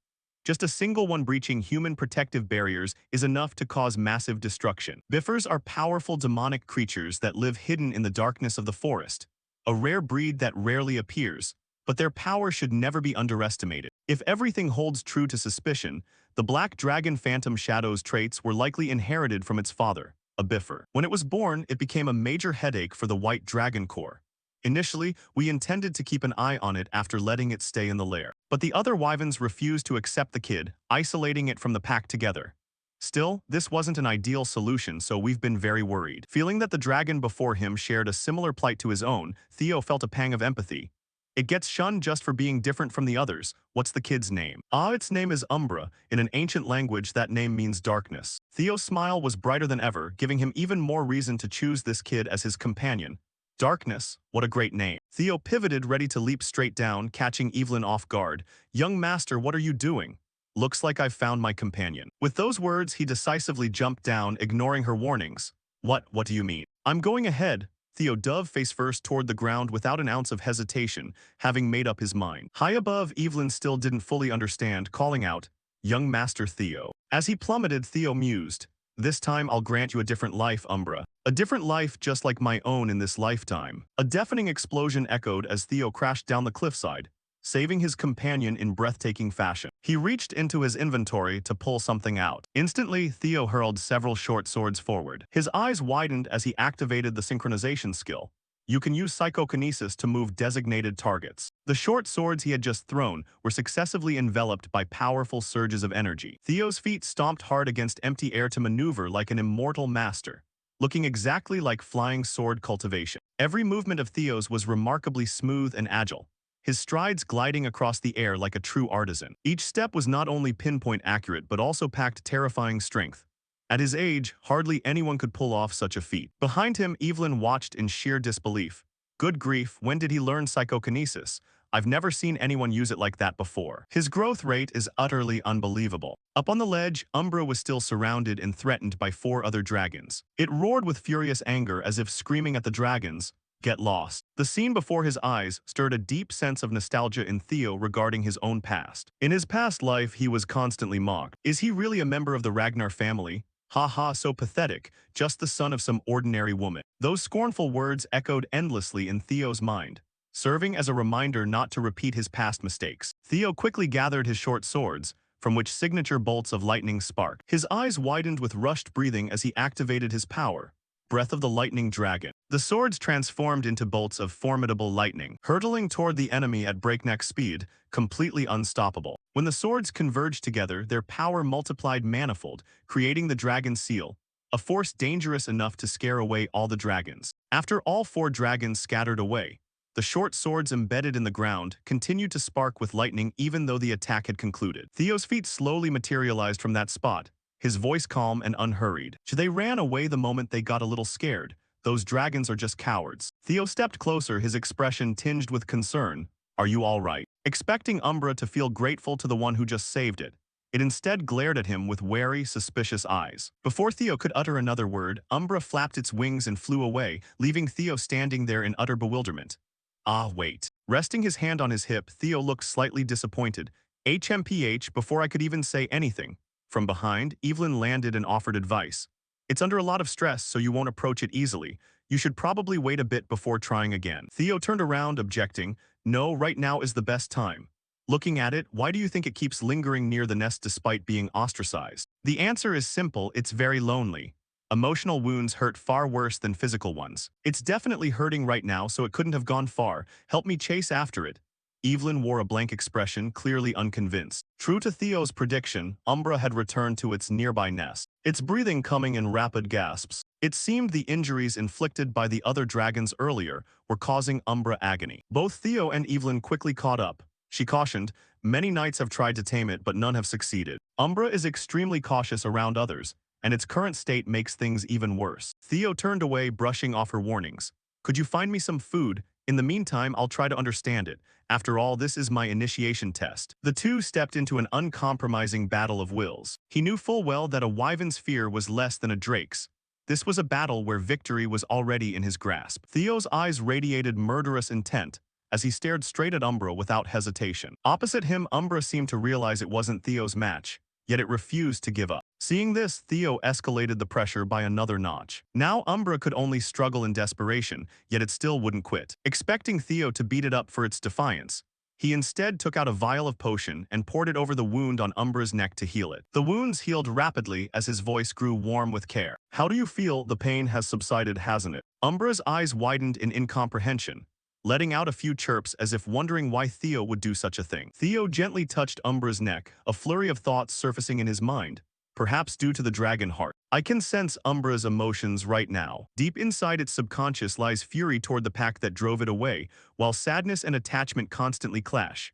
Just a single one breaching human protective barriers is enough to cause massive destruction. Biffers are powerful demonic creatures that live hidden in the darkness of the forest, a rare breed that rarely appears, but their power should never be underestimated. If everything holds true to suspicion, the Black Dragon Phantom Shadow's traits were likely inherited from its father, a biffer. When it was born, it became a major headache for the White Dragon Corps. Initially, we intended to keep an eye on it after letting it stay in the lair. But the other wyverns refused to accept the kid, isolating it from the pack together. Still, this wasn't an ideal solution, so we've been very worried." Feeling that the dragon before him shared a similar plight to his own, Theo felt a pang of empathy. "It gets shunned just for being different from the others. What's the kid's name?" "Ah, its name is Umbra. In an ancient language, that name means darkness." Theo's smile was brighter than ever, giving him even more reason to choose this kid as his companion. "Darkness, what a great name." Theo pivoted, ready to leap straight down, catching Evelyn off guard. "Young master, what are you doing?" "Looks like I've found my companion." With those words, he decisively jumped down, ignoring her warnings. What do you mean?" "I'm going ahead." Theo dove face first toward the ground without an ounce of hesitation, having made up his mind. High above, Evelyn still didn't fully understand, calling out, "Young Master Theo." As he plummeted, Theo mused, "This time I'll grant you a different life, Umbra. A different life just like my own in this lifetime." A deafening explosion echoed as Theo crashed down the cliffside, saving his companion in breathtaking fashion. He reached into his inventory to pull something out. Instantly, Theo hurled several short swords forward. His eyes widened as he activated the synchronization skill. You can use psychokinesis to move designated targets. The short swords he had just thrown were successively enveloped by powerful surges of energy. Theo's feet stomped hard against empty air to maneuver like an immortal master, looking exactly like flying sword cultivation. Every movement of Theo's was remarkably smooth and agile, his strides gliding across the air like a true artisan. Each step was not only pinpoint accurate but also packed terrifying strength. At his age, hardly anyone could pull off such a feat. Behind him, Evelyn watched in sheer disbelief. "Good grief, when did he learn psychokinesis? I've never seen anyone use it like that before. His growth rate is utterly unbelievable." Up on the ledge, Umbra was still surrounded and threatened by 4 other dragons. It roared with furious anger as if screaming at the dragons, Get lost. The scene before his eyes stirred a deep sense of nostalgia in Theo regarding his own past. In his past life, he was constantly mocked. Is he really a member of the Ragnar family? Ha ha, so pathetic, just the son of some ordinary woman. Those scornful words echoed endlessly in Theo's mind, serving as a reminder not to repeat his past mistakes. Theo quickly gathered his short swords, from which signature bolts of lightning sparked. His eyes widened with rushed breathing as he activated his power, Breath of the Lightning Dragon. The swords transformed into bolts of formidable lightning, hurtling toward the enemy at breakneck speed, completely unstoppable. When the swords converged together, their power multiplied manifold, creating the Dragon Seal, a force dangerous enough to scare away all the dragons. After all 4 dragons scattered away, the short swords embedded in the ground continued to spark with lightning even though the attack had concluded. Theo's feet slowly materialized from that spot, his voice calm and unhurried. They ran away the moment they got a little scared. Those dragons are just cowards. Theo stepped closer, his expression tinged with concern. Are you all right? Expecting Umbra to feel grateful to the one who just saved it, it instead glared at him with wary, suspicious eyes. Before Theo could utter another word, Umbra flapped its wings and flew away, leaving Theo standing there in utter bewilderment. Ah, wait. Resting his hand on his hip, Theo looked slightly disappointed. HMPH, before I could even say anything. From behind, Evelyn landed and offered advice. It's under a lot of stress, so you won't approach it easily. You should probably wait a bit before trying again. Theo turned around, objecting. No, right now is the best time. Looking at it, why do you think it keeps lingering near the nest despite being ostracized? The answer is simple, it's very lonely. Emotional wounds hurt far worse than physical ones. It's definitely hurting right now, so it couldn't have gone far. Help me chase after it. Evelyn wore a blank expression, clearly unconvinced. True to Theo's prediction, Umbra had returned to its nearby nest, its breathing coming in rapid gasps. It seemed the injuries inflicted by the other dragons earlier were causing Umbra agony. Both Theo and Evelyn quickly caught up. She cautioned, many knights have tried to tame it, but none have succeeded. Umbra is extremely cautious around others, and its current state makes things even worse. Theo turned away, brushing off her warnings. Could you find me some food? In the meantime, I'll try to understand it. After all, this is my initiation test. The two stepped into an uncompromising battle of wills. He knew full well that a wyvern's fear was less than a drake's. This was a battle where victory was already in his grasp. Theo's eyes radiated murderous intent as he stared straight at Umbra without hesitation. Opposite him, Umbra seemed to realize it wasn't Theo's match, yet it refused to give up. Seeing this, Theo escalated the pressure by another notch. Now Umbra could only struggle in desperation, yet it still wouldn't quit. Expecting Theo to beat it up for its defiance, he instead took out a vial of potion and poured it over the wound on Umbra's neck to heal it. The wounds healed rapidly as his voice grew warm with care. How do you feel? The pain has subsided, hasn't it? Umbra's eyes widened in incomprehension, letting out a few chirps as if wondering why Theo would do such a thing. Theo gently touched Umbra's neck, a flurry of thoughts surfacing in his mind, perhaps due to the dragon heart. I can sense Umbra's emotions right now. Deep inside its subconscious lies fury toward the pack that drove it away, while sadness and attachment constantly clash.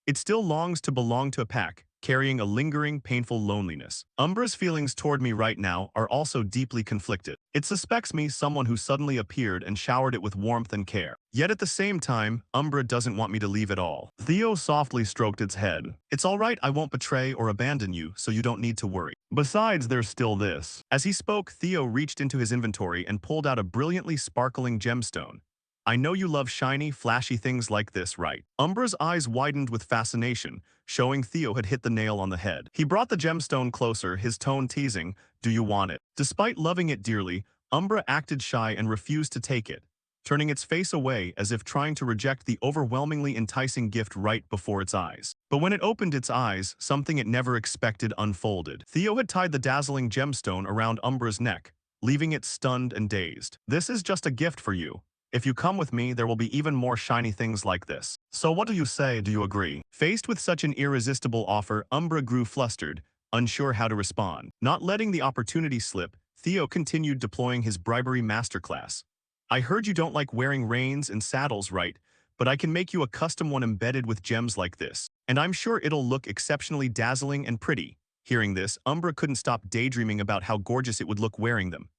It still longs to belong to a pack, carrying a lingering, painful loneliness. Umbra's feelings toward me right now are also deeply conflicted. It suspects me someone who suddenly appeared and showered it with warmth and care. Yet at the same time, Umbra doesn't want me to leave at all. Theo softly stroked its head. It's all right, I won't betray or abandon you, so you don't need to worry. Besides, there's still this. As he spoke, Theo reached into his inventory and pulled out a brilliantly sparkling gemstone. I know you love shiny, flashy things like this, right? Umbra's eyes widened with fascination, showing Theo had hit the nail on the head. He brought the gemstone closer, his tone teasing, do you want it? Despite loving it dearly, Umbra acted shy and refused to take it, turning its face away as if trying to reject the overwhelmingly enticing gift right before its eyes. But when it opened its eyes, something it never expected unfolded. Theo had tied the dazzling gemstone around Umbra's neck, leaving it stunned and dazed. This is just a gift for you. If you come with me, there will be even more shiny things like this. So what do you say? Do you agree? Faced with such an irresistible offer, Umbra grew flustered, unsure how to respond. Not letting the opportunity slip, Theo continued deploying his bribery masterclass. I heard you don't like wearing reins and saddles, right? But I can make you a custom one embedded with gems like this. And I'm sure it'll look exceptionally dazzling and pretty. Hearing this, Umbra couldn't stop daydreaming about how gorgeous it would look wearing them.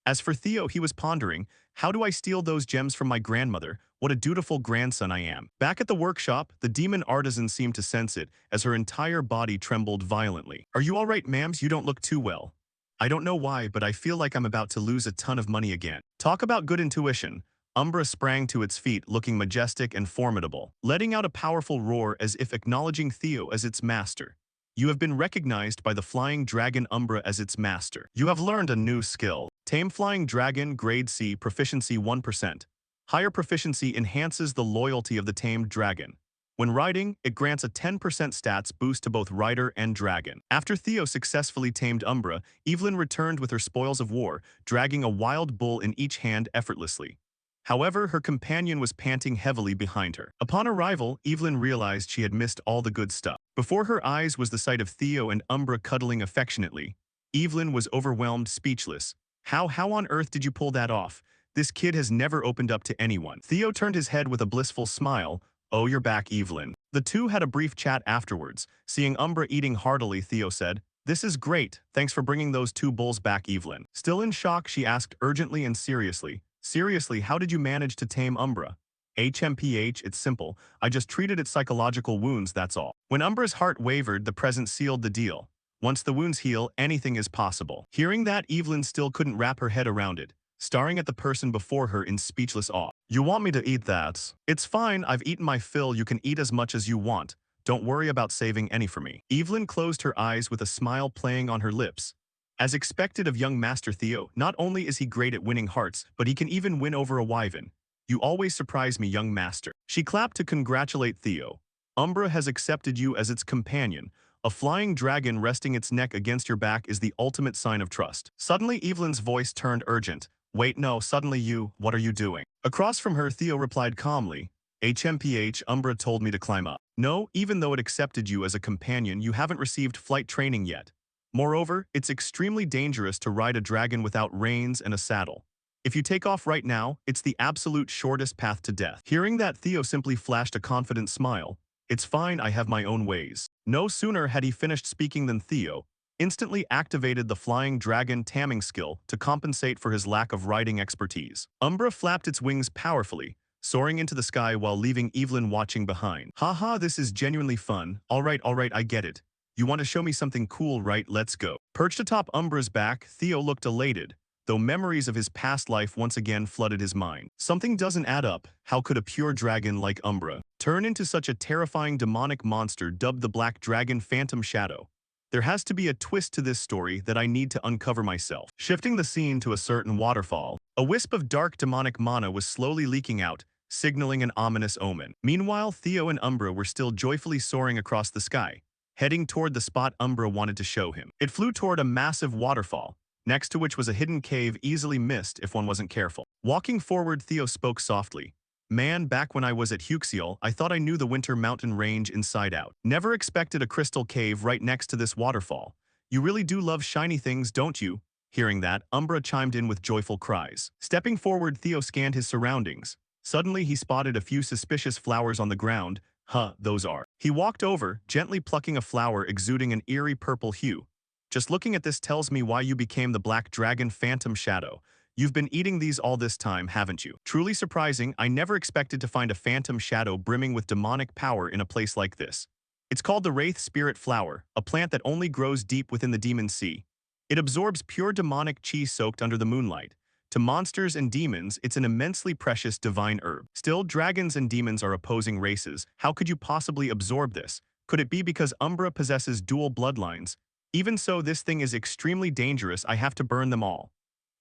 As for Theo, he was pondering, how do I steal those gems from my grandmother? What a dutiful grandson I am. Back at the workshop, the demon artisan seemed to sense it, as her entire body trembled violently. Are you all right, ma'ams? You don't look too well. I don't know why, but I feel like I'm about to lose a ton of money again. Talk about good intuition. Umbra sprang to its feet looking majestic and formidable, letting out a powerful roar as if acknowledging Theo as its master. You have been recognized by the flying dragon Umbra as its master. You have learned a new skill. Tame Flying Dragon, Grade C, Proficiency 1%. Higher proficiency enhances the loyalty of the tamed dragon. When riding, it grants a 10% stats boost to both rider and dragon. After Theo successfully tamed Umbra, Evelyn returned with her spoils of war, dragging a wild bull in each hand effortlessly. However, her companion was panting heavily behind her. Upon arrival, Evelyn realized she had missed all the good stuff. Before her eyes was the sight of Theo and Umbra cuddling affectionately. Evelyn was overwhelmed, speechless. How on earth did you pull that off? This kid has never opened up to anyone. Theo turned his head with a blissful smile. Oh, you're back, Evelyn. The two had a brief chat afterwards. Seeing Umbra eating heartily, Theo said, "This is great. Thanks for bringing those two bulls back, Evelyn." Still in shock, she asked urgently and seriously, "Seriously, how did you manage to tame Umbra?" HMPH, it's simple. I just treated its psychological wounds, that's all. When Umbra's heart wavered, the present sealed the deal. Once the wounds heal, anything is possible. Hearing that, Evelyn still couldn't wrap her head around it, staring at the person before her in speechless awe. You want me to eat that? It's fine, I've eaten my fill, you can eat as much as you want. Don't worry about saving any for me. Evelyn closed her eyes with a smile playing on her lips. As expected of young Master Theo, not only is he great at winning hearts, but he can even win over a wyvern. You always surprise me, young master. She clapped to congratulate Theo. Umbra has accepted you as its companion. A flying dragon resting its neck against your back is the ultimate sign of trust. Suddenly, Evelyn's voice turned urgent. Wait, no, suddenly what are you doing? Across from her, Theo replied calmly. HMPH, Umbra told me to climb up. No, even though it accepted you as a companion, you haven't received flight training yet. Moreover, it's extremely dangerous to ride a dragon without reins and a saddle. If you take off right now, it's the absolute shortest path to death. Hearing that, Theo simply flashed a confident smile. It's fine, I have my own ways. No sooner had he finished speaking than Theo instantly activated the flying dragon taming skill to compensate for his lack of riding expertise. Umbra flapped its wings powerfully, soaring into the sky while leaving Evelyn watching behind. Haha, this is genuinely fun. Alright, I get it. You want to show me something cool, right? Let's go. Perched atop Umbra's back, Theo looked elated, though memories of his past life once again flooded his mind. Something doesn't add up. How could a pure dragon like Umbra turn into such a terrifying demonic monster dubbed the Black Dragon Phantom Shadow? There has to be a twist to this story that I need to uncover myself. Shifting the scene to a certain waterfall, a wisp of dark demonic mana was slowly leaking out, signaling an ominous omen. Meanwhile, Theo and Umbra were still joyfully soaring across the sky, heading toward the spot Umbra wanted to show him. It flew toward a massive waterfall, next to which was a hidden cave easily missed if one wasn't careful. Walking forward, Theo spoke softly. Man, back when I was at Huxiel, I thought I knew the Winter Mountain Range inside out. Never expected a crystal cave right next to this waterfall. You really do love shiny things, don't you? Hearing that, Umbra chimed in with joyful cries. Stepping forward, Theo scanned his surroundings. Suddenly, he spotted a few suspicious flowers on the ground. Those are. He walked over, gently plucking a flower exuding an eerie purple hue. Just looking at this tells me why you became the Black Dragon Phantom Shadow. You've been eating these all this time, haven't you? Truly surprising, I never expected to find a phantom shadow brimming with demonic power in a place like this. It's called the Wraith Spirit Flower, a plant that only grows deep within the Demon Sea. It absorbs pure demonic chi soaked under the moonlight. To monsters and demons, it's an immensely precious divine herb. Still, dragons and demons are opposing races. How could you possibly absorb this? Could it be because Umbra possesses dual bloodlines? Even so, this thing is extremely dangerous. I have to burn them all.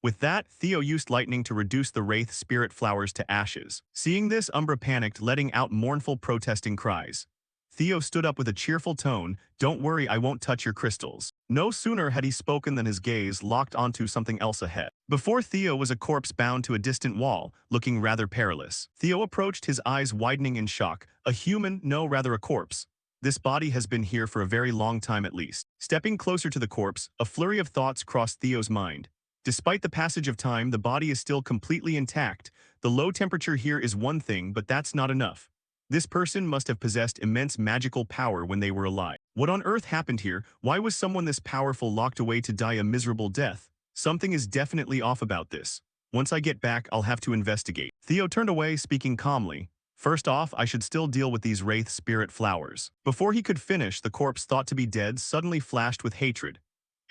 With that, Theo used lightning to reduce the Wraith Spirit flowers to ashes. Seeing this, Umbra panicked, letting out mournful protesting cries. Theo stood up with a cheerful tone. Don't worry, I won't touch your crystals. No sooner had he spoken than his gaze locked onto something else ahead. Before Theo was a corpse bound to a distant wall, looking rather perilous. Theo approached, his eyes widening in shock. A human, no, rather a corpse. This body has been here for a very long time at least. Stepping closer to the corpse, a flurry of thoughts crossed Theo's mind. Despite the passage of time, the body is still completely intact. The low temperature here is one thing, but that's not enough. This person must have possessed immense magical power when they were alive. What on earth happened here? Why was someone this powerful locked away to die a miserable death? Something is definitely off about this. Once I get back, I'll have to investigate. Theo turned away, speaking calmly. First off, I should still deal with these Wraith Spirit flowers. Before he could finish, the corpse thought to be dead suddenly flashed with hatred.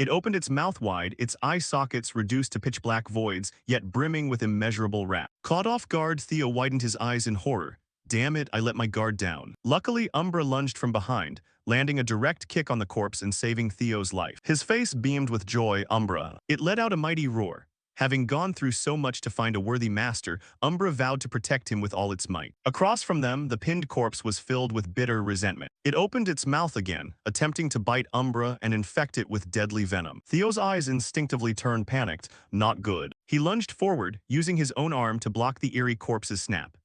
It opened its mouth wide, its eye sockets reduced to pitch-black voids, yet brimming with immeasurable wrath. Caught off guard, Theo widened his eyes in horror. Damn it, I let my guard down. Luckily, Umbra lunged from behind, landing a direct kick on the corpse and saving Theo's life. His face beamed with joy. Umbra. It let out a mighty roar. Having gone through so much to find a worthy master, Umbra vowed to protect him with all its might. Across from them, the pinned corpse was filled with bitter resentment. It opened its mouth again, attempting to bite Umbra and infect it with deadly venom. Theo's eyes instinctively turned panicked. Not good. He lunged forward, using his own arm to block the eerie corpse's snap.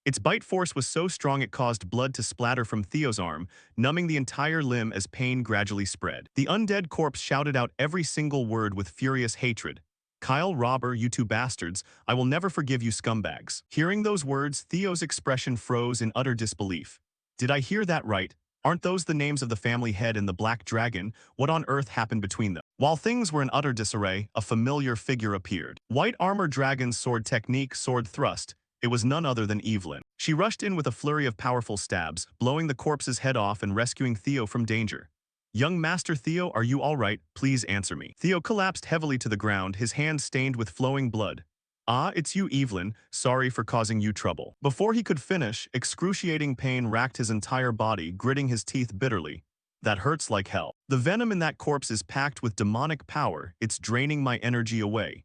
Its bite force was so strong it caused blood to splatter from Theo's arm, numbing the entire limb as pain gradually spread. The undead corpse shouted out every single word with furious hatred. Kyle, robber, you two bastards, I will never forgive you scumbags. Hearing those words, Theo's expression froze in utter disbelief. Did I hear that right? Aren't those the names of the family head and the black dragon? What on earth happened between them? While things were in utter disarray, a familiar figure appeared. White armor dragon's sword technique, sword thrust. It was none other than Evelyn. She rushed in with a flurry of powerful stabs, blowing the corpse's head off and rescuing Theo from danger. Young Master Theo, are you all right? Please answer me. Theo collapsed heavily to the ground, his hands stained with flowing blood. Ah, it's you, Evelyn. Sorry for causing you trouble. Before he could finish, excruciating pain racked his entire body, gritting his teeth bitterly. That hurts like hell. The venom in that corpse is packed with demonic power. It's draining my energy away.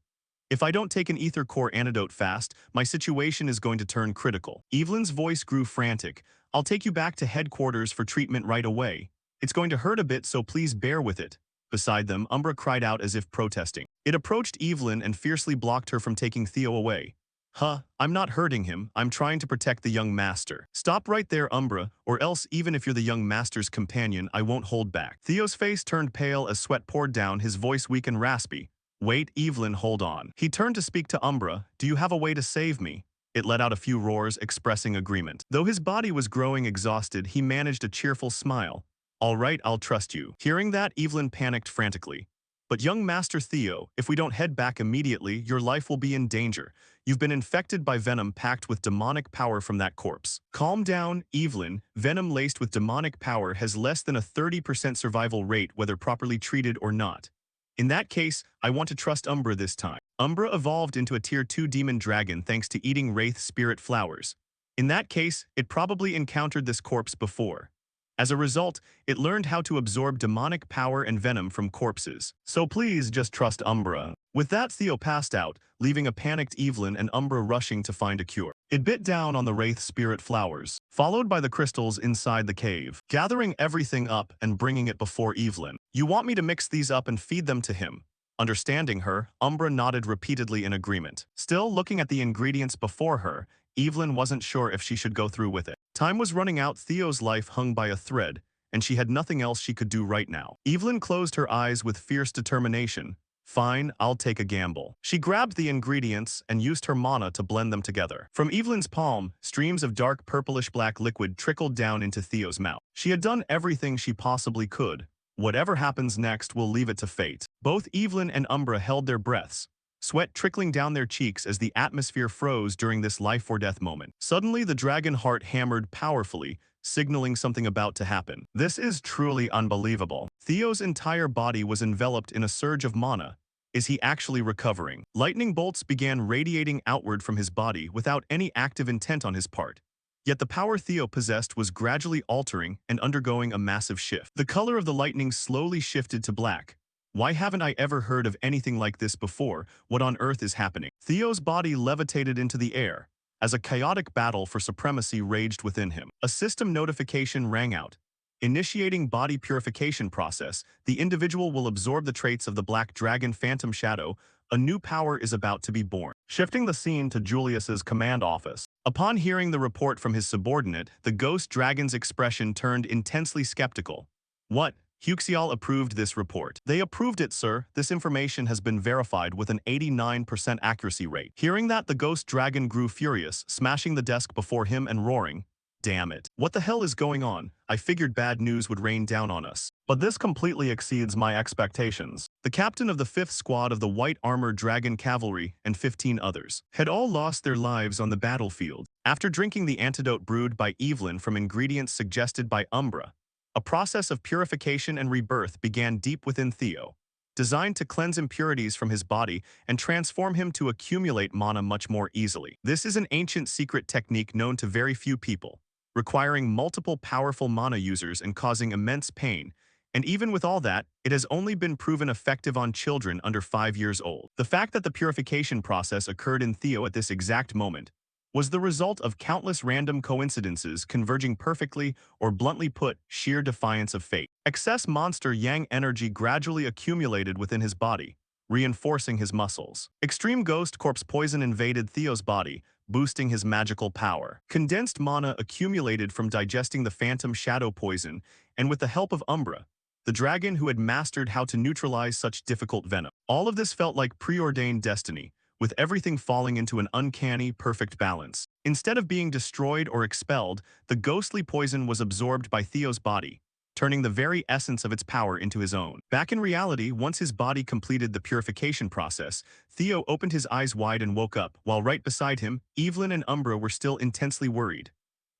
If I don't take an ether core antidote fast, my situation is going to turn critical. Evelyn's voice grew frantic. I'll take you back to headquarters for treatment right away. It's going to hurt a bit, so please bear with it. Beside them, Umbra cried out as if protesting. It approached Evelyn and fiercely blocked her from taking Theo away. I'm not hurting him. I'm trying to protect the young master. Stop right there, Umbra, or else even if you're the young master's companion, I won't hold back. Theo's face turned pale as sweat poured down, his voice weak and raspy. Wait, Evelyn, hold on. He turned to speak to Umbra. Do you have a way to save me? It let out a few roars, expressing agreement. Though his body was growing exhausted, he managed a cheerful smile. All right, I'll trust you. Hearing that, Evelyn panicked frantically. But young Master Theo, if we don't head back immediately, your life will be in danger. You've been infected by venom packed with demonic power from that corpse. Calm down, Evelyn. Venom laced with demonic power has less than a 30% survival rate whether properly treated or not. In that case, I want to trust Umbra this time. Umbra evolved into a Tier 2 demon dragon thanks to eating wraith spirit flowers. In that case, it probably encountered this corpse before. As a result, it learned how to absorb demonic power and venom from corpses. So please just trust Umbra. With that, Theo passed out, leaving a panicked Evelyn and Umbra rushing to find a cure. It bit down on the wraith spirit flowers, followed by the crystals inside the cave, gathering everything up and bringing it before Evelyn. You want me to mix these up and feed them to him? Understanding her, Umbra nodded repeatedly in agreement. Still looking at the ingredients before her, Evelyn wasn't sure if she should go through with it. Time was running out, Theo's life hung by a thread, and she had nothing else she could do right now. Evelyn closed her eyes with fierce determination. Fine, I'll take a gamble. She grabbed the ingredients and used her mana to blend them together. From Evelyn's palm, streams of dark purplish-black liquid trickled down into Theo's mouth. She had done everything she possibly could. Whatever happens next, we'll leave it to fate. Both Evelyn and Umbra held their breaths, sweat trickling down their cheeks as the atmosphere froze during this life-or-death moment. Suddenly, the dragon heart hammered powerfully, signaling something about to happen. This is truly unbelievable. Theo's entire body was enveloped in a surge of mana. Is he actually recovering? Lightning bolts began radiating outward from his body without any active intent on his part. Yet the power Theo possessed was gradually altering and undergoing a massive shift. The color of the lightning slowly shifted to black. Why haven't I ever heard of anything like this before? What on earth is happening? Theo's body levitated into the air as a chaotic battle for supremacy raged within him. A system notification rang out. Initiating body purification process, the individual will absorb the traits of the Black Dragon Phantom Shadow. A new power is about to be born. Shifting the scene to Julius's command office. Upon hearing the report from his subordinate, the ghost dragon's expression turned intensely skeptical. What? Huxial approved this report. They approved it, sir. This information has been verified with an 89% accuracy rate. Hearing that, the ghost dragon grew furious, smashing the desk before him and roaring, "Damn it. What the hell is going on? I figured bad news would rain down on us. But this completely exceeds my expectations." The captain of the 5th Squad of the White Armored Dragon Cavalry and 15 others had all lost their lives on the battlefield. After drinking the antidote brewed by Evelyn from ingredients suggested by Umbra, a process of purification and rebirth began deep within Theo. designed to cleanse impurities from his body and transform him to accumulate mana much more easily. This is an ancient secret technique known to very few people, requiring multiple powerful mana users and causing immense pain. And even with all that, it has only been proven effective on children under 5 years old. The fact that the purification process occurred in Theo at this exact moment was the result of countless random coincidences converging perfectly, or bluntly put, sheer defiance of fate. Excess monster yang energy gradually accumulated within his body, reinforcing his muscles. Extreme ghost corpse poison invaded Theo's body, boosting his magical power. Condensed mana accumulated from digesting the phantom shadow poison, and with the help of Umbra, the dragon who had mastered how to neutralize such difficult venom. All of this felt like preordained destiny, with everything falling into an uncanny, perfect balance. Instead of being destroyed or expelled, the ghostly poison was absorbed by Theo's body, turning the very essence of its power into his own. Back in reality, once his body completed the purification process, Theo opened his eyes wide and woke up, while right beside him, Evelyn and Umbra were still intensely worried.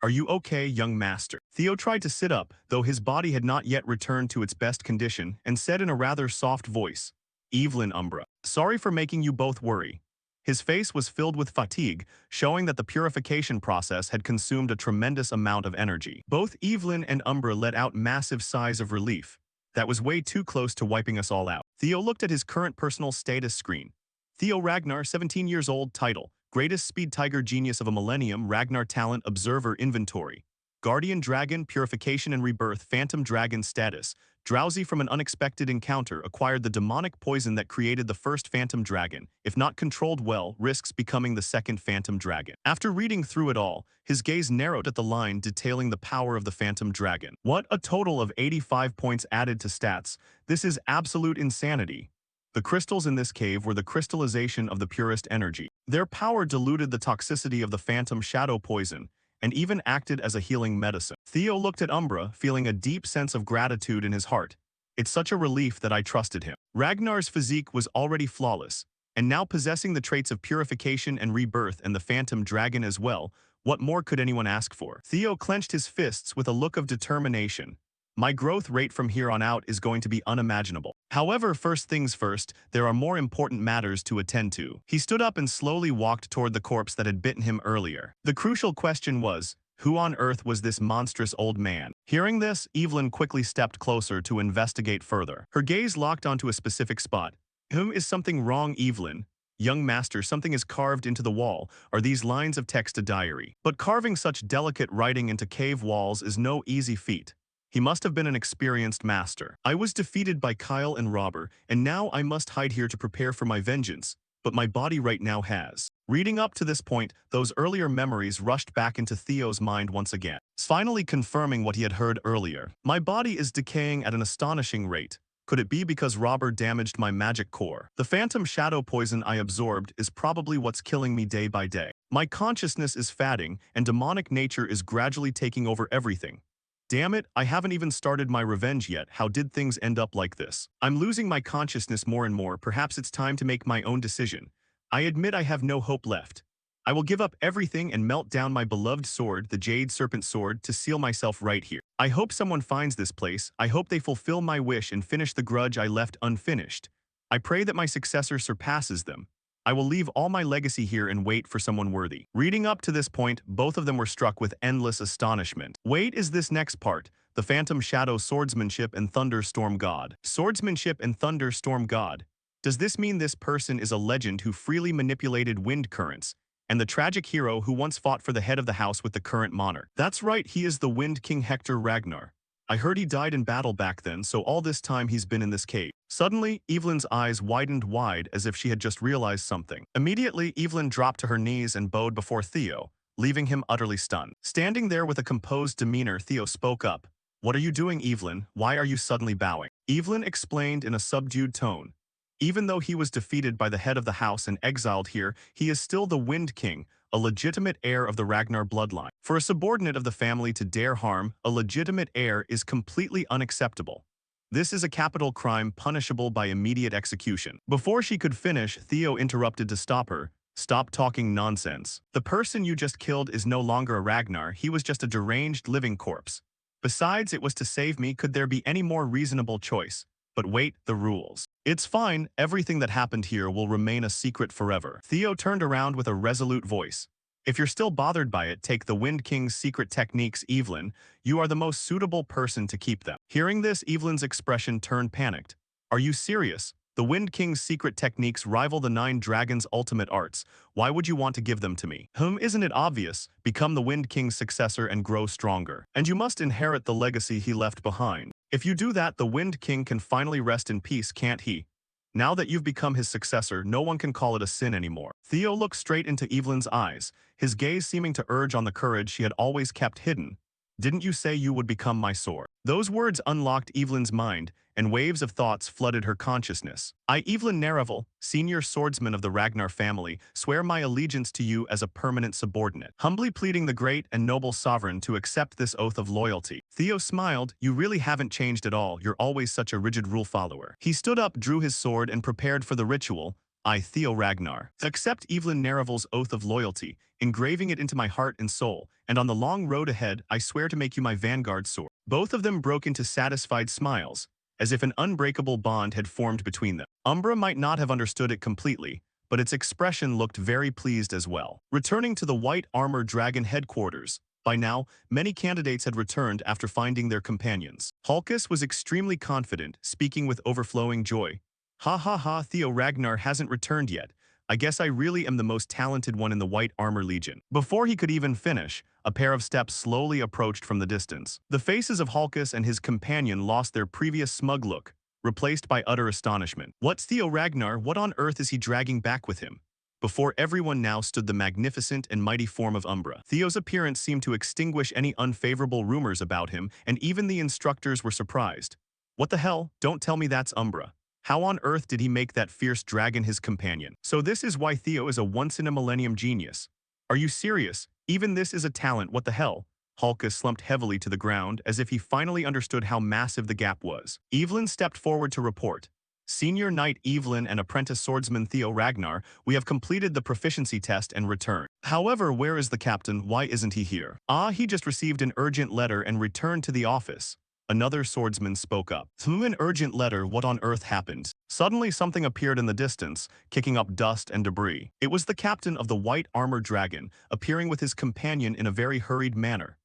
"Are you okay, young master?" Theo tried to sit up, though his body had not yet returned to its best condition, and said in a rather soft voice, "Evelyn, Umbra, sorry for making you both worry." His face was filled with fatigue, showing that the purification process had consumed a tremendous amount of energy. Both Evelyn and Umbra let out massive sighs of relief. That was way too close to wiping us all out. Theo looked at his current personal status screen. Theo Ragnar, 17 years old, title: Greatest Speed Tiger Genius of a Millennium, Ragnar Talent Observer Inventory. Guardian Dragon, Purification and Rebirth, Phantom Dragon status. Drowsy from an unexpected encounter, acquired the demonic poison that created the first Phantom Dragon. If not controlled well, risks becoming the second Phantom Dragon. After reading through it all, his gaze narrowed at the line detailing the power of the Phantom Dragon. What a total of 85 points added to stats. This is absolute insanity. The crystals in this cave were the crystallization of the purest energy. Their power diluted the toxicity of the Phantom Shadow poison, and even acted as a healing medicine. Theo looked at Umbra, feeling a deep sense of gratitude in his heart. It's such a relief that I trusted him. Ragnar's physique was already flawless, and now possessing the traits of purification and rebirth and the Phantom Dragon as well, what more could anyone ask for? Theo clenched his fists with a look of determination. My growth rate from here on out is going to be unimaginable. However, first things first, there are more important matters to attend to. He stood up and slowly walked toward the corpse that had bitten him earlier. The crucial question was, who on earth was this monstrous old man? Hearing this, Evelyn quickly stepped closer to investigate further. Her gaze locked onto a specific spot. Is something wrong, Evelyn? Young master, something is carved into the wall. Are these lines of text a diary? But carving such delicate writing into cave walls is no easy feat. He must have been an experienced master. I was defeated by Kyle and Robber, and now I must hide here to prepare for my vengeance, but my body right now has. Reading up to this point, those earlier memories rushed back into Theo's mind once again, finally confirming what he had heard earlier. My body is decaying at an astonishing rate. Could it be because Robber damaged my magic core? The phantom shadow poison I absorbed is probably what's killing me day by day. My consciousness is fading, and demonic nature is gradually taking over everything. Damn it, I haven't even started my revenge yet. How did things end up like this? I'm losing my consciousness more and more. Perhaps it's time to make my own decision. I admit I have no hope left. I will give up everything and melt down my beloved sword, the Jade Serpent Sword, to seal myself right here. I hope someone finds this place. I hope they fulfill my wish and finish the grudge I left unfinished. I pray that my successor surpasses them. I will leave all my legacy here and wait for someone worthy. Reading up to this point, both of them were struck with endless astonishment. Wait, is this next part? The Phantom Shadow Swordsmanship and Thunderstorm God. Swordsmanship and Thunderstorm God. Does this mean this person is a legend who freely manipulated wind currents, and the tragic hero who once fought for the head of the house with the current monarch? That's right, he is the Wind King Hector Ragnar. I heard he died in battle back then, so all this time he's been in this cave. Suddenly, Evelyn's eyes widened wide as if she had just realized something. Immediately, Evelyn dropped to her knees and bowed before Theo, leaving him utterly stunned. Standing there with a composed demeanor, Theo spoke up. What are you doing, Evelyn? Why are you suddenly bowing? Evelyn explained in a subdued tone. Even though he was defeated by the head of the house and exiled here, he is still the Wind King, a legitimate heir of the Ragnar bloodline. For a subordinate of the family to dare harm a legitimate heir is completely unacceptable. This is a capital crime punishable by immediate execution. Before she could finish, Theo interrupted to stop her. Stop talking nonsense. The person you just killed is no longer a Ragnar, he was just a deranged living corpse. Besides, it was to save me. Could there be any more reasonable choice? But wait, the rules. It's fine, everything that happened here will remain a secret forever. Theo turned around with a resolute voice. If you're still bothered by it, take the Wind King's secret techniques, Evelyn. You are the most suitable person to keep them. Hearing this, Evelyn's expression turned panicked. Are you serious? The Wind King's secret techniques rival the Nine Dragons' ultimate arts. Why would you want to give them to me? Isn't it obvious? Become the Wind King's successor and grow stronger. And you must inherit the legacy he left behind. If you do that, the Wind King can finally rest in peace, can't he? Now that you've become his successor, no one can call it a sin anymore. Theo looked straight into Evelyn's eyes, his gaze seeming to urge on the courage she had always kept hidden. Didn't you say you would become my sword? Those words unlocked Evelyn's mind, and waves of thoughts flooded her consciousness. I, Evelyn Nereval, senior swordsman of the Ragnar family, swear my allegiance to you as a permanent subordinate, humbly pleading the great and noble sovereign to accept this oath of loyalty. Theo smiled. You really haven't changed at all. You're always such a rigid rule follower. He stood up, drew his sword, and prepared for the ritual. I, Theo Ragnar, accept Evelyn Nereval's oath of loyalty, engraving it into my heart and soul, and on the long road ahead, I swear to make you my vanguard sword. Both of them broke into satisfied smiles, as if an unbreakable bond had formed between them. Umbra might not have understood it completely, but its expression looked very pleased as well. Returning to the White Armor Dragon headquarters, by now, many candidates had returned after finding their companions. Hulkus was extremely confident, speaking with overflowing joy. Ha ha ha, Theo Ragnar hasn't returned yet. I guess I really am the most talented one in the White Armor Legion. Before he could even finish, a pair of steps slowly approached from the distance. The faces of Hulkus and his companion lost their previous smug look, replaced by utter astonishment. What's Theo Ragnar? What on earth is he dragging back with him? Before everyone now stood the magnificent and mighty form of Umbra. Theo's appearance seemed to extinguish any unfavorable rumors about him, and even the instructors were surprised. What the hell? Don't tell me that's Umbra. How on earth did he make that fierce dragon his companion? So this is why Theo is a once-in-a-millennium genius. Are you serious? Even this is a talent, what the hell? Hulkus slumped heavily to the ground as if he finally understood how massive the gap was. Evelyn stepped forward to report. Senior Knight Evelyn and apprentice swordsman Theo Ragnar, we have completed the proficiency test and returned. However, where is the captain? Why isn't he here? He just received an urgent letter and returned to the office. Another swordsman spoke up. Through an urgent letter, what on earth happened? Suddenly something appeared in the distance, kicking up dust and debris. It was the captain of the White Armor Dragon, appearing with his companion in a very hurried manner.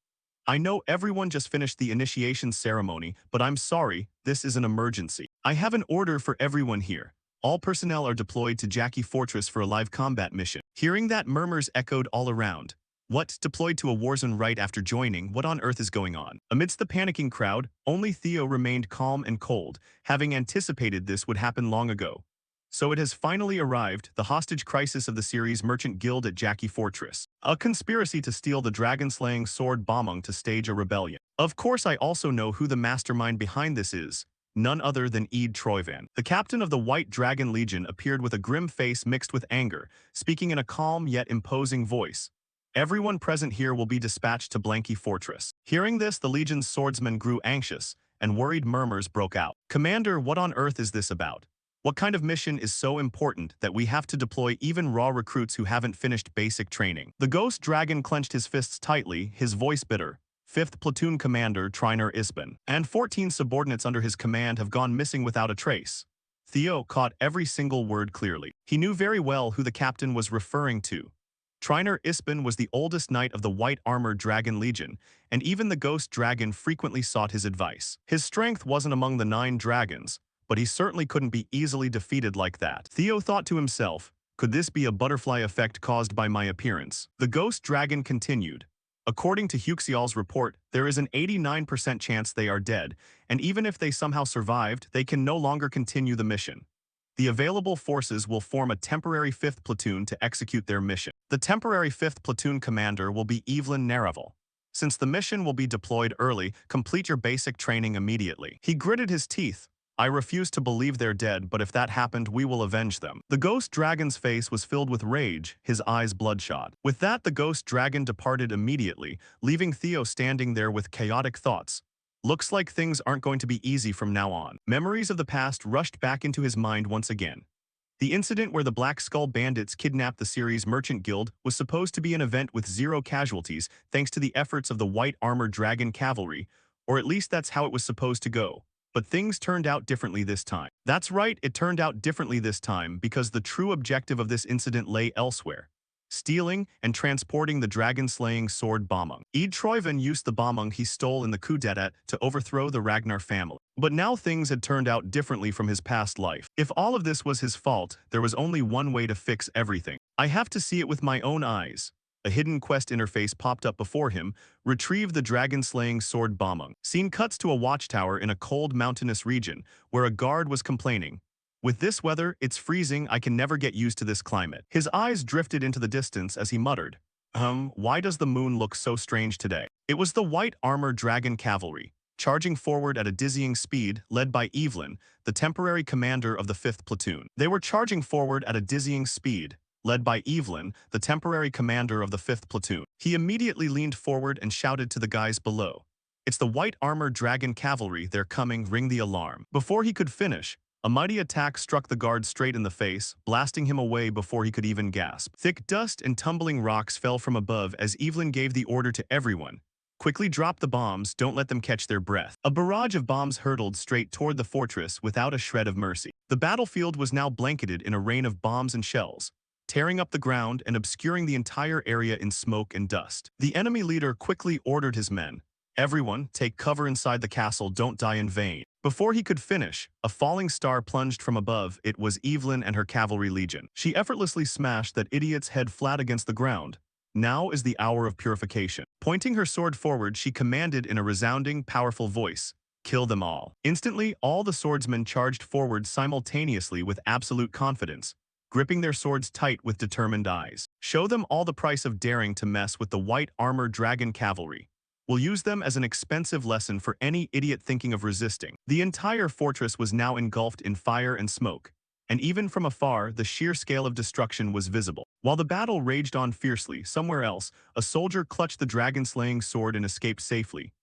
I know everyone just finished the initiation ceremony, but I'm sorry, this is an emergency. I have an order for everyone here. All personnel are deployed to Jackie Fortress for a live combat mission. Hearing that, murmurs echoed all around. What? Deployed to a war zone right after joining? What on earth is going on? Amidst the panicking crowd, only Theo remained calm and cold, having anticipated this would happen long ago. So it has finally arrived, the hostage crisis of the series Merchant Guild at Jackie Fortress. A conspiracy to steal the dragon-slaying sword Bomung to stage a rebellion. Of course, I also know who the mastermind behind this is. None other than Eid Troyvan. The captain of the White Dragon Legion appeared with a grim face mixed with anger, speaking in a calm yet imposing voice. Everyone present here will be dispatched to Blanky Fortress. Hearing this, the Legion's swordsmen grew anxious, and worried murmurs broke out. Commander, what on earth is this about? What kind of mission is so important that we have to deploy even raw recruits who haven't finished basic training? The Ghost Dragon clenched his fists tightly, his voice bitter. 5th Platoon Commander Triner Isbin and 14 subordinates under his command have gone missing without a trace. Theo caught every single word clearly. He knew very well who the captain was referring to. Triner Isbin was the oldest knight of the White Armor Dragon Legion, and even the Ghost Dragon frequently sought his advice. His strength wasn't among the 9 dragons, but he certainly couldn't be easily defeated like that. Theo thought to himself, could this be a butterfly effect caused by my appearance? The Ghost Dragon continued. According to Huxial's report, there is an 89% chance they are dead, and even if they somehow survived, they can no longer continue the mission. The available forces will form a temporary 5th platoon to execute their mission. The temporary 5th platoon commander will be Evelyn Nereval. Since the mission will be deployed early, complete your basic training immediately. He gritted his teeth. I refuse to believe they're dead, but if that happened, we will avenge them. The Ghost Dragon's face was filled with rage, his eyes bloodshot. With that, the Ghost Dragon departed immediately, leaving Theo standing there with chaotic thoughts. Looks like things aren't going to be easy from now on. Memories of the past rushed back into his mind once again. The incident where the Black Skull Bandits kidnapped the series Merchant Guild was supposed to be an event with 0 casualties thanks to the efforts of the White Armor Dragon Cavalry, or at least that's how it was supposed to go. But things turned out differently this time. That's right, it turned out differently this time because the true objective of this incident lay elsewhere. Stealing and transporting the dragon-slaying sword Bomung. Eid Troivan used the Bomung he stole in the coup d'etat to overthrow the Ragnar family. But now things had turned out differently from his past life. If all of this was his fault, there was only one way to fix everything. I have to see it with my own eyes. A hidden quest interface popped up before him. Retrieve the dragon-slaying sword Bomung. Scene cuts to a watchtower in a cold mountainous region, where a guard was complaining. With this weather, it's freezing, I can never get used to this climate. His eyes drifted into the distance as he muttered, why does the moon look so strange today? It was the white armored dragon cavalry, charging forward at a dizzying speed, led by Evelyn, the temporary commander of the 5th platoon. They were charging forward at a dizzying speed, led by Evelyn, the temporary commander of the 5th platoon. He immediately leaned forward and shouted to the guys below. It's the white armored dragon cavalry, they're coming, ring the alarm. Before he could finish, a mighty attack struck the guard straight in the face, blasting him away before he could even gasp. Thick dust and tumbling rocks fell from above as Evelyn gave the order to everyone. Quickly drop the bombs, don't let them catch their breath. A barrage of bombs hurtled straight toward the fortress without a shred of mercy. The battlefield was now blanketed in a rain of bombs and shells, tearing up the ground and obscuring the entire area in smoke and dust. The enemy leader quickly ordered his men, everyone, take cover inside the castle, don't die in vain. Before he could finish, a falling star plunged from above. It was Evelyn and her cavalry legion. She effortlessly smashed that idiot's head flat against the ground. Now is the hour of purification. Pointing her sword forward, she commanded in a resounding, powerful voice, kill them all. Instantly, all the swordsmen charged forward simultaneously with absolute confidence, gripping their swords tight with determined eyes. Show them all the price of daring to mess with the white armored dragon cavalry. We'll use them as an expensive lesson for any idiot thinking of resisting. The entire fortress was now engulfed in fire and smoke, and even from afar, the sheer scale of destruction was visible. While the battle raged on fiercely, somewhere else, a soldier clutched the dragon-slaying sword and escaped safely.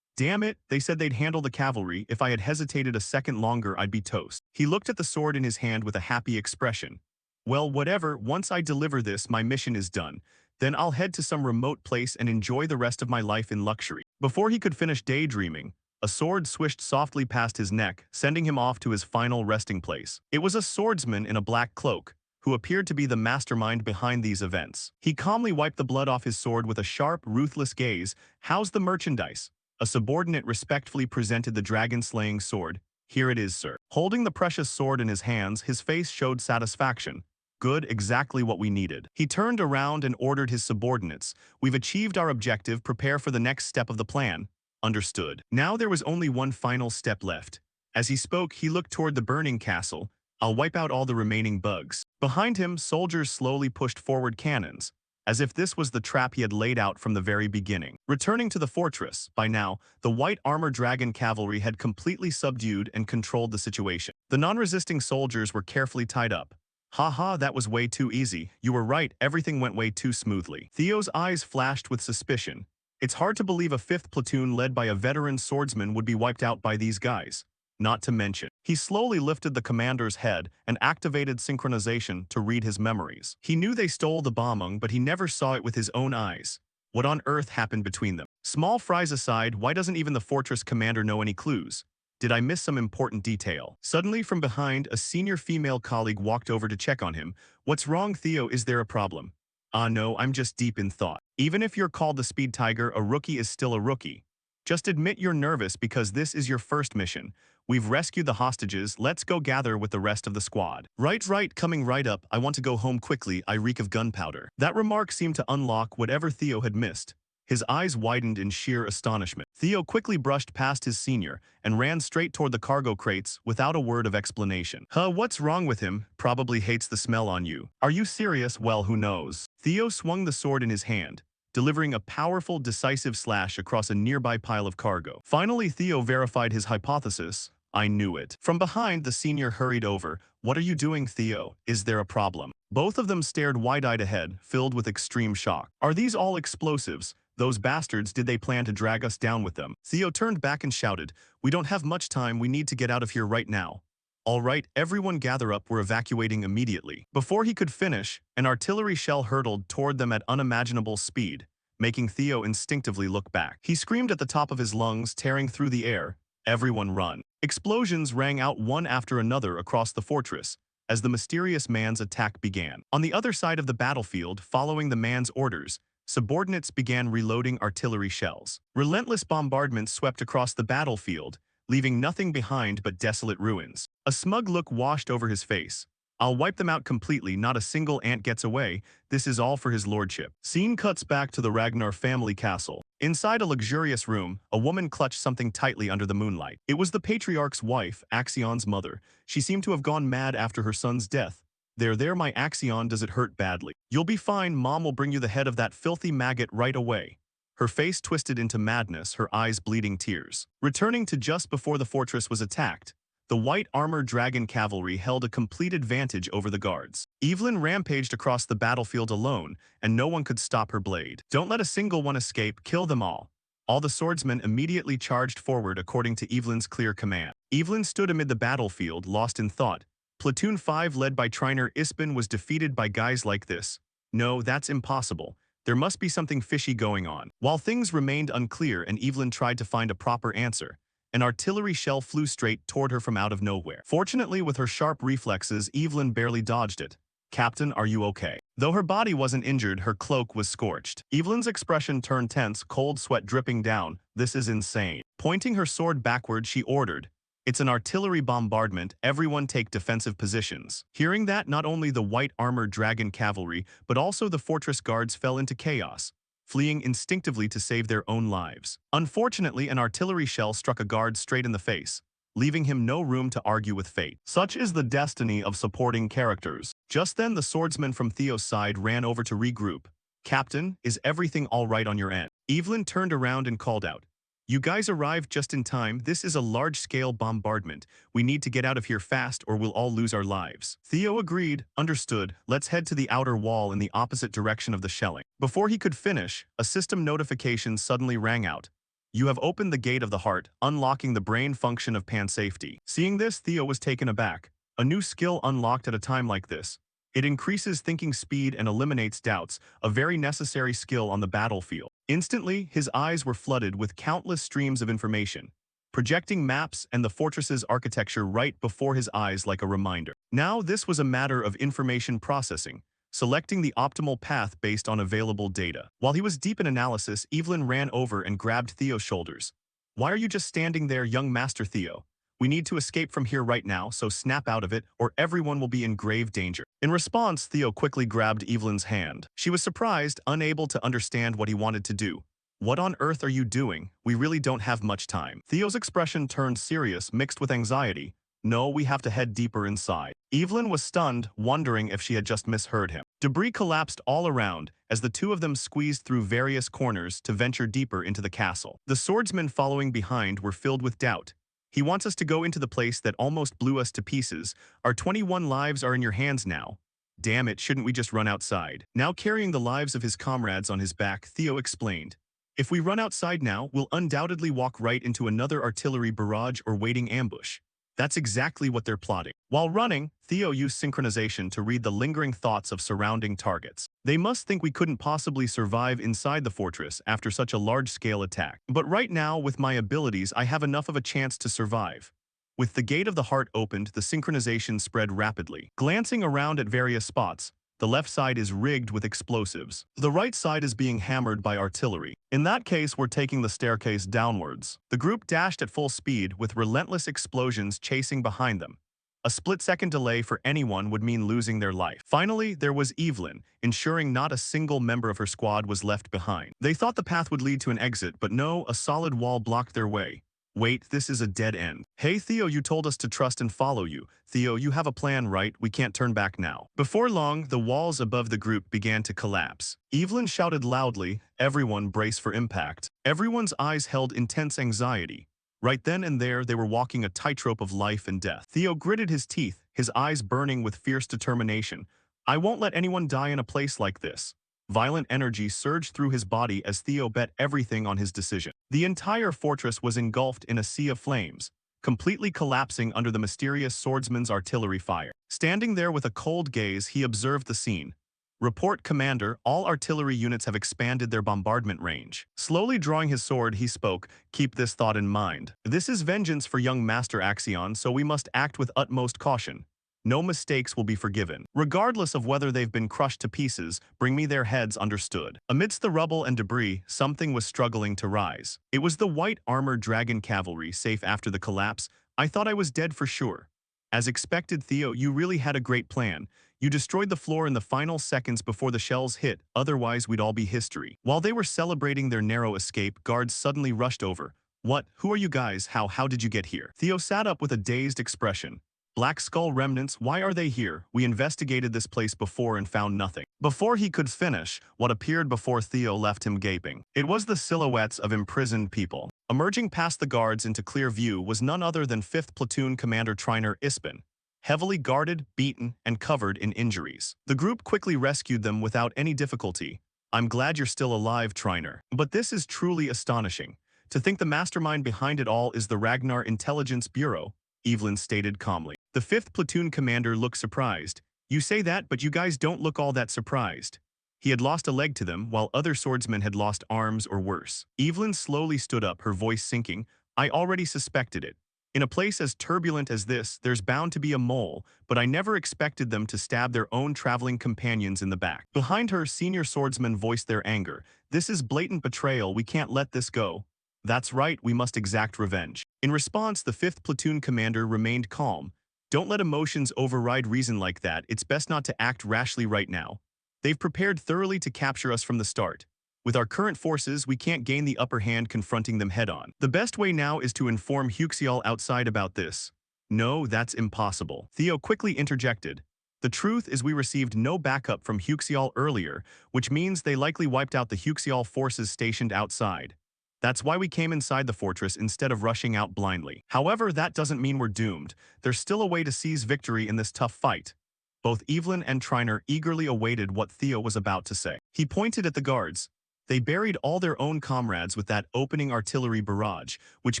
Damn it, they said they'd handle the cavalry. If I had hesitated a second longer, I'd be toast. He looked at the sword in his hand with a happy expression. Well, whatever, once I deliver this, my mission is done. Then I'll head to some remote place and enjoy the rest of my life in luxury. Before he could finish daydreaming, a sword swished softly past his neck, sending him off to his final resting place. It was a swordsman in a black cloak, who appeared to be the mastermind behind these events. He calmly wiped the blood off his sword with a sharp, ruthless gaze. How's the merchandise? A subordinate respectfully presented the dragon-slaying sword. Here it is, sir. Holding the precious sword in his hands, his face showed satisfaction. Good, exactly what we needed. He turned around and ordered his subordinates. We've achieved our objective, prepare for the next step of the plan. Understood. Now there was only one final step left. As he spoke, he looked toward the burning castle. I'll wipe out all the remaining bugs. Behind him, soldiers slowly pushed forward cannons, as if this was the trap he had laid out from the very beginning. Returning to the fortress, by now, the white armored dragon cavalry had completely subdued and controlled the situation. The non-resisting soldiers were carefully tied up. Haha, that was way too easy. You were right, everything went way too smoothly. Theo's eyes flashed with suspicion. It's hard to believe a 5th platoon led by a veteran swordsman would be wiped out by these guys. Not to mention, he slowly lifted the commander's head and activated synchronization to read his memories. He knew they stole the Bomung, but he never saw it with his own eyes. What on earth happened between them? Small fries aside, why doesn't even the fortress commander know any clues? Did I miss some important detail? Suddenly from behind, a senior female colleague walked over to check on him. What's wrong, Theo? Is there a problem? No, I'm just deep in thought. Even if you're called the Speed Tiger, a rookie is still a rookie. Just admit you're nervous because this is your first mission. We've rescued the hostages, let's go gather with the rest of the squad. Right, coming right up, I want to go home quickly, I reek of gunpowder. That remark seemed to unlock whatever Theo had missed. His eyes widened in sheer astonishment. Theo quickly brushed past his senior and ran straight toward the cargo crates without a word of explanation. What's wrong with him? Probably hates the smell on you. Are you serious? Well, who knows? Theo swung the sword in his hand, delivering a powerful, decisive slash across a nearby pile of cargo. Finally, Theo verified his hypothesis. I knew it. From behind, the senior hurried over. What are you doing, Theo? Is there a problem? Both of them stared wide-eyed ahead, filled with extreme shock. Are these all explosives? Those bastards, did they plan to drag us down with them? Theo turned back and shouted, we don't have much time, we need to get out of here right now. All right, everyone gather up, we're evacuating immediately. Before he could finish, an artillery shell hurtled toward them at unimaginable speed, making Theo instinctively look back. He screamed at the top of his lungs, tearing through the air. Everyone run. Explosions rang out one after another across the fortress as the mysterious man's attack began. On the other side of the battlefield, following the man's orders, subordinates began reloading artillery shells. Relentless bombardments swept across the battlefield, leaving nothing behind but desolate ruins. A smug look washed over his face. I'll wipe them out completely, not a single ant gets away, this is all for his lordship. Scene cuts back to the Ragnar family castle. Inside a luxurious room, a woman clutched something tightly under the moonlight. It was the patriarch's wife, Axion's mother. She seemed to have gone mad after her son's death. There, my Axion, does it hurt badly? You'll be fine, Mom will bring you the head of that filthy maggot right away. Her face twisted into madness, her eyes bleeding tears. Returning to just before the fortress was attacked, the white armored dragon cavalry held a complete advantage over the guards. Evelyn rampaged across the battlefield alone, and no one could stop her blade. Don't let a single one escape, kill them all. All the swordsmen immediately charged forward according to Evelyn's clear command. Evelyn stood amid the battlefield, lost in thought. Platoon 5 led by Trainer Ispin was defeated by guys like this. No, that's impossible. There must be something fishy going on. While things remained unclear and Evelyn tried to find a proper answer, an artillery shell flew straight toward her from out of nowhere. Fortunately, with her sharp reflexes, Evelyn barely dodged it. Captain, are you okay? Though her body wasn't injured, her cloak was scorched. Evelyn's expression turned tense, cold sweat dripping down. This is insane. Pointing her sword backward, she ordered, it's an artillery bombardment, everyone take defensive positions. Hearing that, not only the white armored dragon cavalry, but also the fortress guards fell into chaos, fleeing instinctively to save their own lives. Unfortunately, an artillery shell struck a guard straight in the face, leaving him no room to argue with fate. Such is the destiny of supporting characters. Just then, the swordsman from Theo's side ran over to regroup. Captain, is everything all right on your end? Evelyn turned around and called out, you guys arrived just in time, this is a large-scale bombardment. We need to get out of here fast or we'll all lose our lives. Theo agreed, understood, let's head to the outer wall in the opposite direction of the shelling. Before he could finish, a system notification suddenly rang out. You have opened the gate of the heart, unlocking the brain function of pansafety. Seeing this, Theo was taken aback. A new skill unlocked at a time like this. It increases thinking speed and eliminates doubts, a very necessary skill on the battlefield. Instantly, his eyes were flooded with countless streams of information, projecting maps and the fortress's architecture right before his eyes like a reminder. Now, this was a matter of information processing, selecting the optimal path based on available data. While he was deep in analysis, Evelyn ran over and grabbed Theo's shoulders. Why are you just standing there, young Master Theo? We need to escape from here right now, so snap out of it, or everyone will be in grave danger. In response, Theo quickly grabbed Evelyn's hand. She was surprised, unable to understand what he wanted to do. What on earth are you doing? We really don't have much time. Theo's expression turned serious, mixed with anxiety. No, we have to head deeper inside. Evelyn was stunned, wondering if she had just misheard him. Debris collapsed all around as the two of them squeezed through various corners to venture deeper into the castle. The swordsmen following behind were filled with doubt. He wants us to go into the place that almost blew us to pieces. Our 21 lives are in your hands now. Damn it, shouldn't we just run outside? Now carrying the lives of his comrades on his back, Theo explained. If we run outside now, we'll undoubtedly walk right into another artillery barrage or waiting ambush. That's exactly what they're plotting. While running, Theo used synchronization to read the lingering thoughts of surrounding targets. They must think we couldn't possibly survive inside the fortress after such a large-scale attack. But right now, with my abilities, I have enough of a chance to survive. With the gate of the heart opened, the synchronization spread rapidly. Glancing around at various spots, the left side is rigged with explosives. The right side is being hammered by artillery. In that case, we're taking the staircase downwards. The group dashed at full speed with relentless explosions chasing behind them. A split-second delay for anyone would mean losing their life. Finally, there was Evelyn, ensuring not a single member of her squad was left behind. They thought the path would lead to an exit, but no, a solid wall blocked their way. Wait, this is a dead end. Hey Theo, you told us to trust and follow you. Theo, you have a plan, right? We can't turn back now. Before long, the walls above the group began to collapse. Evelyn shouted loudly, everyone brace for impact. Everyone's eyes held intense anxiety. Right then and there, they were walking a tightrope of life and death. Theo gritted his teeth, his eyes burning with fierce determination. I won't let anyone die in a place like this. Violent energy surged through his body as Theo bet everything on his decision. The entire fortress was engulfed in a sea of flames, completely collapsing under the mysterious swordsman's artillery fire. Standing there with a cold gaze, he observed the scene. Report, Commander, all artillery units have expanded their bombardment range. Slowly drawing his sword, he spoke, keep this thought in mind. This is vengeance for young Master Axion, so we must act with utmost caution. No mistakes will be forgiven. Regardless of whether they've been crushed to pieces, bring me their heads, understood. Amidst the rubble and debris, something was struggling to rise. It was the white armored dragon cavalry, safe after the collapse. I thought I was dead for sure. As expected, Theo, you really had a great plan. You destroyed the floor in the final seconds before the shells hit, otherwise we'd all be history. While they were celebrating their narrow escape, guards suddenly rushed over. What? Who are you guys? How did you get here? Theo sat up with a dazed expression. Black Skull remnants, why are they here? We investigated this place before and found nothing. Before he could finish, what appeared before Theo left him gaping. It was the silhouettes of imprisoned people. Emerging past the guards into clear view was none other than 5th Platoon Commander Triner Ispin, heavily guarded, beaten, and covered in injuries. The group quickly rescued them without any difficulty. I'm glad you're still alive, Triner. But this is truly astonishing. To think the mastermind behind it all is the Ragnar Intelligence Bureau, Evelyn stated calmly. The 5th Platoon Commander looked surprised. You say that, but you guys don't look all that surprised. He had lost a leg to them, while other swordsmen had lost arms or worse. Evelyn slowly stood up, her voice sinking. I already suspected it. In a place as turbulent as this, there's bound to be a mole, but I never expected them to stab their own traveling companions in the back. Behind her, senior swordsmen voiced their anger. This is blatant betrayal, we can't let this go. That's right, we must exact revenge. In response, the 5th Platoon Commander remained calm. Don't let emotions override reason like that, it's best not to act rashly right now. They've prepared thoroughly to capture us from the start. With our current forces, we can't gain the upper hand confronting them head-on. The best way now is to inform Huxial outside about this. No, that's impossible. Theo quickly interjected. The truth is we received no backup from Huxial earlier, which means they likely wiped out the Huxial forces stationed outside. That's why we came inside the fortress instead of rushing out blindly. However, that doesn't mean we're doomed. There's still a way to seize victory in this tough fight. Both Evelyn and Triner eagerly awaited what Theo was about to say. He pointed at the guards. They buried all their own comrades with that opening artillery barrage, which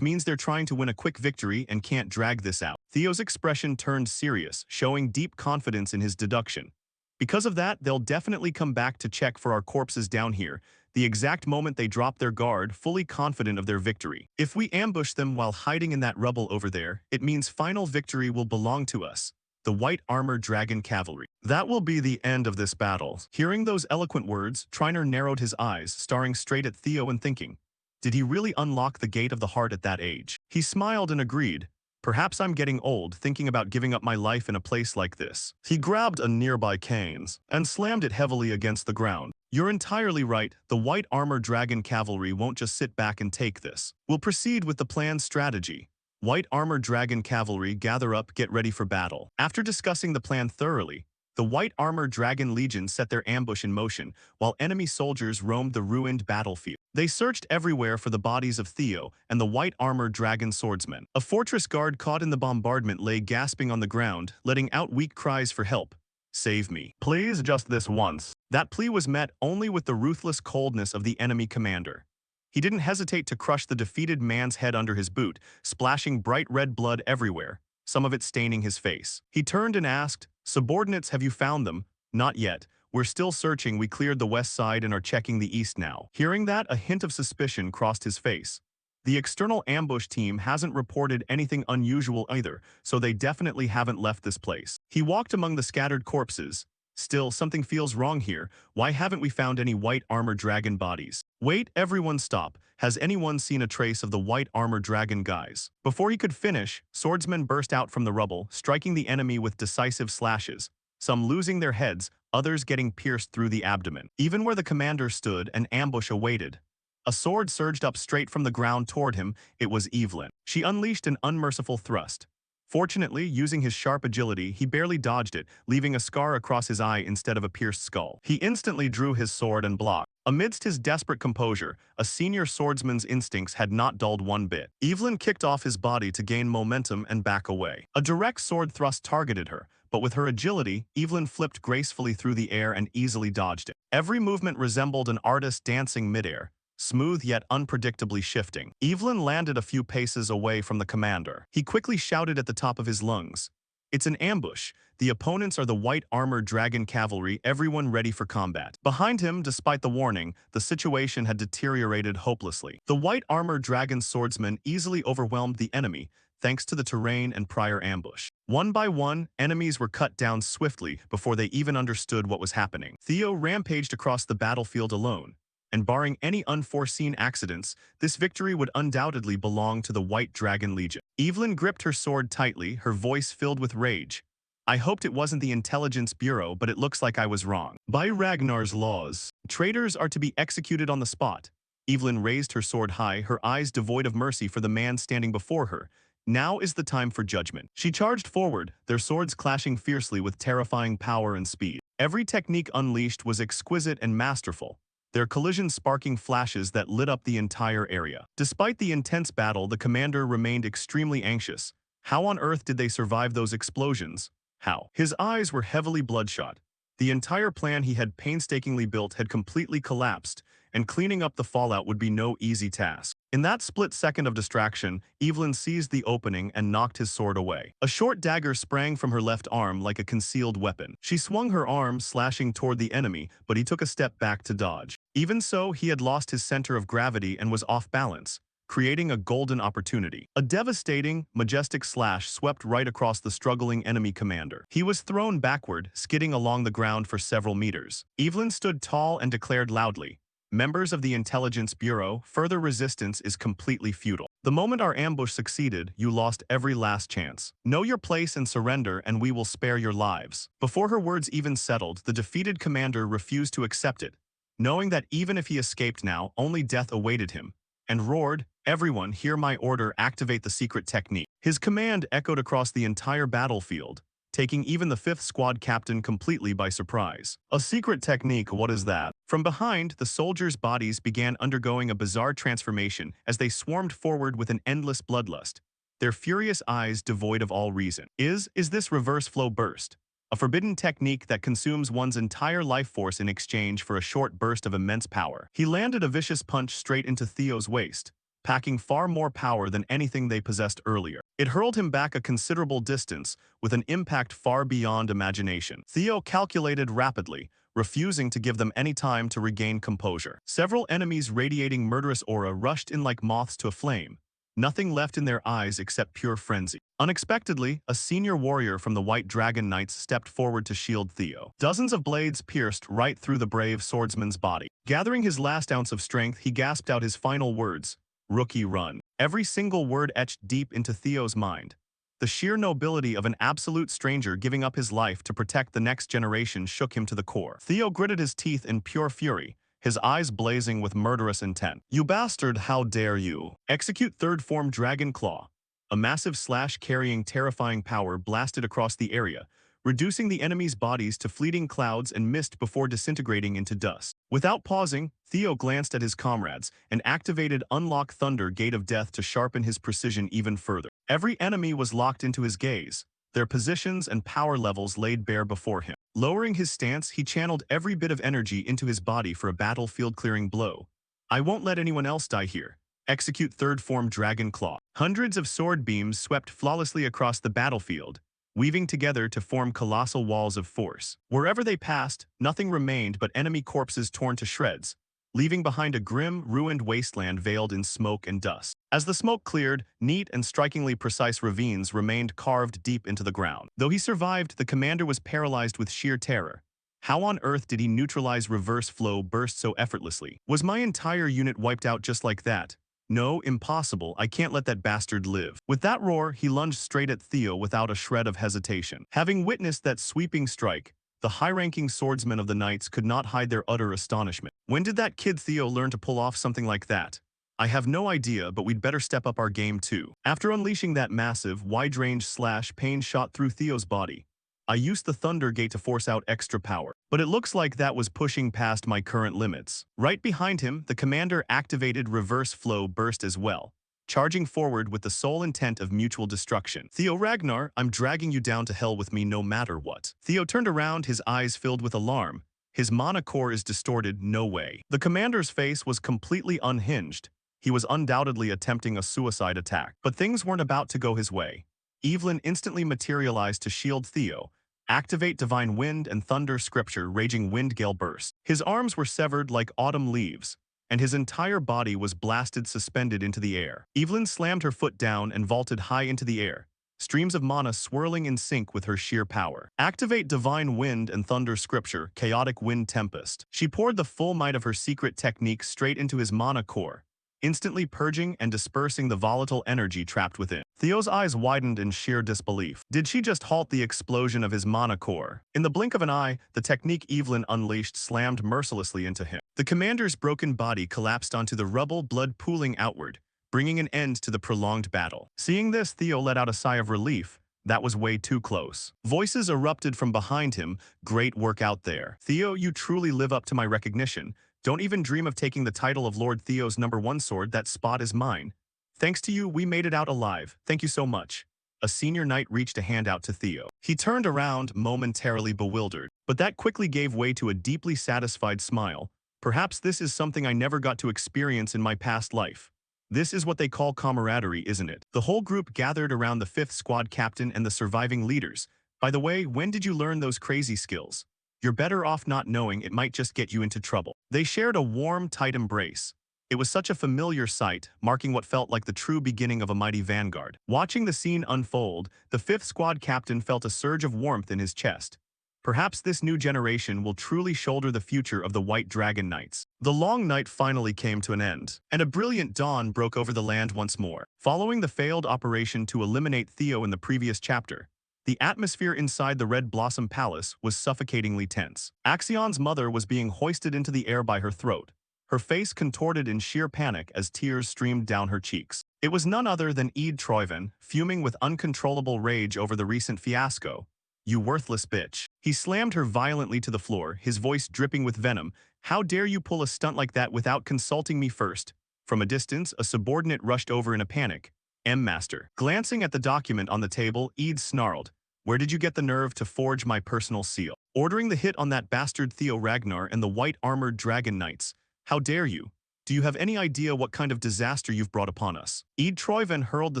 means they're trying to win a quick victory and can't drag this out. Theo's expression turned serious, showing deep confidence in his deduction. Because of that, they'll definitely come back to check for our corpses down here, the exact moment they drop their guard, fully confident of their victory. If we ambush them while hiding in that rubble over there, it means final victory will belong to us. The white armored dragon cavalry. That will be the end of this battle. Hearing those eloquent words, Triner narrowed his eyes, staring straight at Theo and thinking, did he really unlock the gate of the heart at that age? He smiled and agreed. Perhaps I'm getting old, thinking about giving up my life in a place like this. He grabbed a nearby canes and slammed it heavily against the ground. You're entirely right, the white armored dragon cavalry won't just sit back and take this. We'll proceed with the planned strategy. White armored dragon cavalry, gather up, get ready for battle. After discussing the plan thoroughly, the white armored dragon legion set their ambush in motion, while enemy soldiers roamed the ruined battlefield. They searched everywhere for the bodies of Theo and the white armored dragon swordsmen. A fortress guard caught in the bombardment lay gasping on the ground, letting out weak cries for help. Save me. Please, just this once. That plea was met only with the ruthless coldness of the enemy commander. He didn't hesitate to crush the defeated man's head under his boot, splashing bright red blood everywhere, some of it staining his face. He turned and asked, Subordinates, have you found them? Not yet. We're still searching. We cleared the west side and are checking the east now. Hearing that, a hint of suspicion crossed his face. The external ambush team hasn't reported anything unusual either, so they definitely haven't left this place. He walked among the scattered corpses. Still, something feels wrong here. Why haven't we found any white armored dragon bodies? Wait, everyone stop. Has anyone seen a trace of the white armored dragon guys? Before he could finish, swordsmen burst out from the rubble, striking the enemy with decisive slashes, some losing their heads, others getting pierced through the abdomen. Even where the commander stood, an ambush awaited. A sword surged up straight from the ground toward him. It was Evelyn. She unleashed an unmerciful thrust. Fortunately, using his sharp agility, he barely dodged it, leaving a scar across his eye instead of a pierced skull. He instantly drew his sword and blocked. Amidst his desperate composure, a senior swordsman's instincts had not dulled one bit. Evelyn kicked off his body to gain momentum and back away. A direct sword thrust targeted her, but with her agility, Evelyn flipped gracefully through the air and easily dodged it. Every movement resembled an artist dancing midair, smooth yet unpredictably shifting. Evelyn landed a few paces away from the commander. He quickly shouted at the top of his lungs, It's an ambush. The opponents are the white armored dragon cavalry, everyone ready for combat. Behind him, despite the warning, the situation had deteriorated hopelessly. The white armored dragon swordsmen easily overwhelmed the enemy, thanks to the terrain and prior ambush. One by one, enemies were cut down swiftly before they even understood what was happening. Theo rampaged across the battlefield alone, and barring any unforeseen accidents, this victory would undoubtedly belong to the White Dragon Legion. Evelyn gripped her sword tightly, her voice filled with rage. I hoped it wasn't the Intelligence Bureau, but it looks like I was wrong. By Ragnar's laws, traitors are to be executed on the spot. Evelyn raised her sword high, her eyes devoid of mercy for the man standing before her. Now is the time for judgment. She charged forward, their swords clashing fiercely with terrifying power and speed. Every technique unleashed was exquisite and masterful, their collision sparking flashes that lit up the entire area. Despite the intense battle, the commander remained extremely anxious. How on earth did they survive those explosions? How? His eyes were heavily bloodshot. The entire plan he had painstakingly built had completely collapsed, and cleaning up the fallout would be no easy task. In that split second of distraction, Evelyn seized the opening and knocked his sword away. A short dagger sprang from her left arm like a concealed weapon. She swung her arm, slashing toward the enemy, but he took a step back to dodge. Even so, he had lost his center of gravity and was off balance, creating a golden opportunity. A devastating, majestic slash swept right across the struggling enemy commander. He was thrown backward, skidding along the ground for several meters. Evelyn stood tall and declared loudly, "Members of the Intelligence Bureau, further resistance is completely futile. The moment our ambush succeeded, you lost every last chance. Know your place and surrender, and we will spare your lives." Before her words even settled, the defeated commander refused to accept it, knowing that even if he escaped now, only death awaited him, and roared, "Everyone, hear my order, activate the secret technique." His command echoed across the entire battlefield, taking even the 5th Squad captain completely by surprise. A secret technique, what is that? From behind, the soldiers' bodies began undergoing a bizarre transformation as they swarmed forward with an endless bloodlust, their furious eyes devoid of all reason. Is this reverse flow burst? A forbidden technique that consumes one's entire life force in exchange for a short burst of immense power. He landed a vicious punch straight into Theo's waist, packing far more power than anything they possessed earlier. It hurled him back a considerable distance, with an impact far beyond imagination. Theo calculated rapidly, refusing to give them any time to regain composure. Several enemies radiating murderous aura rushed in like moths to a flame, nothing left in their eyes except pure frenzy. Unexpectedly, a senior warrior from the White Dragon Knights stepped forward to shield Theo. Dozens of blades pierced right through the brave swordsman's body. Gathering his last ounce of strength, he gasped out his final words, "Rookie, run." Every single word etched deep into Theo's mind. The sheer nobility of an absolute stranger giving up his life to protect the next generation shook him to the core. Theo gritted his teeth in pure fury, his eyes blazing with murderous intent. "You bastard, how dare you!" Execute third form Dragon Claw. A massive slash carrying terrifying power blasted across the area, reducing the enemy's bodies to fleeting clouds and mist before disintegrating into dust. Without pausing, Theo glanced at his comrades and activated Unlock Thunder Gate of Death to sharpen his precision even further. Every enemy was locked into his gaze, their positions and power levels laid bare before him. Lowering his stance, he channeled every bit of energy into his body for a battlefield-clearing blow. "I won't let anyone else die here." Execute third form Dragon Claw. Hundreds of sword beams swept flawlessly across the battlefield, weaving together to form colossal walls of force. Wherever they passed, nothing remained but enemy corpses torn to shreds, leaving behind a grim, ruined wasteland veiled in smoke and dust. As the smoke cleared, neat and strikingly precise ravines remained carved deep into the ground. Though he survived, the commander was paralyzed with sheer terror. How on earth did he neutralize reverse flow burst so effortlessly? Was my entire unit wiped out just like that? No, impossible, I can't let that bastard live. With that roar, he lunged straight at Theo without a shred of hesitation. Having witnessed that sweeping strike, the high-ranking swordsmen of the Knights could not hide their utter astonishment. When did that kid Theo learn to pull off something like that? I have no idea, but we'd better step up our game too. After unleashing that massive, wide-range slash, pain shot through Theo's body, I used the Thunder Gate to force out extra power, but it looks like that was pushing past my current limits. Right behind him, the commander activated Reverse Flow Burst as well, charging forward with the sole intent of mutual destruction. "Theo Ragnar, I'm dragging you down to hell with me no matter what." Theo turned around, his eyes filled with alarm. His mana core is distorted, no way. The commander's face was completely unhinged. He was undoubtedly attempting a suicide attack, but things weren't about to go his way. Evelyn instantly materialized to shield Theo. Activate Divine Wind and Thunder Scripture Raging Wind Gale Burst. His arms were severed like autumn leaves, and his entire body was blasted suspended into the air. Evelyn slammed her foot down and vaulted high into the air, streams of mana swirling in sync with her sheer power. Activate Divine Wind and Thunder Scripture Chaotic Wind Tempest. She poured the full might of her secret technique straight into his mana core, instantly purging and dispersing the volatile energy trapped within. Theo's eyes widened in sheer disbelief. Did she just halt the explosion of his mana core? In the blink of an eye, the technique Evelyn unleashed slammed mercilessly into him. The commander's broken body collapsed onto the rubble, blood pooling outward, bringing an end to the prolonged battle. Seeing this, Theo let out a sigh of relief. That was way too close. Voices erupted from behind him. Great work out there. Theo, you truly live up to my recognition. Don't even dream of taking the title of Lord Theo's #1 sword. That spot is mine. Thanks to you, we made it out alive. Thank you so much. A senior knight reached a hand out to Theo. He turned around, momentarily bewildered, but that quickly gave way to a deeply satisfied smile. Perhaps this is something I never got to experience in my past life. This is what they call camaraderie, isn't it? The whole group gathered around the 5th squad captain and the surviving leaders. By the way, when did you learn those crazy skills? You're better off not knowing, it might just get you into trouble. They shared a warm, tight embrace. It was such a familiar sight, marking what felt like the true beginning of a mighty vanguard. Watching the scene unfold, the 5th squad captain felt a surge of warmth in his chest. Perhaps this new generation will truly shoulder the future of the White Dragon Knights. The long night finally came to an end, and a brilliant dawn broke over the land once more. Following the failed operation to eliminate Theo in the previous chapter, the atmosphere inside the Red Blossom Palace was suffocatingly tense. Axion's mother was being hoisted into the air by her throat, her face contorted in sheer panic as tears streamed down her cheeks. It was none other than Eid Troyven, fuming with uncontrollable rage over the recent fiasco. You worthless bitch. He slammed her violently to the floor, his voice dripping with venom. How dare you pull a stunt like that without consulting me first? From a distance, a subordinate rushed over in a panic. Master. Glancing at the document on the table, Eid snarled. Where did you get the nerve to forge my personal seal? Ordering the hit on that bastard Theo Ragnar and the white-armored dragon knights. How dare you? Do you have any idea what kind of disaster you've brought upon us? Eid Troyven hurled the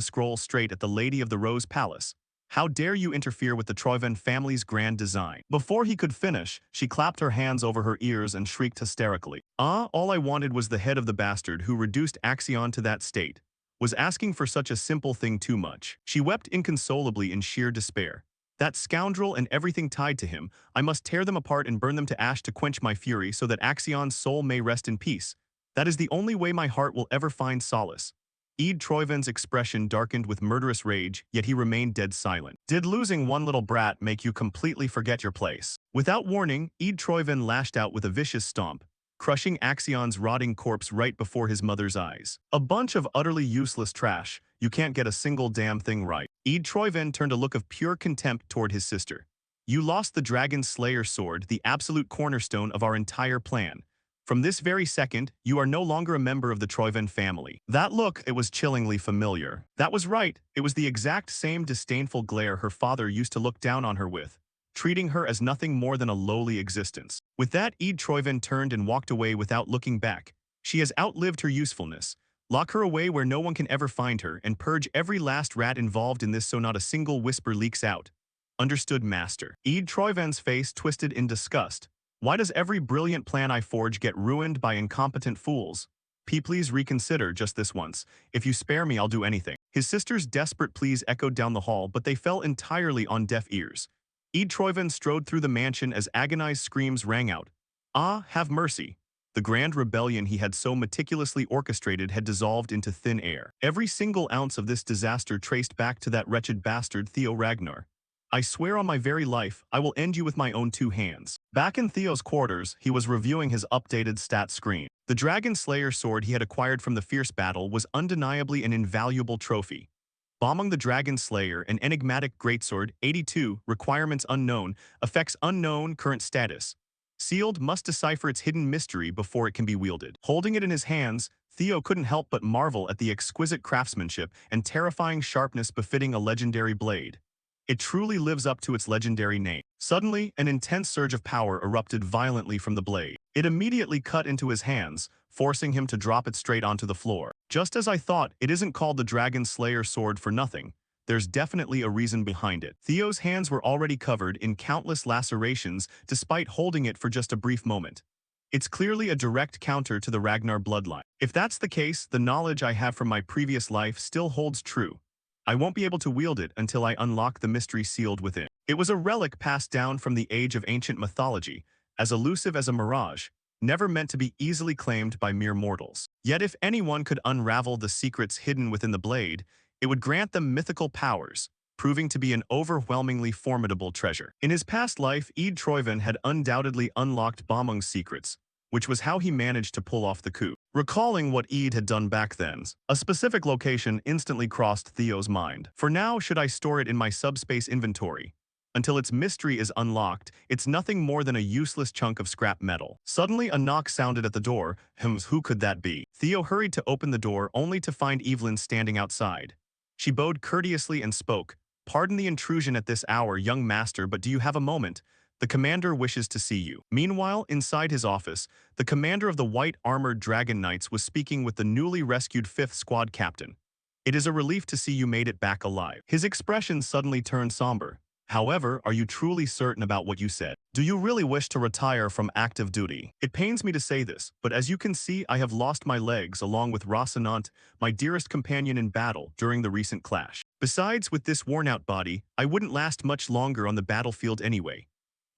scroll straight at the Lady of the Rose Palace. How dare you interfere with the Troyven family's grand design? Before he could finish, she clapped her hands over her ears and shrieked hysterically. All I wanted was the head of the bastard who reduced Axion to that state. Was asking for such a simple thing too much. She wept inconsolably in sheer despair. That scoundrel and everything tied to him, I must tear them apart and burn them to ash to quench my fury so that Axion's soul may rest in peace. That is the only way my heart will ever find solace. Eid Troyven's expression darkened with murderous rage, yet he remained dead silent. Did losing one little brat make you completely forget your place? Without warning, Eid Troyven lashed out with a vicious stomp, crushing Axion's rotting corpse right before his mother's eyes. A bunch of utterly useless trash. You can't get a single damn thing right. Eid Troyven turned a look of pure contempt toward his sister. You lost the Dragon Slayer sword, the absolute cornerstone of our entire plan. From this very second, you are no longer a member of the Troyven family. That look, it was chillingly familiar. That was right, it was the exact same disdainful glare her father used to look down on her with, treating her as nothing more than a lowly existence. With that, Eid Troyven turned and walked away without looking back. She has outlived her usefulness. Lock her away where no one can ever find her, and purge every last rat involved in this so not a single whisper leaks out. Understood, Master. Eid Troyven's face twisted in disgust. Why does every brilliant plan I forge get ruined by incompetent fools? Please reconsider just this once. If you spare me, I'll do anything. His sister's desperate pleas echoed down the hall, but they fell entirely on deaf ears. Eid Troyven strode through the mansion as agonized screams rang out. Have mercy. The grand rebellion he had so meticulously orchestrated had dissolved into thin air. Every single ounce of this disaster traced back to that wretched bastard Theo Ragnar. I swear on my very life, I will end you with my own 2 hands. Back in Theo's quarters, he was reviewing his updated stat screen. The Dragon Slayer sword he had acquired from the fierce battle was undeniably an invaluable trophy. Bombing the Dragon Slayer, an enigmatic greatsword, 82, requirements unknown, effects unknown, current status. Sealed, must decipher its hidden mystery before it can be wielded. Holding it in his hands, Theo couldn't help but marvel at the exquisite craftsmanship and terrifying sharpness befitting a legendary blade. It truly lives up to its legendary name. Suddenly, an intense surge of power erupted violently from the blade. It immediately cut into his hands, forcing him to drop it straight onto the floor. Just as I thought, it isn't called the Dragon Slayer sword for nothing. there's definitely a reason behind it. Theo's hands were already covered in countless lacerations despite holding it for just a brief moment. It's clearly a direct counter to the Ragnar bloodline. If that's the case, the knowledge I have from my previous life still holds true. I won't be able to wield it until I unlock the mystery sealed within. It was a relic passed down from the age of ancient mythology, as elusive as a mirage, never meant to be easily claimed by mere mortals. Yet if anyone could unravel the secrets hidden within the blade, it would grant them mythical powers, proving to be an overwhelmingly formidable treasure. In his past life, Eid Troiven had undoubtedly unlocked Bomung's secrets, which was how he managed to pull off the coup. Recalling what Eid had done back then, a specific location instantly crossed Theo's mind. For now, should I store it in my subspace inventory? Until its mystery is unlocked, it's nothing more than a useless chunk of scrap metal. Suddenly, a knock sounded at the door. Who could that be? Theo hurried to open the door only to find Evelyn standing outside. She bowed courteously and spoke. "Pardon the intrusion at this hour, young master, but do you have a moment? The commander wishes to see you." Meanwhile, inside his office, the commander of the white-armored Dragon Knights was speaking with the newly rescued 5th Squad captain. "It is a relief to see you made it back alive." His expression suddenly turned somber. "However, are you truly certain about what you said? Do you really wish to retire from active duty? It pains me to say this, but as you can see, I have lost my legs along with Rocinante, my dearest companion in battle, during the recent clash. Besides, with this worn-out body, I wouldn't last much longer on the battlefield anyway.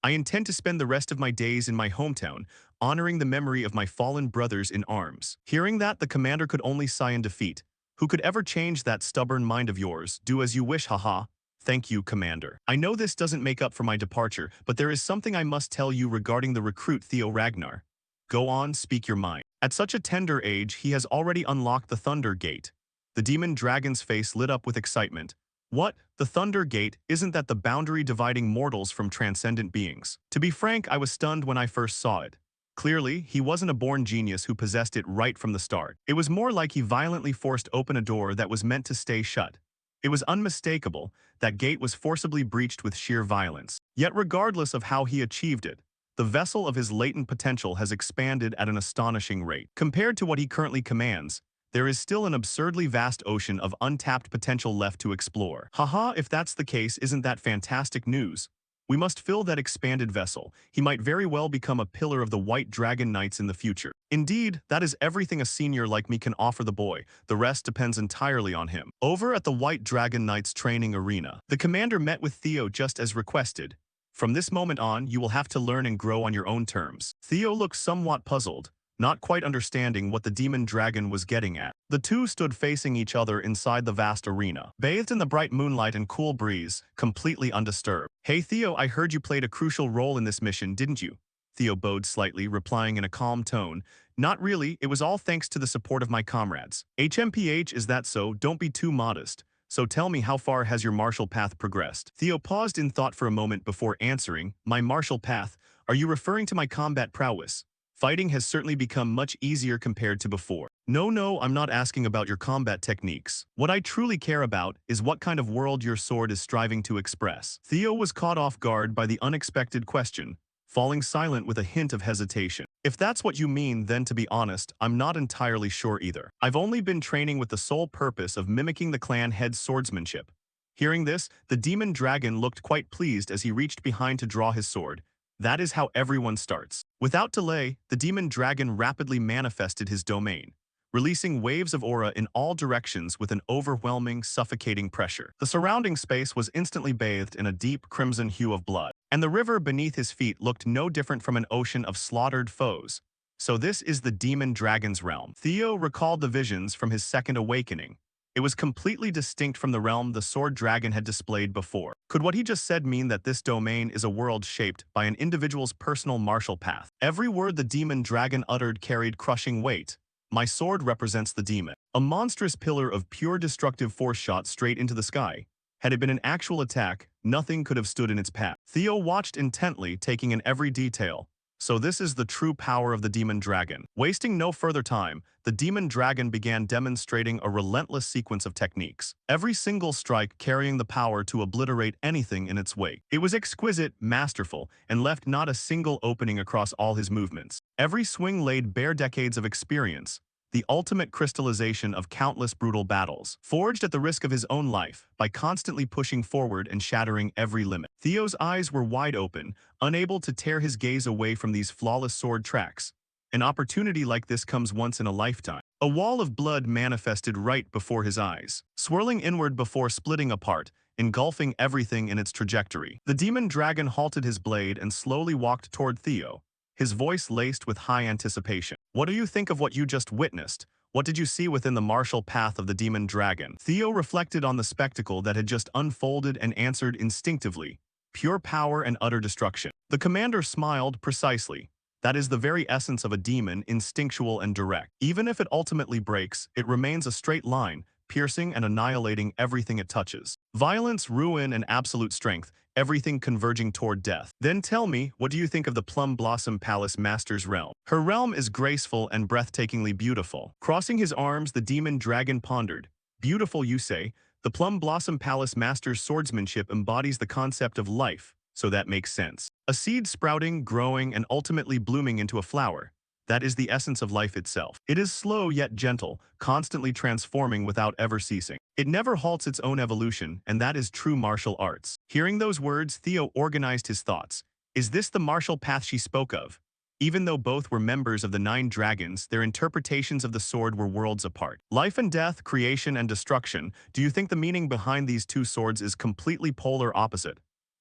I intend to spend the rest of my days in my hometown, honoring the memory of my fallen brothers in arms." Hearing that, the commander could only sigh in defeat. "Who could ever change that stubborn mind of yours? Do as you wish, haha. Thank you, Commander. I know this doesn't make up for my departure, but there is something I must tell you regarding the recruit Theo Ragnar. Go on, speak your mind." At such a tender age, he has already unlocked the Thunder Gate. The demon dragon's face lit up with excitement. "What? The Thunder Gate? Isn't that the boundary dividing mortals from transcendent beings?" To be frank, I was stunned when I first saw it. Clearly, he wasn't a born genius who possessed it right from the start. It was more like he violently forced open a door that was meant to stay shut. It was unmistakable. That gate was forcibly breached with sheer violence. Yet regardless of how he achieved it, the vessel of his latent potential has expanded at an astonishing rate. Compared to what he currently commands, there is still an absurdly vast ocean of untapped potential left to explore. Haha, if that's the case, isn't that fantastic news? We must fill that expanded vessel. He might very well become a pillar of the White Dragon Knights in the future. Indeed, that is everything a senior like me can offer the boy. The rest depends entirely on him. Over at the White Dragon Knights training arena, the commander met with Theo just as requested. "From this moment on, you will have to learn and grow on your own terms." Theo looked somewhat puzzled, not quite understanding what the demon dragon was getting at. The two stood facing each other inside the vast arena, bathed in the bright moonlight and cool breeze, completely undisturbed. "Hey Theo, I heard you played a crucial role in this mission, didn't you?" Theo bowed slightly, replying in a calm tone. "Not really, it was all thanks to the support of my comrades." "HMPH, is that so? Don't be too modest. So tell me, how far has your martial path progressed?" Theo paused in thought for a moment before answering. "My martial path? Are you referring to my combat prowess? Fighting has certainly become much easier compared to before." No, I'm not asking about your combat techniques. What I truly care about is what kind of world your sword is striving to express." Theo was caught off guard by the unexpected question, falling silent with a hint of hesitation. "If that's what you mean, then to be honest, I'm not entirely sure either. I've only been training with the sole purpose of mimicking the clan head's swordsmanship." Hearing this, the demon dragon looked quite pleased as he reached behind to draw his sword. That is how everyone starts. Without delay, the demon dragon rapidly manifested his domain, releasing waves of aura in all directions with an overwhelming, suffocating pressure. The surrounding space was instantly bathed in a deep crimson hue of blood, and the river beneath his feet looked no different from an ocean of slaughtered foes. So this is the demon dragon's realm. Theo recalled the visions from his second awakening. It was completely distinct from the realm the sword dragon had displayed before. Could what he just said mean that this domain is a world shaped by an individual's personal martial path? Every word the demon dragon uttered carried crushing weight. "My sword represents the demon." A monstrous pillar of pure destructive force shot straight into the sky. Had it been an actual attack, nothing could have stood in its path. Theo watched intently, taking in every detail. So this is the true power of the demon dragon. Wasting no further time, the demon dragon began demonstrating a relentless sequence of techniques, every single strike carrying the power to obliterate anything in its wake. It was exquisite, masterful, and left not a single opening across all his movements. Every swing laid bare decades of experience, the ultimate crystallization of countless brutal battles, forged at the risk of his own life by constantly pushing forward and shattering every limit. Theo's eyes were wide open, unable to tear his gaze away from these flawless sword tracks. An opportunity like this comes once in a lifetime. A wall of blood manifested right before his eyes, swirling inward before splitting apart, engulfing everything in its trajectory. The demon dragon halted his blade and slowly walked toward Theo, his voice laced with high anticipation. What do you think of what you just witnessed? What did you see within the martial path of the demon dragon? Theo reflected on the spectacle that had just unfolded and answered instinctively, pure power and utter destruction. The commander smiled precisely. That is the very essence of a demon, instinctual and direct. Even if it ultimately breaks, it remains a straight line, piercing and annihilating everything it touches. Violence, ruin, and absolute strength, everything converging toward death. Then tell me, what do you think of the Plum Blossom Palace Master's realm? Her realm is graceful and breathtakingly beautiful. Crossing his arms, the demon dragon pondered. Beautiful, you say? The Plum Blossom Palace Master's swordsmanship embodies the concept of life, so that makes sense. A seed sprouting, growing, and ultimately blooming into a flower. That is the essence of life itself. It is slow yet gentle, constantly transforming without ever ceasing. It never halts its own evolution, and that is true martial arts. Hearing those words, Theo organized his thoughts. Is this the martial path she spoke of? Even though both were members of the 9 dragons, their interpretations of the sword were worlds apart. Life and death, creation and destruction. Do you think the meaning behind these two swords is completely polar opposite?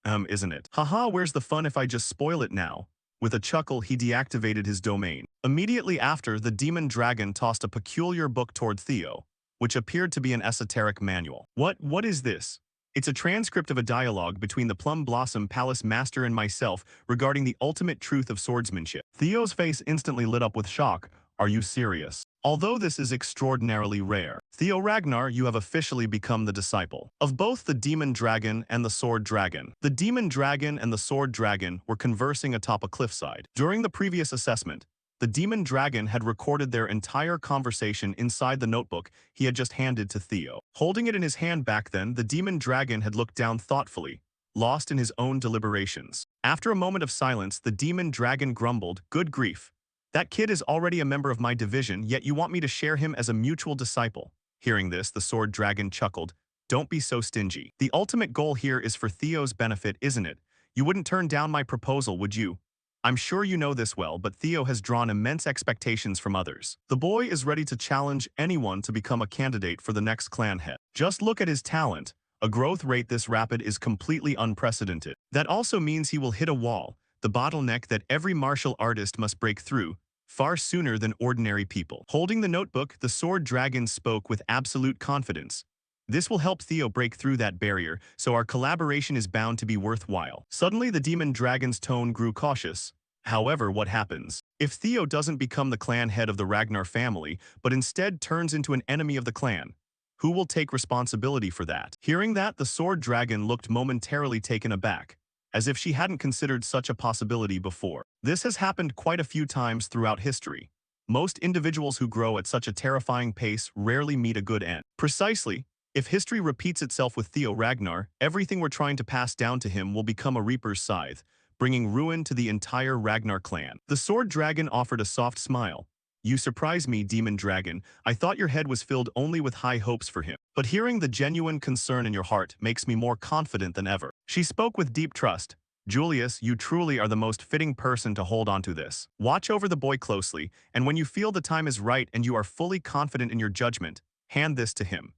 Isn't it? Haha, where's the fun if I just spoil it now? With a chuckle, he deactivated his domain. Immediately after, the demon dragon tossed a peculiar book toward Theo, which appeared to be an esoteric manual. What is this? It's a transcript of a dialogue between the Plum Blossom Palace Master and myself regarding the ultimate truth of swordsmanship. Theo's face instantly lit up with shock. Are you serious? Although this is extraordinarily rare, Theo Ragnar, you have officially become the disciple of both the demon dragon and the sword dragon. The demon dragon and the sword dragon were conversing atop a cliffside. During the previous assessment, the demon dragon had recorded their entire conversation inside the notebook he had just handed to Theo. Holding it in his hand back then, the demon dragon had looked down thoughtfully, lost in his own deliberations. After a moment of silence, the demon dragon grumbled, "Good grief. That kid is already a member of my division, yet you want me to share him as a mutual disciple." Hearing this, the sword dragon chuckled. "Don't be so stingy. The ultimate goal here is for Theo's benefit, isn't it? You wouldn't turn down my proposal, would you? I'm sure you know this well, but Theo has drawn immense expectations from others. The boy is ready to challenge anyone to become a candidate for the next clan head. Just look at his talent. A growth rate this rapid is completely unprecedented. That also means he will hit a wall, the bottleneck that every martial artist must break through, far sooner than ordinary people." Holding the notebook, the sword dragon spoke with absolute confidence. "This will help Theo break through that barrier, so our collaboration is bound to be worthwhile." Suddenly, the demon dragon's tone grew cautious. "However, what happens if Theo doesn't become the clan head of the Ragnar family, but instead turns into an enemy of the clan? Who will take responsibility for that?" Hearing that, the sword dragon looked momentarily taken aback, as if she hadn't considered such a possibility before. This has happened quite a few times throughout history. Most individuals who grow at such a terrifying pace rarely meet a good end. Precisely, if history repeats itself with Theo Ragnar, everything we're trying to pass down to him will become a reaper's scythe, bringing ruin to the entire Ragnar clan. The sword dragon offered a soft smile. "You surprise me, demon dragon. I thought your head was filled only with high hopes for him. But hearing the genuine concern in your heart makes me more confident than ever." She spoke with deep trust. "Julius, you truly are the most fitting person to hold on to this. Watch over the boy closely, and when you feel the time is right and you are fully confident in your judgment, hand this to him.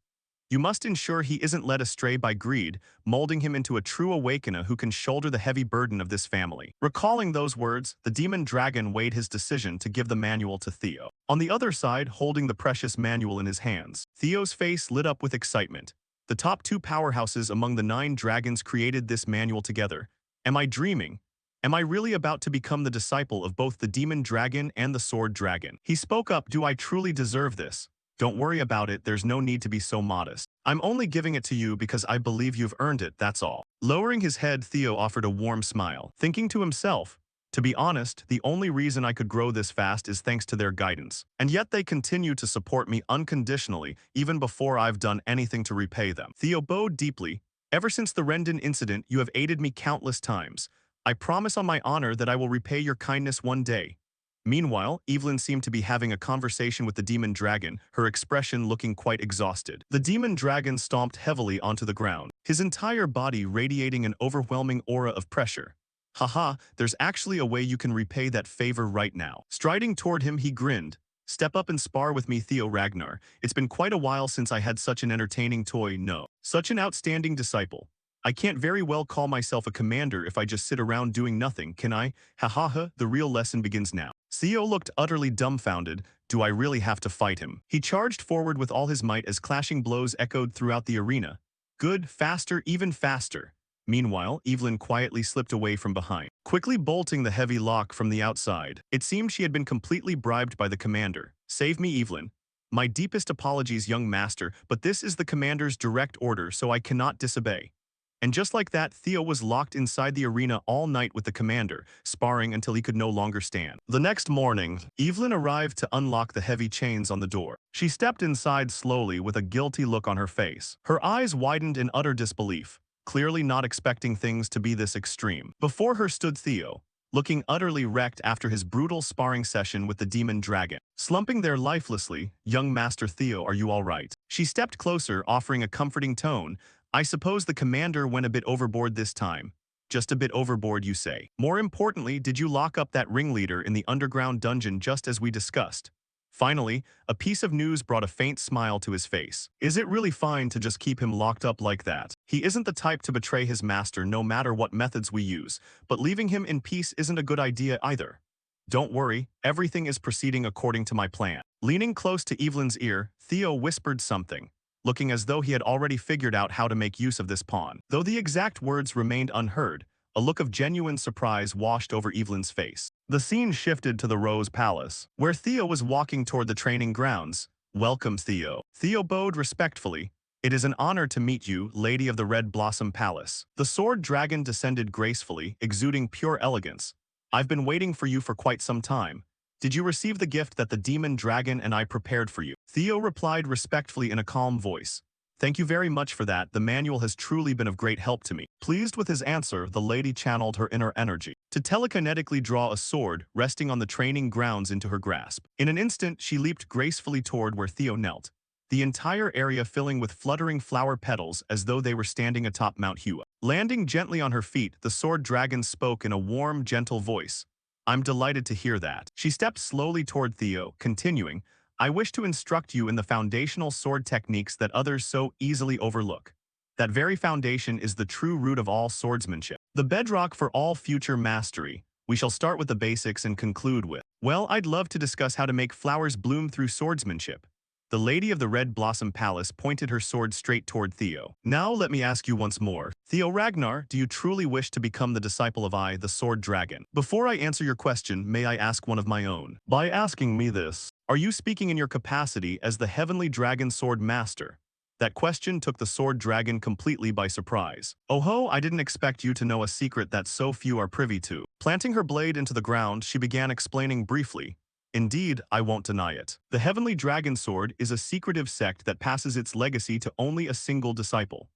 You must ensure he isn't led astray by greed, molding him into a true awakener who can shoulder the heavy burden of this family." Recalling those words, the demon dragon weighed his decision to give the manual to Theo. On the other side, holding the precious manual in his hands, Theo's face lit up with excitement. The top 2 powerhouses among the 9 dragons created this manual together. Am I dreaming? Am I really about to become the disciple of both the demon dragon and the sword dragon? He spoke up. "Do I truly deserve this? Don't worry about it, there's no need to be so modest. I'm only giving it to you because I believe you've earned it, that's all." Lowering his head, Theo offered a warm smile, thinking to himself, "To be honest, the only reason I could grow this fast is thanks to their guidance. And yet they continue to support me unconditionally, even before I've done anything to repay them." Theo bowed deeply. "Ever since the Rendon incident, you have aided me countless times. I promise on my honor that I will repay your kindness one day." Meanwhile, Evelyn seemed to be having a conversation with the demon dragon, her expression looking quite exhausted. The demon dragon stomped heavily onto the ground, his entire body radiating an overwhelming aura of pressure. Haha, there's actually a way you can repay that favor right now. Striding toward him, he grinned. Step up and spar with me, Theo Ragnar. It's been quite a while since I had such an entertaining toy, no. Such an outstanding disciple. I can't very well call myself a commander if I just sit around doing nothing, can I? Ha ha ha, the real lesson begins now. Theo looked utterly dumbfounded. Do I really have to fight him? He charged forward with all his might as clashing blows echoed throughout the arena. Good, faster, even faster. Meanwhile, Evelyn quietly slipped away from behind, quickly bolting the heavy lock from the outside. It seemed she had been completely bribed by the commander. Save me, Evelyn. My deepest apologies, young master, but this is the commander's direct order, so I cannot disobey. And just like that, Theo was locked inside the arena all night with the commander, sparring until he could no longer stand. The next morning, Evelyn arrived to unlock the heavy chains on the door. She stepped inside slowly with a guilty look on her face. Her eyes widened in utter disbelief, clearly not expecting things to be this extreme. Before her stood Theo, looking utterly wrecked after his brutal sparring session with the demon dragon. Slumping there lifelessly, young Master Theo, are you all right? She stepped closer, offering a comforting tone. I suppose the commander went a bit overboard this time. Just a bit overboard, you say. More importantly, did you lock up that ringleader in the underground dungeon just as we discussed? Finally, a piece of news brought a faint smile to his face. Is it really fine to just keep him locked up like that? He isn't the type to betray his master no matter what methods we use, but leaving him in peace isn't a good idea either. Don't worry, everything is proceeding according to my plan. Leaning close to Evelyn's ear, Theo whispered something, looking as though he had already figured out how to make use of this pawn. Though the exact words remained unheard, a look of genuine surprise washed over Evelyn's face. The scene shifted to the Rose Palace, where Theo was walking toward the training grounds. Welcome, Theo. Theo bowed respectfully. It is an honor to meet you, Lady of the Red Blossom Palace. The sword dragon descended gracefully, exuding pure elegance. I've been waiting for you for quite some time. Did you receive the gift that the demon dragon and I prepared for you? Theo replied respectfully in a calm voice. Thank you very much for that. The manual has truly been of great help to me. Pleased with his answer, the lady channeled her inner energy to telekinetically draw a sword resting on the training grounds into her grasp. In an instant, she leaped gracefully toward where Theo knelt, the entire area filling with fluttering flower petals as though they were standing atop Mount Hua. Landing gently on her feet, the sword dragon spoke in a warm, gentle voice. I'm delighted to hear that. She stepped slowly toward Theo, continuing, I wish to instruct you in the foundational sword techniques that others so easily overlook. That very foundation is the true root of all swordsmanship, the bedrock for all future mastery. We shall start with the basics and conclude with, well, I'd love to discuss how to make flowers bloom through swordsmanship. The Lady of the Red Blossom Palace pointed her sword straight toward Theo. Now let me ask you once more. Theo Ragnar, do you truly wish to become the disciple of I, the Sword Dragon? Before I answer your question, may I ask one of my own? By asking me this, are you speaking in your capacity as the Heavenly Dragon Sword Master? That question took the Sword Dragon completely by surprise. Oh ho, I didn't expect you to know a secret that so few are privy to. Planting her blade into the ground, she began explaining briefly. Indeed, I won't deny it. The Heavenly Dragon Sword is a secretive sect that passes its legacy to only a single disciple.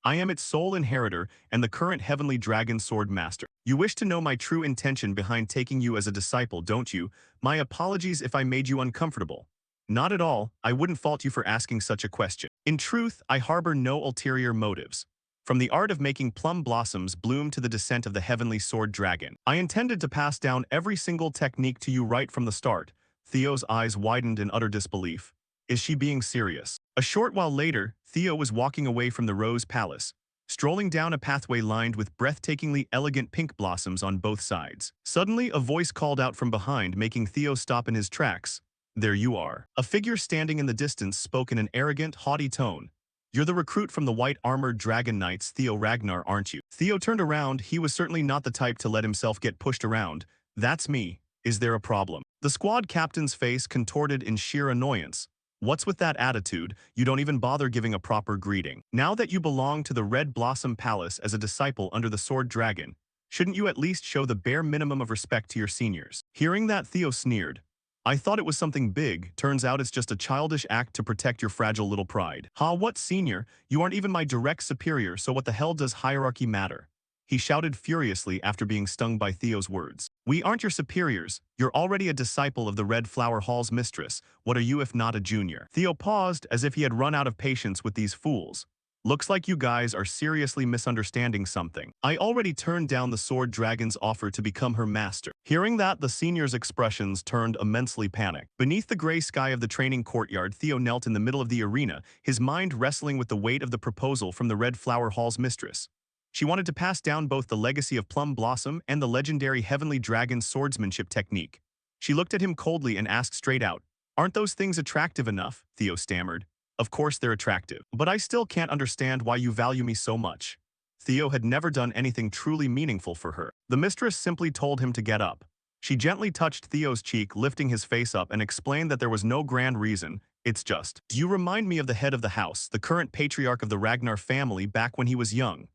I am its sole inheritor and the current Heavenly Dragon Sword Master. You wish to know my true intention behind taking you as a disciple, don't you? My apologies if I made you uncomfortable. Not at all, I wouldn't fault you for asking such a question. In truth, I harbor no ulterior motives. From the art of making plum blossoms bloom to the descent of the Heavenly Sword Dragon, I intended to pass down every single technique to you right from the start. Theo's eyes widened in utter disbelief. Is she being serious? A short while later, Theo was walking away from the Rose Palace, strolling down a pathway lined with breathtakingly elegant pink blossoms on both sides. Suddenly, a voice called out from behind, making Theo stop in his tracks. There you are. A figure standing in the distance spoke in an arrogant, haughty tone. You're the recruit from the white-armored Dragon Knights, Theo Ragnar, aren't you? Theo turned around. He was certainly not the type to let himself get pushed around. That's me. Is there a problem? The squad captain's face contorted in sheer annoyance. What's with that attitude? You don't even bother giving a proper greeting. Now that you belong to the Red Blossom Palace as a disciple under the Sword Dragon, shouldn't you at least show the bare minimum of respect to your seniors? Hearing that, Theo sneered. I thought it was something big. Turns out it's just a childish act to protect your fragile little pride. Ha, what senior? You aren't even my direct superior, so what the hell does hierarchy matter? he shouted furiously after being stung by Theo's words. We aren't your superiors. You're already a disciple of the Red Flower Hall's mistress. What are you if not a junior? Theo paused as if he had run out of patience with these fools. Looks like you guys are seriously misunderstanding something. I already turned down the Sword Dragon's offer to become her master. Hearing that, the senior's expressions turned immensely panicked. Beneath the gray sky of the training courtyard, Theo knelt in the middle of the arena, his mind wrestling with the weight of the proposal from the Red Flower Hall's mistress. She wanted to pass down both the legacy of Plum Blossom and the legendary Heavenly Dragon's swordsmanship technique. She looked at him coldly and asked straight out, "Aren't those things attractive enough?" Theo stammered. Of course they're attractive, but I still can't understand why you value me so much. Theo had never done anything truly meaningful for her. The mistress simply told him to get up. She gently touched Theo's cheek, lifting his face up, and explained that there was no grand reason. It's just, do you remind me of the head of the house, the current patriarch of the Ragnar family back when he was young?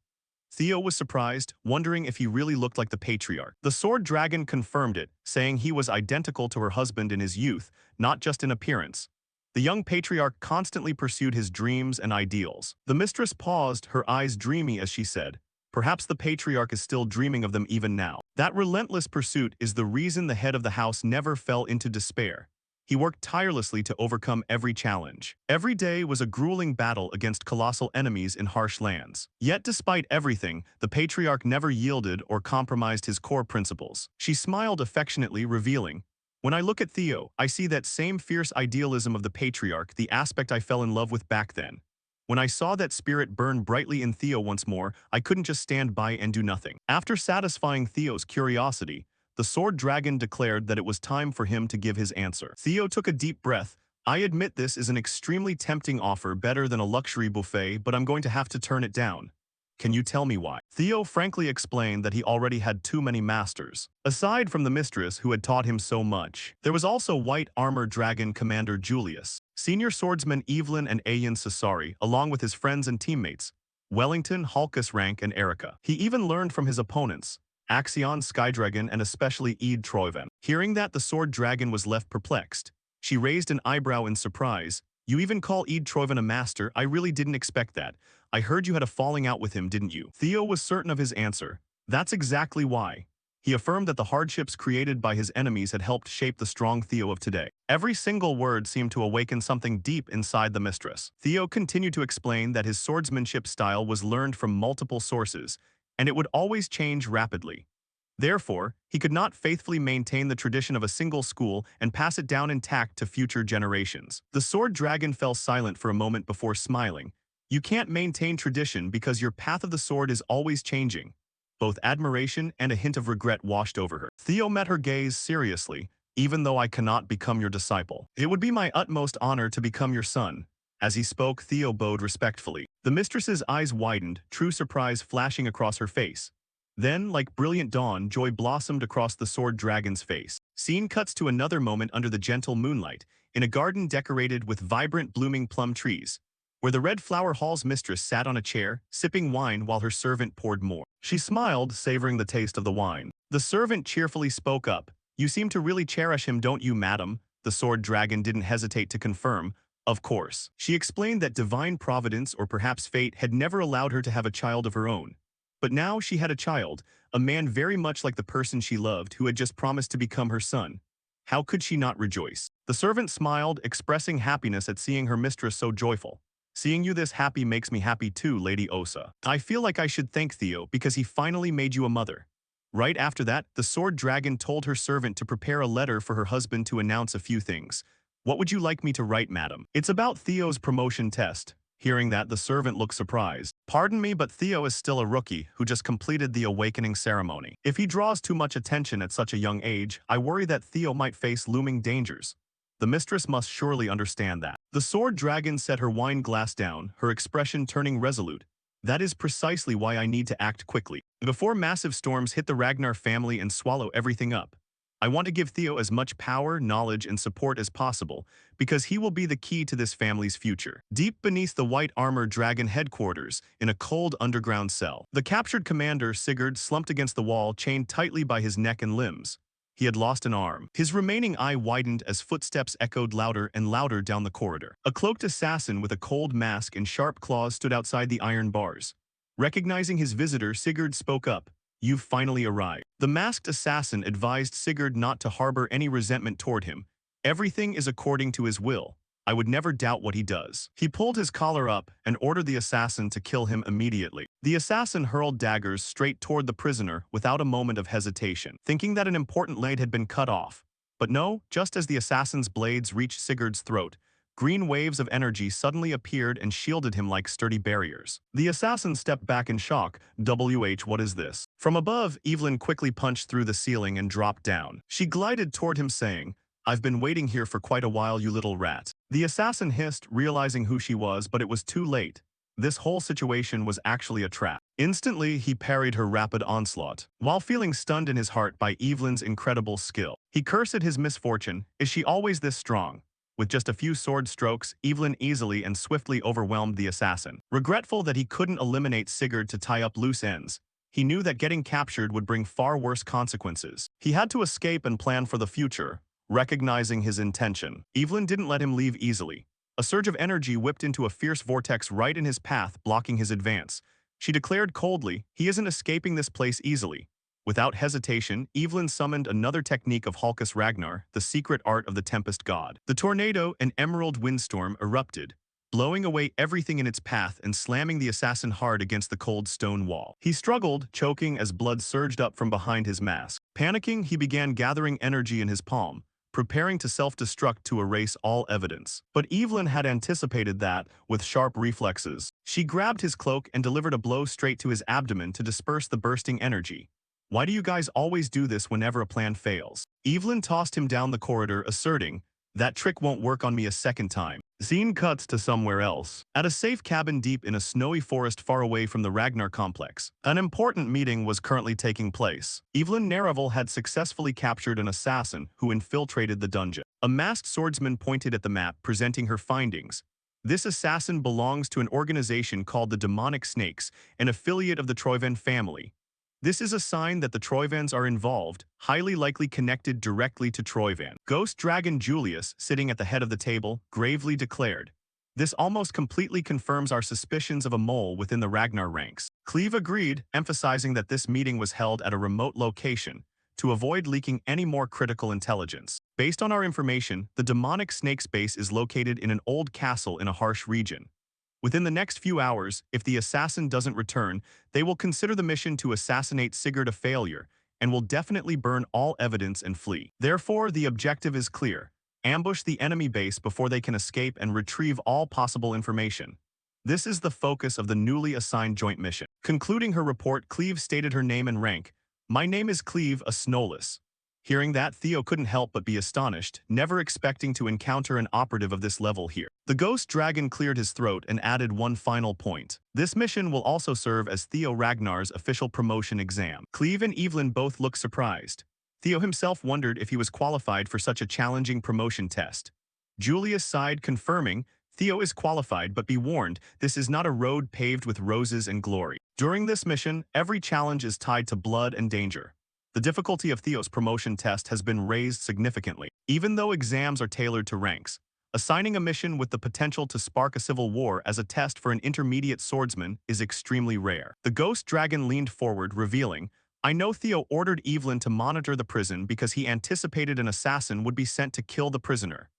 Theo was surprised, wondering if he really looked like the patriarch. The Sword Dragon confirmed it, saying he was identical to her husband in his youth, not just in appearance. The young patriarch constantly pursued his dreams and ideals. The mistress paused, her eyes dreamy as she said, "Perhaps the patriarch is still dreaming of them even now. That relentless pursuit is the reason the head of the house never fell into despair. He worked tirelessly to overcome every challenge. Every day was a grueling battle against colossal enemies in harsh lands. Yet despite everything, the patriarch never yielded or compromised his core principles." She smiled affectionately, revealing, "When I look at Theo, I see that same fierce idealism of the patriarch, the aspect I fell in love with back then. When I saw that spirit burn brightly in Theo once more, I couldn't just stand by and do nothing." After satisfying Theo's curiosity, the Sword Dragon declared that it was time for him to give his answer. Theo took a deep breath. "I admit this is an extremely tempting offer, better than a luxury buffet, but I'm going to have to turn it down. Can you tell me why?" Theo frankly explained that he already had too many masters. Aside from the mistress who had taught him so much, there was also White Armor Dragon Commander Julius, Senior Swordsman Evelyn and Ayan Sasari, along with his friends and teammates, Wellington, Halkus Rank, and Erica. He even learned from his opponents, Axion, Skydragon, and especially Eid Troiven. Hearing that, the Sword Dragon was left perplexed. She raised an eyebrow in surprise. "You even call Eid Troiven a master? I really didn't expect that. I heard you had a falling out with him, didn't you?" Theo was certain of his answer. That's exactly why. He affirmed that the hardships created by his enemies had helped shape the strong Theo of today. Every single word seemed to awaken something deep inside the mistress. Theo continued to explain that his swordsmanship style was learned from multiple sources, and it would always change rapidly. Therefore, he could not faithfully maintain the tradition of a single school and pass it down intact to future generations. The Sword Dragon fell silent for a moment before smiling. "You can't maintain tradition because your path of the sword is always changing." Both admiration and a hint of regret washed over her. Theo met her gaze seriously. "Even though I cannot become your disciple, it would be my utmost honor to become your son." As he spoke, Theo bowed respectfully. The mistress's eyes widened, true surprise flashing across her face. Then, like brilliant dawn, joy blossomed across the Sword Dragon's face. Scene cuts to another moment under the gentle moonlight, in a garden decorated with vibrant blooming plum trees, where the Red Flower Hall's mistress sat on a chair, sipping wine while her servant poured more. She smiled, savoring the taste of the wine. The servant cheerfully spoke up. "You seem to really cherish him, don't you, madam?" The Sword Dragon didn't hesitate to confirm. "Of course." She explained that divine providence or perhaps fate had never allowed her to have a child of her own. But now she had a child, a man very much like the person she loved who had just promised to become her son. How could she not rejoice? The servant smiled, expressing happiness at seeing her mistress so joyful. "Seeing you this happy makes me happy too, Lady Osa. I feel like I should thank Theo because he finally made you a mother." Right after that, the Sword Dragon told her servant to prepare a letter for her husband to announce a few things. "What would you like me to write, madam?" "It's about Theo's promotion test." Hearing that, the servant looked surprised. "Pardon me, but Theo is still a rookie who just completed the awakening ceremony. If he draws too much attention at such a young age, I worry that Theo might face looming dangers. The mistress must surely understand that." The Sword Dragon set her wine glass down, her expression turning resolute. "That is precisely why I need to act quickly. Before massive storms hit the Ragnar family and swallow everything up. I want to give Theo as much power, knowledge, and support as possible, because he will be the key to this family's future." Deep beneath the White Armor Dragon headquarters, in a cold underground cell, the captured commander, Sigurd, slumped against the wall, chained tightly by his neck and limbs. He had lost an arm. His remaining eye widened as footsteps echoed louder and louder down the corridor. A cloaked assassin with a cold mask and sharp claws stood outside the iron bars. Recognizing his visitor, Sigurd spoke up. "You've finally arrived." The masked assassin advised Sigurd not to harbor any resentment toward him. "Everything is according to his will. I would never doubt what he does." He pulled his collar up and ordered the assassin to kill him immediately. The assassin hurled daggers straight toward the prisoner without a moment of hesitation, thinking that an important blade had been cut off. But no, just as the assassin's blades reached Sigurd's throat, green waves of energy suddenly appeared and shielded him like sturdy barriers. The assassin stepped back in shock. What is this?" From above, Evelyn quickly punched through the ceiling and dropped down. She glided toward him saying, "I've been waiting here for quite a while, you little rat." The assassin hissed, realizing who she was, but it was too late. This whole situation was actually a trap. Instantly, he parried her rapid onslaught, while feeling stunned in his heart by Evelyn's incredible skill. He cursed his misfortune. Is she always this strong? With just a few sword strokes, Evelyn easily and swiftly overwhelmed the assassin. Regretful that he couldn't eliminate Sigurd to tie up loose ends, he knew that getting captured would bring far worse consequences. He had to escape and plan for the future. Recognizing his intention, Evelyn didn't let him leave easily. A surge of energy whipped into a fierce vortex right in his path, blocking his advance. She declared coldly, "He isn't escaping this place easily." Without hesitation, Evelyn summoned another technique of Halkus Ragnar, the secret art of the Tempest God. The tornado, an emerald windstorm, erupted, blowing away everything in its path and slamming the assassin hard against the cold stone wall. He struggled, choking as blood surged up from behind his mask. Panicking, he began gathering energy in his palm, preparing to self-destruct to erase all evidence. But Evelyn had anticipated that, with sharp reflexes. She grabbed his cloak and delivered a blow straight to his abdomen to disperse the bursting energy. "Why do you guys always do this whenever a plan fails?" Evelyn tossed him down the corridor, asserting, "That trick won't work on me a second time." Scene cuts to somewhere else. At a safe cabin deep in a snowy forest far away from the Ragnar complex, an important meeting was currently taking place. Evelyn Naravel had successfully captured an assassin who infiltrated the dungeon. A masked swordsman pointed at the map, presenting her findings. This assassin belongs to an organization called the Demonic Snakes, an affiliate of the Troyven family. This is a sign that the Troyvans are involved, highly likely connected directly to Troyvan. Ghost Dragon Julius, sitting at the head of the table, gravely declared, "This almost completely confirms our suspicions of a mole within the Ragnar ranks." Cleve agreed, emphasizing that this meeting was held at a remote location to avoid leaking any more critical intelligence. "Based on our information, the demonic snake's base is located in an old castle in a harsh region. Within the next few hours, if the assassin doesn't return, they will consider the mission to assassinate Sigurd a failure and will definitely burn all evidence and flee. Therefore, the objective is clear: ambush the enemy base before they can escape and retrieve all possible information. This is the focus of the newly assigned joint mission." Concluding her report, Cleve stated her name and rank. "My name is Cleve, a Snowless." Hearing that, Theo couldn't help but be astonished, never expecting to encounter an operative of this level here. The ghost dragon cleared his throat and added one final point. "This mission will also serve as Theo Ragnar's official promotion exam." Cleve and Evelyn both looked surprised. Theo himself wondered if he was qualified for such a challenging promotion test. Julius sighed, confirming, "Theo is qualified, but be warned, this is not a road paved with roses and glory. During this mission, every challenge is tied to blood and danger." The difficulty of Theo's promotion test has been raised significantly. Even though exams are tailored to ranks, assigning a mission with the potential to spark a civil war as a test for an intermediate swordsman is extremely rare. The ghost dragon leaned forward, revealing, "I know Theo ordered Evelyn to monitor the prison because he anticipated an assassin would be sent to kill the prisoner."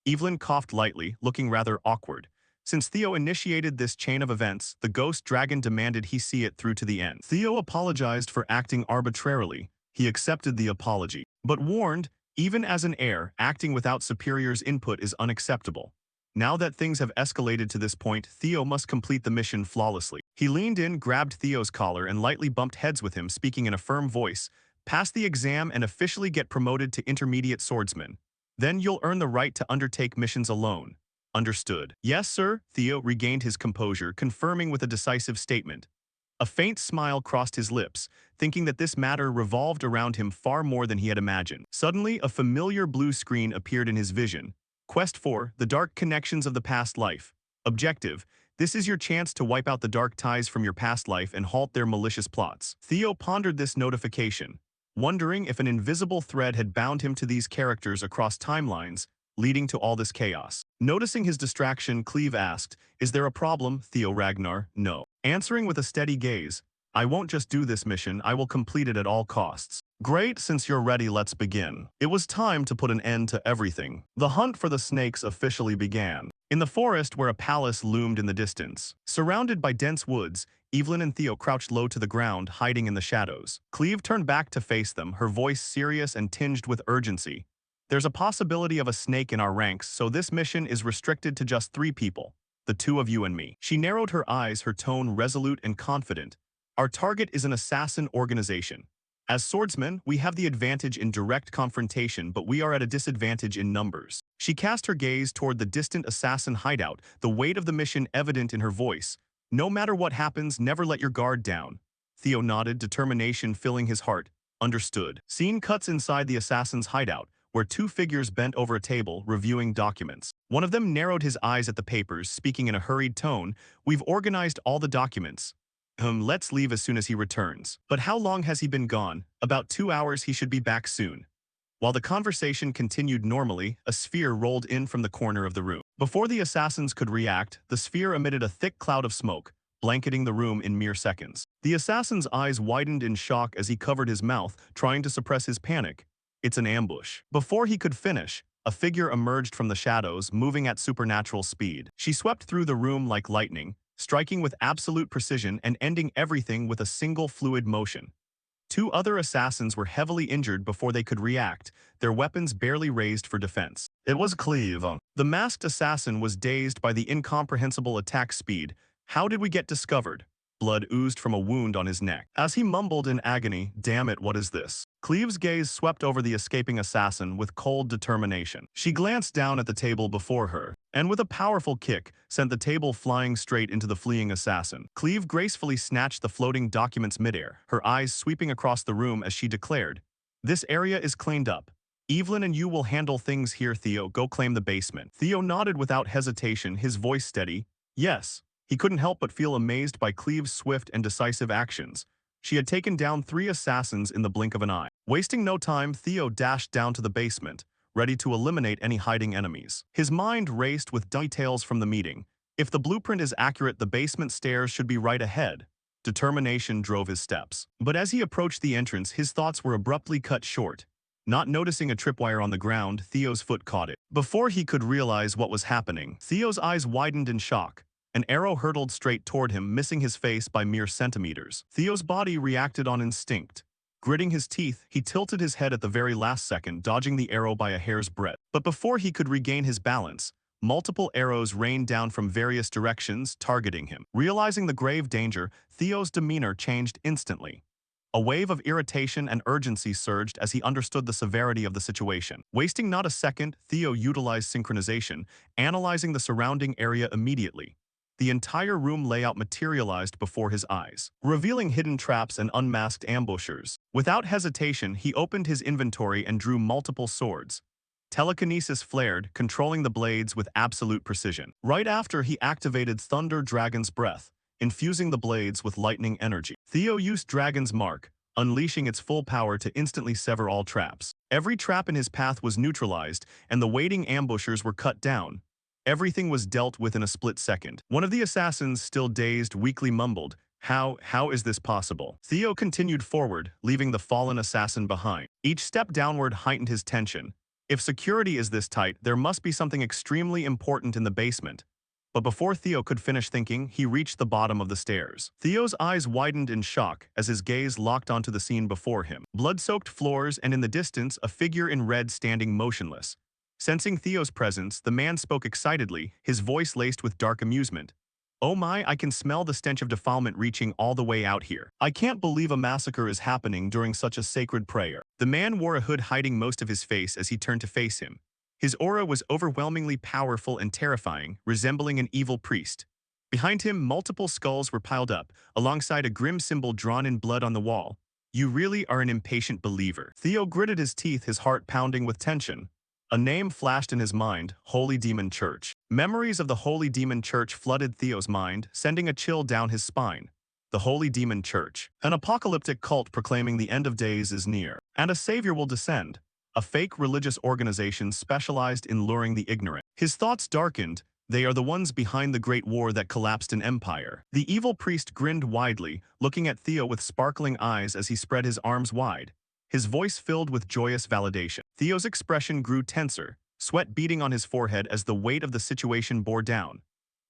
Evelyn coughed lightly, looking rather awkward. Since Theo initiated this chain of events, the ghost dragon demanded he see it through to the end. Theo apologized for acting arbitrarily. He accepted the apology, but warned, even as an heir, acting without superior's input is unacceptable. Now that things have escalated to this point, Theo must complete the mission flawlessly. He leaned in, grabbed Theo's collar, and lightly bumped heads with him, speaking in a firm voice, "Pass the exam and officially get promoted to intermediate swordsman. Then you'll earn the right to undertake missions alone. Understood?" "Yes, sir." Theo regained his composure, confirming with a decisive statement. A faint smile crossed his lips, thinking that this matter revolved around him far more than he had imagined. Suddenly, a familiar blue screen appeared in his vision. Quest 4, The Dark Connections of the Past Life. Objective: this is your chance to wipe out the dark ties from your past life and halt their malicious plots. Theo pondered this notification, wondering if an invisible thread had bound him to these characters across timelines, leading to all this chaos. Noticing his distraction, Cleve asked, "Is there a problem, Theo Ragnar?" "No." answering with a steady gaze, "I won't just do this mission, I will complete it at all costs." "Great, since you're ready, let's begin." It was time to put an end to everything. The hunt for the snakes officially began. In the forest where a palace loomed in the distance, surrounded by dense woods, Evelyn and Theo crouched low to the ground, hiding in the shadows. Cleve turned back to face them, her voice serious and tinged with urgency. "There's a possibility of a snake in our ranks, so this mission is restricted to just 3 people. The 2 of you and me." She narrowed her eyes, her tone resolute and confident. "Our target is an assassin organization. As swordsmen, we have the advantage in direct confrontation, but we are at a disadvantage in numbers." She cast her gaze toward the distant assassin hideout, the weight of the mission evident in her voice. "No matter what happens, never let your guard down." Theo nodded, determination filling his heart. "Understood." Scene cuts inside the assassin's hideout, where 2 figures bent over a table, reviewing documents. One of them narrowed his eyes at the papers, speaking in a hurried tone, "We've organized all the documents. Let's leave as soon as he returns." "But how long has he been gone?" "About 2 hours, he should be back soon." While the conversation continued normally, a sphere rolled in from the corner of the room. Before the assassins could react, the sphere emitted a thick cloud of smoke, blanketing the room in mere seconds. The assassin's eyes widened in shock as he covered his mouth, trying to suppress his panic. "It's an ambush." Before he could finish, a figure emerged from the shadows, moving at supernatural speed. She swept through the room like lightning, striking with absolute precision and ending everything with a single fluid motion. 2 other assassins were heavily injured before they could react, their weapons barely raised for defense. It was Cleve. The masked assassin was dazed by the incomprehensible attack speed. "How did we get discovered?" Blood oozed from a wound on his neck. As he mumbled in agony, "Damn it, what is this?" Cleve's gaze swept over the escaping assassin with cold determination. She glanced down at the table before her, and with a powerful kick, sent the table flying straight into the fleeing assassin. Cleve gracefully snatched the floating documents midair, her eyes sweeping across the room as she declared, "This area is cleaned up. Evelyn and you will handle things here, Theo. Go claim the basement." Theo nodded without hesitation, his voice steady. "Yes." He couldn't help but feel amazed by Cleve's swift and decisive actions. She had taken down 3 assassins in the blink of an eye. Wasting no time, Theo dashed down to the basement, ready to eliminate any hiding enemies. His mind raced with details from the meeting. If the blueprint is accurate, the basement stairs should be right ahead. Determination drove his steps. But as he approached the entrance, his thoughts were abruptly cut short. Not noticing a tripwire on the ground, Theo's foot caught it. Before he could realize what was happening, Theo's eyes widened in shock. An arrow hurtled straight toward him, missing his face by mere centimeters. Theo's body reacted on instinct. Gritting his teeth, he tilted his head at the very last second, dodging the arrow by a hair's breadth. But before he could regain his balance, multiple arrows rained down from various directions, targeting him. Realizing the grave danger, Theo's demeanor changed instantly. A wave of irritation and urgency surged as he understood the severity of the situation. Wasting not a second, Theo utilized synchronization, analyzing the surrounding area immediately. The entire room layout materialized before his eyes, revealing hidden traps and unmasked ambushers. Without hesitation, he opened his inventory and drew multiple swords. Telekinesis flared, controlling the blades with absolute precision. Right after, he activated Thunder Dragon's Breath, infusing the blades with lightning energy. Theo used Dragon's Mark, unleashing its full power to instantly sever all traps. Every trap in his path was neutralized, and the waiting ambushers were cut down. Everything was dealt with in a split second. One of the assassins, still dazed, weakly mumbled, How is this possible?" Theo continued forward, leaving the fallen assassin behind. Each step downward heightened his tension. If security is this tight, there must be something extremely important in the basement. But before Theo could finish thinking, he reached the bottom of the stairs. Theo's eyes widened in shock as his gaze locked onto the scene before him. Blood-soaked floors, and in the distance, a figure in red standing motionless. Sensing Theo's presence, the man spoke excitedly, his voice laced with dark amusement. "Oh my, I can smell the stench of defilement reaching all the way out here. I can't believe a massacre is happening during such a sacred prayer." The man wore a hood hiding most of his face as he turned to face him. His aura was overwhelmingly powerful and terrifying, resembling an evil priest. Behind him, multiple skulls were piled up, alongside a grim symbol drawn in blood on the wall. "You really are an impatient believer." Theo gritted his teeth, his heart pounding with tension. A name flashed in his mind, Holy Demon Church. Memories of the Holy Demon Church flooded Theo's mind, sending a chill down his spine. The Holy Demon Church, an apocalyptic cult proclaiming the end of days is near, and a savior will descend. A fake religious organization specialized in luring the ignorant. His thoughts darkened, They are the ones behind the great war that collapsed an empire. The evil priest grinned widely, looking at Theo with sparkling eyes as he spread his arms wide, his voice filled with joyous validation. Theo's expression grew tenser, sweat beading on his forehead as the weight of the situation bore down.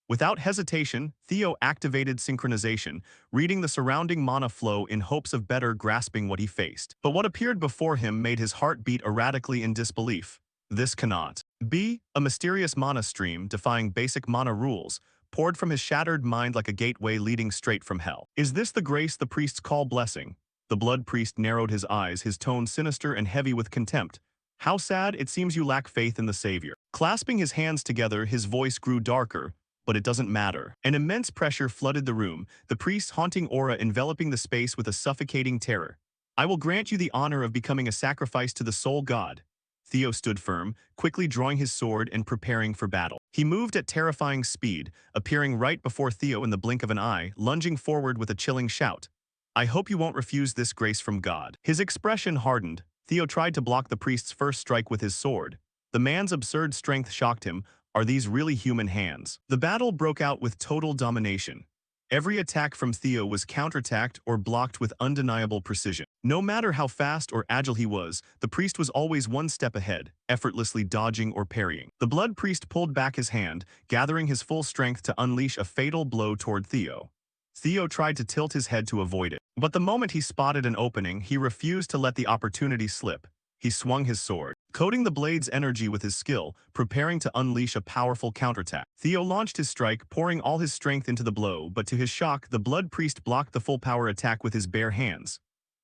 Without hesitation, Theo activated synchronization, reading the surrounding mana flow in hopes of better grasping what he faced. But what appeared before him made his heart beat erratically in disbelief. This cannot be. A mysterious mana stream, defying basic mana rules, poured from his shattered mind like a gateway leading straight from hell. Is this the grace the priests call blessing? The blood priest narrowed his eyes, his tone sinister and heavy with contempt. How sad it seems you lack faith in the Savior. Clasping his hands together, his voice grew darker, but it doesn't matter. An immense pressure flooded the room, the priest's haunting aura enveloping the space with a suffocating terror. I will grant you the honor of becoming a sacrifice to the sole god. Theo stood firm, quickly drawing his sword and preparing for battle. He moved at terrifying speed, appearing right before Theo in the blink of an eye, lunging forward with a chilling shout. I hope you won't refuse this grace from God. His expression hardened. Theo tried to block the priest's first strike with his sword. The man's absurd strength shocked him. Are these really human hands? The battle broke out with total domination. Every attack from Theo was counterattacked or blocked with undeniable precision. No matter how fast or agile he was, the priest was always one step ahead, effortlessly dodging or parrying. The blood priest pulled back his hand, gathering his full strength to unleash a fatal blow toward Theo. Theo tried to tilt his head to avoid it, but the moment he spotted an opening, he refused to let the opportunity slip. He swung his sword, coating the blade's energy with his skill, preparing to unleash a powerful counterattack. Theo launched his strike, pouring all his strength into the blow, but to his shock, the blood priest blocked the full-power attack with his bare hands.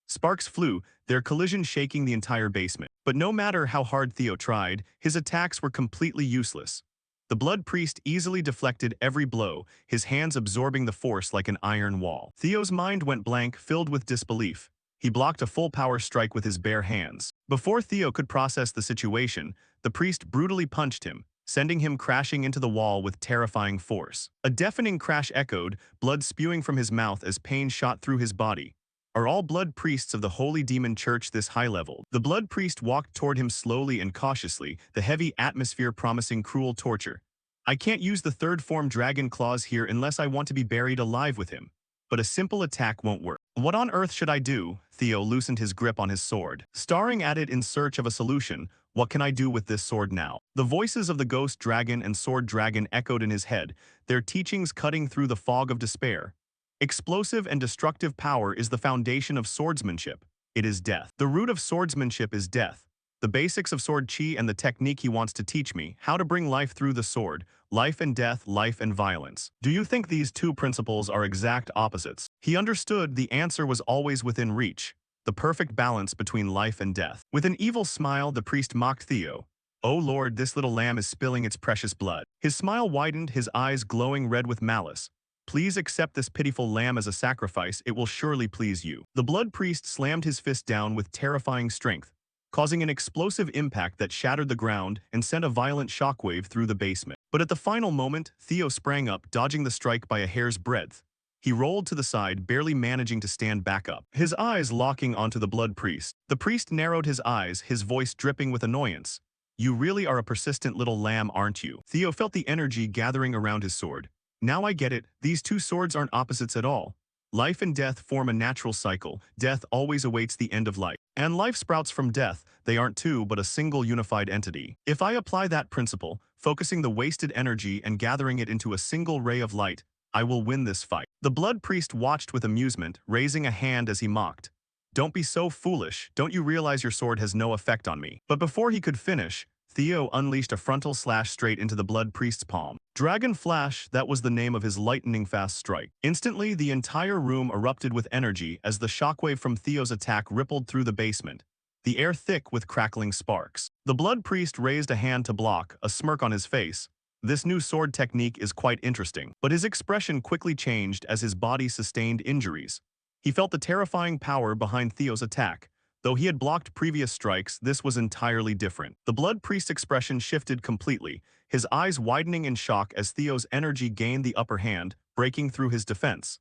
Sparks flew, their collision shaking the entire basement. But no matter how hard Theo tried, his attacks were completely useless. The blood priest easily deflected every blow, his hands absorbing the force like an iron wall. Theo's mind went blank, filled with disbelief. He blocked a full-power strike with his bare hands. Before Theo could process the situation, the priest brutally punched him, sending him crashing into the wall with terrifying force. A deafening crash echoed, blood spewing from his mouth as pain shot through his body. Are all blood priests of the Holy Demon Church this high-level? The blood priest walked toward him slowly and cautiously, the heavy atmosphere promising cruel torture. I can't use the third form dragon claws here unless I want to be buried alive with him. But a simple attack won't work. What on earth should I do? Theo loosened his grip on his sword, staring at it in search of a solution. What can I do with this sword now? The voices of the ghost dragon and sword dragon echoed in his head, their teachings cutting through the fog of despair. Explosive and destructive power is the foundation of swordsmanship. It is death. The root of swordsmanship is death. The basics of sword chi and the technique he wants to teach me, how to bring life through the sword, life and death, life and violence. Do you think these two principles are exact opposites? He understood the answer was always within reach, the perfect balance between life and death. With an evil smile, the priest mocked Theo. Oh Lord, this little lamb is spilling its precious blood. His smile widened, his eyes glowing red with malice. Please accept this pitiful lamb as a sacrifice, it will surely please you. The blood priest slammed his fist down with terrifying strength, causing an explosive impact that shattered the ground and sent a violent shockwave through the basement. But at the final moment, Theo sprang up, dodging the strike by a hair's breadth. He rolled to the side, barely managing to stand back up, his eyes locking onto the blood priest. The priest narrowed his eyes, his voice dripping with annoyance. You really are a persistent little lamb, aren't you? Theo felt the energy gathering around his sword. Now I get it, these two swords aren't opposites at all. Life and death form a natural cycle. Death always awaits the end of life. And life sprouts from death. They aren't two but a single unified entity. If I apply that principle, focusing the wasted energy and gathering it into a single ray of light, I will win this fight. The blood priest watched with amusement, raising a hand as he mocked. Don't be so foolish. Don't you realize your sword has no effect on me? But before he could finish, Theo unleashed a frontal slash straight into the blood priest's palm. Dragon Flash, that was the name of his lightning-fast strike. Instantly, the entire room erupted with energy as the shockwave from Theo's attack rippled through the basement, the air thick with crackling sparks. The blood priest raised a hand to block, a smirk on his face. This new sword technique is quite interesting, but his expression quickly changed as his body sustained injuries. He felt the terrifying power behind Theo's attack. Though he had blocked previous strikes, this was entirely different. The blood priest's expression shifted completely, his eyes widening in shock as Theo's energy gained the upper hand, breaking through his defense.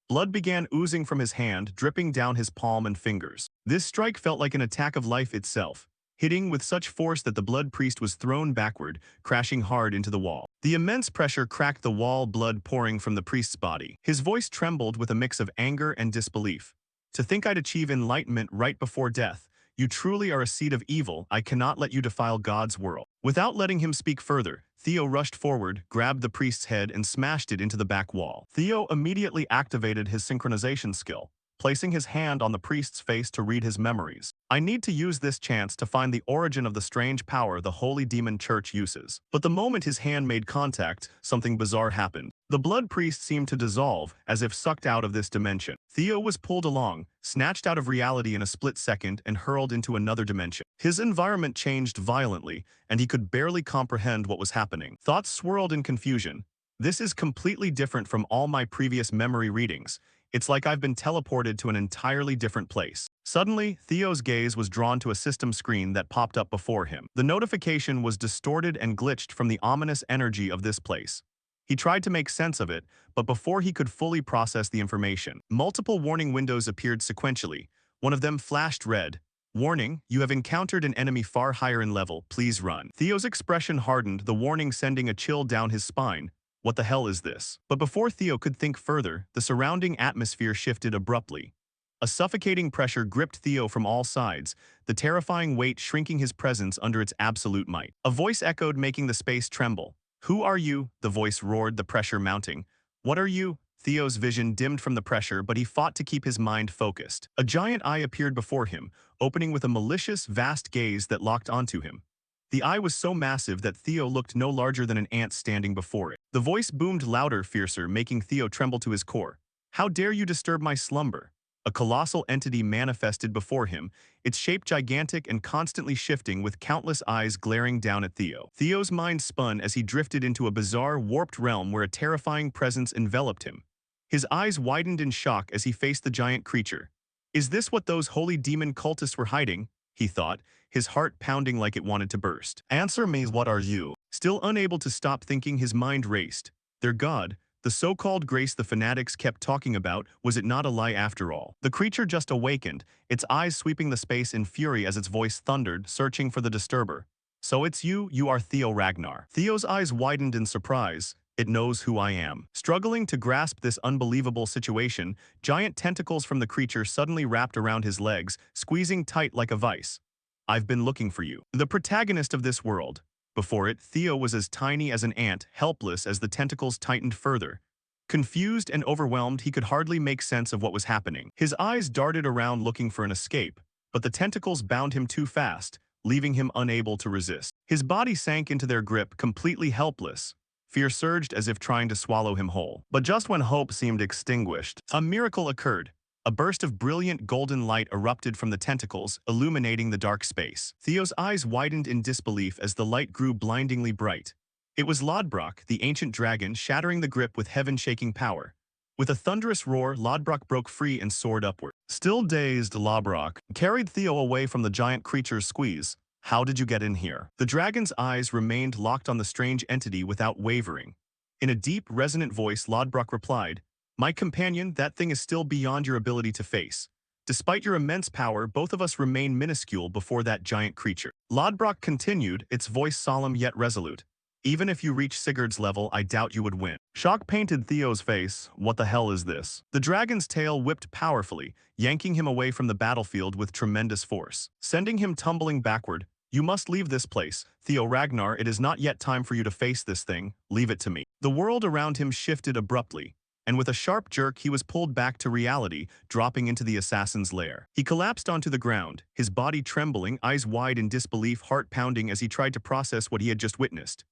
Blood began oozing from his hand, dripping down his palm and fingers. This strike felt like an attack of life itself, hitting with such force that the blood priest was thrown backward, crashing hard into the wall. The immense pressure cracked the wall, blood pouring from the priest's body. His voice trembled with a mix of anger and disbelief. To think I'd achieve enlightenment right before death. You truly are a seed of evil. I cannot let you defile God's world. Without letting him speak further, Theo rushed forward, grabbed the priest's head and smashed it into the back wall. Theo immediately activated his synchronization skill, placing his hand on the priest's face to read his memories. I need to use this chance to find the origin of the strange power the Holy Demon Church uses. But the moment his hand made contact, something bizarre happened. The blood priest seemed to dissolve, as if sucked out of this dimension. Theo was pulled along, snatched out of reality in a split second and hurled into another dimension. His environment changed violently, and he could barely comprehend what was happening. Thoughts swirled in confusion. This is completely different from all my previous memory readings. It's like I've been teleported to an entirely different place. Suddenly, Theo's gaze was drawn to a system screen that popped up before him. The notification was distorted and glitched from the ominous energy of this place. He tried to make sense of it, but before he could fully process the information, multiple warning windows appeared sequentially. One of them flashed red. Warning, you have encountered an enemy far higher in level, please run. Theo's expression hardened, the warning sending a chill down his spine. What the hell is this? But before Theo could think further, the surrounding atmosphere shifted abruptly. A suffocating pressure gripped Theo from all sides, the terrifying weight shrinking his presence under its absolute might. A voice echoed, making the space tremble. Who are you? The voice roared, the pressure mounting. What are you? Theo's vision dimmed from the pressure, but he fought to keep his mind focused. A giant eye appeared before him, opening with a malicious, vast gaze that locked onto him. The eye was so massive that Theo looked no larger than an ant standing before it. The voice boomed louder, fiercer, making Theo tremble to his core. How dare you disturb my slumber? A colossal entity manifested before him, its shape gigantic and constantly shifting with countless eyes glaring down at Theo. Theo's mind spun as he drifted into a bizarre, warped realm where a terrifying presence enveloped him. His eyes widened in shock as he faced the giant creature. Is this what those holy demon cultists were hiding? He thought, his heart pounding like it wanted to burst. Answer me, what are you? Still unable to stop thinking, his mind raced. Their god, the so-called grace the fanatics kept talking about, was it not a lie after all? The creature just awakened, its eyes sweeping the space in fury as its voice thundered, searching for the disturber. So it's you are Theo Ragnar. Theo's eyes widened in surprise. It knows who I am. Struggling to grasp this unbelievable situation, giant tentacles from the creature suddenly wrapped around his legs, squeezing tight like a vice. I've been looking for you. The protagonist of this world. Before it, Theo was as tiny as an ant, helpless as the tentacles tightened further. Confused and overwhelmed, he could hardly make sense of what was happening. His eyes darted around looking for an escape, but the tentacles bound him too fast, leaving him unable to resist. His body sank into their grip, completely helpless. Fear surged as if trying to swallow him whole. But just when hope seemed extinguished, a miracle occurred. A burst of brilliant golden light erupted from the tentacles, illuminating the dark space. Theo's eyes widened in disbelief as the light grew blindingly bright. It was Lodbrok, the ancient dragon, shattering the grip with heaven-shaking power. With a thunderous roar, Lodbrok broke free and soared upward. Still dazed, Lodbrok carried Theo away from the giant creature's squeeze. How did you get in here? The dragon's eyes remained locked on the strange entity without wavering. In a deep, resonant voice, Lodbrok replied, My companion, that thing is still beyond your ability to face. Despite your immense power, both of us remain minuscule before that giant creature. Lodbrok continued, its voice solemn yet resolute. Even if you reach Sigurd's level, I doubt you would win. Shock painted Theo's face. What the hell is this? The dragon's tail whipped powerfully, yanking him away from the battlefield with tremendous force, sending him tumbling backward. You must leave this place, Theo Ragnar. It is not yet time for you to face this thing. Leave it to me. The world around him shifted abruptly, and with a sharp jerk he was pulled back to reality, dropping into the assassin's lair. He collapsed onto the ground, his body trembling, eyes wide in disbelief, heart pounding as he tried to process what he had just witnessed.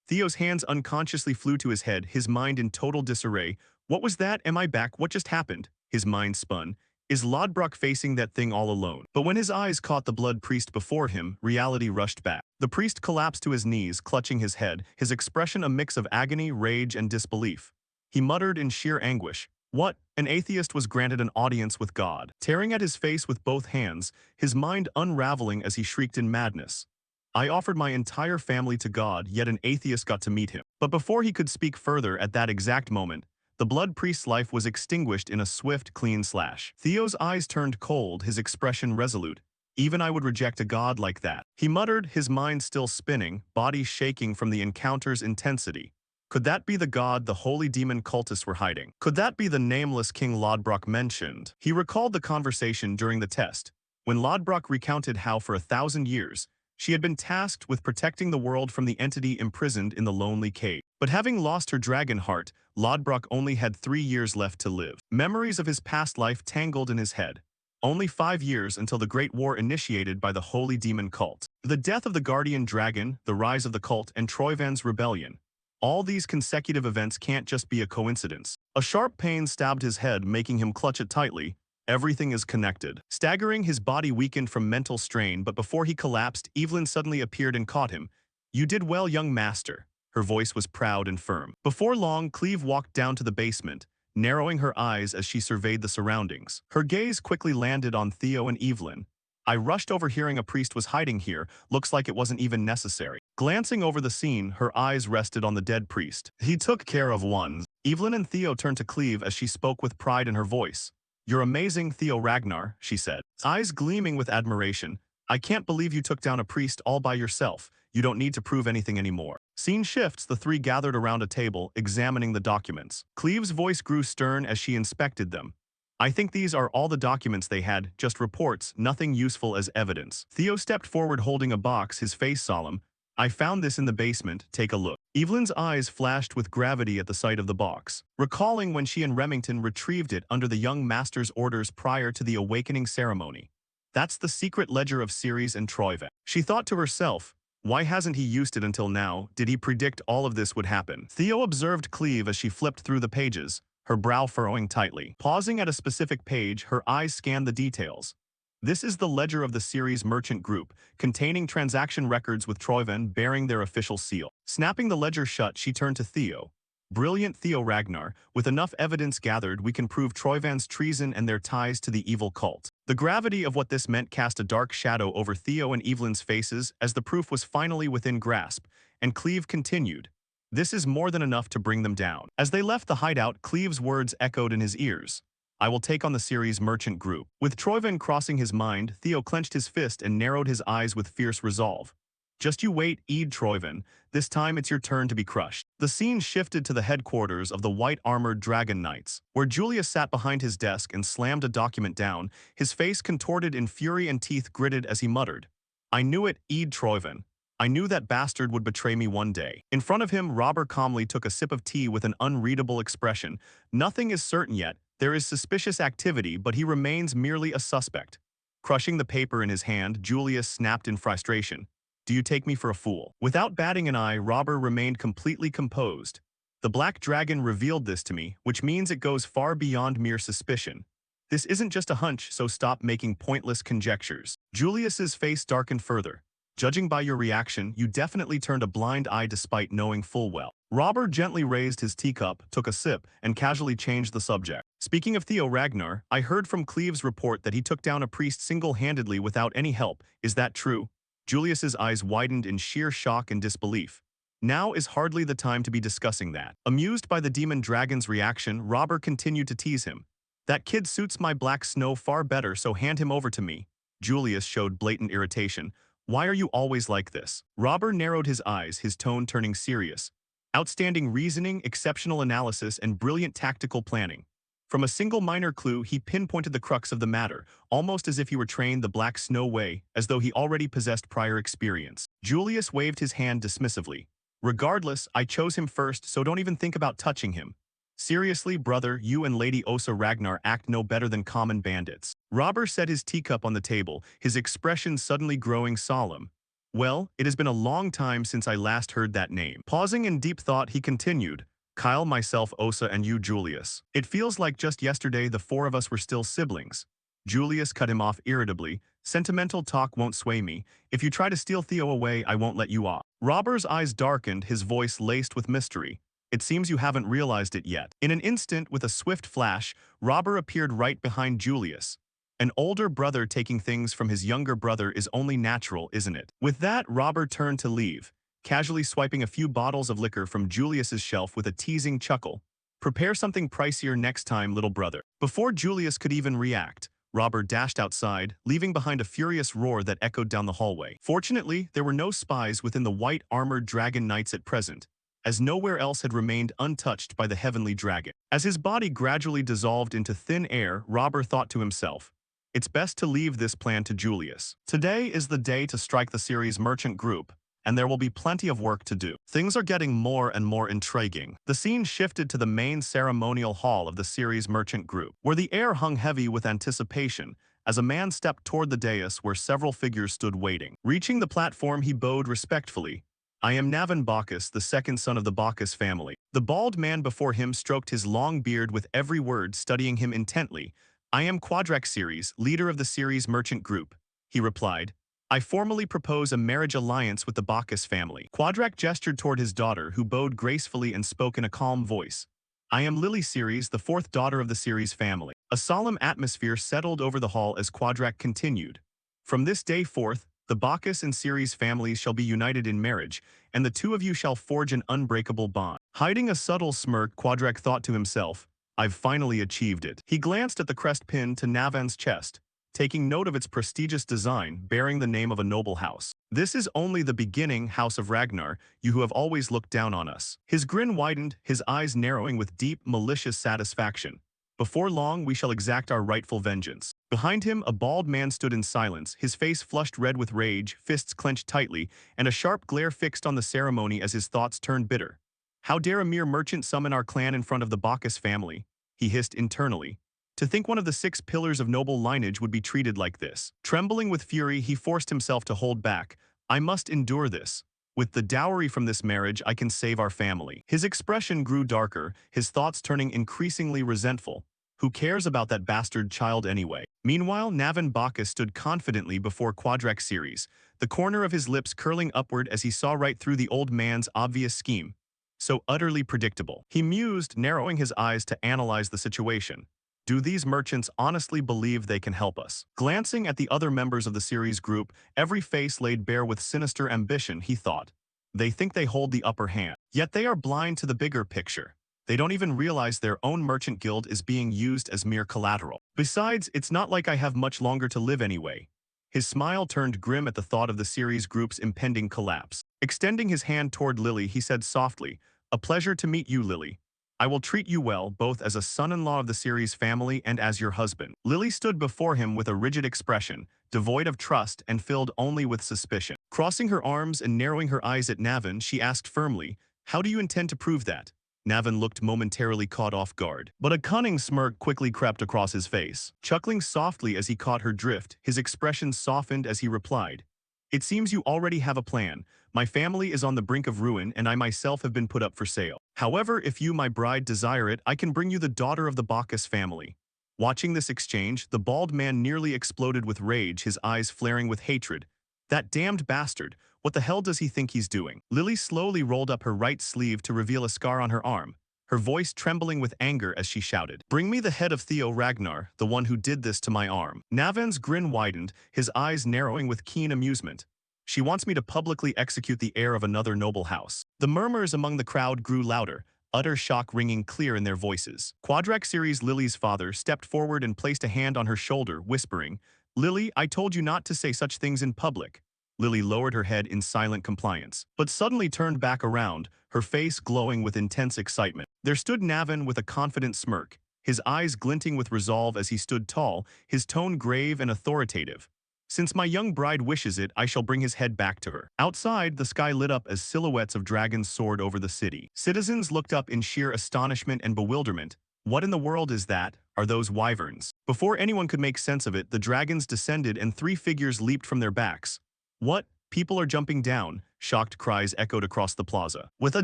Theo's hands unconsciously flew to his head, his mind in total disarray. What was that? Am I back? What just happened? His mind spun. Is Lodbrok facing that thing all alone? But when his eyes caught the blood priest before him, reality rushed back. The priest collapsed to his knees, clutching his head, his expression a mix of agony, rage, and disbelief. He muttered in sheer anguish. What? An atheist was granted an audience with God. Tearing at his face with both hands, his mind unraveling as he shrieked in madness. I offered my entire family to God, yet an atheist got to meet him. But before he could speak further at that exact moment, the blood priest's life was extinguished in a swift, clean slash. Theo's eyes turned cold, his expression resolute. Even I would reject a god like that. He muttered, his mind still spinning, body shaking from the encounter's intensity. Could that be the god the holy demon cultists were hiding? Could that be the nameless King Lodbrok mentioned? He recalled the conversation during the test, when Lodbrok recounted how for 1,000 years, she had been tasked with protecting the world from the entity imprisoned in the lonely cave. But having lost her dragon heart, Lodbrok only had 3 years left to live. Memories of his past life tangled in his head. Only 5 years until the Great War initiated by the Holy Demon Cult. The death of the Guardian Dragon, the rise of the cult, and Troyvan's rebellion. All these consecutive events can't just be a coincidence. A sharp pain stabbed his head, making him clutch it tightly. Everything is connected. Staggering, his body weakened from mental strain, but before he collapsed, Evelyn suddenly appeared and caught him. "You did well, young master." Her voice was proud and firm. Before long, Cleve walked down to the basement, narrowing her eyes as she surveyed the surroundings. Her gaze quickly landed on Theo and Evelyn. "I rushed over hearing a priest was hiding here. Looks like it wasn't even necessary." Glancing over the scene, her eyes rested on the dead priest. "He took care of one." Evelyn and Theo turned to Cleve as she spoke with pride in her voice. "You're amazing, Theo Ragnar," she said, eyes gleaming with admiration. "I can't believe you took down a priest all by yourself. You don't need to prove anything anymore." Scene shifts, the three gathered around a table, examining the documents. Cleve's voice grew stern as she inspected them. "I think these are all the documents they had, just reports, nothing useful as evidence." Theo stepped forward holding a box, his face solemn. "I found this in the basement, take a look." Evelyn's eyes flashed with gravity at the sight of the box, recalling when she and Remington retrieved it under the young master's orders prior to the awakening ceremony. That's the secret ledger of Ceres and Troyvan. She thought to herself, why hasn't he used it until now? Did he predict all of this would happen? Theo observed Cleve as she flipped through the pages, her brow furrowing tightly. Pausing at a specific page, her eyes scanned the details. This is the ledger of the Ceres Merchant Group, containing transaction records with Troyvan bearing their official seal. Snapping the ledger shut, she turned to Theo. "Brilliant, Theo Ragnar. With enough evidence gathered, we can prove Troyvan's treason and their ties to the evil cult." The gravity of what this meant cast a dark shadow over Theo and Evelyn's faces as the proof was finally within grasp, and Cleve continued. "This is more than enough to bring them down." As they left the hideout, Cleve's words echoed in his ears. "I will take on the Ceres Merchant Group." With Troyvan crossing his mind, Theo clenched his fist and narrowed his eyes with fierce resolve. "Just you wait, Eid Troyvan. This time it's your turn to be crushed." The scene shifted to the headquarters of the white-armored Dragon Knights, where Julius sat behind his desk and slammed a document down, his face contorted in fury and teeth gritted as he muttered. "I knew it, Eid Troyvan. I knew that bastard would betray me one day." In front of him, Robber calmly took a sip of tea with an unreadable expression. "Nothing is certain yet. There is suspicious activity, but he remains merely a suspect." Crushing the paper in his hand, Julius snapped in frustration. "Do you take me for a fool?" Without batting an eye, Robber remained completely composed. "The Black Dragon revealed this to me, which means it goes far beyond mere suspicion. This isn't just a hunch, so stop making pointless conjectures." Julius's face darkened further. "Judging by your reaction, you definitely turned a blind eye despite knowing full well." Robber gently raised his teacup, took a sip, and casually changed the subject. "Speaking of Theo Ragnar, I heard from Cleve's report that he took down a priest single-handedly without any help. Is that true?" Julius's eyes widened in sheer shock and disbelief. Now is hardly the time to be discussing that. Amused by the demon dragon's reaction, Robber continued to tease him. "That kid suits my black snow far better, so hand him over to me." Julius showed blatant irritation. "Why are you always like this?" Robber narrowed his eyes, his tone turning serious. "Outstanding reasoning, exceptional analysis, and brilliant tactical planning." From a single minor clue, he pinpointed the crux of the matter, almost as if he were trained the Black Snow way, as though he already possessed prior experience. Julius waved his hand dismissively. "Regardless, I chose him first, so don't even think about touching him." "Seriously, brother, you and Lady Osa Ragnar act no better than common bandits." Robber set his teacup on the table, his expression suddenly growing solemn. "Well, it has been a long time since I last heard that name." Pausing in deep thought, he continued. "Kyle, myself, Osa, and you, Julius. It feels like just yesterday the four of us were still siblings." Julius cut him off irritably. "Sentimental talk won't sway me. If you try to steal Theo away, I won't let you off." Robber's eyes darkened, his voice laced with mystery. "It seems you haven't realized it yet." In an instant, with a swift flash, Robber appeared right behind Julius. "An older brother taking things from his younger brother is only natural, isn't it?" With that, Robber turned to leave, casually swiping a few bottles of liquor from Julius's shelf with a teasing chuckle. "Prepare something pricier next time, little brother." Before Julius could even react, Robber dashed outside, leaving behind a furious roar that echoed down the hallway. Fortunately, there were no spies within the white-armored Dragon Knights at present, as nowhere else had remained untouched by the heavenly dragon. As his body gradually dissolved into thin air, Robber thought to himself, "It's best to leave this plan to Julius. Today is the day to strike the series merchant group, and there will be plenty of work to do." Things are getting more and more intriguing. The scene shifted to the main ceremonial hall of the series merchant group, where the air hung heavy with anticipation as a man stepped toward the dais where several figures stood waiting. Reaching the platform, he bowed respectfully. "I am Navin Bacchus, the second son of the Bacchus family." The bald man before him stroked his long beard with every word, studying him intently. "I am Quadrak Series, leader of the series merchant group," he replied. "I formally propose a marriage alliance with the Bacchus family." Quadrak gestured toward his daughter, who bowed gracefully and spoke in a calm voice. "I am Lily Series, the fourth daughter of the Series family." A solemn atmosphere settled over the hall as Quadrak continued. "From this day forth, the Bacchus and Ceres families shall be united in marriage, and the two of you shall forge an unbreakable bond." Hiding a subtle smirk, Quadrak thought to himself, "I've finally achieved it." He glanced at the crest pinned to Navan's chest, taking note of its prestigious design bearing the name of a noble house. "This is only the beginning, House of Ragnar, you who have always looked down on us." His grin widened, his eyes narrowing with deep, malicious satisfaction. "Before long, we shall exact our rightful vengeance." Behind him, a bald man stood in silence, his face flushed red with rage, fists clenched tightly, and a sharp glare fixed on the ceremony as his thoughts turned bitter. "How dare a mere merchant summon our clan in front of the Bacchus family?" he hissed internally. "To think one of the 6 pillars of noble lineage would be treated like this." Trembling with fury, he forced himself to hold back. "I must endure this. With the dowry from this marriage, I can save our family." His expression grew darker, his thoughts turning increasingly resentful. Who cares about that bastard child anyway? Meanwhile, Navin Bacchus stood confidently before Quadrak Ceres, the corner of his lips curling upward as he saw right through the old man's obvious scheme. So utterly predictable. He mused, narrowing his eyes to analyze the situation. Do these merchants honestly believe they can help us? Glancing at the other members of the series group, every face laid bare with sinister ambition, he thought. They think they hold the upper hand. Yet they are blind to the bigger picture. They don't even realize their own merchant guild is being used as mere collateral. Besides, it's not like I have much longer to live anyway. His smile turned grim at the thought of the series group's impending collapse. Extending his hand toward Lily, he said softly, "A pleasure to meet you, Lily. I will treat you well, both as a son-in-law of the series family and as your husband." Lily stood before him with a rigid expression, devoid of trust and filled only with suspicion. Crossing her arms and narrowing her eyes at Navin, she asked firmly, "How do you intend to prove that?" Navin looked momentarily caught off guard, but a cunning smirk quickly crept across his face. Chuckling softly as he caught her drift, his expression softened as he replied, "It seems you already have a plan. My family is on the brink of ruin, and I myself have been put up for sale. However, if you, my bride, desire it, I can bring you the daughter of the Bacchus family." Watching this exchange, the bald man nearly exploded with rage, his eyes flaring with hatred. "That damned bastard! What the hell does he think he's doing?" Lily slowly rolled up her right sleeve to reveal a scar on her arm, her voice trembling with anger as she shouted, "Bring me the head of Theo Ragnar, the one who did this to my arm." Navan's grin widened, his eyes narrowing with keen amusement. "She wants me to publicly execute the heir of another noble house." The murmurs among the crowd grew louder, utter shock ringing clear in their voices. Quadrak Series Lily's father stepped forward and placed a hand on her shoulder, whispering, "Lily, I told you not to say such things in public." Lily lowered her head in silent compliance, but suddenly turned back around, her face glowing with intense excitement. There stood Navin with a confident smirk, his eyes glinting with resolve as he stood tall, his tone grave and authoritative. "Since my young bride wishes it, I shall bring his head back to her." Outside, the sky lit up as silhouettes of dragons soared over the city. Citizens looked up in sheer astonishment and bewilderment. What in the world is that? Are those wyverns? Before anyone could make sense of it, the dragons descended and 3 figures leaped from their backs. "What? People are jumping down," shocked cries echoed across the plaza. With a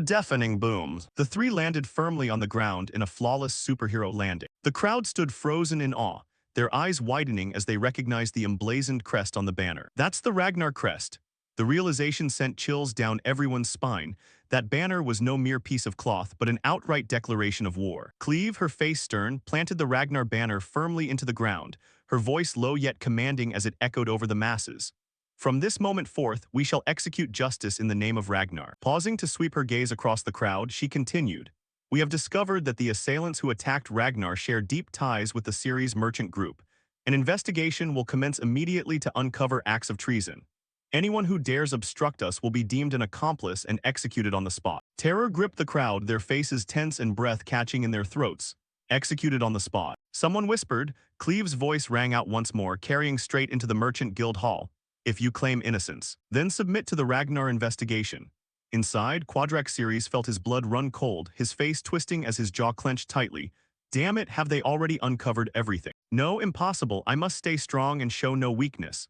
deafening boom, the 3 landed firmly on the ground in a flawless superhero landing. The crowd stood frozen in awe, their eyes widening as they recognized the emblazoned crest on the banner. "That's the Ragnar crest." The realization sent chills down everyone's spine. That banner was no mere piece of cloth, but an outright declaration of war. Cleve, her face stern, planted the Ragnar banner firmly into the ground, her voice low yet commanding as it echoed over the masses. "From this moment forth, we shall execute justice in the name of Ragnar." Pausing to sweep her gaze across the crowd, she continued, "We have discovered that the assailants who attacked Ragnar share deep ties with the Ceres merchant group. An investigation will commence immediately to uncover acts of treason. Anyone who dares obstruct us will be deemed an accomplice and executed on the spot." Terror gripped the crowd, their faces tense and breath catching in their throats. Executed on the spot. Someone whispered. Cleve's voice rang out once more, carrying straight into the Merchant Guild Hall. If you claim innocence, then submit to the Ragnar investigation. Inside, Quadrak Series felt his blood run cold, his face twisting as his jaw clenched tightly. Damn it, have they already uncovered everything? No, impossible, I must stay strong and show no weakness.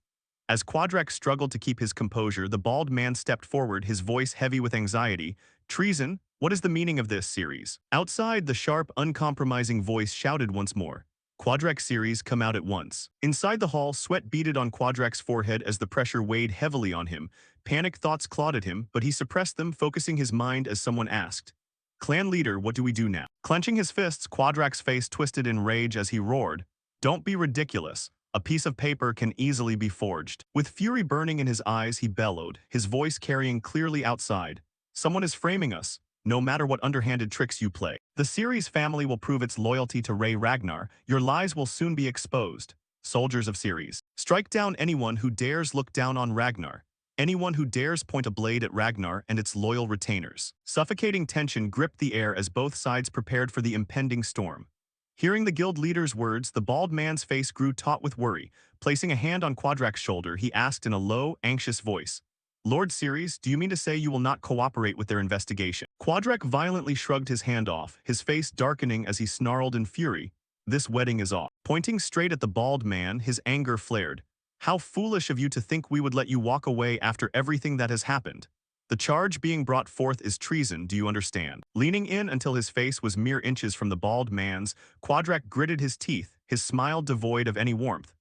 As Quadrak struggled to keep his composure, the bald man stepped forward, his voice heavy with anxiety. Treason? What is the meaning of this, Series? Outside, the sharp, uncompromising voice shouted once more. Quadrak Series, come out at once. Inside the hall, sweat beaded on Quadrak's forehead as the pressure weighed heavily on him. Panic thoughts clawed at him, but he suppressed them, focusing his mind as someone asked. Clan leader, what do we do now? Clenching his fists, Quadrak's face twisted in rage as he roared. Don't be ridiculous. A piece of paper can easily be forged. With fury burning in his eyes, he bellowed, his voice carrying clearly outside. Someone is framing us, no matter what underhanded tricks you play. The Ceres family will prove its loyalty to Rey Ragnar. Your lies will soon be exposed. Soldiers of Ceres, strike down anyone who dares look down on Ragnar. Anyone who dares point a blade at Ragnar and its loyal retainers. Suffocating tension gripped the air as both sides prepared for the impending storm. Hearing the guild leader's words, the bald man's face grew taut with worry. Placing a hand on Quadrak's shoulder, he asked in a low, anxious voice, Lord Ceres, do you mean to say you will not cooperate with their investigation? Quadrak violently shrugged his hand off, his face darkening as he snarled in fury. This wedding is off. Pointing straight at the bald man, his anger flared. How foolish of you to think we would let you walk away after everything that has happened. The charge being brought forth is treason, do you understand? Leaning in until his face was mere inches from the bald man's, Quadrak gritted his teeth, his smile devoid of any warmth.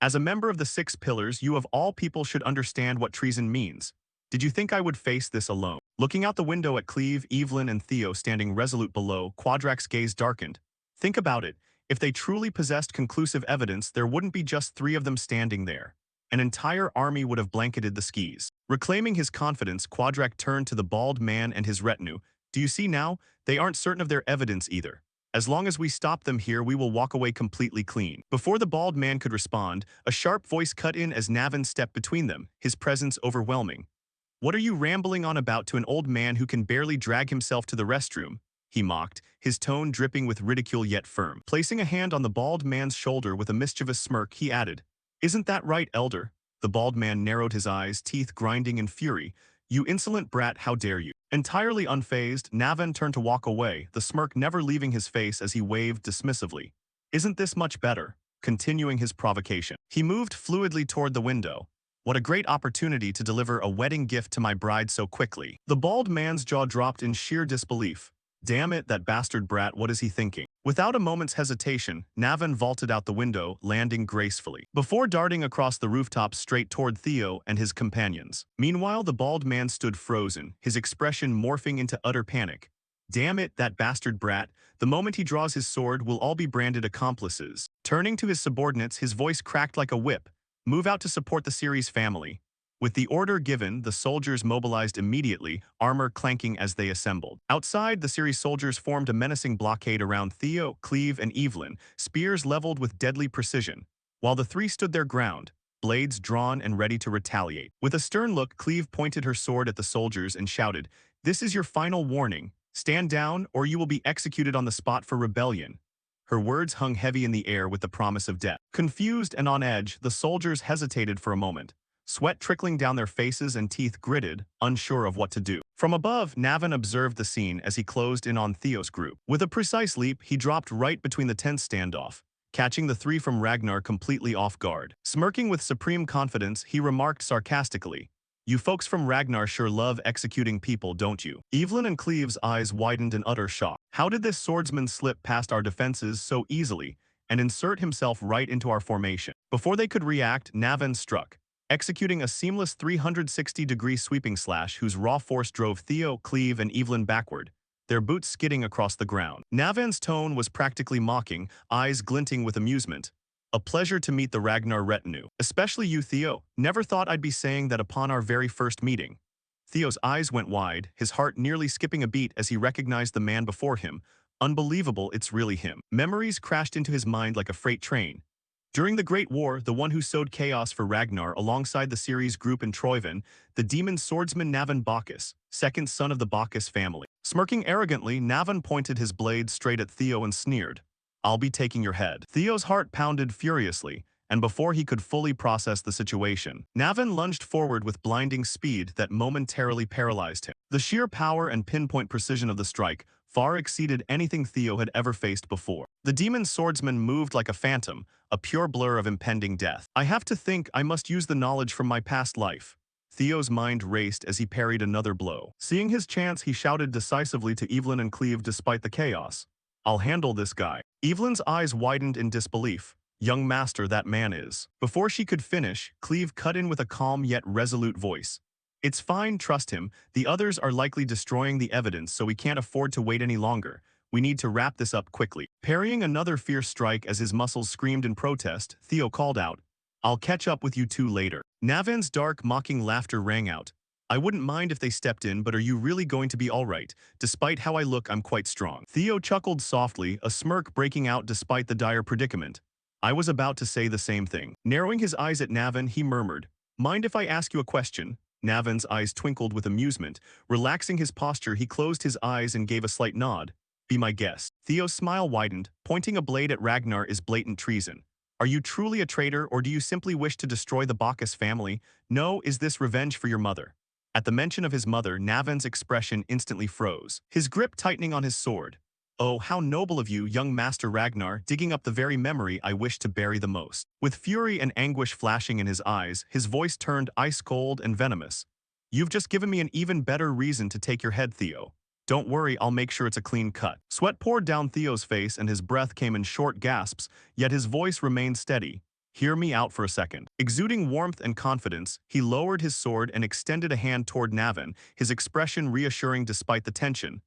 As a member of the Six Pillars, you of all people should understand what treason means. Did you think I would face this alone? Looking out the window at Cleve, Evelyn, and Theo standing resolute below, Quadrak's gaze darkened. Think about it. If they truly possessed conclusive evidence, there wouldn't be just 3 of them standing there. An entire army would have blanketed the skis. Reclaiming his confidence, Quadrak turned to the bald man and his retinue. Do you see now? They aren't certain of their evidence either. As long as we stop them here, we will walk away completely clean. Before the bald man could respond, a sharp voice cut in as Navin stepped between them, his presence overwhelming. What are you rambling on about to an old man who can barely drag himself to the restroom? He mocked, his tone dripping with ridicule yet firm. Placing a hand on the bald man's shoulder with a mischievous smirk, he added, Isn't that right, elder? The bald man narrowed his eyes, teeth grinding in fury. You insolent brat, how dare you? Entirely unfazed, Navin turned to walk away, the smirk never leaving his face as he waved dismissively. Isn't this much better? Continuing his provocation. He moved fluidly toward the window. What a great opportunity to deliver a wedding gift to my bride so quickly. The bald man's jaw dropped in sheer disbelief. Damn it, that bastard brat, what is he thinking? Without a moment's hesitation, Navin vaulted out the window, landing gracefully, before darting across the rooftop straight toward Theo and his companions. Meanwhile, the bald man stood frozen, his expression morphing into utter panic. Damn it, that bastard brat. The moment he draws his sword, we'll all be branded accomplices. Turning to his subordinates, his voice cracked like a whip. Move out to support the Ceres family. With the order given, the soldiers mobilized immediately, armor clanking as they assembled. Outside, the Ceres soldiers formed a menacing blockade around Theo, Cleve, and Evelyn, spears leveled with deadly precision. While the 3 stood their ground, blades drawn and ready to retaliate. With a stern look, Cleve pointed her sword at the soldiers and shouted, This is your final warning. Stand down, or you will be executed on the spot for rebellion. Her words hung heavy in the air with the promise of death. Confused and on edge, the soldiers hesitated for a moment. Sweat trickling down their faces and teeth gritted, unsure of what to do. From above, Navin observed the scene as he closed in on Theo's group. With a precise leap, he dropped right between the tense standoff, catching the 3 from Ragnar completely off guard. Smirking with supreme confidence, he remarked sarcastically, You folks from Ragnar sure love executing people, don't you? Evelyn and Cleve's eyes widened in utter shock. How did this swordsman slip past our defenses so easily and insert himself right into our formation? Before they could react, Navin struck, executing a seamless 360-degree sweeping slash whose raw force drove Theo, Cleve, and Evelyn backward, their boots skidding across the ground. Navan's tone was practically mocking, eyes glinting with amusement. A pleasure to meet the Ragnar retinue. Especially you, Theo. Never thought I'd be saying that upon our very first meeting. Theo's eyes went wide, his heart nearly skipping a beat as he recognized the man before him. Unbelievable, it's really him. Memories crashed into his mind like a freight train. During the Great War, the one who sowed chaos for Ragnar alongside the series group in Troyvin, the demon swordsman Navan Bacchus, second son of the Bacchus family. Smirking arrogantly, Navan pointed his blade straight at Theo and sneered, "I'll be taking your head." Theo's heart pounded furiously, and before he could fully process the situation, Navan lunged forward with blinding speed that momentarily paralyzed him. The sheer power and pinpoint precision of the strike far exceeded anything Theo had ever faced before. The demon swordsman moved like a phantom, a pure blur of impending death. "I have to think I must use the knowledge from my past life." Theo's mind raced as he parried another blow. Seeing his chance, he shouted decisively to Evelyn and Cleve despite the chaos, "I'll handle this guy." Evelyn's eyes widened in disbelief. "Young master, that man is." Before she could finish, Cleve cut in with a calm yet resolute voice. "It's fine, trust him. The others are likely destroying the evidence, so we can't afford to wait any longer. We need to wrap this up quickly." Parrying another fierce strike as his muscles screamed in protest, Theo called out, "I'll catch up with you two later." Navan's dark, mocking laughter rang out. "I wouldn't mind if they stepped in, but are you really going to be all right? Despite how I look, I'm quite strong." Theo chuckled softly, a smirk breaking out despite the dire predicament. "I was about to say the same thing." Narrowing his eyes at Navan, he murmured, "Mind if I ask you a question?" Navan's eyes twinkled with amusement. Relaxing his posture, he closed his eyes and gave a slight nod. "Be my guest." Theo's smile widened. "Pointing a blade at Ragnar is blatant treason. Are you truly a traitor, or do you simply wish to destroy the Bacchus family? No, is this revenge for your mother?" At the mention of his mother, Navan's expression instantly froze, his grip tightening on his sword. "Oh, how noble of you, young Master Ragnar, digging up the very memory I wish to bury the most." With fury and anguish flashing in his eyes, his voice turned ice-cold and venomous. "You've just given me an even better reason to take your head, Theo. Don't worry, I'll make sure it's a clean cut." Sweat poured down Theo's face and his breath came in short gasps, yet his voice remained steady. "Hear me out for a second." Exuding warmth and confidence, he lowered his sword and extended a hand toward Navan, his expression reassuring despite the tension.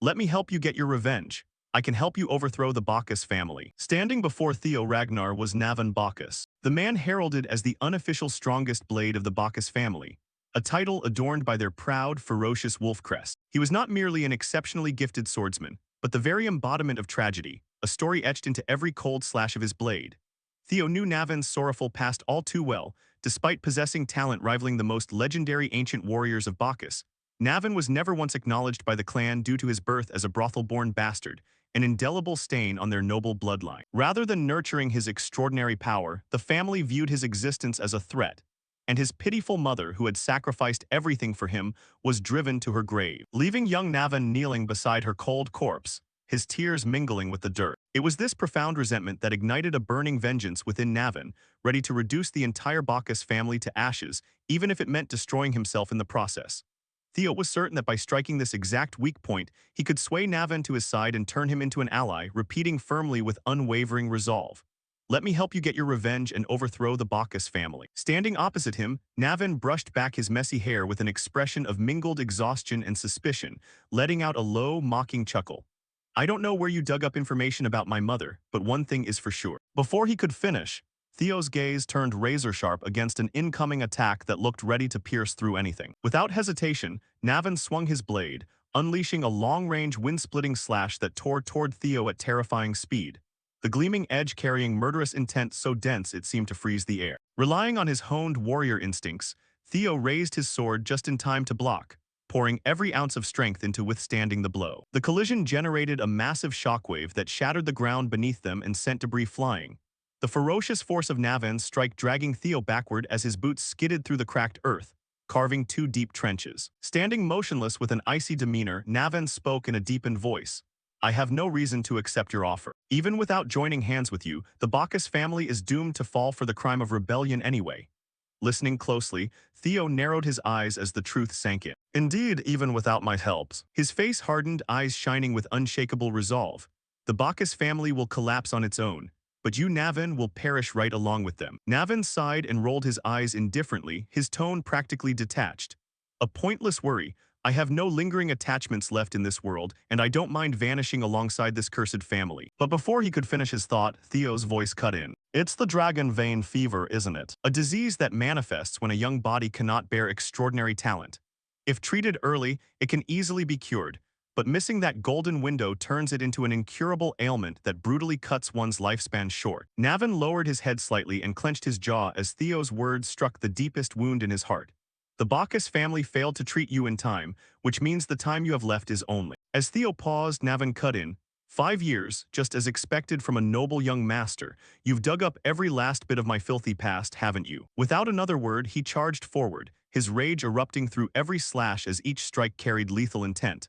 "Let me help you get your revenge. I can help you overthrow the Bacchus family." Standing before Theo Ragnar was Navan Bacchus, the man heralded as the unofficial strongest blade of the Bacchus family, a title adorned by their proud, ferocious wolf crest. He was not merely an exceptionally gifted swordsman, but the very embodiment of tragedy, a story etched into every cold slash of his blade. Theo knew Navan's sorrowful past all too well. Despite possessing talent rivaling the most legendary ancient warriors of Bacchus, Navan was never once acknowledged by the clan due to his birth as a brothel-born bastard, an indelible stain on their noble bloodline. Rather than nurturing his extraordinary power, the family viewed his existence as a threat, and his pitiful mother, who had sacrificed everything for him, was driven to her grave, leaving young Navan kneeling beside her cold corpse, his tears mingling with the dirt. It was this profound resentment that ignited a burning vengeance within Navan, ready to reduce the entire Bacchus family to ashes, even if it meant destroying himself in the process. Theo was certain that by striking this exact weak point, he could sway Navan to his side and turn him into an ally, repeating firmly with unwavering resolve, "Let me help you get your revenge and overthrow the Bacchus family." Standing opposite him, Navan brushed back his messy hair with an expression of mingled exhaustion and suspicion, letting out a low, mocking chuckle. "I don't know where you dug up information about my mother, but one thing is for sure." Before he could finish, Theo's gaze turned razor-sharp against an incoming attack that looked ready to pierce through anything. Without hesitation, Navan swung his blade, unleashing a long-range wind-splitting slash that tore toward Theo at terrifying speed, the gleaming edge carrying murderous intent so dense it seemed to freeze the air. Relying on his honed warrior instincts, Theo raised his sword just in time to block, pouring every ounce of strength into withstanding the blow. The collision generated a massive shockwave that shattered the ground beneath them and sent debris flying, the ferocious force of Navan's strike dragging Theo backward as his boots skidded through the cracked earth, carving two deep trenches. Standing motionless with an icy demeanor, Navan spoke in a deepened voice. "I have no reason to accept your offer. Even without joining hands with you, the Bacchus family is doomed to fall for the crime of rebellion anyway." Listening closely, Theo narrowed his eyes as the truth sank in. "Indeed, even without my help." His face hardened, eyes shining with unshakable resolve. "The Bacchus family will collapse on its own, but you, Navan, will perish right along with them." Navan sighed and rolled his eyes indifferently, his tone practically detached. "A pointless worry. I have no lingering attachments left in this world, and I don't mind vanishing alongside this cursed family." But before he could finish his thought, Theo's voice cut in. "It's the dragon vein fever, isn't it? A disease that manifests when a young body cannot bear extraordinary talent. If treated early, it can easily be cured, but missing that golden window turns it into an incurable ailment that brutally cuts one's lifespan short. Navin lowered his head slightly and clenched his jaw as Theo's words struck the deepest wound in his heart. The Bacchus family failed to treat you in time, which means the time you have left is only. As Theo paused, Navin cut in. 5 years, just as expected from a noble young master. You've dug up every last bit of my filthy past, haven't you? Without another word, he charged forward, his rage erupting through every slash as each strike carried lethal intent.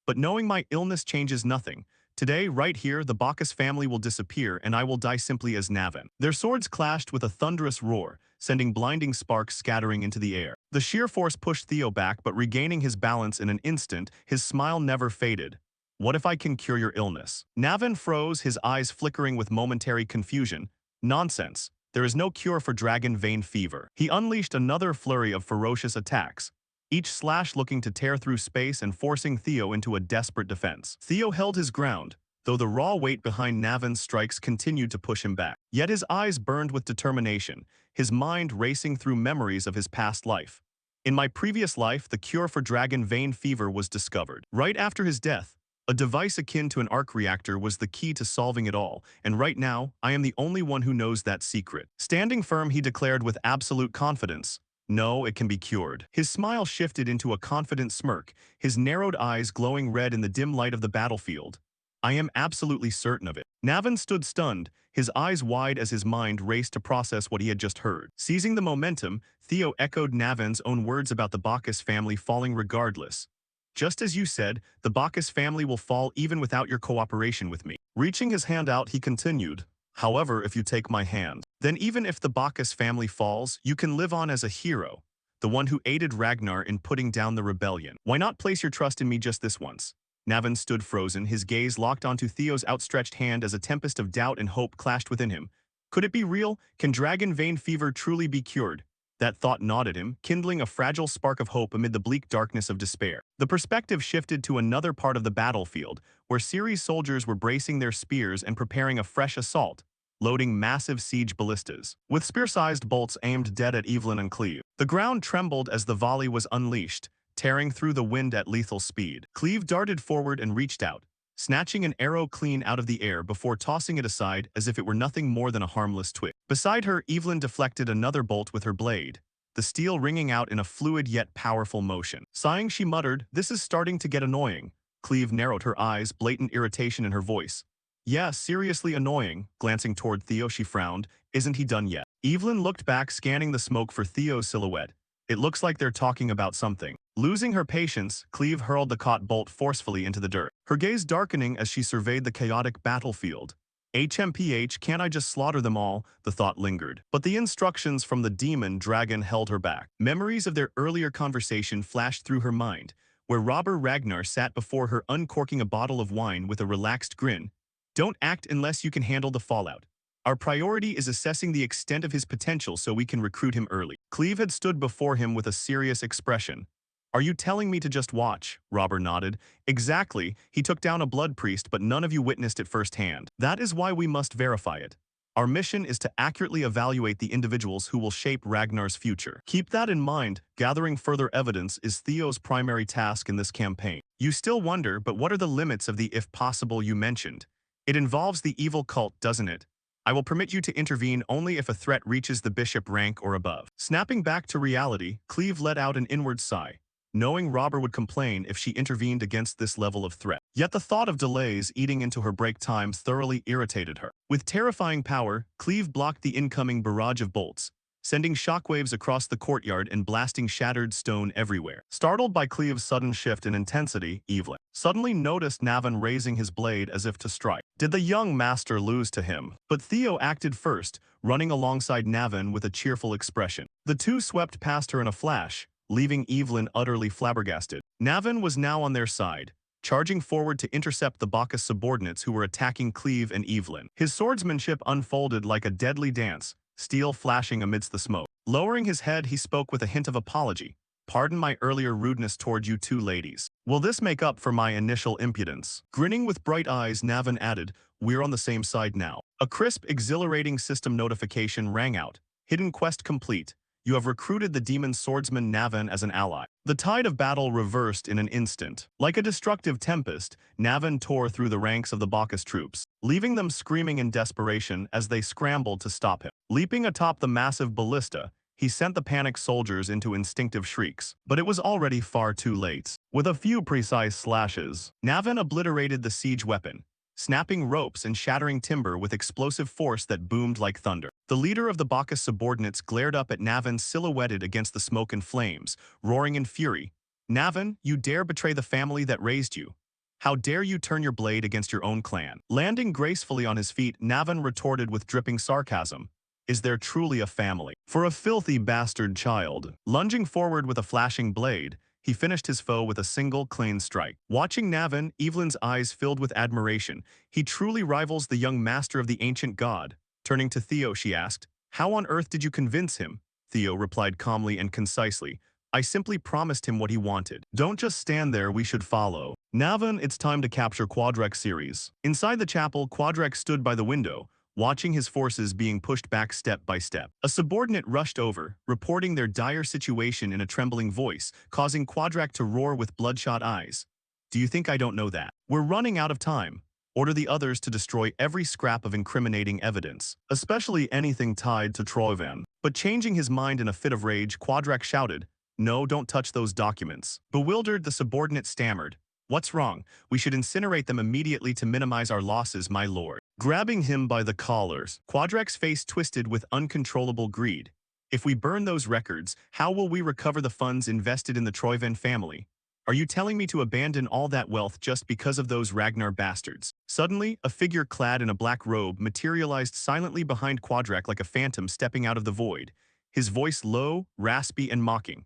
But knowing my illness changes nothing. Today, right here, the Bacchus family will disappear and I will die simply as Navin. Their swords clashed with a thunderous roar, sending blinding sparks scattering into the air. The sheer force pushed Theo back, but regaining his balance in an instant, his smile never faded. What if I can cure your illness? Navin froze, his eyes flickering with momentary confusion. Nonsense. There is no cure for dragon vein fever. He unleashed another flurry of ferocious attacks, each slash looking to tear through space and forcing Theo into a desperate defense. Theo held his ground, though the raw weight behind Navin's strikes continued to push him back. Yet his eyes burned with determination, his mind racing through memories of his past life. In my previous life, the cure for dragon vein fever was discovered. Right after his death, a device akin to an arc reactor was the key to solving it all, and right now, I am the only one who knows that secret. Standing firm, he declared with absolute confidence, "No, it can be cured." His smile shifted into a confident smirk, his narrowed eyes glowing red in the dim light of the battlefield. "I am absolutely certain of it." Navin stood stunned, his eyes wide as his mind raced to process what he had just heard. Seizing the momentum, Theo echoed Navin's own words about the Bacchus family falling regardless. "Just as you said, the Bacchus family will fall even without your cooperation with me." Reaching his hand out, he continued, "However, if you take my hand, then even if the Bacchus family falls, you can live on as a hero, the one who aided Ragnar in putting down the rebellion. Why not place your trust in me just this once?" Navin stood frozen, his gaze locked onto Theo's outstretched hand as a tempest of doubt and hope clashed within him. Could it be real? Can dragon vein fever truly be cured? That thought gnawed at him, kindling a fragile spark of hope amid the bleak darkness of despair. The perspective shifted to another part of the battlefield, where Ceres soldiers were bracing their spears and preparing a fresh assault, loading massive siege ballistas, with spear-sized bolts aimed dead at Evelyn and Cleve. The ground trembled as the volley was unleashed, tearing through the wind at lethal speed. Cleve darted forward and reached out, snatching an arrow clean out of the air before tossing it aside as if it were nothing more than a harmless twig. Beside her, Evelyn deflected another bolt with her blade, the steel ringing out in a fluid yet powerful motion. Sighing, she muttered, "This is starting to get annoying." Cleve narrowed her eyes, blatant irritation in her voice. "Yeah, seriously annoying." Glancing toward Theo, she frowned. "Isn't he done yet?" Evelyn looked back, scanning the smoke for Theo's silhouette. "It looks like they're talking about something." Losing her patience, Cleve hurled the caught bolt forcefully into the dirt, her gaze darkening as she surveyed the chaotic battlefield. HMPH, can't I just slaughter them all? The thought lingered. But the instructions from the demon dragon held her back. Memories of their earlier conversation flashed through her mind, where robber Ragnar sat before her uncorking a bottle of wine with a relaxed grin. "Don't act unless you can handle the fallout. Our priority is assessing the extent of his potential so we can recruit him early." Cleve had stood before him with a serious expression. "Are you telling me to just watch?" Robber nodded. "Exactly. He took down a blood priest, but none of you witnessed it firsthand. That is why we must verify it. Our mission is to accurately evaluate the individuals who will shape Ragnar's future. Keep that in mind. Gathering further evidence is Theo's primary task in this campaign." You still wonder, but what are the limits of the "if possible" you mentioned? It involves the evil cult, doesn't it? I will permit you to intervene only if a threat reaches the bishop rank or above. Snapping back to reality, Cleve let out an inward sigh, knowing Robber would complain if she intervened against this level of threat. Yet the thought of delays eating into her break time thoroughly irritated her. With terrifying power, Cleve blocked the incoming barrage of bolts, sending shockwaves across the courtyard and blasting shattered stone everywhere. Startled by Cleve's sudden shift in intensity, Evelyn suddenly noticed Navin raising his blade as if to strike. Did the young master lose to him? But Theo acted first, running alongside Navin with a cheerful expression. The two swept past her in a flash, leaving Evelyn utterly flabbergasted. Navin was now on their side, charging forward to intercept the Bacchus subordinates who were attacking Cleve and Evelyn. His swordsmanship unfolded like a deadly dance, steel flashing amidst the smoke. Lowering his head, he spoke with a hint of apology. "Pardon my earlier rudeness toward you two ladies. Will this make up for my initial impudence?" Grinning with bright eyes, Navin added, "We're on the same side now." A crisp, exhilarating system notification rang out. "Hidden quest complete. You have recruited the demon swordsman Navan as an ally. The tide of battle reversed in an instant. Like a destructive tempest, Navan tore through the ranks of the Bacchus troops, leaving them screaming in desperation as they scrambled to stop him. Leaping atop the massive ballista, he sent the panicked soldiers into instinctive shrieks, but it was already far too late. With a few precise slashes, Navan obliterated the siege weapon, snapping ropes and shattering timber with explosive force that boomed like thunder. The leader of the Bacchus subordinates glared up at Navan silhouetted against the smoke and flames, roaring in fury. "Navan, you dare betray the family that raised you? How dare you turn your blade against your own clan?" Landing gracefully on his feet, Navan retorted with dripping sarcasm. "Is there truly a family? For a filthy bastard child." Lunging forward with a flashing blade, he finished his foe with a single clean strike. Watching Navan, Evelyn's eyes filled with admiration. He truly rivals the young master of the ancient god. Turning to Theo, she asked, "How on earth did you convince him?" Theo replied calmly and concisely, "I simply promised him what he wanted. Don't just stand there, we should follow." "Navan, it's time to capture Quadrex series." Inside the chapel, Quadrex stood by the window, watching his forces being pushed back step by step. A subordinate rushed over, reporting their dire situation in a trembling voice, causing Quadrak to roar with bloodshot eyes. "Do you think I don't know that? We're running out of time. Order the others to destroy every scrap of incriminating evidence, especially anything tied to Troyvan." But changing his mind in a fit of rage, Quadrak shouted, "No, don't touch those documents." Bewildered, the subordinate stammered, "What's wrong? We should incinerate them immediately to minimize our losses, my lord." Grabbing him by the collars, Quadrak's face twisted with uncontrollable greed. "If we burn those records, how will we recover the funds invested in the Troyvan family? Are you telling me to abandon all that wealth just because of those Ragnar bastards?" Suddenly, a figure clad in a black robe materialized silently behind Quadrak like a phantom stepping out of the void, his voice low, raspy, and mocking.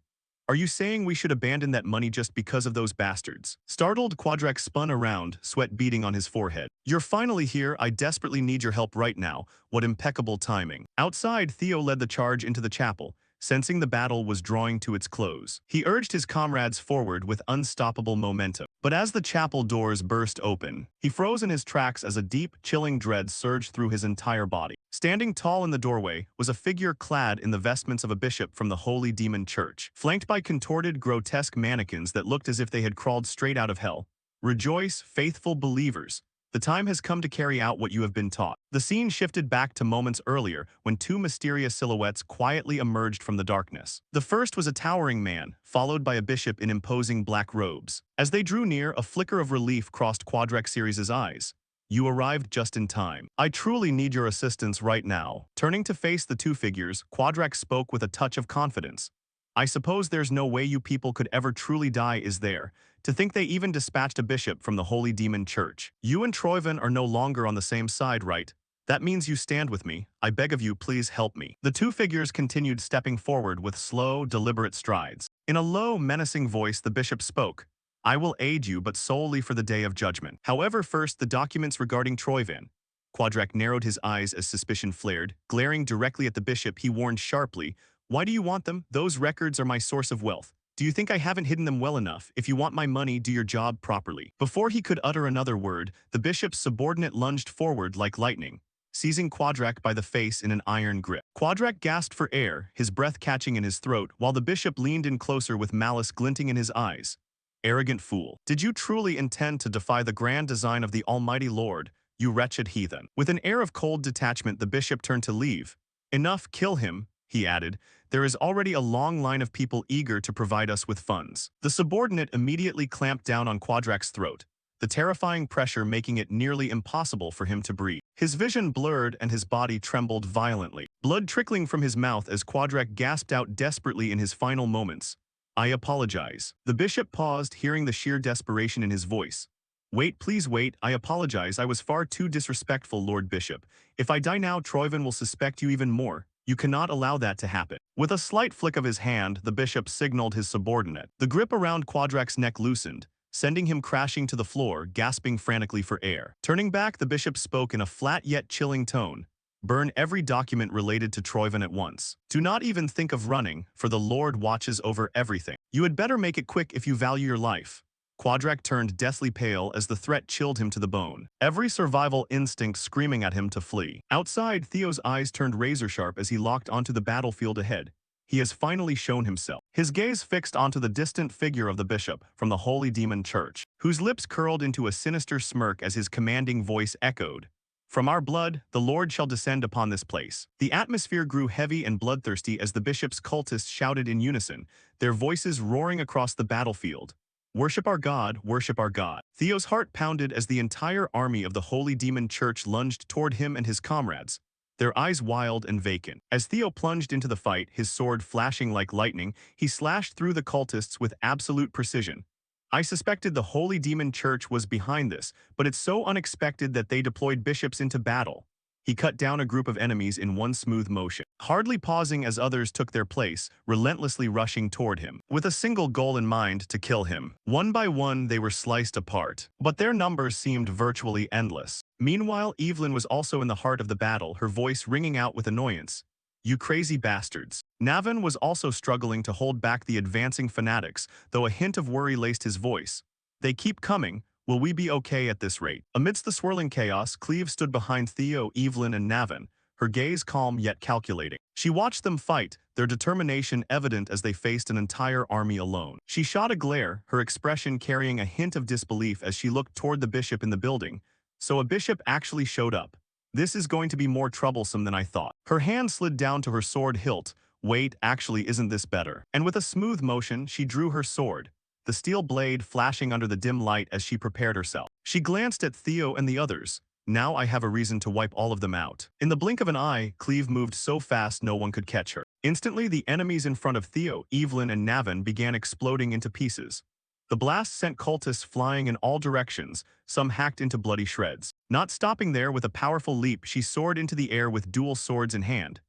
"Are you saying we should abandon that money just because of those bastards?" Startled, Quadrak spun around, sweat beading on his forehead. "You're finally here. I desperately need your help right now. What impeccable timing." Outside, Theo led the charge into the chapel, sensing the battle was drawing to its close. He urged his comrades forward with unstoppable momentum. But as the chapel doors burst open, he froze in his tracks as a deep, chilling dread surged through his entire body. Standing tall in the doorway was a figure clad in the vestments of a bishop from the Holy Demon Church, flanked by contorted, grotesque mannequins that looked as if they had crawled straight out of hell. "Rejoice, faithful believers. The time has come to carry out what you have been taught." The scene shifted back to moments earlier when two mysterious silhouettes quietly emerged from the darkness. The first was a towering man, followed by a bishop in imposing black robes. As they drew near, a flicker of relief crossed Quadrak Series' eyes. "You arrived just in time. I truly need your assistance right now." Turning to face the two figures, Quadrak spoke with a touch of confidence. "I suppose there's no way you people could ever truly die, is there? To think they even dispatched a bishop from the Holy Demon Church. You and Troyvan are no longer on the same side, right? That means you stand with me. I beg of you, please help me." The two figures continued stepping forward with slow, deliberate strides. In a low, menacing voice, the bishop spoke. "I will aid you, but solely for the day of judgment. However, first, the documents regarding Troyvan." Quadrak narrowed his eyes as suspicion flared. Glaring directly at the bishop, he warned sharply, "Why do you want them? Those records are my source of wealth. Do you think I haven't hidden them well enough? If you want my money, do your job properly." Before he could utter another word, the bishop's subordinate lunged forward like lightning, seizing Quadrak by the face in an iron grip. Quadrak gasped for air, his breath catching in his throat, while the bishop leaned in closer with malice glinting in his eyes. "Arrogant fool. Did you truly intend to defy the grand design of the Almighty Lord, you wretched heathen?" With an air of cold detachment, the bishop turned to leave. "Enough, kill him," he added. "There is already a long line of people eager to provide us with funds." The subordinate immediately clamped down on Quadrak's throat, the terrifying pressure making it nearly impossible for him to breathe. His vision blurred and his body trembled violently, blood trickling from his mouth as Quadrak gasped out desperately in his final moments. "I apologize." The bishop paused, hearing the sheer desperation in his voice. "Wait, please wait. I apologize. I was far too disrespectful, Lord Bishop. If I die now, Troyvan will suspect you even more. You cannot allow that to happen." With a slight flick of his hand, the bishop signaled his subordinate. The grip around Quadrak's neck loosened, sending him crashing to the floor, gasping frantically for air. Turning back, the bishop spoke in a flat yet chilling tone. "Burn every document related to Troyvan at once. Do not even think of running, for the Lord watches over everything. You had better make it quick if you value your life." Quadrak turned deathly pale as the threat chilled him to the bone, every survival instinct screaming at him to flee. Outside, Theo's eyes turned razor-sharp as he locked onto the battlefield ahead. He has finally shown himself. His gaze fixed onto the distant figure of the bishop from the Holy Demon Church, whose lips curled into a sinister smirk as his commanding voice echoed. From our blood, the Lord shall descend upon this place. The atmosphere grew heavy and bloodthirsty as the bishop's cultists shouted in unison, their voices roaring across the battlefield. Worship our God, worship our God. Theo's heart pounded as the entire army of the Holy Demon Church lunged toward him and his comrades, their eyes wild and vacant. As Theo plunged into the fight, his sword flashing like lightning, he slashed through the cultists with absolute precision. I suspected the Holy Demon Church was behind this, but it's so unexpected that they deployed bishops into battle. He cut down a group of enemies in one smooth motion, hardly pausing as others took their place, relentlessly rushing toward him, with a single goal in mind: to kill him. One by one, they were sliced apart, but their numbers seemed virtually endless. Meanwhile, Evelyn was also in the heart of the battle, her voice ringing out with annoyance. You crazy bastards. Navin was also struggling to hold back the advancing fanatics, though a hint of worry laced his voice. They keep coming. Will we be okay at this rate? Amidst the swirling chaos, Cleve stood behind Theo, Evelyn, and Navin, her gaze calm yet calculating. She watched them fight, their determination evident as they faced an entire army alone. She shot a glare, her expression carrying a hint of disbelief as she looked toward the bishop in the building. So a bishop actually showed up. This is going to be more troublesome than I thought. Her hand slid down to her sword hilt. Wait, actually, isn't this better? And with a smooth motion, she drew her sword, the steel blade flashing under the dim light as she prepared herself. She glanced at Theo and the others. Now I have a reason to wipe all of them out. In the blink of an eye, Cleve moved so fast no one could catch her. Instantly, the enemies in front of Theo, Evelyn, and Navin began exploding into pieces. The blast sent cultists flying in all directions, some hacked into bloody shreds. Not stopping there, with a powerful leap, she soared into the air with dual swords in hand.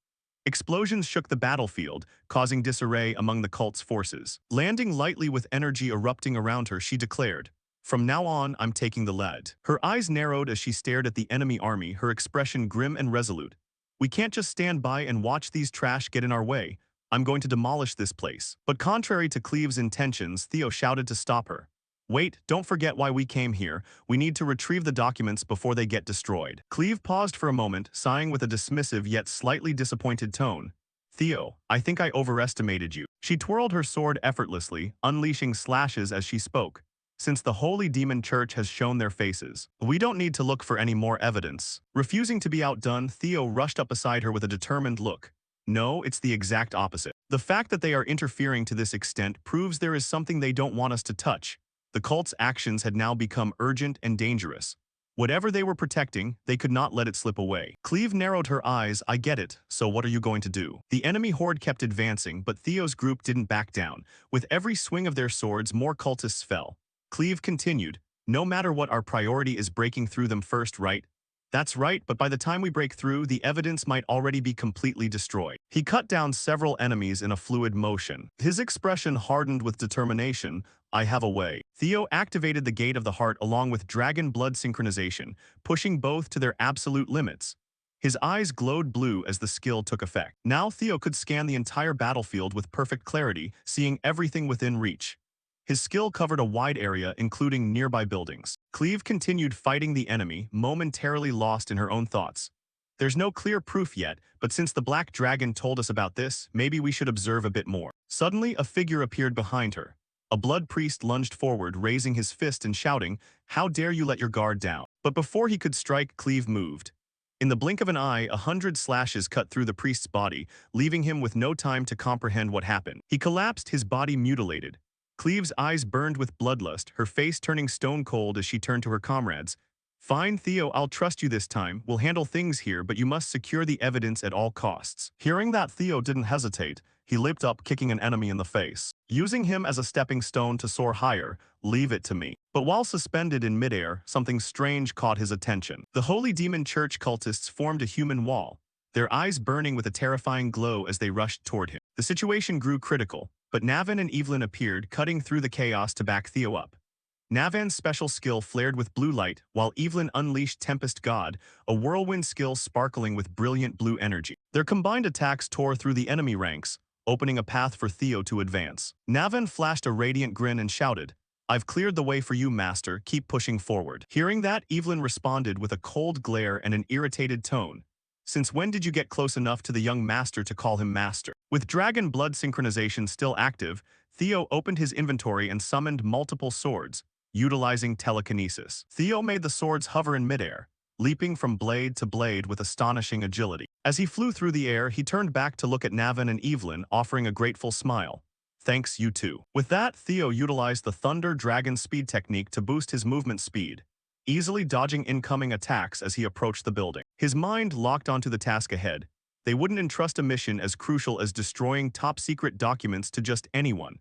Explosions shook the battlefield, causing disarray among the cult's forces. Landing lightly with energy erupting around her, she declared, "From now on, I'm taking the lead." Her eyes narrowed as she stared at the enemy army, her expression grim and resolute. We can't just stand by and watch these trash get in our way. I'm going to demolish this place. But contrary to Cleve's intentions, Theo shouted to stop her. Wait, don't forget why we came here. We need to retrieve the documents before they get destroyed. Cleve paused for a moment, sighing with a dismissive yet slightly disappointed tone. Theo, I think I overestimated you. She twirled her sword effortlessly, unleashing slashes as she spoke. Since the Holy Demon Church has shown their faces, we don't need to look for any more evidence. Refusing to be outdone, Theo rushed up beside her with a determined look. No, it's the exact opposite. The fact that they are interfering to this extent proves there is something they don't want us to touch. The cult's actions had now become urgent and dangerous. Whatever they were protecting, they could not let it slip away. Cleve narrowed her eyes. I get it, so what are you going to do? The enemy horde kept advancing, but Theo's group didn't back down. With every swing of their swords, more cultists fell. Cleve continued, no matter what, our priority is breaking through them first, right? That's right, but by the time we break through, the evidence might already be completely destroyed. He cut down several enemies in a fluid motion. His expression hardened with determination. I have a way. Theo activated the Gate of the Heart along with Dragon Blood synchronization, pushing both to their absolute limits. His eyes glowed blue as the skill took effect. Now Theo could scan the entire battlefield with perfect clarity, seeing everything within reach. His skill covered a wide area, including nearby buildings. Cleve continued fighting the enemy, momentarily lost in her own thoughts. There's no clear proof yet, but since the Black Dragon told us about this, maybe we should observe a bit more. Suddenly, a figure appeared behind her. A blood priest lunged forward, raising his fist and shouting, "How dare you let your guard down?" But before he could strike, Cleve moved. In the blink of an eye, 100 slashes cut through the priest's body, leaving him with no time to comprehend what happened. He collapsed, his body mutilated. Cleve's eyes burned with bloodlust, her face turning stone cold as she turned to her comrades. Fine, Theo, I'll trust you this time. We'll handle things here, but you must secure the evidence at all costs. Hearing that, Theo didn't hesitate. He leaped up, kicking an enemy in the face. Using him as a stepping stone to soar higher, leave it to me. But while suspended in midair, something strange caught his attention. The Holy Demon Church cultists formed a human wall, their eyes burning with a terrifying glow as they rushed toward him. The situation grew critical, but Navin and Evelyn appeared, cutting through the chaos to back Theo up. Navan's special skill flared with blue light, while Evelyn unleashed Tempest God, a whirlwind skill sparkling with brilliant blue energy. Their combined attacks tore through the enemy ranks, opening a path for Theo to advance. Navin flashed a radiant grin and shouted, I've cleared the way for you, Master. Keep pushing forward. Hearing that, Evelyn responded with a cold glare and an irritated tone. Since when did you get close enough to the young master to call him master? With dragon blood synchronization still active, Theo opened his inventory and summoned multiple swords, utilizing telekinesis. Theo made the swords hover in midair, leaping from blade to blade with astonishing agility. As he flew through the air, he turned back to look at Navin and Evelyn, offering a grateful smile. Thanks, you too. With that, Theo utilized the Thunder Dragon Speed technique to boost his movement speed, easily dodging incoming attacks as he approached the building. His mind locked onto the task ahead. They wouldn't entrust a mission as crucial as destroying top-secret documents to just anyone.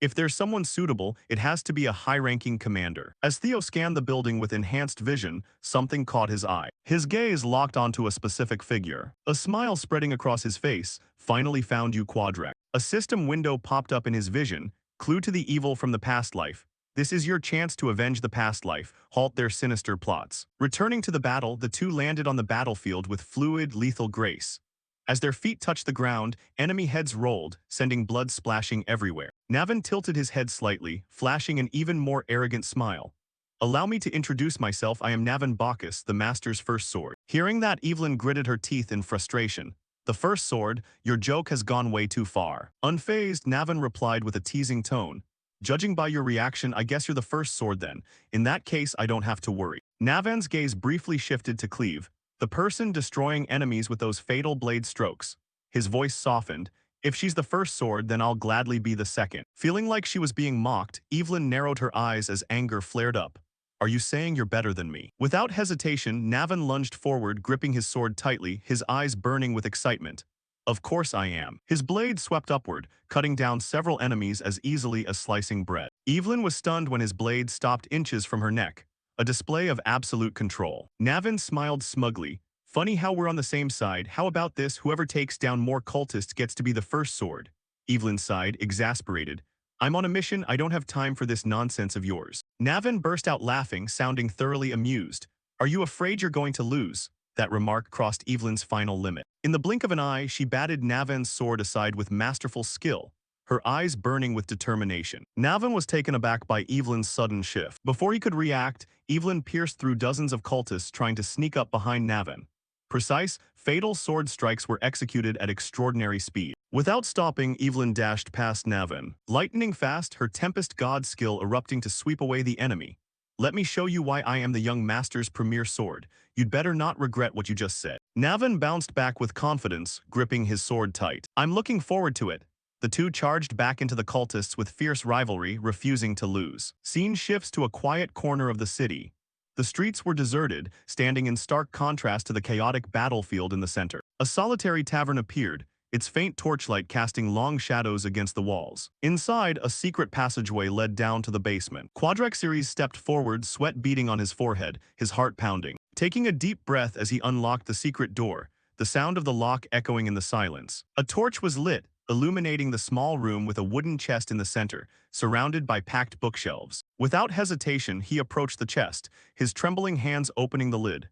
If there's someone suitable, it has to be a high-ranking commander. As Theo scanned the building with enhanced vision, something caught his eye. His gaze locked onto a specific figure. A smile spreading across his face. Finally found you, Quadrak. A system window popped up in his vision, clue to the evil from the past life. This is your chance to avenge the past life, halt their sinister plots. Returning to the battle, the two landed on the battlefield with fluid, lethal grace. As their feet touched the ground, enemy heads rolled, sending blood splashing everywhere. Navin tilted his head slightly, flashing an even more arrogant smile. Allow me to introduce myself, I am Navin Bacchus, the Master's first sword. Hearing that, Evelyn gritted her teeth in frustration. The first sword, your joke has gone way too far. Unfazed, Navin replied with a teasing tone. Judging by your reaction, I guess you're the first sword then. In that case, I don't have to worry. Navin's gaze briefly shifted to Cleave, the person destroying enemies with those fatal blade strokes. His voice softened. If she's the first sword, then I'll gladly be the second. Feeling like she was being mocked, Evelyn narrowed her eyes as anger flared up. Are you saying you're better than me? Without hesitation, Navin lunged forward, gripping his sword tightly, his eyes burning with excitement. Of course I am. His blade swept upward, cutting down several enemies as easily as slicing bread. Evelyn was stunned when his blade stopped inches from her neck, a display of absolute control. Navin smiled smugly. Funny how we're on the same side. How about this? Whoever takes down more cultists gets to be the first sword. Evelyn sighed, exasperated. I'm on a mission. I don't have time for this nonsense of yours. Navin burst out laughing, sounding thoroughly amused. Are you afraid you're going to lose? That remark crossed Evelyn's final limit. In the blink of an eye, she batted Navin's sword aside with masterful skill, her eyes burning with determination. Navin was taken aback by Evelyn's sudden shift. Before he could react, Evelyn pierced through dozens of cultists trying to sneak up behind Navin. Precise, fatal sword strikes were executed at extraordinary speed. Without stopping, Evelyn dashed past Navin, lightning fast, her Tempest God skill erupting to sweep away the enemy. Let me show you why I am the young master's premier sword. You'd better not regret what you just said. Navin bounced back with confidence, gripping his sword tight. I'm looking forward to it. The two charged back into the cultists with fierce rivalry, refusing to lose. Scene shifts to a quiet corner of the city. The streets were deserted, standing in stark contrast to the chaotic battlefield in the center. A solitary tavern appeared, its faint torchlight casting long shadows against the walls. Inside, a secret passageway led down to the basement. Quadrak Series stepped forward, sweat beading on his forehead, his heart pounding. Taking a deep breath as he unlocked the secret door, the sound of the lock echoing in the silence. A torch was lit, illuminating the small room with a wooden chest in the center, surrounded by packed bookshelves. Without hesitation, he approached the chest, his trembling hands opening the lid.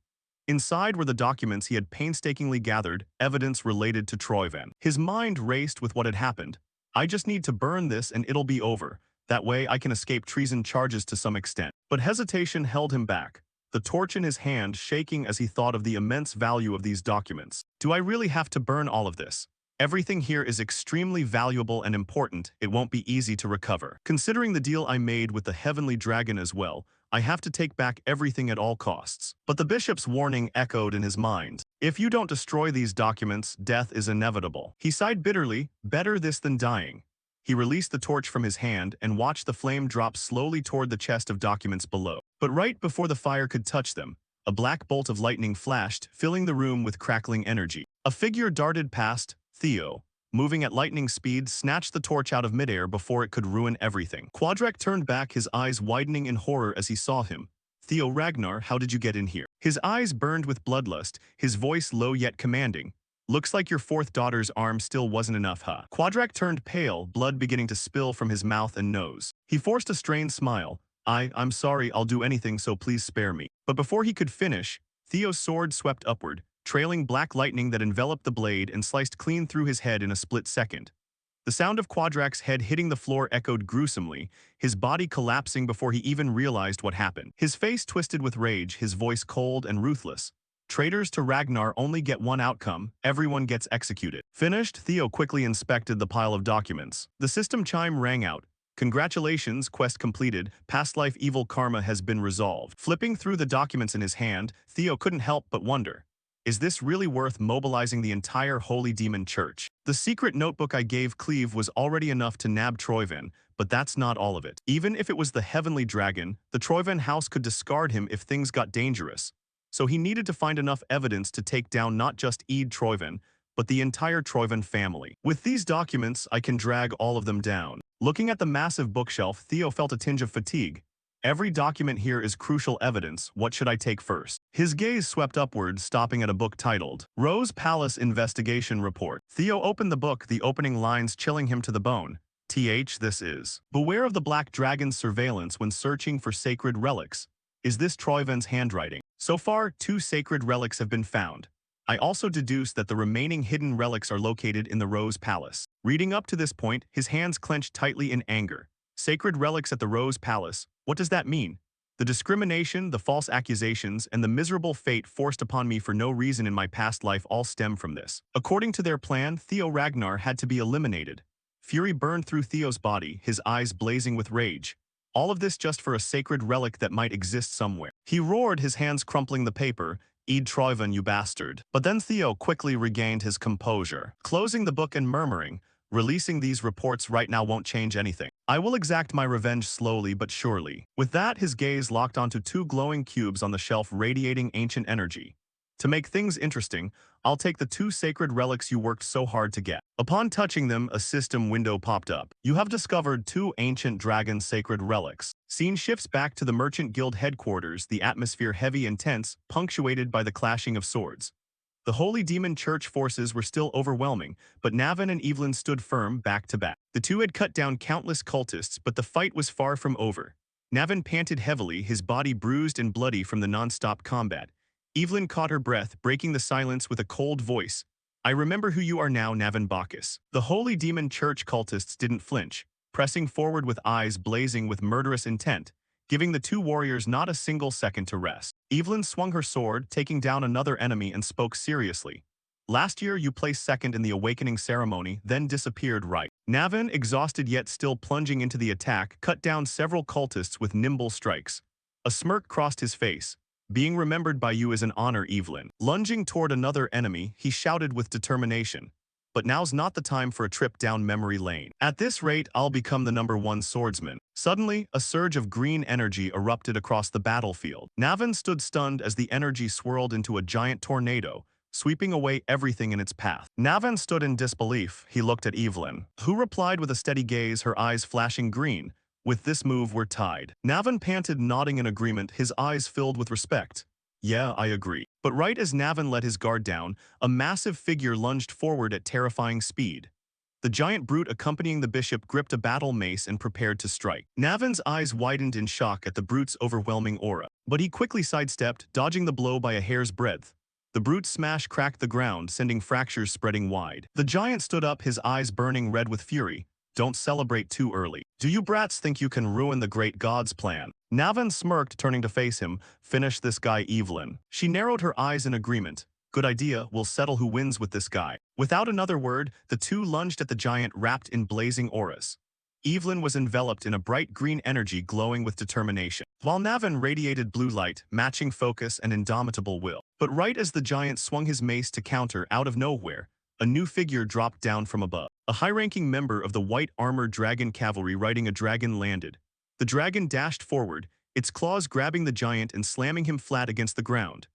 Inside were the documents he had painstakingly gathered, evidence related to Troyvan. His mind raced with what had happened. I just need to burn this and it'll be over. That way I can escape treason charges to some extent. But hesitation held him back, the torch in his hand shaking as he thought of the immense value of these documents. Do I really have to burn all of this? Everything here is extremely valuable and important. It won't be easy to recover. Considering the deal I made with the Heavenly Dragon as well, I have to take back everything at all costs. But the bishop's warning echoed in his mind. If you don't destroy these documents, death is inevitable. He sighed bitterly, better this than dying. He released the torch from his hand and watched the flame drop slowly toward the chest of documents below. But right before the fire could touch them, a black bolt of lightning flashed, filling the room with crackling energy. A figure darted past. Theo, moving at lightning speed, snatched the torch out of midair before it could ruin everything. Quadrak turned back, his eyes widening in horror as he saw him. Theo Ragnar, how did you get in here? His eyes burned with bloodlust, his voice low yet commanding. Looks like your fourth daughter's arm still wasn't enough, huh? Quadrak turned pale, blood beginning to spill from his mouth and nose. He forced a strained smile. I'm sorry, I'll do anything, so please spare me. But before he could finish, Theo's sword swept upward, trailing black lightning that enveloped the blade and sliced clean through his head in a split second. The sound of Quadrak's head hitting the floor echoed gruesomely, his body collapsing before he even realized what happened. His face twisted with rage, his voice cold and ruthless. Traitors to Ragnar only get one outcome, everyone gets executed. Finished, Theo quickly inspected the pile of documents. The system chime rang out. Congratulations, quest completed, past life evil karma has been resolved. Flipping through the documents in his hand, Theo couldn't help but wonder. Is this really worth mobilizing the entire Holy Demon Church? The secret notebook I gave Cleve was already enough to nab Troyven, but that's not all of it. Even if it was the Heavenly Dragon, the Troyven house could discard him if things got dangerous. So he needed to find enough evidence to take down not just Eid Troyven, but the entire Troyven family. With these documents, I can drag all of them down. Looking at the massive bookshelf, Theo felt a tinge of fatigue. Every document here is crucial evidence. What should I take first? His gaze swept upward, stopping at a book titled Rose Palace Investigation Report. Theo opened the book, the opening lines chilling him to the bone. This is. Beware of the Black Dragon's surveillance when searching for sacred relics. Is this Troyven's handwriting? So far, 2 sacred relics have been found. I also deduce that the remaining hidden relics are located in the Rose Palace. Reading up to this point, his hands clenched tightly in anger. Sacred relics at the Rose Palace, what does that mean? The discrimination, the false accusations, and the miserable fate forced upon me for no reason in my past life all stem from this. According to their plan, Theo Ragnar had to be eliminated. Fury burned through Theo's body, his eyes blazing with rage. All of this just for a sacred relic that might exist somewhere. He roared, his hands crumpling the paper, Eid Troyven, you bastard. But then Theo quickly regained his composure, closing the book and murmuring, releasing these reports right now won't change anything. I will exact my revenge slowly but surely. With that, his gaze locked onto 2 glowing cubes on the shelf radiating ancient energy. To make things interesting, I'll take the 2 sacred relics you worked so hard to get. Upon touching them, a system window popped up. You have discovered 2 ancient dragon sacred relics. Scene shifts back to the Merchant Guild headquarters, the atmosphere heavy and tense, punctuated by the clashing of swords. The Holy Demon Church forces were still overwhelming, but Navin and Evelyn stood firm back to back. The two had cut down countless cultists, but the fight was far from over. Navin panted heavily, his body bruised and bloody from the non-stop combat. Evelyn caught her breath, breaking the silence with a cold voice. I remember who you are now, Navin Bacchus. The Holy Demon Church cultists didn't flinch, pressing forward with eyes blazing with murderous intent, giving the 2 warriors not a single second to rest. Evelyn swung her sword, taking down another enemy, and spoke seriously. Last year you placed 2nd in the awakening ceremony, then disappeared right. Navin, exhausted yet still plunging into the attack, cut down several cultists with nimble strikes. A smirk crossed his face. Being remembered by you is an honor, Evelyn. Lunging toward another enemy, he shouted with determination. But now's not the time for a trip down memory lane. At this rate, I'll become the #1 swordsman. Suddenly, a surge of green energy erupted across the battlefield. Navin stood stunned as the energy swirled into a giant tornado, sweeping away everything in its path. Navin stood in disbelief. He looked at Evelyn, who replied with a steady gaze, her eyes flashing green. With this move, we're tied. Navin panted, nodding in agreement, his eyes filled with respect. Yeah, I agree. But right as Navin let his guard down, a massive figure lunged forward at terrifying speed. The giant brute accompanying the bishop gripped a battle mace and prepared to strike. Navin's eyes widened in shock at the brute's overwhelming aura. But he quickly sidestepped, dodging the blow by a hair's breadth. The brute's smash cracked the ground, sending fractures spreading wide. The giant stood up, his eyes burning red with fury. Don't celebrate too early. Do you brats think you can ruin the great god's plan? Navin smirked, turning to face him. Finish this guy, Evelyn. She narrowed her eyes in agreement. Good idea, we'll settle who wins with this guy. Without another word, the 2 lunged at the giant wrapped in blazing auras. Evelyn was enveloped in a bright green energy glowing with determination, while Navin radiated blue light, matching focus and indomitable will. But right as the giant swung his mace to counter, out of nowhere, a new figure dropped down from above. A high-ranking member of the white-armored dragon cavalry riding a dragon landed. The dragon dashed forward, its claws grabbing the giant and slamming him flat against the ground.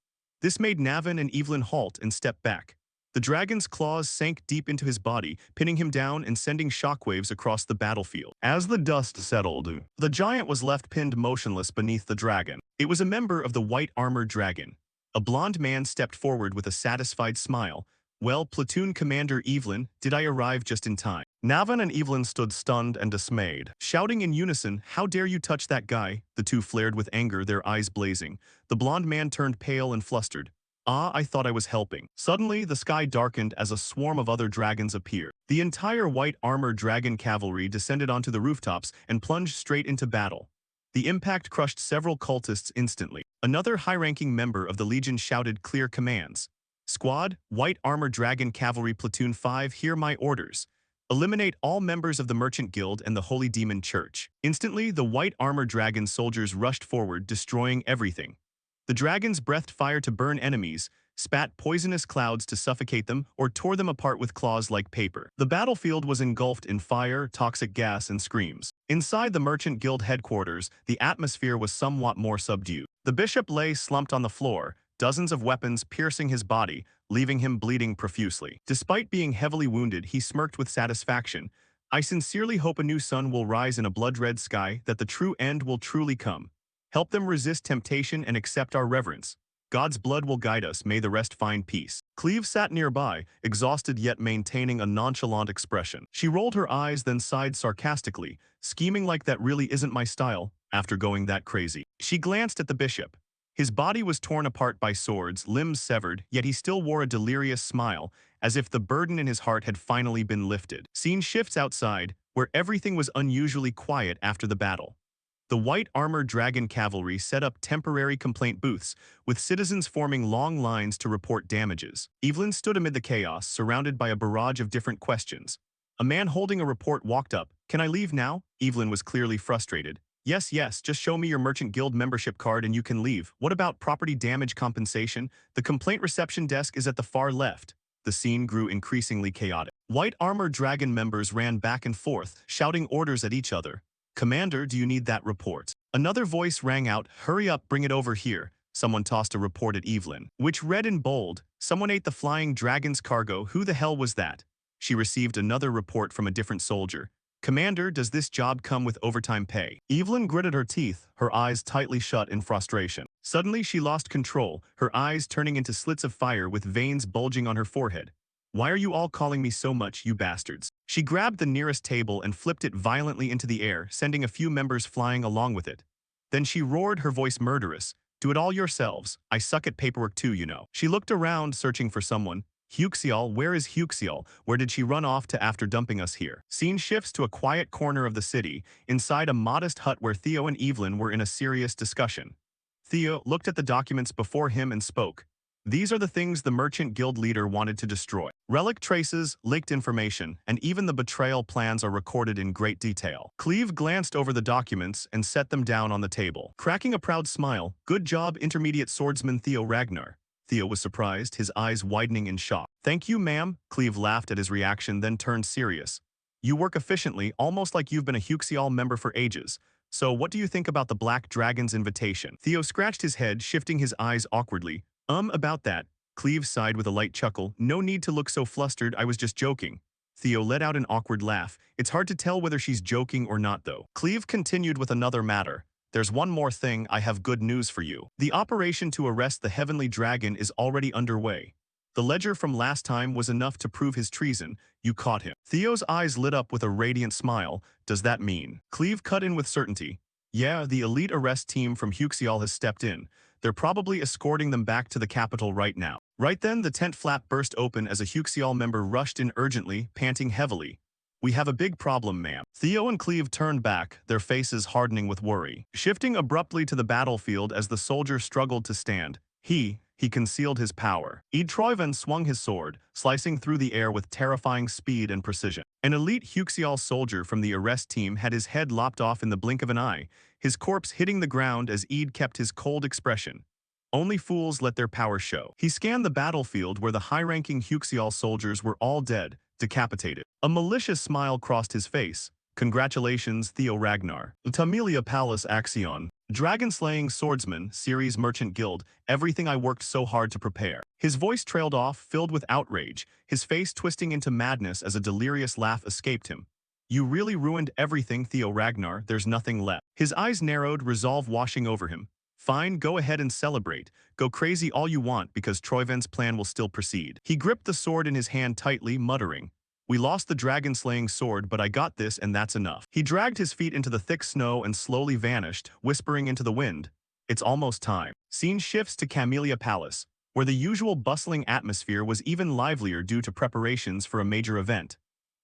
This made Navin and Evelyn halt and step back. The dragon's claws sank deep into his body, pinning him down and sending shockwaves across the battlefield. As the dust settled, the giant was left pinned motionless beneath the dragon. It was a member of the white-armored dragon. A blond man stepped forward with a satisfied smile. Well, Platoon Commander Evelyn, did I arrive just in time? Navin and Evelyn stood stunned and dismayed, shouting in unison, how dare you touch that guy? The 2 flared with anger, their eyes blazing. The blond man turned pale and flustered. Ah, I thought I was helping. Suddenly, the sky darkened as a swarm of other dragons appeared. The entire white-armored dragon cavalry descended onto the rooftops and plunged straight into battle. The impact crushed several cultists instantly. Another high-ranking member of the Legion shouted clear commands. Squad, White Armor Dragon Cavalry Platoon 5, hear my orders. Eliminate all members of the Merchant Guild and the Holy Demon Church. Instantly, the White Armor Dragon soldiers rushed forward, destroying everything. The dragons breathed fire to burn enemies, spat poisonous clouds to suffocate them, or tore them apart with claws like paper. The battlefield was engulfed in fire, toxic gas, and screams. Inside the Merchant Guild headquarters, the atmosphere was somewhat more subdued. The bishop lay slumped on the floor, dozens of weapons piercing his body, leaving him bleeding profusely. Despite being heavily wounded, he smirked with satisfaction. I sincerely hope a new sun will rise in a blood-red sky, that the true end will truly come. Help them resist temptation and accept our reverence. God's blood will guide us, may the rest find peace. Cleve sat nearby, exhausted yet maintaining a nonchalant expression. She rolled her eyes then sighed sarcastically, scheming like that really isn't my style, after going that crazy. She glanced at the bishop. His body was torn apart by swords, limbs severed, yet he still wore a delirious smile, as if the burden in his heart had finally been lifted. Scene shifts outside, where everything was unusually quiet after the battle. The White Armor Dragon Cavalry set up temporary complaint booths, with citizens forming long lines to report damages. Evelyn stood amid the chaos, surrounded by a barrage of different questions. A man holding a report walked up. Can I leave now? Evelyn was clearly frustrated. Yes, yes, just show me your Merchant Guild membership card and you can leave. What about property damage compensation? The complaint reception desk is at the far left. The scene grew increasingly chaotic. White Armor Dragon members ran back and forth, shouting orders at each other. Commander, do you need that report? Another voice rang out, hurry up, bring it over here. Someone tossed a report at Evelyn, which read in bold, someone ate the flying dragon's cargo, who the hell was that? She received another report from a different soldier. Commander, does this job come with overtime pay? Evelyn gritted her teeth, her eyes tightly shut in frustration. Suddenly she lost control, her eyes turning into slits of fire with veins bulging on her forehead. Why are you all calling me so much, you bastards? She grabbed the nearest table and flipped it violently into the air, sending a few members flying along with it. Then she roared, her voice murderous. Do it all yourselves. I suck at paperwork too, you know. She looked around, searching for someone. Huxial, where is Huxial? Where did she run off to after dumping us here? Scene shifts to a quiet corner of the city, inside a modest hut where Theo and Evelyn were in a serious discussion. Theo looked at the documents before him and spoke. These are the things the Merchant Guild leader wanted to destroy. Relic traces, leaked information, and even the betrayal plans are recorded in great detail. Cleve glanced over the documents and set them down on the table. Cracking a proud smile, good job, intermediate swordsman Theo Ragnar. Theo was surprised, his eyes widening in shock. Thank you, ma'am. Cleve laughed at his reaction, then turned serious. You work efficiently, almost like you've been a Huxial member for ages. So what do you think about the Black Dragon's invitation? Theo scratched his head, shifting his eyes awkwardly. About that. Cleve sighed with a light chuckle. No need to look so flustered, I was just joking. Theo let out an awkward laugh. It's hard to tell whether she's joking or not, though. Cleve continued with another matter. There's one more thing, I have good news for you. The operation to arrest the Heavenly Dragon is already underway. The ledger from last time was enough to prove his treason. You caught him. Theo's eyes lit up with a radiant smile. Does that mean? Cleve cut in with certainty. Yeah, the elite arrest team from Huxial has stepped in. They're probably escorting them back to the capital right now. Right then, the tent flap burst open as a Huxial member rushed in urgently, panting heavily. We have a big problem, ma'am. Theo and Cleve turned back, their faces hardening with worry. Shifting abruptly to the battlefield as the soldier struggled to stand, he concealed his power. Troivan swung his sword, slicing through the air with terrifying speed and precision. An elite Huxial soldier from the arrest team had his head lopped off in the blink of an eye, his corpse hitting the ground as Eid kept his cold expression. Only fools let their power show. He scanned the battlefield where the high-ranking Huxial soldiers were all dead, decapitated. A malicious smile crossed his face. Congratulations, Theo Ragnar. Tamilia Palace Axion. Dragon-slaying swordsman, Ceres Merchant Guild, everything I worked so hard to prepare. His voice trailed off, filled with outrage, his face twisting into madness as a delirious laugh escaped him. You really ruined everything, Theo Ragnar, there's nothing left. His eyes narrowed, resolve washing over him. Fine, go ahead and celebrate. Go crazy all you want because Troivan's plan will still proceed. He gripped the sword in his hand tightly, muttering, We lost the dragon-slaying sword, but I got this and that's enough. He dragged his feet into the thick snow and slowly vanished, whispering into the wind. It's almost time. Scene shifts to Camellia Palace, where the usual bustling atmosphere was even livelier due to preparations for a major event.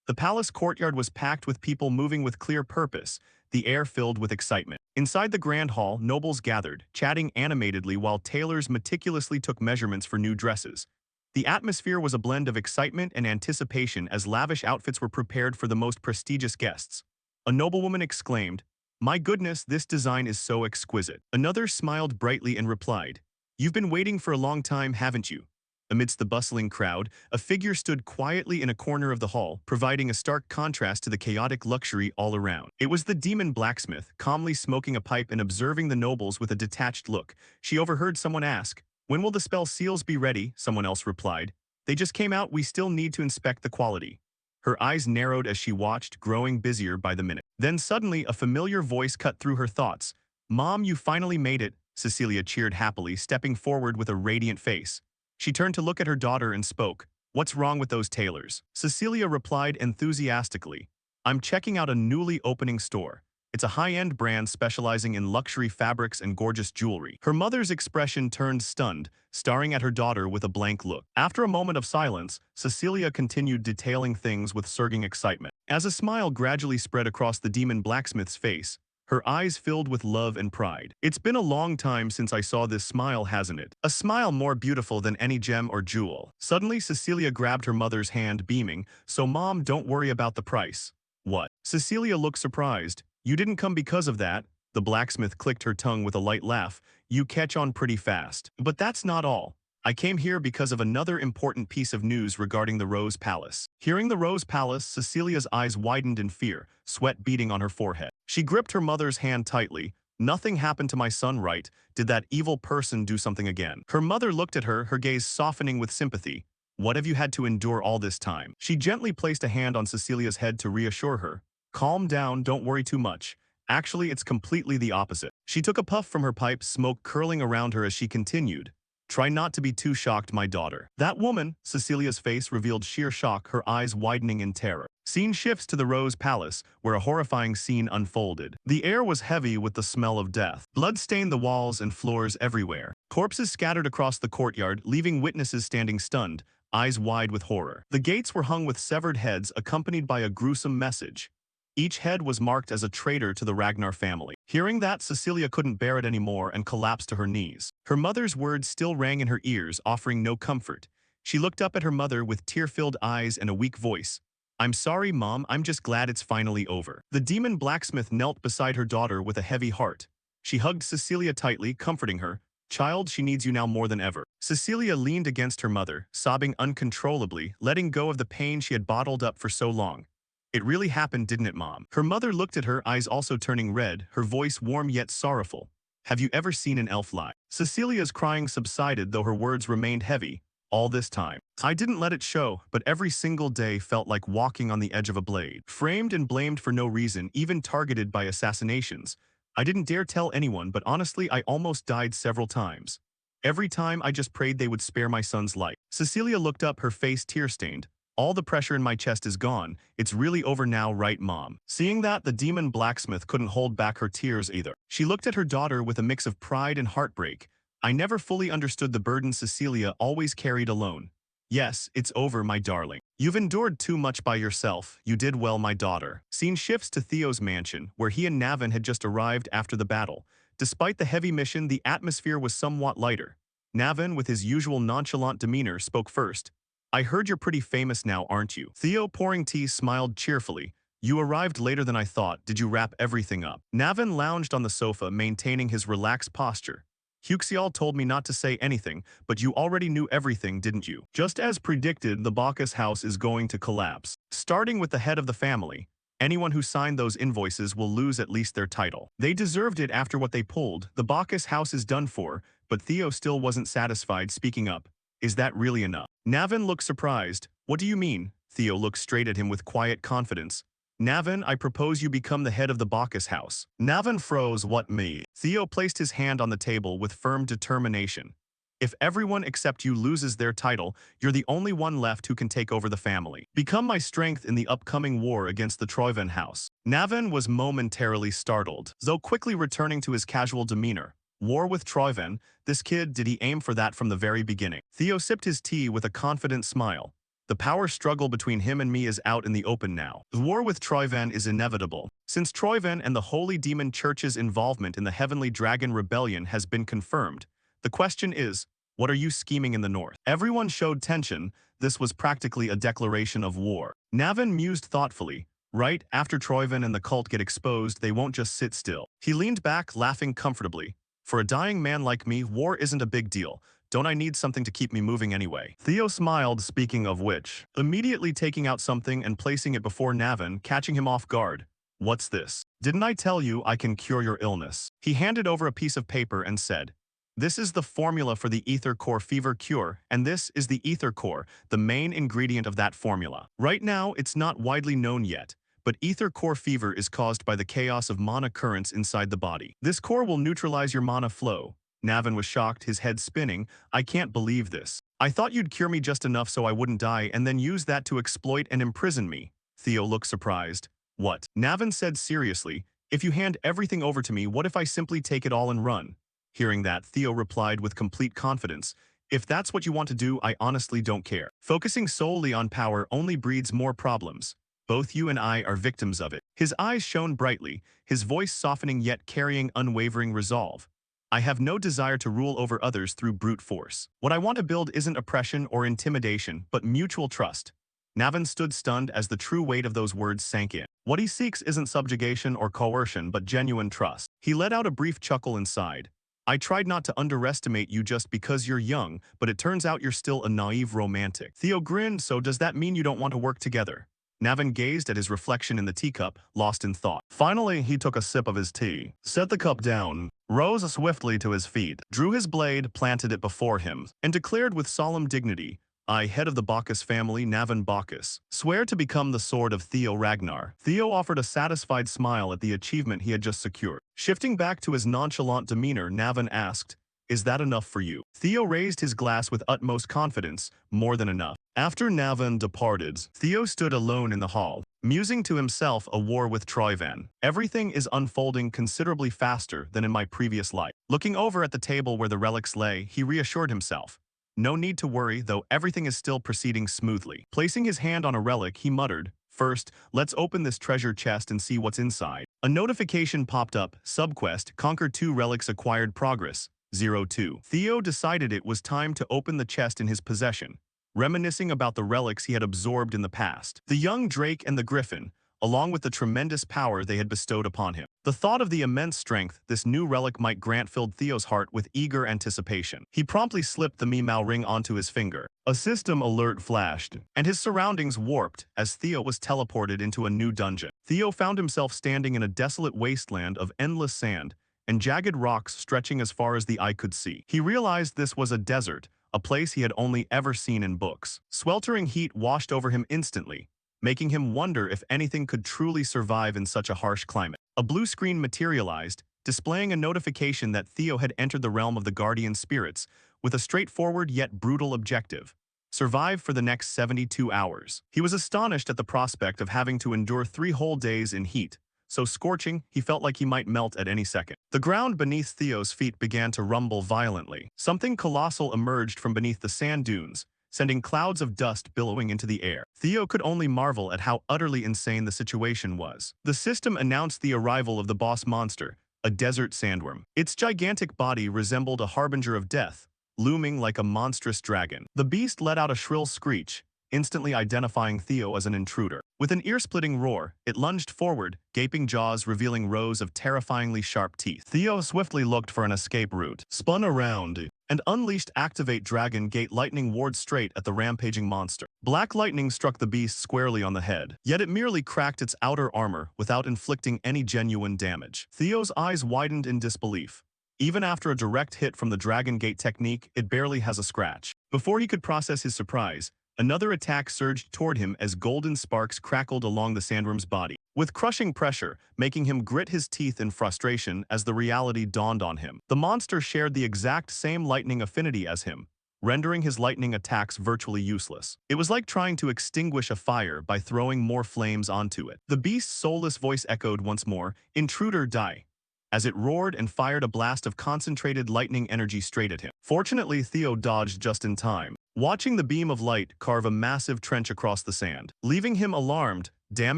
The palace courtyard was packed with people moving with clear purpose, the air filled with excitement. Inside the grand hall, nobles gathered, chatting animatedly while tailors meticulously took measurements for new dresses. The atmosphere was a blend of excitement and anticipation as lavish outfits were prepared for the most prestigious guests. A noblewoman exclaimed, "My goodness, this design is so exquisite." Another smiled brightly and replied, "You've been waiting for a long time, haven't you?" Amidst the bustling crowd, a figure stood quietly in a corner of the hall, providing a stark contrast to the chaotic luxury all around. It was the demon blacksmith, calmly smoking a pipe and observing the nobles with a detached look. She overheard someone ask, "When will the spell seals be ready?" Someone else replied, "They just came out, we still need to inspect the quality." Her eyes narrowed as she watched, growing busier by the minute. Then suddenly, a familiar voice cut through her thoughts. "Mom, you finally made it," Cecilia cheered happily, stepping forward with a radiant face. She turned to look at her daughter and spoke, "What's wrong with those tailors?" Cecilia replied enthusiastically, "I'm checking out a newly opening store. It's a high-end brand specializing in luxury fabrics and gorgeous jewelry." Her mother's expression turned stunned, staring at her daughter with a blank look. After a moment of silence, Cecilia continued detailing things with surging excitement. As a smile gradually spread across the demon blacksmith's face, her eyes filled with love and pride. "It's been a long time since I saw this smile, hasn't it? A smile more beautiful than any gem or jewel." Suddenly, Cecilia grabbed her mother's hand, beaming, "So Mom, don't worry about the price." "What?" Cecilia looked surprised. "You didn't come because of that." The blacksmith clicked her tongue with a light laugh. "You catch on pretty fast. But that's not all. I came here because of another important piece of news regarding the Rose Palace." Hearing the Rose Palace, Cecilia's eyes widened in fear, sweat beading on her forehead. She gripped her mother's hand tightly. "Nothing happened to my son, right? Did that evil person do something again?" Her mother looked at her, her gaze softening with sympathy. "What have you had to endure all this time?" She gently placed a hand on Cecilia's head to reassure her. "Calm down, don't worry too much. Actually, it's completely the opposite." She took a puff from her pipe, smoke curling around her as she continued. "Try not to be too shocked, my daughter." "That woman," Cecilia's face revealed sheer shock, her eyes widening in terror. Scene shifts to the Rose Palace, where a horrifying scene unfolded. The air was heavy with the smell of death. Blood stained the walls and floors everywhere. Corpses scattered across the courtyard, leaving witnesses standing stunned, eyes wide with horror. The gates were hung with severed heads, accompanied by a gruesome message. Each head was marked as a traitor to the Ragnar family. Hearing that, Cecilia couldn't bear it anymore and collapsed to her knees. Her mother's words still rang in her ears, offering no comfort. She looked up at her mother with tear-filled eyes and a weak voice. "I'm sorry, Mom, I'm just glad it's finally over." The demon blacksmith knelt beside her daughter with a heavy heart. She hugged Cecilia tightly, comforting her. "Child, she needs you now more than ever." Cecilia leaned against her mother, sobbing uncontrollably, letting go of the pain she had bottled up for so long. "It really happened, didn't it, Mom?" Her mother looked at her, eyes also turning red, her voice warm yet sorrowful. "Have you ever seen an elf lie?" Cecilia's crying subsided, though her words remained heavy. "All this time, I didn't let it show, but every single day felt like walking on the edge of a blade. Framed and blamed for no reason, even targeted by assassinations. I didn't dare tell anyone, but honestly, I almost died several times. Every time I just prayed they would spare my son's life." Cecilia looked up, her face tear-stained. "All the pressure in my chest is gone. It's really over now, right, Mom?" Seeing that, the demon blacksmith couldn't hold back her tears either. She looked at her daughter with a mix of pride and heartbreak. "I never fully understood the burden Cecilia always carried alone. Yes, it's over, my darling. You've endured too much by yourself. You did well, my daughter." Scene shifts to Theo's mansion, where he and Navin had just arrived after the battle. Despite the heavy mission, the atmosphere was somewhat lighter. Navin, with his usual nonchalant demeanor, spoke first. "I heard you're pretty famous now, aren't you?" Theo, pouring tea, smiled cheerfully. "You arrived later than I thought. Did you wrap everything up?" Navin lounged on the sofa, maintaining his relaxed posture. "Huxial told me not to say anything, but you already knew everything, didn't you?" Just as predicted, the Bacchus house is going to collapse. Starting with the head of the family, anyone who signed those invoices will lose at least their title. They deserved it after what they pulled. The Bacchus house is done for, but Theo still wasn't satisfied, speaking up. "Is that really enough?" Navin looked surprised. "What do you mean?" Theo looked straight at him with quiet confidence. "Navin, I propose you become the head of the Bacchus house." Navin froze. "What, me?" Theo placed his hand on the table with firm determination. "If everyone except you loses their title, you're the only one left who can take over the family. Become my strength in the upcoming war against the Troiven house." Navin was momentarily startled, though quickly returning to his casual demeanor. "War with Troiven? This kid, did he aim for that from the very beginning?" Theo sipped his tea with a confident smile. The power struggle between him and me is out in the open now. The war with Troyvan is inevitable. Since Troyvan and the Holy Demon Church's involvement in the Heavenly Dragon Rebellion has been confirmed, the question is, what are you scheming in the north? Everyone showed tension. This was practically a declaration of war. Navin mused thoughtfully. Right after Troyvan and the cult get exposed, they won't just sit still. He leaned back, laughing comfortably. For a dying man like me, war isn't a big deal. Don't I need something to keep me moving anyway? Theo smiled, speaking of which, immediately taking out something and placing it before Navin, catching him off guard. What's this? Didn't I tell you I can cure your illness? He handed over a piece of paper and said, this is the formula for the ether core fever cure, and this is the ether core, the main ingredient of that formula. Right now, it's not widely known yet, but ether core fever is caused by the chaos of mana currents inside the body. This core will neutralize your mana flow. Navin was shocked, his head spinning. I can't believe this. I thought you'd cure me just enough so I wouldn't die and then use that to exploit and imprison me. Theo looked surprised. What? Navin said seriously, if you hand everything over to me, what if I simply take it all and run? Hearing that, Theo replied with complete confidence, if that's what you want to do, I honestly don't care. Focusing solely on power only breeds more problems. Both you and I are victims of it. His eyes shone brightly, his voice softening yet carrying unwavering resolve. I have no desire to rule over others through brute force. What I want to build isn't oppression or intimidation, but mutual trust. Navin stood stunned as the true weight of those words sank in. What he seeks isn't subjugation or coercion, but genuine trust. He let out a brief chuckle and sighed. I tried not to underestimate you just because you're young, but it turns out you're still a naive romantic. Theo grinned, so does that mean you don't want to work together? Navin gazed at his reflection in the teacup, lost in thought. Finally, he took a sip of his tea, set the cup down, rose swiftly to his feet, drew his blade, planted it before him, and declared with solemn dignity, I, head of the Bacchus family, Navin Bacchus, swear to become the sword of Theo Ragnar. Theo offered a satisfied smile at the achievement he had just secured. Shifting back to his nonchalant demeanor, Navin asked, is that enough for you? Theo raised his glass with utmost confidence, more than enough. After Navin departed, Theo stood alone in the hall, musing to himself a war with Troyvan. Everything is unfolding considerably faster than in my previous life. Looking over at the table where the relics lay, he reassured himself. No need to worry, though everything is still proceeding smoothly. Placing his hand on a relic, he muttered, first, let's open this treasure chest and see what's inside. A notification popped up, subquest, conquer 2 relics acquired progress, 02. Theo decided it was time to open the chest in his possession, reminiscing about the relics he had absorbed in the past. The young Drake and the Griffin, along with the tremendous power they had bestowed upon him. The thought of the immense strength this new relic might grant filled Theo's heart with eager anticipation. He promptly slipped the Mimau ring onto his finger. A system alert flashed, and his surroundings warped as Theo was teleported into a new dungeon. Theo found himself standing in a desolate wasteland of endless sand and jagged rocks stretching as far as the eye could see. He realized this was a desert, a place he had only ever seen in books. Sweltering heat washed over him instantly, making him wonder if anything could truly survive in such a harsh climate. A blue screen materialized, displaying a notification that Theo had entered the realm of the guardian spirits with a straightforward yet brutal objective: survive for the next 72 hours. He was astonished at the prospect of having to endure 3 whole days in heat, so scorching he felt like he might melt at any second. The ground beneath Theo's feet began to rumble violently. Something colossal emerged from beneath the sand dunes, sending clouds of dust billowing into the air. Theo could only marvel at how utterly insane the situation was. The system announced the arrival of the boss monster, a desert sandworm. Its gigantic body resembled a harbinger of death, looming like a monstrous dragon. The beast let out a shrill screech, instantly identifying Theo as an intruder. With an ear-splitting roar, it lunged forward, gaping jaws revealing rows of terrifyingly sharp teeth. Theo swiftly looked for an escape route, spun around, and unleashed Activate Dragon Gate Lightning Ward straight at the rampaging monster. Black lightning struck the beast squarely on the head, yet it merely cracked its outer armor without inflicting any genuine damage. Theo's eyes widened in disbelief. Even after a direct hit from the Dragon Gate technique, it barely has a scratch. Before he could process his surprise, another attack surged toward him as golden sparks crackled along the sandworm's body, with crushing pressure, making him grit his teeth in frustration as the reality dawned on him. The monster shared the exact same lightning affinity as him, rendering his lightning attacks virtually useless. It was like trying to extinguish a fire by throwing more flames onto it. The beast's soulless voice echoed once more, "Intruder, die," as it roared and fired a blast of concentrated lightning energy straight at him. Fortunately, Theo dodged just in time. watching the beam of light carve a massive trench across the sand, leaving him alarmed. Damn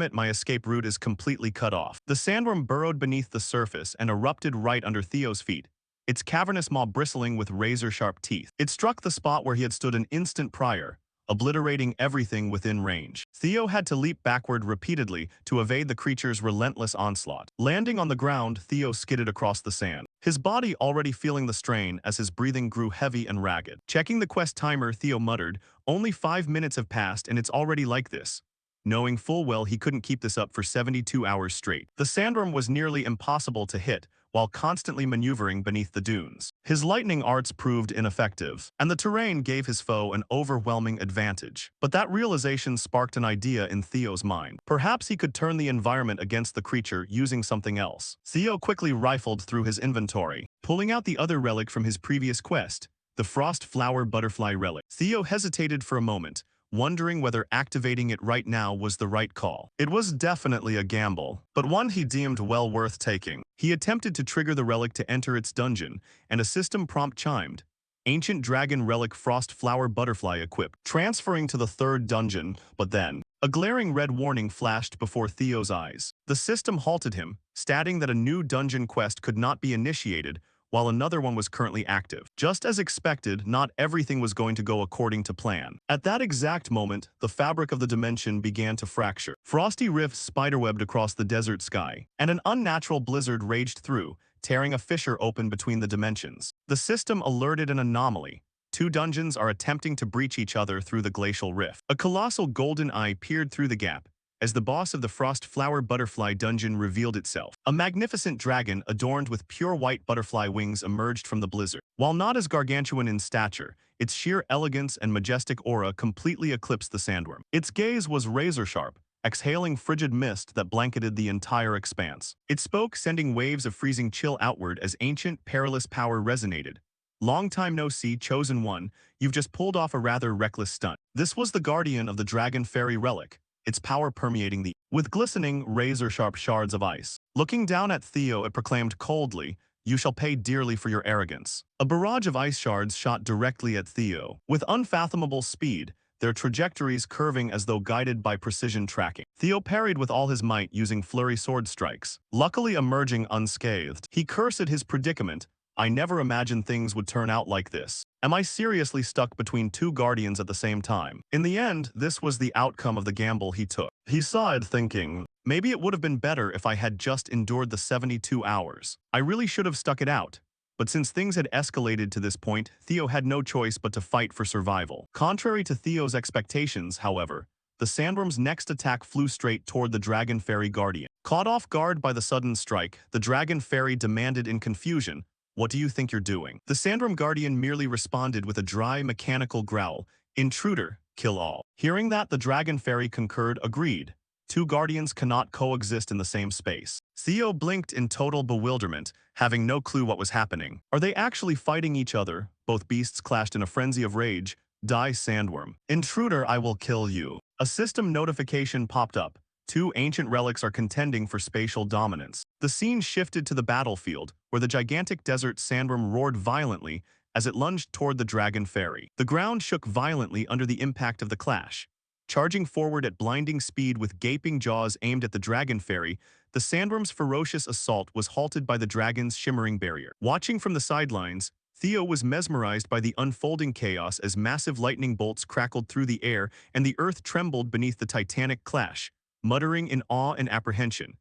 it, my escape route is completely cut off. The sandworm burrowed beneath the surface and erupted right under Theo's feet, its cavernous maw bristling with razor-sharp teeth. It struck the spot where he had stood an instant prior, obliterating everything within range. Theo had to leap backward repeatedly to evade the creature's relentless onslaught. Landing on the ground, Theo skidded across the sand, his body already feeling the strain as his breathing grew heavy and ragged. Checking the quest timer, Theo muttered, "Only 5 minutes have passed and it's already like this," knowing full well he couldn't keep this up for 72 hours straight. The sandworm was nearly impossible to hit, while constantly maneuvering beneath the dunes. His lightning arts proved ineffective, and the terrain gave his foe an overwhelming advantage. But that realization sparked an idea in Theo's mind. Perhaps he could turn the environment against the creature using something else. Theo quickly rifled through his inventory, pulling out the other relic from his previous quest, the Frost Flower Butterfly relic. Theo hesitated for a moment, wondering whether activating it right now was the right call. It was definitely a gamble, but one he deemed well worth taking. He attempted to trigger the relic to enter its dungeon, and a system prompt chimed. Ancient Dragon Relic Frost Flower Butterfly equipped, transferring to the third dungeon, but then a glaring red warning flashed before Theo's eyes. The system halted him, stating that a new dungeon quest could not be initiated, while another one was currently active. Just as expected, not everything was going to go according to plan. At that exact moment, the fabric of the dimension began to fracture. Frosty rifts spiderwebbed across the desert sky, and an unnatural blizzard raged through, tearing a fissure open between the dimensions. The system alerted an anomaly. 2 dungeons are attempting to breach each other through the glacial rift. A colossal golden eye peered through the gap, as the boss of the Frost Flower Butterfly dungeon revealed itself. A magnificent dragon adorned with pure white butterfly wings emerged from the blizzard. While not as gargantuan in stature, its sheer elegance and majestic aura completely eclipsed the sandworm. Its gaze was razor-sharp, exhaling frigid mist that blanketed the entire expanse. It spoke, sending waves of freezing chill outward as ancient, perilous power resonated. "Long time no see, Chosen One, you've just pulled off a rather reckless stunt." This was the guardian of the Dragon Fairy relic, its power permeating with glistening, razor-sharp shards of ice. Looking down at Theo, it proclaimed coldly, "You shall pay dearly for your arrogance." A barrage of ice shards shot directly at Theo, with unfathomable speed, their trajectories curving as though guided by precision tracking. Theo parried with all his might using flurry sword strikes, luckily emerging unscathed. He cursed at his predicament. "I never imagined things would turn out like this. Am I seriously stuck between 2 guardians at the same time?" In the end, this was the outcome of the gamble he took. He sighed, thinking, "Maybe it would have been better if I had just endured the 72 hours. I really should have stuck it out." But since things had escalated to this point, Theo had no choice but to fight for survival. Contrary to Theo's expectations, however, the sandworm's next attack flew straight toward the Dragon Fairy Guardian. Caught off guard by the sudden strike, the Dragon Fairy demanded in confusion, "What do you think you're doing?" The Sandworm Guardian merely responded with a dry, mechanical growl, "Intruder, kill all." Hearing that, the Dragon Fairy concurred, agreed. 2 guardians cannot coexist in the same space. Theo blinked in total bewilderment, having no clue what was happening. Are they actually fighting each other? Both beasts clashed in a frenzy of rage. "Die, Sandworm. Intruder, I will kill you." A system notification popped up. 2 ancient relics are contending for spatial dominance. The scene shifted to the battlefield, where the gigantic desert sandworm roared violently as it lunged toward the Dragon Fairy. The ground shook violently under the impact of the clash. Charging forward at blinding speed with gaping jaws aimed at the Dragon Fairy, the sandworm's ferocious assault was halted by the dragon's shimmering barrier. Watching from the sidelines, Theo was mesmerized by the unfolding chaos as massive lightning bolts crackled through the air and the earth trembled beneath the titanic clash, muttering in awe and apprehension.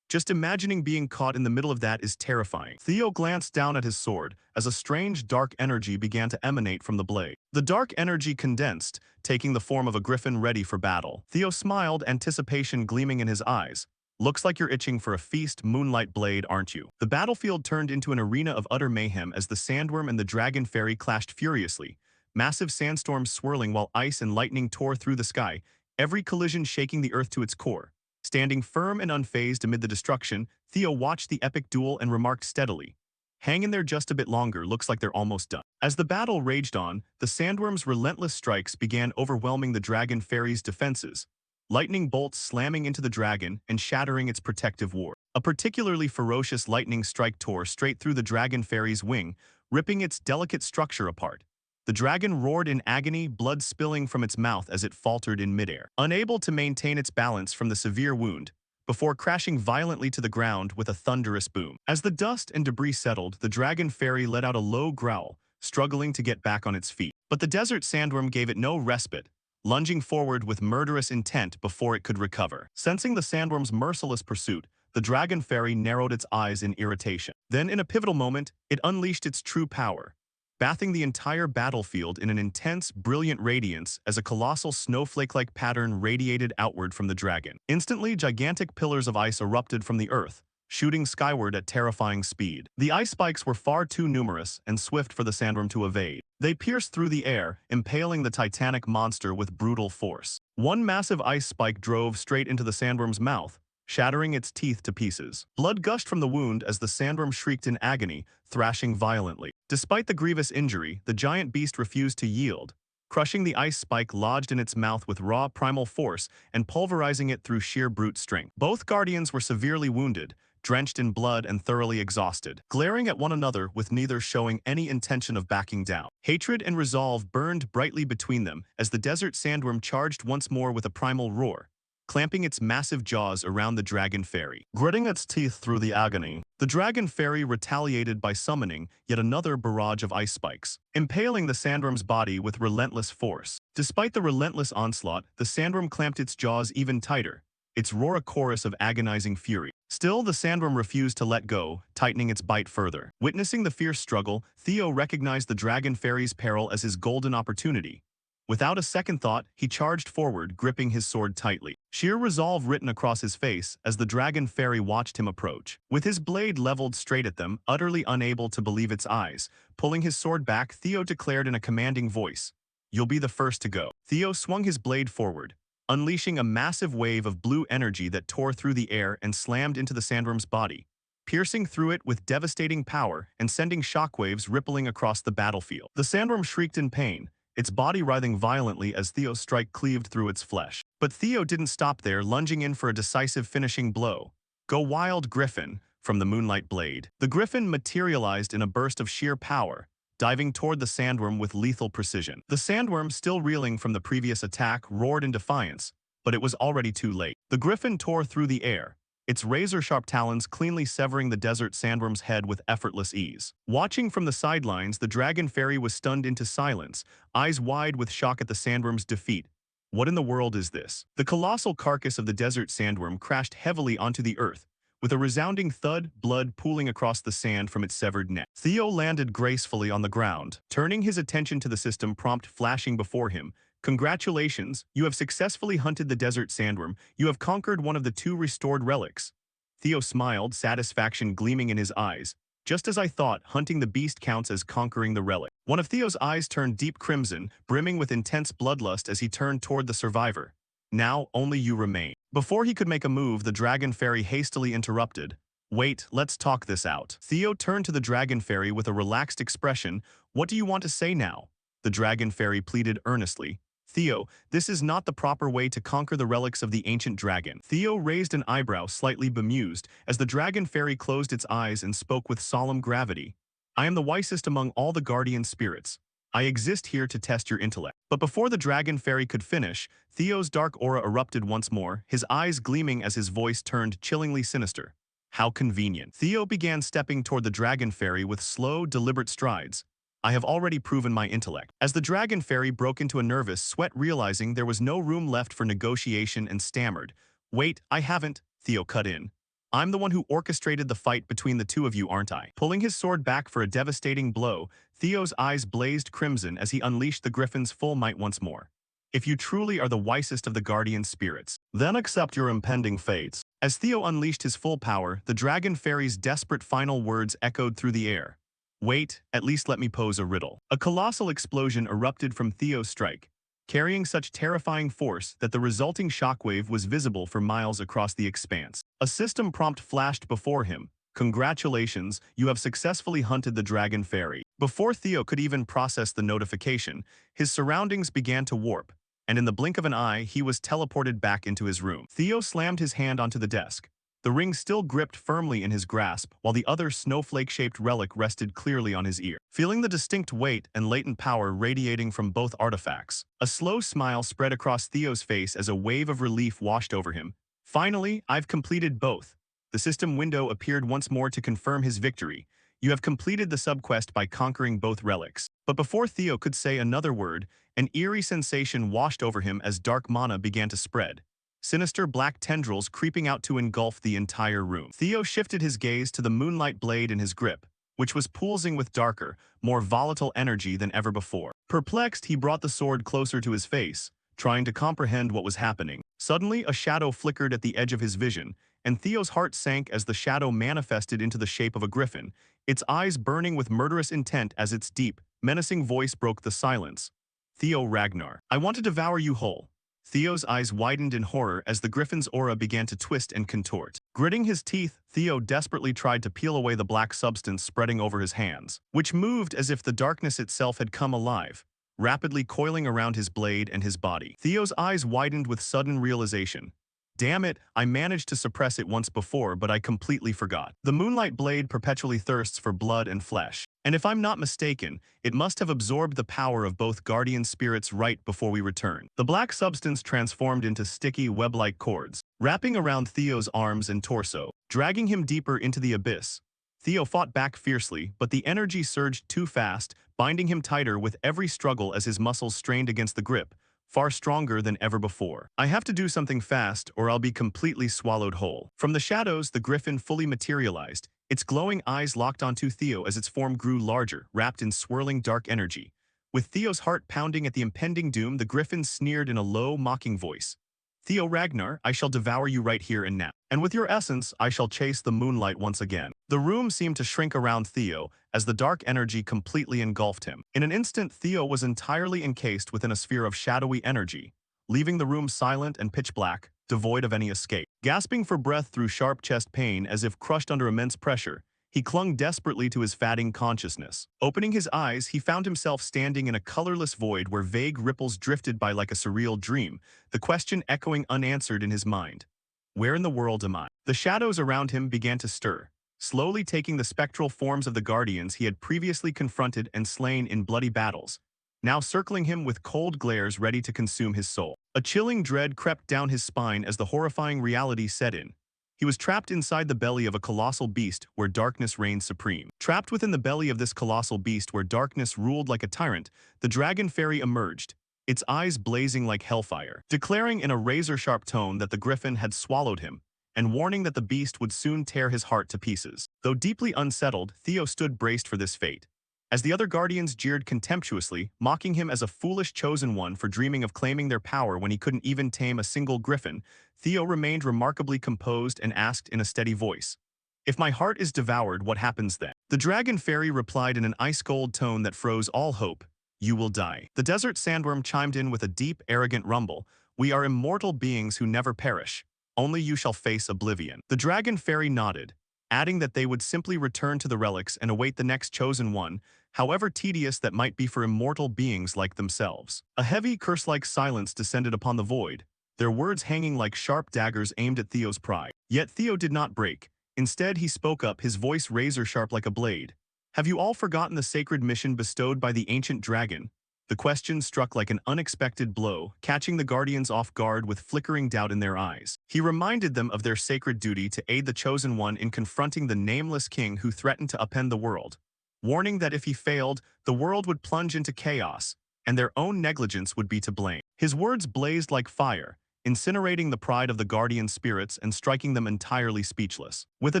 Just imagining being caught in the middle of that is terrifying. Theo glanced down at his sword as a strange dark energy began to emanate from the blade. The dark energy condensed, taking the form of a griffin ready for battle. Theo smiled, anticipation gleaming in his eyes. "Looks like you're itching for a feast, Moonlight Blade, aren't you?" The battlefield turned into an arena of utter mayhem as the sandworm and the Dragon Fairy clashed furiously, massive sandstorms swirling while ice and lightning tore through the sky, every collision shaking the earth to its core. Standing firm and unfazed amid the destruction, Theo watched the epic duel and remarked steadily, "Hang in there just a bit longer, looks like they're almost done." As the battle raged on, the sandworm's relentless strikes began overwhelming the Dragon Fairy's defenses, lightning bolts slamming into the dragon and shattering its protective ward. A particularly ferocious lightning strike tore straight through the Dragon Fairy's wing, ripping its delicate structure apart. The dragon roared in agony, blood spilling from its mouth as it faltered in midair, unable to maintain its balance from the severe wound, before crashing violently to the ground with a thunderous boom. As the dust and debris settled, the dragon fairy let out a low growl, struggling to get back on its feet. But the desert sandworm gave it no respite, lunging forward with murderous intent before it could recover. Sensing the sandworm's merciless pursuit, the dragon fairy narrowed its eyes in irritation. Then, in a pivotal moment, it unleashed its true power, bathing the entire battlefield in an intense, brilliant radiance as a colossal snowflake-like pattern radiated outward from the dragon. Instantly, gigantic pillars of ice erupted from the earth, shooting skyward at terrifying speed. The ice spikes were far too numerous and swift for the sandworm to evade. They pierced through the air, impaling the titanic monster with brutal force. One massive ice spike drove straight into the sandworm's mouth, shattering its teeth to pieces. Blood gushed from the wound as the sandworm shrieked in agony, thrashing violently. Despite the grievous injury, the giant beast refused to yield, crushing the ice spike lodged in its mouth with raw primal force and pulverizing it through sheer brute strength. Both guardians were severely wounded, drenched in blood and thoroughly exhausted, glaring at one another with neither showing any intention of backing down. Hatred and resolve burned brightly between them as the desert sandworm charged once more with a primal roar, clamping its massive jaws around the dragon fairy. Gritting its teeth through the agony, the dragon fairy retaliated by summoning yet another barrage of ice spikes, impaling the sandworm's body with relentless force. Despite the relentless onslaught, the sandworm clamped its jaws even tighter, its roar a chorus of agonizing fury. Still, the sandworm refused to let go, tightening its bite further. Witnessing the fierce struggle, Theo recognized the dragon fairy's peril as his golden opportunity. Without a second thought, he charged forward, gripping his sword tightly, sheer resolve written across his face as the dragon fairy watched him approach. With his blade leveled straight at them, utterly unable to believe its eyes, pulling his sword back, Theo declared in a commanding voice, "You'll be the first to go." Theo swung his blade forward, unleashing a massive wave of blue energy that tore through the air and slammed into the sandworm's body, piercing through it with devastating power and sending shockwaves rippling across the battlefield. The sandworm shrieked in pain, its body writhing violently as Theo's strike cleaved through its flesh. But Theo didn't stop there, lunging in for a decisive finishing blow. "Go wild, Griffin," from the moonlight blade. The griffin materialized in a burst of sheer power, diving toward the sandworm with lethal precision. The sandworm, still reeling from the previous attack, roared in defiance, but it was already too late. The griffin tore through the air, its razor-sharp talons cleanly severing the desert sandworm's head with effortless ease. Watching from the sidelines, the dragon fairy was stunned into silence, eyes wide with shock at the sandworm's defeat. What in the world is this? The colossal carcass of the desert sandworm crashed heavily onto the earth, with a resounding thud, blood pooling across the sand from its severed neck. Theo landed gracefully on the ground, turning his attention to the system prompt flashing before him. "Congratulations, you have successfully hunted the desert sandworm. You have conquered one of the 2 restored relics." Theo smiled, satisfaction gleaming in his eyes. "Just as I thought, hunting the beast counts as conquering the relic." One of Theo's eyes turned deep crimson, brimming with intense bloodlust as he turned toward the survivor. "Now, only you remain." Before he could make a move, the dragon fairy hastily interrupted. "Wait, let's talk this out." Theo turned to the dragon fairy with a relaxed expression. "What do you want to say now?" The dragon fairy pleaded earnestly. "Theo, this is not the proper way to conquer the relics of the ancient dragon." Theo raised an eyebrow, slightly bemused, as the dragon fairy closed its eyes and spoke with solemn gravity. "I am the wisest among all the guardian spirits. I exist here to test your intellect." But before the dragon fairy could finish, Theo's dark aura erupted once more, his eyes gleaming as his voice turned chillingly sinister. "How convenient." Theo began stepping toward the dragon fairy with slow, deliberate strides. "I have already proven my intellect." As the dragon fairy broke into a nervous sweat, realizing there was no room left for negotiation, and stammered. "Wait, I haven't," Theo cut in. "I'm the one who orchestrated the fight between the 2 of you, aren't I?" Pulling his sword back for a devastating blow, Theo's eyes blazed crimson as he unleashed the griffin's full might once more. "If you truly are the wisest of the guardian spirits, then accept your impending fates." As Theo unleashed his full power, the dragon fairy's desperate final words echoed through the air. "Wait, at least let me pose a riddle." A colossal explosion erupted from Theo's strike, carrying such terrifying force that the resulting shockwave was visible for miles across the expanse. A system prompt flashed before him. "Congratulations, you have successfully hunted the dragon fairy." Before Theo could even process the notification, his surroundings began to warp, and in the blink of an eye, he was teleported back into his room. Theo slammed his hand onto the desk, the ring still gripped firmly in his grasp, while the other snowflake-shaped relic rested clearly on his ear. Feeling the distinct weight and latent power radiating from both artifacts, a slow smile spread across Theo's face as a wave of relief washed over him. Finally, I've completed both. The system window appeared once more to confirm his victory. You have completed the subquest by conquering both relics. But before Theo could say another word, an eerie sensation washed over him as dark mana began to spread. Sinister black tendrils creeping out to engulf the entire room. Theo shifted his gaze to the moonlight blade in his grip, which was pulsing with darker, more volatile energy than ever before. Perplexed, he brought the sword closer to his face, trying to comprehend what was happening. Suddenly, a shadow flickered at the edge of his vision, and Theo's heart sank as the shadow manifested into the shape of a griffin, its eyes burning with murderous intent as its deep, menacing voice broke the silence. Theo Ragnar, I want to devour you whole. Theo's eyes widened in horror as the griffin's aura began to twist and contort. Gritting his teeth, Theo desperately tried to peel away the black substance spreading over his hands, which moved as if the darkness itself had come alive, rapidly coiling around his blade and his body. Theo's eyes widened with sudden realization. Damn it, I managed to suppress it once before, but I completely forgot. The moonlight blade perpetually thirsts for blood and flesh. And if I'm not mistaken, it must have absorbed the power of both guardian spirits right before we returned. The black substance transformed into sticky web-like cords, wrapping around Theo's arms and torso, dragging him deeper into the abyss. Theo fought back fiercely, but the energy surged too fast, binding him tighter with every struggle as his muscles strained against the grip, far stronger than ever before. I have to do something fast or I'll be completely swallowed whole. From the shadows, the griffin fully materialized, its glowing eyes locked onto Theo as its form grew larger, wrapped in swirling dark energy. With Theo's heart pounding at the impending doom, the griffin sneered in a low, mocking voice. Theo Ragnar, I shall devour you right here and now. And with your essence, I shall chase the moonlight once again. The room seemed to shrink around Theo as the dark energy completely engulfed him. In an instant, Theo was entirely encased within a sphere of shadowy energy, leaving the room silent and pitch black, devoid of any escape. Gasping for breath through sharp chest pain as if crushed under immense pressure, he clung desperately to his fading consciousness. Opening his eyes, he found himself standing in a colorless void where vague ripples drifted by like a surreal dream, the question echoing unanswered in his mind. Where in the world am I? The shadows around him began to stir, slowly taking the spectral forms of the guardians he had previously confronted and slain in bloody battles, now circling him with cold glares ready to consume his soul. A chilling dread crept down his spine as the horrifying reality set in. He was trapped inside the belly of a colossal beast where darkness reigned supreme. Trapped within the belly of this colossal beast where darkness ruled like a tyrant, the dragon fairy emerged, its eyes blazing like hellfire, declaring in a razor-sharp tone that the griffin had swallowed him, and warning that the beast would soon tear his heart to pieces. Though deeply unsettled, Theo stood braced for this fate. As the other guardians jeered contemptuously, mocking him as a foolish chosen one for dreaming of claiming their power when he couldn't even tame a single griffin, Theo remained remarkably composed and asked in a steady voice, "If my heart is devoured, what happens then?" The dragon fairy replied in an ice-cold tone that froze all hope, "You will die." The desert sandworm chimed in with a deep, arrogant rumble, "We are immortal beings who never perish. Only you shall face oblivion." The dragon fairy nodded, adding that they would simply return to the relics and await the next chosen one, however tedious that might be for immortal beings like themselves. A heavy, curse-like silence descended upon the void, their words hanging like sharp daggers aimed at Theo's pride. Yet Theo did not break. Instead, he spoke up, his voice razor-sharp like a blade. "Have you all forgotten the sacred mission bestowed by the ancient dragon?" The question struck like an unexpected blow, catching the guardians off guard with flickering doubt in their eyes. He reminded them of their sacred duty to aid the chosen one in confronting the nameless king who threatened to upend the world, warning that if he failed, the world would plunge into chaos, and their own negligence would be to blame. His words blazed like fire, incinerating the pride of the guardian spirits and striking them entirely speechless. With a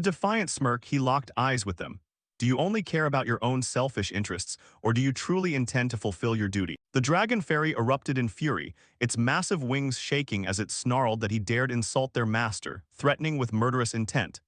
defiant smirk, he locked eyes with them. "Do you only care about your own selfish interests, or do you truly intend to fulfill your duty?" The dragon fairy erupted in fury, its massive wings shaking as it snarled that he dared insult their master, threatening with murderous intent.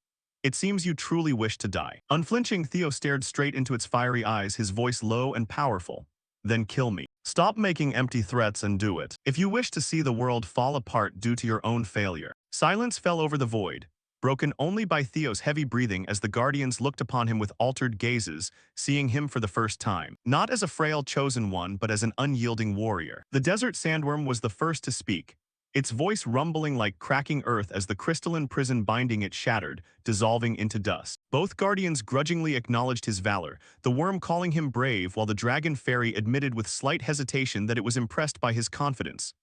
"It seems you truly wish to die." Unflinching, Theo stared straight into its fiery eyes, his voice low and powerful. "Then kill me. Stop making empty threats and do it. If you wish to see the world fall apart due to your own failure." Silence fell over the void, broken only by Theo's heavy breathing as the guardians looked upon him with altered gazes, seeing him for the first time, not as a frail chosen one but as an unyielding warrior. The desert sandworm was the first to speak, its voice rumbling like cracking earth as the crystalline prison binding it shattered, dissolving into dust. Both guardians grudgingly acknowledged his valor, the worm calling him brave while the dragon fairy admitted with slight hesitation that it was impressed by his confidence.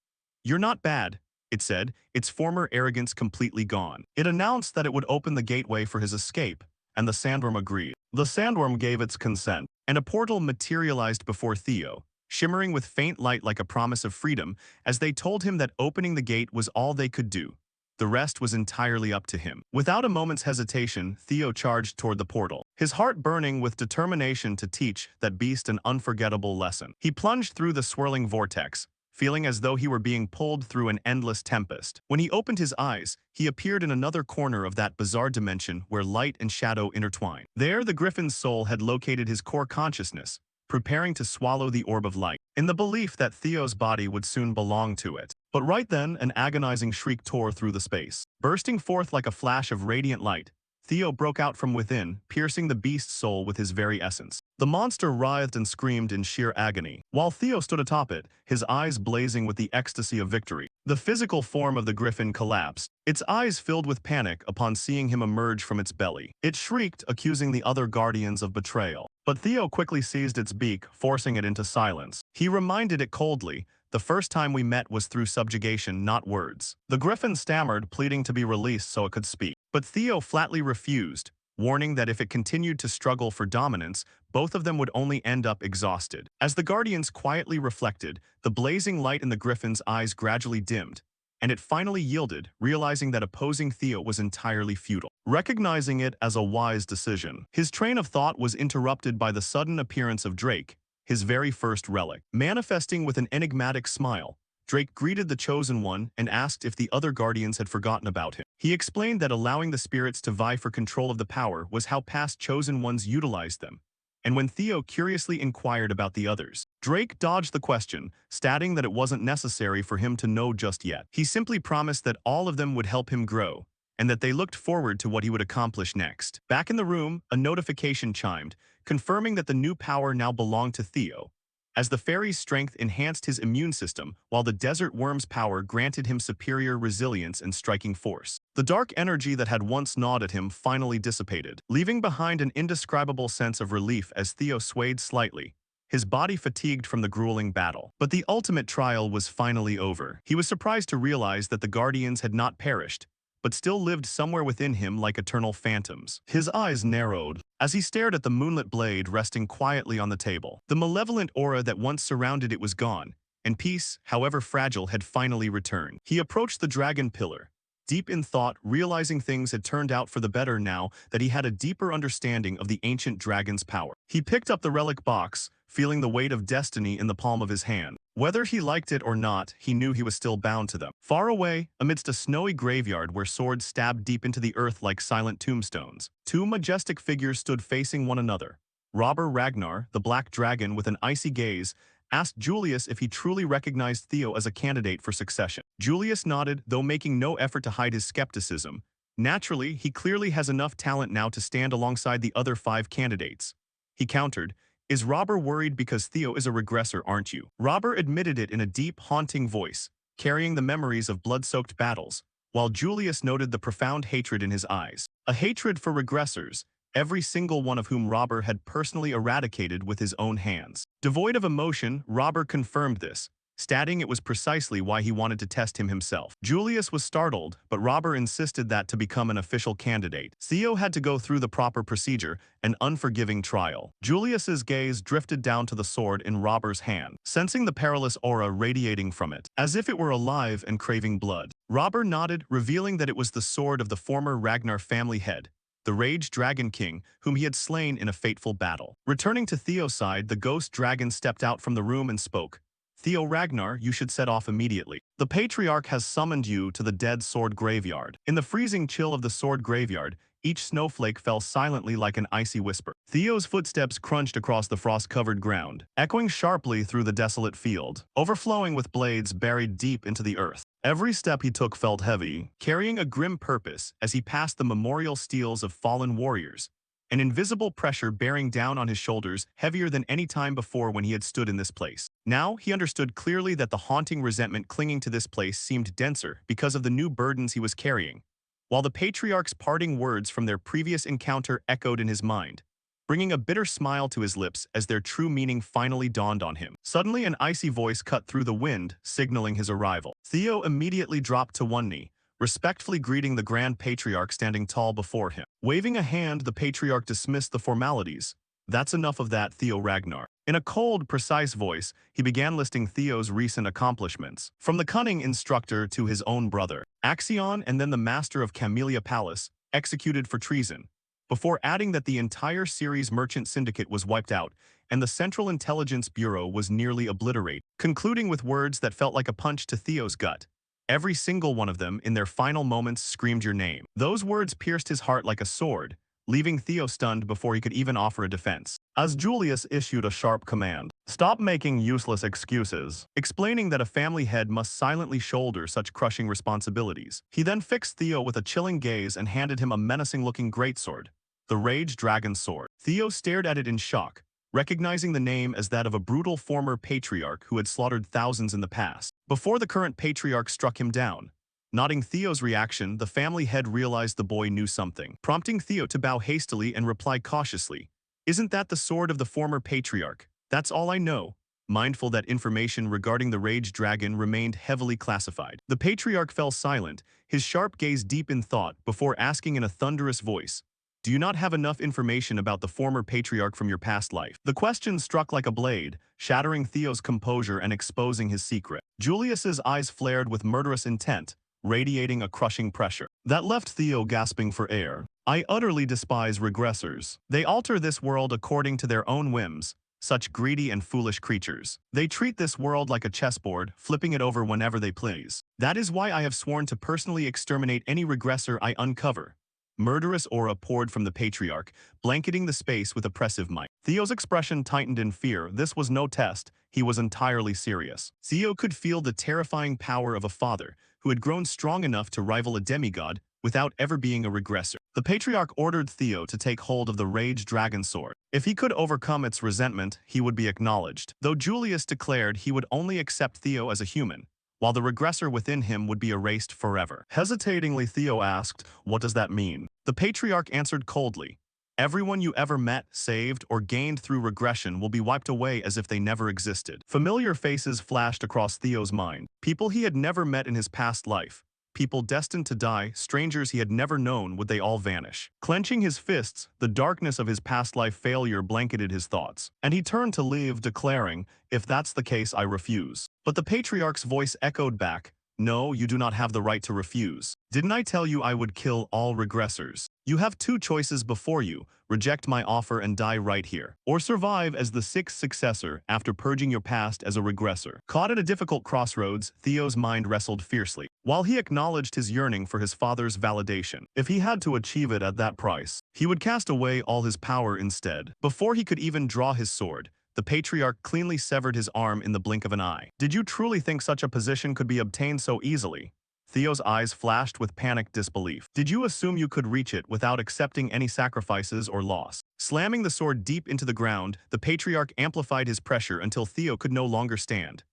"You're not bad," it said, its former arrogance completely gone. It announced that it would open the gateway for his escape, and the sandworm agreed. The sandworm gave its consent, and a portal materialized before Theo, shimmering with faint light like a promise of freedom, as they told him that opening the gate was all they could do. The rest was entirely up to him. Without a moment's hesitation, Theo charged toward the portal, his heart burning with determination to teach that beast an unforgettable lesson. He plunged through the swirling vortex, feeling as though he were being pulled through an endless tempest. When he opened his eyes, he appeared in another corner of that bizarre dimension where light and shadow intertwine. There, the griffin's soul had located his core consciousness, preparing to swallow the orb of light, in the belief that Theo's body would soon belong to it. But right then, an agonizing shriek tore through the space. Bursting forth like a flash of radiant light, Theo broke out from within, piercing the beast's soul with his very essence. The monster writhed and screamed in sheer agony, while Theo stood atop it, his eyes blazing with the ecstasy of victory. The physical form of the griffin collapsed, its eyes filled with panic upon seeing him emerge from its belly. It shrieked, accusing the other guardians of betrayal. But Theo quickly seized its beak, forcing it into silence. He reminded it coldly, "The first time we met was through subjugation, not words." The griffin stammered, pleading to be released so it could speak. But Theo flatly refused, warning that if it continued to struggle for dominance, both of them would only end up exhausted. As the guardians quietly reflected, the blazing light in the griffin's eyes gradually dimmed, and it finally yielded, realizing that opposing Theo was entirely futile. Recognizing it as a wise decision, his train of thought was interrupted by the sudden appearance of Drake, his very first relic. Manifesting with an enigmatic smile, Drake greeted the Chosen One and asked if the other guardians had forgotten about him. He explained that allowing the spirits to vie for control of the power was how past Chosen Ones utilized them. And when Theo curiously inquired about the others, Drake dodged the question, stating that it wasn't necessary for him to know just yet. He simply promised that all of them would help him grow, and that they looked forward to what he would accomplish next. Back in the room, a notification chimed, confirming that the new power now belonged to Theo, as the fairy's strength enhanced his immune system, while the desert worm's power granted him superior resilience and striking force. The dark energy that had once gnawed at him finally dissipated, leaving behind an indescribable sense of relief as Theo swayed slightly, his body fatigued from the grueling battle. But the ultimate trial was finally over. He was surprised to realize that the guardians had not perished, but still lived somewhere within him like eternal phantoms. His eyes narrowed as he stared at the moonlit blade resting quietly on the table. The malevolent aura that once surrounded it was gone, and peace, however fragile, had finally returned. He approached the dragon pillar, deep in thought, realizing things had turned out for the better now that he had a deeper understanding of the ancient dragon's power. He picked up the relic box, feeling the weight of destiny in the palm of his hand. Whether he liked it or not, he knew he was still bound to them. Far away, amidst a snowy graveyard where swords stabbed deep into the earth like silent tombstones, two majestic figures stood facing one another. Robber Ragnar, the black dragon with an icy gaze, asked Julius if he truly recognized Theo as a candidate for succession. Julius nodded, though making no effort to hide his skepticism. Naturally, he clearly has enough talent now to stand alongside the other 5 candidates. He countered, "Is Robber worried because Theo is a regressor, aren't you?" Robber admitted it in a deep, haunting voice, carrying the memories of blood-soaked battles, while Julius noted the profound hatred in his eyes. A hatred for regressors, every single one of whom Robber had personally eradicated with his own hands. Devoid of emotion, Robber confirmed this, stating it was precisely why he wanted to test him himself. Julius was startled, but Robber insisted that to become an official candidate, Theo had to go through the proper procedure, an unforgiving trial. Julius's gaze drifted down to the sword in Robber's hand, sensing the perilous aura radiating from it, as if it were alive and craving blood. Robber nodded, revealing that it was the sword of the former Ragnar family head, the Rage Dragon King, whom he had slain in a fateful battle. Returning to Theo's side, the ghost dragon stepped out from the room and spoke. "Theo Ragnar, you should set off immediately. The Patriarch has summoned you to the Dead Sword Graveyard." In the freezing chill of the sword graveyard, each snowflake fell silently like an icy whisper. Theo's footsteps crunched across the frost-covered ground, echoing sharply through the desolate field, overflowing with blades buried deep into the earth. Every step he took felt heavy, carrying a grim purpose as he passed the memorial steels of fallen warriors, an invisible pressure bearing down on his shoulders, heavier than any time before when he had stood in this place. Now, he understood clearly that the haunting resentment clinging to this place seemed denser because of the new burdens he was carrying, while the patriarch's parting words from their previous encounter echoed in his mind, bringing a bitter smile to his lips as their true meaning finally dawned on him. Suddenly, an icy voice cut through the wind, signaling his arrival. Theo immediately dropped to one knee, respectfully greeting the Grand Patriarch standing tall before him. Waving a hand, the Patriarch dismissed the formalities. "That's enough of that, Theo Ragnar." In a cold, precise voice, he began listing Theo's recent accomplishments, from the cunning instructor to his own brother, Axion, and then the master of Camellia Palace, executed for treason, before adding that the entire series merchant syndicate was wiped out and the Central Intelligence Bureau was nearly obliterated, concluding with words that felt like a punch to Theo's gut. Every single one of them, in their final moments, screamed your name. Those words pierced his heart like a sword, leaving Theo stunned before he could even offer a defense. As Julius issued a sharp command, "Stop making useless excuses," explaining that a family head must silently shoulder such crushing responsibilities. He then fixed Theo with a chilling gaze and handed him a menacing-looking greatsword, the Rage Dragon Sword. Theo stared at it in shock, recognizing the name as that of a brutal former patriarch who had slaughtered thousands in the past, before the current patriarch struck him down. Noting Theo's reaction, the family head realized the boy knew something, prompting Theo to bow hastily and reply cautiously, "Isn't that the sword of the former patriarch? That's all I know," mindful that information regarding the Rage Dragon remained heavily classified. The patriarch fell silent, his sharp gaze deep in thought, before asking in a thunderous voice, "Do you not have enough information about the former patriarch from your past life?" The question struck like a blade, shattering Theo's composure and exposing his secret. Julius's eyes flared with murderous intent, radiating a crushing pressure that left Theo gasping for air. "I utterly despise regressors. They alter this world according to their own whims, such greedy and foolish creatures. They treat this world like a chessboard, flipping it over whenever they please. That is why I have sworn to personally exterminate any regressor I uncover." Murderous aura poured from the patriarch, blanketing the space with oppressive might. Theo's expression tightened in fear. This was no test. He was entirely serious. Theo could feel the terrifying power of a father who had grown strong enough to rival a demigod without ever being a regressor. The patriarch ordered Theo to take hold of the Rage Dragon Sword. If he could overcome its resentment, he would be acknowledged, though Julius declared he would only accept Theo as a human, while the regressor within him would be erased forever. Hesitatingly, Theo asked, "What does that mean?" The patriarch answered coldly, "Everyone you ever met, saved, or gained through regression will be wiped away as if they never existed." Familiar faces flashed across Theo's mind, people he had never met in his past life. People destined to die, strangers he had never known, would they all vanish? Clenching his fists, the darkness of his past life failure blanketed his thoughts, and he turned to leave, declaring, "If that's the case, I refuse." But the patriarch's voice echoed back, "No, you do not have the right to refuse. Didn't I tell you I would kill all regressors? You have two choices before you: reject my offer and die right here, or survive as the sixth successor after purging your past as a regressor." Caught at a difficult crossroads, Theo's mind wrestled fiercely. While he acknowledged his yearning for his father's validation, if he had to achieve it at that price, he would cast away all his power instead. Before he could even draw his sword, the patriarch cleanly severed his arm in the blink of an eye. "Did you truly think such a position could be obtained so easily?" Theo's eyes flashed with panicked disbelief. "Did you assume you could reach it without accepting any sacrifices or loss?" Slamming the sword deep into the ground, the patriarch amplified his pressure until Theo could no longer stand.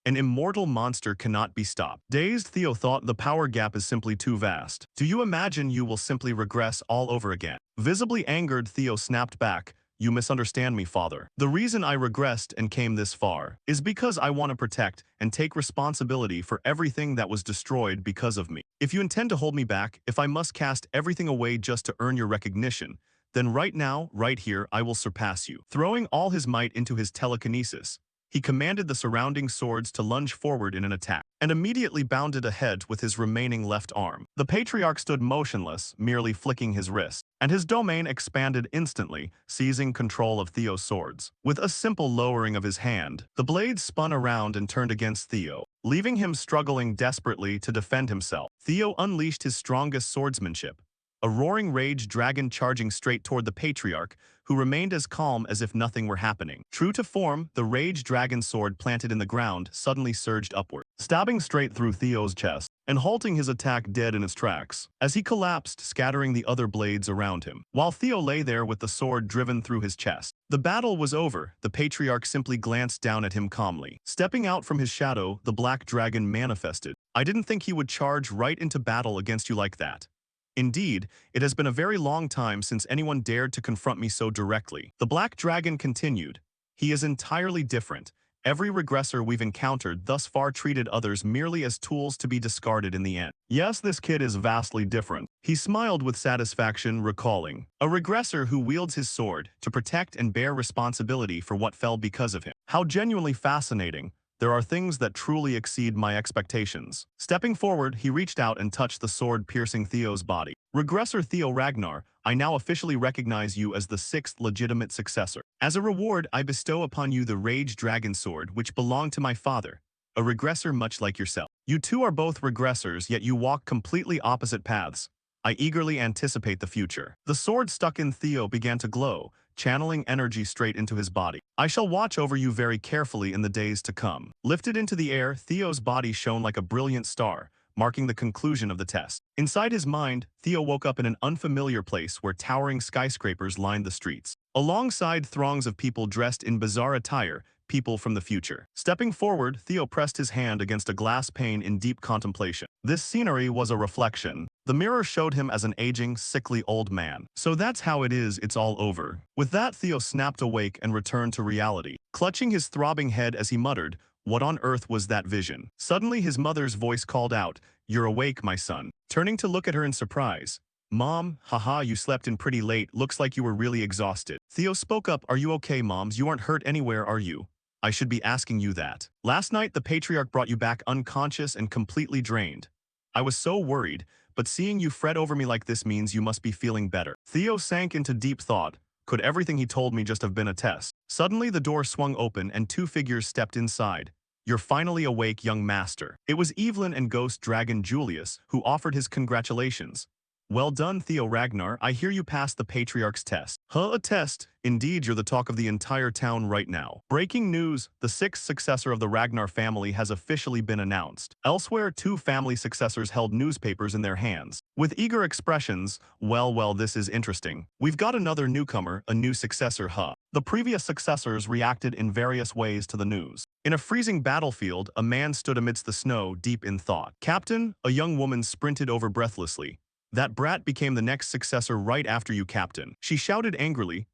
An immortal monster cannot be stopped. Dazed, Theo thought, the power gap is simply too vast. "Do you imagine you will simply regress all over again?" Visibly angered, Theo snapped back, "You misunderstand me, father. The reason I regressed and came this far is because I want to protect and take responsibility for everything that was destroyed because of me. If you intend to hold me back, if I must cast everything away just to earn your recognition, then right now, right here, I will surpass you." Throwing all his might into his telekinesis, he commanded the surrounding swords to lunge forward in an attack, and immediately bounded ahead with his remaining left arm. The patriarch stood motionless, merely flicking his wrist, and his domain expanded instantly, seizing control of Theo's swords. With a simple lowering of his hand, the blade spun around and turned against Theo, leaving him struggling desperately to defend himself. Theo unleashed his strongest swordsmanship, a roaring rage dragon charging straight toward the patriarch, who remained as calm as if nothing were happening. True to form, the rage dragon sword planted in the ground suddenly surged upward, stabbing straight through Theo's chest and halting his attack dead in its tracks, as he collapsed, scattering the other blades around him, while Theo lay there with the sword driven through his chest. The battle was over. The patriarch simply glanced down at him calmly. Stepping out from his shadow, the black dragon manifested. I didn't think he would charge right into battle against you like that. Indeed, it has been a very long time since anyone dared to confront me so directly. The black dragon continued. He is entirely different. Every regressor we've encountered thus far treated others merely as tools to be discarded in the end. Yes, this kid is vastly different. He smiled with satisfaction, recalling. A regressor who wields his sword to protect and bear responsibility for what fell because of him. How genuinely fascinating. There are things that truly exceed my expectations. Stepping forward, he reached out and touched the sword piercing Theo's body. Regressor Theo Ragnar, I now officially recognize you as the sixth legitimate successor. As a reward, I bestow upon you the Rage Dragon Sword, which belonged to my father, a regressor much like yourself. You two are both regressors, yet you walk completely opposite paths. I eagerly anticipate the future. The sword stuck in Theo began to glow, channeling energy straight into his body. I shall watch over you very carefully in the days to come. Lifted into the air, Theo's body shone like a brilliant star, marking the conclusion of the test. Inside his mind, Theo woke up in an unfamiliar place where towering skyscrapers lined the streets. Alongside throngs of people dressed in bizarre attire, people from the future. Stepping forward, Theo pressed his hand against a glass pane in deep contemplation. This scenery was a reflection. The mirror showed him as an aging, sickly old man. So that's how it is, it's all over. With that, Theo snapped awake and returned to reality, clutching his throbbing head as he muttered, what on earth was that vision? Suddenly his mother's voice called out, you're awake, my son. Turning to look at her in surprise. Mom, haha, you slept in pretty late, looks like you were really exhausted. Theo spoke up, are you okay, moms? You aren't hurt anywhere, are you? I should be asking you that. Last night, the patriarch brought you back unconscious and completely drained. I was so worried, but seeing you fret over me like this means you must be feeling better. Theo sank into deep thought. Could everything he told me just have been a test? Suddenly, the door swung open and two figures stepped inside. You're finally awake, young master. It was Evelyn and Ghost Dragon Julius, who offered his congratulations. Well done, Theo Ragnar. I hear you passed the Patriarch's test. Huh, a test? Indeed, you're the talk of the entire town right now. Breaking news, the sixth successor of the Ragnar family has officially been announced. Elsewhere, two family successors held newspapers in their hands. With eager expressions, well, this is interesting. We've got another newcomer, a new successor, huh? The previous successors reacted in various ways to the news. In a freezing battlefield, a man stood amidst the snow, deep in thought. Captain, a young woman sprinted over breathlessly. That brat became the next successor right after you, Captain. She shouted angrily,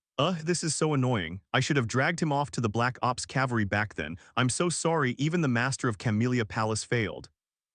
this is so annoying. I should have dragged him off to the Black Ops Cavalry back then. I'm so sorry, even the master of Camellia Palace failed.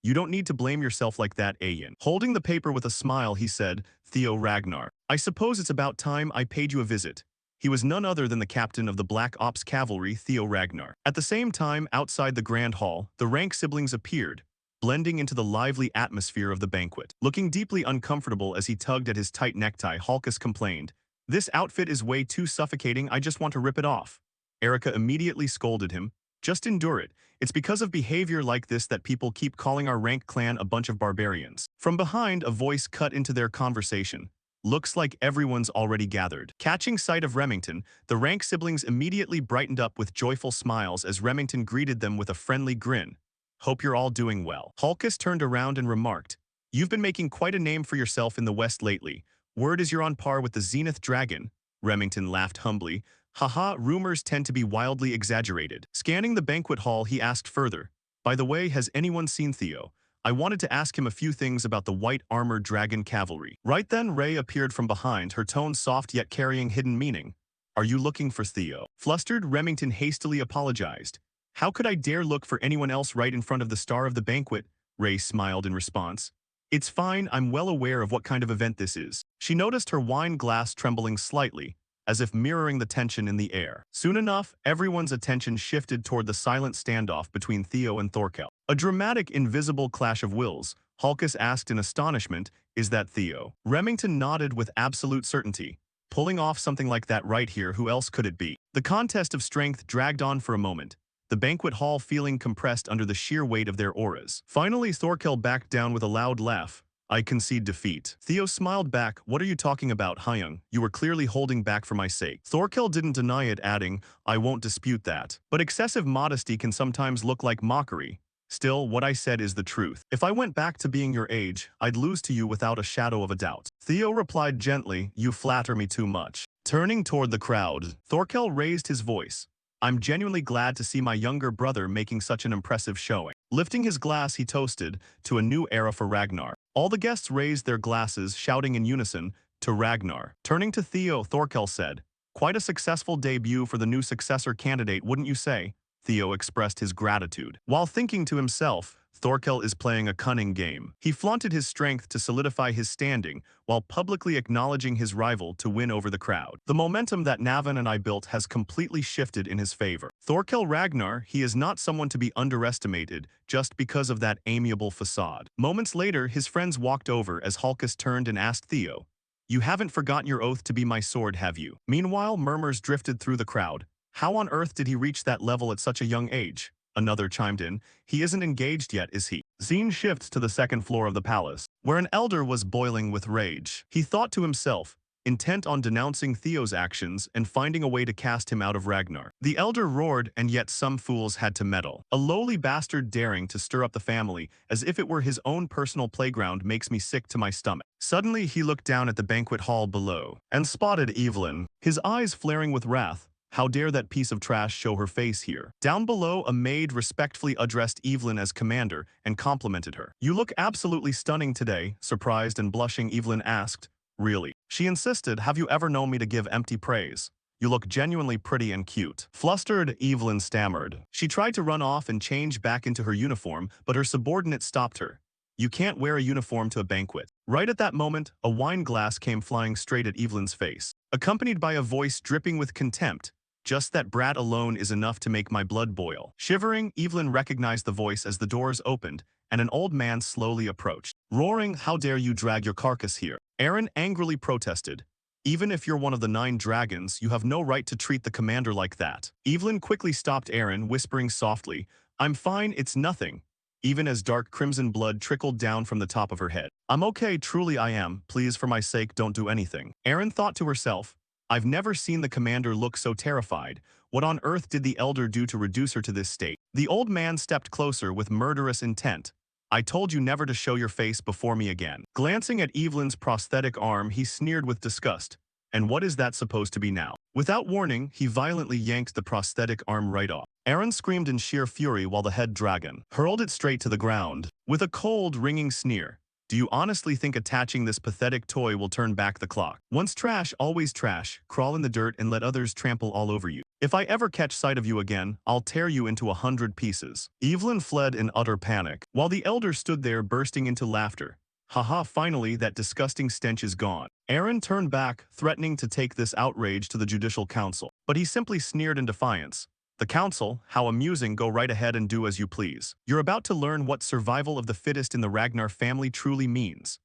You don't need to blame yourself like that, Ayan. Holding the paper with a smile, he said, Theo Ragnar. I suppose it's about time I paid you a visit. He was none other than the captain of the Black Ops Cavalry, Theo Ragnar. At the same time, outside the Grand Hall, the rank siblings appeared, blending into the lively atmosphere of the banquet. Looking deeply uncomfortable as he tugged at his tight necktie, Halkus complained, this outfit is way too suffocating, I just want to rip it off. Erica immediately scolded him, just endure it. It's because of behavior like this that people keep calling our rank clan a bunch of barbarians. From behind, a voice cut into their conversation. Looks like everyone's already gathered. Catching sight of Remington, the rank siblings immediately brightened up with joyful smiles as Remington greeted them with a friendly grin. Hope you're all doing well. Halkus turned around and remarked, you've been making quite a name for yourself in the West lately. Word is you're on par with the Zenith Dragon. Remington laughed humbly. Haha, rumors tend to be wildly exaggerated. Scanning the banquet hall, he asked further, by the way, has anyone seen Theo? I wanted to ask him a few things about the white armored dragon cavalry. Right then, Ray appeared from behind, her tone soft yet carrying hidden meaning. Are you looking for Theo? Flustered, Remington hastily apologized. How could I dare look for anyone else right in front of the star of the banquet? Ray smiled in response. It's fine, I'm well aware of what kind of event this is. She noticed her wine glass trembling slightly, as if mirroring the tension in the air. Soon enough, everyone's attention shifted toward the silent standoff between Theo and Thorkel. A dramatic, invisible clash of wills. Halkus asked in astonishment, is that Theo? Remington nodded with absolute certainty. Pulling off something like that right here, who else could it be? The contest of strength dragged on for a moment, the banquet hall feeling compressed under the sheer weight of their auras. Finally, Thorkel backed down with a loud laugh. I concede defeat. Theo smiled back. What are you talking about, Hyung? You were clearly holding back for my sake. Thorkel didn't deny it, adding, I won't dispute that. But excessive modesty can sometimes look like mockery. Still, what I said is the truth. If I went back to being your age, I'd lose to you without a shadow of a doubt. Theo replied gently, you flatter me too much. Turning toward the crowd, Thorkel raised his voice. I'm genuinely glad to see my younger brother making such an impressive showing. Lifting his glass, he toasted to a new era for Ragnar. All the guests raised their glasses, shouting in unison, to Ragnar. Turning to Theo, Thorkel said, quite a successful debut for the new successor candidate, wouldn't you say? Theo expressed his gratitude. While thinking to himself, Thorkel is playing a cunning game. He flaunted his strength to solidify his standing, while publicly acknowledging his rival to win over the crowd. The momentum that Navin and I built has completely shifted in his favor. Thorkel Ragnar, he is not someone to be underestimated just because of that amiable facade. Moments later, his friends walked over as Hulkus turned and asked Theo, you haven't forgotten your oath to be my sword, have you? Meanwhile, murmurs drifted through the crowd. How on earth did he reach that level at such a young age? Another chimed in, he isn't engaged yet, is he? Scene shifts to the second floor of the palace, where an elder was boiling with rage. He thought to himself, intent on denouncing Theo's actions and finding a way to cast him out of Ragnar. The elder roared, and yet some fools had to meddle. A lowly bastard daring to stir up the family as if it were his own personal playground makes me sick to my stomach. Suddenly he looked down at the banquet hall below and spotted Evelyn, his eyes flaring with wrath. How dare that piece of trash show her face here? Down below, a maid respectfully addressed Evelyn as commander and complimented her. You look absolutely stunning today, surprised and blushing, Evelyn asked. Really? She insisted, have you ever known me to give empty praise? You look genuinely pretty and cute. Flustered, Evelyn stammered. She tried to run off and change back into her uniform, but her subordinate stopped her. You can't wear a uniform to a banquet. Right at that moment, a wine glass came flying straight at Evelyn's face, accompanied by a voice dripping with contempt. Just that brat alone is enough to make my blood boil. Shivering, Evelyn recognized the voice as the doors opened, and an old man slowly approached. Roaring, how dare you drag your carcass here? Aaron angrily protested. Even if you're one of the 9 dragons, you have no right to treat the commander like that. Evelyn quickly stopped Aaron, whispering softly, I'm fine, it's nothing. Even as dark crimson blood trickled down from the top of her head. I'm okay, truly I am. Please, for my sake, don't do anything. Aaron thought to herself, I've never seen the commander look so terrified. What on earth did the elder do to reduce her to this state? The old man stepped closer with murderous intent. I told you never to show your face before me again. Glancing at Evelyn's prosthetic arm, he sneered with disgust. And what is that supposed to be now? Without warning, he violently yanked the prosthetic arm right off. Aaron screamed in sheer fury while the head dragon hurled it straight to the ground. With a cold, ringing sneer, do you honestly think attaching this pathetic toy will turn back the clock? Once trash, always trash. Crawl in the dirt and let others trample all over you. If I ever catch sight of you again, I'll tear you into 100 pieces. Evelyn fled in utter panic, while the elder stood there bursting into laughter. Haha, finally, that disgusting stench is gone. Aaron turned back, threatening to take this outrage to the Judicial Council, but he simply sneered in defiance. The council, how amusing, go right ahead and do as you please. You're about to learn what survival of the fittest in the Ragnar family truly means.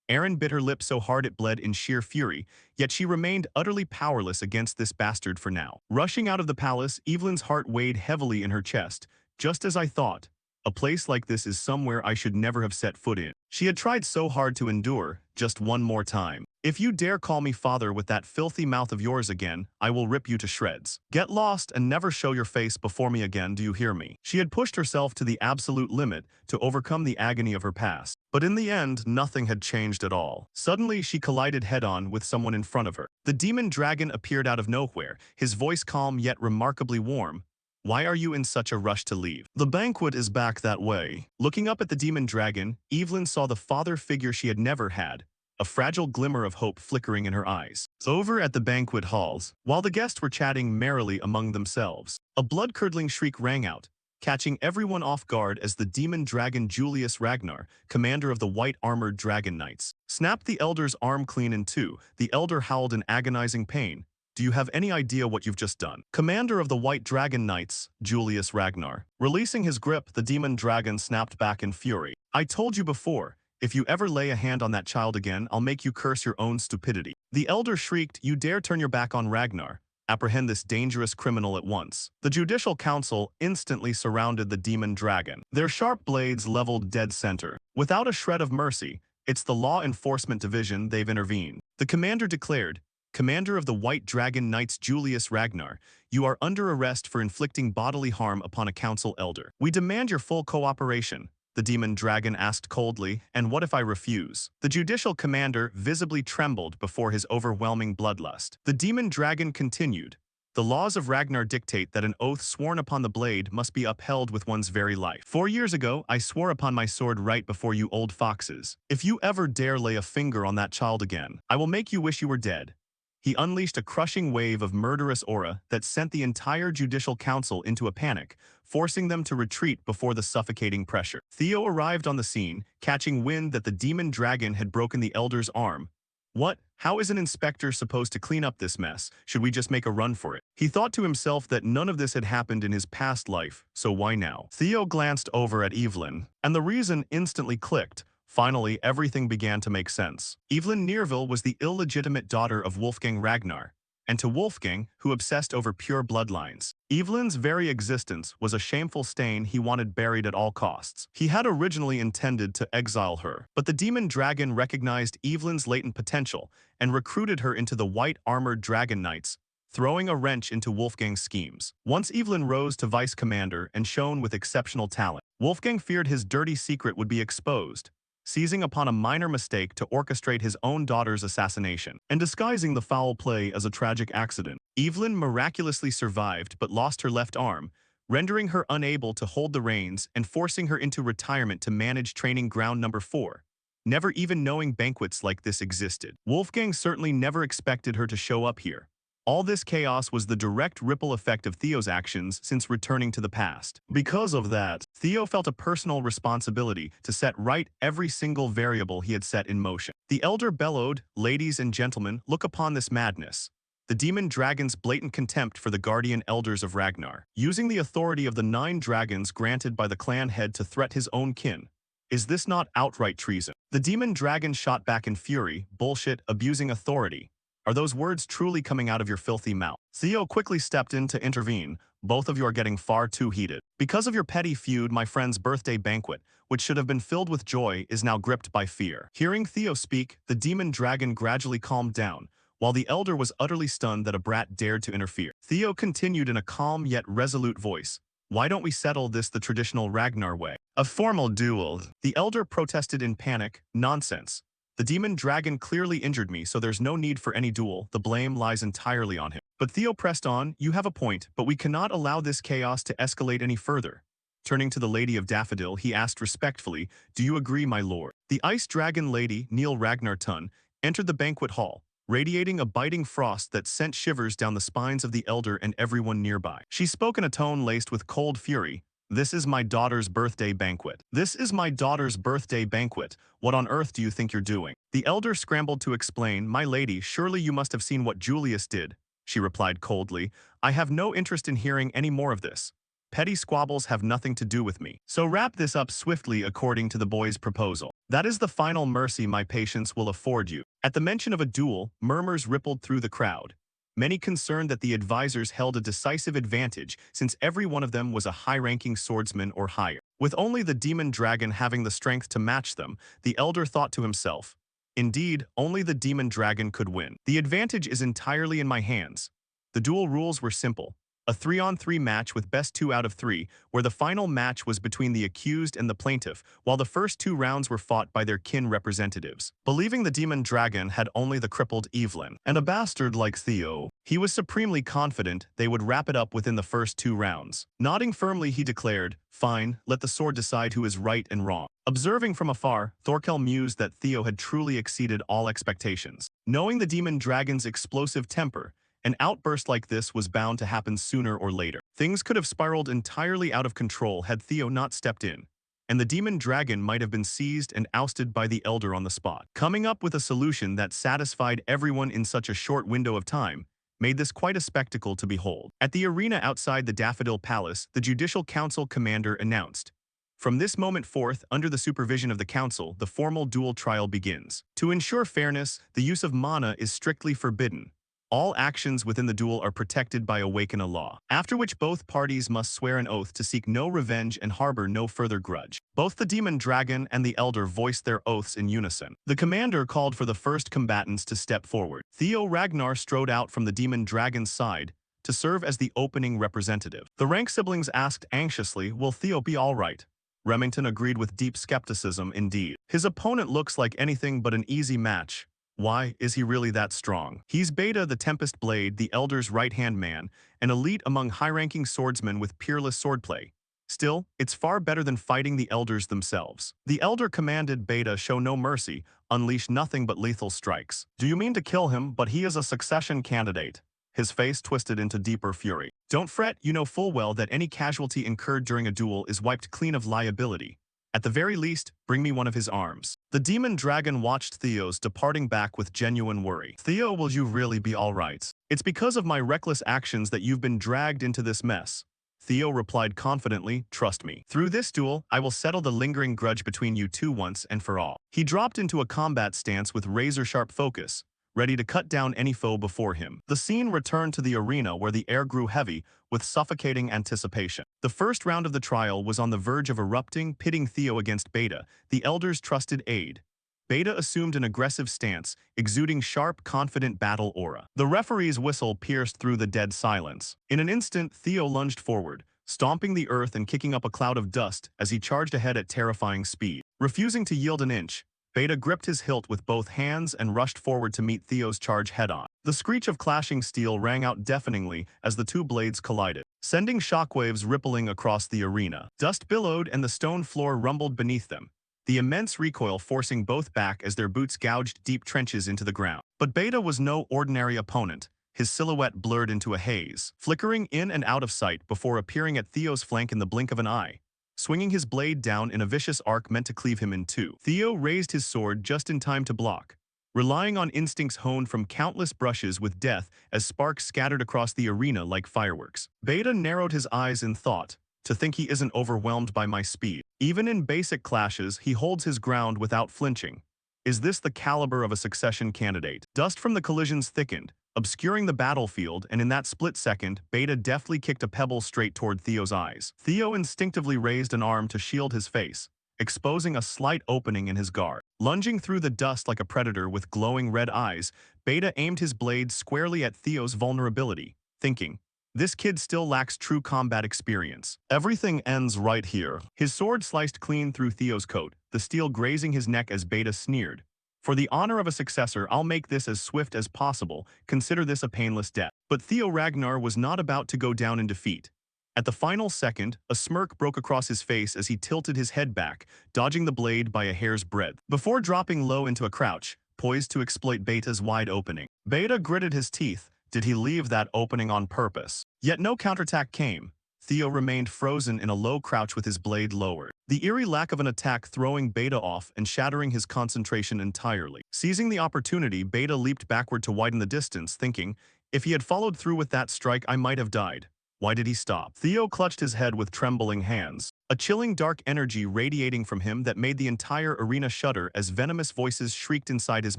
Aaron bit her lip so hard it bled in sheer fury, yet she remained utterly powerless against this bastard for now. Rushing out of the palace, Evelyn's heart weighed heavily in her chest. Just as I thought. A place like this is somewhere I should never have set foot in. She had tried so hard to endure, just one more time. If you dare call me father with that filthy mouth of yours again, I will rip you to shreds. Get lost and never show your face before me again, do you hear me? She had pushed herself to the absolute limit to overcome the agony of her past. But in the end, nothing had changed at all. Suddenly, she collided head-on with someone in front of her. The demon dragon appeared out of nowhere, his voice calm yet remarkably warm. Why are you in such a rush to leave? The banquet is back that way. Looking up at the demon dragon, Evelyn saw the father figure she had never had, a fragile glimmer of hope flickering in her eyes. Over at the banquet halls, while the guests were chatting merrily among themselves, a blood-curdling shriek rang out, catching everyone off guard as the demon dragon Julius Ragnar, commander of the white-armored dragon knights, snapped the elder's arm clean in two. The elder howled in agonizing pain. Do you have any idea what you've just done? Commander of the White Dragon Knights, Julius Ragnar. Releasing his grip, the demon dragon snapped back in fury. I told you before, if you ever lay a hand on that child again, I'll make you curse your own stupidity. The elder shrieked, you dare turn your back on Ragnar. Apprehend this dangerous criminal at once. The Judicial Council instantly surrounded the demon dragon, their sharp blades leveled dead center. Without a shred of mercy, it's the Law Enforcement Division they've intervened. The commander declared, Commander of the White Dragon Knights Julius Ragnar, you are under arrest for inflicting bodily harm upon a council elder. We demand your full cooperation. The demon dragon asked coldly, and what if I refuse? The judicial commander visibly trembled before his overwhelming bloodlust. The demon dragon continued, the laws of Ragnar dictate that an oath sworn upon the blade must be upheld with one's very life. 4 years ago, I swore upon my sword right before you old foxes. If you ever dare lay a finger on that child again, I will make you wish you were dead. He unleashed a crushing wave of murderous aura that sent the entire judicial council into a panic, forcing them to retreat before the suffocating pressure. Theo arrived on the scene, catching wind that the demon dragon had broken the elder's arm. What? How is an inspector supposed to clean up this mess? Should we just make a run for it? He thought to himself that none of this had happened in his past life, so why now? Theo glanced over at Evelyn, and the reason instantly clicked. Finally, everything began to make sense. Evelyn Nearville was the illegitimate daughter of Wolfgang Ragnar, and to Wolfgang, who obsessed over pure bloodlines, Evelyn's very existence was a shameful stain he wanted buried at all costs. He had originally intended to exile her, but the demon dragon recognized Evelyn's latent potential and recruited her into the white-armored Dragon Knights, throwing a wrench into Wolfgang's schemes. Once Evelyn rose to vice commander and shone with exceptional talent, Wolfgang feared his dirty secret would be exposed, seizing upon a minor mistake to orchestrate his own daughter's assassination, and disguising the foul play as a tragic accident. Evelyn miraculously survived but lost her left arm, rendering her unable to hold the reins and forcing her into retirement to manage training ground number 4. Never even knowing banquets like this existed. Wolfgang certainly never expected her to show up here. All this chaos was the direct ripple effect of Theo's actions since returning to the past. Because of that, Theo felt a personal responsibility to set right every single variable he had set in motion. The elder bellowed, "Ladies and gentlemen, look upon this madness." The demon dragon's blatant contempt for the guardian elders of Ragnar, using the authority of the 9 dragons granted by the clan head to threat his own kin. Is this not outright treason? The demon dragon shot back in fury, bullshit, abusing authority. Are those words truly coming out of your filthy mouth? Theo quickly stepped in to intervene. Both of you are getting far too heated. Because of your petty feud, my friend's birthday banquet, which should have been filled with joy, is now gripped by fear. Hearing Theo speak, the demon dragon gradually calmed down, while the elder was utterly stunned that a brat dared to interfere. Theo continued in a calm yet resolute voice. Why don't we settle this the traditional Ragnar way? A formal duel. The elder protested in panic. Nonsense. The demon dragon clearly injured me, so there's no need for any duel. The blame lies entirely on him. But Theo pressed on, you have a point, but we cannot allow this chaos to escalate any further. Turning to the Lady of Daffodil, he asked respectfully, do you agree, my lord? The ice dragon lady, Neil Ragnar Tun, entered the banquet hall, radiating a biting frost that sent shivers down the spines of the elder and everyone nearby. She spoke in a tone laced with cold fury. This is my daughter's birthday banquet. This is my daughter's birthday banquet. What on earth do you think you're doing? The elder scrambled to explain, my lady, surely you must have seen what Julius did. She replied coldly, I have no interest in hearing any more of this. Petty squabbles have nothing to do with me. So wrap this up swiftly according to the boy's proposal. That is the final mercy my patience will afford you. At the mention of a duel, murmurs rippled through the crowd. Many concerned that the advisors held a decisive advantage since every one of them was a high-ranking swordsman or higher. With only the demon dragon having the strength to match them, the elder thought to himself, indeed, only the demon dragon could win. The advantage is entirely in my hands. The duel rules were simple. A 3-on-3 match with best 2 out of 3, where the final match was between the accused and the plaintiff, while the first 2 rounds were fought by their kin representatives. Believing the demon dragon had only the crippled Evelyn and a bastard like Theo, he was supremely confident they would wrap it up within the first 2 rounds. Nodding firmly, he declared, fine, let the sword decide who is right and wrong. Observing from afar, Thorkel mused that Theo had truly exceeded all expectations. Knowing the demon dragon's explosive temper, an outburst like this was bound to happen sooner or later. Things could have spiraled entirely out of control had Theo not stepped in, and the demon dragon might have been seized and ousted by the elder on the spot. Coming up with a solution that satisfied everyone in such a short window of time made this quite a spectacle to behold. At the arena outside the Daffodil Palace, the Judicial Council commander announced, from this moment forth, under the supervision of the council, the formal duel trial begins. To ensure fairness, the use of mana is strictly forbidden. All actions within the duel are protected by Awaken a law, after which both parties must swear an oath to seek no revenge and harbor no further grudge. Both the demon dragon and the elder voiced their oaths in unison. The commander called for the first combatants to step forward. Theo Ragnar strode out from the demon dragon's side to serve as the opening representative. The rank siblings asked anxiously, will Theo be all right? Remington agreed with deep skepticism indeed. His opponent looks like anything but an easy match. Why is he really that strong? He's Beta the Tempest Blade, the Elder's right-hand man, an elite among high-ranking swordsmen with peerless swordplay. Still, it's far better than fighting the Elders themselves. The Elder commanded Beta show no mercy, unleash nothing but lethal strikes. Do you mean to kill him, but he is a succession candidate? His face twisted into deeper fury. Don't fret, you know full well that any casualty incurred during a duel is wiped clean of liability. At the very least, bring me one of his arms. The demon dragon watched Theo's departing back with genuine worry. Theo, will you really be all right? It's because of my reckless actions that you've been dragged into this mess. Theo replied confidently, trust me. Through this duel, I will settle the lingering grudge between you two once and for all. He dropped into a combat stance with razor-sharp focus, ready to cut down any foe before him. The scene returned to the arena where the air grew heavy with suffocating anticipation. The first round of the trial was on the verge of erupting, pitting Theo against Beta, the Elder's trusted aide. Beta assumed an aggressive stance, exuding sharp, confident battle aura. The referee's whistle pierced through the dead silence. In an instant, Theo lunged forward, stomping the earth and kicking up a cloud of dust as he charged ahead at terrifying speed. Refusing to yield an inch, Beta gripped his hilt with both hands and rushed forward to meet Theo's charge head-on. The screech of clashing steel rang out deafeningly as the two blades collided, sending shockwaves rippling across the arena. Dust billowed and the stone floor rumbled beneath them, the immense recoil forcing both back as their boots gouged deep trenches into the ground. But Beta was no ordinary opponent. His silhouette blurred into a haze, flickering in and out of sight before appearing at Theo's flank in the blink of an eye, swinging his blade down in a vicious arc meant to cleave him in two. Theo raised his sword just in time to block, relying on instincts honed from countless brushes with death as sparks scattered across the arena like fireworks. Beta narrowed his eyes in thought, to think he isn't overwhelmed by my speed. Even in basic clashes, he holds his ground without flinching. Is this the caliber of a succession candidate? Dust from the collisions thickened, obscuring the battlefield, and in that split second, Beta deftly kicked a pebble straight toward Theo's eyes. Theo instinctively raised an arm to shield his face, exposing a slight opening in his guard. Lunging through the dust like a predator with glowing red eyes, Beta aimed his blade squarely at Theo's vulnerability, thinking, this kid still lacks true combat experience. Everything ends right here. His sword sliced clean through Theo's coat, the steel grazing his neck as Beta sneered. For the honor of a successor, I'll make this as swift as possible. Consider this a painless death. But Theo Ragnar was not about to go down in defeat. At the final second, a smirk broke across his face as he tilted his head back, dodging the blade by a hair's breadth. Before dropping low into a crouch, poised to exploit Beta's wide opening. Beta gritted his teeth. Did he leave that opening on purpose? Yet no counterattack came. Theo remained frozen in a low crouch with his blade lowered. The eerie lack of an attack throwing Beta off and shattering his concentration entirely. Seizing the opportunity, Beta leaped backward to widen the distance, thinking, if he had followed through with that strike, I might have died. Why did he stop? Theo clutched his head with trembling hands, a chilling dark energy radiating from him that made the entire arena shudder as venomous voices shrieked inside his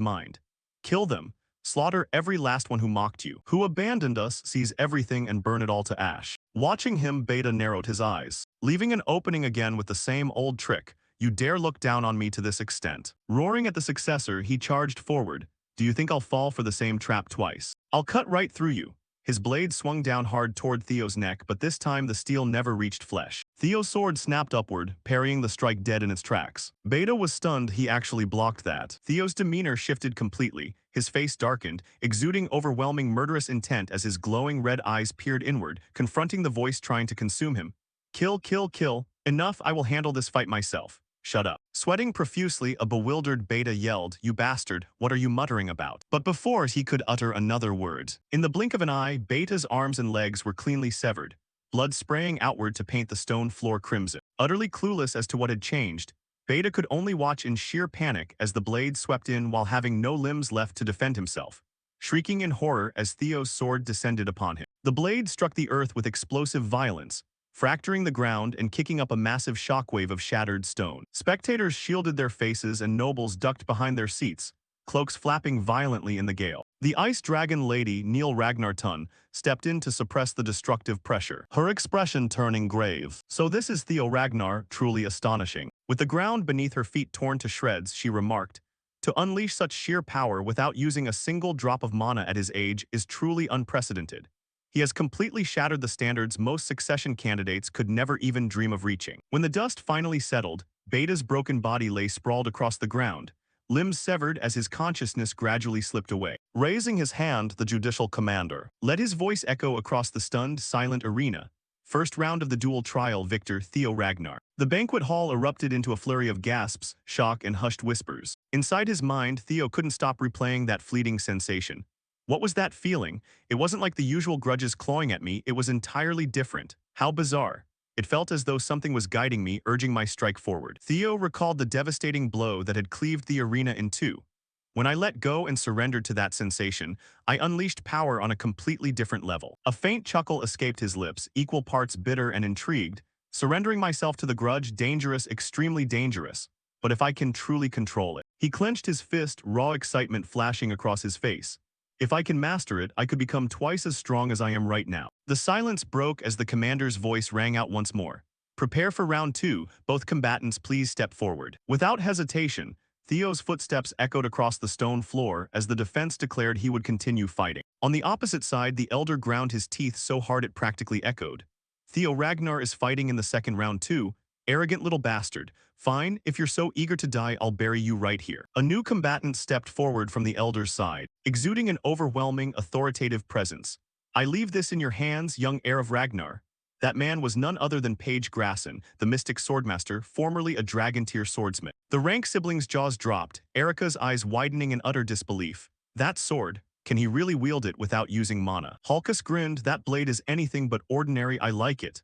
mind. Kill them. Slaughter every last one who mocked you. Who abandoned us, seize everything and burn it all to ash. Watching him, Beta narrowed his eyes, leaving an opening again with the same old trick. You dare look down on me to this extent. Roaring at the successor, he charged forward. Do you think I'll fall for the same trap twice? I'll cut right through you. His blade swung down hard toward Theo's neck, but this time the steel never reached flesh. Theo's sword snapped upward, parrying the strike dead in its tracks. Beta was stunned he actually blocked that. Theo's demeanor shifted completely, his face darkened, exuding overwhelming murderous intent as his glowing red eyes peered inward, confronting the voice trying to consume him. Kill, kill, kill. Enough, I will handle this fight myself. Shut up. Sweating profusely, a bewildered Beta yelled, you bastard, what are you muttering about? But before he could utter another word, in the blink of an eye, Beta's arms and legs were cleanly severed, blood spraying outward to paint the stone floor crimson. Utterly clueless as to what had changed, Beta could only watch in sheer panic as the blade swept in while having no limbs left to defend himself, shrieking in horror as Theo's sword descended upon him. The blade struck the earth with explosive violence, fracturing the ground and kicking up a massive shockwave of shattered stone. Spectators shielded their faces and nobles ducked behind their seats, cloaks flapping violently in the gale. The ice dragon lady, Neil Ragnartun, stepped in to suppress the destructive pressure, her expression turning grave. So this is Theo Ragnar, truly astonishing. With the ground beneath her feet torn to shreds, she remarked, to unleash such sheer power without using a single drop of mana at his age is truly unprecedented. He has completely shattered the standards most succession candidates could never even dream of reaching. When the dust finally settled, Beta's broken body lay sprawled across the ground, limbs severed as his consciousness gradually slipped away. Raising his hand, the judicial commander let his voice echo across the stunned, silent arena. First round of the dual trial, victor Theo Ragnar. The banquet hall erupted into a flurry of gasps, shock, and hushed whispers. Inside his mind, Theo couldn't stop replaying that fleeting sensation. What was that feeling? It wasn't like the usual grudges clawing at me, it was entirely different. How bizarre. It felt as though something was guiding me, urging my strike forward. Theo recalled the devastating blow that had cleaved the arena in two. When I let go and surrendered to that sensation, I unleashed power on a completely different level. A faint chuckle escaped his lips, equal parts bitter and intrigued. Surrendering myself to the grudge, dangerous, extremely dangerous. But if I can truly control it. He clenched his fist, raw excitement flashing across his face. If I can master it, I could become twice as strong as I am right now. The silence broke as the commander's voice rang out once more. Prepare for round 2, both combatants please step forward. Without hesitation, Theo's footsteps echoed across the stone floor as the defense declared he would continue fighting. On the opposite side, the elder ground his teeth so hard it practically echoed. Theo Ragnar is fighting in the second round too. Arrogant little bastard. Fine, if you're so eager to die, I'll bury you right here. A new combatant stepped forward from the elder's side, exuding an overwhelming, authoritative presence. I leave this in your hands, young heir of Ragnar. That man was none other than Page Grasson, the mystic swordmaster, formerly a dragon-tier swordsman. The rank sibling's jaws dropped, Erica's eyes widening in utter disbelief. That sword, can he really wield it without using mana? Hulkus grinned, that blade is anything but ordinary, I like it.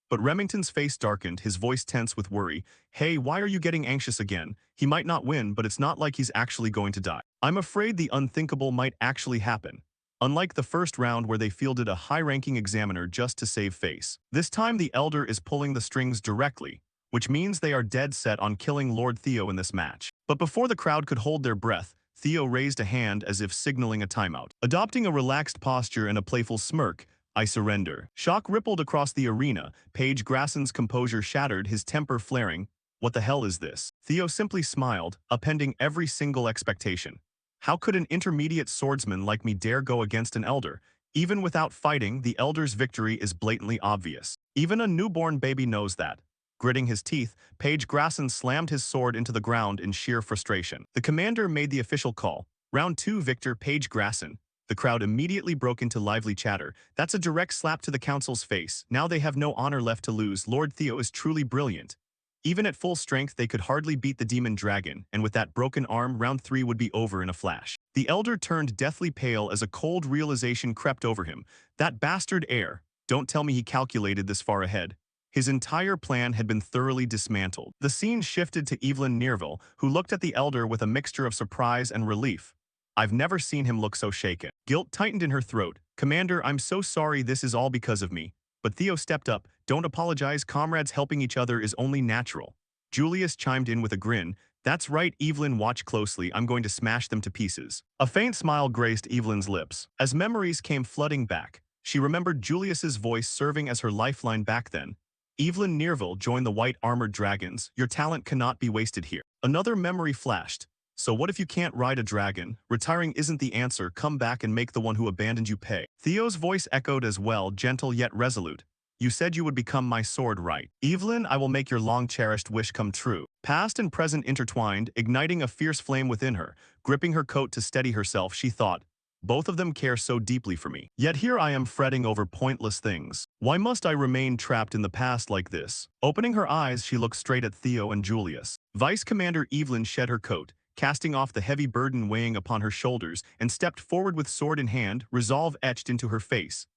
But Remington's face darkened, his voice tense with worry. Hey, why are you getting anxious again? He might not win, but it's not like he's actually going to die. I'm afraid the unthinkable might actually happen. Unlike the first round where they fielded a high-ranking examiner just to save face. This time the Elder is pulling the strings directly, which means they are dead set on killing Lord Theo in this match. But before the crowd could hold their breath, Theo raised a hand as if signaling a timeout. Adopting a relaxed posture and a playful smirk, I surrender. Shock rippled across the arena, Page Grasson's composure shattered, his temper flaring. What the hell is this? Theo simply smiled, upending every single expectation. How could an intermediate swordsman like me dare go against an elder? Even without fighting, the elder's victory is blatantly obvious. Even a newborn baby knows that. Gritting his teeth, Page Grasson slammed his sword into the ground in sheer frustration. The commander made the official call. Round 2, victor Page Grasson. The crowd immediately broke into lively chatter. That's a direct slap to the council's face. Now they have no honor left to lose. Lord Theo is truly brilliant. Even at full strength, they could hardly beat the demon dragon, and with that broken arm, round 3 would be over in a flash. The elder turned deathly pale as a cold realization crept over him. That bastard heir. Don't tell me he calculated this far ahead. His entire plan had been thoroughly dismantled. The scene shifted to Evelyn Nerville, who looked at the elder with a mixture of surprise and relief. I've never seen him look so shaken. Guilt tightened in her throat. Commander, I'm so sorry, this is all because of me. But Theo stepped up. Don't apologize, comrades helping each other is only natural. Julius chimed in with a grin. That's right, Evelyn, watch closely, I'm going to smash them to pieces. A faint smile graced Evelyn's lips. As memories came flooding back, she remembered Julius's voice serving as her lifeline back then. Evelyn Nerville joined the White Armored Dragons. Your talent cannot be wasted here. Another memory flashed. So what if you can't ride a dragon? Retiring isn't the answer, come back and make the one who abandoned you pay. Theo's voice echoed as well, gentle yet resolute. You said you would become my sword, right? Evelyn, I will make your long-cherished wish come true. Past and present intertwined, igniting a fierce flame within her. Gripping her coat to steady herself, she thought, both of them care so deeply for me. Yet here I am fretting over pointless things. Why must I remain trapped in the past like this? Opening her eyes, she looked straight at Theo and Julius. Vice Commander Evelyn shed her coat, casting off the heavy burden weighing upon her shoulders, and stepped forward with sword in hand, resolve etched into her face.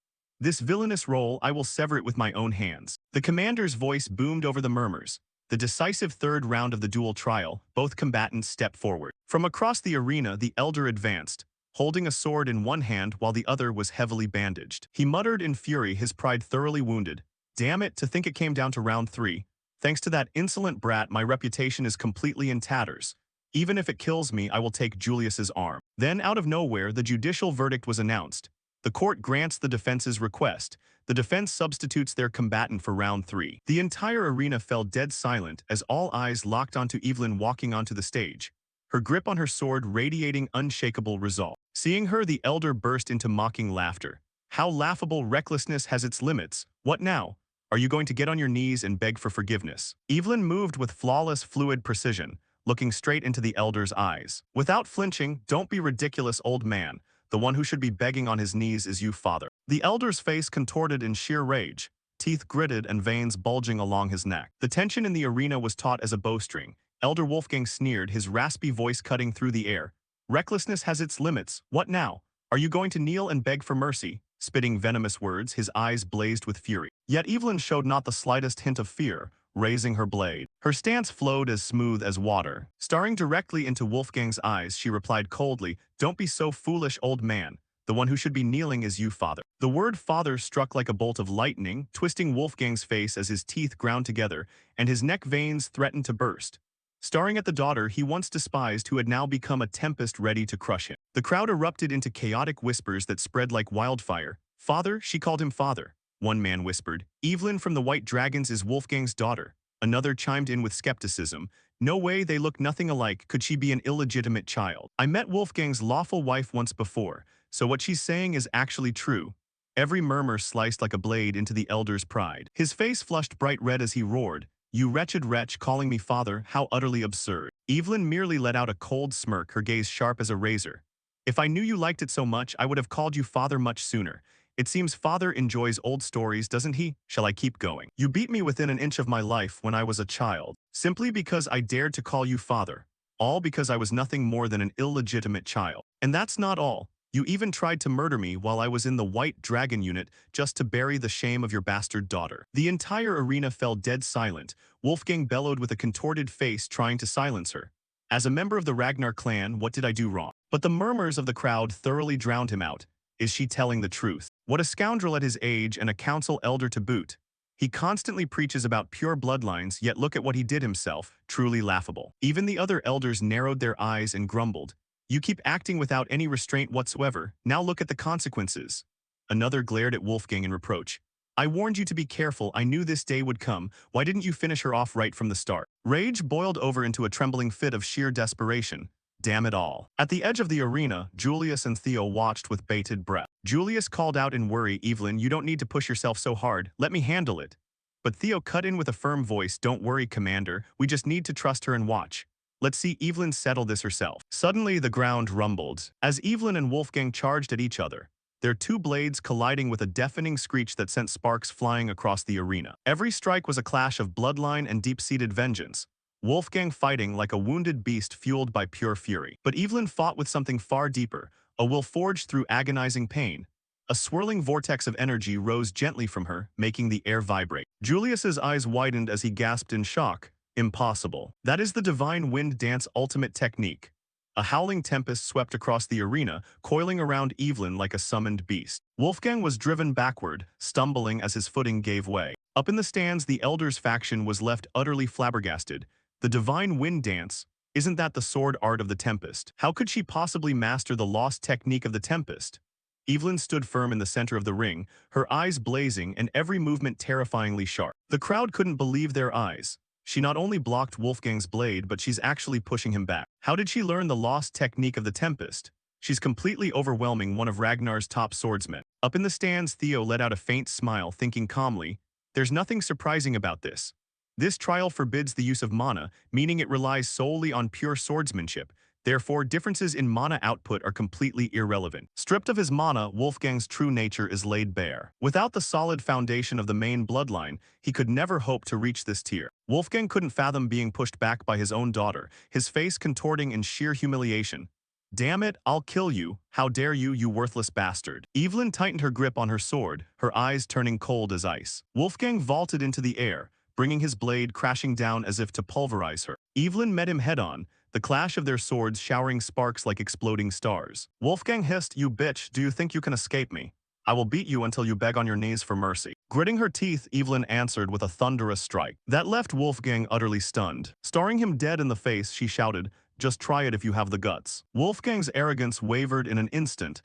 This villainous role, I will sever it with my own hands. The commander's voice boomed over the murmurs. The decisive third round of the duel trial, both combatants stepped forward. From across the arena, the elder advanced, holding a sword in one hand while the other was heavily bandaged. He muttered in fury, his pride thoroughly wounded. Damn it, to think it came down to round 3. Thanks to that insolent brat, my reputation is completely in tatters. Even if it kills me, I will take Julius's arm. Then, out of nowhere, the judicial verdict was announced. The court grants the defense's request. The defense substitutes their combatant for round 3. The entire arena fell dead silent as all eyes locked onto Evelyn walking onto the stage, her grip on her sword radiating unshakable resolve. Seeing her, the elder burst into mocking laughter. How laughable recklessness has its limits. What now? Are you going to get on your knees and beg for forgiveness? Evelyn moved with flawless, fluid precision, looking straight into the elder's eyes. Without flinching, "Don't be ridiculous, old man. The one who should be begging on his knees is you, father." The elder's face contorted in sheer rage, teeth gritted and veins bulging along his neck. The tension in the arena was taut as a bowstring. Elder Wolfgang sneered, his raspy voice cutting through the air. "Recklessness has its limits. What now? Are you going to kneel and beg for mercy?" Spitting venomous words, his eyes blazed with fury. Yet Evelyn showed not the slightest hint of fear, raising her blade. Her stance flowed as smooth as water. Staring directly into Wolfgang's eyes, she replied coldly, "Don't be so foolish, old man. The one who should be kneeling is you, father." The word father struck like a bolt of lightning, twisting Wolfgang's face as his teeth ground together and his neck veins threatened to burst. Staring at the daughter he once despised who had now become a tempest ready to crush him. The crowd erupted into chaotic whispers that spread like wildfire. "Father?" She called him father. One man whispered, "Evelyn from the White Dragons is Wolfgang's daughter." Another chimed in with skepticism. "No way, they look nothing alike. Could she be an illegitimate child? I met Wolfgang's lawful wife once before, so what she's saying is actually true." Every murmur sliced like a blade into the elder's pride. His face flushed bright red as he roared, "You wretched wretch, calling me father, how utterly absurd." Evelyn merely let out a cold smirk, her gaze sharp as a razor. "If I knew you liked it so much, I would have called you father much sooner. It seems father enjoys old stories, doesn't he? Shall I keep going? You beat me within an inch of my life when I was a child, simply because I dared to call you father. All because I was nothing more than an illegitimate child. And that's not all. You even tried to murder me while I was in the White Dragon unit just to bury the shame of your bastard daughter." The entire arena fell dead silent. Wolfgang bellowed with a contorted face, trying to silence her. "As a member of the Ragnar clan, what did I do wrong?" But the murmurs of the crowd thoroughly drowned him out. Is she telling the truth? What a scoundrel at his age and a council elder to boot. He constantly preaches about pure bloodlines, yet look at what he did himself, truly laughable. Even the other elders narrowed their eyes and grumbled. "You keep acting without any restraint whatsoever. Now look at the consequences." Another glared at Wolfgang in reproach. "I warned you to be careful. I knew this day would come. Why didn't you finish her off right from the start?" Rage boiled over into a trembling fit of sheer desperation. Damn it all. At the edge of the arena, Julius and Theo watched with bated breath. Julius called out in worry, "Evelyn, you don't need to push yourself so hard. Let me handle it." But Theo cut in with a firm voice, "Don't worry, Commander. We just need to trust her and watch. Let's see Evelyn settle this herself." Suddenly, the ground rumbled. As Evelyn and Wolfgang charged at each other, their two blades colliding with a deafening screech that sent sparks flying across the arena. Every strike was a clash of bloodline and deep-seated vengeance. Wolfgang fighting like a wounded beast fueled by pure fury. But Evelyn fought with something far deeper, a will forged through agonizing pain. A swirling vortex of energy rose gently from her, making the air vibrate. Julius's eyes widened as he gasped in shock. "Impossible. That is the divine wind dance ultimate technique." A howling tempest swept across the arena, coiling around Evelyn like a summoned beast. Wolfgang was driven backward, stumbling as his footing gave way. Up in the stands, the elders' faction was left utterly flabbergasted. The divine wind dance? Isn't that the sword art of the Tempest? How could she possibly master the lost technique of the Tempest? Evelyn stood firm in the center of the ring, her eyes blazing and every movement terrifyingly sharp. The crowd couldn't believe their eyes. She not only blocked Wolfgang's blade, but she's actually pushing him back. How did she learn the lost technique of the Tempest? She's completely overwhelming one of Ragnar's top swordsmen. Up in the stands, Theo let out a faint smile, thinking calmly, "There's nothing surprising about this. This trial forbids the use of mana, meaning it relies solely on pure swordsmanship. Therefore, differences in mana output are completely irrelevant." Stripped of his mana, Wolfgang's true nature is laid bare. Without the solid foundation of the main bloodline, he could never hope to reach this tier. Wolfgang couldn't fathom being pushed back by his own daughter, his face contorting in sheer humiliation. "Damn it, I'll kill you. How dare you, you worthless bastard." Evelyn tightened her grip on her sword, her eyes turning cold as ice. Wolfgang vaulted into the air, bringing his blade crashing down as if to pulverize her. Evelyn met him head-on, the clash of their swords showering sparks like exploding stars. Wolfgang hissed, "You bitch, do you think you can escape me? I will beat you until you beg on your knees for mercy." Gritting her teeth, Evelyn answered with a thunderous strike. That left Wolfgang utterly stunned. Staring him dead in the face, she shouted, Just try it if you have the guts. Wolfgang's arrogance wavered in an instant.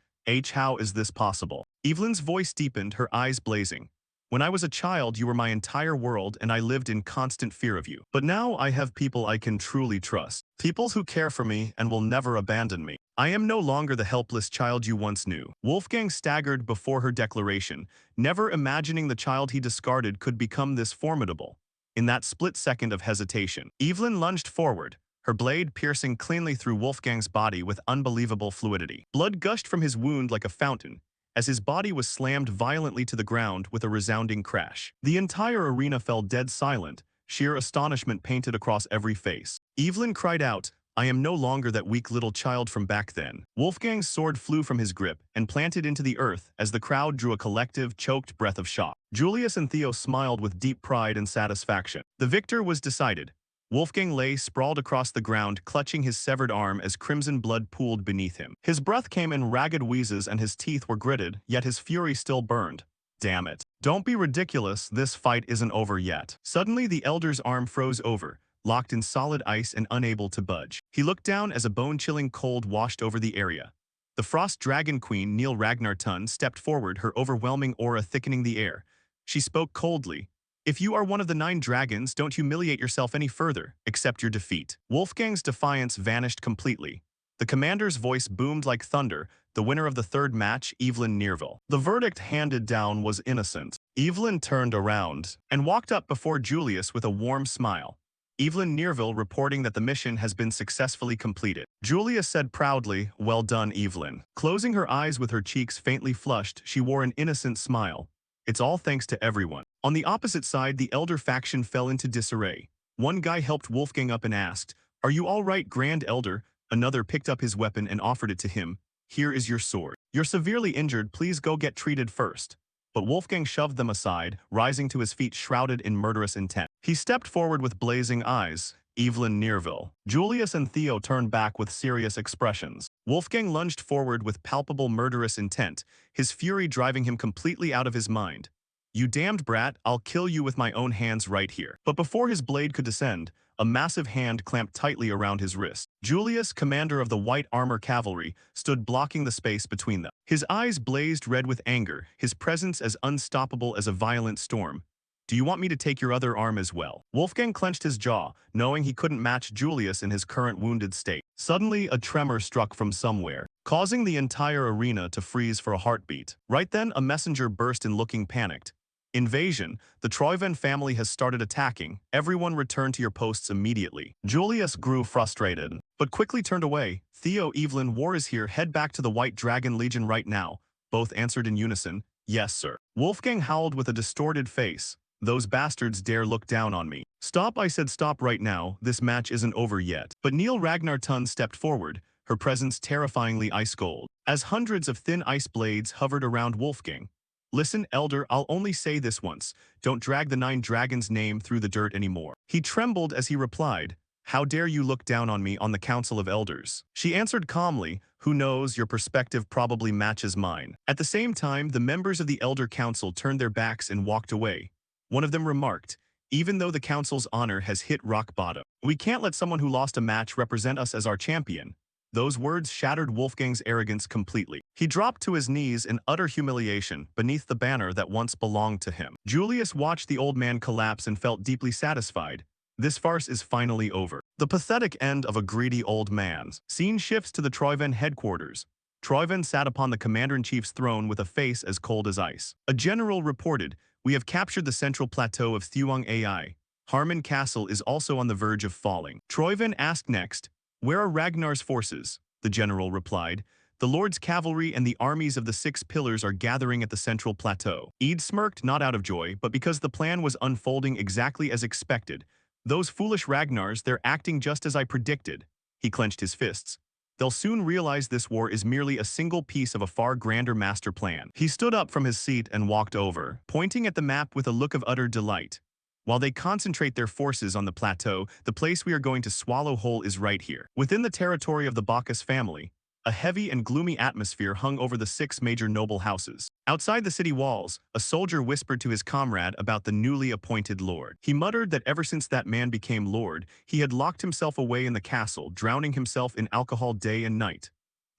How is this possible? Evelyn's voice deepened, her eyes blazing. When I was a child, you were my entire world and I lived in constant fear of you. But now I have people I can truly trust. People who care for me and will never abandon me. I am no longer the helpless child you once knew. Wolfgang staggered before her declaration, never imagining the child he discarded could become this formidable. In that split second of hesitation, Evelyn lunged forward, her blade piercing cleanly through Wolfgang's body with unbelievable fluidity. Blood gushed from his wound like a fountain, as his body was slammed violently to the ground with a resounding crash. The entire arena fell dead silent, sheer astonishment painted across every face. Evelyn cried out, I am no longer that weak little child from back then. Wolfgang's sword flew from his grip and planted into the earth as the crowd drew a collective, choked breath of shock. Julius and Theo smiled with deep pride and satisfaction. The victor was decided. Wolfgang lay sprawled across the ground, clutching his severed arm as crimson blood pooled beneath him. His breath came in ragged wheezes and his teeth were gritted, yet his fury still burned. Damn it. Don't be ridiculous, this fight isn't over yet. Suddenly the elder's arm froze over, locked in solid ice and unable to budge. He looked down as a bone-chilling cold washed over the area. The Frost Dragon Queen, Neil Ragnartun, stepped forward, her overwhelming aura thickening the air. She spoke coldly. If you are one of the 9 dragons, don't humiliate yourself any further. Accept your defeat. Wolfgang's defiance vanished completely. The commander's voice boomed like thunder, the winner of the 3rd match, Evelyn Nearville. The verdict handed down was innocent. Evelyn turned around and walked up before Julius with a warm smile. Evelyn Nearville reporting that the mission has been successfully completed. Julius said proudly, well done, Evelyn. Closing her eyes with her cheeks faintly flushed, she wore an innocent smile. It's all thanks to everyone. On the opposite side, the elder faction fell into disarray. One guy helped Wolfgang up and asked, Are you all right, Grand Elder? Another picked up his weapon and offered it to him. Here is your sword. You're severely injured, please go get treated first. But Wolfgang shoved them aside, rising to his feet shrouded in murderous intent. He stepped forward with blazing eyes. Evelyn Nearville. Julius and Theo turned back with serious expressions. Wolfgang lunged forward with palpable murderous intent, his fury driving him completely out of his mind. You damned brat, I'll kill you with my own hands right here. But before his blade could descend, a massive hand clamped tightly around his wrist. Julius, commander of the White Armor Cavalry, stood blocking the space between them. His eyes blazed red with anger, his presence as unstoppable as a violent storm. Do you want me to take your other arm as well? Wolfgang clenched his jaw, knowing he couldn't match Julius in his current wounded state. Suddenly, a tremor struck from somewhere, causing the entire arena to freeze for a heartbeat. Right then, a messenger burst in looking panicked. Invasion, the Troyven family has started attacking. Everyone return to your posts immediately. Julius grew frustrated, but quickly turned away. Theo, Evelyn, war is here, head back to the White Dragon Legion right now. Both answered in unison, yes sir. Wolfgang howled with a distorted face. Those bastards dare look down on me. Stop, I said, stop right now, this match isn't over yet. But Neil Ragnartun stepped forward, her presence terrifyingly ice-cold, as hundreds of thin ice blades hovered around Wolfgang. Listen, Elder, I'll only say this once. Don't drag the 9 dragons' name through the dirt anymore. He trembled as he replied, How dare you look down on me on the Council of Elders? She answered calmly, Who knows, your perspective probably matches mine. At the same time, the members of the Elder Council turned their backs and walked away. One of them remarked, Even though the Council's honor has hit rock bottom, we can't let someone who lost a match represent us as our champion. Those words shattered Wolfgang's arrogance completely. He dropped to his knees in utter humiliation beneath the banner that once belonged to him. Julius watched the old man collapse and felt deeply satisfied. This farce is finally over. The pathetic end of a greedy old man. Scene shifts to the Troyven headquarters. Troyven sat upon the commander-in-chief's throne with a face as cold as ice. A general reported, We have captured the central plateau of Thuong Ai. Harmon Castle is also on the verge of falling. Troyven asked next, Where are Ragnar's forces? The general replied, The Lord's cavalry and the armies of the 6 pillars are gathering at the central plateau. Eid smirked, not out of joy, but because the plan was unfolding exactly as expected. Those foolish Ragnars, they're acting just as I predicted. He clenched his fists. They'll soon realize this war is merely a single piece of a far grander master plan. He stood up from his seat and walked over, pointing at the map with a look of utter delight. While they concentrate their forces on the plateau, the place we are going to swallow whole is right here. Within the territory of the Bacchus family, A heavy and gloomy atmosphere hung over the 6 major noble houses. Outside the city walls, a soldier whispered to his comrade about the newly appointed lord. He muttered that ever since that man became lord, he had locked himself away in the castle, drowning himself in alcohol day and night.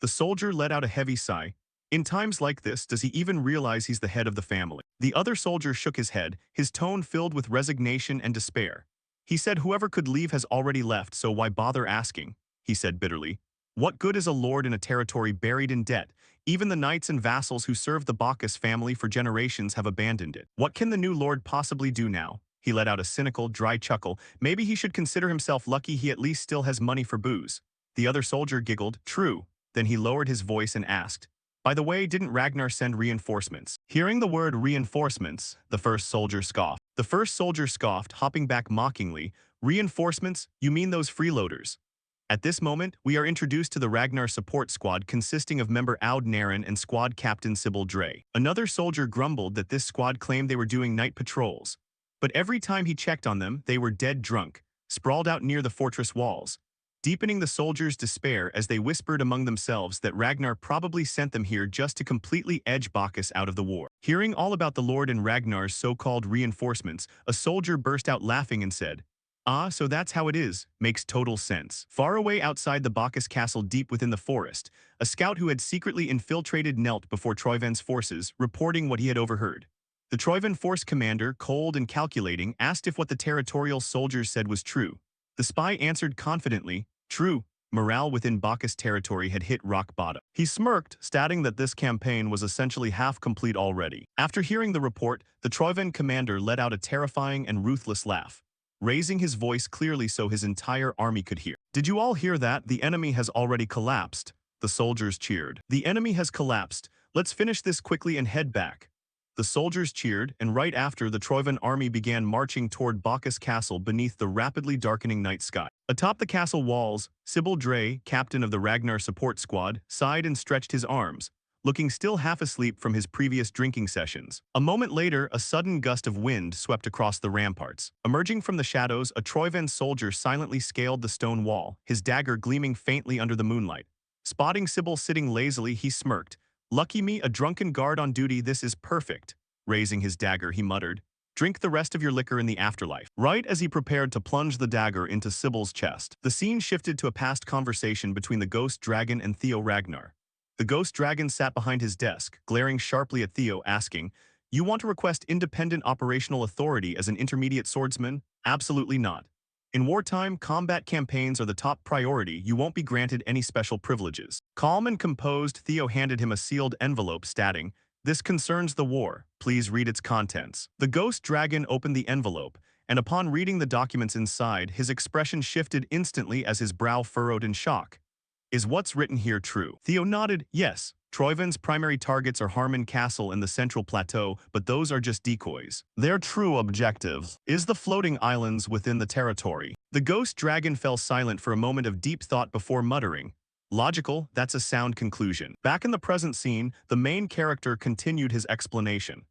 The soldier let out a heavy sigh. In times like this, does he even realize he's the head of the family? The other soldier shook his head, his tone filled with resignation and despair. He said whoever could leave has already left, so why bother asking? He said bitterly. What good is a lord in a territory buried in debt? Even the knights and vassals who served the Bacchus family for generations have abandoned it. What can the new lord possibly do now? He let out a cynical, dry chuckle. Maybe he should consider himself lucky he at least still has money for booze. The other soldier giggled. True. Then he lowered his voice and asked, by the way, didn't Ragnar send reinforcements? Hearing the word reinforcements, the first soldier scoffed. The first soldier scoffed, hopping back mockingly. Reinforcements? You mean those freeloaders? At this moment, we are introduced to the Ragnar support squad consisting of member Aud Naren and squad captain Sybil Dre. Another soldier grumbled that this squad claimed they were doing night patrols. But every time he checked on them, they were dead drunk, sprawled out near the fortress walls, deepening the soldiers' despair as they whispered among themselves that Ragnar probably sent them here just to completely edge Bacchus out of the war. Hearing all about the Lord and Ragnar's so-called reinforcements, a soldier burst out laughing and said, ah, so that's how it is. Makes total sense. Far away outside the Bacchus castle deep within the forest, a scout who had secretly infiltrated knelt before Troiven's forces, reporting what he had overheard. The Troiven force commander, cold and calculating, asked if what the territorial soldiers said was true. The spy answered confidently, true. Morale within Bacchus territory had hit rock bottom. He smirked, stating that this campaign was essentially half complete already. After hearing the report, the Troiven commander let out a terrifying and ruthless laugh, raising his voice clearly so his entire army could hear. Did you all hear that? The enemy has already collapsed. The soldiers cheered. The enemy has collapsed. Let's finish this quickly and head back. The soldiers cheered, and right after, the Troiven army began marching toward Bacchus Castle beneath the rapidly darkening night sky. Atop the castle walls, Sybil Dre, captain of the Ragnar support squad, sighed and stretched his arms, looking still half asleep from his previous drinking sessions. A moment later, a sudden gust of wind swept across the ramparts. Emerging from the shadows, a Troiven soldier silently scaled the stone wall, his dagger gleaming faintly under the moonlight. Spotting Sybil sitting lazily, he smirked. Lucky me, a drunken guard on duty, this is perfect. Raising his dagger, he muttered, drink the rest of your liquor in the afterlife. Right as he prepared to plunge the dagger into Sybil's chest, the scene shifted to a past conversation between the ghost dragon and Theo Ragnar. The ghost dragon sat behind his desk, glaring sharply at Theo, asking, you want to request independent operational authority as an intermediate swordsman? Absolutely not. In wartime, combat campaigns are the top priority. You won't be granted any special privileges. Calm and composed, Theo handed him a sealed envelope, stating, this concerns the war. Please read its contents. The ghost dragon opened the envelope, and upon reading the documents inside, his expression shifted instantly as his brow furrowed in shock. Is what's written here true? Theo nodded, yes. Troiven's primary targets are Harmon Castle and the Central Plateau, but those are just decoys. Their true objective is the floating islands within the territory. The ghost dragon fell silent for a moment of deep thought before muttering, logical, that's a sound conclusion. Back in the present scene, the main character continued his explanation.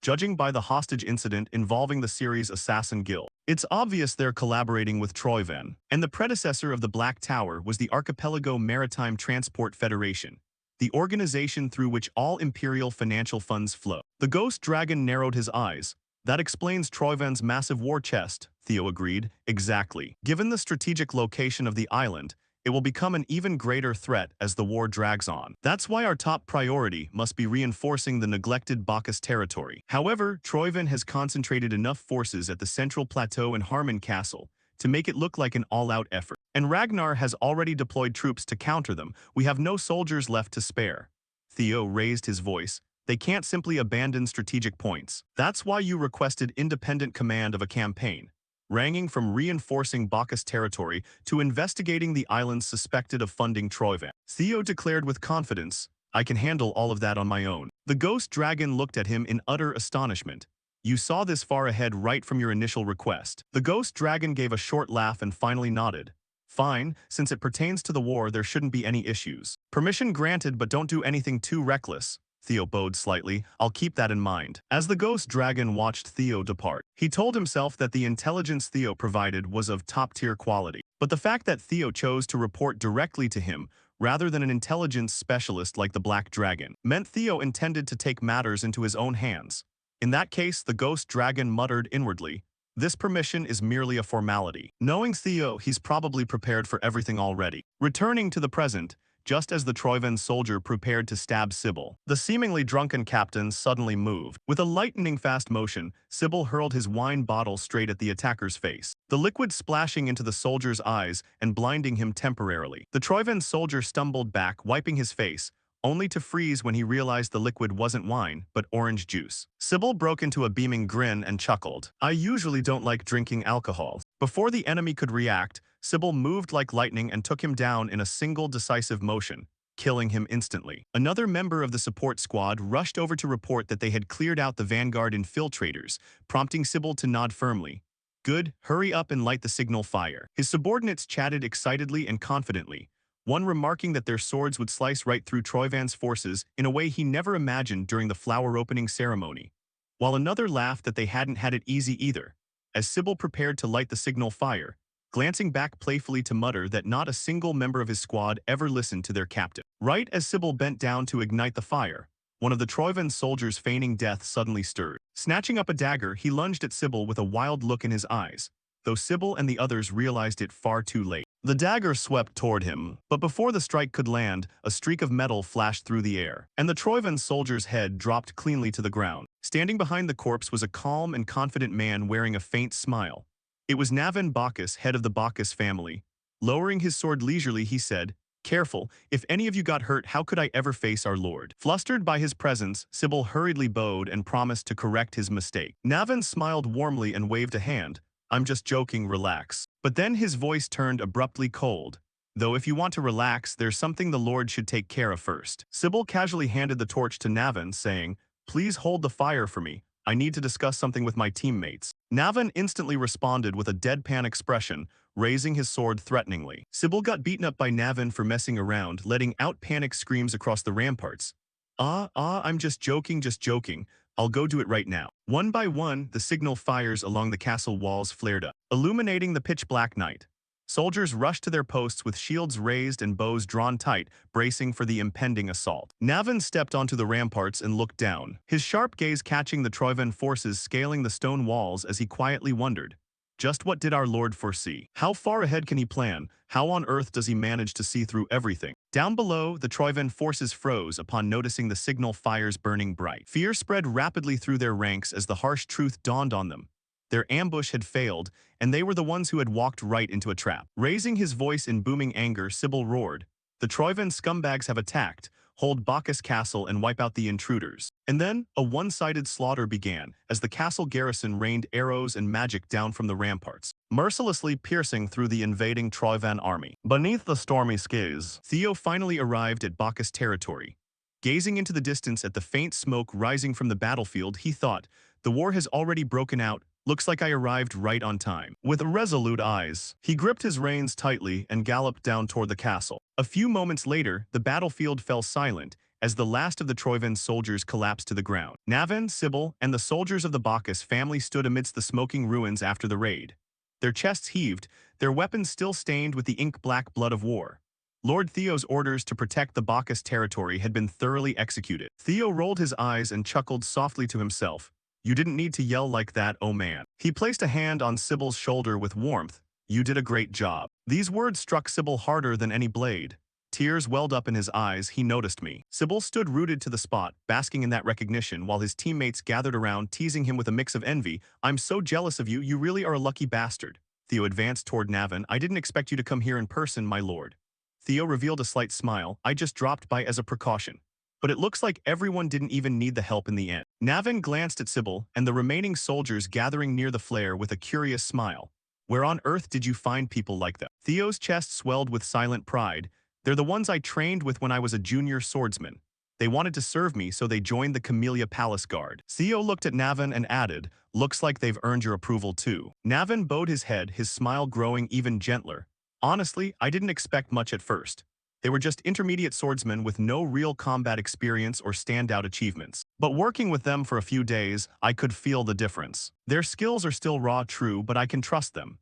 Judging by the hostage incident involving the series Assassin Guild, it's obvious they're collaborating with Troiven, and the predecessor of the Black Tower was the Archipelago Maritime Transport Federation, the organization through which all imperial financial funds flow. The ghost dragon narrowed his eyes. That explains Troiven's massive war chest, Theo agreed. Exactly. Given the strategic location of the island, it will become an even greater threat as the war drags on. That's why our top priority must be reinforcing the neglected Bacchus territory. However, Troiven has concentrated enough forces at the Central Plateau and Harmon Castle to make it look like an all-out effort. And Ragnar has already deployed troops to counter them. We have no soldiers left to spare. Theo raised his voice. They can't simply abandon strategic points. That's why you requested independent command of a campaign, ranging from reinforcing Bacchus territory to investigating the islands suspected of funding Troiven. Theo declared with confidence, I can handle all of that on my own. The ghost dragon looked at him in utter astonishment. You saw this far ahead right from your initial request. The ghost dragon gave a short laugh and finally nodded. Fine, since it pertains to the war, there shouldn't be any issues. Permission granted, but don't do anything too reckless. Theo bowed slightly. I'll keep that in mind. As the ghost dragon watched Theo depart, he told himself that the intelligence Theo provided was of top-tier quality. But the fact that Theo chose to report directly to him rather than an intelligence specialist like the Black Dragon, meant Theo intended to take matters into his own hands. In that case, the ghost dragon muttered inwardly, "This permission is merely a formality." Knowing Theo, he's probably prepared for everything already. Returning to the present, just as the Troivan soldier prepared to stab Sybil, the seemingly drunken captain suddenly moved. With a lightning-fast motion, Sybil hurled his wine bottle straight at the attacker's face, the liquid splashing into the soldier's eyes and blinding him temporarily. The Troivan soldier stumbled back, wiping his face, only to freeze when he realized the liquid wasn't wine, but orange juice. Sybil broke into a beaming grin and chuckled. "I usually don't like drinking alcohol." Before the enemy could react, Sybil moved like lightning and took him down in a single decisive motion, killing him instantly. Another member of the support squad rushed over to report that they had cleared out the Vanguard infiltrators, prompting Sybil to nod firmly. "Good, hurry up and light the signal fire." His subordinates chatted excitedly and confidently, one remarking that their swords would slice right through Troivan's forces in a way he never imagined during the flower opening ceremony, while another laughed that they hadn't had it easy either. As Sybil prepared to light the signal fire, glancing back playfully to mutter that not a single member of his squad ever listened to their captain. Right as Sybil bent down to ignite the fire, one of the Troivan soldiers feigning death suddenly stirred. Snatching up a dagger, he lunged at Sybil with a wild look in his eyes, though Sybil and the others realized it far too late. The dagger swept toward him, but before the strike could land, a streak of metal flashed through the air, and the Troivan soldier's head dropped cleanly to the ground. Standing behind the corpse was a calm and confident man wearing a faint smile. It was Navin Bacchus, head of the Bacchus family. Lowering his sword leisurely, he said, "Careful, if any of you got hurt, how could I ever face our lord?" Flustered by his presence, Sybil hurriedly bowed and promised to correct his mistake. Navin smiled warmly and waved a hand. "I'm just joking, relax." But then his voice turned abruptly cold. "Though if you want to relax, there's something the Lord should take care of first." Sybil casually handed the torch to Navin, saying, "Please hold the fire for me. I need to discuss something with my teammates." Navin instantly responded with a deadpan expression, raising his sword threateningly. Sybil got beaten up by Navin for messing around, letting out panic screams across the ramparts. I'm just joking, just joking. I'll go do it right now." One by one, the signal fires along the castle walls flared up, illuminating the pitch-black night. Soldiers rushed to their posts with shields raised and bows drawn tight, bracing for the impending assault. Navin stepped onto the ramparts and looked down, his sharp gaze catching the Troivan forces scaling the stone walls as he quietly wondered, just what did our lord foresee? How far ahead can he plan? How on earth does he manage to see through everything? Down below, the Troivan forces froze upon noticing the signal fires burning bright. Fear spread rapidly through their ranks as the harsh truth dawned on them. Their ambush had failed, and they were the ones who had walked right into a trap. Raising his voice in booming anger, Sybil roared, "The Troivan scumbags have attacked. Hold Bacchus Castle and wipe out the intruders." And then, a one-sided slaughter began, as the castle garrison rained arrows and magic down from the ramparts, mercilessly piercing through the invading Troivan army. Beneath the stormy skies, Theo finally arrived at Bacchus territory. Gazing into the distance at the faint smoke rising from the battlefield, he thought, "The war has already broken out. Looks like I arrived right on time." With resolute eyes, he gripped his reins tightly and galloped down toward the castle. A few moments later, the battlefield fell silent as the last of the Troivan soldiers collapsed to the ground. Navin, Sybil, and the soldiers of the Bacchus family stood amidst the smoking ruins after the raid. Their chests heaved, their weapons still stained with the ink-black blood of war. Lord Theo's orders to protect the Bacchus territory had been thoroughly executed. Theo rolled his eyes and chuckled softly to himself. "You didn't need to yell like that, oh man." He placed a hand on Sybil's shoulder with warmth. "You did a great job." These words struck Sybil harder than any blade. Tears welled up in his eyes. "He noticed me." Sybil stood rooted to the spot, basking in that recognition while his teammates gathered around, teasing him with a mix of envy. "I'm so jealous of you, you really are a lucky bastard." Theo advanced toward Navin. "I didn't expect you to come here in person, my lord." Theo revealed a slight smile. "I just dropped by as a precaution. But it looks like everyone didn't even need the help in the end." Navin glanced at Sybil and the remaining soldiers gathering near the flare with a curious smile. "Where on earth did you find people like them?" Theo's chest swelled with silent pride. "They're the ones I trained with when I was a junior swordsman. They wanted to serve me, so they joined the Camellia Palace Guard." Theo looked at Navin and added, "Looks like they've earned your approval too." Navin bowed his head, his smile growing even gentler. "Honestly, I didn't expect much at first. They were just intermediate swordsmen with no real combat experience or standout achievements. But working with them for a few days, I could feel the difference. Their skills are still raw, true, but I can trust them.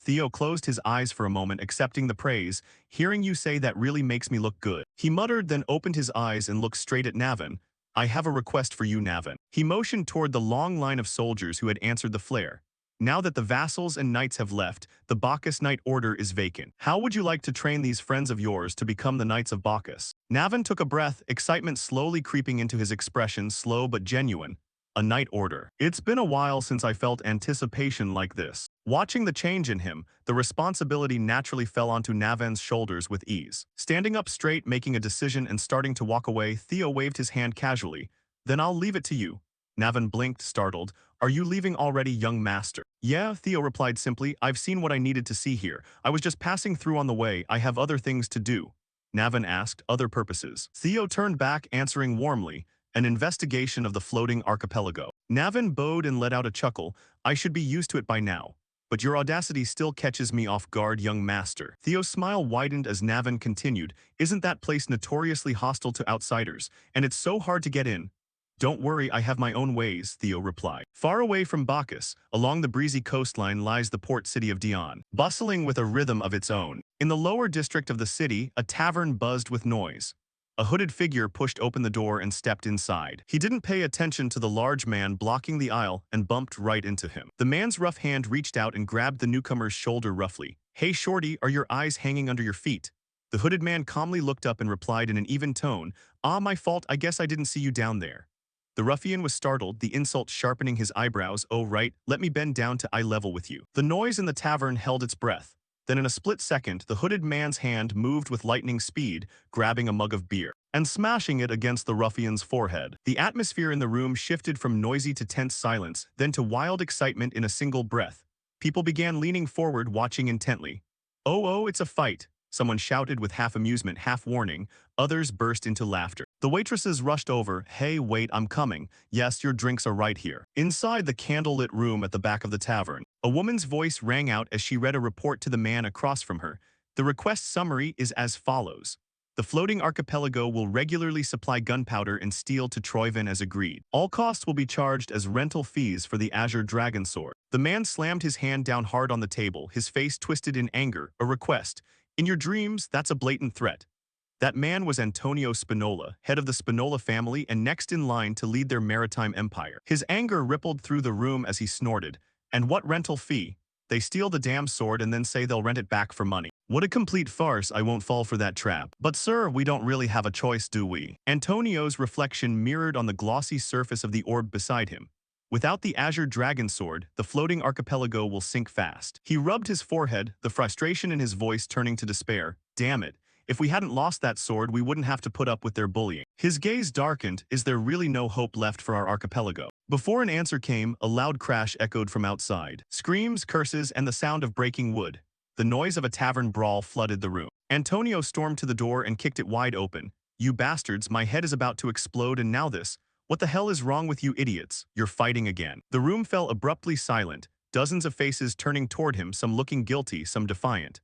Theo closed his eyes for a moment, accepting the praise. Hearing you say that really makes me look good. He muttered, then opened his eyes and looked straight at Navin. I have a request for you, Navin. He motioned toward the long line of soldiers who had answered the flare. Now that the vassals and knights have left, the Bacchus Knight Order is vacant. How would you like to train these friends of yours to become the Knights of Bacchus? Navin took a breath, excitement slowly creeping into his expression, slow but genuine. A Knight Order. It's been a while since I felt anticipation like this. Watching the change in him, the responsibility naturally fell onto Navin's shoulders with ease. Standing up straight, making a decision and starting to walk away, Theo waved his hand casually. Then I'll leave it to you. Navin blinked, startled. Are you leaving already, young master? Yeah, Theo replied simply. I've seen what I needed to see here. I was just passing through on the way. I have other things to do. Navin asked, other purposes. Theo turned back, answering warmly. An investigation of the floating archipelago. Navin bowed and let out a chuckle. I should be used to it by now. But your audacity still catches me off guard, young master. Theo's smile widened as Navin continued. Isn't that place notoriously hostile to outsiders? And it's so hard to get in. Don't worry, I have my own ways, Theo replied. Far away from Bacchus, along the breezy coastline lies the port city of Dion, bustling with a rhythm of its own. In the lower district of the city, a tavern buzzed with noise. A hooded figure pushed open the door and stepped inside. He didn't pay attention to the large man blocking the aisle and bumped right into him. The man's rough hand reached out and grabbed the newcomer's shoulder roughly. Hey shorty, are your eyes hanging under your feet? The hooded man calmly looked up and replied in an even tone, Ah, my fault, I guess I didn't see you down there. The ruffian was startled, the insult sharpening his eyebrows. Oh right, let me bend down to eye level with you. The noise in the tavern held its breath. Then in a split second, the hooded man's hand moved with lightning speed, grabbing a mug of beer and smashing it against the ruffian's forehead. The atmosphere in the room shifted from noisy to tense silence, then to wild excitement in a single breath. People began leaning forward, watching intently. Oh, it's a fight, someone shouted with half amusement, half warning. Others burst into laughter. The waitresses rushed over. Hey, wait, I'm coming. Yes, your drinks are right here. Inside the candlelit room at the back of the tavern, a woman's voice rang out as she read a report to the man across from her. The request summary is as follows. The floating archipelago will regularly supply gunpowder and steel to Troyvin as agreed. All costs will be charged as rental fees for the Azure Dragon Sword. The man slammed his hand down hard on the table, his face twisted in anger. A request. In your dreams, that's a blatant threat. That man was Antonio Spinola, head of the Spinola family and next in line to lead their maritime empire. His anger rippled through the room as he snorted. And what rental fee? They steal the damn sword and then say they'll rent it back for money. What a complete farce. I won't fall for that trap. But sir, we don't really have a choice, do we? Antonio's reflection mirrored on the glossy surface of the orb beside him. Without the Azure Dragon Sword, the floating archipelago will sink fast. He rubbed his forehead, the frustration in his voice turning to despair. Damn it. If we hadn't lost that sword, we wouldn't have to put up with their bullying. His gaze darkened. Is there really no hope left for our archipelago? Before an answer came, a loud crash echoed from outside. Screams, curses, and the sound of breaking wood. The noise of a tavern brawl flooded the room. Antonio stormed to the door and kicked it wide open. You bastards, my head is about to explode and now this. What the hell is wrong with you idiots? You're fighting again. The room fell abruptly silent, dozens of faces turning toward him, some looking guilty, some defiant.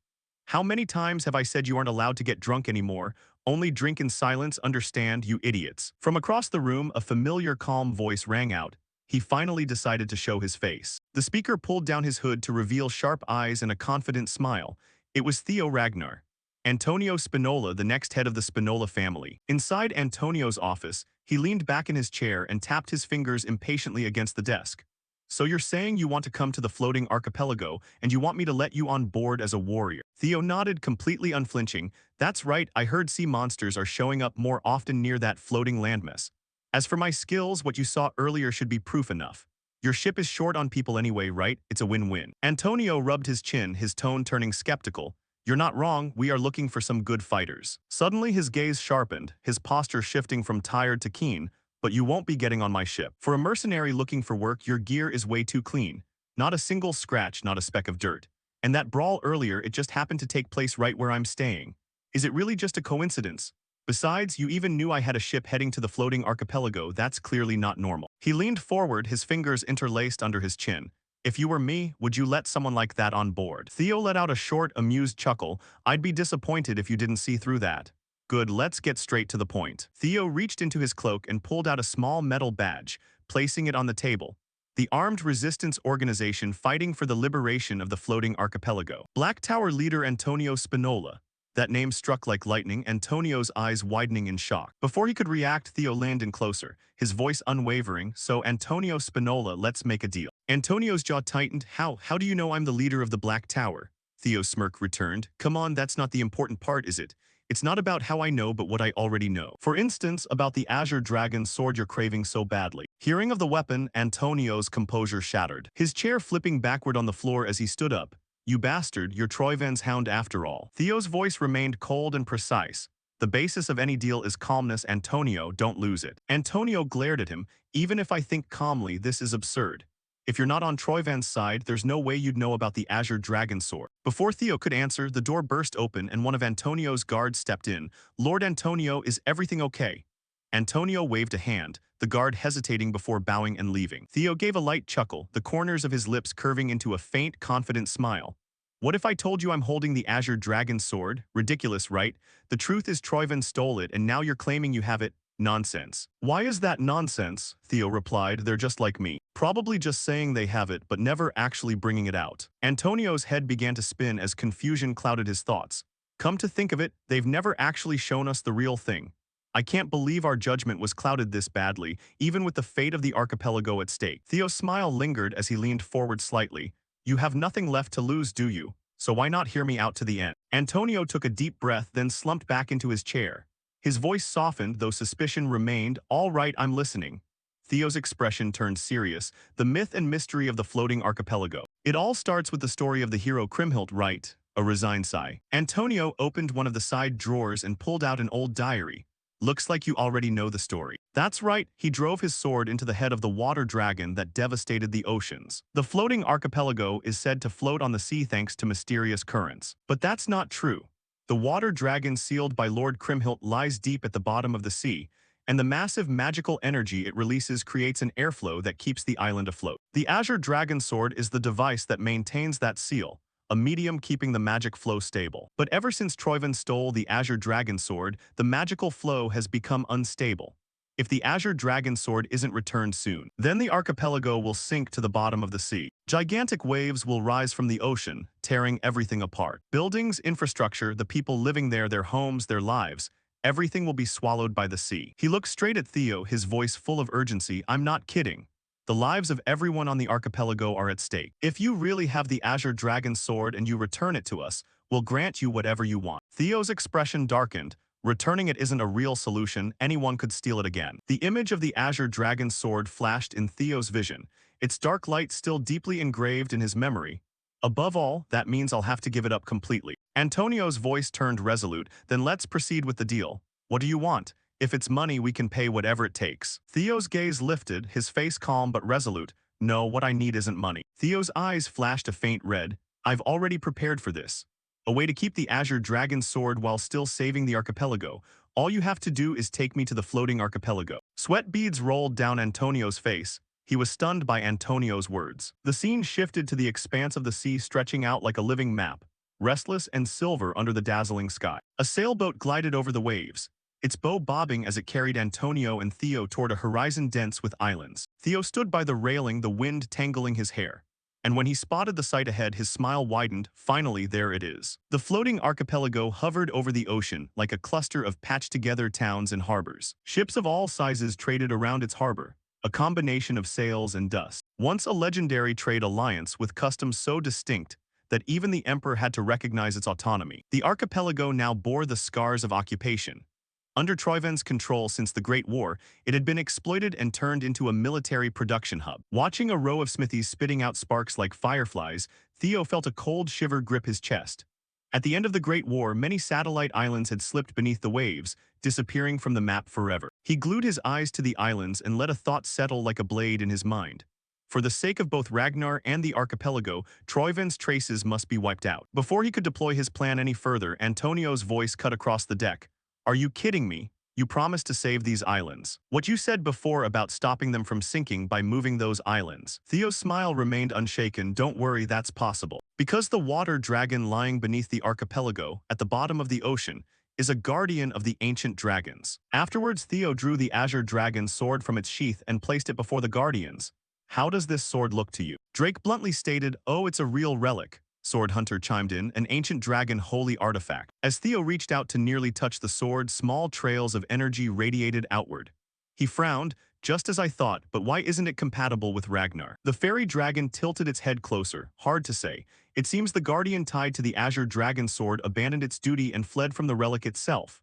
How many times have I said you aren't allowed to get drunk anymore? Only drink in silence, understand, you idiots. From across the room, a familiar calm voice rang out. He finally decided to show his face. The speaker pulled down his hood to reveal sharp eyes and a confident smile. It was Theo Ragnar. Antonio Spinola, the next head of the Spinola family. Inside Antonio's office, he leaned back in his chair and tapped his fingers impatiently against the desk. So you're saying you want to come to the floating archipelago and you want me to let you on board as a warrior? Theo nodded, completely unflinching. That's right, I heard sea monsters are showing up more often near that floating landmass. As for my skills, what you saw earlier should be proof enough. Your ship is short on people anyway, right? It's a win-win. Antonio rubbed his chin, his tone turning skeptical. You're not wrong, we are looking for some good fighters. Suddenly his gaze sharpened, his posture shifting from tired to keen. But you won't be getting on my ship. For a mercenary looking for work, your gear is way too clean. Not a single scratch, not a speck of dirt. And that brawl earlier, it just happened to take place right where I'm staying. Is it really just a coincidence? Besides, you even knew I had a ship heading to the floating archipelago. That's clearly not normal. He leaned forward, his fingers interlaced under his chin. If you were me, would you let someone like that on board? Theo let out a short, amused chuckle. I'd be disappointed if you didn't see through that. Good, let's get straight to the point. Theo reached into his cloak and pulled out a small metal badge, placing it on the table. the armed resistance organization fighting for the liberation of the floating archipelago. Black Tower leader Antonio Spinola. That name struck like lightning, Antonio's eyes widening in shock. Before he could react, Theo leaned in closer, his voice unwavering. So Antonio Spinola, let's make a deal. Antonio's jaw tightened. How do you know I'm the leader of the Black Tower? Theo's smirk returned. Come on, that's not the important part, is it? It's not about how I know but what I already know. For instance, about the Azure Dragon sword you're craving so badly. Hearing of the weapon, Antonio's composure shattered. His chair flipping backward on the floor as he stood up. You bastard, you're Troyvan's hound after all. Theo's voice remained cold and precise. The basis of any deal is calmness, Antonio, don't lose it. Antonio glared at him. Even if I think calmly, this is absurd. If you're not on Troyvan's side, there's no way you'd know about the Azure Dragon sword. Before Theo could answer, the door burst open and one of Antonio's guards stepped in. Lord Antonio, is everything okay? Antonio waved a hand, the guard hesitating before bowing and leaving. Theo gave a light chuckle, the corners of his lips curving into a faint, confident smile. What if I told you I'm holding the Azure Dragon sword? Ridiculous, right? The truth is Troyvan stole it and now you're claiming you have it. Nonsense. Why is that nonsense? Theo replied, they're just like me. Probably just saying they have it but never actually bringing it out. Antonio's head began to spin as confusion clouded his thoughts. Come to think of it, they've never actually shown us the real thing. I can't believe our judgment was clouded this badly, even with the fate of the archipelago at stake. Theo's smile lingered as he leaned forward slightly. You have nothing left to lose, do you? So why not hear me out to the end? Antonio took a deep breath, then slumped back into his chair. His voice softened, though suspicion remained. All right, I'm listening. Theo's expression turned serious, the myth and mystery of the floating archipelago. It all starts with the story of the hero Kriemhild, right? A resigned sigh. Antonio opened one of the side drawers and pulled out an old diary. Looks like you already know the story. That's right, he drove his sword into the head of the water dragon that devastated the oceans. The floating archipelago is said to float on the sea thanks to mysterious currents. But that's not true. The water dragon sealed by Lord Kriemhild lies deep at the bottom of the sea, and the massive magical energy it releases creates an airflow that keeps the island afloat. The Azure Dragon sword is the device that maintains that seal, a medium keeping the magic flow stable. But ever since Troyvan stole the Azure Dragon sword, the magical flow has become unstable. If the Azure Dragon sword isn't returned soon, then the archipelago will sink to the bottom of the sea. Gigantic waves will rise from the ocean, tearing everything apart. Buildings, infrastructure, the people living there, their homes, their lives, everything will be swallowed by the sea. He looked straight at Theo, his voice full of urgency. I'm not kidding. The lives of everyone on the archipelago are at stake. If you really have the Azure Dragon sword and you return it to us, we'll grant you whatever you want. Theo's expression darkened. Returning it isn't a real solution, anyone could steal it again. The image of the Azure Dragon sword flashed in Theo's vision, its dark light still deeply engraved in his memory. Above all, that means I'll have to give it up completely. Antonio's voice turned resolute. Then let's proceed with the deal. What do you want? If it's money, we can pay whatever it takes. Theo's gaze lifted, his face calm but resolute. No, what I need isn't money. Theo's eyes flashed a faint red. I've already prepared for this. A way to keep the Azure Dragon sword while still saving the archipelago. All you have to do is take me to the floating archipelago. Sweat beads rolled down Antonio's face. He was stunned by Antonio's words. The scene shifted to the expanse of the sea stretching out like a living map, restless and silver under the dazzling sky. A sailboat glided over the waves, its bow bobbing as it carried Antonio and Theo toward a horizon dense with islands. Theo stood by the railing, the wind tangling his hair. And when he spotted the sight ahead, his smile widened. Finally, there it is. The floating archipelago hovered over the ocean like a cluster of patched-together towns and harbors. Ships of all sizes traded around its harbor, a combination of sails and dust. Once a legendary trade alliance with customs so distinct that even the emperor had to recognize its autonomy. The archipelago now bore the scars of occupation. Under Troyvan's control since the Great War, it had been exploited and turned into a military production hub. Watching a row of smithies spitting out sparks like fireflies, Theo felt a cold shiver grip his chest. At the end of the Great War, many satellite islands had slipped beneath the waves, disappearing from the map forever. He glued his eyes to the islands and let a thought settle like a blade in his mind. For the sake of both Ragnar and the archipelago, Troyvan's traces must be wiped out. Before he could deploy his plan any further, Antonio's voice cut across the deck. Are you kidding me? You promised to save these islands. What you said before about stopping them from sinking by moving those islands. Theo's smile remained unshaken. Don't worry, that's possible. Because the water dragon lying beneath the archipelago, at the bottom of the ocean, is a guardian of the ancient dragons. Afterwards, Theo drew the Azure Dragon sword from its sheath and placed it before the guardians. How does this sword look to you? Drake bluntly stated, oh, it's a real relic. Sword Hunter chimed in, an ancient dragon holy artifact. As Theo reached out to nearly touch the sword, small trails of energy radiated outward. He frowned, just as I thought, but why isn't it compatible with Ragnar? The fairy dragon tilted its head closer, hard to say. It seems the guardian tied to the azure dragon sword abandoned its duty and fled from the relic itself.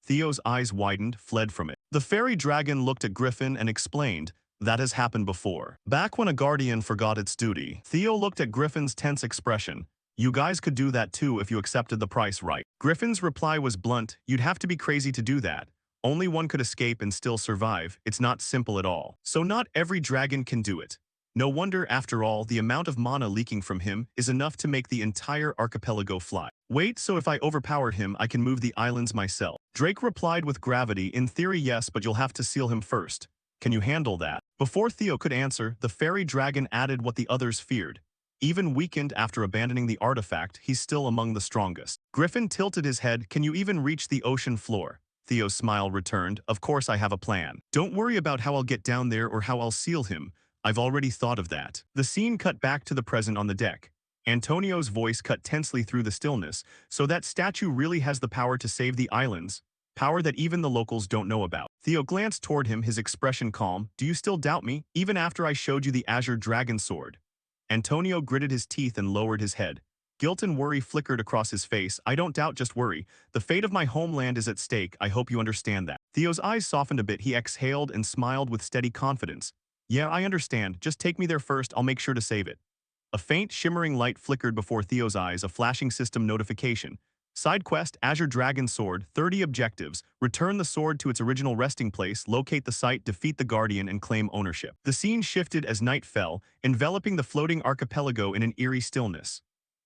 Theo's eyes widened, fled from it. The fairy dragon looked at Griffin and explained, that has happened before. Back when a guardian forgot its duty. Theo looked at Griffin's tense expression. You guys could do that too if you accepted the price right. Griffin's reply was blunt, you'd have to be crazy to do that. Only one could escape and still survive, it's not simple at all. So not every dragon can do it. No wonder, after all, the amount of mana leaking from him is enough to make the entire archipelago fly. Wait, so if I overpower him, I can move the islands myself? Drake replied with gravity, in theory yes, but you'll have to seal him first. Can you handle that? Before Theo could answer, the fairy dragon added what the others feared. Even weakened after abandoning the artifact, he's still among the strongest. Griffin tilted his head, can you even reach the ocean floor? Theo's smile returned, of course I have a plan. Don't worry about how I'll get down there or how I'll seal him. I've already thought of that. The scene cut back to the present on the deck. Antonio's voice cut tensely through the stillness, so that statue really has the power to save the islands. Power that even the locals don't know about. Theo glanced toward him, his expression calm. Do you still doubt me, even after I showed you the azure dragon sword? Antonio gritted his teeth and lowered his head. Guilt and worry flickered across his face. I don't doubt, just worry. The fate of my homeland is at stake, I hope you understand that. Theo's eyes softened a bit, he exhaled and smiled with steady confidence. Yeah, I understand, just take me there first, I'll make sure to save it. A faint, shimmering light flickered before Theo's eyes, a flashing system notification. Side quest, Azure Dragon Sword, 30 objectives, return the sword to its original resting place, locate the site, defeat the Guardian, and claim ownership. The scene shifted as night fell, enveloping the floating archipelago in an eerie stillness.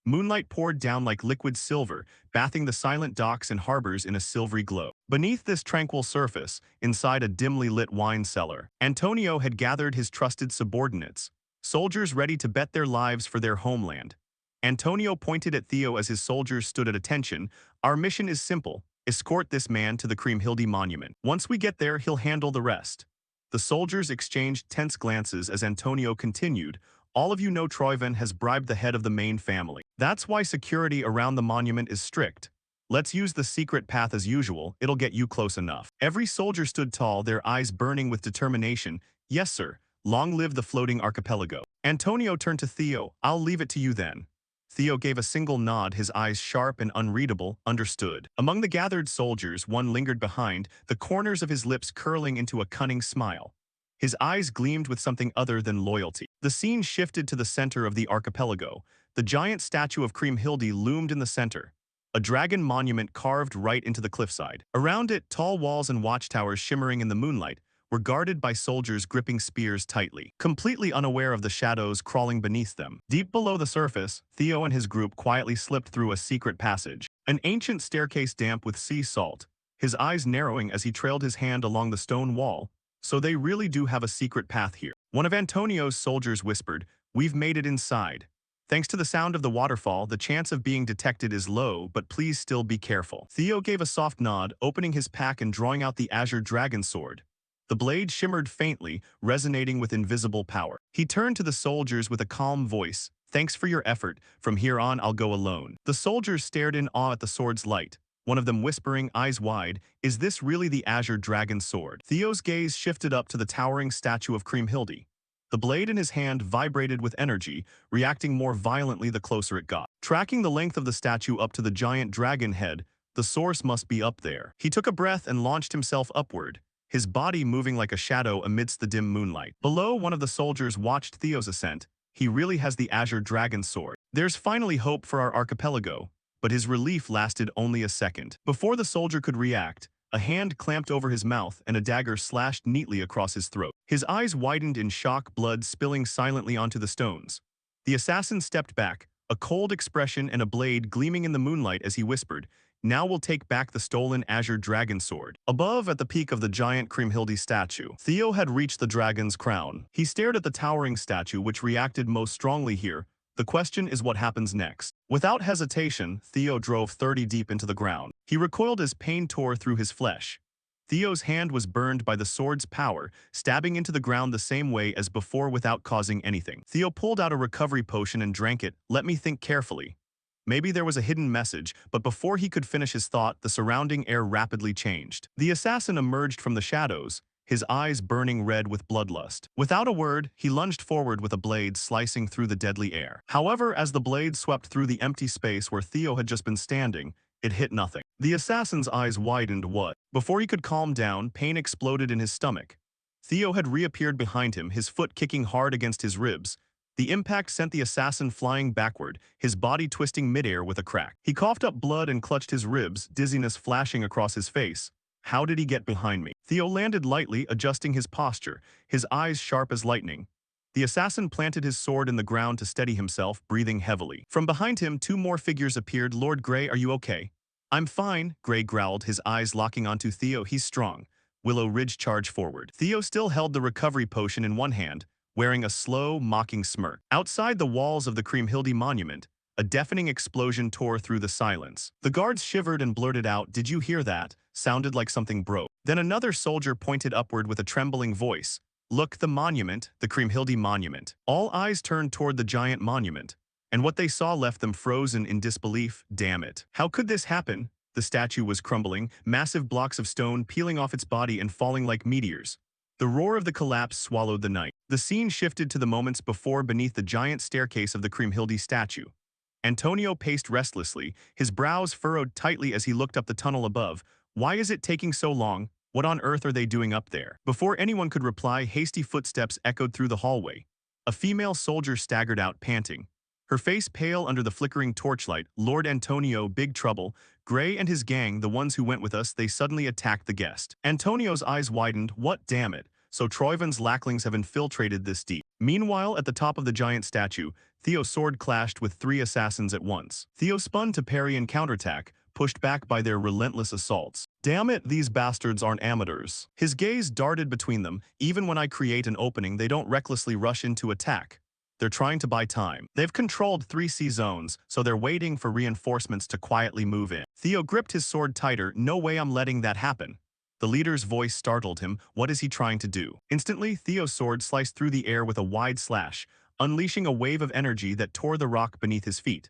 Moonlight poured down like liquid silver, bathing the silent docks and harbors in a silvery glow. Beneath this tranquil surface, inside a dimly lit wine cellar, Antonio had gathered his trusted subordinates, soldiers ready to bet their lives for their homeland. Antonio pointed at Theo as his soldiers stood at attention. Our mission is simple. Escort this man to the Kriemhilde monument. Once we get there, he'll handle the rest. The soldiers exchanged tense glances as Antonio continued. All of you know Troyven has bribed the head of the main family. That's why security around the monument is strict. Let's use the secret path as usual, it'll get you close enough. Every soldier stood tall, their eyes burning with determination. Yes, sir. Long live the floating archipelago. Antonio turned to Theo. I'll leave it to you then. Theo gave a single nod, his eyes sharp and unreadable, understood. Among the gathered soldiers, one lingered behind, the corners of his lips curling into a cunning smile. His eyes gleamed with something other than loyalty. The scene shifted to the center of the archipelago. The giant statue of Kriemhilde loomed in the center, a dragon monument carved right into the cliffside. Around it, tall walls and watchtowers shimmering in the moonlight were guarded by soldiers gripping spears tightly, completely unaware of the shadows crawling beneath them. Deep below the surface, Theo and his group quietly slipped through a secret passage, an ancient staircase damp with sea salt, his eyes narrowing as he trailed his hand along the stone wall. So they really do have a secret path here. One of Antonio's soldiers whispered, we've made it inside. Thanks to the sound of the waterfall, the chance of being detected is low, but please still be careful. Theo gave a soft nod, opening his pack and drawing out the azure dragon sword. The blade shimmered faintly, resonating with invisible power. He turned to the soldiers with a calm voice. Thanks for your effort. From here on, I'll go alone. The soldiers stared in awe at the sword's light, one of them whispering, eyes wide, is this really the azure dragon sword? Theo's gaze shifted up to the towering statue of Kriemhilde. The blade in his hand vibrated with energy, reacting more violently the closer it got. Tracking the length of the statue up to the giant dragon head, the source must be up there. He took a breath and launched himself upward, his body moving like a shadow amidst the dim moonlight. Below, one of the soldiers watched Theo's ascent. He really has the azure dragon sword. There's finally hope for our archipelago. But his relief lasted only a second. Before the soldier could react, a hand clamped over his mouth and a dagger slashed neatly across his throat. His eyes widened in shock, blood spilling silently onto the stones. The assassin stepped back, a cold expression and a blade gleaming in the moonlight as he whispered, now we'll take back the stolen azure dragon sword. Above, at the peak of the giant Kriemhilde statue, Theo had reached the dragon's crown. He stared at the towering statue, which reacted most strongly here. The question is what happens next. Without hesitation, Theo drove 30 deep into the ground. He recoiled as pain tore through his flesh. Theo's hand was burned by the sword's power, stabbing into the ground the same way as before without causing anything. Theo pulled out a recovery potion and drank it. Let me think carefully. Maybe there was a hidden message, but before he could finish his thought, the surrounding air rapidly changed. The assassin emerged from the shadows, his eyes burning red with bloodlust. Without a word, he lunged forward with a blade slicing through the deadly air. However, as the blade swept through the empty space where Theo had just been standing, it hit nothing. The assassin's eyes widened. What? Before he could calm down, pain exploded in his stomach. Theo had reappeared behind him, his foot kicking hard against his ribs. The impact sent the assassin flying backward, his body twisting midair with a crack. He coughed up blood and clutched his ribs, dizziness flashing across his face. How did he get behind me? Theo landed lightly, adjusting his posture, his eyes sharp as lightning. The assassin planted his sword in the ground to steady himself, breathing heavily. From behind him, two more figures appeared. Lord Grey, are you okay? I'm fine, Grey growled, his eyes locking onto Theo. He's strong. Willow Ridge charged forward. Theo still held the recovery potion in one hand, wearing a slow, mocking smirk. Outside the walls of the Kriemhilde monument, a deafening explosion tore through the silence. The guards shivered and blurted out, "Did you hear that?" Sounded like something broke. Then another soldier pointed upward with a trembling voice. Look, the monument, the Kriemhilde monument. All eyes turned toward the giant monument, and what they saw left them frozen in disbelief. Damn it. How could this happen? The statue was crumbling, massive blocks of stone peeling off its body and falling like meteors. The roar of the collapse swallowed the night. The scene shifted to the moments before beneath the giant staircase of the Kriemhilde statue. Antonio paced restlessly, his brows furrowed tightly as he looked up the tunnel above. Why is it taking so long? What on earth are they doing up there? Before anyone could reply, hasty footsteps echoed through the hallway. A female soldier staggered out, panting, her face pale under the flickering torchlight. Lord Antonio, big trouble. Grey and his gang, the ones who went with us, they suddenly attacked the guest. Antonio's eyes widened. What, damn it? So Troivan's lacklings have infiltrated this deep. Meanwhile, at the top of the giant statue, Theo's sword clashed with three assassins at once. Theo spun to parry and counterattack, pushed back by their relentless assaults. Damn it, these bastards aren't amateurs. His gaze darted between them. Even when I create an opening, they don't recklessly rush into attack. They're trying to buy time. They've controlled 3C zones, so they're waiting for reinforcements to quietly move in. Theo gripped his sword tighter. No way I'm letting that happen. The leader's voice startled him. What is he trying to do? Instantly, Theo's sword sliced through the air with a wide slash, unleashing a wave of energy that tore the rock beneath his feet.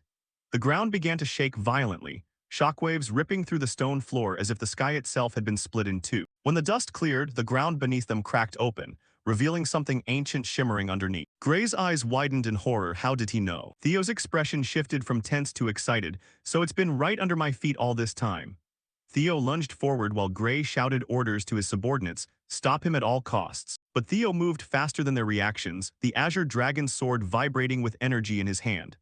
The ground began to shake violently, shockwaves ripping through the stone floor as if the sky itself had been split in two. When the dust cleared, the ground beneath them cracked open, revealing something ancient shimmering underneath. Grey's eyes widened in horror. How did he know? Theo's expression shifted from tense to excited. So it's been right under my feet all this time. Theo lunged forward while Grey shouted orders to his subordinates, stop him at all costs. But Theo moved faster than their reactions, the azure dragon's sword vibrating with energy in his hand.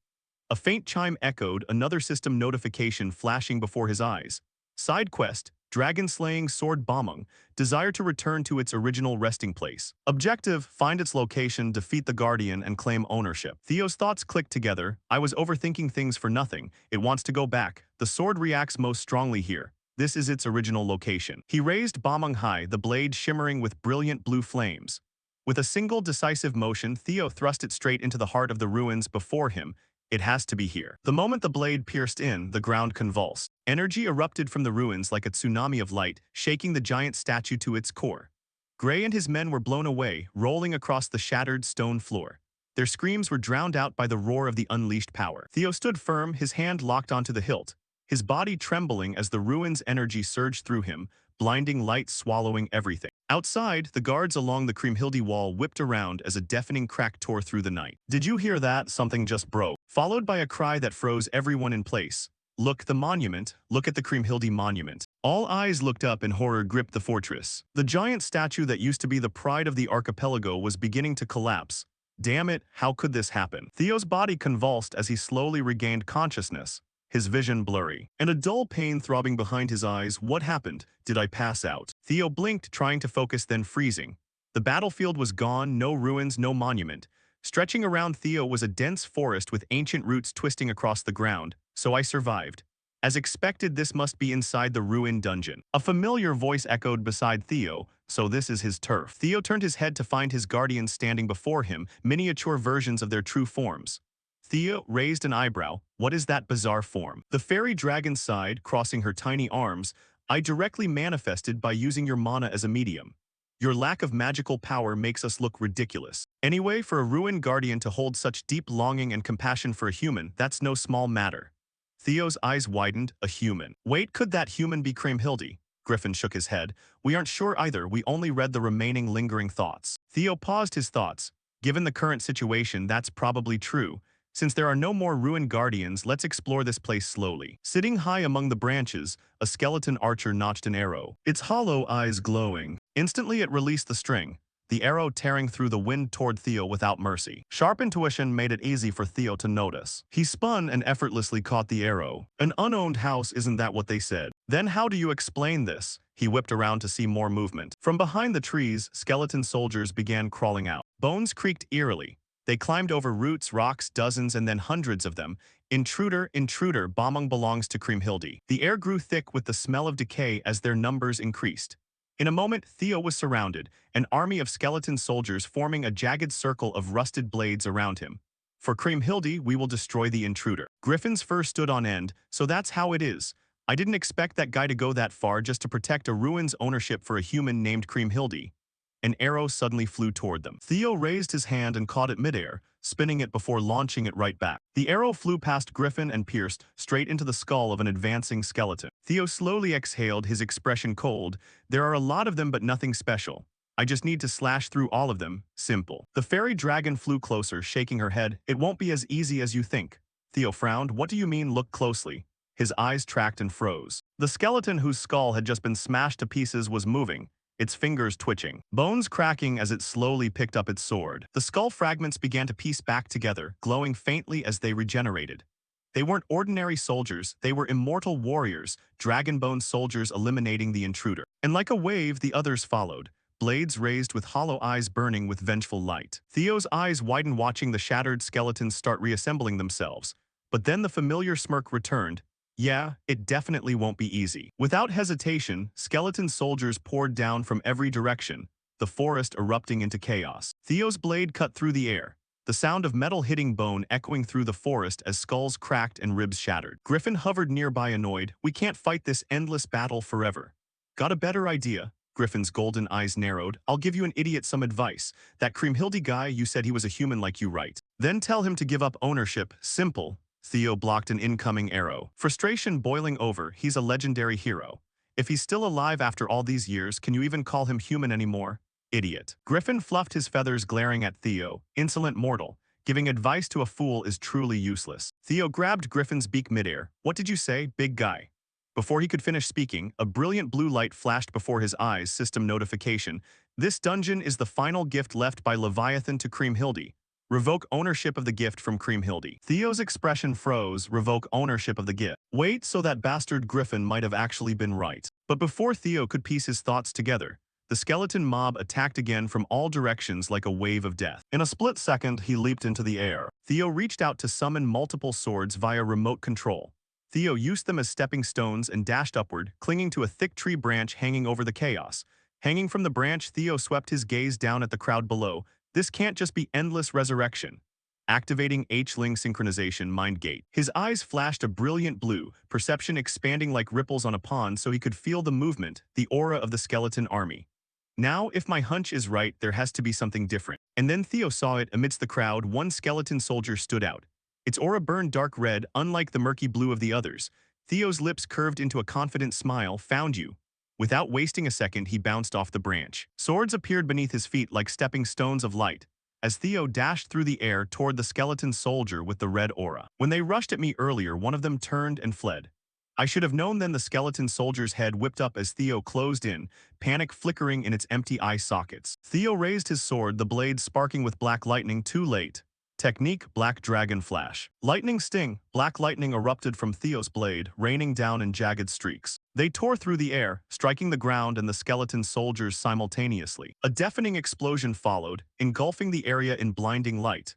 A faint chime echoed, another system notification flashing before his eyes. Side quest, dragon-slaying sword bombing, desire to return to its original resting place. Objective, find its location, defeat the guardian, and claim ownership. Theo's thoughts clicked together. I was overthinking things for nothing. It wants to go back. The sword reacts most strongly here. This is its original location. He raised bombing high, the blade shimmering with brilliant blue flames. With a single decisive motion, Theo thrust it straight into the heart of the ruins before him. It has to be here. The moment the blade pierced in, the ground convulsed. Energy erupted from the ruins like a tsunami of light, shaking the giant statue to its core. Grey and his men were blown away, rolling across the shattered stone floor. Their screams were drowned out by the roar of the unleashed power. Theo stood firm, his hand locked onto the hilt, his body trembling as the ruins' energy surged through him, blinding light swallowing everything. Outside, the guards along the Kriemhilde wall whipped around as a deafening crack tore through the night. Did you hear that? Something just broke. Followed by a cry that froze everyone in place. Look, the monument. Look at the Kriemhilde monument. All eyes looked up and horror gripped the fortress. The giant statue that used to be the pride of the archipelago was beginning to collapse. Damn it, how could this happen? Theo's body convulsed as he slowly regained consciousness, his vision blurry, and a dull pain throbbing behind his eyes. What happened? Did I pass out? Theo blinked, trying to focus, then freezing. The battlefield was gone, no ruins, no monument. Stretching around Theo was a dense forest with ancient roots twisting across the ground. So I survived. As expected, this must be inside the ruined dungeon. A familiar voice echoed beside Theo. So this is his turf. Theo turned his head to find his guardians standing before him, miniature versions of their true forms. Theo raised an eyebrow. What is that bizarre form? The fairy dragon sighed, crossing her tiny arms. I directly manifested by using your mana as a medium. Your lack of magical power makes us look ridiculous. Anyway, for a ruined guardian to hold such deep longing and compassion for a human, that's no small matter. Theo's eyes widened. A human. Wait, could that human be Kriemhilde? Griffin shook his head. We aren't sure either, we only read the remaining lingering thoughts. Theo paused his thoughts. Given the current situation, that's probably true. Since there are no more ruined guardians, let's explore this place slowly. Sitting high among the branches, a skeleton archer notched an arrow, its hollow eyes glowing. Instantly it released the string, the arrow tearing through the wind toward Theo without mercy. Sharp intuition made it easy for Theo to notice. He spun and effortlessly caught the arrow. An unowned house, isn't that what they said? Then how do you explain this? He whipped around to see more movement. From behind the trees, skeleton soldiers began crawling out. Bones creaked eerily. They climbed over roots, rocks, dozens and then hundreds of them. Intruder, intruder, Bomong belongs to Kriemhilde. The air grew thick with the smell of decay as their numbers increased. In a moment, Theo was surrounded, an army of skeleton soldiers forming a jagged circle of rusted blades around him. For Kriemhilde, we will destroy the intruder. Griffin's fur stood on end, so that's how it is. I didn't expect that guy to go that far just to protect a ruin's ownership for a human named Kriemhilde. An arrow suddenly flew toward them. Theo raised his hand and caught it midair, spinning it before launching it right back. The arrow flew past Griffin and pierced straight into the skull of an advancing skeleton. Theo slowly exhaled, his expression cold. There are a lot of them but nothing special. I just need to slash through all of them. Simple. The fairy dragon flew closer, shaking her head. It won't be as easy as you think. Theo frowned. What do you mean, look closely? His eyes tracked and froze. The skeleton whose skull had just been smashed to pieces was moving, its fingers twitching, bones cracking as it slowly picked up its sword. The skull fragments began to piece back together, glowing faintly as they regenerated. They weren't ordinary soldiers, they were immortal warriors, dragon-bone soldiers eliminating the intruder. And like a wave, the others followed, blades raised with hollow eyes burning with vengeful light. Theo's eyes widened watching the shattered skeletons start reassembling themselves. But then the familiar smirk returned. Yeah, it definitely won't be easy. Without hesitation, skeleton soldiers poured down from every direction, the forest erupting into chaos. Theo's blade cut through the air, the sound of metal hitting bone echoing through the forest as skulls cracked and ribs shattered. Griffin hovered nearby, annoyed. We can't fight this endless battle forever. Got a better idea? Griffin's golden eyes narrowed. I'll give you an idiot some advice. That Kriemhilde guy, you said he was a human like you, right? Then tell him to give up ownership. Simple. Theo blocked an incoming arrow. Frustration boiling over, he's a legendary hero. If he's still alive after all these years, can you even call him human anymore? Idiot. Griffin fluffed his feathers, glaring at Theo. Insolent mortal. Giving advice to a fool is truly useless. Theo grabbed Griffin's beak midair. What did you say, big guy? Before he could finish speaking, a brilliant blue light flashed before his eyes. System notification. This dungeon is the final gift left by Leviathan to Kriemhilde. Revoke ownership of the gift from Kriemhilde. Theo's expression froze. Revoke ownership of the gift. Wait, so that bastard Griffin might have actually been right. But before Theo could piece his thoughts together, the skeleton mob attacked again from all directions like a wave of death. In a split second, he leaped into the air. Theo reached out to summon multiple swords via remote control. Theo used them as stepping stones and dashed upward, clinging to a thick tree branch hanging over the chaos. Hanging from the branch, Theo swept his gaze down at the crowd below. This can't just be endless resurrection. Activating H-Ling synchronization mind gate. His eyes flashed a brilliant blue, perception expanding like ripples on a pond so he could feel the movement, the aura of the skeleton army. Now, if my hunch is right, there has to be something different. And then Theo saw it. Amidst the crowd, one skeleton soldier stood out. Its aura burned dark red, unlike the murky blue of the others. Theo's lips curved into a confident smile. Found you. Without wasting a second, he bounced off the branch. Swords appeared beneath his feet like stepping stones of light, as Theo dashed through the air toward the skeleton soldier with the red aura. When they rushed at me earlier, one of them turned and fled. I should have known then. The skeleton soldier's head whipped up as Theo closed in, panic flickering in its empty eye sockets. Theo raised his sword, the blade sparking with black lightning. Too late. Technique: Black Dragon Flash. Lightning Sting. Black lightning erupted from Theo's blade, raining down in jagged streaks. They tore through the air, striking the ground and the skeleton soldiers simultaneously. A deafening explosion followed, engulfing the area in blinding light.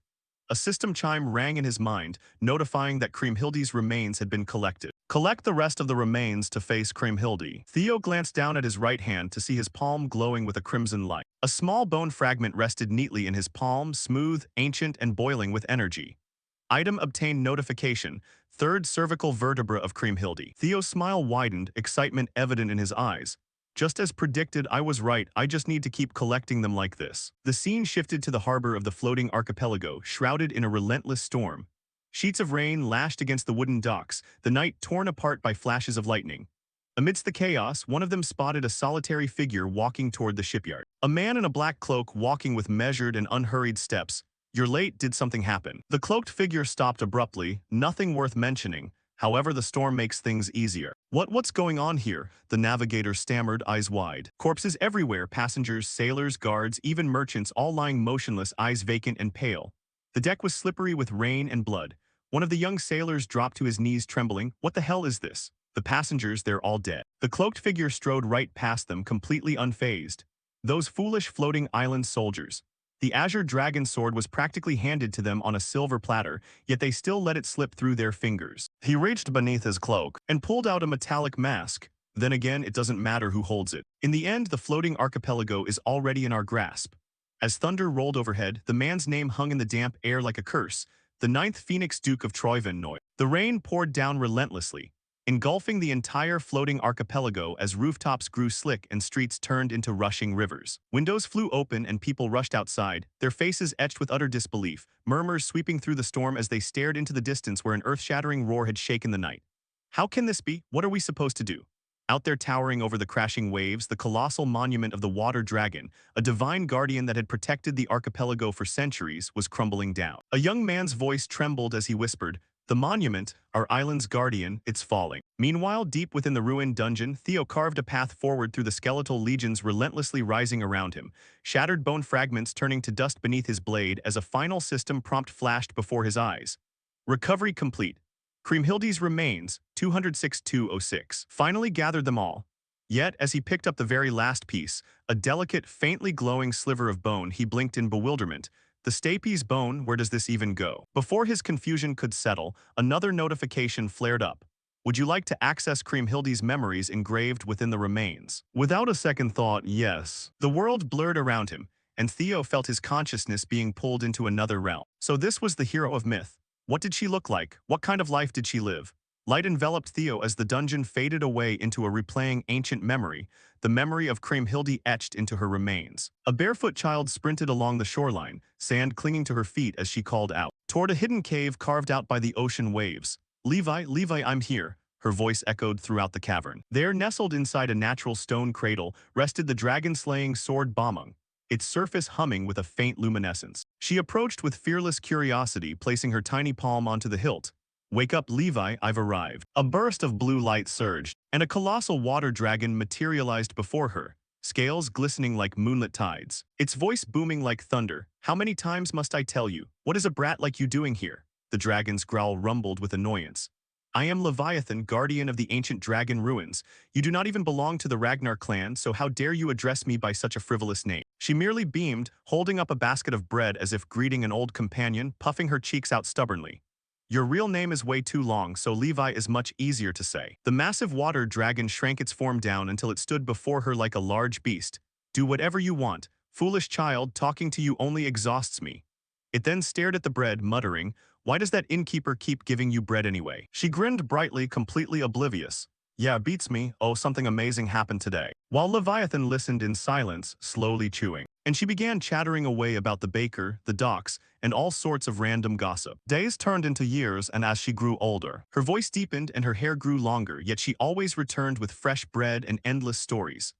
A system chime rang in his mind, notifying that Kriemhilde's remains had been collected. Collect the rest of the remains to face Kriemhilde. Theo glanced down at his right hand to see his palm glowing with a crimson light. A small bone fragment rested neatly in his palm, smooth, ancient, and boiling with energy. Item obtained notification. Third cervical vertebra of Kriemhilde. Theo's smile widened, excitement evident in his eyes. Just as predicted, I was right, I just need to keep collecting them like this. The scene shifted to the harbor of the floating archipelago, shrouded in a relentless storm. Sheets of rain lashed against the wooden docks, the night torn apart by flashes of lightning. Amidst the chaos, one of them spotted a solitary figure walking toward the shipyard. A man in a black cloak walking with measured and unhurried steps. You're late, did something happen? The cloaked figure stopped abruptly, nothing worth mentioning. However, the storm makes things easier. What's going on here? The navigator stammered, eyes wide. Corpses everywhere, passengers, sailors, guards, even merchants, all lying motionless, eyes vacant and pale. The deck was slippery with rain and blood. One of the young sailors dropped to his knees trembling. What the hell is this? The passengers, they're all dead. The cloaked figure strode right past them, completely unfazed. Those foolish floating island soldiers. The azure dragon sword was practically handed to them on a silver platter, yet they still let it slip through their fingers. He reached beneath his cloak and pulled out a metallic mask. Then again, it doesn't matter who holds it. In the end, the floating archipelago is already in our grasp. As thunder rolled overhead, the man's name hung in the damp air like a curse. The ninth Phoenix Duke of Troyvenoy. The rain poured down relentlessly, engulfing the entire floating archipelago as rooftops grew slick and streets turned into rushing rivers. Windows flew open and people rushed outside, their faces etched with utter disbelief, murmurs sweeping through the storm as they stared into the distance where an earth-shattering roar had shaken the night. How can this be? What are we supposed to do? Out there towering over the crashing waves, the colossal monument of the water dragon, a divine guardian that had protected the archipelago for centuries, was crumbling down. A young man's voice trembled as he whispered, "The monument, our island's guardian, it's falling." Meanwhile, deep within the ruined dungeon, Theo carved a path forward through the skeletal legions relentlessly rising around him, shattered bone fragments turning to dust beneath his blade as a final system prompt flashed before his eyes. Recovery complete. Kriemhilde's remains, 206-206, finally gathered them all. Yet, as he picked up the very last piece, a delicate, faintly glowing sliver of bone, he blinked in bewilderment. The Stapes bone, where does this even go? Before his confusion could settle, another notification flared up. Would you like to access Kriemhilde's memories engraved within the remains? Without a second thought, yes. The world blurred around him, and Theo felt his consciousness being pulled into another realm. So this was the hero of myth. What did she look like? What kind of life did she live? Light enveloped Theo as the dungeon faded away into a replaying ancient memory, the memory of Kriemhilde etched into her remains. A barefoot child sprinted along the shoreline, sand clinging to her feet as she called out, toward a hidden cave carved out by the ocean waves. "Levi, Levi, I'm here," her voice echoed throughout the cavern. There, nestled inside a natural stone cradle, rested the dragon-slaying sword Bamung, its surface humming with a faint luminescence. She approached with fearless curiosity, placing her tiny palm onto the hilt. "Wake up, Levi, I've arrived." A burst of blue light surged, and a colossal water dragon materialized before her, scales glistening like moonlit tides. Its voice booming like thunder. "How many times must I tell you? What is a brat like you doing here?" The dragon's growl rumbled with annoyance. "I am Leviathan, guardian of the ancient dragon ruins. You do not even belong to the Ragnar clan, so how dare you address me by such a frivolous name?" She merely beamed, holding up a basket of bread as if greeting an old companion, puffing her cheeks out stubbornly. "Your real name is way too long, so Levi is much easier to say." The massive water dragon shrank its form down until it stood before her like a large beast. "Do whatever you want. Foolish child, talking to you only exhausts me." It then stared at the bread, muttering, "Why does that innkeeper keep giving you bread anyway?" She grinned brightly, completely oblivious. "Yeah, beats me. Oh, something amazing happened today." While Leviathan listened in silence, slowly chewing. And she began chattering away about the baker, the docks, and all sorts of random gossip. Days turned into years, and as she grew older, her voice deepened and her hair grew longer, yet she always returned with fresh bread and endless stories.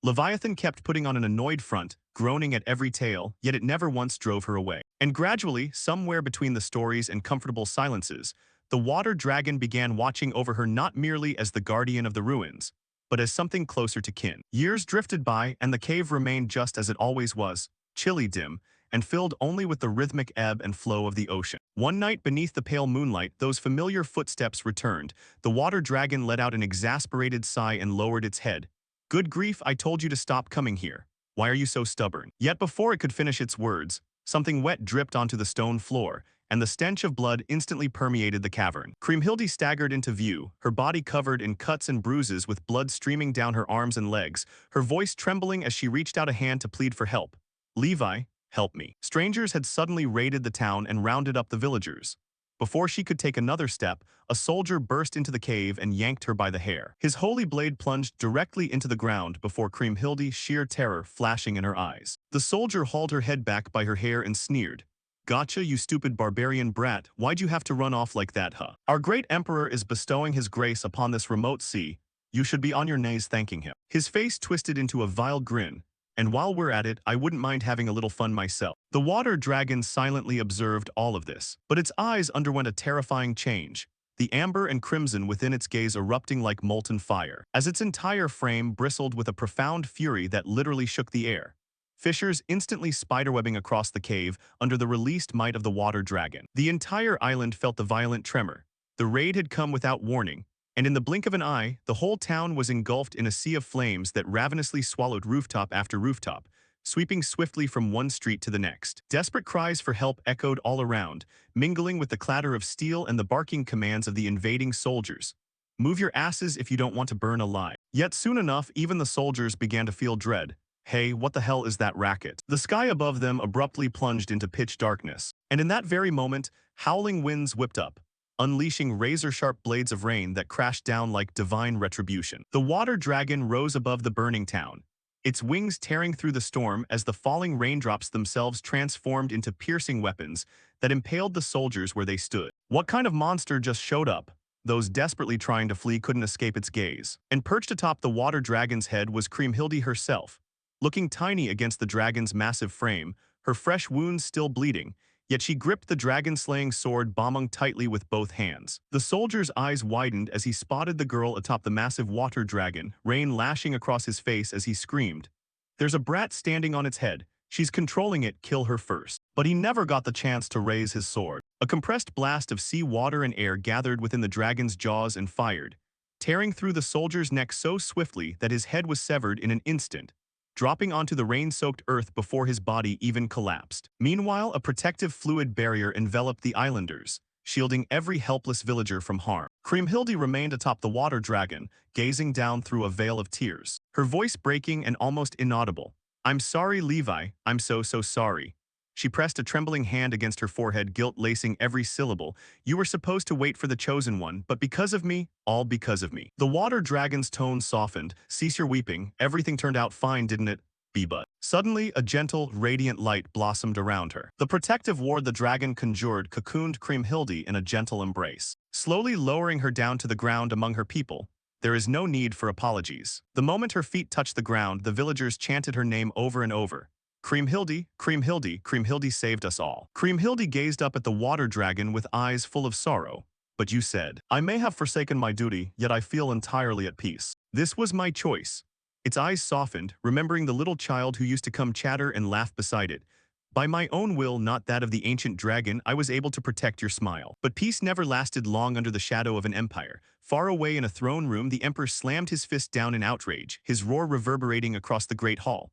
Leviathan kept putting on an annoyed front, groaning at every tale, yet it never once drove her away. And gradually, somewhere between the stories and comfortable silences, the water dragon began watching over her not merely as the guardian of the ruins, but as something closer to kin. Years drifted by, and the cave remained just as it always was, chilly, dim, and filled only with the rhythmic ebb and flow of the ocean. One night beneath the pale moonlight, those familiar footsteps returned. The water dragon let out an exasperated sigh and lowered its head. "Good grief, I told you to stop coming here. Why are you so stubborn?" Yet before it could finish its words, something wet dripped onto the stone floor, and the stench of blood instantly permeated the cavern. Kriemhilde staggered into view, her body covered in cuts and bruises with blood streaming down her arms and legs, her voice trembling as she reached out a hand to plead for help. "Levi, help me." Strangers had suddenly raided the town and rounded up the villagers. Before she could take another step, a soldier burst into the cave and yanked her by the hair. His holy blade plunged directly into the ground before Kriemhilde, sheer terror flashing in her eyes. The soldier hauled her head back by her hair and sneered. Gotcha, you stupid barbarian brat, why'd you have to run off like that, huh? Our great emperor is bestowing his grace upon this remote sea. You should be on your knees thanking him. His face twisted into a vile grin. And while we're at it, I wouldn't mind having a little fun myself. The water dragon silently observed all of this, but its eyes underwent a terrifying change, the amber and crimson within its gaze erupting like molten fire, as its entire frame bristled with a profound fury that literally shook the air. Fissures instantly spiderwebbing across the cave under the released might of the water dragon. The entire island felt the violent tremor. The raid had come without warning, and in the blink of an eye, the whole town was engulfed in a sea of flames that ravenously swallowed rooftop after rooftop, sweeping swiftly from one street to the next. Desperate cries for help echoed all around, mingling with the clatter of steel and the barking commands of the invading soldiers. Move your asses if you don't want to burn alive. Yet soon enough, even the soldiers began to feel dread. Hey, what the hell is that racket? The sky above them abruptly plunged into pitch darkness, and in that very moment, howling winds whipped up, unleashing razor-sharp blades of rain that crashed down like divine retribution. The water dragon rose above the burning town, its wings tearing through the storm as the falling raindrops themselves transformed into piercing weapons that impaled the soldiers where they stood. What kind of monster just showed up? Those desperately trying to flee couldn't escape its gaze. And perched atop the water dragon's head was Kriemhilde herself, looking tiny against the dragon's massive frame, her fresh wounds still bleeding. Yet she gripped the dragon-slaying sword bombing tightly with both hands. The soldier's eyes widened as he spotted the girl atop the massive water dragon, rain lashing across his face as he screamed. There's a brat standing on its head. She's controlling it, kill her first. But he never got the chance to raise his sword. A compressed blast of sea water and air gathered within the dragon's jaws and fired, tearing through the soldier's neck so swiftly that his head was severed in an instant, dropping onto the rain-soaked earth before his body even collapsed. Meanwhile, a protective fluid barrier enveloped the islanders, shielding every helpless villager from harm. Kriemhilde remained atop the water dragon, gazing down through a veil of tears, her voice breaking and almost inaudible. I'm sorry, Levi, I'm so sorry. She pressed a trembling hand against her forehead, guilt lacing every syllable. You were supposed to wait for the chosen one, but because of me, all because of me. The water dragon's tone softened. Cease your weeping. Everything turned out fine, didn't it? But suddenly, a gentle, radiant light blossomed around her. The protective ward the dragon conjured cocooned Kriemhilde in a gentle embrace, slowly lowering her down to the ground among her people. There is no need for apologies. The moment her feet touched the ground, the villagers chanted her name over and over. Kriemhilde, Kriemhilde, Kriemhilde saved us all. Kriemhilde gazed up at the water dragon with eyes full of sorrow. But you said, I may have forsaken my duty, yet I feel entirely at peace. This was my choice. Its eyes softened, remembering the little child who used to come chatter and laugh beside it. By my own will, not that of the ancient dragon, I was able to protect your smile. But peace never lasted long under the shadow of an empire. Far away in a throne room, the emperor slammed his fist down in outrage, his roar reverberating across the great hall.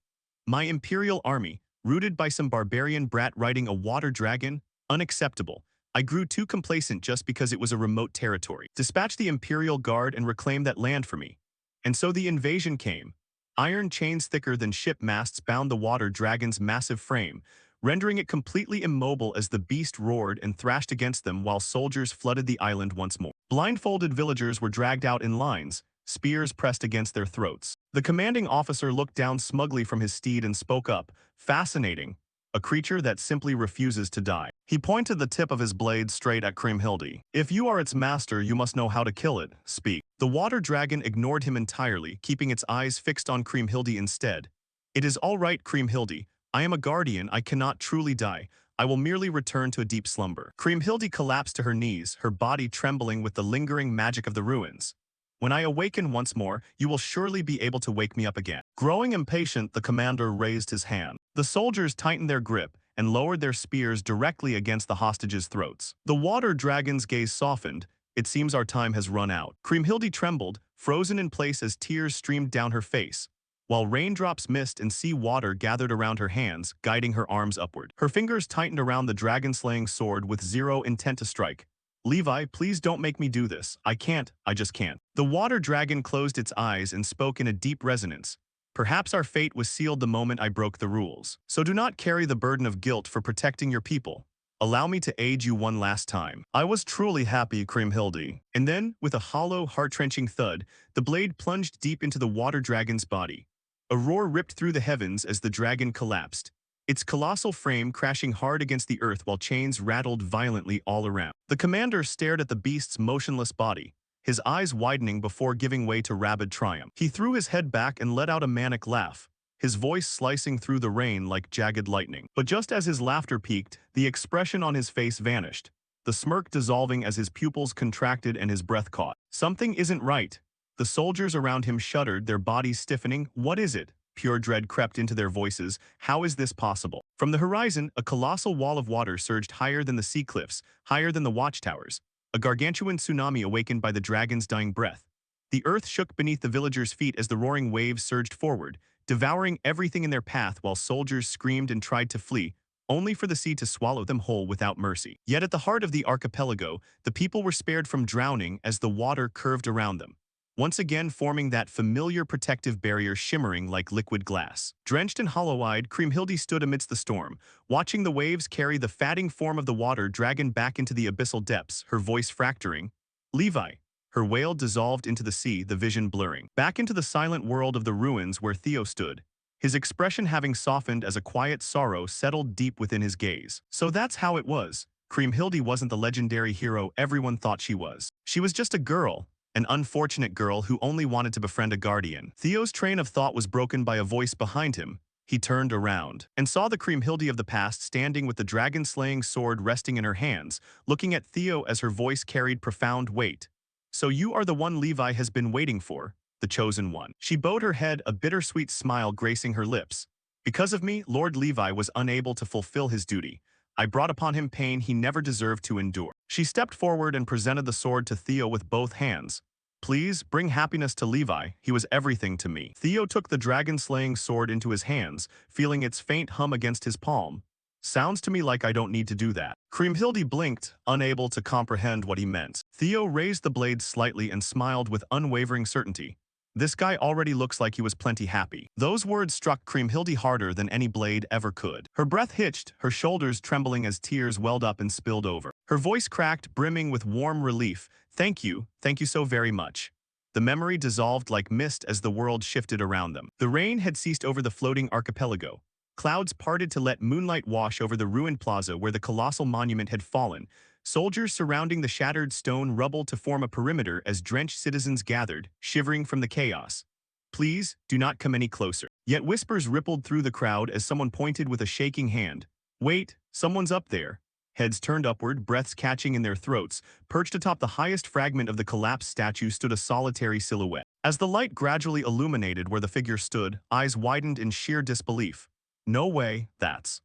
My imperial army, rooted by some barbarian brat riding a water dragon? Unacceptable. I grew too complacent just because it was a remote territory. Dispatch the imperial guard and reclaim that land for me. And so the invasion came. Iron chains thicker than ship masts bound the water dragon's massive frame, rendering it completely immobile as the beast roared and thrashed against them while soldiers flooded the island once more. Blindfolded villagers were dragged out in lines, spears pressed against their throats. The commanding officer looked down smugly from his steed and spoke up. Fascinating. A creature that simply refuses to die. He pointed the tip of his blade straight at Kriemhilde. If you are its master, you must know how to kill it. Speak. The water dragon ignored him entirely, keeping its eyes fixed on Kriemhilde instead. It is all right, Kriemhilde. I am a guardian. I cannot truly die. I will merely return to a deep slumber. Kriemhilde collapsed to her knees, her body trembling with the lingering magic of the ruins. When I awaken once more, you will surely be able to wake me up again. Growing impatient, the commander raised his hand. The soldiers tightened their grip and lowered their spears directly against the hostages' throats. The water dragon's gaze softened. It seems our time has run out. Kriemhilde trembled, frozen in place as tears streamed down her face, while raindrops mist and sea water gathered around her hands, guiding her arms upward. Her fingers tightened around the dragon-slaying sword with zero intent to strike. Levi, please don't make me do this. I can't, I just can't. The water dragon closed its eyes and spoke in a deep resonance. Perhaps our fate was sealed the moment I broke the rules. So do not carry the burden of guilt for protecting your people. Allow me to aid you one last time. I was truly happy, Kriemhilde. And then, with a hollow, heart-wrenching thud, the blade plunged deep into the water dragon's body. A roar ripped through the heavens as the dragon collapsed, its colossal frame crashing hard against the earth while chains rattled violently all around. The commander stared at the beast's motionless body, his eyes widening before giving way to rabid triumph. He threw his head back and let out a manic laugh, his voice slicing through the rain like jagged lightning. But just as his laughter peaked, the expression on his face vanished, the smirk dissolving as his pupils contracted and his breath caught. Something isn't right. The soldiers around him shuddered, their bodies stiffening. What is it? Pure dread crept into their voices. How is this possible? From the horizon, a colossal wall of water surged higher than the sea cliffs, higher than the watchtowers, a gargantuan tsunami awakened by the dragon's dying breath. The earth shook beneath the villagers' feet as the roaring waves surged forward, devouring everything in their path while soldiers screamed and tried to flee, only for the sea to swallow them whole without mercy. Yet at the heart of the archipelago, the people were spared from drowning as the water curved around them, once again forming that familiar protective barrier shimmering like liquid glass. Drenched and hollow-eyed, Kriemhilde stood amidst the storm, watching the waves carry the fatting form of the water dragon back into the abyssal depths, her voice fracturing. Levi. Her wail dissolved into the sea, the vision blurring. Back into the silent world of the ruins where Theo stood, his expression having softened as a quiet sorrow settled deep within his gaze. So that's how it was. Kriemhilde wasn't the legendary hero everyone thought she was. She was just a girl, an unfortunate girl who only wanted to befriend a guardian. Theo's train of thought was broken by a voice behind him. He turned around and saw the Kriemhilde of the past standing with the dragon-slaying sword resting in her hands, looking at Theo as her voice carried profound weight. So you are the one Levi has been waiting for, the chosen one. She bowed her head, a bittersweet smile gracing her lips. Because of me, Lord Levi was unable to fulfill his duty. I brought upon him pain he never deserved to endure. She stepped forward and presented the sword to Theo with both hands. Please, bring happiness to Levi, he was everything to me. Theo took the dragon-slaying sword into his hands, feeling its faint hum against his palm. Sounds to me like I don't need to do that. Kriemhilde blinked, unable to comprehend what he meant. Theo raised the blade slightly and smiled with unwavering certainty. This guy already looks like he was plenty happy. Those words struck Kriemhilde harder than any blade ever could. Her breath hitched, her shoulders trembling as tears welled up and spilled over. Her voice cracked, brimming with warm relief. Thank you so very much. The memory dissolved like mist as the world shifted around them. The rain had ceased over the floating archipelago. Clouds parted to let moonlight wash over the ruined plaza where the colossal monument had fallen, soldiers surrounding the shattered stone rubble to form a perimeter as drenched citizens gathered, shivering from the chaos. Please, do not come any closer. Yet whispers rippled through the crowd as someone pointed with a shaking hand. Wait, someone's up there. Heads turned upward, breaths catching in their throats, perched atop the highest fragment of the collapsed statue stood a solitary silhouette. As the light gradually illuminated where the figure stood, eyes widened in sheer disbelief. No way,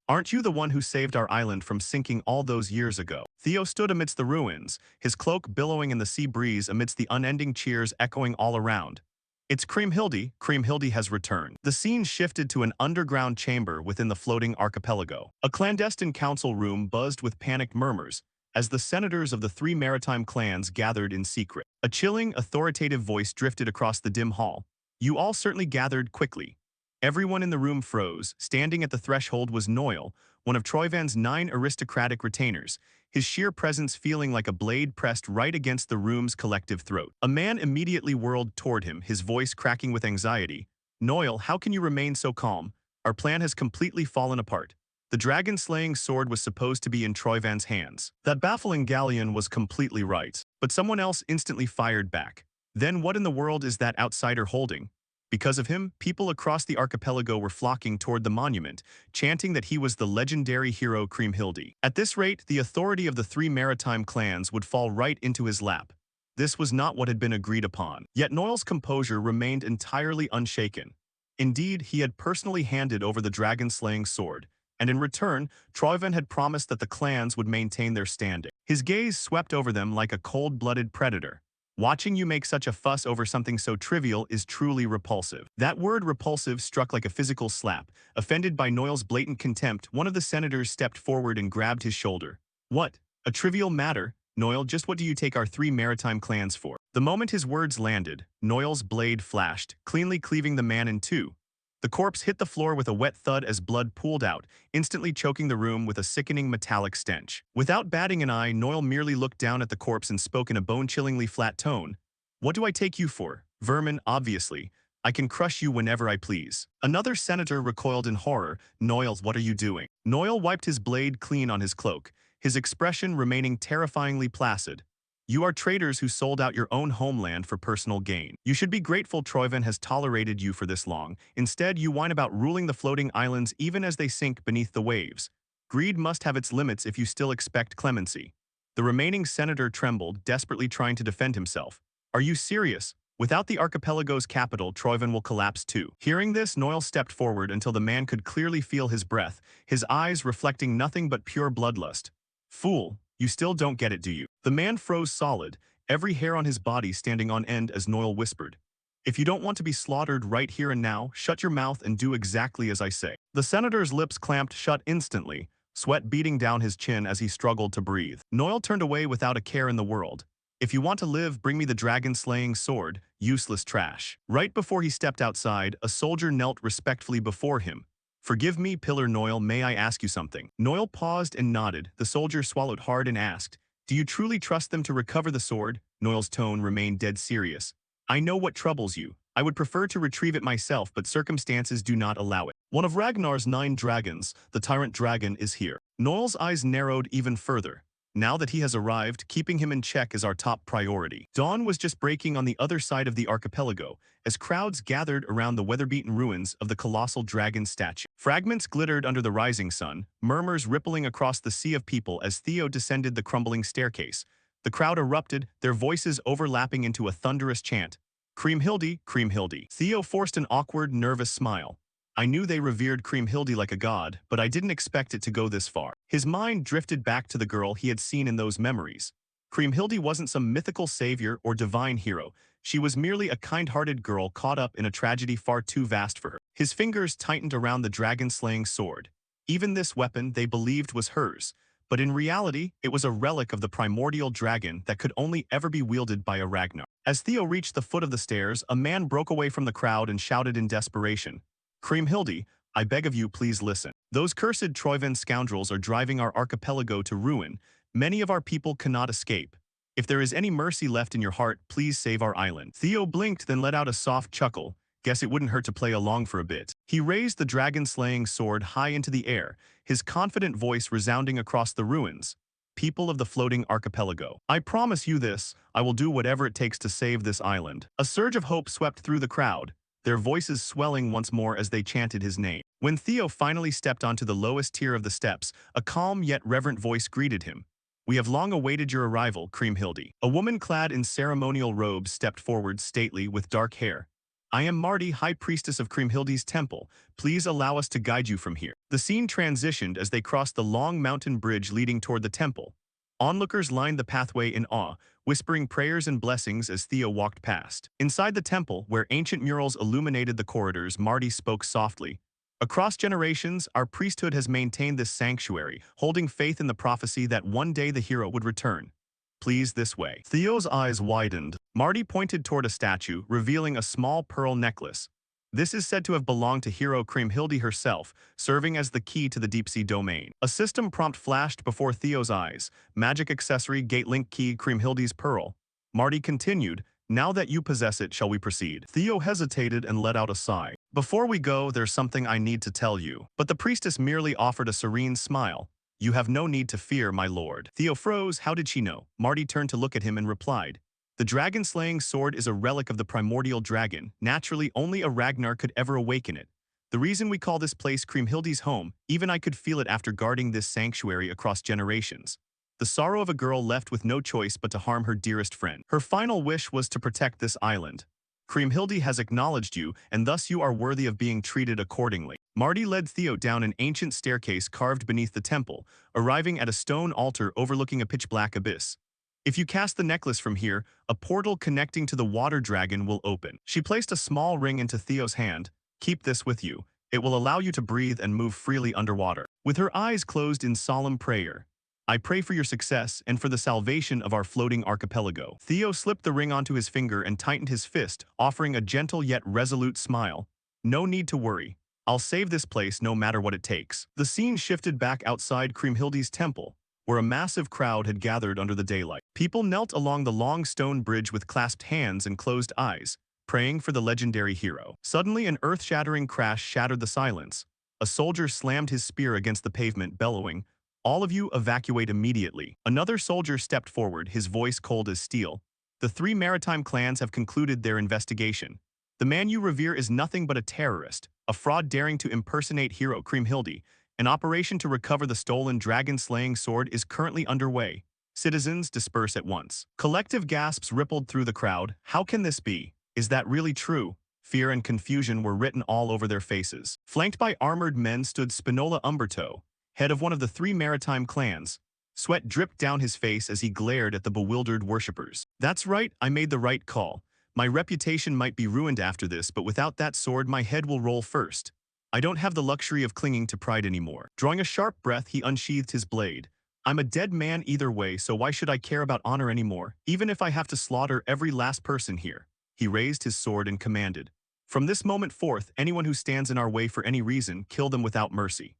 aren't you the one who saved our island from sinking all those years ago? Theo stood amidst the ruins, his cloak billowing in the sea breeze amidst the unending cheers echoing all around. It's Kriemhilde has returned. The scene shifted to an underground chamber within the floating archipelago. A clandestine council room buzzed with panicked murmurs as the senators of the three maritime clans gathered in secret. A chilling, authoritative voice drifted across the dim hall. You all certainly gathered quickly. Everyone in the room froze. Standing at the threshold was Noel, one of Troyvan's 9 aristocratic retainers, his sheer presence feeling like a blade pressed right against the room's collective throat. A man immediately whirled toward him, his voice cracking with anxiety. Noel, how can you remain so calm? Our plan has completely fallen apart. The dragon-slaying sword was supposed to be in Troyvan's hands. That baffling galleon was completely right. But someone else instantly fired back. Then what in the world is that outsider holding? Because of him, people across the archipelago were flocking toward the monument, chanting that he was the legendary hero Kriemhilde. At this rate, the authority of the 3 maritime clans would fall right into his lap. This was not what had been agreed upon. Yet Noel's composure remained entirely unshaken. Indeed, he had personally handed over the dragon-slaying sword, and in return, Troyvan had promised that the clans would maintain their standing. His gaze swept over them like a cold-blooded predator. Watching you make such a fuss over something so trivial is truly repulsive. That word repulsive struck like a physical slap. Offended by Noel's blatant contempt, one of the senators stepped forward and grabbed his shoulder. What? A trivial matter? Noel, just what do you take our 3 maritime clans for? The moment his words landed, Noel's blade flashed, cleanly cleaving the man in two. The corpse hit the floor with a wet thud as blood pooled out, instantly choking the room with a sickening metallic stench. Without batting an eye, Noel merely looked down at the corpse and spoke in a bone-chillingly flat tone. "What do I take you for? Vermin, obviously. I can crush you whenever I please." Another senator recoiled in horror. "Noel, what are you doing?" Noel wiped his blade clean on his cloak, his expression remaining terrifyingly placid. "You are traitors who sold out your own homeland for personal gain. You should be grateful Troyven has tolerated you for this long. Instead, you whine about ruling the floating islands even as they sink beneath the waves. Greed must have its limits if you still expect clemency." The remaining senator trembled, desperately trying to defend himself. "Are you serious? Without the archipelago's capital, Troyven will collapse too." Hearing this, Noel stepped forward until the man could clearly feel his breath, his eyes reflecting nothing but pure bloodlust. "Fool, you still don't get it, do you?" The man froze solid, every hair on his body standing on end as Noel whispered. "If you don't want to be slaughtered right here and now, shut your mouth and do exactly as I say." The senator's lips clamped shut instantly, sweat beating down his chin as he struggled to breathe. Noel turned away without a care in the world. "If you want to live, bring me the dragon-slaying sword, useless trash." Right before he stepped outside, a soldier knelt respectfully before him. "Forgive me, Pillar Noel, may I ask you something?" Noel paused and nodded. The soldier swallowed hard and asked, "Do you truly trust them to recover the sword?" Noel's tone remained dead serious. "I know what troubles you. I would prefer to retrieve it myself, but circumstances do not allow it. One of Ragnar's 9 dragons, the tyrant dragon, is here." Noel's eyes narrowed even further. "Now that he has arrived, keeping him in check is our top priority." Dawn was just breaking on the other side of the archipelago, as crowds gathered around the weather-beaten ruins of the colossal dragon statue. Fragments glittered under the rising sun, murmurs rippling across the sea of people as Theo descended the crumbling staircase. The crowd erupted, their voices overlapping into a thunderous chant. "Kriemhildi, Kriemhildi." Theo forced an awkward, nervous smile. "I knew they revered Kriemhildi like a god, but I didn't expect it to go this far." His mind drifted back to the girl he had seen in those memories. Kriemhildi wasn't some mythical savior or divine hero. She was merely a kind-hearted girl caught up in a tragedy far too vast for her. His fingers tightened around the dragon-slaying sword. Even this weapon they believed was hers, but in reality, it was a relic of the primordial dragon that could only ever be wielded by a Ragnar. As Theo reached the foot of the stairs, a man broke away from the crowd and shouted in desperation, "Kriemhildi, I beg of you, please listen. Those cursed Troyven scoundrels are driving our archipelago to ruin. Many of our people cannot escape. If there is any mercy left in your heart, please save our island." Theo blinked, then let out a soft chuckle. Guess it wouldn't hurt to play along for a bit. He raised the dragon-slaying sword high into the air, his confident voice resounding across the ruins. "People of the floating archipelago, I promise you this, I will do whatever it takes to save this island." A surge of hope swept through the crowd, their voices swelling once more as they chanted his name. When Theo finally stepped onto the lowest tier of the steps, a calm yet reverent voice greeted him. "We have long awaited your arrival, Kriemhildi." A woman clad in ceremonial robes stepped forward, stately, with dark hair. "I am Marty, High Priestess of Kriemhildi's temple. Please allow us to guide you from here." The scene transitioned as they crossed the long mountain bridge leading toward the temple. Onlookers lined the pathway in awe, whispering prayers and blessings as Theo walked past. Inside the temple, where ancient murals illuminated the corridors, Marty spoke softly. "Across generations, our priesthood has maintained this sanctuary, holding faith in the prophecy that one day the hero would return. Please, this way." Theo's eyes widened. Marty pointed toward a statue, revealing a small pearl necklace. This is said to have belonged to hero Kriemhildi herself, serving as the key to the deep-sea domain. A system prompt flashed before Theo's eyes. "Magic accessory, gate-link key, Kriemhildi's pearl." Marty continued, "Now that you possess it, shall we proceed?" Theo hesitated and let out a sigh. "Before we go, there's something I need to tell you." But the priestess merely offered a serene smile. "You have no need to fear, my lord." Theo froze. How did she know? Marty turned to look at him and replied, "The dragon-slaying sword is a relic of the primordial dragon. Naturally, only a Ragnar could ever awaken it. The reason we call this place Kriemhildi's home, even I could feel it after guarding this sanctuary across generations. The sorrow of a girl left with no choice but to harm her dearest friend. Her final wish was to protect this island. Kriemhildi has acknowledged you, and thus you are worthy of being treated accordingly." Marty led Theo down an ancient staircase carved beneath the temple, arriving at a stone altar overlooking a pitch-black abyss. "If you cast the necklace from here, a portal connecting to the water dragon will open." She placed a small ring into Theo's hand. "Keep this with you. It will allow you to breathe and move freely underwater." With her eyes closed in solemn prayer, "I pray for your success and for the salvation of our floating archipelago." Theo slipped the ring onto his finger and tightened his fist, offering a gentle yet resolute smile. No need to worry. I'll save this place no matter what it takes. The scene shifted back outside Kriemhildi's temple, where a massive crowd had gathered under the daylight. People knelt along the long stone bridge with clasped hands and closed eyes, praying for the legendary hero. Suddenly, an earth-shattering crash shattered the silence. A soldier slammed his spear against the pavement, bellowing, "All of you evacuate immediately." Another soldier stepped forward, his voice cold as steel. "The three maritime clans have concluded their investigation. The man you revere is nothing but a terrorist, a fraud daring to impersonate hero Kriemhildi. An operation to recover the stolen dragon-slaying sword is currently underway. Citizens, disperse at once." Collective gasps rippled through the crowd. How can this be? Is that really true? Fear and confusion were written all over their faces. Flanked by armored men stood Spinola Umberto, head of one of the three maritime clans. Sweat dripped down his face as he glared at the bewildered worshippers. "That's right, I made the right call. My reputation might be ruined after this, but without that sword my head will roll first. I don't have the luxury of clinging to pride anymore." Drawing a sharp breath, he unsheathed his blade. "I'm a dead man either way, so why should I care about honor anymore, even if I have to slaughter every last person here?" He raised his sword and commanded, "From this moment forth, anyone who stands in our way for any reason, kill them without mercy."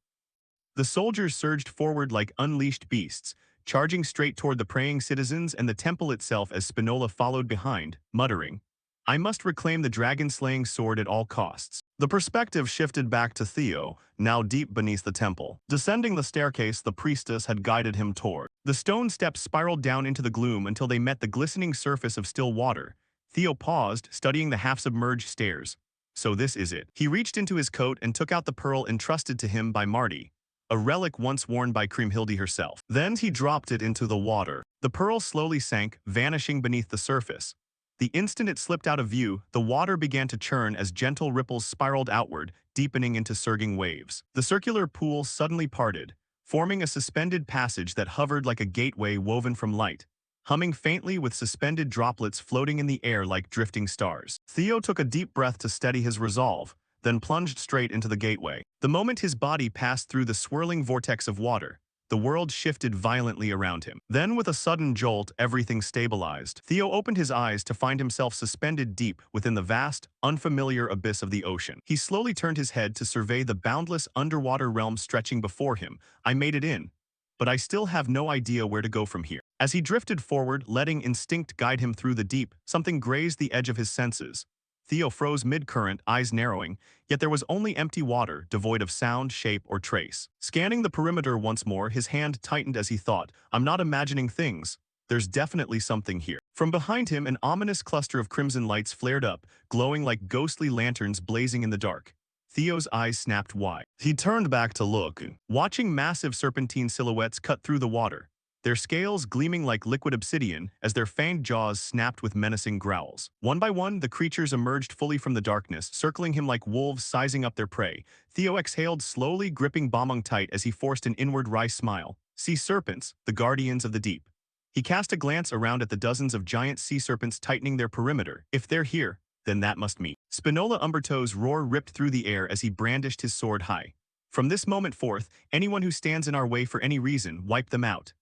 The soldiers surged forward like unleashed beasts, charging straight toward the praying citizens and the temple itself as Spinola followed behind, muttering, "I must reclaim the dragon-slaying sword at all costs." The perspective shifted back to Theo, now deep beneath the temple. Descending the staircase the priestess had guided him toward. The stone steps spiraled down into the gloom until they met the glistening surface of still water. Theo paused, studying the half-submerged stairs. So this is it. He reached into his coat and took out the pearl entrusted to him by Marty, a relic once worn by Kriemhildi herself. Then he dropped it into the water. The pearl slowly sank, vanishing beneath the surface. The instant it slipped out of view, the water began to churn as gentle ripples spiraled outward, deepening into surging waves. The circular pool suddenly parted, forming a suspended passage that hovered like a gateway woven from light, humming faintly with suspended droplets floating in the air like drifting stars. Theo took a deep breath to steady his resolve, then plunged straight into the gateway. The moment his body passed through the swirling vortex of water, the world shifted violently around him. Then, with a sudden jolt, everything stabilized. Theo opened his eyes to find himself suspended deep within the vast, unfamiliar abyss of the ocean. He slowly turned his head to survey the boundless underwater realm stretching before him. "I made it in, but I still have no idea where to go from here." As he drifted forward, letting instinct guide him through the deep, something grazed the edge of his senses. Theo froze mid-current, eyes narrowing, yet there was only empty water, devoid of sound, shape, or trace. Scanning the perimeter once more, his hand tightened as he thought, "I'm not imagining things. There's definitely something here." From behind him, an ominous cluster of crimson lights flared up, glowing like ghostly lanterns blazing in the dark. Theo's eyes snapped wide. He turned back to look, watching massive serpentine silhouettes cut through the water, their scales gleaming like liquid obsidian as their fanged jaws snapped with menacing growls. One by one, the creatures emerged fully from the darkness, circling him like wolves sizing up their prey. Theo exhaled slowly, gripping Bomung tight as he forced an inward wry smile. Sea serpents, the guardians of the deep. He cast a glance around at the dozens of giant sea serpents tightening their perimeter. If they're here, then that must mean. Spinola Umberto's roar ripped through the air as he brandished his sword high. "From this moment forth, anyone who stands in our way for any reason, wipe them out."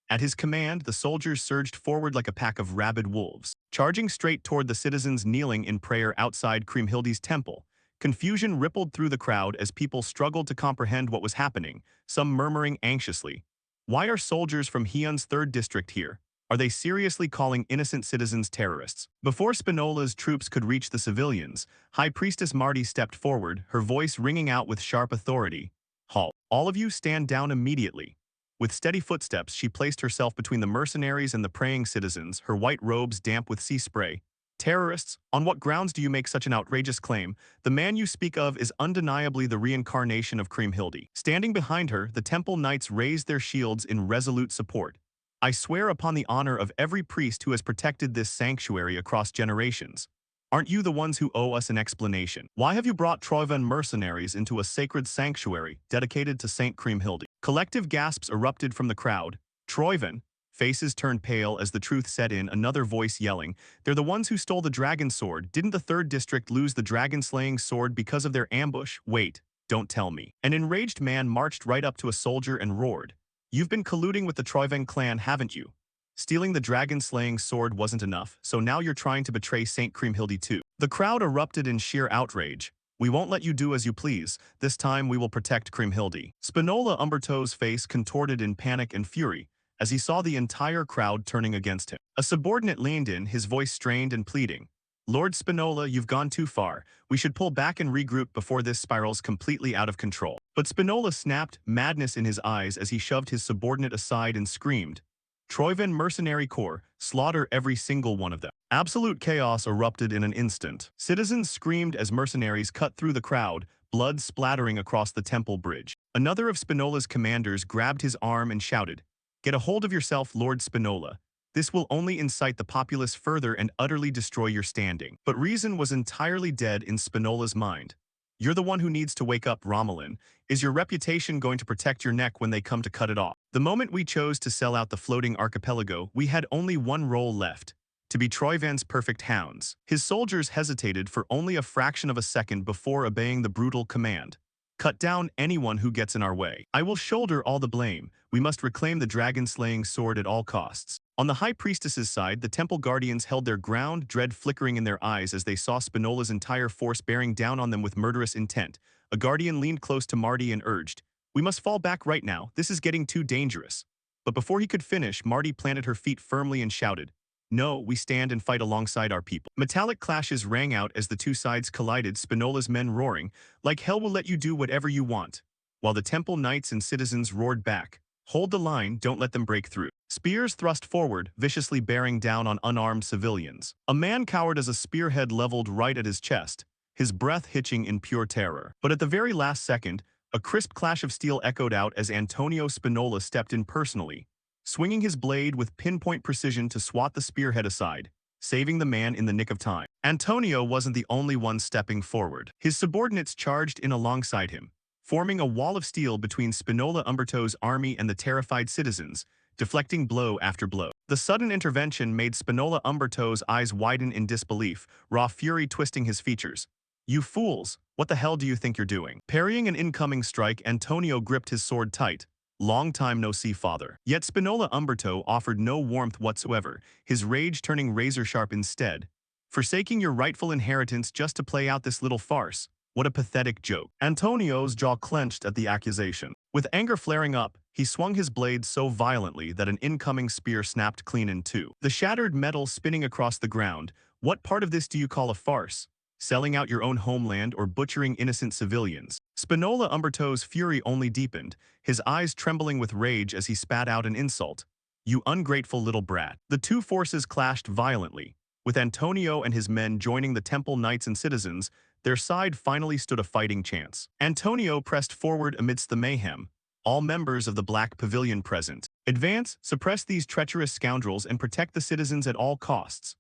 At his command, the soldiers surged forward like a pack of rabid wolves, charging straight toward the citizens kneeling in prayer outside Kriemhildi's temple. Confusion rippled through the crowd as people struggled to comprehend what was happening, some murmuring anxiously, "Why are soldiers from Hyun's 3rd district here? Are they seriously calling innocent citizens terrorists?" Before Spinola's troops could reach the civilians, High Priestess Marty stepped forward, her voice ringing out with sharp authority. "Halt. All of you stand down immediately." With steady footsteps, she placed herself between the mercenaries and the praying citizens, her white robes damp with sea spray. "Terrorists, on what grounds do you make such an outrageous claim? The man you speak of is undeniably the reincarnation of Kriemhildi." Standing behind her, the temple knights raised their shields in resolute support. "I swear upon the honor of every priest who has protected this sanctuary across generations. Aren't you the ones who owe us an explanation? Why have you brought Troivan mercenaries into a sacred sanctuary dedicated to Saint Kriemhildi?" Collective gasps erupted from the crowd. "Troivan?" Faces turned pale as the truth set in, another voice yelling, "They're the ones who stole the dragon sword. Didn't the 3rd district lose the dragon-slaying sword because of their ambush? Wait, don't tell me." An enraged man marched right up to a soldier and roared, "You've been colluding with the Troivan clan, haven't you? Stealing the dragon-slaying sword wasn't enough, so now you're trying to betray Saint Kriemhildi too." The crowd erupted in sheer outrage. We won't let you do as you please. This time we will protect Kriemhilde. Spinola Umberto's face contorted in panic and fury as he saw the entire crowd turning against him. A subordinate leaned in, his voice strained and pleading. Lord Spinola, you've gone too far. We should pull back and regroup before this spirals completely out of control. But Spinola snapped, madness in his eyes as he shoved his subordinate aside and screamed, Troyven Mercenary Corps, slaughter every single one of them. Absolute chaos erupted in an instant. Citizens screamed as mercenaries cut through the crowd, blood splattering across the temple bridge. Another of Spinola's commanders grabbed his arm and shouted, Get a hold of yourself, Lord Spinola. This will only incite the populace further and utterly destroy your standing. But reason was entirely dead in Spinola's mind. You're the one who needs to wake up, Romulan. Is your reputation going to protect your neck when they come to cut it off? The moment we chose to sell out the floating archipelago, we had only one role left, to be Troyvan's perfect hounds. His soldiers hesitated for only a fraction of a second before obeying the brutal command. Cut down anyone who gets in our way. I will shoulder all the blame. We must reclaim the dragon-slaying sword at all costs. On the High Priestess's side, the Temple Guardians held their ground, dread flickering in their eyes as they saw Spinola's entire force bearing down on them with murderous intent. A Guardian leaned close to Marty and urged, We must fall back right now. This is getting too dangerous. But before he could finish, Marty planted her feet firmly and shouted, No, we stand and fight alongside our people. Metallic clashes rang out as the two sides collided, Spinola's men roaring, Like hell will let you do whatever you want, while the temple knights and citizens roared back, Hold the line, don't let them break through. Spears thrust forward, viciously bearing down on unarmed civilians. A man cowered as a spearhead leveled right at his chest, his breath hitching in pure terror. But at the very last second, a crisp clash of steel echoed out as Antonio Spinola stepped in personally, swinging his blade with pinpoint precision to swat the spearhead aside, saving the man in the nick of time. Antonio wasn't the only one stepping forward. His subordinates charged in alongside him, forming a wall of steel between Spinola Umberto's army and the terrified citizens, deflecting blow after blow. The sudden intervention made Spinola Umberto's eyes widen in disbelief, raw fury twisting his features. You fools, what the hell do you think you're doing? Parrying an incoming strike, Antonio gripped his sword tight. Long time no see, father. Yet Spinola Umberto offered no warmth whatsoever, his rage turning razor-sharp instead. Forsaking your rightful inheritance just to play out this little farce. What a pathetic joke. Antonio's jaw clenched at the accusation. With anger flaring up, he swung his blade so violently that an incoming spear snapped clean in two. The shattered metal spinning across the ground. What part of this do you call a farce? Selling out your own homeland or butchering innocent civilians? Spinola Umberto's fury only deepened, his eyes trembling with rage as he spat out an insult. You ungrateful little brat. The two forces clashed violently, with Antonio and his men joining the temple knights and citizens. Their side finally stood a fighting chance. Antonio pressed forward amidst the mayhem, all members of the Black Pavilion present. Advance, suppress these treacherous scoundrels and protect the citizens at all costs.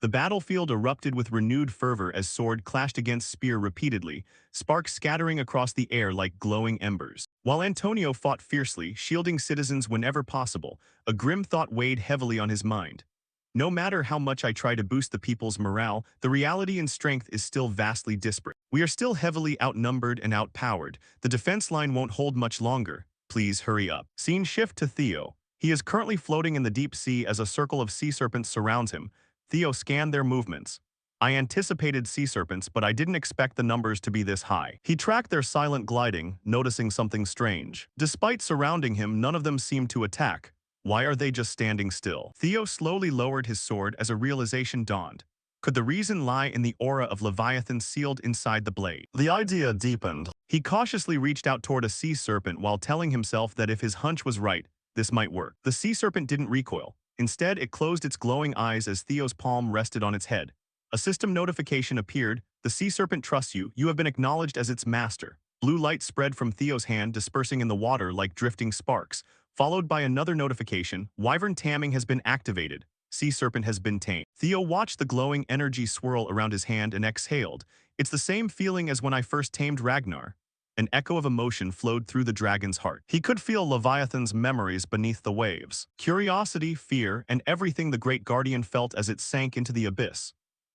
The battlefield erupted with renewed fervor as sword clashed against spear repeatedly, sparks scattering across the air like glowing embers. While Antonio fought fiercely, shielding citizens whenever possible, a grim thought weighed heavily on his mind. No matter how much I try to boost the people's morale, the reality and strength is still vastly disparate. We are still heavily outnumbered and outpowered. The defense line won't hold much longer. Please hurry up. Scene shift to Theo. He is currently floating in the deep sea as a circle of sea serpents surrounds him. Theo scanned their movements. I anticipated sea serpents, but I didn't expect the numbers to be this high. He tracked their silent gliding, noticing something strange. Despite surrounding him, none of them seemed to attack. Why are they just standing still? Theo slowly lowered his sword as a realization dawned. Could the reason lie in the aura of Leviathan sealed inside the blade? The idea deepened. He cautiously reached out toward a sea serpent while telling himself that if his hunch was right, this might work. The sea serpent didn't recoil. Instead, it closed its glowing eyes as Theo's palm rested on its head. A system notification appeared. The sea serpent trusts you. You have been acknowledged as its master. Blue light spread from Theo's hand, dispersing in the water like drifting sparks, followed by another notification. Wyvern tamming has been activated. Sea serpent has been tamed. Theo watched the glowing energy swirl around his hand and exhaled. It's the same feeling as when I first tamed Ragnar. An echo of emotion flowed through the dragon's heart. He could feel Leviathan's memories beneath the waves. Curiosity, fear, and everything the great guardian felt as it sank into the abyss.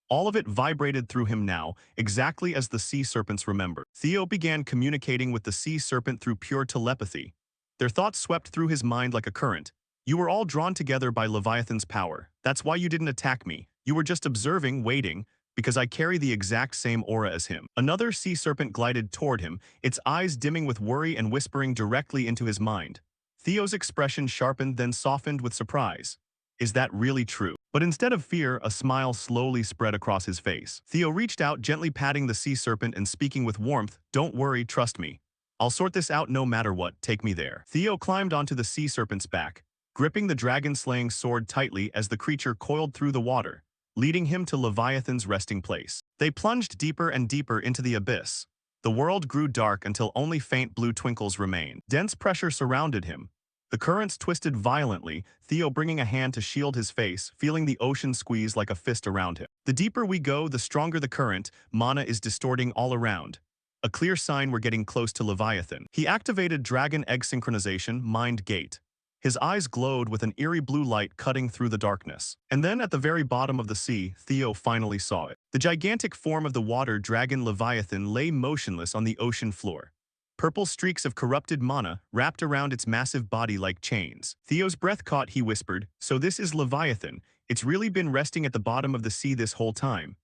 All of it vibrated through him now, exactly as the sea serpents remembered. Theo began communicating with the sea serpent through pure telepathy. Their thoughts swept through his mind like a current. You were all drawn together by Leviathan's power. That's why you didn't attack me. You were just observing, waiting. because I carry the exact same aura as him. Another sea serpent glided toward him, its eyes dimming with worry and whispering directly into his mind. Theo's expression sharpened then softened with surprise. Is that really true? But instead of fear, a smile slowly spread across his face. Theo reached out, gently patting the sea serpent and speaking with warmth, "Don't worry, trust me. I'll sort this out no matter what, take me there." Theo climbed onto the sea serpent's back, gripping the dragon-slaying sword tightly as the creature coiled through the water, leading him to Leviathan's resting place. They plunged deeper and deeper into the abyss. The world grew dark until only faint blue twinkles remained. Dense pressure surrounded him. The currents twisted violently, Theo bringing a hand to shield his face, feeling the ocean squeeze like a fist around him. The deeper we go, the stronger the current, mana is distorting all around. A clear sign we're getting close to Leviathan. He activated Dragon Egg Synchronization, Mind Gate. His eyes glowed with an eerie blue light cutting through the darkness. And then at the very bottom of the sea, Theo finally saw it. The gigantic form of the water dragon Leviathan lay motionless on the ocean floor. Purple streaks of corrupted mana wrapped around its massive body like chains. Theo's breath caught, he whispered, "So this is Leviathan. It's really been resting at the bottom of the sea this whole time."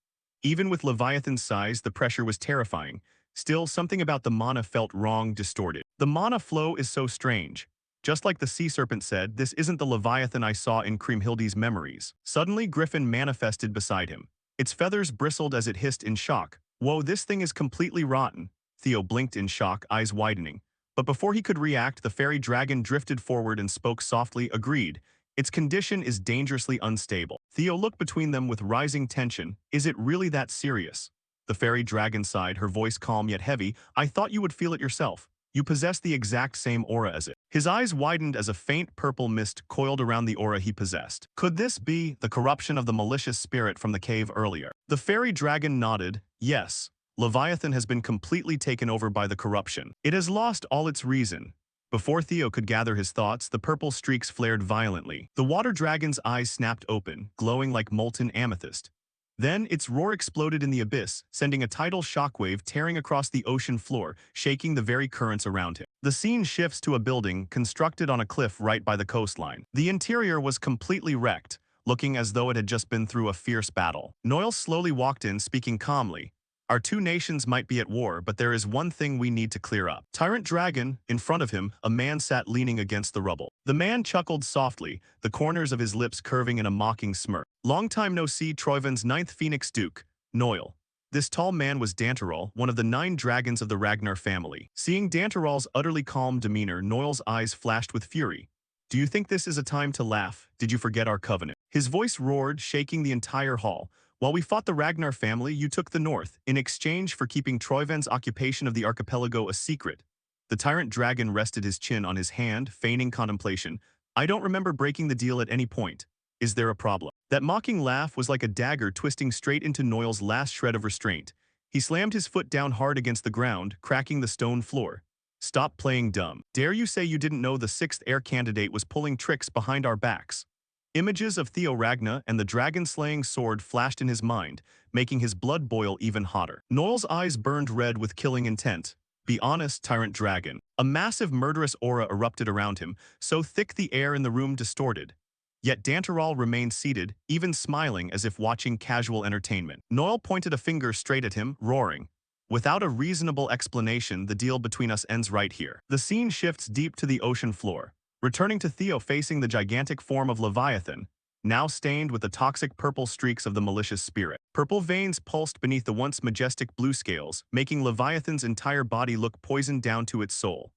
Even with Leviathan's size, the pressure was terrifying. Still, something about the mana felt wrong, distorted. The mana flow is so strange. Just like the sea serpent said, this isn't the Leviathan I saw in Kriemhildi's memories. Suddenly, Griffin manifested beside him. Its feathers bristled as it hissed in shock. "Whoa, this thing is completely rotten." Theo blinked in shock, eyes widening. But before he could react, the fairy dragon drifted forward and spoke softly, "Agreed. Its condition is dangerously unstable." Theo looked between them with rising tension. "Is it really that serious?" The fairy dragon sighed, her voice calm yet heavy. "I thought you would feel it yourself. You possess the exact same aura as it." His eyes widened as a faint purple mist coiled around the aura he possessed. Could this be the corruption of the malicious spirit from the cave earlier? The fairy dragon nodded. "Yes. Leviathan has been completely taken over by the corruption. It has lost all its reason." Before Theo could gather his thoughts, the purple streaks flared violently. The water dragon's eyes snapped open, glowing like molten amethyst. Then its roar exploded in the abyss, sending a tidal shockwave tearing across the ocean floor, shaking the very currents around him. The scene shifts to a building constructed on a cliff right by the coastline. The interior was completely wrecked, looking as though it had just been through a fierce battle. Noel slowly walked in, speaking calmly. "Our two nations might be at war, but there is one thing we need to clear up." Tyrant Dragon, in front of him, a man sat leaning against the rubble. The man chuckled softly, the corners of his lips curving in a mocking smirk. "Long time no see, Troivan's ninth Phoenix Duke, Noel." This tall man was Dantarol, one of the 9 dragons of the Ragnar family. Seeing Dantarol's utterly calm demeanor, Noel's eyes flashed with fury. "Do you think this is a time to laugh? Did you forget our covenant?" His voice roared, shaking the entire hall. "While we fought the Ragnar family, you took the north, in exchange for keeping Troivan's occupation of the archipelago a secret." The tyrant dragon rested his chin on his hand, feigning contemplation. "I don't remember breaking the deal at any point. Is there a problem?" That mocking laugh was like a dagger twisting straight into Noel's last shred of restraint. He slammed his foot down hard against the ground, cracking the stone floor. "Stop playing dumb. Dare you say you didn't know the 6th heir candidate was pulling tricks behind our backs?" Images of Theo Ragnar and the dragon-slaying sword flashed in his mind, making his blood boil even hotter. Noel's eyes burned red with killing intent. "Be honest, Tyrant Dragon." A massive murderous aura erupted around him, so thick the air in the room distorted. Yet Dantarol remained seated, even smiling as if watching casual entertainment. Noel pointed a finger straight at him, roaring. "Without a reasonable explanation, the deal between us ends right here." The scene shifts deep to the ocean floor, returning to Theo facing the gigantic form of Leviathan, now stained with the toxic purple streaks of the malicious spirit. Purple veins pulsed beneath the once majestic blue scales, making Leviathan's entire body look poisoned down to its soul.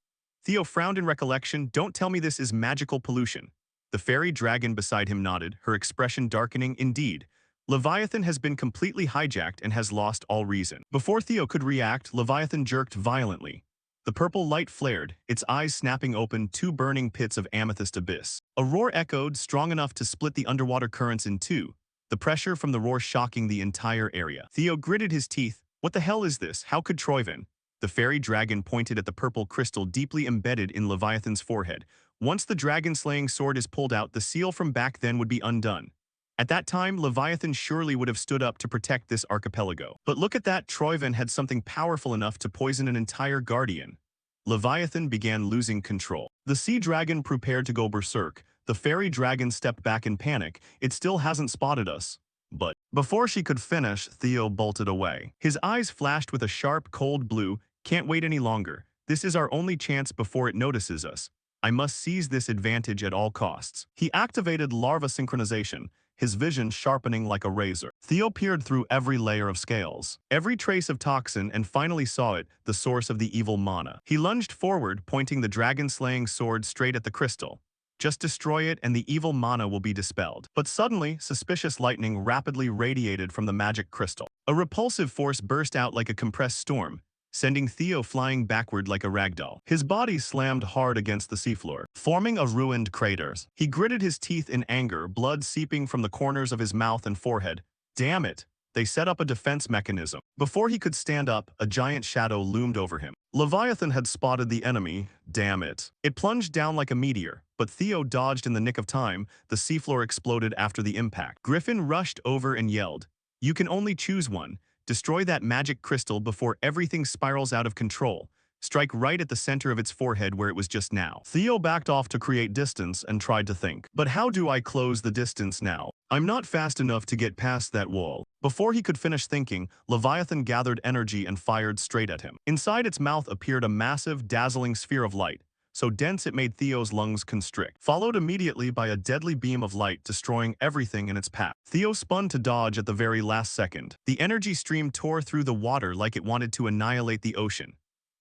Theo frowned in recollection. "Don't tell me this is magical pollution." The fairy dragon beside him nodded, her expression darkening. "Indeed. Leviathan has been completely hijacked and has lost all reason." Before Theo could react, Leviathan jerked violently. The purple light flared, its eyes snapping open 2 burning pits of amethyst abyss. A roar echoed, strong enough to split the underwater currents in 2, the pressure from the roar shocking the entire area. Theo gritted his teeth. "What the hell is this? How could Troivan?" The fairy dragon pointed at the purple crystal deeply embedded in Leviathan's forehead. "Once the dragon-slaying sword is pulled out, the seal from back then would be undone. At that time, Leviathan surely would have stood up to protect this archipelago. But look at that, Troivan had something powerful enough to poison an entire guardian." Leviathan began losing control. The sea dragon prepared to go berserk. The fairy dragon stepped back in panic. "It still hasn't spotted us." But Before she could finish, Theo bolted away. His eyes flashed with a sharp, cold blue. Can't wait any longer. This is our only chance before it notices us. I must seize this advantage at all costs. He activated larva synchronization, his vision sharpening like a razor. Theo peered through every layer of scales, every trace of toxin, and finally saw it, the source of the evil mana. He lunged forward, pointing the dragon-slaying sword straight at the crystal. Just destroy it and the evil mana will be dispelled. But suddenly, suspicious lightning rapidly radiated from the magic crystal. A repulsive force burst out like a compressed storm, sending Theo flying backward like a ragdoll. His body slammed hard against the seafloor, forming a ruined crater. He gritted his teeth in anger, blood seeping from the corners of his mouth and forehead. Damn it! They set up a defense mechanism. Before he could stand up, a giant shadow loomed over him. Leviathan had spotted the enemy. Damn it. It plunged down like a meteor, but Theo dodged in the nick of time. The seafloor exploded after the impact. Griffin rushed over and yelled, "You can only choose one. Destroy that magic crystal before everything spirals out of control. Strike right at the center of its forehead where it was just now." Theo backed off to create distance and tried to think. But how do I close the distance now? I'm not fast enough to get past that wall. Before he could finish thinking, Leviathan gathered energy and fired straight at him. Inside its mouth appeared a massive, dazzling sphere of light, so dense it made Theo's lungs constrict, followed immediately by a deadly beam of light destroying everything in its path. Theo spun to dodge at the very last second. The energy stream tore through the water like it wanted to annihilate the ocean.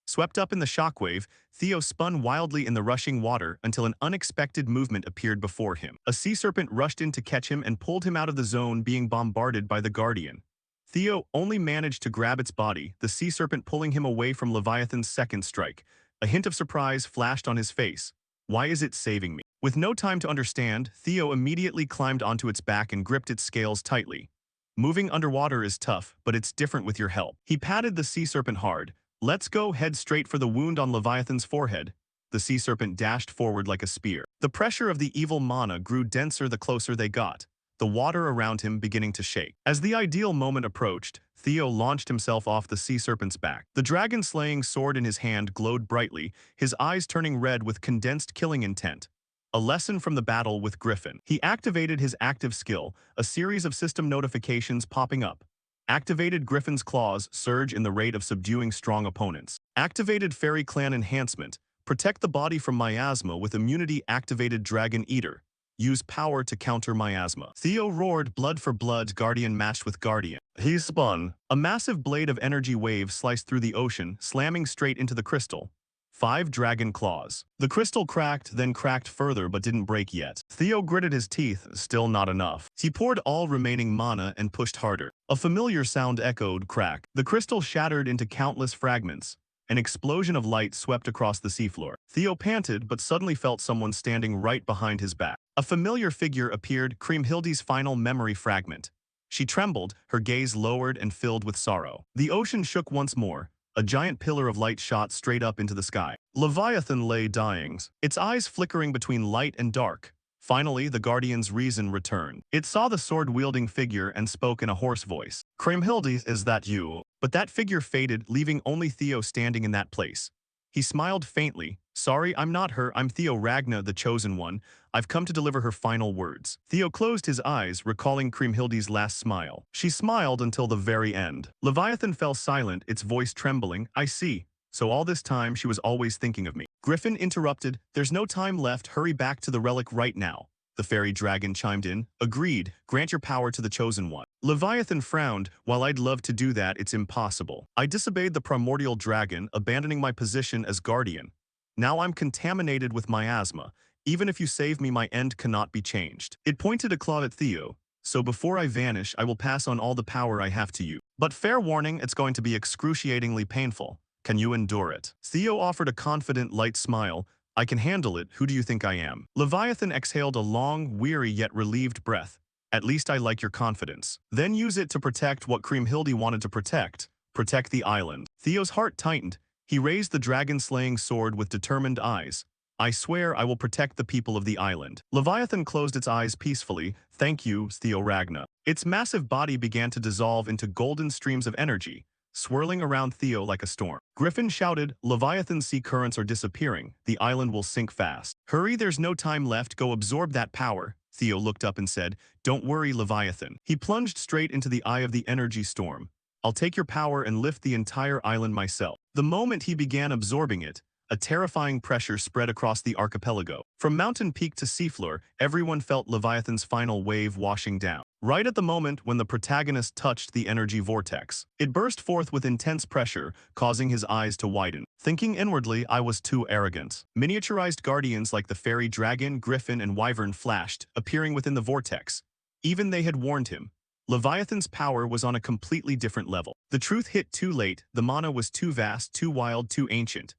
Swept up in the shockwave, Theo spun wildly in the rushing water until an unexpected movement appeared before him. A sea serpent rushed in to catch him and pulled him out of the zone being bombarded by the Guardian. Theo only managed to grab its body, the sea serpent pulling him away from Leviathan's second strike. A hint of surprise flashed on his face. Why is it saving me? With no time to understand, Theo immediately climbed onto its back and gripped its scales tightly. Moving underwater is tough, but it's different with your help. He patted the sea serpent hard. Let's go, head straight for the wound on Leviathan's forehead. The sea serpent dashed forward like a spear. The pressure of the evil mana grew denser the closer they got, the water around him beginning to shake. As the ideal moment approached, Theo launched himself off the sea serpent's back. The dragon-slaying sword in his hand glowed brightly, his eyes turning red with condensed killing intent. A lesson from the battle with Griffin. He activated his active skill, a series of system notifications popping up. Activated Griffin's Claws, surge in the rate of subduing strong opponents. Activated Fairy Clan Enhancement, protect the body from miasma with immunity. Activated Dragon Eater, use power to counter miasma. Theo roared, blood for blood, Guardian matched with Guardian. He spun. A massive blade of energy wave sliced through the ocean, slamming straight into the crystal. 5 dragon claws. The crystal cracked, then cracked further but didn't break yet. Theo gritted his teeth, still not enough. He poured all remaining mana and pushed harder. A familiar sound echoed, crack. The crystal shattered into countless fragments. An explosion of light swept across the seafloor. Theo panted but suddenly felt someone standing right behind his back. A familiar figure appeared, Kriemhildi's final memory fragment. She trembled, her gaze lowered and filled with sorrow. The ocean shook once more. A giant pillar of light shot straight up into the sky. Leviathan lay dying, its eyes flickering between light and dark. Finally, the Guardian's reason returned. It saw the sword-wielding figure and spoke in a hoarse voice. Kriemhildi, is that you? But that figure faded, leaving only Theo standing in that place. He smiled faintly. Sorry, I'm not her, I'm Theo Ragna, the Chosen One. I've come to deliver her final words. Theo closed his eyes, recalling Kriemhildi's last smile. She smiled until the very end. Leviathan fell silent, its voice trembling. I see. So all this time she was always thinking of me. Griffin interrupted. There's no time left, hurry back to the relic right now. The fairy dragon chimed in. Agreed, grant your power to the Chosen One. Leviathan frowned. While I'd love to do that, it's impossible. I disobeyed the primordial dragon, abandoning my position as guardian. Now I'm contaminated with miasma. Even if you save me, my end cannot be changed. It pointed a claw at Theo. So before I vanish, I will pass on all the power I have to you. But fair warning, it's going to be excruciatingly painful. Can you endure it? Theo offered a confident, light smile. I can handle it, who do you think I am? Leviathan exhaled a long, weary yet relieved breath. At least I like your confidence. Then use it to protect what Kriemhildi wanted to protect. Protect the island. Theo's heart tightened. He raised the dragon-slaying sword with determined eyes. I swear I will protect the people of the island. Leviathan closed its eyes peacefully. Thank you, Theo Ragna. Its massive body began to dissolve into golden streams of energy, swirling around Theo like a storm. Griffin shouted, Leviathan's sea currents are disappearing. The island will sink fast. Hurry, there's no time left. Go absorb that power. Theo looked up and said, "Don't worry, Leviathan." He plunged straight into the eye of the energy storm. "I'll take your power and lift the entire island myself." The moment he began absorbing it, a terrifying pressure spread across the archipelago. From mountain peak to seafloor, everyone felt Leviathan's final wave washing down. Right at the moment when the protagonist touched the energy vortex, it burst forth with intense pressure, causing his eyes to widen. Thinking inwardly, I was too arrogant. Miniaturized guardians like the fairy dragon, griffin, and wyvern flashed, appearing within the vortex. Even they had warned him. Leviathan's power was on a completely different level. The truth hit too late, the mana was too vast, too wild, too ancient.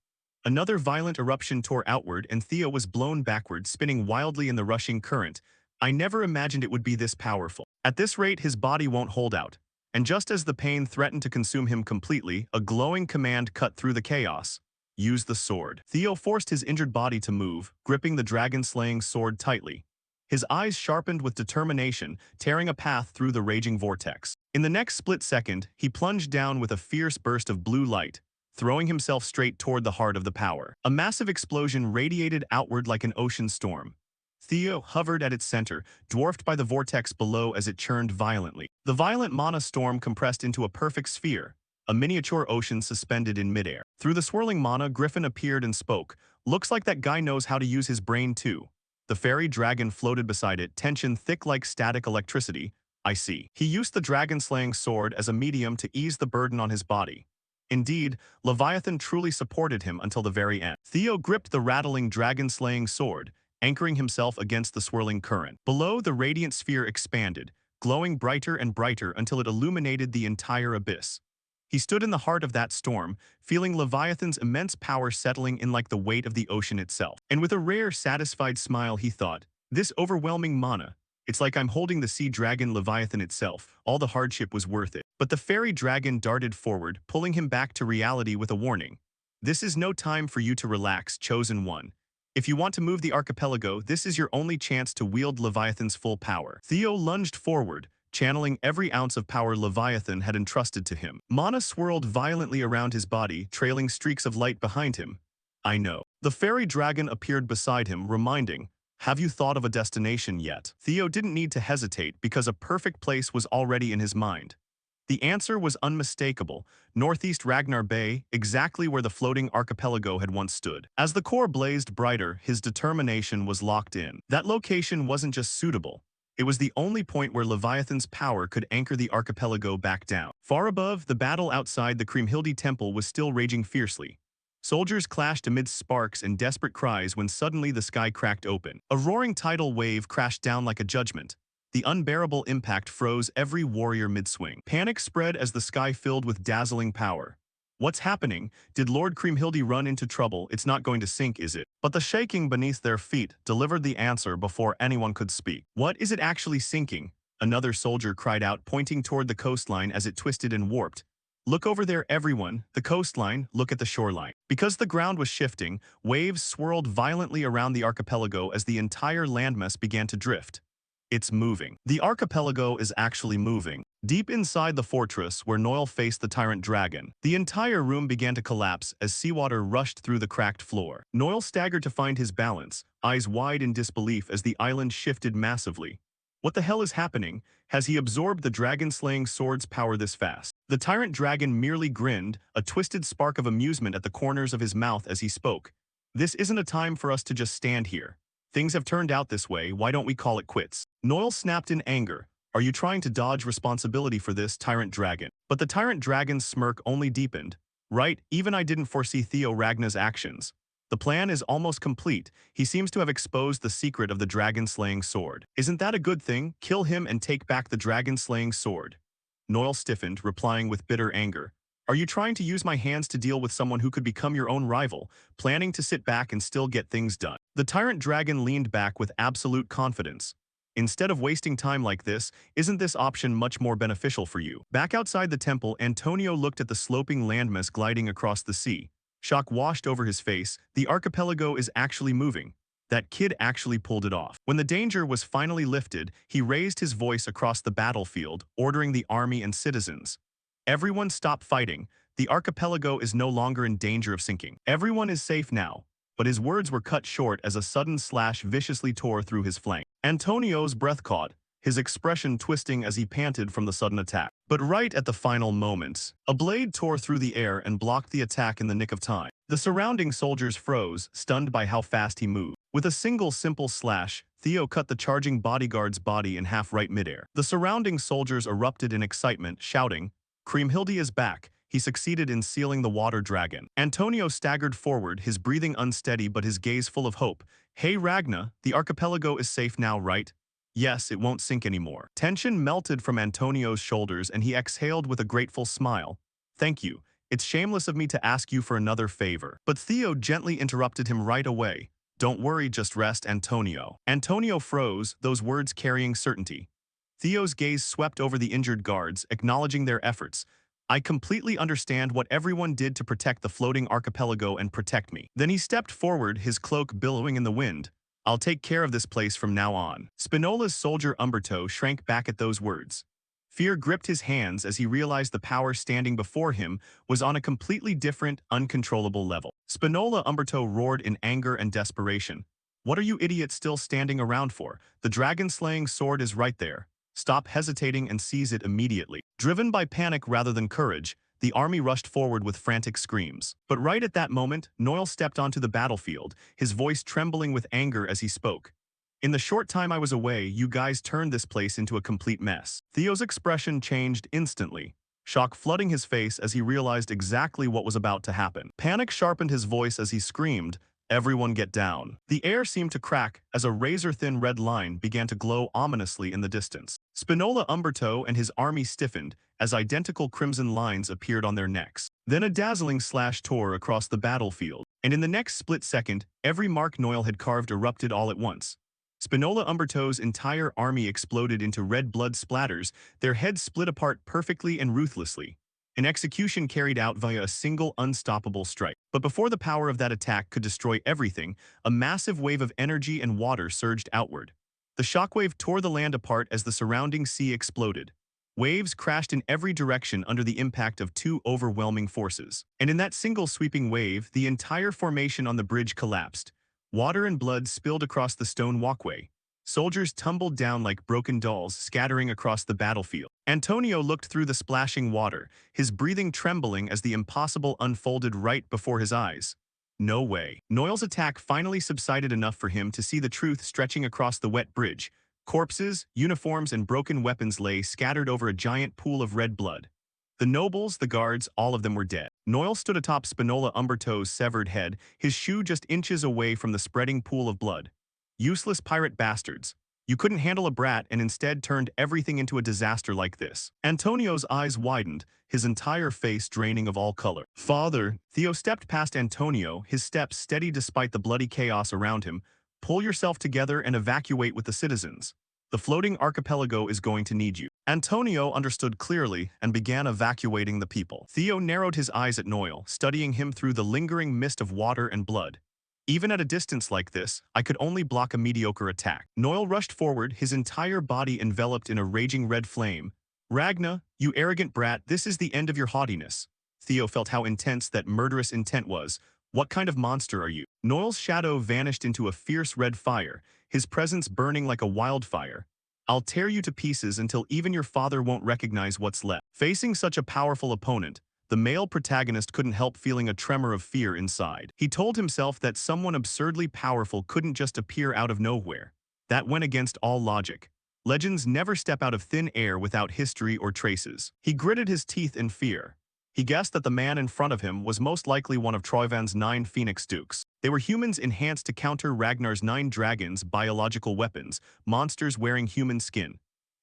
Another violent eruption tore outward and Theo was blown backward, spinning wildly in the rushing current. I never imagined it would be this powerful. At this rate, his body won't hold out. And just as the pain threatened to consume him completely, a glowing command cut through the chaos. Use the sword. Theo forced his injured body to move, gripping the dragon-slaying sword tightly. His eyes sharpened with determination, tearing a path through the raging vortex. In the next split second, he plunged down with a fierce burst of blue light, throwing himself straight toward the heart of the power. A massive explosion radiated outward like an ocean storm. Theo hovered at its center, dwarfed by the vortex below as it churned violently. The violent mana storm compressed into a perfect sphere, a miniature ocean suspended in midair. Through the swirling mana, Griffin appeared and spoke. "Looks like that guy knows how to use his brain too." The fairy dragon floated beside it, tension thick like static electricity. "I see." He used the dragon-slaying sword as a medium to ease the burden on his body. Indeed, Leviathan truly supported him until the very end. Theo gripped the rattling dragon-slaying sword, anchoring himself against the swirling current. Below, the radiant sphere expanded, glowing brighter and brighter until it illuminated the entire abyss. He stood in the heart of that storm, feeling Leviathan's immense power settling in like the weight of the ocean itself. And with a rare, satisfied smile, he thought, "This overwhelming mana, it's like I'm holding the sea dragon Leviathan itself. All the hardship was worth it." But the fairy dragon darted forward, pulling him back to reality with a warning. "This is no time for you to relax, chosen one. If you want to move the archipelago, this is your only chance to wield Leviathan's full power." Theo lunged forward, channeling every ounce of power Leviathan had entrusted to him. Mana swirled violently around his body, trailing streaks of light behind him. "I know." The fairy dragon appeared beside him, reminding, "Have you thought of a destination yet?" Theo didn't need to hesitate because a perfect place was already in his mind. The answer was unmistakable: northeast Ragnar Bay, exactly where the floating archipelago had once stood. As the core blazed brighter, his determination was locked in. That location wasn't just suitable. It was the only point where Leviathan's power could anchor the archipelago back down. Far above, the battle outside the Kriemhildi temple was still raging fiercely. Soldiers clashed amidst sparks and desperate cries when suddenly the sky cracked open. A roaring tidal wave crashed down like a judgment. The unbearable impact froze every warrior mid-swing. Panic spread as the sky filled with dazzling power. "What's happening? Did Lord Kriemhildi run into trouble? It's not going to sink, is it?" But the shaking beneath their feet delivered the answer before anyone could speak. "What, is it actually sinking?" Another soldier cried out, pointing toward the coastline as it twisted and warped. "Look over there, everyone. The coastline, look at the shoreline." Because the ground was shifting, waves swirled violently around the archipelago as the entire landmass began to drift. "It's moving." The archipelago is actually moving. Deep inside the fortress where Noel faced the tyrant dragon, the entire room began to collapse as seawater rushed through the cracked floor. Noel staggered to find his balance, eyes wide in disbelief as the island shifted massively. What the hell is happening? Has he absorbed the dragon-slaying sword's power this fast? The tyrant dragon merely grinned, a twisted spark of amusement at the corners of his mouth as he spoke. "This isn't a time for us to just stand here. Things have turned out this way, why don't we call it quits?" Noel snapped in anger. "Are you trying to dodge responsibility for this, tyrant dragon?" But the tyrant dragon's smirk only deepened. "Right, even I didn't foresee Theo Ragnar's actions. The plan is almost complete. He seems to have exposed the secret of the dragon-slaying sword. Isn't that a good thing? Kill him and take back the dragon-slaying sword." Noel stiffened, replying with bitter anger. "Are you trying to use my hands to deal with someone who could become your own rival, planning to sit back and still get things done?" The tyrant dragon leaned back with absolute confidence. "Instead of wasting time like this, isn't this option much more beneficial for you?" Back outside the temple, Antonio looked at the sloping landmass gliding across the sea. Shock washed over his face. The archipelago is actually moving. That kid actually pulled it off. When the danger was finally lifted, he raised his voice across the battlefield, ordering the army and citizens. "Everyone stop fighting. The archipelago is no longer in danger of sinking. Everyone is safe now. but his words were cut short as a sudden slash viciously tore through his flank. Antonio's breath caught, his expression twisting as he panted from the sudden attack. But right at the final moment, a blade tore through the air and blocked the attack in the nick of time. The surrounding soldiers froze, stunned by how fast he moved. With a single simple slash, Theo cut the charging bodyguard's body in half right midair. The surrounding soldiers erupted in excitement, shouting, "Kriemhilde is back." He succeeded in sealing the water dragon. Antonio staggered forward, his breathing unsteady but his gaze full of hope. "Hey Ragna, the archipelago is safe now, right?" "Yes, it won't sink anymore." Tension melted from Antonio's shoulders and he exhaled with a grateful smile. "Thank you. It's shameless of me to ask you for another favor." But Theo gently interrupted him right away. "Don't worry, just rest, Antonio." Antonio froze, those words carrying certainty. Theo's gaze swept over the injured guards, acknowledging their efforts. "I completely understand what everyone did to protect the floating archipelago and protect me." Then he stepped forward, his cloak billowing in the wind. "I'll take care of this place from now on." Spinola's soldier Umberto shrank back at those words. Fear gripped his hands as he realized the power standing before him was on a completely different, uncontrollable level. Spinola Umberto roared in anger and desperation. "What are you idiots still standing around for? The dragon-slaying sword is right there. Stop hesitating and seize it immediately." Driven by panic rather than courage, the army rushed forward with frantic screams. But right at that moment, Noel stepped onto the battlefield, his voice trembling with anger as he spoke. "In the short time I was away, you guys turned this place into a complete mess." Theo's expression changed instantly, shock flooding his face as he realized exactly what was about to happen. Panic sharpened his voice as he screamed, "Everyone get down." The air seemed to crack as a razor-thin red line began to glow ominously in the distance. Spinola Umberto and his army stiffened as identical crimson lines appeared on their necks. Then a dazzling slash tore across the battlefield, and in the next split second, every mark Noel had carved erupted all at once. Spinola Umberto's entire army exploded into red blood splatters, their heads split apart perfectly and ruthlessly. An execution carried out via a single unstoppable strike. But before the power of that attack could destroy everything, a massive wave of energy and water surged outward. The shockwave tore the land apart as the surrounding sea exploded. Waves crashed in every direction under the impact of two overwhelming forces. And in that single sweeping wave, the entire formation on the bridge collapsed. Water and blood spilled across the stone walkway. Soldiers tumbled down like broken dolls, scattering across the battlefield. Antonio looked through the splashing water, his breathing trembling as the impossible unfolded right before his eyes. No way. Noel's attack finally subsided enough for him to see the truth stretching across the wet bridge. Corpses, uniforms, and broken weapons lay scattered over a giant pool of red blood. The nobles, the guards, all of them were dead. Noel stood atop Spinola Umberto's severed head, his shoe just inches away from the spreading pool of blood. "Useless pirate bastards. You couldn't handle a brat and instead turned everything into a disaster like this." Antonio's eyes widened, his entire face draining of all color. "Father," Theo stepped past Antonio, his steps steady despite the bloody chaos around him. "Pull yourself together and evacuate with the citizens. The floating archipelago is going to need you." Antonio understood clearly and began evacuating the people. Theo narrowed his eyes at Noel, studying him through the lingering mist of water and blood. "Even at a distance like this, I could only block a mediocre attack." Noel rushed forward, his entire body enveloped in a raging red flame. "Ragna, you arrogant brat, this is the end of your haughtiness." Theo felt how intense that murderous intent was. "What kind of monster are you?" Noel's shadow vanished into a fierce red fire, his presence burning like a wildfire. "I'll tear you to pieces until even your father won't recognize what's left." Facing such a powerful opponent, the male protagonist couldn't help feeling a tremor of fear inside. He told himself that someone absurdly powerful couldn't just appear out of nowhere. That went against all logic. Legends never step out of thin air without history or traces. He gritted his teeth in fear. He guessed that the man in front of him was most likely one of Troivan's 9 Phoenix Dukes. They were humans enhanced to counter Ragnar's 9 dragons' biological weapons, monsters wearing human skin.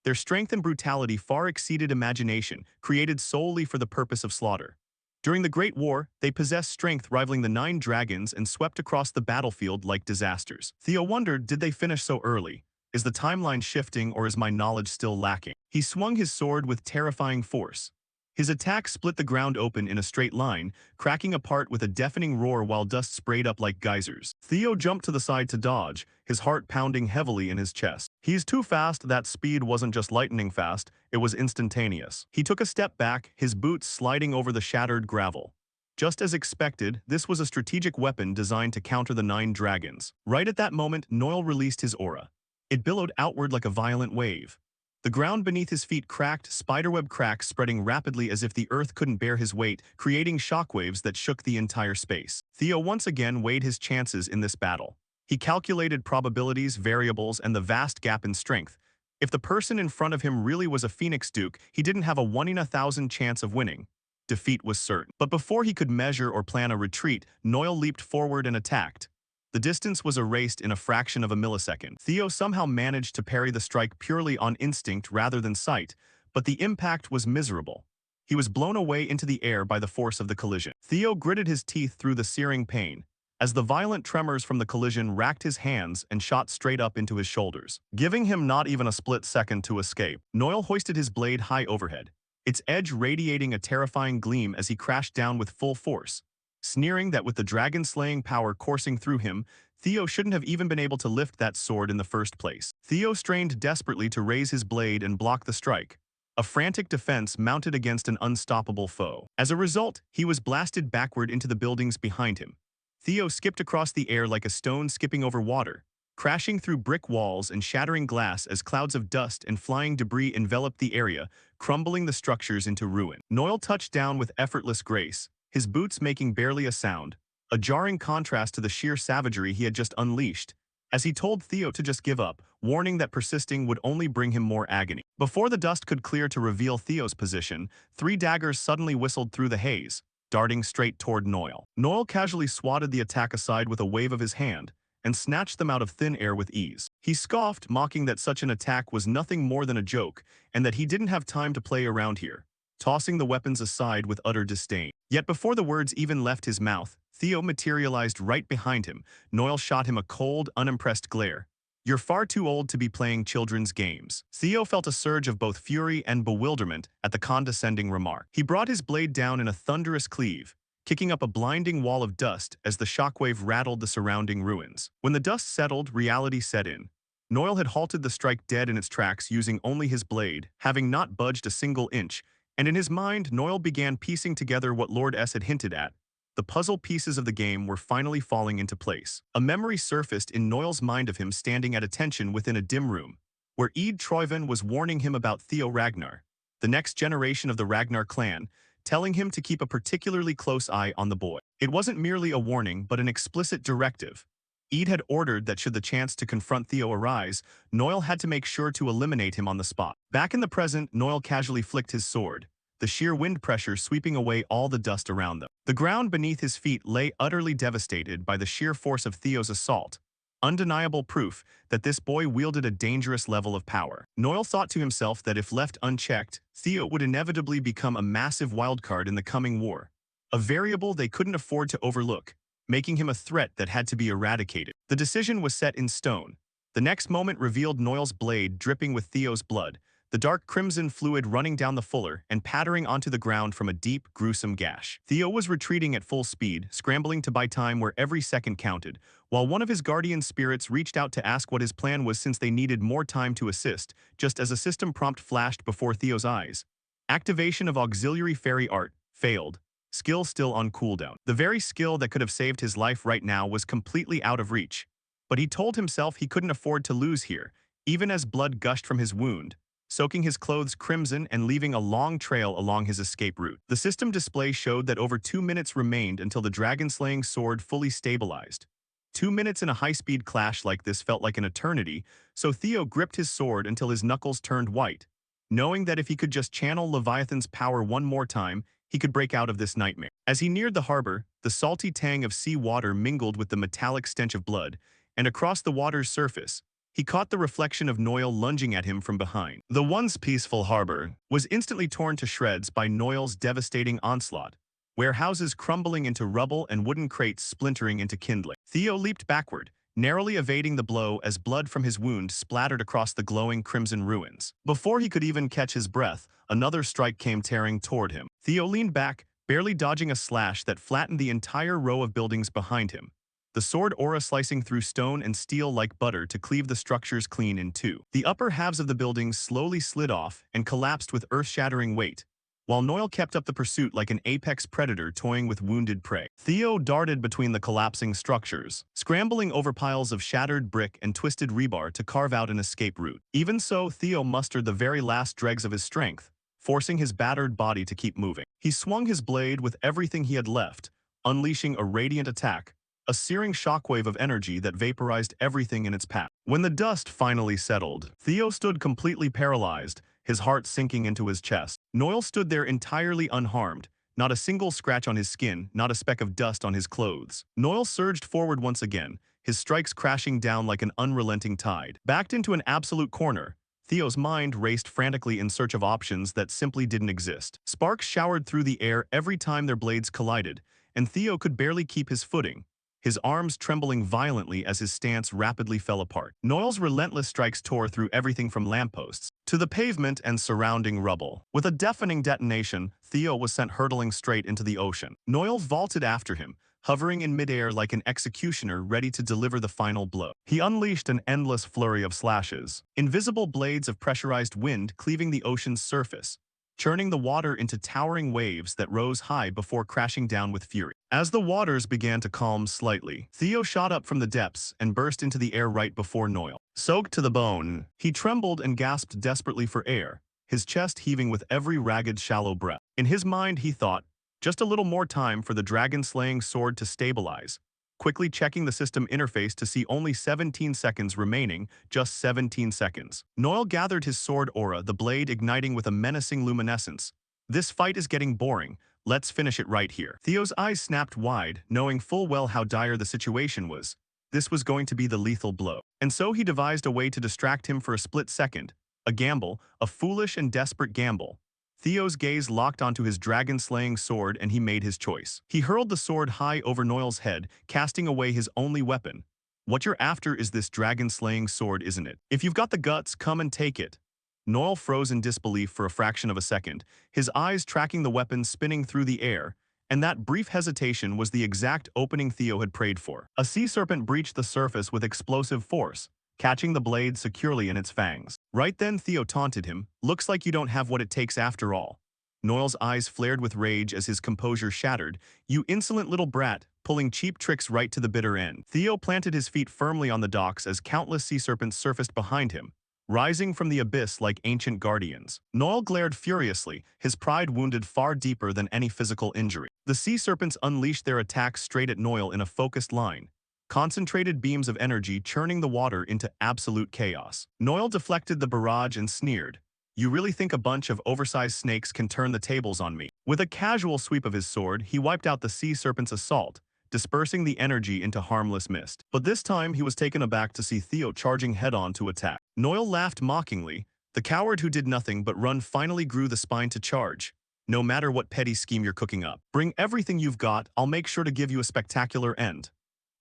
Their strength and brutality far exceeded imagination, created solely for the purpose of slaughter. During the Great War, they possessed strength rivaling the 9 dragons and swept across the battlefield like disasters. Theo wondered, did they finish so early? Is the timeline shifting or is my knowledge still lacking? He swung his sword with terrifying force. His attack split the ground open in a straight line, cracking apart with a deafening roar while dust sprayed up like geysers. Theo jumped to the side to dodge, his heart pounding heavily in his chest. He's too fast. That speed wasn't just lightning fast, it was instantaneous. He took a step back, his boots sliding over the shattered gravel. Just as expected, this was a strategic weapon designed to counter the 9 dragons. Right at that moment, Noel released his aura. It billowed outward like a violent wave. The ground beneath his feet cracked, spiderweb cracks spreading rapidly as if the earth couldn't bear his weight, creating shockwaves that shook the entire space. Theo once again weighed his chances in this battle. He calculated probabilities, variables, and the vast gap in strength. If the person in front of him really was a Phoenix Duke, he didn't have a 1 in 1,000 chance of winning. Defeat was certain. But before he could measure or plan a retreat, Noel leaped forward and attacked. The distance was erased in a fraction of a millisecond. Theo somehow managed to parry the strike purely on instinct rather than sight, but the impact was miserable. He was blown away into the air by the force of the collision. Theo gritted his teeth through the searing pain, as the violent tremors from the collision racked his hands and shot straight up into his shoulders, giving him not even a split second to escape. Noel hoisted his blade high overhead, its edge radiating a terrifying gleam as he crashed down with full force. Sneering that with the dragon-slaying power coursing through him, Theo shouldn't have even been able to lift that sword in the first place. Theo strained desperately to raise his blade and block the strike, a frantic defense mounted against an unstoppable foe. As a result, he was blasted backward into the buildings behind him. Theo skipped across the air like a stone skipping over water, crashing through brick walls and shattering glass as clouds of dust and flying debris enveloped the area, crumbling the structures into ruin. Noel touched down with effortless grace, his boots making barely a sound, a jarring contrast to the sheer savagery he had just unleashed, as he told Theo to just give up, warning that persisting would only bring him more agony. Before the dust could clear to reveal Theo's position, 3 daggers suddenly whistled through the haze, darting straight toward Noel. Noel casually swatted the attack aside with a wave of his hand, and snatched them out of thin air with ease. He scoffed, mocking that such an attack was nothing more than a joke, and that he didn't have time to play around here, tossing the weapons aside with utter disdain. Yet before the words even left his mouth, Theo materialized right behind him. Noel shot him a cold, unimpressed glare. "You're far too old to be playing children's games." Theo felt a surge of both fury and bewilderment at the condescending remark. He brought his blade down in a thunderous cleave, kicking up a blinding wall of dust as the shockwave rattled the surrounding ruins. When the dust settled, reality set in. Noel had halted the strike dead in its tracks using only his blade, having not budged a single inch, and in his mind, Noel began piecing together what Lord S had hinted at. The puzzle pieces of the game were finally falling into place. A memory surfaced in Noel's mind of him standing at attention within a dim room, where Eid Troiven was warning him about Theo Ragnar, the next generation of the Ragnar clan, telling him to keep a particularly close eye on the boy. It wasn't merely a warning, but an explicit directive. Eid had ordered that should the chance to confront Theo arise, Noel had to make sure to eliminate him on the spot. Back in the present, Noel casually flicked his sword, the sheer wind pressure sweeping away all the dust around them. The ground beneath his feet lay utterly devastated by the sheer force of Theo's assault, undeniable proof that this boy wielded a dangerous level of power. Noel thought to himself that if left unchecked, Theo would inevitably become a massive wildcard in the coming war, a variable they couldn't afford to overlook, making him a threat that had to be eradicated. The decision was set in stone. The next moment revealed Noel's blade dripping with Theo's blood, the dark crimson fluid running down the fuller and pattering onto the ground from a deep, gruesome gash. Theo was retreating at full speed, scrambling to buy time where every second counted, while one of his guardian spirits reached out to ask what his plan was since they needed more time to assist, just as a system prompt flashed before Theo's eyes. Activation of auxiliary fairy art failed. Skill still on cooldown. The very skill that could have saved his life right now was completely out of reach. But he told himself he couldn't afford to lose here, even as blood gushed from his wound, soaking his clothes crimson and leaving a long trail along his escape route. The system display showed that over 2 minutes remained until the dragon-slaying sword fully stabilized. 2 minutes in a high-speed clash like this felt like an eternity, so Theo gripped his sword until his knuckles turned white, knowing that if he could just channel Leviathan's power one more time, he could break out of this nightmare. As he neared the harbor, the salty tang of sea water mingled with the metallic stench of blood, and across the water's surface, he caught the reflection of Noel lunging at him from behind. The once peaceful harbor was instantly torn to shreds by Noel's devastating onslaught, warehouses crumbling into rubble and wooden crates splintering into kindling. Theo leaped backward, narrowly evading the blow as blood from his wound splattered across the glowing crimson ruins. Before he could even catch his breath, another strike came tearing toward him. Theo leaned back, barely dodging a slash that flattened the entire row of buildings behind him, the sword aura slicing through stone and steel like butter to cleave the structures clean in two. The upper halves of the buildings slowly slid off and collapsed with earth-shattering weight, while Noel kept up the pursuit like an apex predator toying with wounded prey. Theo darted between the collapsing structures, scrambling over piles of shattered brick and twisted rebar to carve out an escape route. Even so, Theo mustered the very last dregs of his strength, forcing his battered body to keep moving. He swung his blade with everything he had left, unleashing a radiant attack, a searing shockwave of energy that vaporized everything in its path. When the dust finally settled, Theo stood completely paralyzed, his heart sinking into his chest. Noel stood there entirely unharmed, not a single scratch on his skin, not a speck of dust on his clothes. Noel surged forward once again, his strikes crashing down like an unrelenting tide. Backed into an absolute corner, Theo's mind raced frantically in search of options that simply didn't exist. Sparks showered through the air every time their blades collided, and Theo could barely keep his footing, his arms trembling violently as his stance rapidly fell apart. Noel's relentless strikes tore through everything from lampposts to the pavement and surrounding rubble. With a deafening detonation, Theo was sent hurtling straight into the ocean. Noel vaulted after him, hovering in midair like an executioner ready to deliver the final blow. He unleashed an endless flurry of slashes, invisible blades of pressurized wind cleaving the ocean's surface, churning the water into towering waves that rose high before crashing down with fury. As the waters began to calm slightly, Theo shot up from the depths and burst into the air right before Noel. Soaked to the bone, he trembled and gasped desperately for air, his chest heaving with every ragged, shallow breath. In his mind, he thought, just a little more time for the dragon-slaying sword to stabilize, quickly checking the system interface to see only 17 seconds remaining, just 17 seconds. Noel gathered his sword aura, the blade igniting with a menacing luminescence. This fight is getting boring. Let's finish it right here. Theo's eyes snapped wide, knowing full well how dire the situation was. This was going to be the lethal blow. And so he devised a way to distract him for a split second. A gamble, a foolish and desperate gamble. Theo's gaze locked onto his dragon-slaying sword and he made his choice. He hurled the sword high over Noel's head, casting away his only weapon. What you're after is this dragon-slaying sword, isn't it? If you've got the guts, come and take it. Noel froze in disbelief for a fraction of a second, his eyes tracking the weapon spinning through the air, and that brief hesitation was the exact opening Theo had prayed for. A sea serpent breached the surface with explosive force, catching the blade securely in its fangs. Right then, Theo taunted him, "Looks like you don't have what it takes after all." Noel's eyes flared with rage as his composure shattered. "You insolent little brat, pulling cheap tricks right to the bitter end." Theo planted his feet firmly on the docks as countless sea serpents surfaced behind him, rising from the abyss like ancient guardians. Noel glared furiously, his pride wounded far deeper than any physical injury. The sea serpents unleashed their attacks straight at Noel in a focused line, concentrated beams of energy churning the water into absolute chaos. Noel deflected the barrage and sneered, "You really think a bunch of oversized snakes can turn the tables on me?" With a casual sweep of his sword, he wiped out the sea serpent's assault, dispersing the energy into harmless mist. But this time he was taken aback to see Theo charging head-on to attack. Noel laughed mockingly. The coward who did nothing but run finally grew the spine to charge. "No matter what petty scheme you're cooking up, bring everything you've got, I'll make sure to give you a spectacular end."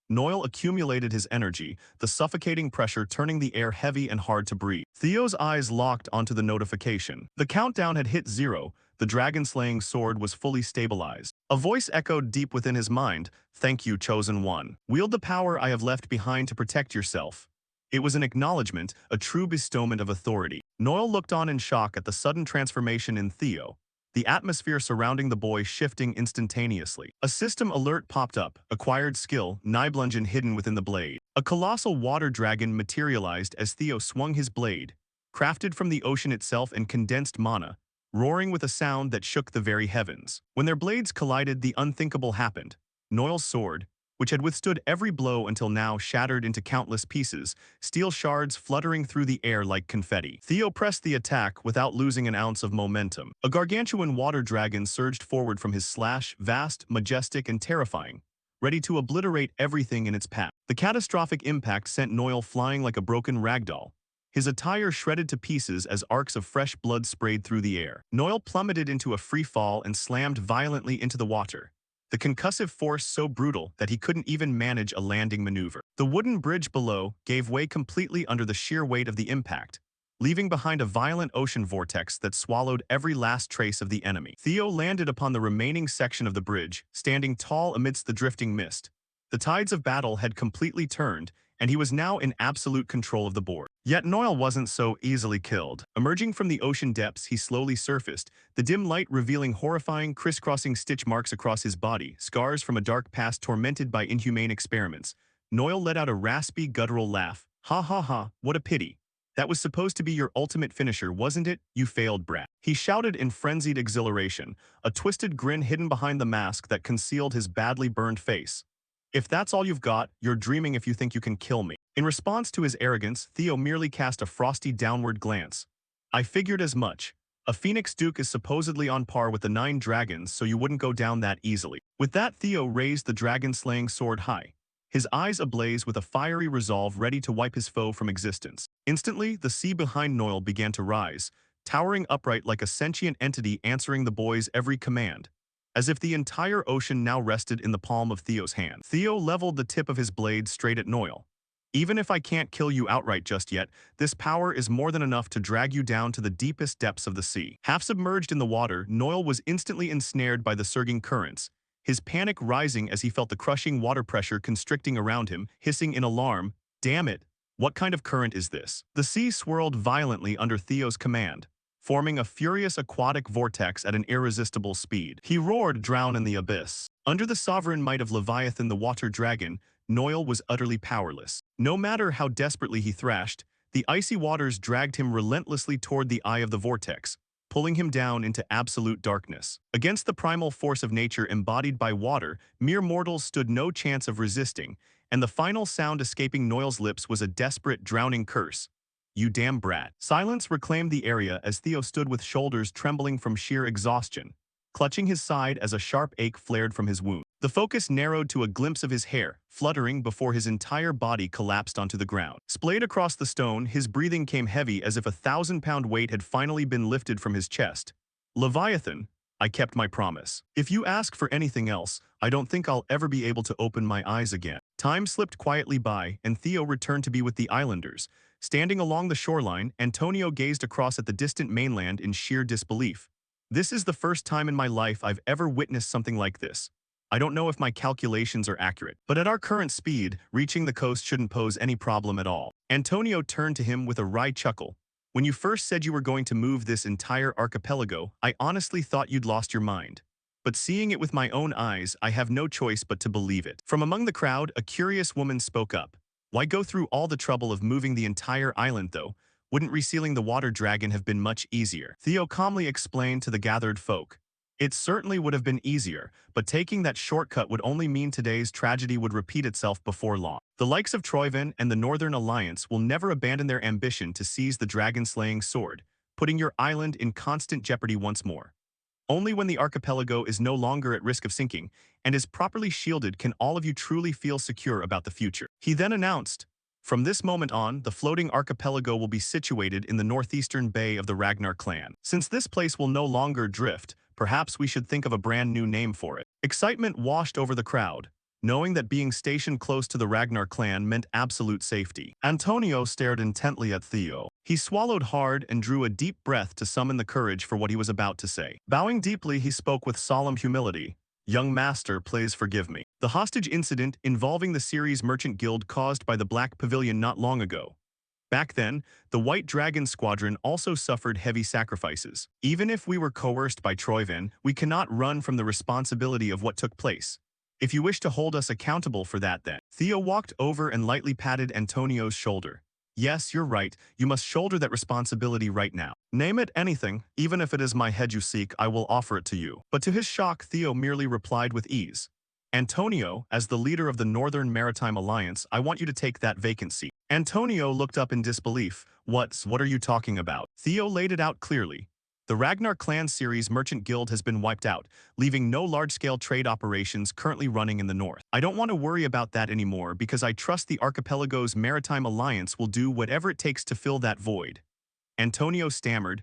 Noel accumulated his energy, the suffocating pressure turning the air heavy and hard to breathe. Theo's eyes locked onto the notification. The countdown had hit 0, the dragon-slaying sword was fully stabilized. A voice echoed deep within his mind, "Thank you, chosen one. Wield the power I have left behind to protect yourself." It was an acknowledgement, a true bestowment of authority. Noel looked on in shock at the sudden transformation in Theo, the atmosphere surrounding the boy shifting instantaneously. A system alert popped up, acquired skill, Nibelungen hidden within the blade. A colossal water dragon materialized as Theo swung his blade, crafted from the ocean itself and condensed mana, roaring with a sound that shook the very heavens. When their blades collided, the unthinkable happened. Noel's sword, which had withstood every blow until now shattered into countless pieces, steel shards fluttering through the air like confetti. Theo pressed the attack without losing an ounce of momentum. A gargantuan water dragon surged forward from his slash, vast, majestic, and terrifying, ready to obliterate everything in its path. The catastrophic impact sent Noel flying like a broken ragdoll, his attire shredded to pieces as arcs of fresh blood sprayed through the air. Noel plummeted into a free fall and slammed violently into the water, the concussive force so brutal that he couldn't even manage a landing maneuver. The wooden bridge below gave way completely under the sheer weight of the impact, leaving behind a violent ocean vortex that swallowed every last trace of the enemy. Theo landed upon the remaining section of the bridge, standing tall amidst the drifting mist. The tides of battle had completely turned, and he was now in absolute control of the board. Yet Noel wasn't so easily killed. Emerging from the ocean depths, he slowly surfaced, the dim light revealing horrifying, crisscrossing stitch marks across his body, scars from a dark past tormented by inhumane experiments. Noel let out a raspy, guttural laugh. Ha ha ha, what a pity. That was supposed to be your ultimate finisher, wasn't it? You failed, brat. He shouted in frenzied exhilaration, a twisted grin hidden behind the mask that concealed his badly burned face. If that's all you've got, you're dreaming if you think you can kill me. In response to his arrogance, Theo merely cast a frosty downward glance. I figured as much. A Phoenix Duke is supposedly on par with the 9 dragons, so you wouldn't go down that easily. With that, Theo raised the dragon-slaying sword high, his eyes ablaze with a fiery resolve ready to wipe his foe from existence. Instantly, the sea behind Noel began to rise, towering upright like a sentient entity answering the boy's every command, as if the entire ocean now rested in the palm of Theo's hand. Theo leveled the tip of his blade straight at Noel. Even if I can't kill you outright just yet, this power is more than enough to drag you down to the deepest depths of the sea. Half submerged in the water, Noel was instantly ensnared by the surging currents, his panic rising as he felt the crushing water pressure constricting around him, hissing in alarm, "Damn it! What kind of current is this?" The sea swirled violently under Theo's command, forming a furious aquatic vortex at an irresistible speed. He roared, "Drown in the abyss." Under the sovereign might of Leviathan the water dragon, Noel was utterly powerless. No matter how desperately he thrashed, the icy waters dragged him relentlessly toward the eye of the vortex, pulling him down into absolute darkness. Against the primal force of nature embodied by water, mere mortals stood no chance of resisting, and the final sound escaping Noel's lips was a desperate, drowning curse. "You damn brat." Silence reclaimed the area as Theo stood with shoulders trembling from sheer exhaustion, clutching his side as a sharp ache flared from his wound. The focus narrowed to a glimpse of his hair, fluttering before his entire body collapsed onto the ground. Splayed across the stone, his breathing came heavy as if a 1,000-pound weight had finally been lifted from his chest. "Leviathan, I kept my promise. If you ask for anything else, I don't think I'll ever be able to open my eyes again." Time slipped quietly by, and Theo returned to be with the islanders. Standing along the shoreline, Antonio gazed across at the distant mainland in sheer disbelief. "This is the first time in my life I've ever witnessed something like this. I don't know if my calculations are accurate, but at our current speed, reaching the coast shouldn't pose any problem at all." Antonio turned to him with a wry chuckle. "When you first said you were going to move this entire archipelago, I honestly thought you'd lost your mind. But seeing it with my own eyes, I have no choice but to believe it." From among the crowd, a curious woman spoke up. "Why go through all the trouble of moving the entire island, though? Wouldn't resealing the water dragon have been much easier?" Theo calmly explained to the gathered folk. "It certainly would have been easier, but taking that shortcut would only mean today's tragedy would repeat itself before long. The likes of Troyven and the Northern Alliance will never abandon their ambition to seize the dragon-slaying sword, putting your island in constant jeopardy once more. Only when the archipelago is no longer at risk of sinking and is properly shielded can all of you truly feel secure about the future." He then announced, "From this moment on, the floating archipelago will be situated in the northeastern bay of the Ragnar clan. Since this place will no longer drift, perhaps we should think of a brand new name for it." Excitement washed over the crowd, knowing that being stationed close to the Ragnar clan meant absolute safety. Antonio stared intently at Theo. He swallowed hard and drew a deep breath to summon the courage for what he was about to say. Bowing deeply, he spoke with solemn humility. "Young master, please forgive me. The hostage incident involving the Ceres Merchant Guild caused by the Black Pavilion not long ago. Back then, the White Dragon Squadron also suffered heavy sacrifices. Even if we were coerced by Troyven, we cannot run from the responsibility of what took place. If you wish to hold us accountable for that, then." Theo walked over and lightly patted Antonio's shoulder. "Yes, you're right. You must shoulder that responsibility right now. Name it anything, even if it is my head you seek, I will offer it to you." But to his shock, Theo merely replied with ease, "Antonio, as the leader of the Northern Maritime Alliance, I want you to take that vacant seat." Antonio looked up in disbelief. What are you talking about?" Theo laid it out clearly. "The Ragnar Clan Ceres Merchant Guild has been wiped out, leaving no large-scale trade operations currently running in the north. I don't want to worry about that anymore because I trust the archipelago's maritime alliance will do whatever it takes to fill that void." Antonio stammered,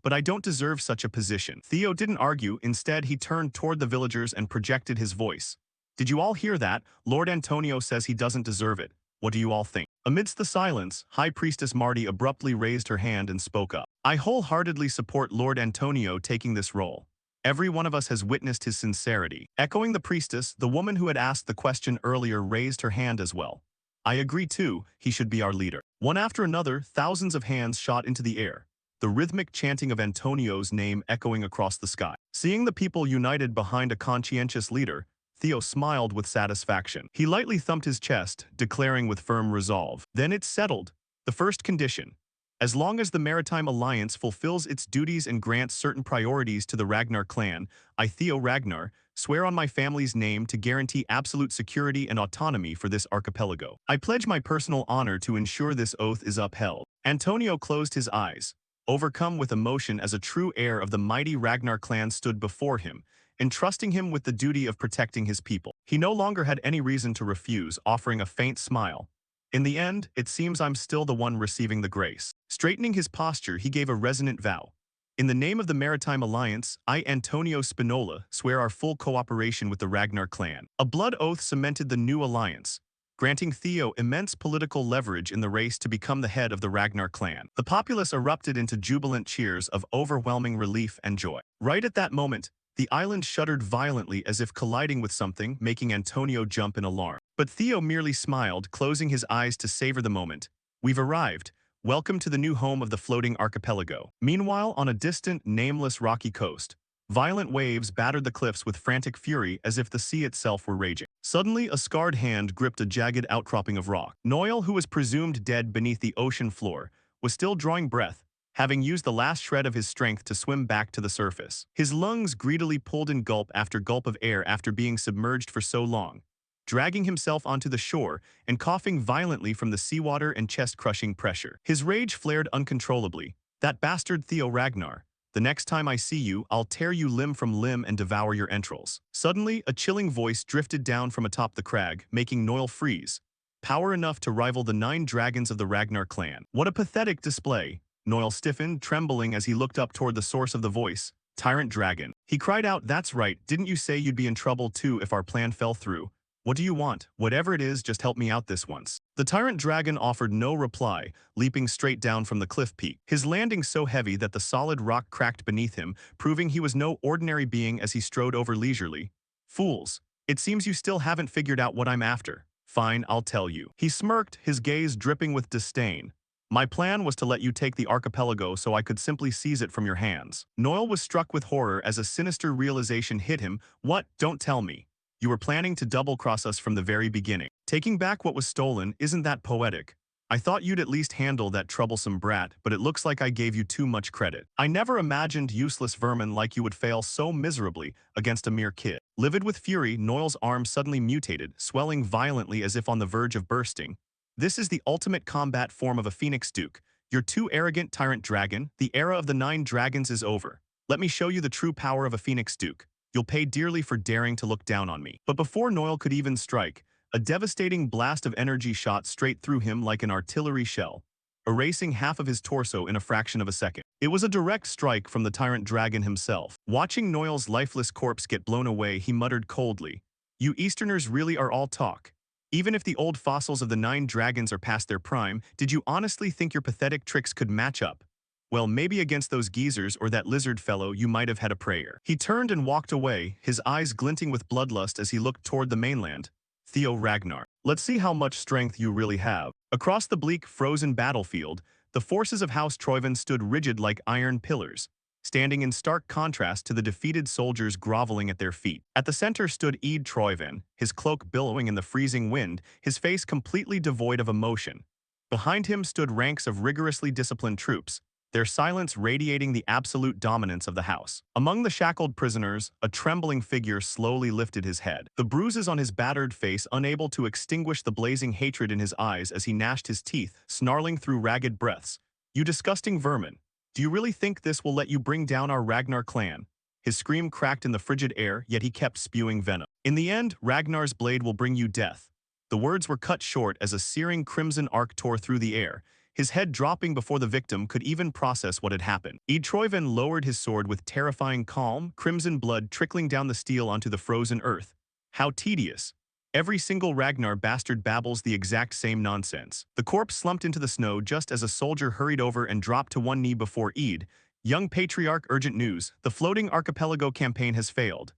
but I don't deserve such a position." Theo didn't argue. Instead, he turned toward the villagers and projected his voice. "Did you all hear that? Lord Antonio says he doesn't deserve it. What do you all think?" Amidst the silence, High Priestess Marty abruptly raised her hand and spoke up. "I wholeheartedly support Lord Antonio taking this role. Every one of us has witnessed his sincerity." Echoing the priestess, the woman who had asked the question earlier raised her hand as well. I agree too, he should be our leader. One after another, thousands of hands shot into the air, the rhythmic chanting of Antonio's name echoing across the sky. Seeing the people united behind a conscientious leader, Theo smiled with satisfaction. He lightly thumped his chest, declaring with firm resolve. Then it's settled. The first condition. As long as the Maritime Alliance fulfills its duties and grants certain priorities to the Ragnar clan, I, Theo Ragnar, swear on my family's name to guarantee absolute security and autonomy for this archipelago. I pledge my personal honor to ensure this oath is upheld. Antonio closed his eyes, overcome with emotion as a true heir of the mighty Ragnar clan stood before him, entrusting him with the duty of protecting his people. He no longer had any reason to refuse, offering a faint smile. In the end, it seems I'm still the one receiving the grace. Straightening his posture, he gave a resonant vow. In the name of the Maritime Alliance, I, Antonio Spinola, swear our full cooperation with the Ragnar clan. A blood oath cemented the new alliance, granting Theo immense political leverage in the race to become the head of the Ragnar clan. The populace erupted into jubilant cheers of overwhelming relief and joy. Right at that moment, the island shuddered violently as if colliding with something, making Antonio jump in alarm. But Theo merely smiled, closing his eyes to savor the moment. We've arrived. Welcome to the new home of the floating archipelago. Meanwhile, on a distant, nameless rocky coast, violent waves battered the cliffs with frantic fury as if the sea itself were raging. Suddenly, a scarred hand gripped a jagged outcropping of rock. Noel, who was presumed dead beneath the ocean floor, was still drawing breath, having used the last shred of his strength to swim back to the surface. His lungs greedily pulled in gulp after gulp of air after being submerged for so long, dragging himself onto the shore and coughing violently from the seawater and chest-crushing pressure. His rage flared uncontrollably. That bastard Theo Ragnar. The next time I see you, I'll tear you limb from limb and devour your entrails. Suddenly, a chilling voice drifted down from atop the crag, making Noel freeze. Power enough to rival the 9 dragons of the Ragnar clan. What a pathetic display. Noel stiffened, trembling as he looked up toward the source of the voice. Tyrant Dragon. He cried out, "That's right, didn't you say you'd be in trouble too if our plan fell through? What do you want? Whatever it is, just help me out this once." The Tyrant Dragon offered no reply, leaping straight down from the cliff peak, his landing so heavy that the solid rock cracked beneath him, proving he was no ordinary being as he strode over leisurely. "Fools, it seems you still haven't figured out what I'm after. Fine, I'll tell you." He smirked, his gaze dripping with disdain. "My plan was to let you take the archipelago so I could simply seize it from your hands." Noel was struck with horror as a sinister realization hit him. "What? Don't tell me. You were planning to double-cross us from the very beginning. Taking back what was stolen, isn't that poetic? I thought you'd at least handle that troublesome brat, but it looks like I gave you too much credit. I never imagined useless vermin like you would fail so miserably against a mere kid." Livid with fury, Noel's arm suddenly mutated, swelling violently as if on the verge of bursting. "This is the ultimate combat form of a phoenix duke. You're too arrogant, Tyrant Dragon. The era of the 9 dragons is over. Let me show you the true power of a phoenix duke. You'll pay dearly for daring to look down on me." But before Noel could even strike, a devastating blast of energy shot straight through him like an artillery shell, erasing half of his torso in a fraction of a second. It was a direct strike from the Tyrant Dragon himself. Watching Noel's lifeless corpse get blown away, he muttered coldly, "You Easterners really are all talk. Even if the old fossils of the 9 dragons are past their prime, did you honestly think your pathetic tricks could match up? Well, maybe against those geezers or that lizard fellow you might have had a prayer." He turned and walked away, his eyes glinting with bloodlust as he looked toward the mainland. "Theo Ragnar, let's see how much strength you really have." Across the bleak, frozen battlefield, the forces of House Troyven stood rigid like iron pillars, standing in stark contrast to the defeated soldiers groveling at their feet. At the center stood Ead Troyven, his cloak billowing in the freezing wind, his face completely devoid of emotion. Behind him stood ranks of rigorously disciplined troops, their silence radiating the absolute dominance of the house. Among the shackled prisoners, a trembling figure slowly lifted his head, the bruises on his battered face unable to extinguish the blazing hatred in his eyes as he gnashed his teeth, snarling through ragged breaths. "You disgusting vermin! Do you really think this will let you bring down our Ragnar clan?" His scream cracked in the frigid air, yet he kept spewing venom. "In the end, Ragnar's blade will bring you death." The words were cut short as a searing crimson arc tore through the air, his head dropping before the victim could even process what had happened. Ead Troyven lowered his sword with terrifying calm, crimson blood trickling down the steel onto the frozen earth. How tedious. Every single Ragnar bastard babbles the exact same nonsense. The corpse slumped into the snow just as a soldier hurried over and dropped to one knee before Ead. "Young Patriarch, urgent news. The floating archipelago campaign has failed."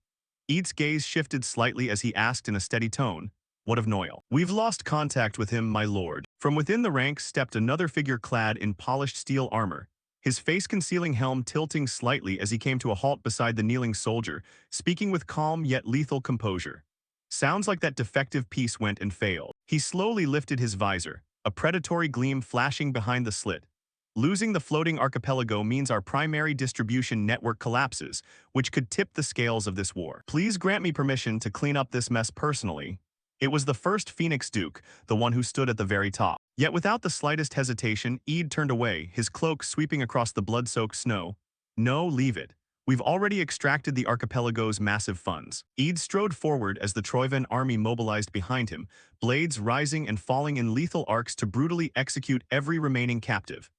Ead's gaze shifted slightly as he asked in a steady tone, What of Noel? We've lost contact with him, my lord. From within the ranks stepped another figure clad in polished steel armor, his face-concealing helm tilting slightly as he came to a halt beside the kneeling soldier, speaking with calm yet lethal composure. Sounds like that defective piece went and failed. He slowly lifted his visor, a predatory gleam flashing behind the slit. Losing the floating archipelago means our primary distribution network collapses, which could tip the scales of this war. Please grant me permission to clean up this mess personally. It was the first Phoenix Duke, the one who stood at the very top. Yet without the slightest hesitation, Eid turned away, his cloak sweeping across the blood-soaked snow. No, leave it. We've already extracted the archipelago's massive funds. Eid strode forward as the Troivan army mobilized behind him, blades rising and falling in lethal arcs to brutally execute every remaining captive.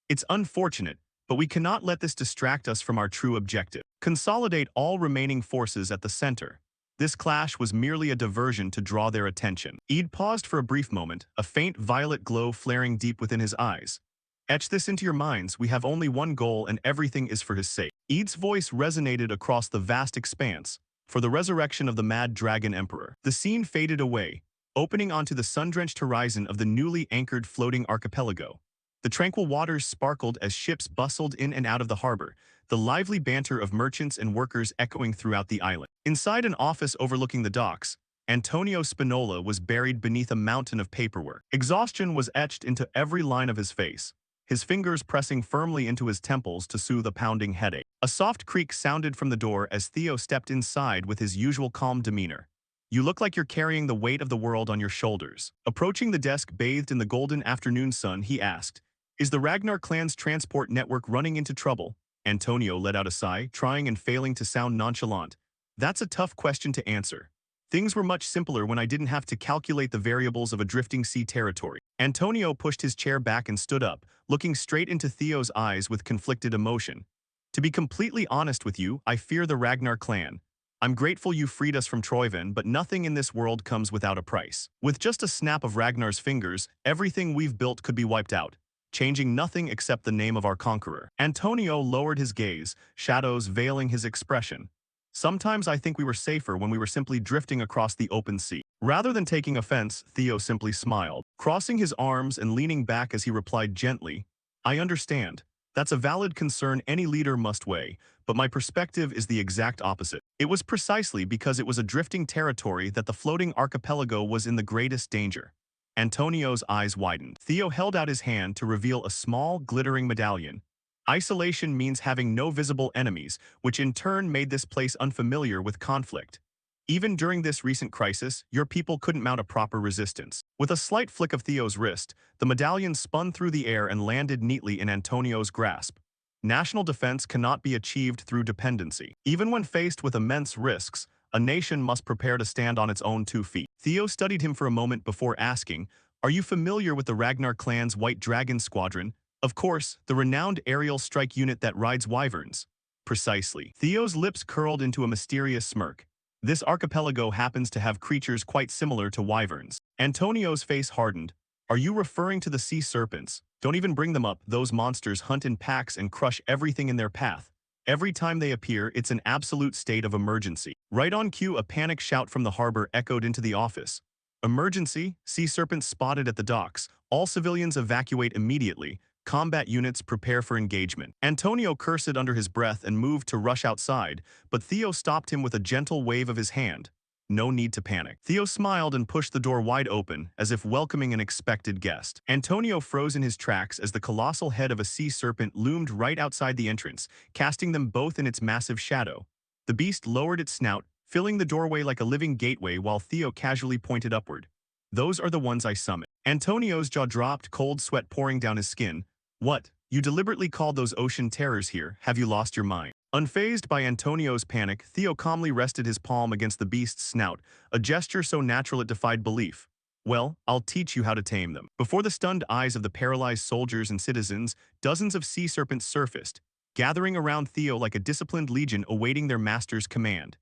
It's unfortunate, but we cannot let this distract us from our true objective. Consolidate all remaining forces at the center. This clash was merely a diversion to draw their attention. Eid paused for a brief moment, a faint violet glow flaring deep within his eyes. Etch this into your minds, we have only one goal and everything is for his sake. Eid's voice resonated across the vast expanse, for the resurrection of the mad dragon emperor. The scene faded away, opening onto the sun-drenched horizon of the newly anchored floating archipelago. The tranquil waters sparkled as ships bustled in and out of the harbor, the lively banter of merchants and workers echoing throughout the island. Inside an office overlooking the docks, Antonio Spinola was buried beneath a mountain of paperwork. Exhaustion was etched into every line of his face, his fingers pressing firmly into his temples to soothe a pounding headache. A soft creak sounded from the door as Theo stepped inside with his usual calm demeanor. You look like you're carrying the weight of the world on your shoulders. Approaching the desk bathed in the golden afternoon sun, he asked, "Is the Ragnar clan's transport network running into trouble?" Antonio let out a sigh, trying and failing to sound nonchalant. That's a tough question to answer. Things were much simpler when I didn't have to calculate the variables of a drifting sea territory. Antonio pushed his chair back and stood up, looking straight into Theo's eyes with conflicted emotion. To be completely honest with you, I fear the Ragnar clan. I'm grateful you freed us from Troivan, but nothing in this world comes without a price. With just a snap of Ragnar's fingers, everything we've built could be wiped out, changing nothing except the name of our conqueror. Antonio lowered his gaze, shadows veiling his expression. Sometimes I think we were safer when we were simply drifting across the open sea. Rather than taking offense, Theo simply smiled, crossing his arms and leaning back as he replied gently, I understand. That's a valid concern any leader must weigh, but my perspective is the exact opposite. It was precisely because it was a drifting territory that the floating archipelago was in the greatest danger. Antonio's eyes widened. Theo held out his hand to reveal a small, glittering medallion. Isolation means having no visible enemies, which in turn made this place unfamiliar with conflict. Even during this recent crisis, your people couldn't mount a proper resistance. With a slight flick of Theo's wrist, the medallion spun through the air and landed neatly in Antonio's grasp. National defense cannot be achieved through dependency. Even when faced with immense risks, a nation must prepare to stand on its own 2 feet. Theo studied him for a moment before asking, Are you familiar with the Ragnar clan's White Dragon Squadron? Of course, the renowned aerial strike unit that rides wyverns. Precisely. Theo's lips curled into a mysterious smirk. This archipelago happens to have creatures quite similar to wyverns. Antonio's face hardened. Are you referring to the sea serpents? Don't even bring them up. Those monsters hunt in packs and crush everything in their path. Every time they appear, it's an absolute state of emergency. Right on cue, a panic shout from the harbor echoed into the office. Emergency, sea serpents spotted at the docks. All civilians evacuate immediately. Combat units prepare for engagement. Antonio cursed under his breath and moved to rush outside, but Theo stopped him with a gentle wave of his hand. No need to panic. Theo smiled and pushed the door wide open, as if welcoming an expected guest. Antonio froze in his tracks as the colossal head of a sea serpent loomed right outside the entrance, casting them both in its massive shadow. The beast lowered its snout, filling the doorway like a living gateway while Theo casually pointed upward. Those are the ones I summoned. Antonio's jaw dropped, cold sweat pouring down his skin. What? You deliberately called those ocean terrors here, have you lost your mind? Unfazed by Antonio's panic, Theo calmly rested his palm against the beast's snout, a gesture so natural it defied belief. Well, I'll teach you how to tame them. Before the stunned eyes of the paralyzed soldiers and citizens, dozens of sea serpents surfaced, gathering around Theo like a disciplined legion awaiting their master's command.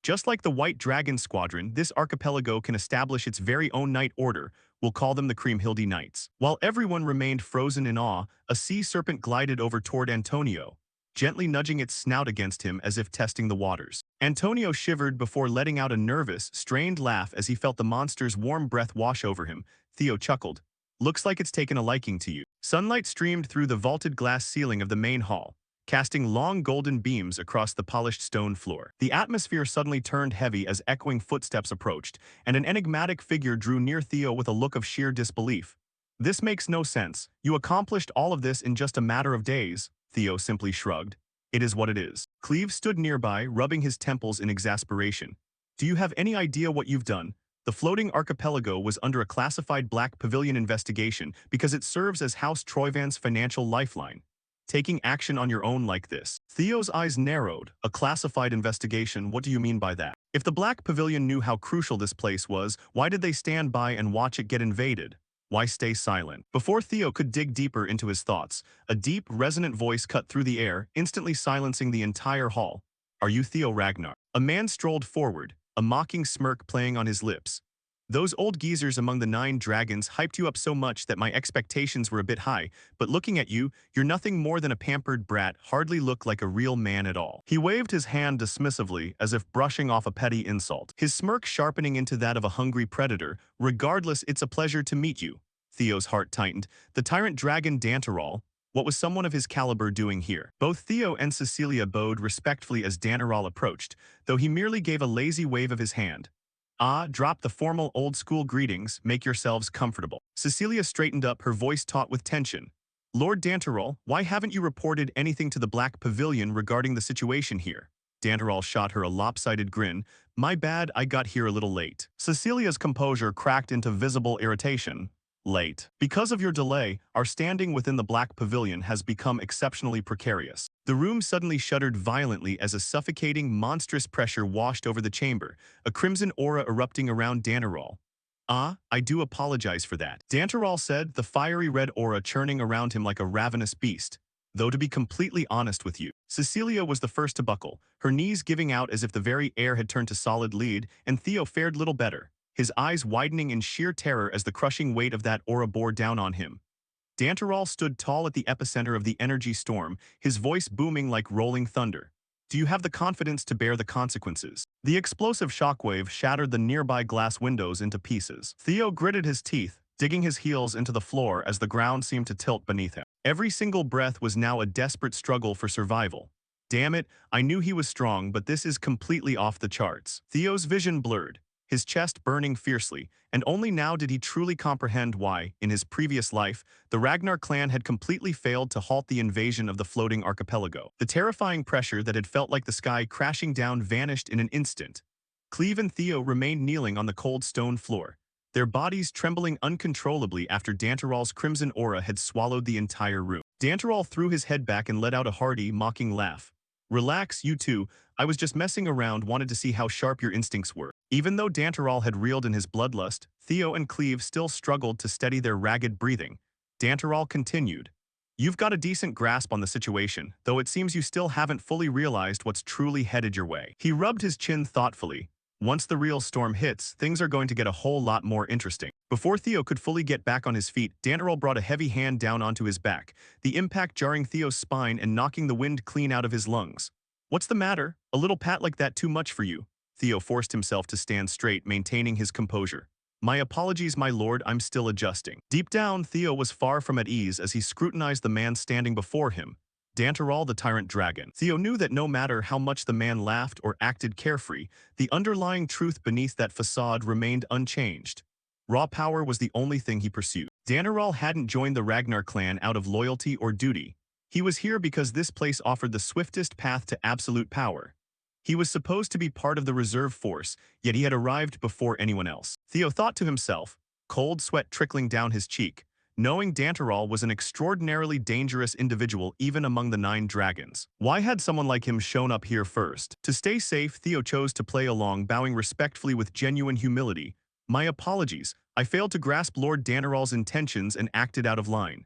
Just like the White Dragon Squadron, this archipelago can establish its very own night order. We'll call them the Kriemhilde Knights. While everyone remained frozen in awe, a sea serpent glided over toward Antonio. gently nudging its snout against him as if testing the waters. Antonio shivered before letting out a nervous, strained laugh as he felt the monster's warm breath wash over him. Theo chuckled. Looks like it's taken a liking to you. Sunlight streamed through the vaulted glass ceiling of the main hall, casting long golden beams across the polished stone floor. The atmosphere suddenly turned heavy as echoing footsteps approached, and an enigmatic figure drew near Theo with a look of sheer disbelief. This makes no sense. You accomplished all of this in just a matter of days. Theo simply shrugged. It is what it is. Cleve stood nearby, rubbing his temples in exasperation. Do you have any idea what you've done? The floating archipelago was under a classified Black Pavilion investigation because it serves as House Troyvan's financial lifeline. Taking action on your own like this. Theo's eyes narrowed. A classified investigation, what do you mean by that? If the Black Pavilion knew how crucial this place was, why did they stand by and watch it get invaded? Why stay silent? Before Theo could dig deeper into his thoughts, a deep, resonant voice cut through the air, instantly silencing the entire hall. Are you Theo Ragnar? A man strolled forward, a mocking smirk playing on his lips. Those old geezers among the 9 dragons hyped you up so much that my expectations were a bit high, but looking at you, you're nothing more than a pampered brat, hardly look like a real man at all. He waved his hand dismissively, as if brushing off a petty insult, his smirk sharpening into that of a hungry predator. Regardless, it's a pleasure to meet you. Theo's heart tightened. The tyrant dragon Danteral, what was someone of his caliber doing here? Both Theo and Cecilia bowed respectfully as Danteral approached, though he merely gave a lazy wave of his hand. Drop the formal old-school greetings, make yourselves comfortable. Cecilia straightened up, her voice taut with tension. Lord Danteral, why haven't you reported anything to the Black Pavilion regarding the situation here? Danteral shot her a lopsided grin. My bad, I got here a little late. Cecilia's composure cracked into visible irritation. Late. Because of your delay, our standing within the Black Pavilion has become exceptionally precarious. The room suddenly shuddered violently as a suffocating, monstrous pressure washed over the chamber, a crimson aura erupting around Danteral. I do apologize for that, Danteral said, the fiery red aura churning around him like a ravenous beast. Though to be completely honest with you, Cecilia was the first to buckle, her knees giving out as if the very air had turned to solid lead, and Theo fared little better, his eyes widening in sheer terror as the crushing weight of that aura bore down on him. Danteral stood tall at the epicenter of the energy storm, his voice booming like rolling thunder. Do you have the confidence to bear the consequences? The explosive shockwave shattered the nearby glass windows into pieces. Theo gritted his teeth, digging his heels into the floor as the ground seemed to tilt beneath him. Every single breath was now a desperate struggle for survival. Damn it, I knew he was strong, but this is completely off the charts. Theo's vision blurred, his chest burning fiercely, and only now did he truly comprehend why, in his previous life, the Ragnar clan had completely failed to halt the invasion of the floating archipelago. The terrifying pressure that had felt like the sky crashing down vanished in an instant. Cleve and Theo remained kneeling on the cold stone floor, their bodies trembling uncontrollably after Danteral's crimson aura had swallowed the entire room. Danteral threw his head back and let out a hearty, mocking laugh. Relax, you two. I was just messing around, wanted to see how sharp your instincts were. Even though Danteral had reeled in his bloodlust, Theo and Cleve still struggled to steady their ragged breathing. Danteral continued. You've got a decent grasp on the situation, though it seems you still haven't fully realized what's truly headed your way. He rubbed his chin thoughtfully. Once the real storm hits, things are going to get a whole lot more interesting. Before Theo could fully get back on his feet, Danteral brought a heavy hand down onto his back, the impact jarring Theo's spine and knocking the wind clean out of his lungs. What's the matter? A little pat like that too much for you? Theo forced himself to stand straight, maintaining his composure. My apologies, my lord, I'm still adjusting. Deep down, Theo was far from at ease as he scrutinized the man standing before him. Danteral, the tyrant dragon. Theo knew that no matter how much the man laughed or acted carefree, the underlying truth beneath that facade remained unchanged. Raw power was the only thing he pursued. Danteral hadn't joined the Ragnar clan out of loyalty or duty. He was here because this place offered the swiftest path to absolute power. He was supposed to be part of the reserve force, yet he had arrived before anyone else. Theo thought to himself, cold sweat trickling down his cheek, knowing Danteral was an extraordinarily dangerous individual even among the 9 dragons. Why had someone like him shown up here first? To stay safe, Theo chose to play along, bowing respectfully with genuine humility. My apologies, I failed to grasp Lord Danteral's intentions and acted out of line.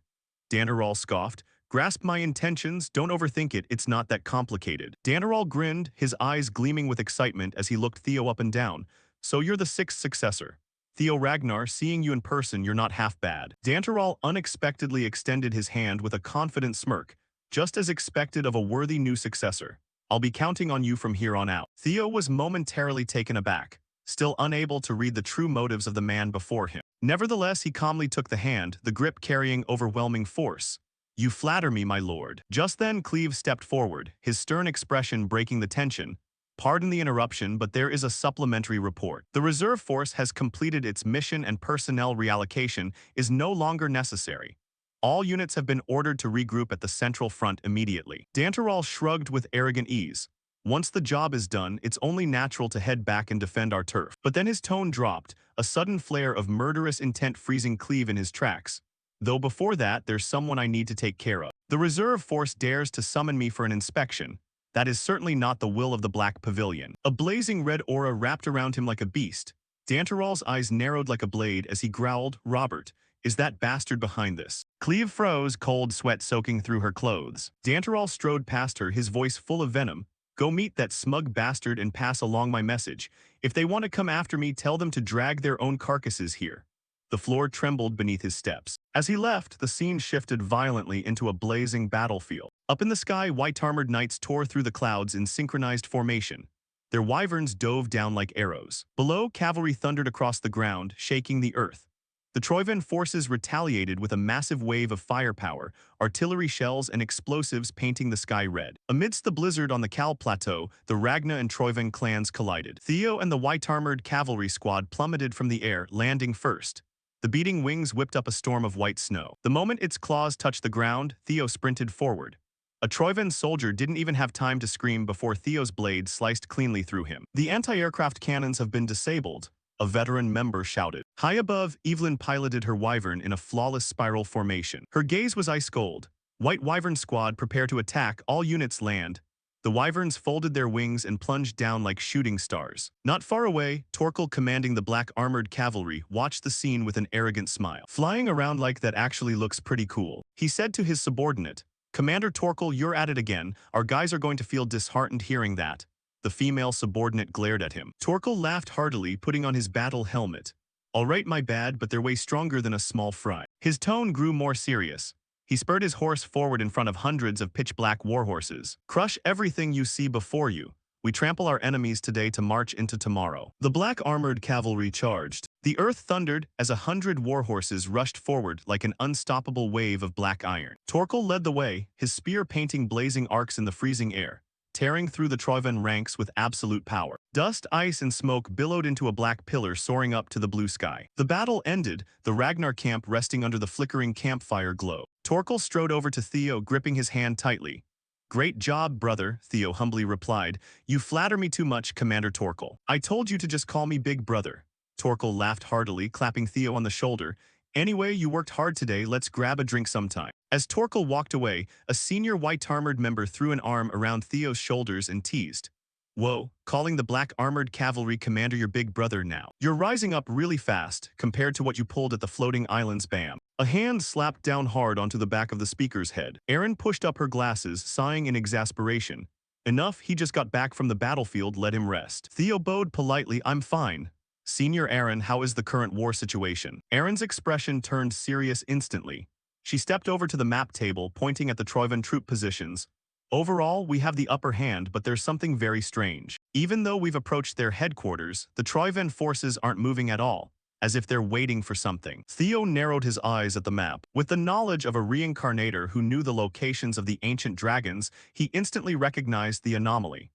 Danteral scoffed. Grasp my intentions, don't overthink it, it's not that complicated. Danteral grinned, his eyes gleaming with excitement as he looked Theo up and down. So you're the 6th successor. Theo Ragnar, seeing you in person, you're not half bad. Danteral unexpectedly extended his hand with a confident smirk. just as expected of a worthy new successor. I'll be counting on you from here on out. Theo was momentarily taken aback, still unable to read the true motives of the man before him. Nevertheless, he calmly took the hand, the grip carrying overwhelming force. You flatter me, my lord. Just then, Cleve stepped forward, his stern expression breaking the tension. Pardon the interruption, but there is a supplementary report. The reserve force has completed its mission and personnel reallocation is no longer necessary. All units have been ordered to regroup at the central front immediately. Danterall shrugged with arrogant ease. Once the job is done, it's only natural to head back and defend our turf. But then his tone dropped, a sudden flare of murderous intent freezing Cleve in his tracks. Though before that, there's someone I need to take care of. The reserve force dares to summon me for an inspection. That is certainly not the will of the Black Pavilion. A blazing red aura wrapped around him like a beast. Danterall's eyes narrowed like a blade as he growled, Robert, is that bastard behind this? Cleve froze, cold sweat soaking through her clothes. Danterall strode past her, his voice full of venom. Go meet that smug bastard and pass along my message. If they want to come after me, tell them to drag their own carcasses here. The floor trembled beneath his steps. As he left, the scene shifted violently into a blazing battlefield. Up in the sky, white-armored knights tore through the clouds in synchronized formation. Their wyverns dove down like arrows. Below, cavalry thundered across the ground, shaking the earth. The Troivan forces retaliated with a massive wave of firepower, artillery shells and explosives painting the sky red. Amidst the blizzard on the Cal Plateau, the Ragna and Troivan clans collided. Theo and the white-armored cavalry squad plummeted from the air, landing first. The beating wings whipped up a storm of white snow. The moment its claws touched the ground, Theo sprinted forward. A Troivan soldier didn't even have time to scream before Theo's blade sliced cleanly through him. The anti-aircraft cannons have been disabled, a veteran member shouted. High above, Evelyn piloted her wyvern in a flawless spiral formation. Her gaze was ice cold. White Wyvern squad prepare to attack, all units land. The wyverns folded their wings and plunged down like shooting stars. Not far away, Torkel commanding the black armored cavalry watched the scene with an arrogant smile. Flying around like that actually looks pretty cool, he said to his subordinate. Commander Torkel, you're at it again. Our guys are going to feel disheartened hearing that. The female subordinate glared at him. Torkel laughed heartily, putting on his battle helmet. All right, my bad, but they're way stronger than a small fry. His tone grew more serious. He spurred his horse forward in front of hundreds of pitch-black warhorses. Crush everything you see before you. We trample our enemies today to march into tomorrow. The black armored cavalry charged. The earth thundered as 100 warhorses rushed forward like an unstoppable wave of black iron. Torkel led the way, his spear painting blazing arcs in the freezing air, tearing through the Troivan ranks with absolute power. Dust, ice, and smoke billowed into a black pillar soaring up to the blue sky. The battle ended, the Ragnar camp resting under the flickering campfire glow. Torkel strode over to Theo, gripping his hand tightly. Great job, brother, Theo humbly replied. You flatter me too much, Commander Torkel. I told you to just call me Big Brother. Torkel laughed heartily, clapping Theo on the shoulder. Anyway, you worked hard today, let's grab a drink sometime. As Torkel walked away, a senior white-armored member threw an arm around Theo's shoulders and teased. Whoa, calling the black armored cavalry commander your big brother now. You're rising up really fast, compared to what you pulled at the floating islands bam. A hand slapped down hard onto the back of the speaker's head. Aaron pushed up her glasses, sighing in exasperation. Enough, he just got back from the battlefield, let him rest. Theo bowed politely, I'm fine. Senior Aaron, how is the current war situation? Aaron's expression turned serious instantly. She stepped over to the map table, pointing at the Troivan troop positions. Overall, we have the upper hand, but there's something very strange. Even though we've approached their headquarters, the Troivan forces aren't moving at all, as if they're waiting for something. Theo narrowed his eyes at the map. With the knowledge of a reincarnator who knew the locations of the ancient dragons, he instantly recognized the anomaly.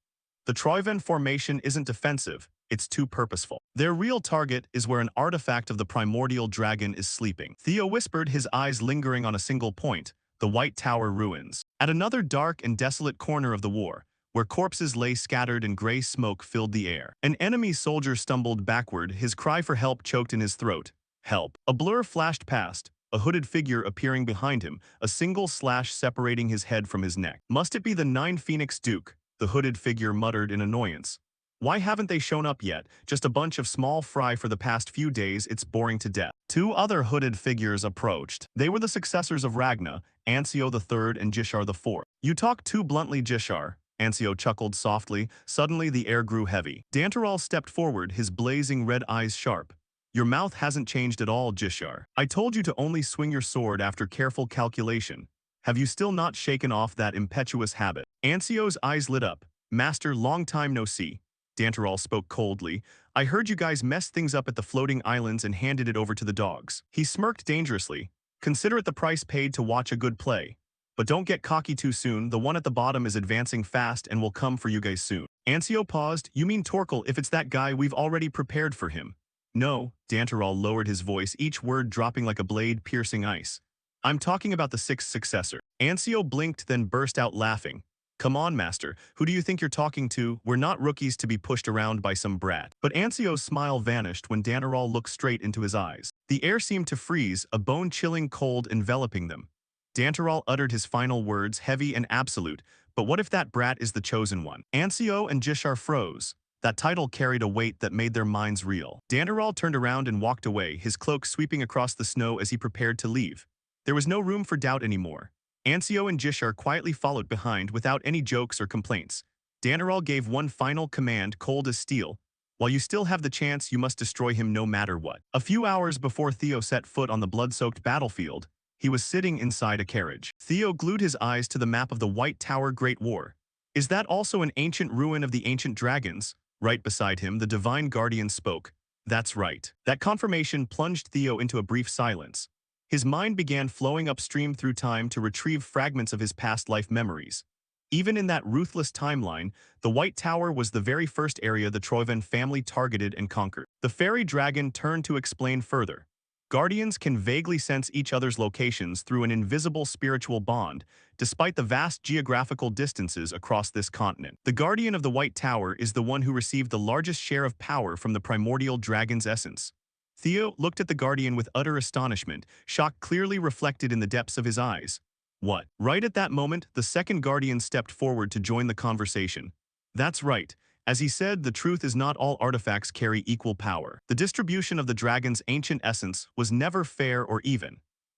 The Troivan formation isn't defensive, it's too purposeful. Their real target is where an artifact of the primordial dragon is sleeping. Theo whispered, his eyes lingering on a single point, the White Tower ruins. At another dark and desolate corner of the war, where corpses lay scattered and gray smoke filled the air, an enemy soldier stumbled backward, his cry for help choked in his throat. Help. A blur flashed past, a hooded figure appearing behind him, a single slash separating his head from his neck. Must it be the Nine Phoenix Duke? The hooded figure muttered in annoyance. Why haven't they shown up yet? Just a bunch of small fry for the past few days, it's boring to death. Two other hooded figures approached. They were the successors of Ragna, Ancio III and Jishar IV. You talk too bluntly, Jishar. Ancio chuckled softly. Suddenly the air grew heavy. Danterall stepped forward, his blazing red eyes sharp. Your mouth hasn't changed at all, Jishar. I told you to only swing your sword after careful calculation. Have you still not shaken off that impetuous habit? Ansio's eyes lit up. Master, long time no see. Danteral spoke coldly. I heard you guys messed things up at the floating islands and handed it over to the dogs. He smirked dangerously. Consider it the price paid to watch a good play. But don't get cocky too soon, the one at the bottom is advancing fast and will come for you guys soon. Ansio paused. You mean Torkel? If it's that guy, we've already prepared for him. No, Danteral lowered his voice, each word dropping like a blade piercing ice. I'm talking about the sixth successor. Ansio blinked, then burst out laughing. Come on, Master, who do you think you're talking to? We're not rookies to be pushed around by some brat. But Ansio's smile vanished when Danteral looked straight into his eyes. The air seemed to freeze, a bone-chilling cold enveloping them. Danteral uttered his final words, heavy and absolute. But what if that brat is the chosen one? Ansio and Jishar froze. That title carried a weight that made their minds reel. Danteral turned around and walked away, his cloak sweeping across the snow as he prepared to leave. There was no room for doubt anymore. Ansio and Jishar quietly followed behind without any jokes or complaints. Danteral gave one final command, cold as steel. While you still have the chance, you must destroy him no matter what. A few hours before Theo set foot on the blood-soaked battlefield, he was sitting inside a carriage. Theo glued his eyes to the map of the White Tower Great War. Is that also an ancient ruin of the ancient dragons? Right beside him, the divine guardian spoke. That's right. That confirmation plunged Theo into a brief silence. His mind began flowing upstream through time to retrieve fragments of his past life memories. Even in that ruthless timeline, the White Tower was the very first area the Troivan family targeted and conquered. The fairy dragon turned to explain further. Guardians can vaguely sense each other's locations through an invisible spiritual bond, despite the vast geographical distances across this continent. The Guardian of the White Tower is the one who received the largest share of power from the primordial dragon's essence. Theo looked at the Guardian with utter astonishment, shock clearly reflected in the depths of his eyes. What? Right at that moment, the second Guardian stepped forward to join the conversation. That's right. As he said, the truth is not all artifacts carry equal power. The distribution of the dragon's ancient essence was never fair or even.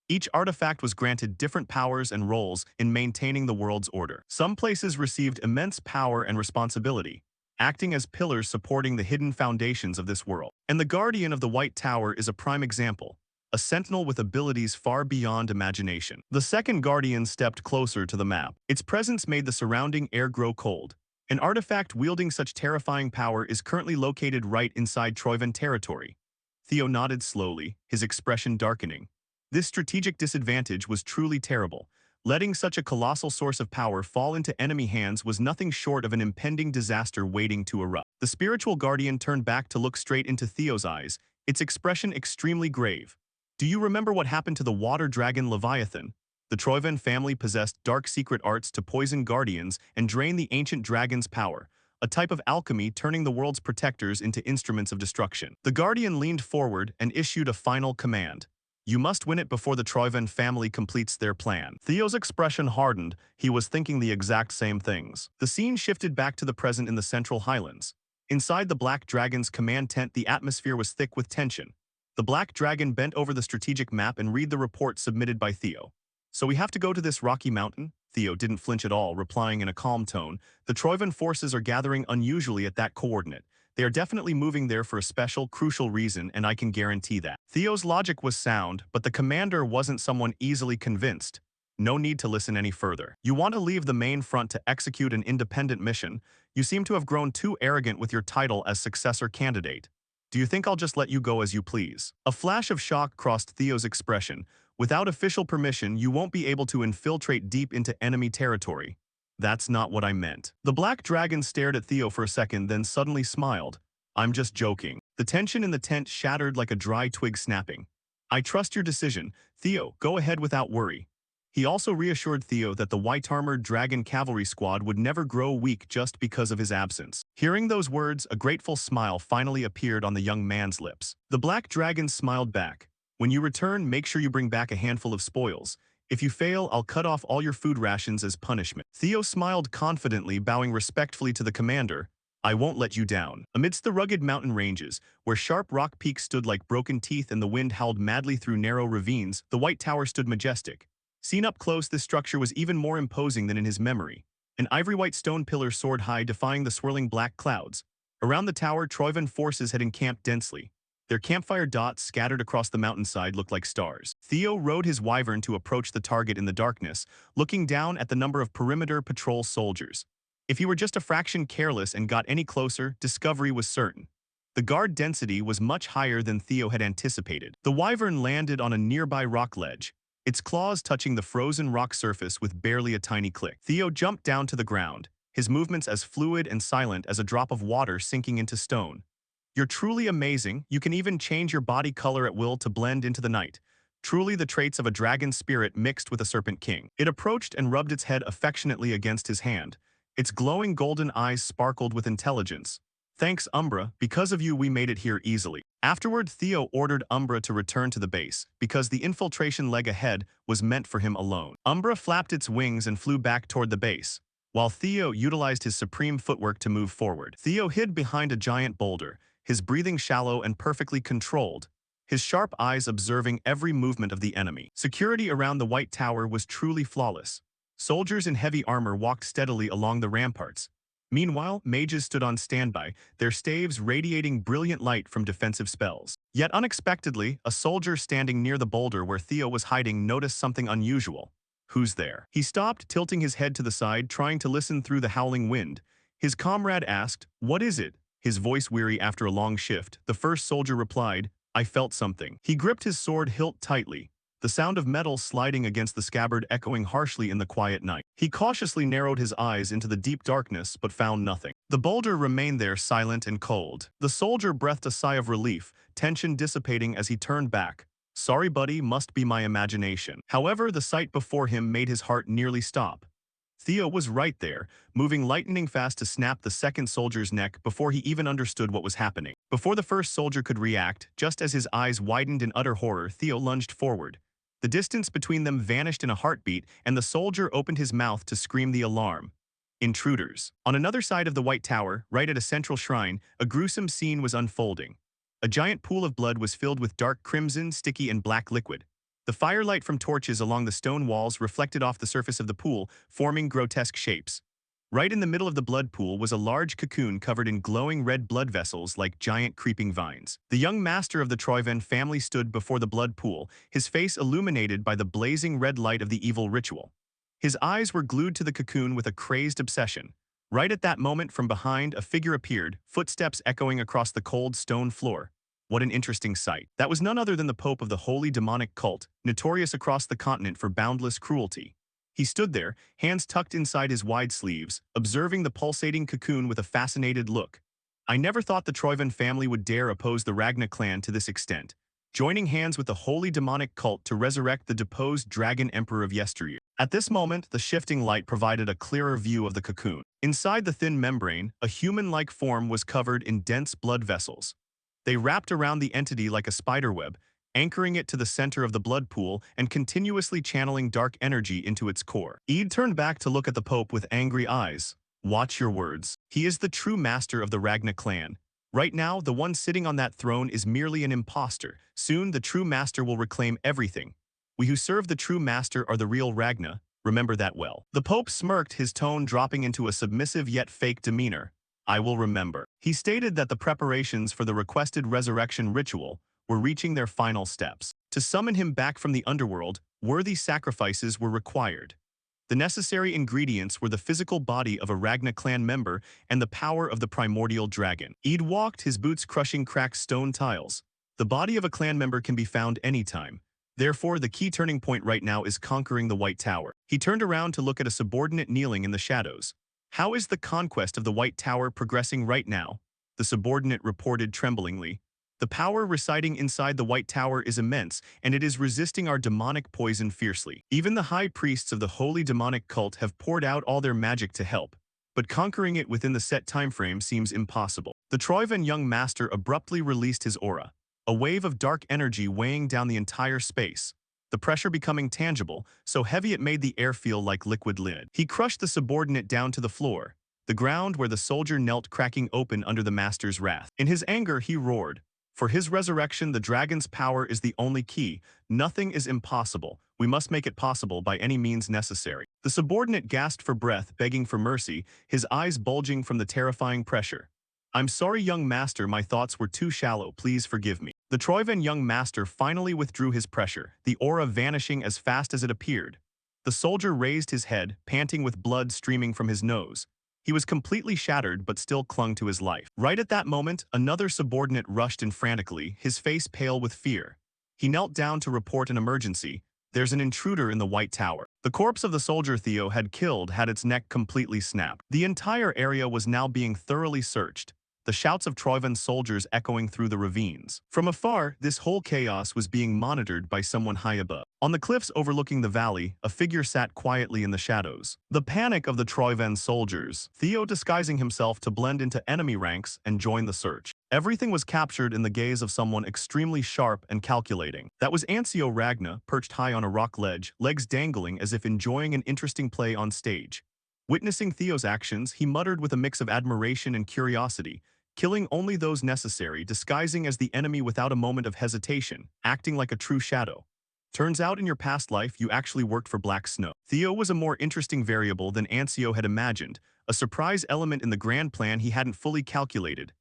Each artifact was granted different powers and roles in maintaining the world's order. Some places received immense power and responsibility, acting as pillars supporting the hidden foundations of this world. And the Guardian of the White Tower is a prime example, a sentinel with abilities far beyond imagination. The second Guardian stepped closer to the map. Its presence made the surrounding air grow cold. An artifact wielding such terrifying power is currently located right inside Troivan territory. Theo nodded slowly, his expression darkening. This strategic disadvantage was truly terrible. Letting such a colossal source of power fall into enemy hands was nothing short of an impending disaster waiting to erupt. The spiritual guardian turned back to look straight into Theo's eyes, its expression extremely grave. Do you remember what happened to the water dragon Leviathan? The Troivan family possessed dark secret arts to poison guardians and drain the ancient dragon's power, a type of alchemy turning the world's protectors into instruments of destruction. The guardian leaned forward and issued a final command. You must win it before the Troivan family completes their plan. Theo's expression hardened. He was thinking the exact same things. The scene shifted back to the present in the Central Highlands. Inside the Black Dragon's command tent, the atmosphere was thick with tension. The Black Dragon bent over the strategic map and read the report submitted by Theo. So we have to go to this rocky mountain? Theo didn't flinch at all, replying in a calm tone. The Troivan forces are gathering unusually at that coordinate. They are definitely moving there for a special, crucial reason, and I can guarantee that. Theo's logic was sound, but the commander wasn't someone easily convinced. No need to listen any further. You want to leave the main front to execute an independent mission. You seem to have grown too arrogant with your title as successor candidate. Do you think I'll just let you go as you please? A flash of shock crossed Theo's expression. Without official permission, you won't be able to infiltrate deep into enemy territory. That's not what I meant. The Black Dragon stared at Theo for a second, then suddenly smiled. I'm just joking. The tension in the tent shattered like a dry twig snapping. I trust your decision. Theo, go ahead without worry. He also reassured Theo that the white-armored dragon cavalry squad would never grow weak just because of his absence. Hearing those words, a grateful smile finally appeared on the young man's lips. The Black Dragon smiled back. When you return, make sure you bring back a handful of spoils. If you fail, I'll cut off all your food rations as punishment. Theo smiled confidently, bowing respectfully to the commander. I won't let you down. Amidst the rugged mountain ranges, where sharp rock peaks stood like broken teeth and the wind howled madly through narrow ravines, the White Tower stood majestic. Seen up close, this structure was even more imposing than in his memory. An ivory-white stone pillar soared high, defying the swirling black clouds. Around the tower, Troivan forces had encamped densely. Their campfire dots scattered across the mountainside looked like stars. Theo rode his wyvern to approach the target in the darkness, looking down at the number of perimeter patrol soldiers. If he were just a fraction careless and got any closer, discovery was certain. The guard density was much higher than Theo had anticipated. The wyvern landed on a nearby rock ledge, its claws touching the frozen rock surface with barely a tiny click. Theo jumped down to the ground, his movements as fluid and silent as a drop of water sinking into stone. You're truly amazing. You can even change your body color at will to blend into the night. Truly the traits of a dragon spirit mixed with a serpent king. It approached and rubbed its head affectionately against his hand. Its glowing golden eyes sparkled with intelligence. Thanks, Umbra. Because of you, we made it here easily. Afterward, Theo ordered Umbra to return to the base, because the infiltration leg ahead was meant for him alone. Umbra flapped its wings and flew back toward the base, while Theo utilized his supreme footwork to move forward. Theo hid behind a giant boulder, his breathing shallow and perfectly controlled, his sharp eyes observing every movement of the enemy. Security around the White Tower was truly flawless. Soldiers in heavy armor walked steadily along the ramparts. Meanwhile, mages stood on standby, their staves radiating brilliant light from defensive spells. Yet unexpectedly, a soldier standing near the boulder where Theo was hiding noticed something unusual. Who's there? He stopped, tilting his head to the side, trying to listen through the howling wind. His comrade asked, "What is it?" His voice weary after a long shift, the first soldier replied, "I felt something." He gripped his sword hilt tightly, the sound of metal sliding against the scabbard echoing harshly in the quiet night. He cautiously narrowed his eyes into the deep darkness but found nothing. The boulder remained there silent and cold. The soldier breathed a sigh of relief, tension dissipating as he turned back. "Sorry, buddy, must be my imagination." However, the sight before him made his heart nearly stop. Theo was right there, moving lightning fast to snap the second soldier's neck before he even understood what was happening. Before the first soldier could react, just as his eyes widened in utter horror, Theo lunged forward. The distance between them vanished in a heartbeat, and the soldier opened his mouth to scream the alarm. Intruders. On another side of the White Tower, right at a central shrine, a gruesome scene was unfolding. A giant pool of blood was filled with dark crimson, sticky, and black liquid. The firelight from torches along the stone walls reflected off the surface of the pool, forming grotesque shapes. Right in the middle of the blood pool was a large cocoon covered in glowing red blood vessels like giant creeping vines. The young master of the Troyven family stood before the blood pool, his face illuminated by the blazing red light of the evil ritual. His eyes were glued to the cocoon with a crazed obsession. Right at that moment, from behind, a figure appeared, footsteps echoing across the cold stone floor. What an interesting sight. That was none other than the Pope of the holy demonic cult, notorious across the continent for boundless cruelty. He stood there, hands tucked inside his wide sleeves, observing the pulsating cocoon with a fascinated look. I never thought the Troyven family would dare oppose the Ragna clan to this extent, joining hands with the holy demonic cult to resurrect the deposed dragon emperor of yesteryear. At this moment, the shifting light provided a clearer view of the cocoon. Inside the thin membrane, a human-like form was covered in dense blood vessels. They wrapped around the entity like a spiderweb, anchoring it to the center of the blood pool and continuously channeling dark energy into its core. Eid turned back to look at the Pope with angry eyes. "Watch your words. He is the true master of the Ragna clan. Right now, the one sitting on that throne is merely an imposter. Soon, the true master will reclaim everything. We who serve the true master are the real Ragna. Remember that well." The Pope smirked, his tone dropping into a submissive yet fake demeanor. "I will remember." He stated that the preparations for the requested resurrection ritual were reaching their final steps. To summon him back from the underworld, worthy sacrifices were required. The necessary ingredients were the physical body of a Ragna clan member and the power of the primordial dragon. Eid walked, his boots crushing cracked stone tiles. The body of a clan member can be found anytime. Therefore, the key turning point right now is conquering the White Tower. He turned around to look at a subordinate kneeling in the shadows. "How is the conquest of the White Tower progressing right now?" the subordinate reported tremblingly. "The power residing inside the White Tower is immense, and it is resisting our demonic poison fiercely. Even the high priests of the holy demonic cult have poured out all their magic to help, but conquering it within the set timeframe seems impossible." The Troyven young master abruptly released his aura, a wave of dark energy weighing down the entire space. The pressure becoming tangible, so heavy it made the air feel like liquid lead. He crushed the subordinate down to the floor, the ground where the soldier knelt cracking open under the master's wrath. In his anger, he roared, "For his resurrection, the dragon's power is the only key. Nothing is impossible. We must make it possible by any means necessary." The subordinate gasped for breath, begging for mercy, his eyes bulging from the terrifying pressure. "I'm sorry, young master, my thoughts were too shallow, please forgive me." The Troivan young master finally withdrew his pressure, the aura vanishing as fast as it appeared. The soldier raised his head, panting with blood streaming from his nose. He was completely shattered but still clung to his life. Right at that moment, another subordinate rushed in frantically, his face pale with fear. He knelt down to report an emergency. "There's an intruder in the White Tower." The corpse of the soldier Theo had killed had its neck completely snapped. The entire area was now being thoroughly searched, the shouts of Troivan's soldiers echoing through the ravines. From afar, this whole chaos was being monitored by someone high above. On the cliffs overlooking the valley, a figure sat quietly in the shadows. The panic of the Troivan soldiers, Theo disguising himself to blend into enemy ranks and join the search. Everything was captured in the gaze of someone extremely sharp and calculating. That was Ancio Ragna, perched high on a rock ledge, legs dangling as if enjoying an interesting play on stage. Witnessing Theo's actions, he muttered with a mix of admiration and curiosity, killing only those necessary, disguising as the enemy without a moment of hesitation, acting like a true shadow. "Turns out in your past life you actually worked for Black Snow." Theo was a more interesting variable than Ancio had imagined, a surprise element in the grand plan he hadn't fully calculated.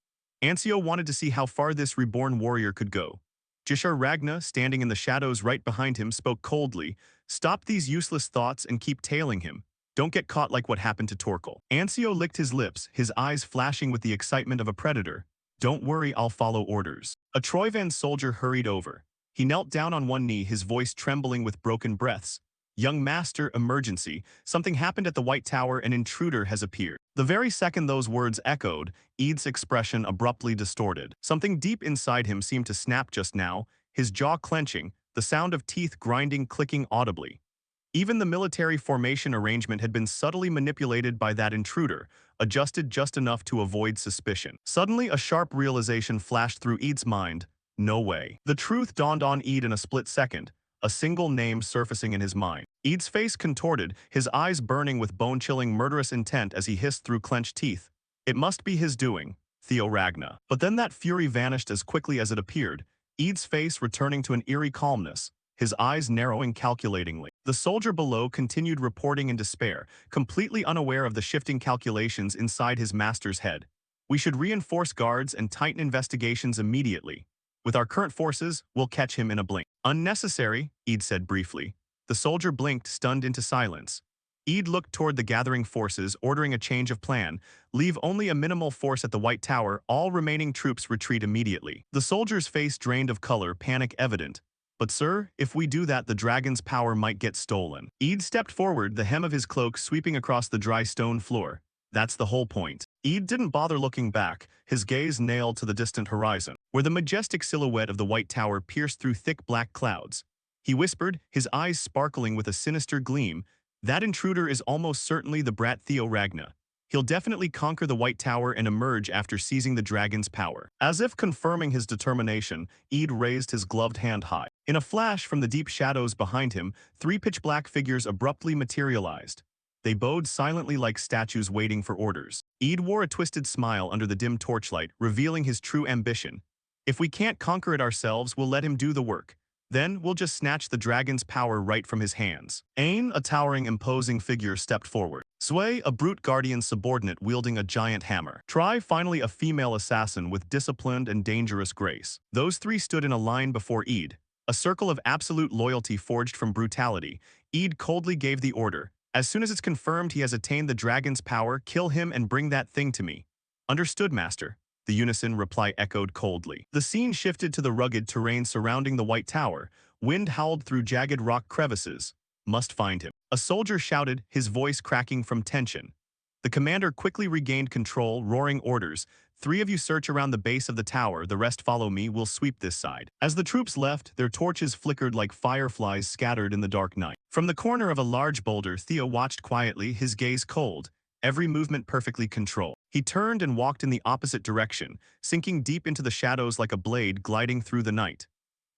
Ancio wanted to see how far this reborn warrior could go. Jishar Ragna, standing in the shadows right behind him, spoke coldly, "Stop these useless thoughts and keep tailing him. Don't get caught like what happened to Torkel." Ancio licked his lips, his eyes flashing with the excitement of a predator. "Don't worry, I'll follow orders." A Troivan soldier hurried over. He knelt down on one knee, his voice trembling with broken breaths. "Young master, emergency. Something happened at the White Tower, an intruder has appeared." The very second those words echoed, Eid's expression abruptly distorted. Something deep inside him seemed to snap just now, his jaw clenching, the sound of teeth grinding clicking audibly. Even the military formation arrangement had been subtly manipulated by that intruder, adjusted just enough to avoid suspicion. Suddenly, a sharp realization flashed through Eid's mind. No way. The truth dawned on Eid in a split second, a single name surfacing in his mind. Eid's face contorted, his eyes burning with bone-chilling murderous intent as he hissed through clenched teeth. It must be his doing, Theo Ragna. But then that fury vanished as quickly as it appeared, Eid's face returning to an eerie calmness, his eyes narrowing calculatingly. The soldier below continued reporting in despair, completely unaware of the shifting calculations inside his master's head. "We should reinforce guards and tighten investigations immediately. With our current forces, we'll catch him in a blink." "Unnecessary," Eid said briefly. The soldier blinked, stunned into silence. Eid looked toward the gathering forces, ordering a change of plan. "Leave only a minimal force at the White Tower, all remaining troops retreat immediately." The soldier's face drained of color, panic evident. "But sir, if we do that, the dragon's power might get stolen." Eid stepped forward, the hem of his cloak sweeping across the dry stone floor. "That's the whole point." Eid didn't bother looking back, his gaze nailed to the distant horizon, where the majestic silhouette of the White Tower pierced through thick black clouds. He whispered, his eyes sparkling with a sinister gleam, "That intruder is almost certainly the brat Theo Ragna. He'll definitely conquer the White Tower and emerge after seizing the dragon's power." As if confirming his determination, Eid raised his gloved hand high. In a flash from the deep shadows behind him, three pitch-black figures abruptly materialized. They bowed silently like statues waiting for orders. Eid wore a twisted smile under the dim torchlight, revealing his true ambition. "If we can't conquer it ourselves, we'll let him do the work. Then we'll just snatch the dragon's power right from his hands." Ain, a towering, imposing figure, stepped forward. Sway, a brute guardian subordinate wielding a giant hammer. Try, finally, a female assassin with disciplined and dangerous grace. Those three stood in a line before Eid, a circle of absolute loyalty forged from brutality. Eid coldly gave the order. "As soon as it's confirmed he has attained the dragon's power, kill him and bring that thing to me." "Understood, master." The unison reply echoed coldly. The scene shifted to the rugged terrain surrounding the White Tower. Wind howled through jagged rock crevices. "Must find him." A soldier shouted, his voice cracking from tension. The commander quickly regained control, roaring orders. "3 of you search around the base of the tower, the rest follow me, we'll sweep this side." As the troops left, their torches flickered like fireflies scattered in the dark night. From the corner of a large boulder, Theo watched quietly, his gaze cold, every movement perfectly controlled. He turned and walked in the opposite direction, sinking deep into the shadows like a blade gliding through the night.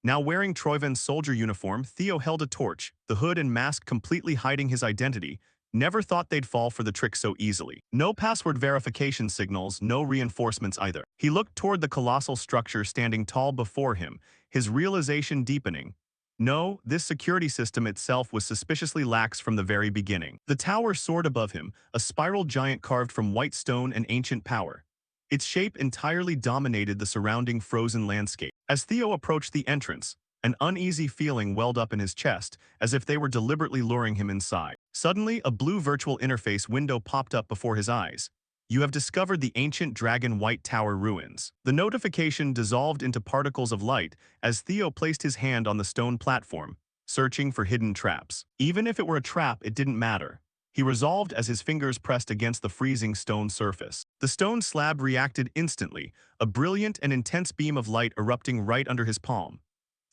Now wearing Troivan's soldier uniform, Theo held a torch, the hood and mask completely hiding his identity. Never thought they'd fall for the trick so easily. No password verification signals, no reinforcements either. He looked toward the colossal structure standing tall before him, his realization deepening. No, this security system itself was suspiciously lax from the very beginning. The tower soared above him, a spiral giant carved from white stone and ancient power. Its shape entirely dominated the surrounding frozen landscape. As Theo approached the entrance, an uneasy feeling welled up in his chest, as if they were deliberately luring him inside. Suddenly, a blue virtual interface window popped up before his eyes. You have discovered the ancient Dragon White Tower ruins. The notification dissolved into particles of light as Theo placed his hand on the stone platform, searching for hidden traps. Even if it were a trap, it didn't matter. He resolved as his fingers pressed against the freezing stone surface. The stone slab reacted instantly, a brilliant and intense beam of light erupting right under his palm.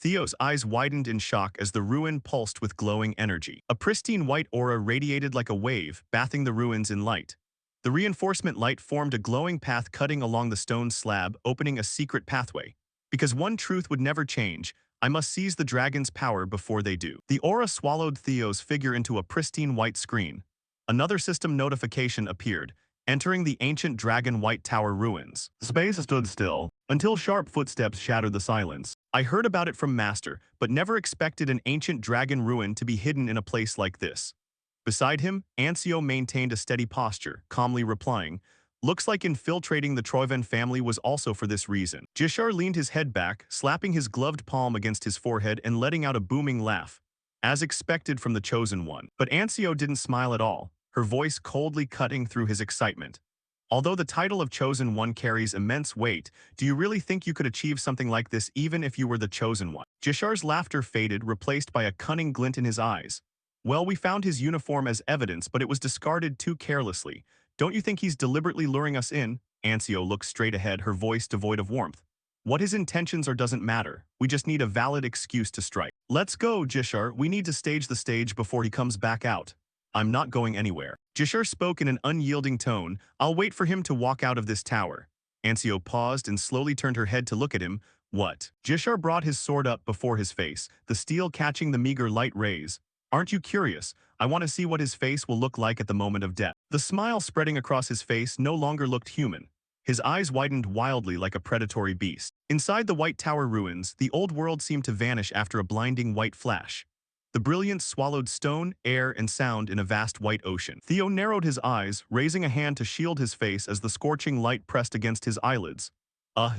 Theo's eyes widened in shock as the ruin pulsed with glowing energy. A pristine white aura radiated like a wave, bathing the ruins in light. The reinforcement light formed a glowing path cutting along the stone slab, opening a secret pathway. Because one truth would never change, I must seize the dragon's power before they do. The aura swallowed Theo's figure into a pristine white screen. Another system notification appeared, entering the ancient Dragon White Tower ruins. Space stood still, until sharp footsteps shattered the silence. I heard about it from Master, but never expected an ancient dragon ruin to be hidden in a place like this. Beside him, Ancio maintained a steady posture, calmly replying, "Looks like infiltrating the Troivan family was also for this reason." Jishar leaned his head back, slapping his gloved palm against his forehead and letting out a booming laugh, as expected from the Chosen One. But Ancio didn't smile at all, her voice coldly cutting through his excitement. "Although the title of Chosen One carries immense weight, do you really think you could achieve something like this even if you were the Chosen One?" Jishar's laughter faded, replaced by a cunning glint in his eyes. "Well, we found his uniform as evidence, but it was discarded too carelessly. Don't you think he's deliberately luring us in?" Ancio looked straight ahead, her voice devoid of warmth. "What his intentions are doesn't matter. We just need a valid excuse to strike." "Let's go, Jishar. We need to stage the stage before he comes back out." "I'm not going anywhere." Jishar spoke in an unyielding tone. "I'll wait for him to walk out of this tower." Ancio paused and slowly turned her head to look at him. "What?" Jishar brought his sword up before his face, the steel catching the meager light rays. "Aren't you curious? I want to see what his face will look like at the moment of death." The smile spreading across his face no longer looked human. His eyes widened wildly like a predatory beast. Inside the White Tower ruins, the old world seemed to vanish after a blinding white flash. The brilliance swallowed stone, air, and sound in a vast white ocean. Theo narrowed his eyes, raising a hand to shield his face as the scorching light pressed against his eyelids.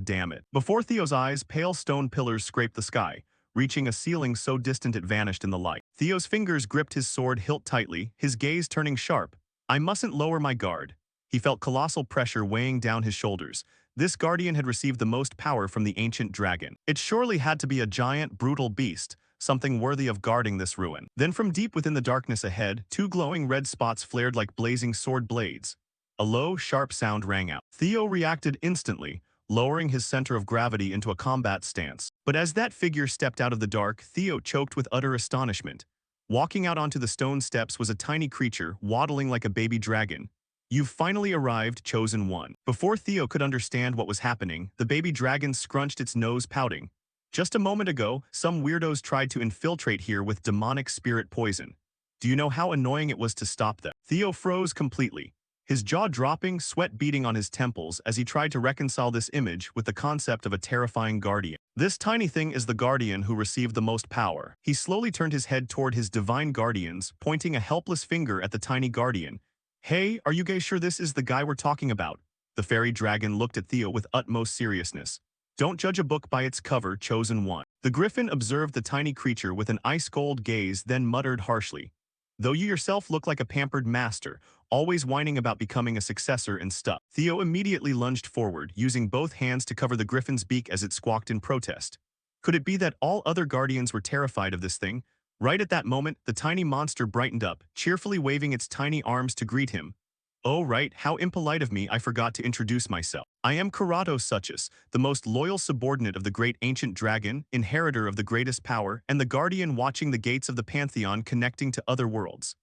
Damn it. Before Theo's eyes, pale stone pillars scraped the sky, reaching a ceiling so distant it vanished in the light. Theo's fingers gripped his sword hilt tightly, his gaze turning sharp. "I mustn't lower my guard." He felt colossal pressure weighing down his shoulders. This guardian had received the most power from the ancient dragon. It surely had to be a giant, brutal beast, something worthy of guarding this ruin. Then from deep within the darkness ahead, two glowing red spots flared like blazing sword blades. A low, sharp sound rang out. Theo reacted instantly, lowering his center of gravity into a combat stance. But as that figure stepped out of the dark, Theo choked with utter astonishment. Walking out onto the stone steps was a tiny creature, waddling like a baby dragon. "You've finally arrived, Chosen One." Before Theo could understand what was happening, the baby dragon scrunched its nose, pouting. "Just a moment ago, some weirdos tried to infiltrate here with demonic spirit poison. Do you know how annoying it was to stop them?" Theo froze completely, his jaw dropping, sweat beading on his temples as he tried to reconcile this image with the concept of a terrifying guardian. "This tiny thing is the guardian who received the most power." He slowly turned his head toward his divine guardians, pointing a helpless finger at the tiny guardian. "Hey, are you guys sure this is the guy we're talking about?" The fairy dragon looked at Theo with utmost seriousness. "Don't judge a book by its cover, Chosen One." The griffin observed the tiny creature with an ice-cold gaze, then muttered harshly, "Though you yourself look like a pampered master, always whining about becoming a successor and stuff." Theo immediately lunged forward, using both hands to cover the griffin's beak as it squawked in protest. Could it be that all other guardians were terrified of this thing? Right at that moment, the tiny monster brightened up, cheerfully waving its tiny arms to greet him. "Oh right, how impolite of me, I forgot to introduce myself. I am Karato Suchus, the most loyal subordinate of the great ancient dragon, inheritor of the greatest power, and the guardian watching the gates of the pantheon connecting to other worlds."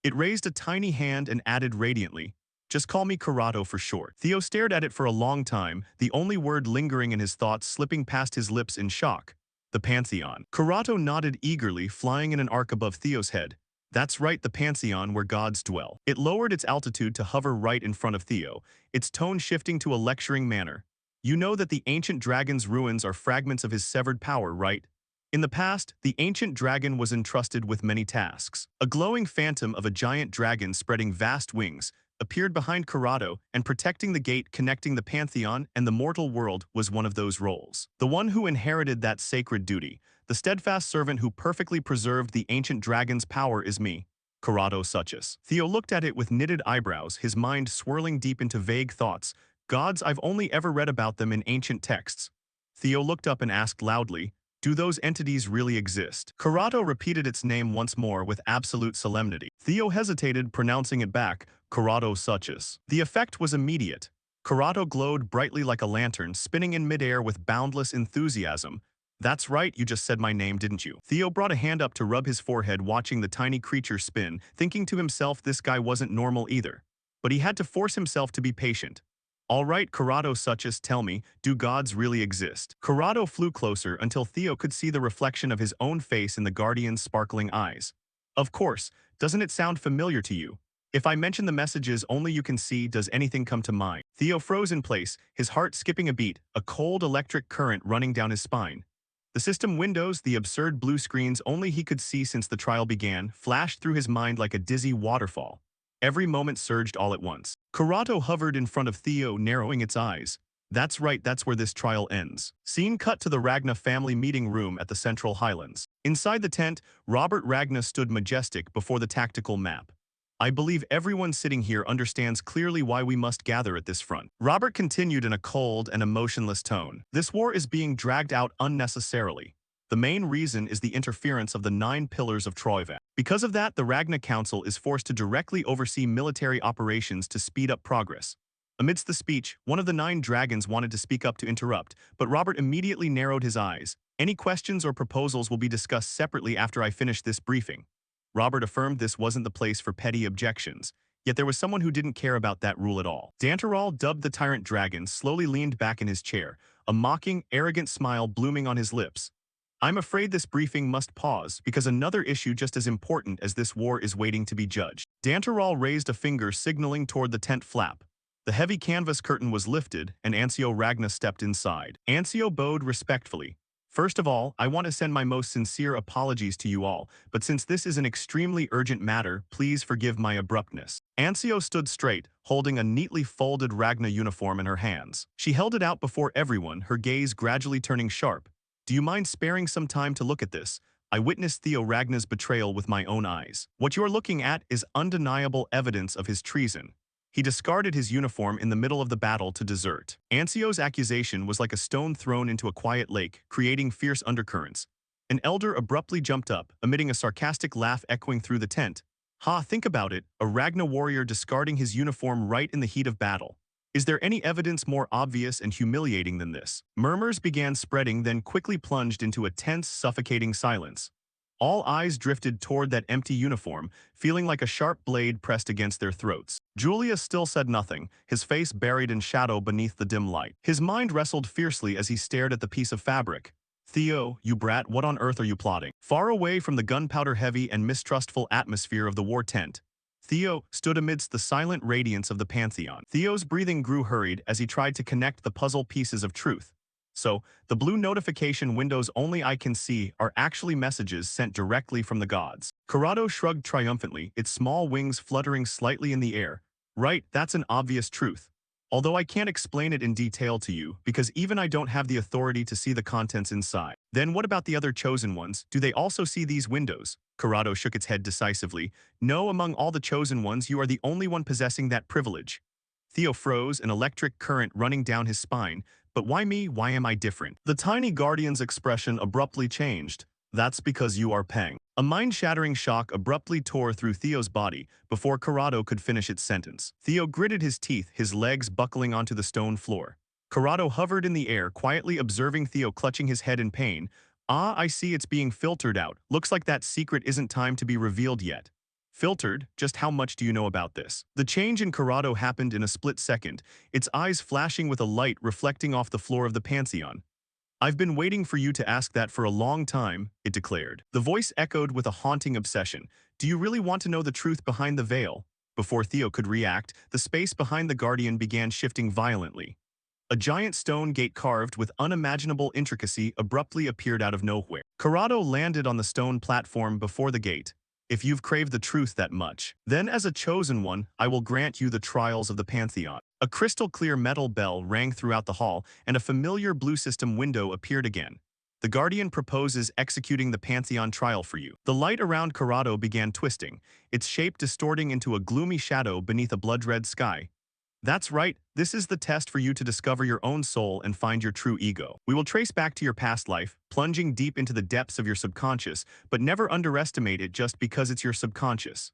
It raised a tiny hand and added radiantly, "Just call me Karato for short." Theo stared at it for a long time, the only word lingering in his thoughts slipping past his lips in shock. "The Pantheon." Karato nodded eagerly, flying in an arc above Theo's head. "That's right, the Pantheon where gods dwell." It lowered its altitude to hover right in front of Theo, its tone shifting to a lecturing manner. "You know that the ancient dragon's ruins are fragments of his severed power, right? In the past, the ancient dragon was entrusted with many tasks. A glowing phantom of a giant dragon spreading vast wings, appeared behind Corrado, and protecting the gate connecting the Pantheon and the mortal world was one of those roles. The one who inherited that sacred duty, the steadfast servant who perfectly preserved the ancient dragon's power is me, Corrado Suchus. Theo looked at it with knitted eyebrows, his mind swirling deep into vague thoughts. Gods, I've only ever read about them in ancient texts. Theo looked up and asked loudly, do those entities really exist? Corrado repeated its name once more with absolute solemnity. Theo hesitated, pronouncing it back, Corrado Suchus. The effect was immediate. Corrado glowed brightly like a lantern, spinning in midair with boundless enthusiasm. That's right, you just said my name, didn't you? Theo brought a hand up to rub his forehead, watching the tiny creature spin, thinking to himself this guy wasn't normal either. But he had to force himself to be patient. All right, Corrado Suchus, tell me, do gods really exist? Corrado flew closer until Theo could see the reflection of his own face in the guardian's sparkling eyes. Of course, doesn't it sound familiar to you? If I mention the messages only you can see, does anything come to mind? Theo froze in place, his heart skipping a beat, a cold electric current running down his spine. The system windows, the absurd blue screens only he could see since the trial began, flashed through his mind like a dizzy waterfall. Every moment surged all at once. Corrado hovered in front of Theo, narrowing its eyes. That's right, that's where this trial ends. Scene cut to the Ragna family meeting room at the Central Highlands. Inside the tent, Robert Ragna stood majestic before the tactical map. I believe everyone sitting here understands clearly why we must gather at this front. Robert continued in a cold and emotionless tone. This war is being dragged out unnecessarily. The main reason is the interference of the 9 pillars of Troivan. Because of that, the Ragna Council is forced to directly oversee military operations to speed up progress. Amidst the speech, one of the 9 dragons wanted to speak up to interrupt, but Robert immediately narrowed his eyes. Any questions or proposals will be discussed separately after I finish this briefing. Robert affirmed this wasn't the place for petty objections, yet there was someone who didn't care about that rule at all. Dantaral, dubbed the Tyrant Dragon, slowly leaned back in his chair, a mocking, arrogant smile blooming on his lips. I'm afraid this briefing must pause because another issue just as important as this war is waiting to be judged. Dantaral raised a finger signaling toward the tent flap. The heavy canvas curtain was lifted and Ancio Ragna stepped inside. Ancio bowed respectfully. First of all, I want to send my most sincere apologies to you all, but since this is an extremely urgent matter, please forgive my abruptness. Ancio stood straight, holding a neatly folded Ragna uniform in her hands. She held it out before everyone, her gaze gradually turning sharp. Do you mind sparing some time to look at this? I witnessed Theo Ragna's betrayal with my own eyes. What you're looking at is undeniable evidence of his treason. He discarded his uniform in the middle of the battle to desert. Ancio's accusation was like a stone thrown into a quiet lake, creating fierce undercurrents. An elder abruptly jumped up, emitting a sarcastic laugh echoing through the tent. Ha, think about it, a Ragna warrior discarding his uniform right in the heat of battle. Is there any evidence more obvious and humiliating than this? Murmurs began spreading, then quickly plunged into a tense, suffocating silence. All eyes drifted toward that empty uniform, feeling like a sharp blade pressed against their throats. Julius still said nothing, his face buried in shadow beneath the dim light. His mind wrestled fiercely as he stared at the piece of fabric. Theo, you brat, what on earth are you plotting? Far away from the gunpowder-heavy and mistrustful atmosphere of the war tent, Theo stood amidst the silent radiance of the Pantheon. Theo's breathing grew hurried as he tried to connect the puzzle pieces of truth. So, the blue notification windows only I can see are actually messages sent directly from the gods. Corrado shrugged triumphantly, its small wings fluttering slightly in the air. Right, that's an obvious truth. Although I can't explain it in detail to you, because even I don't have the authority to see the contents inside. Then what about the other chosen ones? Do they also see these windows? Corrado shook its head decisively. No, among all the chosen ones, you are the only one possessing that privilege. Theo froze, an electric current running down his spine. But why me? Why am I different? The tiny guardian's expression abruptly changed. That's because you are Peng. A mind-shattering shock abruptly tore through Theo's body before Corrado could finish its sentence. Theo gritted his teeth, his legs buckling onto the stone floor. Corrado hovered in the air, quietly observing Theo clutching his head in pain. Ah, I see it's being filtered out. Looks like that secret isn't time to be revealed yet. Filtered? Just how much do you know about this? The change in Corrado happened in a split second, its eyes flashing with a light reflecting off the floor of the Pantheon. I've been waiting for you to ask that for a long time, it declared. The voice echoed with a haunting obsession. Do you really want to know the truth behind the veil? Before Theo could react, the space behind the Guardian began shifting violently. A giant stone gate carved with unimaginable intricacy abruptly appeared out of nowhere. Corrado landed on the stone platform before the gate. if you've craved the truth that much. Then as a chosen one, I will grant you the trials of the Pantheon. A crystal-clear metal bell rang throughout the hall, and a familiar blue system window appeared again. The Guardian proposes executing the Pantheon trial for you. The light around Corrado began twisting, its shape distorting into a gloomy shadow beneath a blood-red sky. That's right, this is the test for you to discover your own soul and find your true ego. We will trace back to your past life, plunging deep into the depths of your subconscious, but never underestimate it just because it's your subconscious.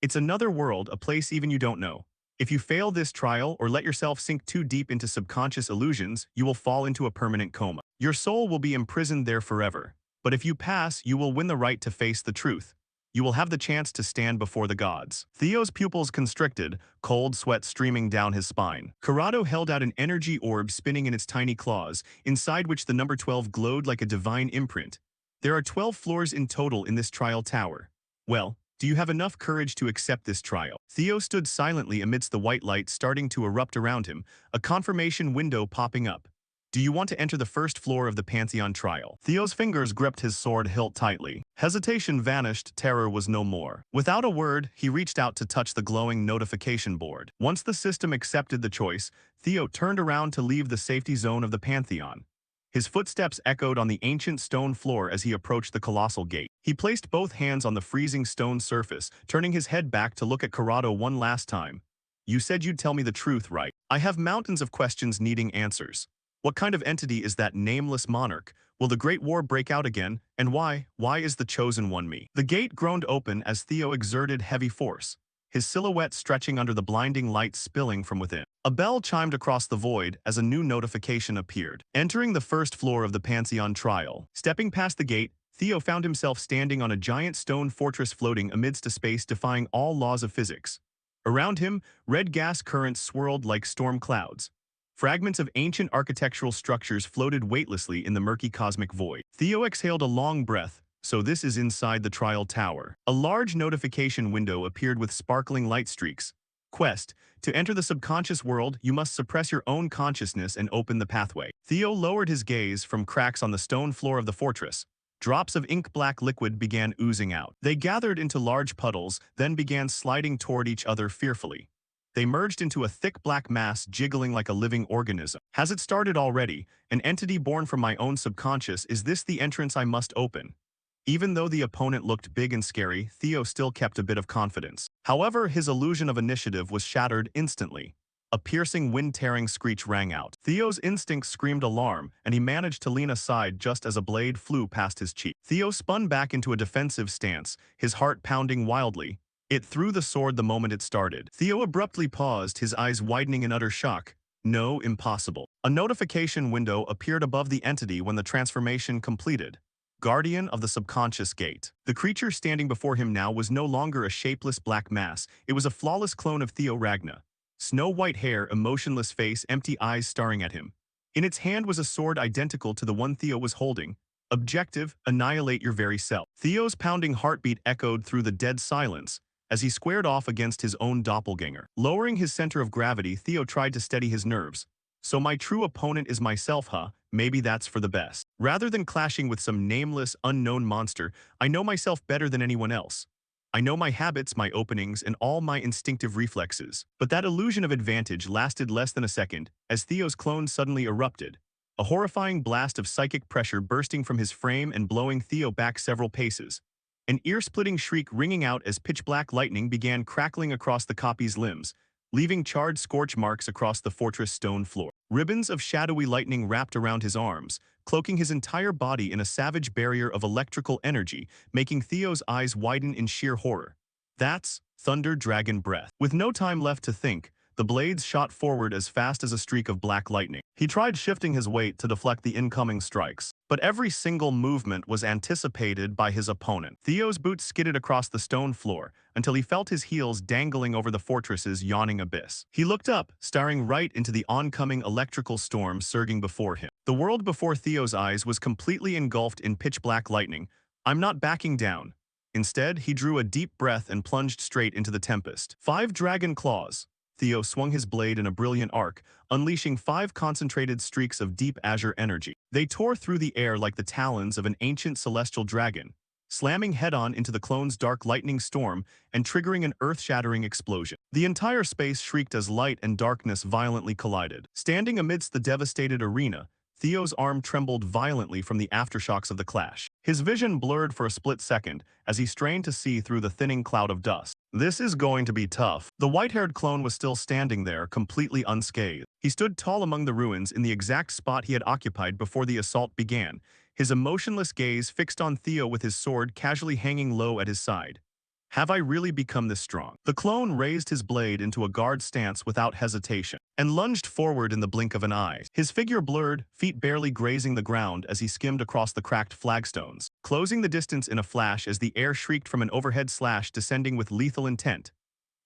It's another world, a place even you don't know. If you fail this trial or let yourself sink too deep into subconscious illusions, you will fall into a permanent coma. Your soul will be imprisoned there forever. But if you pass, you will win the right to face the truth. You will have the chance to stand before the gods. Theo's pupils constricted, cold sweat streaming down his spine. Corrado held out an energy orb spinning in its tiny claws, inside which the number 12 glowed like a divine imprint. There are 12 floors in total in this trial tower. Well, do you have enough courage to accept this trial? Theo stood silently amidst the white light starting to erupt around him, a confirmation window popping up. Do you want to enter the first floor of the Pantheon trial? Theo's fingers gripped his sword hilt tightly. Hesitation vanished, terror was no more. Without a word, he reached out to touch the glowing notification board. Once the system accepted the choice, Theo turned around to leave the safety zone of the Pantheon. His footsteps echoed on the ancient stone floor as he approached the colossal gate. He placed both hands on the freezing stone surface, turning his head back to look at Corrado one last time. You said you'd tell me the truth, right? I have mountains of questions needing answers. What kind of entity is that nameless monarch? Will the Great War break out again? And why? Why is the chosen one me? The gate groaned open as Theo exerted heavy force, his silhouette stretching under the blinding light spilling from within. A bell chimed across the void as a new notification appeared. Entering the first floor of the Pantheon trial. Stepping past the gate, Theo found himself standing on a giant stone fortress floating amidst a space defying all laws of physics. Around him, red gas currents swirled like storm clouds. Fragments of ancient architectural structures floated weightlessly in the murky cosmic void. Theo exhaled a long breath. So this is inside the trial tower. A large notification window appeared with sparkling light streaks. Quest: to enter the subconscious world, you must suppress your own consciousness and open the pathway. Theo lowered his gaze from cracks on the stone floor of the fortress. Drops of ink-black liquid began oozing out. They gathered into large puddles, then began sliding toward each other fearfully. They merged into a thick black mass jiggling like a living organism. Has it started already? An entity born from my own subconscious, is this the entrance I must open? Even though the opponent looked big and scary, Theo still kept a bit of confidence. However, his illusion of initiative was shattered instantly. A piercing, wind-tearing screech rang out. Theo's instincts screamed alarm, and he managed to lean aside just as a blade flew past his cheek. Theo spun back into a defensive stance, his heart pounding wildly. It threw the sword the moment it started. Theo abruptly paused, his eyes widening in utter shock. No, impossible. A notification window appeared above the entity when the transformation completed. Guardian of the subconscious gate. The creature standing before him now was no longer a shapeless black mass, it was a flawless clone of Theo Ragna. Snow-white hair, emotionless face, empty eyes staring at him. In its hand was a sword identical to the one Theo was holding. Objective: annihilate your very self. Theo's pounding heartbeat echoed through the dead silence as he squared off against his own doppelganger. Lowering his center of gravity, Theo tried to steady his nerves. So my true opponent is myself, huh? Maybe that's for the best. Rather than clashing with some nameless, unknown monster, I know myself better than anyone else. I know my habits, my openings, and all my instinctive reflexes. But that illusion of advantage lasted less than a second, as Theo's clone suddenly erupted. A horrifying blast of psychic pressure bursting from his frame and blowing Theo back several paces. An ear-splitting shriek ringing out as pitch-black lightning began crackling across the copy's limbs, leaving charred scorch marks across the fortress stone floor. Ribbons of shadowy lightning wrapped around his arms, cloaking his entire body in a savage barrier of electrical energy, making Theo's eyes widen in sheer horror. That's Thunder Dragon Breath. With no time left to think, the blades shot forward as fast as a streak of black lightning. He tried shifting his weight to deflect the incoming strikes, but every single movement was anticipated by his opponent. Theo's boots skidded across the stone floor until he felt his heels dangling over the fortress's yawning abyss. He looked up, staring right into the oncoming electrical storm surging before him. The world before Theo's eyes was completely engulfed in pitch-black lightning. I'm not backing down. Instead, he drew a deep breath and plunged straight into the tempest. 5 dragon claws. Theo swung his blade in a brilliant arc, unleashing 5 concentrated streaks of deep azure energy. They tore through the air like the talons of an ancient celestial dragon. slamming head-on into the clone's dark lightning storm and triggering an earth-shattering explosion. The entire space shrieked as light and darkness violently collided. Standing amidst the devastated arena, Theo's arm trembled violently from the aftershocks of the clash. His vision blurred for a split second as he strained to see through the thinning cloud of dust. This is going to be tough. The white-haired clone was still standing there, completely unscathed. He stood tall among the ruins in the exact spot he had occupied before the assault began, his emotionless gaze fixed on Theo with his sword casually hanging low at his side. Have I really become this strong? The clone raised his blade into a guard stance without hesitation and lunged forward in the blink of an eye. His figure blurred, feet barely grazing the ground as he skimmed across the cracked flagstones, closing the distance in a flash as the air shrieked from an overhead slash descending with lethal intent.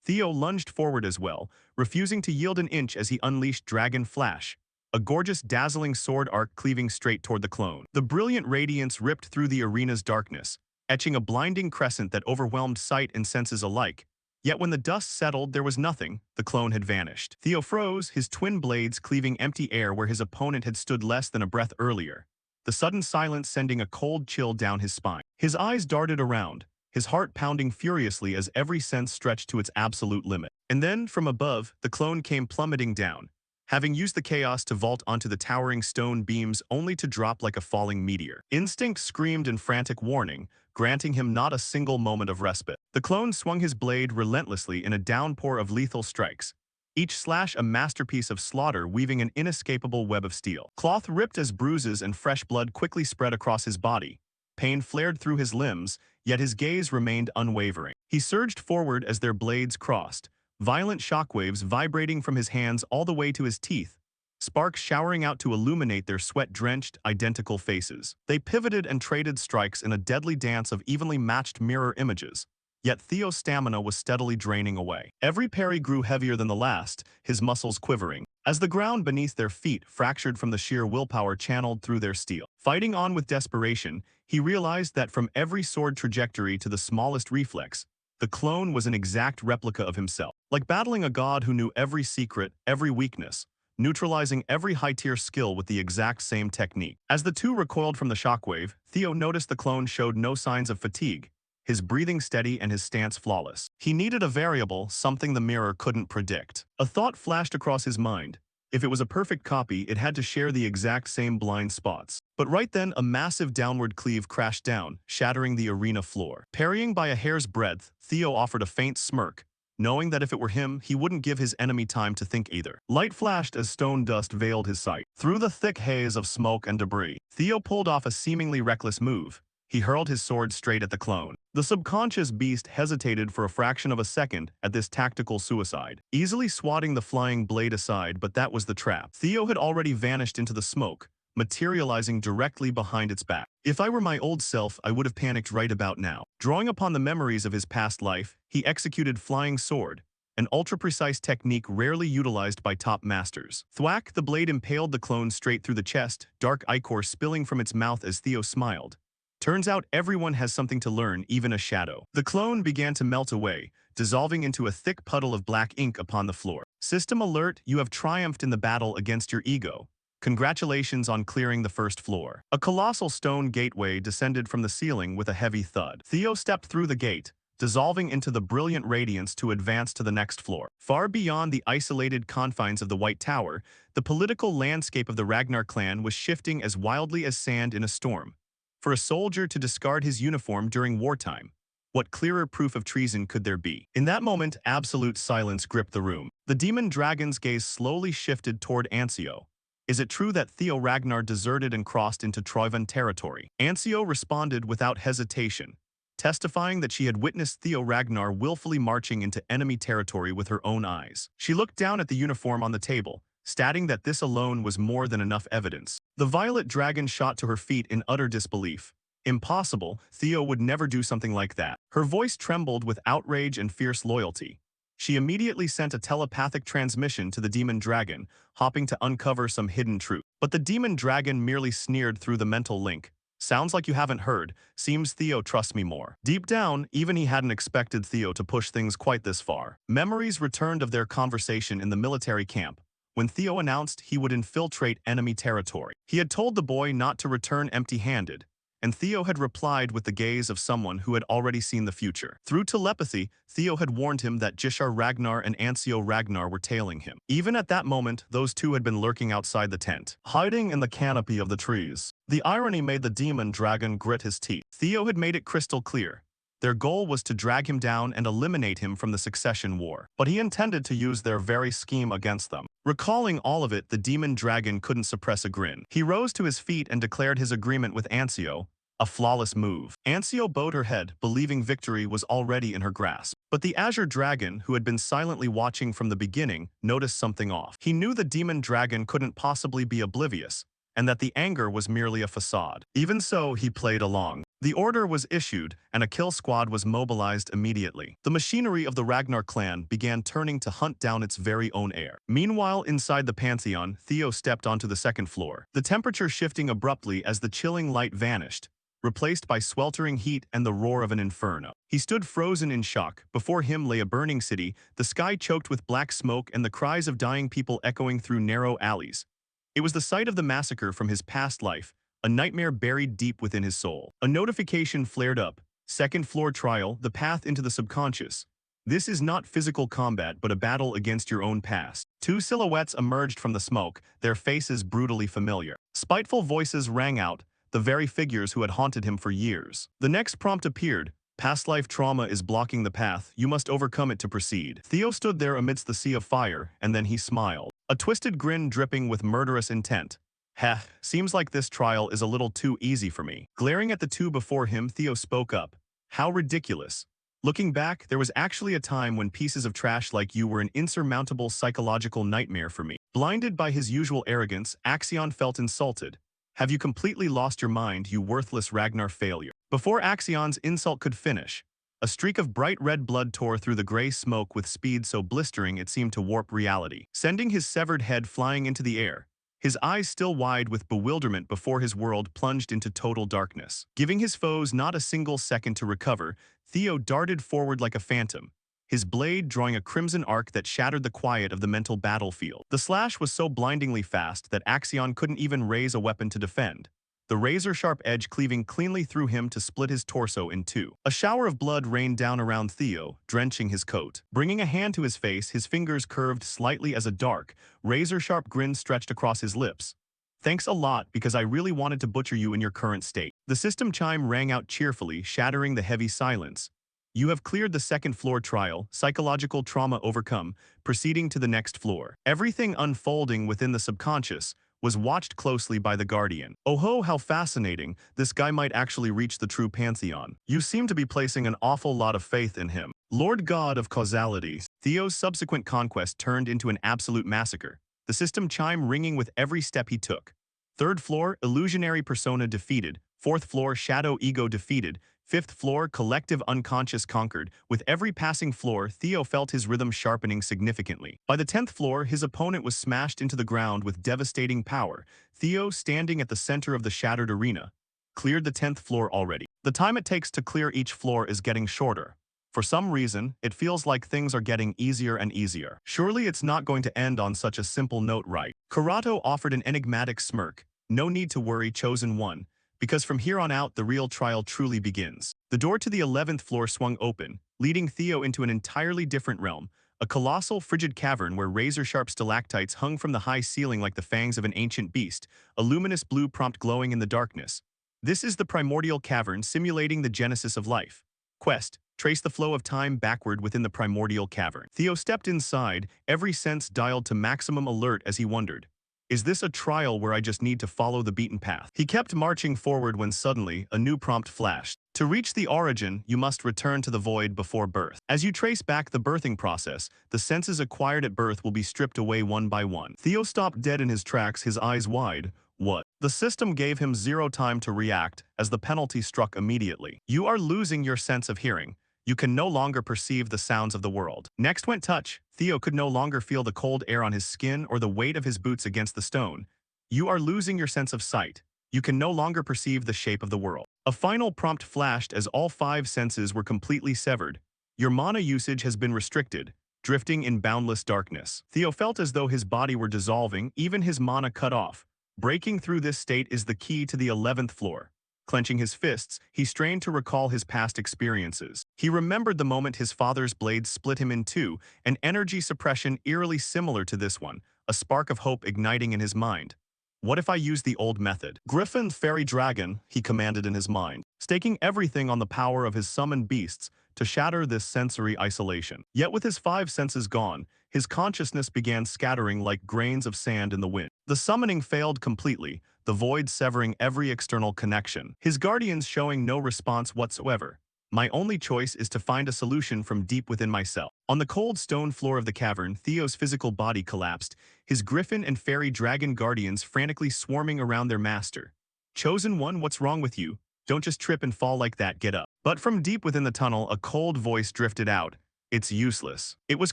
Theo lunged forward as well, refusing to yield an inch as he unleashed Dragon Flash, a gorgeous, dazzling sword arc cleaving straight toward the clone. The brilliant radiance ripped through the arena's darkness, etching a blinding crescent that overwhelmed sight and senses alike. Yet when the dust settled, there was nothing. The clone had vanished. Theo froze, his twin blades cleaving empty air where his opponent had stood less than a breath earlier, the sudden silence sending a cold chill down his spine. His eyes darted around, his heart pounding furiously as every sense stretched to its absolute limit. And then, from above, the clone came plummeting down, having used the chaos to vault onto the towering stone beams only to drop like a falling meteor. Instinct screamed in frantic warning, granting him not a single moment of respite. The clone swung his blade relentlessly in a downpour of lethal strikes, each slash a masterpiece of slaughter weaving an inescapable web of steel. Cloth ripped as bruises and fresh blood quickly spread across his body. Pain flared through his limbs, yet his gaze remained unwavering. He surged forward as their blades crossed, violent shockwaves vibrating from his hands all the way to his teeth, sparks showering out to illuminate their sweat-drenched, identical faces. They pivoted and traded strikes in a deadly dance of evenly matched mirror images, yet Theo's stamina was steadily draining away. Every parry grew heavier than the last, his muscles quivering, as the ground beneath their feet fractured from the sheer willpower channeled through their steel. Fighting on with desperation, he realized that from every sword trajectory to the smallest reflex, the clone was an exact replica of himself. Like battling a god who knew every secret, every weakness, neutralizing every high-tier skill with the exact same technique. As the two recoiled from the shockwave, Theo noticed the clone showed no signs of fatigue, his breathing steady and his stance flawless. He needed a variable, something the mirror couldn't predict. A thought flashed across his mind. If it was a perfect copy, it had to share the exact same blind spots. But right then, a massive downward cleave crashed down, shattering the arena floor. Parrying by a hair's breadth, Theo offered a faint smirk, knowing that if it were him, he wouldn't give his enemy time to think either. Light flashed as stone dust veiled his sight. Through the thick haze of smoke and debris, Theo pulled off a seemingly reckless move. He hurled his sword straight at the clone. The subconscious beast hesitated for a fraction of a second at this tactical suicide, easily swatting the flying blade aside, but that was the trap. Theo had already vanished into the smoke, materializing directly behind its back. If I were my old self, I would have panicked right about now. Drawing upon the memories of his past life, he executed Flying Sword, an ultra-precise technique rarely utilized by top masters. Thwack, the blade impaled the clone straight through the chest, dark ichor spilling from its mouth as Theo smiled. Turns out everyone has something to learn, even a shadow. The clone began to melt away, dissolving into a thick puddle of black ink upon the floor. System alert, you have triumphed in the battle against your ego. Congratulations on clearing the first floor. A colossal stone gateway descended from the ceiling with a heavy thud. Theo stepped through the gate, dissolving into the brilliant radiance to advance to the next floor. Far beyond the isolated confines of the White Tower, the political landscape of the Ragnar clan was shifting as wildly as sand in a storm. For a soldier to discard his uniform during wartime, what clearer proof of treason could there be? In that moment, absolute silence gripped the room. The demon dragon's gaze slowly shifted toward Ancio. Is it true that Theo Ragnar deserted and crossed into Troivan territory? Ancio responded without hesitation, testifying that she had witnessed Theo Ragnar willfully marching into enemy territory with her own eyes. She looked down at the uniform on the table, stating that this alone was more than enough evidence. The violet dragon shot to her feet in utter disbelief. Impossible, Theo would never do something like that. Her voice trembled with outrage and fierce loyalty. She immediately sent a telepathic transmission to the demon dragon, hoping to uncover some hidden truth. But the demon dragon merely sneered through the mental link. Sounds like you haven't heard. Seems Theo trusts me more. Deep down, even he hadn't expected Theo to push things quite this far. Memories returned of their conversation in the military camp, when Theo announced he would infiltrate enemy territory. He had told the boy not to return empty-handed, and Theo had replied with the gaze of someone who had already seen the future. Through telepathy, Theo had warned him that Jishar Ragnar and Ansio Ragnar were tailing him. Even at that moment, those two had been lurking outside the tent, hiding in the canopy of the trees. The irony made the demon dragon grit his teeth. Theo had made it crystal clear. Their goal was to drag him down and eliminate him from the succession war, but he intended to use their very scheme against them. Recalling all of it, the demon dragon couldn't suppress a grin. He rose to his feet and declared his agreement with Ansio, a flawless move. Ansio bowed her head, believing victory was already in her grasp. But the Azure Dragon, who had been silently watching from the beginning, noticed something off. He knew the demon dragon couldn't possibly be oblivious, and that the anger was merely a facade. Even so, he played along. The order was issued, and a kill squad was mobilized immediately. The machinery of the Ragnar clan began turning to hunt down its very own heir. Meanwhile, inside the Pantheon, Theo stepped onto the second floor, the temperature shifting abruptly as the chilling light vanished, replaced by sweltering heat and the roar of an inferno. He stood frozen in shock. Before him lay a burning city, the sky choked with black smoke and the cries of dying people echoing through narrow alleys. It was the site of the massacre from his past life, a nightmare buried deep within his soul. A notification flared up. Second floor trial, the path into the subconscious. This is not physical combat but a battle against your own past. Two silhouettes emerged from the smoke, their faces brutally familiar. Spiteful voices rang out, the very figures who had haunted him for years. The next prompt appeared. Past life trauma is blocking the path, you must overcome it to proceed. Theo stood there amidst the sea of fire, and then he smiled. A twisted grin dripping with murderous intent. Heh, seems like this trial is a little too easy for me. Glaring at the two before him, Theo spoke up. How ridiculous. Looking back, there was actually a time when pieces of trash like you were an insurmountable psychological nightmare for me. Blinded by his usual arrogance, Axion felt insulted. Have you completely lost your mind, you worthless Ragnar failure? Before Axion's insult could finish, a streak of bright red blood tore through the gray smoke with speed so blistering it seemed to warp reality, sending his severed head flying into the air, his eyes still wide with bewilderment before his world plunged into total darkness. Giving his foes not a single second to recover, Theo darted forward like a phantom, his blade drawing a crimson arc that shattered the quiet of the mental battlefield. The slash was so blindingly fast that Axion couldn't even raise a weapon to defend, the razor-sharp edge cleaving cleanly through him to split his torso in two. A shower of blood rained down around Theo, drenching his coat. Bringing a hand to his face, his fingers curved slightly as a dark, razor-sharp grin stretched across his lips. Thanks a lot, because I really wanted to butcher you in your current state. The system chime rang out cheerfully, shattering the heavy silence. You have cleared the second floor trial, psychological trauma overcome, proceeding to the next floor. Everything unfolding within the subconscious was watched closely by the Guardian. Oh ho, how fascinating, this guy might actually reach the true pantheon. You seem to be placing an awful lot of faith in him. Lord God of causality. Theo's subsequent conquest turned into an absolute massacre, the system chime ringing with every step he took. Third floor, illusionary persona defeated. Fourth floor, shadow ego defeated. Fifth floor, collective unconscious conquered. With every passing floor, Theo felt his rhythm sharpening significantly. By the 10th floor, his opponent was smashed into the ground with devastating power. Theo, standing at the center of the shattered arena, cleared the 10th floor already. The time it takes to clear each floor is getting shorter. For some reason, it feels like things are getting easier and easier. Surely it's not going to end on such a simple note, right? Karato offered an enigmatic smirk. No need to worry, chosen one, because from here on out the real trial truly begins. The door to the 11th floor swung open, leading Theo into an entirely different realm, a colossal frigid cavern where razor-sharp stalactites hung from the high ceiling like the fangs of an ancient beast, a luminous blue prompt glowing in the darkness. This is the primordial cavern simulating the genesis of life. Quest: trace the flow of time backward within the primordial cavern. Theo stepped inside, every sense dialed to maximum alert as he wondered, is this a trial where I just need to follow the beaten path? He kept marching forward when suddenly a new prompt flashed. To reach the origin, you must return to the void before birth. As you trace back the birthing process, the senses acquired at birth will be stripped away one by one. Theo stopped dead in his tracks, his eyes wide. What? The system gave him zero time to react, as the penalty struck immediately. You are losing your sense of hearing. You can no longer perceive the sounds of the world. Next went touch. Theo could no longer feel the cold air on his skin or the weight of his boots against the stone. You are losing your sense of sight. You can no longer perceive the shape of the world. A final prompt flashed as all 5 senses were completely severed. Your mana usage has been restricted, drifting in boundless darkness. Theo felt as though his body were dissolving, even his mana cut off. Breaking through this state is the key to the 11th floor. Clenching his fists, he strained to recall his past experiences. He remembered the moment his father's blade split him in two, an energy suppression eerily similar to this one, a spark of hope igniting in his mind. What if I use the old method? Griffin, fairy dragon, he commanded in his mind, staking everything on the power of his summoned beasts to shatter this sensory isolation. Yet with his five senses gone, his consciousness began scattering like grains of sand in the wind. The summoning failed completely, the void severing every external connection, his guardians showing no response whatsoever. My only choice is to find a solution from deep within myself. On the cold stone floor of the cavern, Theo's physical body collapsed, his griffin and fairy dragon guardians frantically swarming around their master. Chosen One, what's wrong with you? Don't just trip and fall like that, get up. But from deep within the tunnel, a cold voice drifted out. It's useless. It was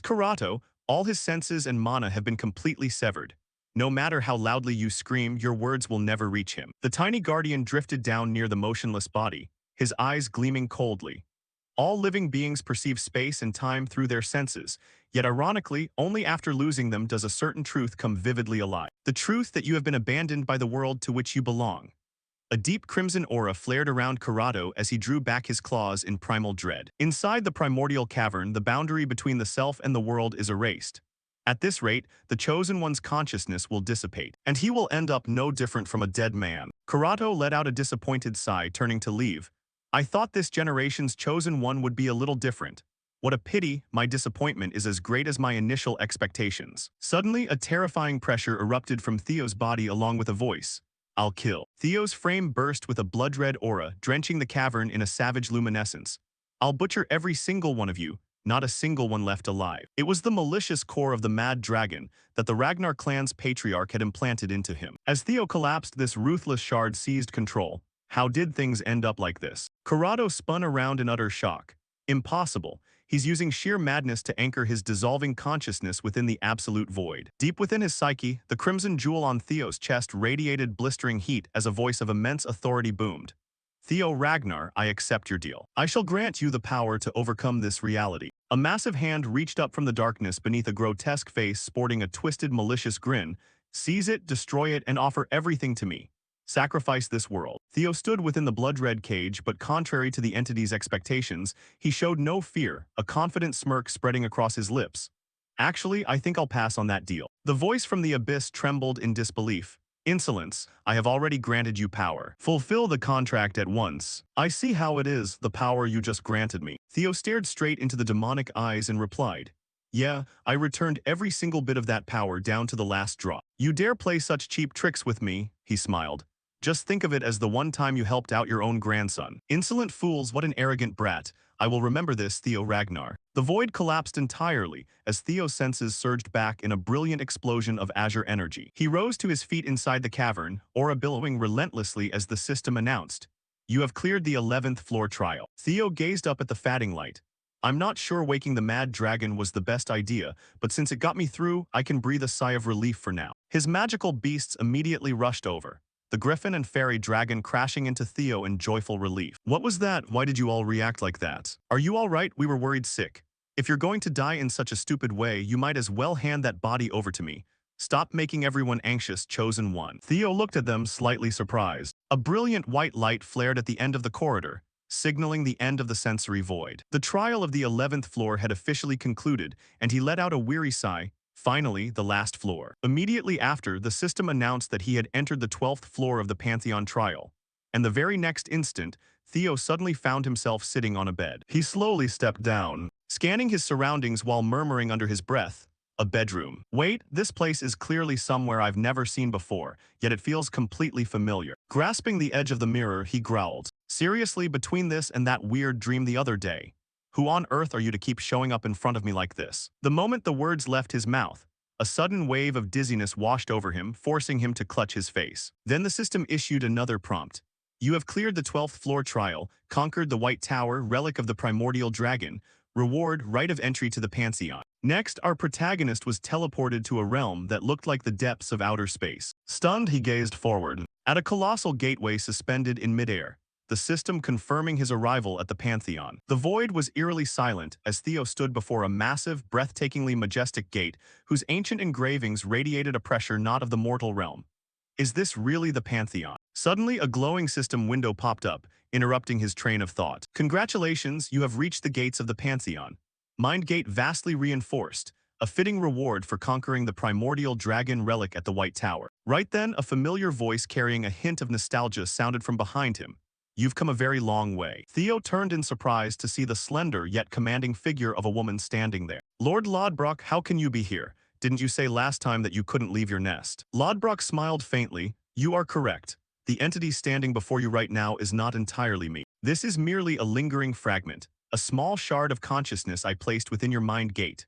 Karato. All his senses and mana have been completely severed. No matter how loudly you scream, your words will never reach him. The tiny guardian drifted down near the motionless body, his eyes gleaming coldly. All living beings perceive space and time through their senses, yet ironically, only after losing them does a certain truth come vividly alive. The truth that you have been abandoned by the world to which you belong. A deep crimson aura flared around Karato as he drew back his claws in primal dread. Inside the primordial cavern, the boundary between the self and the world is erased. At this rate, the Chosen One's consciousness will dissipate, and he will end up no different from a dead man. Karato let out a disappointed sigh, turning to leave. I thought this generation's Chosen One would be a little different. What a pity, my disappointment is as great as my initial expectations. Suddenly, a terrifying pressure erupted from Theo's body along with a voice. I'll kill. Theo's frame burst with a blood-red aura, drenching the cavern in a savage luminescence. I'll butcher every single one of you, not a single one left alive. It was the malicious core of the mad dragon that the Ragnar clan's patriarch had implanted into him. As Theo collapsed, this ruthless shard seized control. How did things end up like this? Karato spun around in utter shock. Impossible. He's using sheer madness to anchor his dissolving consciousness within the absolute void. Deep within his psyche, the crimson jewel on Theo's chest radiated blistering heat as a voice of immense authority boomed. Theo Ragnar, I accept your deal. I shall grant you the power to overcome this reality. A massive hand reached up from the darkness beneath a grotesque face sporting a twisted, malicious grin. Seize it, destroy it, and offer everything to me. Sacrifice this world. Theo stood within the blood-red cage, but contrary to the entity's expectations, he showed no fear, a confident smirk spreading across his lips. Actually, I think I'll pass on that deal. The voice from the abyss trembled in disbelief. Insolence, I have already granted you power. Fulfill the contract at once. I see how it is, the power you just granted me. Theo stared straight into the demonic eyes and replied. Yeah, I returned every single bit of that power down to the last drop. You dare play such cheap tricks with me, he smiled. Just think of it as the one time you helped out your own grandson. Insolent fools, what an arrogant brat. I will remember this, Theo Ragnar. The void collapsed entirely as Theo's senses surged back in a brilliant explosion of azure energy. He rose to his feet inside the cavern, aura billowing relentlessly as the system announced. You have cleared the 11th floor trial. Theo gazed up at the fading light. I'm not sure waking the mad dragon was the best idea, but since it got me through, I can breathe a sigh of relief for now. His magical beasts immediately rushed over. The griffin and fairy dragon crashing into Theo in joyful relief. What was that? Why did you all react like that? Are you all right? We were worried sick. If you're going to die in such a stupid way, you might as well hand that body over to me. Stop making everyone anxious, Chosen One. Theo looked at them, slightly surprised. A brilliant white light flared at the end of the corridor, signaling the end of the sensory void. The trial of the 11th floor had officially concluded, and he let out a weary sigh. Finally, the last floor. Immediately after, the system announced that he had entered the 12th floor of the Pantheon trial. And the very next instant, Theo suddenly found himself sitting on a bed. He slowly stepped down, scanning his surroundings while murmuring under his breath, a bedroom. Wait, this place is clearly somewhere I've never seen before, yet it feels completely familiar. Grasping the edge of the mirror, he growled. Seriously, between this and that weird dream the other day, who on earth are you to keep showing up in front of me like this? The moment the words left his mouth, a sudden wave of dizziness washed over him, forcing him to clutch his face. Then the system issued another prompt. You have cleared the 12th floor trial, conquered the White Tower, relic of the primordial dragon, reward, right of entry to the Pantheon. Next, our protagonist was teleported to a realm that looked like the depths of outer space. Stunned, he gazed forward, at a colossal gateway suspended in midair, the system confirming his arrival at the Pantheon. The void was eerily silent as Theo stood before a massive, breathtakingly majestic gate whose ancient engravings radiated a pressure not of the mortal realm. Is this really the Pantheon? Suddenly, a glowing system window popped up, interrupting his train of thought. Congratulations, you have reached the gates of the Pantheon. Mind Gate vastly reinforced, a fitting reward for conquering the primordial dragon relic at the White Tower. Right then, a familiar voice carrying a hint of nostalgia sounded from behind him. You've come a very long way. Theo turned in surprise to see the slender yet commanding figure of a woman standing there. Lord Lodbrok, how can you be here? Didn't you say last time that you couldn't leave your nest? Lodbrok smiled faintly. You are correct. The entity standing before you right now is not entirely me. This is merely a lingering fragment, a small shard of consciousness I placed within your mind gate.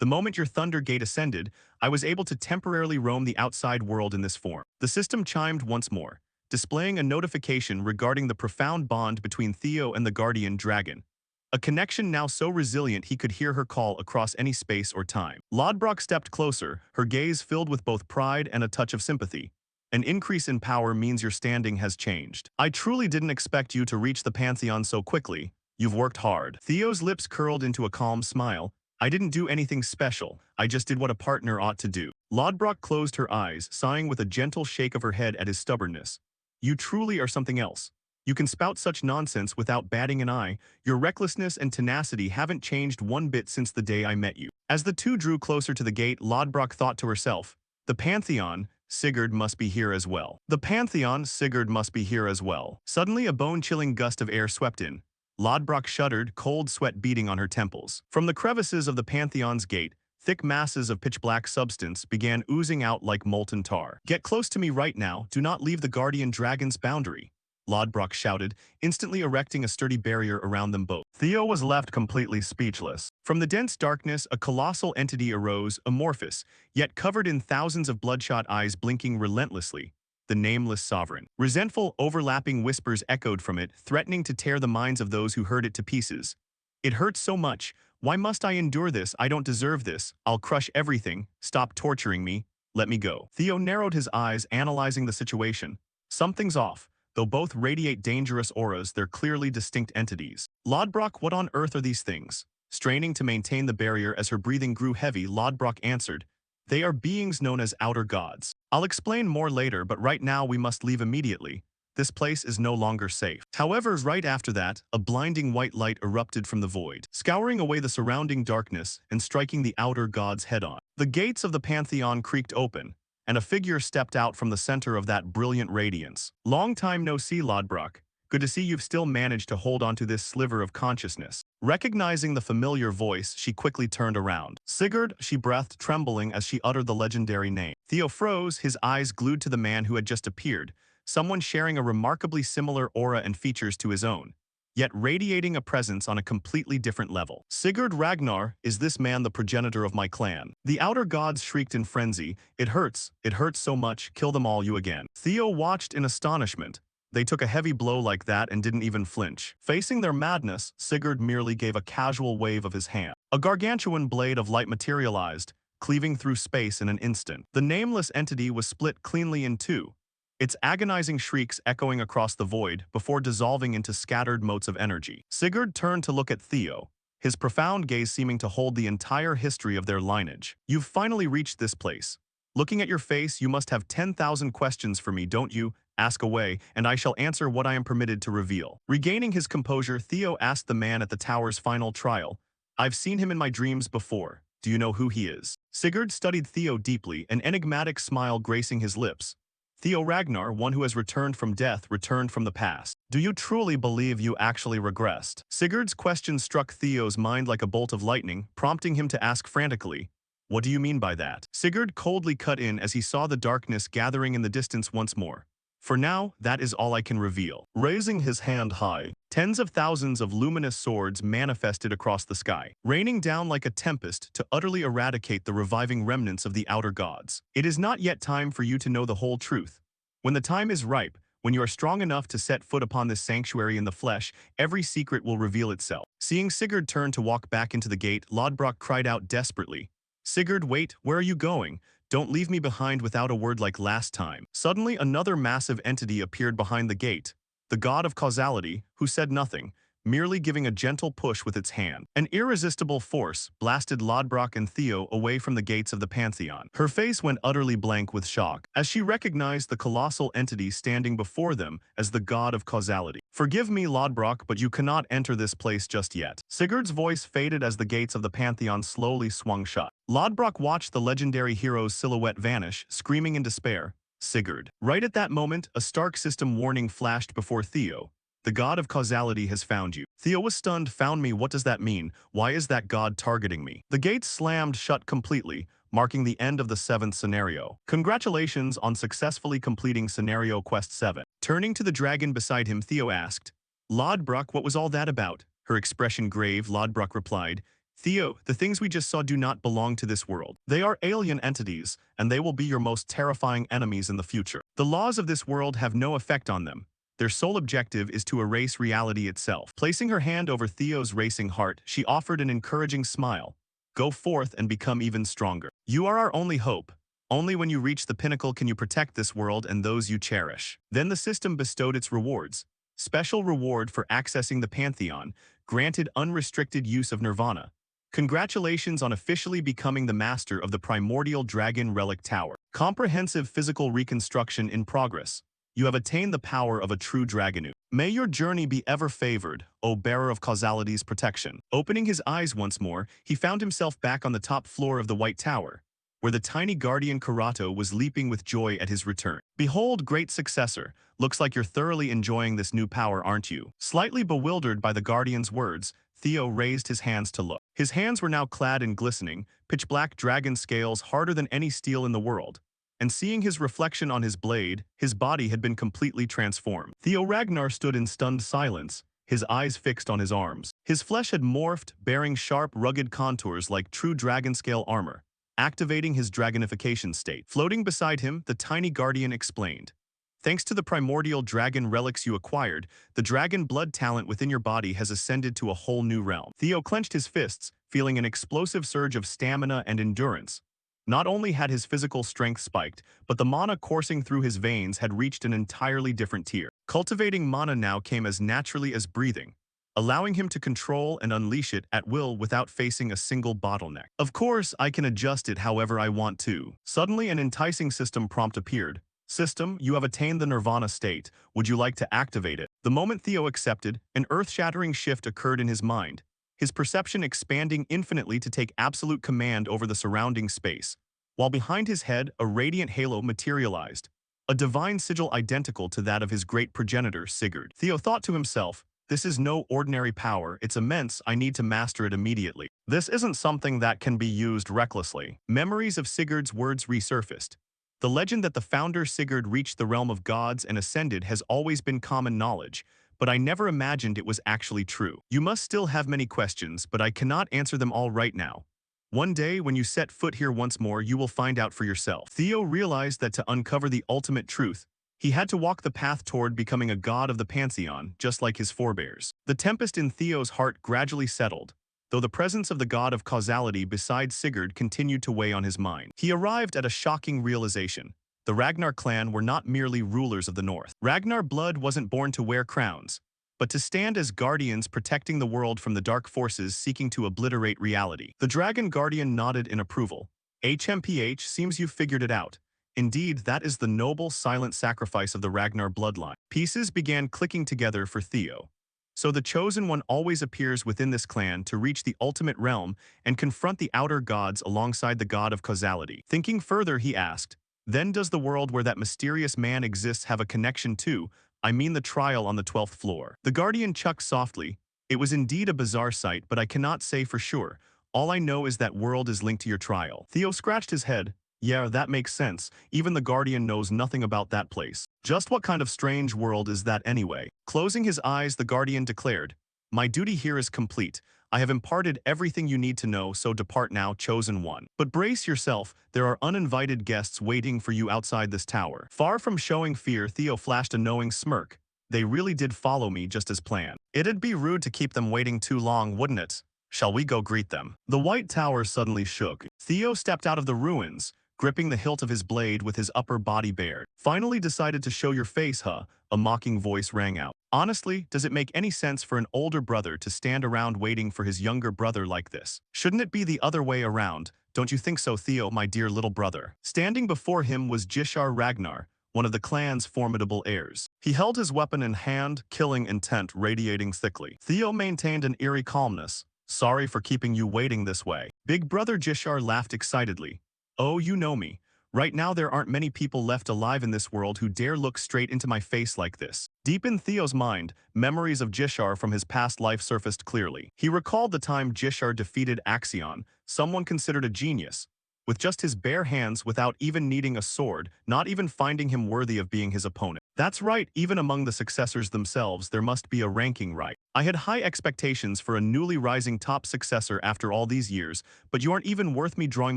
The moment your thunder gate ascended, I was able to temporarily roam the outside world in this form. The system chimed once more, displaying a notification regarding the profound bond between Theo and the guardian dragon. A connection now so resilient he could hear her call across any space or time. Lodbrok stepped closer, her gaze filled with both pride and a touch of sympathy. An increase in power means your standing has changed. I truly didn't expect you to reach the Pantheon so quickly. You've worked hard. Theo's lips curled into a calm smile. I didn't do anything special. I just did what a partner ought to do. Lodbrok closed her eyes, sighing with a gentle shake of her head at his stubbornness. You truly are something else. You can spout such nonsense without batting an eye. Your recklessness and tenacity haven't changed one bit since the day I met you. As the two drew closer to the gate, Lodbrok thought to herself, the Pantheon, Sigurd must be here as well. The Pantheon, Sigurd must be here as well. Suddenly a bone-chilling gust of air swept in. Lodbrok shuddered, cold sweat beating on her temples. From the crevices of the Pantheon's gate, thick masses of pitch-black substance began oozing out like molten tar. Get close to me right now, do not leave the guardian dragon's boundary, Lodbrok shouted, instantly erecting a sturdy barrier around them both. Theo was left completely speechless. From the dense darkness, a colossal entity arose, amorphous, yet covered in thousands of bloodshot eyes blinking relentlessly. The nameless sovereign. Resentful, overlapping whispers echoed from it, threatening to tear the minds of those who heard it to pieces. It hurts so much. Why must I endure this? I don't deserve this. I'll crush everything. Stop torturing me. Let me go. Theo narrowed his eyes, analyzing the situation. Something's off. Though both radiate dangerous auras, they're clearly distinct entities. Lodbrok, what on earth are these things? Straining to maintain the barrier as her breathing grew heavy, Lodbrok answered, they are beings known as outer gods. I'll explain more later, but right now we must leave immediately. This place is no longer safe. However, right after that, a blinding white light erupted from the void, scouring away the surrounding darkness and striking the outer gods head-on. The gates of the Pantheon creaked open, and a figure stepped out from the center of that brilliant radiance. Long time no see, Lodbrok. Good to see you've still managed to hold onto this sliver of consciousness. Recognizing the familiar voice, she quickly turned around. Sigurd, she breathed, trembling as she uttered the legendary name. Theo froze, his eyes glued to the man who had just appeared, someone sharing a remarkably similar aura and features to his own, yet radiating a presence on a completely different level. Sigurd Ragnar, is this man the progenitor of my clan? The outer gods shrieked in frenzy. It hurts so much, kill them all, you again. Theo watched in astonishment. They took a heavy blow like that and didn't even flinch. Facing their madness, Sigurd merely gave a casual wave of his hand. A gargantuan blade of light materialized, cleaving through space in an instant. The nameless entity was split cleanly in two, its agonizing shrieks echoing across the void before dissolving into scattered motes of energy. Sigurd turned to look at Theo, his profound gaze seeming to hold the entire history of their lineage. You've finally reached this place. Looking at your face, you must have 10,000 questions for me, don't you? Ask away, and I shall answer what I am permitted to reveal. Regaining his composure, Theo asked the man at the tower's final trial, I've seen him in my dreams before. Do you know who he is? Sigurd studied Theo deeply, an enigmatic smile gracing his lips. Theo Ragnar, one who has returned from death, returned from the past. Do you truly believe you actually regressed? Sigurd's question struck Theo's mind like a bolt of lightning, prompting him to ask frantically, what do you mean by that? Sigurd coldly cut in as he saw the darkness gathering in the distance once more. For now, that is all I can reveal. Raising his hand high, tens of thousands of luminous swords manifested across the sky, raining down like a tempest to utterly eradicate the reviving remnants of the outer gods. It is not yet time for you to know the whole truth. When the time is ripe, when you are strong enough to set foot upon this sanctuary in the flesh, every secret will reveal itself. Seeing Sigurd turn to walk back into the gate, Lodbrok cried out desperately, Sigurd, wait, where are you going? Don't leave me behind without a word like last time. Suddenly, another massive entity appeared behind the gate, the god of causality, who said nothing, merely giving a gentle push with its hand. An irresistible force blasted Lodbrok and Theo away from the gates of the Pantheon. Her face went utterly blank with shock as she recognized the colossal entity standing before them as the god of causality. "Forgive me, Lodbrok, but you cannot enter this place just yet." Sigurd's voice faded as the gates of the Pantheon slowly swung shut. Lodbrok watched the legendary hero's silhouette vanish, screaming in despair, "Sigurd." Right at that moment, a Stark system warning flashed before Theo. "The god of causality has found you." Theo was stunned. "Found me? What does that mean? Why is that god targeting me?" The gates slammed shut completely, marking the end of the 7th scenario. "Congratulations on successfully completing Scenario Quest 7. Turning to the dragon beside him, Theo asked, "Lodbrok, what was all that about?" Her expression grave, Lodbrok replied, "Theo, the things we just saw do not belong to this world. They are alien entities, and they will be your most terrifying enemies in the future. The laws of this world have no effect on them. Their sole objective is to erase reality itself." Placing her hand over Theo's racing heart, she offered an encouraging smile. "Go forth and become even stronger. You are our only hope. Only when you reach the pinnacle can you protect this world and those you cherish." Then the system bestowed its rewards. Special reward for accessing the Pantheon, granted unrestricted use of Nirvana. Congratulations on officially becoming the master of the primordial dragon relic tower. Comprehensive physical reconstruction in progress. You have attained the power of a true dragonu. May your journey be ever favored, O bearer of causality's protection. Opening his eyes once more, he found himself back on the top floor of the White Tower, where the tiny guardian Karato was leaping with joy at his return. "Behold, great successor. Looks like you're thoroughly enjoying this new power, aren't you?" Slightly bewildered by the guardian's words, Theo raised his hands to look. His hands were now clad in glistening, pitch-black dragon scales harder than any steel in the world. And seeing his reflection on his blade, his body had been completely transformed. Theo Ragnar stood in stunned silence, his eyes fixed on his arms. His flesh had morphed, bearing sharp, rugged contours like true dragon-scale armor, activating his dragonification state. Floating beside him, the tiny guardian explained, "Thanks to the primordial dragon relics you acquired, the dragon blood talent within your body has ascended to a whole new realm." Theo clenched his fists, feeling an explosive surge of stamina and endurance. Not only had his physical strength spiked, but the mana coursing through his veins had reached an entirely different tier. Cultivating mana now came as naturally as breathing, allowing him to control and unleash it at will without facing a single bottleneck. "Of course, I can adjust it however I want to." Suddenly, an enticing system prompt appeared. "System, you have attained the Nirvana state. Would you like to activate it?" The moment Theo accepted, an earth-shattering shift occurred in his mind, his perception expanding infinitely to take absolute command over the surrounding space. While behind his head, a radiant halo materialized, a divine sigil identical to that of his great progenitor, Sigurd. Theo thought to himself, "This is no ordinary power, it's immense, I need to master it immediately. This isn't something that can be used recklessly." Memories of Sigurd's words resurfaced. The legend that the founder Sigurd reached the realm of gods and ascended has always been common knowledge, but I never imagined it was actually true. "You must still have many questions, but I cannot answer them all right now. One day, when you set foot here once more, you will find out for yourself." Theo realized that to uncover the ultimate truth, he had to walk the path toward becoming a god of the Pantheon, just like his forebears. The tempest in Theo's heart gradually settled, though the presence of the god of causality beside Sigurd continued to weigh on his mind. He arrived at a shocking realization. The Ragnar clan were not merely rulers of the North. Ragnar blood wasn't born to wear crowns, but to stand as guardians protecting the world from the dark forces seeking to obliterate reality. The Dragon Guardian nodded in approval. "HMPH, seems you've figured it out. Indeed, that is the noble, silent sacrifice of the Ragnar bloodline." Pieces began clicking together for Theo. So the Chosen One always appears within this clan to reach the ultimate realm and confront the outer gods alongside the god of causality. Thinking further, he asked, "Then does the world where that mysterious man exists have a connection too? I mean the trial on the 12th floor." The Guardian chucked softly. "It was indeed a bizarre sight, but I cannot say for sure. All I know is that world is linked to your trial." Theo scratched his head. "Yeah, that makes sense. Even the Guardian knows nothing about that place. Just what kind of strange world is that anyway?" Closing his eyes, the Guardian declared, "My duty here is complete. I have imparted everything you need to know, so depart now, Chosen One. But brace yourself, there are uninvited guests waiting for you outside this tower." Far from showing fear, Theo flashed a knowing smirk. "They really did follow me just as planned. It'd be rude to keep them waiting too long, wouldn't it? Shall we go greet them?" The White Tower suddenly shook. Theo stepped out of the ruins, gripping the hilt of his blade with his upper body bared. Finally decided to show your face, huh? A mocking voice rang out. Honestly, does it make any sense for an older brother to stand around waiting for his younger brother like this? Shouldn't it be the other way around? Don't you think so, Theo, my dear little brother? Standing before him was Jishar Ragnar, one of the clan's formidable heirs. He held his weapon in hand, killing intent radiating thickly. Theo maintained an eerie calmness. Sorry for keeping you waiting this way. Big brother Jishar laughed excitedly. Oh, you know me. Right now there aren't many people left alive in this world who dare look straight into my face like this. Deep in Theo's mind, memories of Jishar from his past life surfaced clearly. He recalled the time Jishar defeated Axion, someone considered a genius, with just his bare hands without even needing a sword, not even finding him worthy of being his opponent. That's right, even among the successors themselves there must be a ranking, right? I had high expectations for a newly rising top successor after all these years, but you aren't even worth me drawing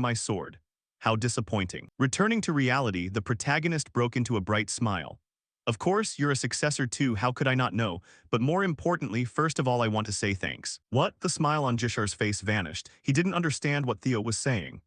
my sword. How disappointing. Returning to reality, the protagonist broke into a bright smile. Of course, you're a successor too, how could I not know? But more importantly, first of all I want to say thanks. What? The smile on Jishar's face vanished. He didn't understand what Theo was saying.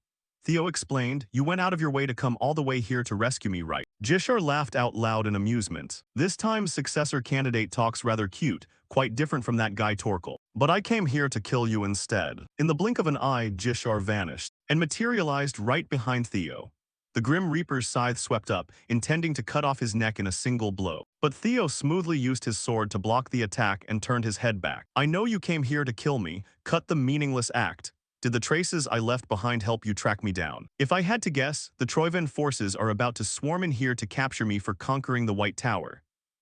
Theo explained, you went out of your way to come all the way here to rescue me, right? Jishar laughed out loud in amusement. This time's successor candidate talks rather cute, quite different from that guy Torkel. But I came here to kill you instead. In the blink of an eye, Jishar vanished and materialized right behind Theo. The Grim Reaper's scythe swept up, intending to cut off his neck in a single blow. But Theo smoothly used his sword to block the attack and turned his head back. I know you came here to kill me. Cut the meaningless act. Did the traces I left behind help you track me down? If I had to guess, the Troivan forces are about to swarm in here to capture me for conquering the White Tower.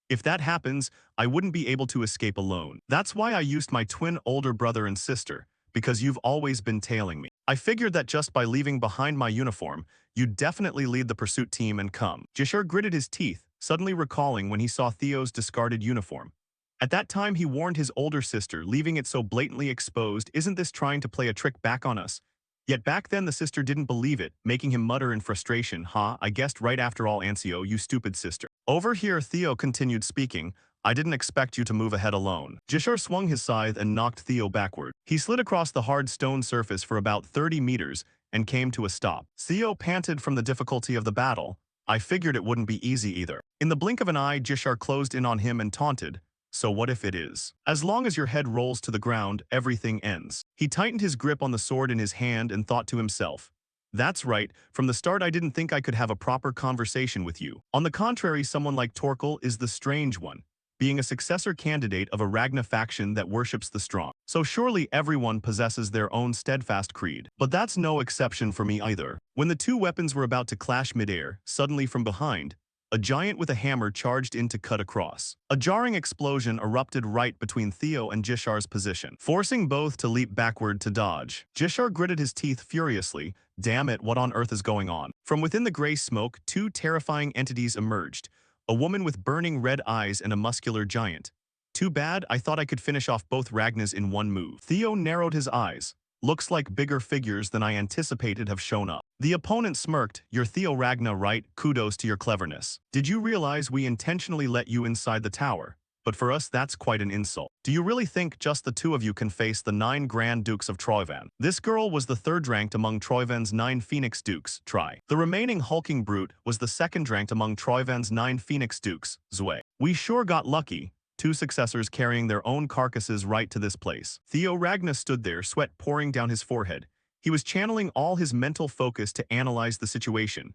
If that happens, I wouldn't be able to escape alone. That's why I used my twin older brother and sister, because you've always been tailing me. I figured that just by leaving behind my uniform, you'd definitely lead the pursuit team and come. Jishar gritted his teeth, suddenly recalling when he saw Theo's discarded uniform. At that time he warned his older sister, leaving it so blatantly exposed, isn't this trying to play a trick back on us? Yet back then the sister didn't believe it, making him mutter in frustration, I guessed right after all, Ancio, you stupid sister. Over here Theo continued speaking, I didn't expect you to move ahead alone. Jishar swung his scythe and knocked Theo backward. He slid across the hard stone surface for about 30 meters and came to a stop. Theo panted from the difficulty of the battle. I figured it wouldn't be easy either. In the blink of an eye, Jishar closed in on him and taunted, so what if it is? As long as your head rolls to the ground, everything ends. He tightened his grip on the sword in his hand and thought to himself, that's right, from the start I didn't think I could have a proper conversation with you. On the contrary, someone like Torkel is the strange one, being a successor candidate of a Ragna faction that worships the strong. So surely everyone possesses their own steadfast creed. But that's no exception for me either. When the two weapons were about to clash midair, suddenly from behind, a giant with a hammer charged in to cut across. A jarring explosion erupted right between Theo and Jishar's position, forcing both to leap backward to dodge. Jishar gritted his teeth furiously. Damn it, what on earth is going on? From within the gray smoke, two terrifying entities emerged. A woman with burning red eyes and a muscular giant. Too bad, I thought I could finish off both Ragnas in one move. Theo narrowed his eyes. Looks like bigger figures than I anticipated have shown up. The opponent smirked, you're Theo Ragna, right? Kudos to your cleverness. Did you realize we intentionally let you inside the tower? But for us that's quite an insult. Do you really think just the two of you can face the 9 Grand Dukes of Troivan? This girl was the third ranked among Troivan's 9 Phoenix Dukes, Tri. The remaining hulking brute was the second ranked among Troivan's 9 Phoenix Dukes, Zue. We sure got lucky. 2 successors carrying their own carcasses right to this place. Theo Ragna stood there, sweat pouring down his forehead. He was channeling all his mental focus to analyze the situation.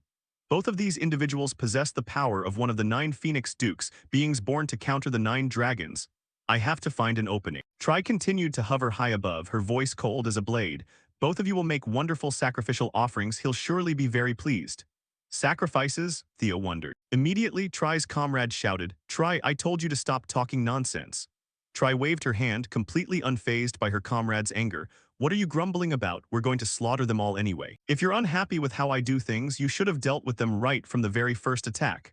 Both of these individuals possessed the power of one of the 9 Phoenix Dukes, beings born to counter the 9 dragons. I have to find an opening. Tri continued to hover high above, her voice cold as a blade. Both of you will make wonderful sacrificial offerings, he'll surely be very pleased. Sacrifices? Theo wondered. Immediately, Tri's comrade shouted, Tri, I told you to stop talking nonsense. Tri waved her hand, completely unfazed by her comrade's anger. What are you grumbling about? We're going to slaughter them all anyway. If you're unhappy with how I do things, you should have dealt with them right from the very first attack.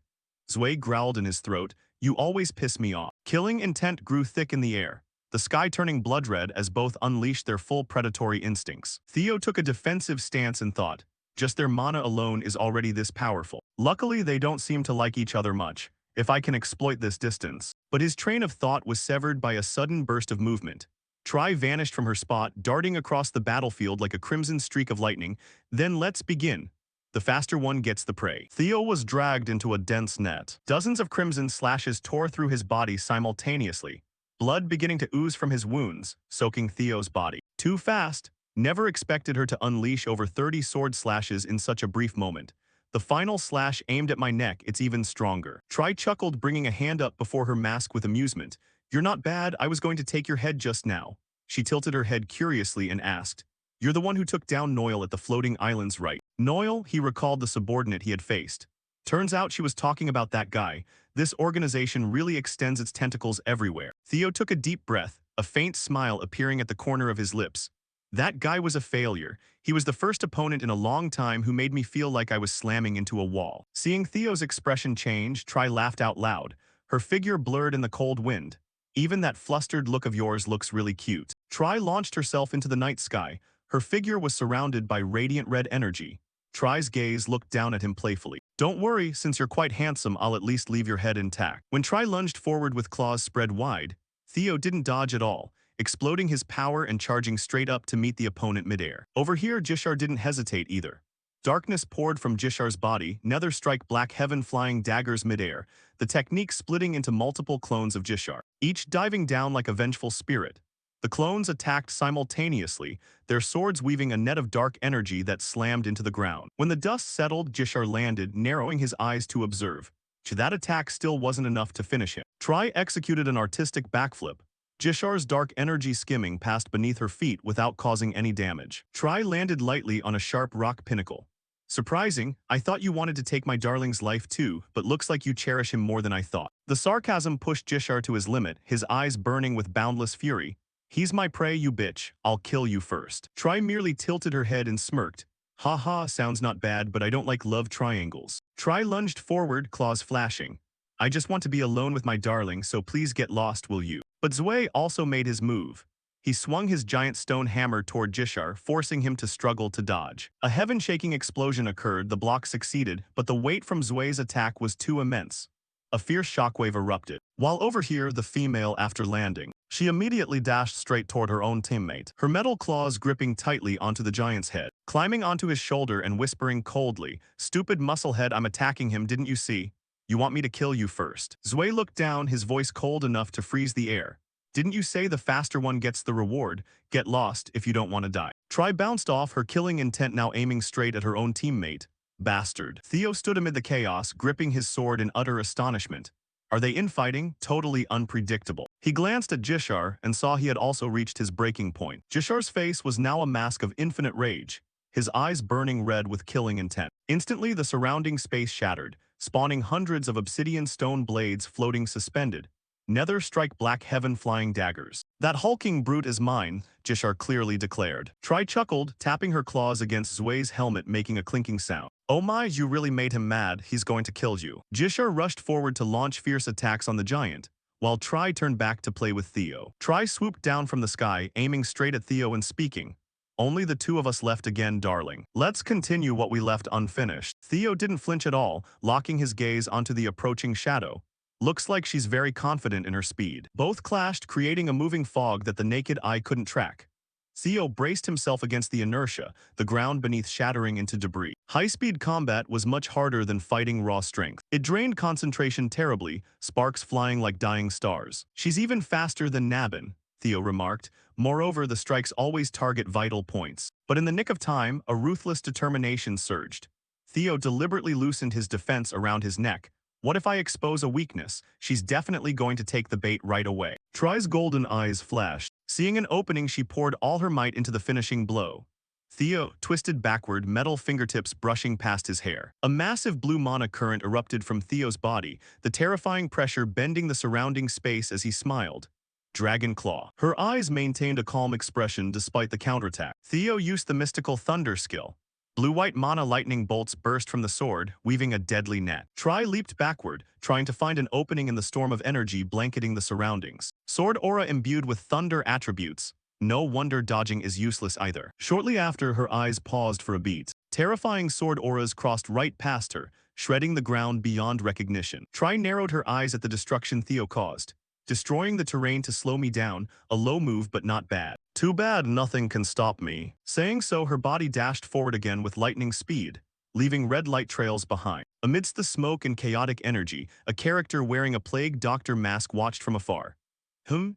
Zue growled in his throat, you always piss me off. Killing intent grew thick in the air, the sky turning blood red as both unleashed their full predatory instincts. Theo took a defensive stance and thought, just their mana alone is already this powerful. Luckily, they don't seem to like each other much, if I can exploit this distance. But his train of thought was severed by a sudden burst of movement. Tri vanished from her spot, darting across the battlefield like a crimson streak of lightning. Then let's begin. The faster one gets the prey. Theo was dragged into a dense net. Dozens of crimson slashes tore through his body simultaneously, blood beginning to ooze from his wounds, soaking Theo's body. Too fast. Never expected her to unleash over 30 sword slashes in such a brief moment. The final slash aimed at my neck, it's even stronger. Try chuckled, bringing a hand up before her mask with amusement. You're not bad, I was going to take your head just now. She tilted her head curiously and asked, You're the one who took down Noyle at the floating islands, right? Noyle, he recalled the subordinate he had faced. Turns out she was talking about that guy. This organization really extends its tentacles everywhere. Theo took a deep breath, a faint smile appearing at the corner of his lips. That guy was a failure. He was the first opponent in a long time who made me feel like I was slamming into a wall. Seeing Theo's expression change, Tri laughed out loud. Her figure blurred in the cold wind. Even that flustered look of yours looks really cute. Tri launched herself into the night sky. Her figure was surrounded by radiant red energy. Tri's gaze looked down at him playfully. Don't worry, since you're quite handsome, I'll at least leave your head intact. When Tri lunged forward with claws spread wide, Theo didn't dodge at all, exploding his power and charging straight up to meet the opponent midair. Over here, Jishar didn't hesitate either. Darkness poured from Jishar's body, nether strike black heaven flying daggers midair, the technique splitting into multiple clones of Jishar, each diving down like a vengeful spirit. The clones attacked simultaneously, their swords weaving a net of dark energy that slammed into the ground. When the dust settled, Jishar landed, narrowing his eyes to observe. That attack still wasn't enough to finish him. Tri executed an artistic backflip. Jishar's dark energy skimming passed beneath her feet without causing any damage. Tri landed lightly on a sharp rock pinnacle. Surprising, I thought you wanted to take my darling's life too, but looks like you cherish him more than I thought. The sarcasm pushed Jishar to his limit, his eyes burning with boundless fury. He's my prey, you bitch. I'll kill you first. Tri merely tilted her head and smirked. Ha, sounds not bad, but I don't like love triangles. Tri lunged forward, claws flashing. I just want to be alone with my darling, so please get lost, will you? But Zwei also made his move. He swung his giant stone hammer toward Jishar, forcing him to struggle to dodge. A heaven-shaking explosion occurred, the block succeeded, but the weight from Zwei's attack was too immense. A fierce shockwave erupted. While over here, the female, after landing, she immediately dashed straight toward her own teammate, her metal claws gripping tightly onto the giant's head, climbing onto his shoulder and whispering coldly, Stupid musclehead, I'm attacking him, didn't you see? You want me to kill you first. Zwei looked down, his voice cold enough to freeze the air. Didn't you say the faster one gets the reward? Get lost if you don't want to die. Tri bounced off, her killing intent now aiming straight at her own teammate. Bastard. Theo stood amid the chaos, gripping his sword in utter astonishment. Are they infighting? Totally unpredictable. He glanced at Jishar and saw he had also reached his breaking point. Jishar's face was now a mask of infinite rage, his eyes burning red with killing intent. Instantly, the surrounding space shattered, spawning hundreds of obsidian stone blades floating suspended. Nether strike black heaven flying daggers. That hulking brute is mine, Jishar clearly declared. Tri chuckled, tapping her claws against Zwei's helmet making a clinking sound. Oh my, you really made him mad, he's going to kill you. Jishar rushed forward to launch fierce attacks on the giant, while Tri turned back to play with Theo. Tri swooped down from the sky, aiming straight at Theo and speaking. Only the two of us left again, darling. Let's continue what we left unfinished. Theo didn't flinch at all, locking his gaze onto the approaching shadow. Looks like she's very confident in her speed. Both clashed, creating a moving fog that the naked eye couldn't track. Theo braced himself against the inertia, the ground beneath shattering into debris. High-speed combat was much harder than fighting raw strength. It drained concentration terribly, sparks flying like dying stars. She's even faster than Nabin, Theo remarked. Moreover, the strikes always target vital points. But in the nick of time, a ruthless determination surged. Theo deliberately loosened his defense around his neck. What if I expose a weakness? She's definitely going to take the bait right away. Tri's golden eyes flashed. Seeing an opening, she poured all her might into the finishing blow. Theo twisted backward, metal fingertips brushing past his hair. A massive blue mana current erupted from Theo's body, the terrifying pressure bending the surrounding space as he smiled. Dragon Claw. Her eyes maintained a calm expression despite the counterattack. Theo used the mystical thunder skill. Blue-white mana lightning bolts burst from the sword, weaving a deadly net. Tri leaped backward, trying to find an opening in the storm of energy blanketing the surroundings. Sword aura imbued with thunder attributes. No wonder dodging is useless either. Shortly after, her eyes paused for a beat. Terrifying sword auras crossed right past her, shredding the ground beyond recognition. Tri narrowed her eyes at the destruction Theo caused. Destroying the terrain to slow me down, a low move but not bad. Too bad nothing can stop me. Saying so, her body dashed forward again with lightning speed. leaving red light trails behind. Amidst the smoke and chaotic energy, a character wearing a plague doctor mask watched from afar.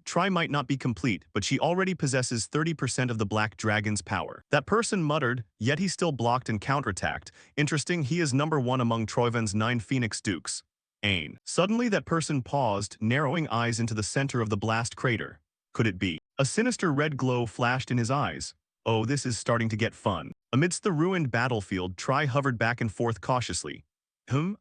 Try might not be complete, but she already possesses 30% of the Black Dragon's power. That person muttered, yet he still blocked and counterattacked. Interesting, he is number one among Troiven's 9 Phoenix Dukes. Ain. Suddenly that person paused, narrowing eyes into the center of the blast crater. Could it be? A sinister red glow flashed in his eyes. Oh, this is starting to get fun. Amidst the ruined battlefield, Tri hovered back and forth cautiously.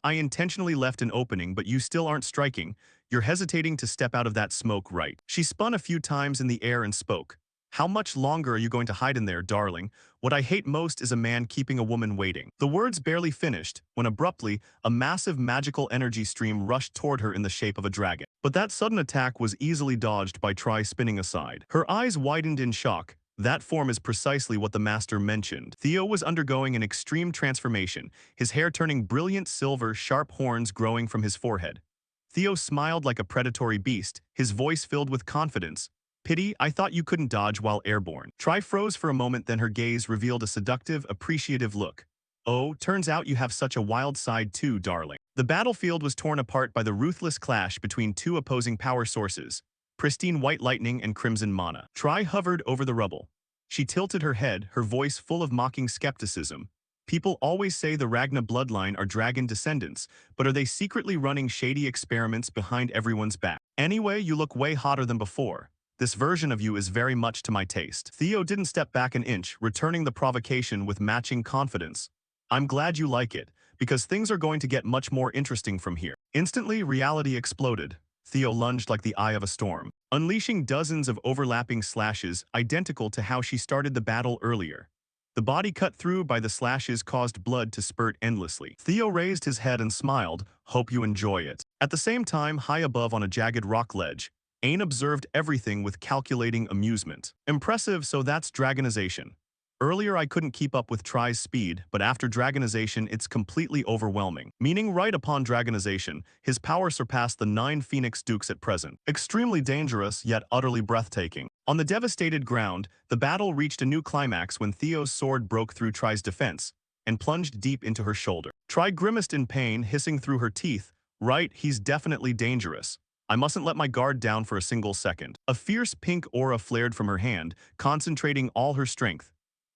I intentionally left an opening, but you still aren't striking. You're hesitating to step out of that smoke, right? She spun a few times in the air and spoke. How much longer are you going to hide in there, darling? What I hate most is a man keeping a woman waiting. The words barely finished, when abruptly, a massive magical energy stream rushed toward her in the shape of a dragon. But that sudden attack was easily dodged by Tri spinning aside. Her eyes widened in shock. That form is precisely what the master mentioned. Theo was undergoing an extreme transformation, his hair turning brilliant silver, sharp horns growing from his forehead. Theo smiled like a predatory beast, his voice filled with confidence. Pity, I thought you couldn't dodge while airborne. Tri froze for a moment, then her gaze revealed a seductive, appreciative look. Oh, turns out you have such a wild side too, darling. The battlefield was torn apart by the ruthless clash between two opposing power sources, pristine white lightning and crimson mana. Tri hovered over the rubble. She tilted her head, her voice full of mocking skepticism. People always say the Ragna bloodline are dragon descendants, but are they secretly running shady experiments behind everyone's back? Anyway, you look way hotter than before. This version of you is very much to my taste. Theo didn't step back an inch, returning the provocation with matching confidence. I'm glad you like it, because things are going to get much more interesting from here. Instantly, reality exploded. Theo lunged like the eye of a storm, unleashing dozens of overlapping slashes identical to how she started the battle earlier. The body cut through by the slashes caused blood to spurt endlessly. Theo raised his head and smiled, hope you enjoy it. At the same time, high above on a jagged rock ledge, Ain observed everything with calculating amusement. Impressive, so that's dragonization. Earlier I couldn't keep up with Tri's speed, but after dragonization it's completely overwhelming. Meaning right upon dragonization, his power surpassed the 9 Phoenix Dukes at present. Extremely dangerous, yet utterly breathtaking. On the devastated ground, the battle reached a new climax when Theo's sword broke through Tri's defense and plunged deep into her shoulder. Tri grimaced in pain, hissing through her teeth, right, he's definitely dangerous. I mustn't let my guard down for a single second. A fierce pink aura flared from her hand, concentrating all her strength.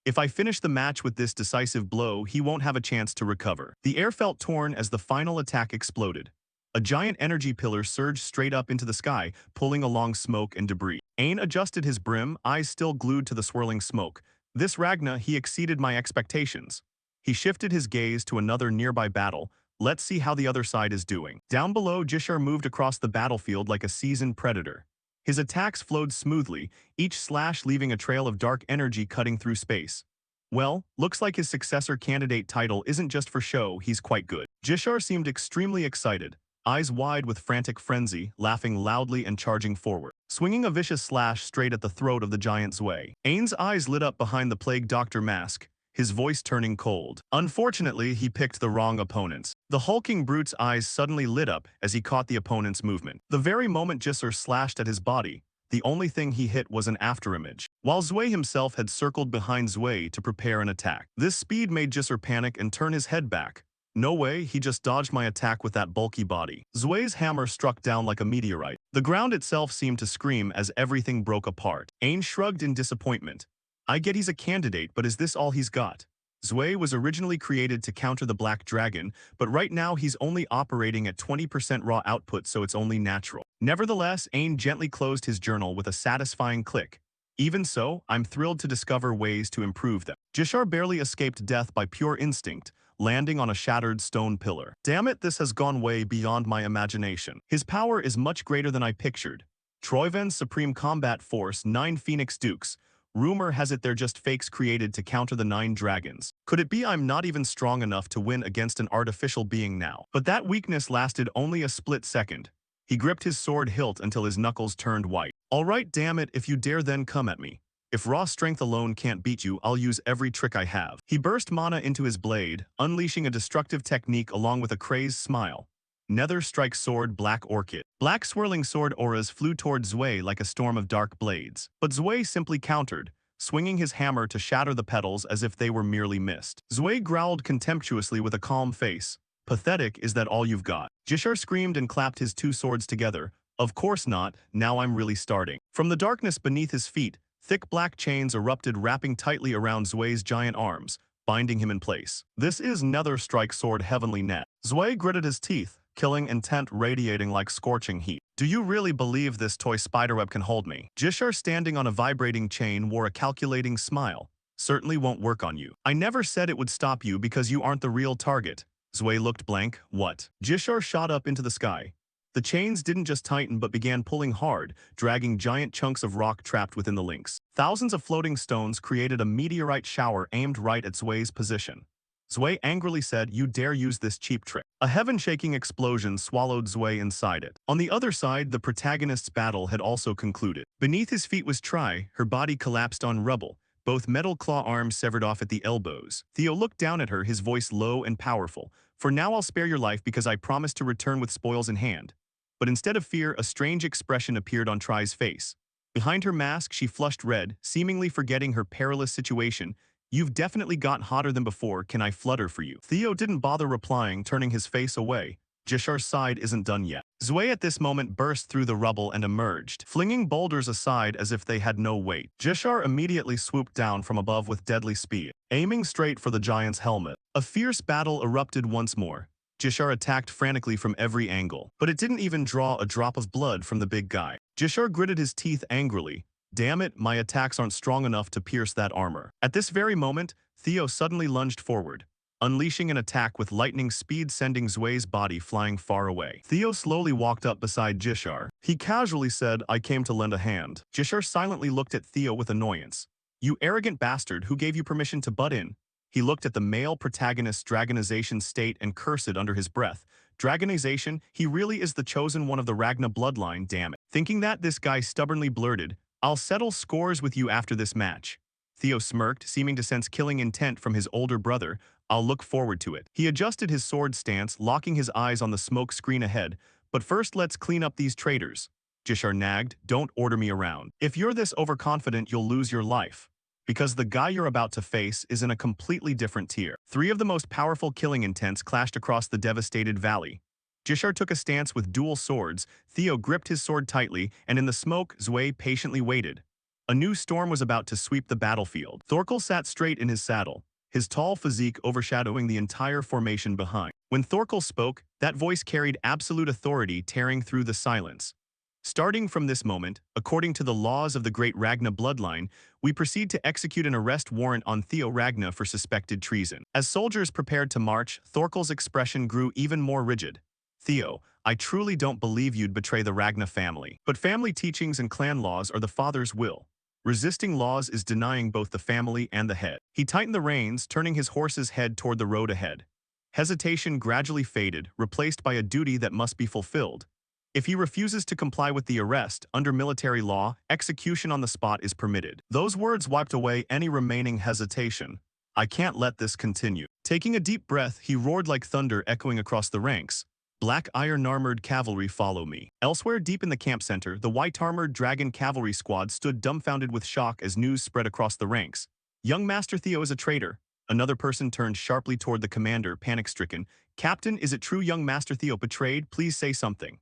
If I finish the match with this decisive blow, he won't have a chance to recover. The air felt torn as the final attack exploded. A giant energy pillar surged straight up into the sky, pulling along smoke and debris. Ain adjusted his brim, eyes still glued to the swirling smoke. This Ragna, he exceeded my expectations. He shifted his gaze to another nearby battle. Let's see how the other side is doing. Down below, Jishar moved across the battlefield like a seasoned predator. His attacks flowed smoothly, each slash leaving a trail of dark energy cutting through space. Well, looks like his successor candidate title isn't just for show, he's quite good. Jishar seemed extremely excited, eyes wide with frantic frenzy, laughing loudly and charging forward, swinging a vicious slash straight at the throat of the giant Zwei. Ain's eyes lit up behind the plague doctor mask, his voice turning cold. Unfortunately, he picked the wrong opponent. The hulking brute's eyes suddenly lit up as he caught the opponent's movement. The very moment Jisr slashed at his body, the only thing he hit was an afterimage, while Zwei himself had circled behind Zwei to prepare an attack. This speed made Jisr panic and turn his head back. No way, he just dodged my attack with that bulky body. Zwei's hammer struck down like a meteorite. The ground itself seemed to scream as everything broke apart. Ain shrugged in disappointment. I get he's a candidate, but is this all he's got? Zwei was originally created to counter the Black Dragon, but right now he's only operating at 20% raw output, so it's only natural. Nevertheless, Ain gently closed his journal with a satisfying click. Even so, I'm thrilled to discover ways to improve them. Jishar barely escaped death by pure instinct, landing on a shattered stone pillar. Damn it, this has gone way beyond my imagination. His power is much greater than I pictured. Troiven's Supreme Combat Force, 9 Phoenix Dukes. Rumor has it they're just fakes created to counter the 9 dragons. Could it be I'm not even strong enough to win against an artificial being now? But that weakness lasted only a split second. He gripped his sword hilt until his knuckles turned white. Alright, damn it, if you dare then come at me. If raw strength alone can't beat you, I'll use every trick I have. He burst mana into his blade, unleashing a destructive technique along with a crazed smile. Nether Strike Sword Black Orchid. Black swirling sword auras flew toward Zwei like a storm of dark blades. But Zwei simply countered, swinging his hammer to shatter the petals as if they were merely mist. Zui growled contemptuously with a calm face. Pathetic, is that all you've got? Jishar screamed and clapped his two swords together. Of course not, now I'm really starting. From the darkness beneath his feet, thick black chains erupted, wrapping tightly around Zui's giant arms, binding him in place. This is Nether Strike Sword Heavenly Net. Zui gritted his teeth, killing intent radiating like scorching heat. Do you really believe this toy spiderweb can hold me? Jishar, standing on a vibrating chain, wore a calculating smile. Certainly won't work on you. I never said it would stop you because you aren't the real target. Zui looked blank. What? Jishar shot up into the sky. The chains didn't just tighten but began pulling hard, dragging giant chunks of rock trapped within the links. Thousands of floating stones created a meteorite shower aimed right at Zui's position. Zui angrily said, "You dare use this cheap trick." A heaven-shaking explosion swallowed Zui inside it. On the other side, the protagonist's battle had also concluded. Beneath his feet was Tri, her body collapsed on rubble, both metal claw arms severed off at the elbows. Theo looked down at her, his voice low and powerful. "For now I'll spare your life because I promised to return with spoils in hand." But instead of fear, a strange expression appeared on Tri's face. Behind her mask, she flushed red, seemingly forgetting her perilous situation. "You've definitely got hotter than before, can I flutter for you?" Theo didn't bother replying, turning his face away. Jishar's side isn't done yet. Zui at this moment burst through the rubble and emerged, flinging boulders aside as if they had no weight. Jishar immediately swooped down from above with deadly speed, aiming straight for the giant's helmet. A fierce battle erupted once more. Jishar attacked frantically from every angle, but it didn't even draw a drop of blood from the big guy. Jishar gritted his teeth angrily. "Damn it, my attacks aren't strong enough to pierce that armor." At this very moment, Theo suddenly lunged forward, unleashing an attack with lightning speed, sending Zui's body flying far away. Theo slowly walked up beside Jishar. He casually said, "I came to lend a hand." Jishar silently looked at Theo with annoyance. "You arrogant bastard, who gave you permission to butt in?" He looked at the male protagonist's dragonization state and cursed under his breath. Dragonization? He really is the chosen one of the Ragna bloodline, damn it. Thinking that, this guy stubbornly blurted, "I'll settle scores with you after this match." Theo smirked, seeming to sense killing intent from his older brother. "I'll look forward to it." He adjusted his sword stance, locking his eyes on the smoke screen ahead. "But first let's clean up these traitors." Jishar nagged, "Don't order me around. If you're this overconfident, you'll lose your life. Because the guy you're about to face is in a completely different tier." Three of the most powerful killing intents clashed across the devastated valley. Jishar took a stance with dual swords, Theo gripped his sword tightly, and in the smoke, Zui patiently waited. A new storm was about to sweep the battlefield. Thorkel sat straight in his saddle, his tall physique overshadowing the entire formation behind. When Thorkel spoke, that voice carried absolute authority, tearing through the silence. "Starting from this moment, according to the laws of the great Ragna bloodline, we proceed to execute an arrest warrant on Theo Ragna for suspected treason." As soldiers prepared to march, Thorkel's expression grew even more rigid. "Theo, I truly don't believe you'd betray the Ragna family. But family teachings and clan laws are the father's will. Resisting laws is denying both the family and the head." He tightened the reins, turning his horse's head toward the road ahead. Hesitation gradually faded, replaced by a duty that must be fulfilled. If he refuses to comply with the arrest, under military law, execution on the spot is permitted. Those words wiped away any remaining hesitation. "I can't let this continue." Taking a deep breath, he roared like thunder echoing across the ranks. "Black iron-armored cavalry, follow me." Elsewhere, deep in the camp center, the white-armored dragon cavalry squad stood dumbfounded with shock as news spread across the ranks. "Young Master Theo is a traitor." Another person turned sharply toward the commander, panic-stricken. "Captain, is it true young Master Theo betrayed? Please say something."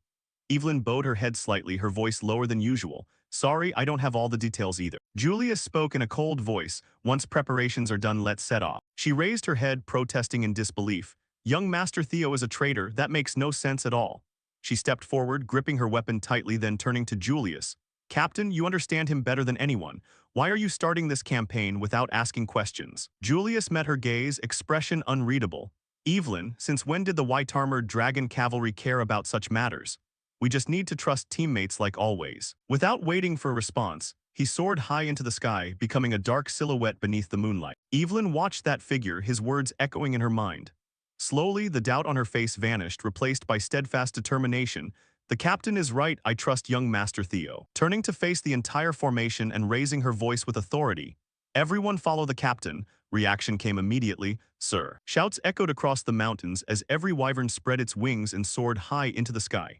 Evelyn bowed her head slightly, her voice lower than usual. "Sorry, I don't have all the details either." Julius spoke in a cold voice. "Once preparations are done, let's set off." She raised her head, protesting in disbelief. "Young Master Theo is a traitor, that makes no sense at all." She stepped forward, gripping her weapon tightly, then turning to Julius. "Captain, you understand him better than anyone. Why are you starting this campaign without asking questions?" Julius met her gaze, expression unreadable. "Evelyn, since when did the white-armored dragon cavalry care about such matters? We just need to trust teammates like always." Without waiting for a response, he soared high into the sky, becoming a dark silhouette beneath the moonlight. Evelyn watched that figure, his words echoing in her mind. Slowly, the doubt on her face vanished, replaced by steadfast determination. "The captain is right, I trust young Master Theo." Turning to face the entire formation and raising her voice with authority, "Everyone follow the captain." Reaction came immediately. "Sir." Shouts echoed across the mountains as every wyvern spread its wings and soared high into the sky.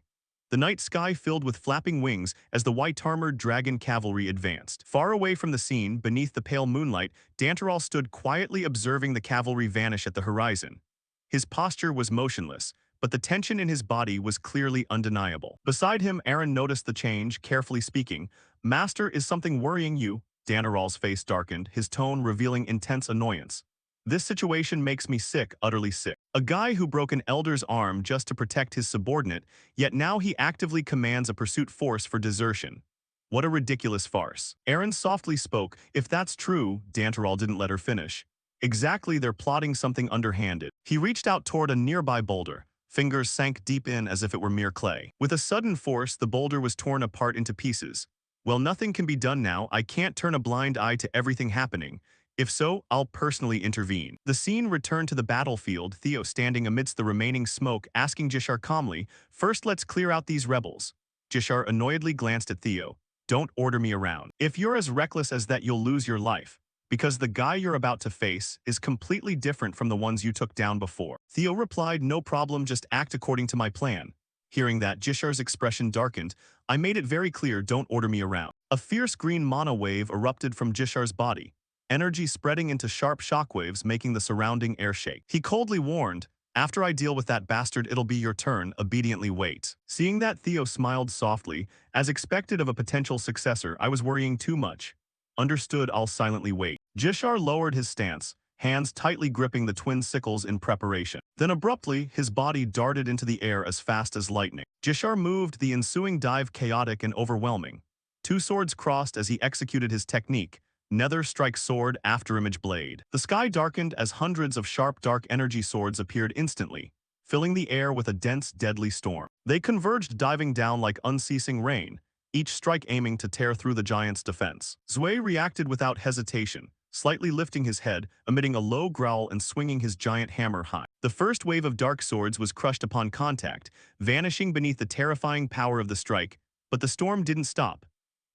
the night sky filled with flapping wings as the white-armored dragon cavalry advanced. Far away from the scene, beneath the pale moonlight, Dantaral stood quietly observing the cavalry vanish at the horizon. His posture was motionless, but the tension in his body was clearly undeniable. Beside him, Aaron noticed the change, carefully speaking. "Master, is something worrying you?" Dantaral's face darkened, his tone revealing intense annoyance. "This situation makes me sick, utterly sick. A guy who broke an elder's arm just to protect his subordinate, yet now he actively commands a pursuit force for desertion. What a ridiculous farce." Aaron softly spoke. "If that's true," Dantaral didn't let her finish. "Exactly, they're plotting something underhanded." He reached out toward a nearby boulder. Fingers sank deep in as if it were mere clay. With a sudden force, the boulder was torn apart into pieces. "Well, nothing can be done now. I can't turn a blind eye to everything happening. If so, I'll personally intervene." The scene returned to the battlefield, Theo standing amidst the remaining smoke, asking Jishar calmly, "First, let's clear out these rebels." Jishar annoyedly glanced at Theo. "Don't order me around. If you're as reckless as that, you'll lose your life. Because the guy you're about to face is completely different from the ones you took down before." Theo replied, "No problem, just act according to my plan." Hearing that, Jishar's expression darkened. "I made it very clear, don't order me around." A fierce green mana wave erupted from Jishar's body, energy spreading into sharp shockwaves, making the surrounding air shake. He coldly warned, "After I deal with that bastard, it'll be your turn, obediently wait." Seeing that, Theo smiled softly. "As expected of a potential successor, I was worrying too much." "Understood, I'll silently wait." Jishar lowered his stance, hands tightly gripping the twin sickles in preparation. Then abruptly, his body darted into the air as fast as lightning. Jishar moved, the ensuing dive chaotic and overwhelming. Two swords crossed as he executed his technique, nether strike sword, afterimage blade. The sky darkened as hundreds of sharp dark energy swords appeared instantly, filling the air with a dense, deadly storm. They converged, diving down like unceasing rain, each strike aiming to tear through the giant's defense. Zui reacted without hesitation, slightly lifting his head, emitting a low growl and swinging his giant hammer high. The first wave of dark swords was crushed upon contact, vanishing beneath the terrifying power of the strike, but the storm didn't stop.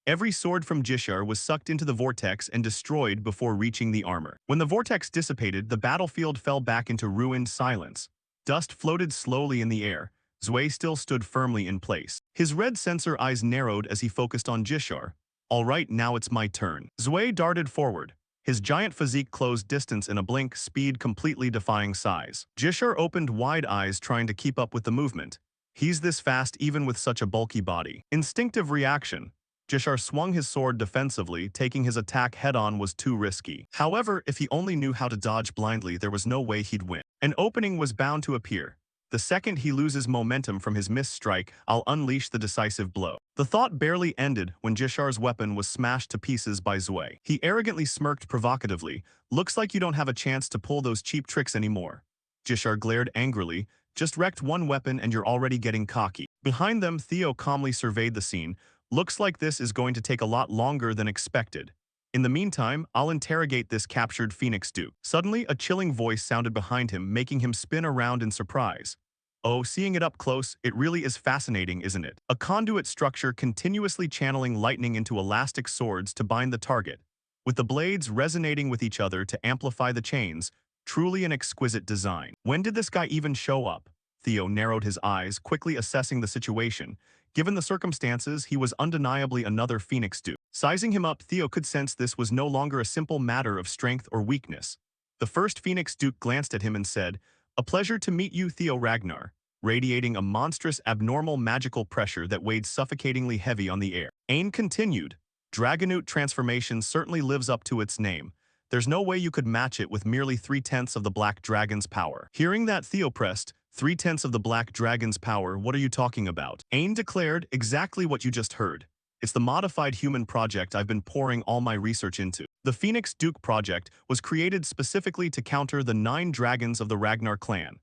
Every sword from Jishar was sucked into the vortex and destroyed before reaching the armor. When the vortex dissipated, the battlefield fell back into ruined silence. Dust floated slowly in the air. Zui still stood firmly in place. His red sensor eyes narrowed as he focused on Jishar. "All right, now it's my turn." Zui darted forward. His giant physique closed distance in a blink, speed completely defying size. Jishar opened wide eyes, trying to keep up with the movement. He's this fast even with such a bulky body. Instinctive reaction. Jishar swung his sword defensively, taking his attack head-on was too risky. However, if he only knew how to dodge blindly, there was no way he'd win. An opening was bound to appear. The second he loses momentum from his missed strike, I'll unleash the decisive blow. The thought barely ended when Jishar's weapon was smashed to pieces by Zui. He arrogantly smirked provocatively. "Looks like you don't have a chance to pull those cheap tricks anymore." Jishar glared angrily. "Just wrecked one weapon and you're already getting cocky." Behind them, Theo calmly surveyed the scene. "Looks like this is going to take a lot longer than expected. In the meantime, I'll interrogate this captured Phoenix Duke." Suddenly, a chilling voice sounded behind him, making him spin around in surprise. "Oh, seeing it up close, it really is fascinating, isn't it? A conduit structure continuously channeling lightning into elastic swords to bind the target, with the blades resonating with each other to amplify the chains. Truly an exquisite design. When did this guy even show up?" Theo narrowed his eyes, quickly assessing the situation. Given the circumstances, he was undeniably another Phoenix Duke. Sizing him up, Theo could sense this was no longer a simple matter of strength or weakness. The first Phoenix Duke glanced at him and said, "A pleasure to meet you, Theo Ragnar," radiating a monstrous, abnormal magical pressure that weighed suffocatingly heavy on the air. Ain continued, "Dragonute transformation certainly lives up to its name. There's no way you could match it with merely 3/10 of the Black Dragon's power." Hearing that, Theo pressed, "3/10 of the Black Dragon's power, what are you talking about?" Ain declared, "Exactly what you just heard. It's the modified human project I've been pouring all my research into." The Phoenix Duke project was created specifically to counter the 9 dragons of the Ragnar clan.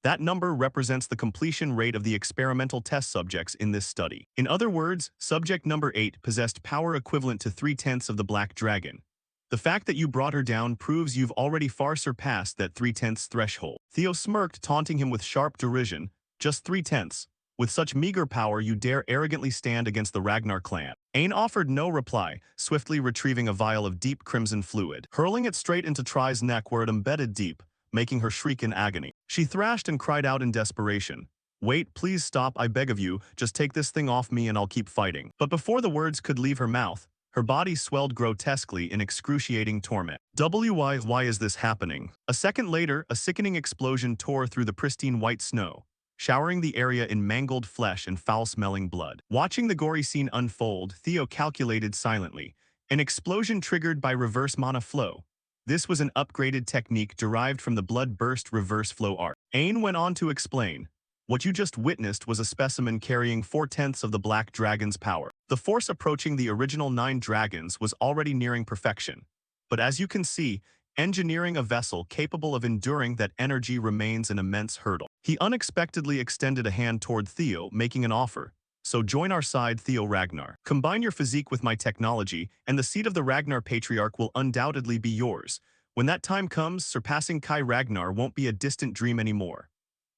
That number represents the completion rate of the experimental test subjects in this study. In other words, subject number 8 possessed power equivalent to 3/10 of the Black Dragon. The fact that you brought her down proves you've already far surpassed that 3/10 threshold. Theo smirked, taunting him with sharp derision. "Just 3/10. With such meager power, you dare arrogantly stand against the Ragnar clan." Ain offered no reply, swiftly retrieving a vial of deep crimson fluid, hurling it straight into Tri's neck where it embedded deep, making her shriek in agony. She thrashed and cried out in desperation. Wait, please stop, I beg of you, just take this thing off me and I'll keep fighting. But before the words could leave her mouth, her body swelled grotesquely in excruciating torment. Why is this happening? A second later, a sickening explosion tore through the pristine white snow, showering the area in mangled flesh and foul-smelling blood. Watching the gory scene unfold, Theo calculated silently. An explosion triggered by reverse mana flow. This was an upgraded technique derived from the blood burst reverse flow art. Ain went on to explain. What you just witnessed was a specimen carrying 4/10 of the Black Dragon's power. The force approaching the original 9 dragons was already nearing perfection. But as you can see, engineering a vessel capable of enduring that energy remains an immense hurdle. He unexpectedly extended a hand toward Theo, making an offer. So join our side, Theo Ragnar. Combine your physique with my technology, and the seat of the Ragnar Patriarch will undoubtedly be yours. When that time comes, surpassing Kai Ragnar won't be a distant dream anymore.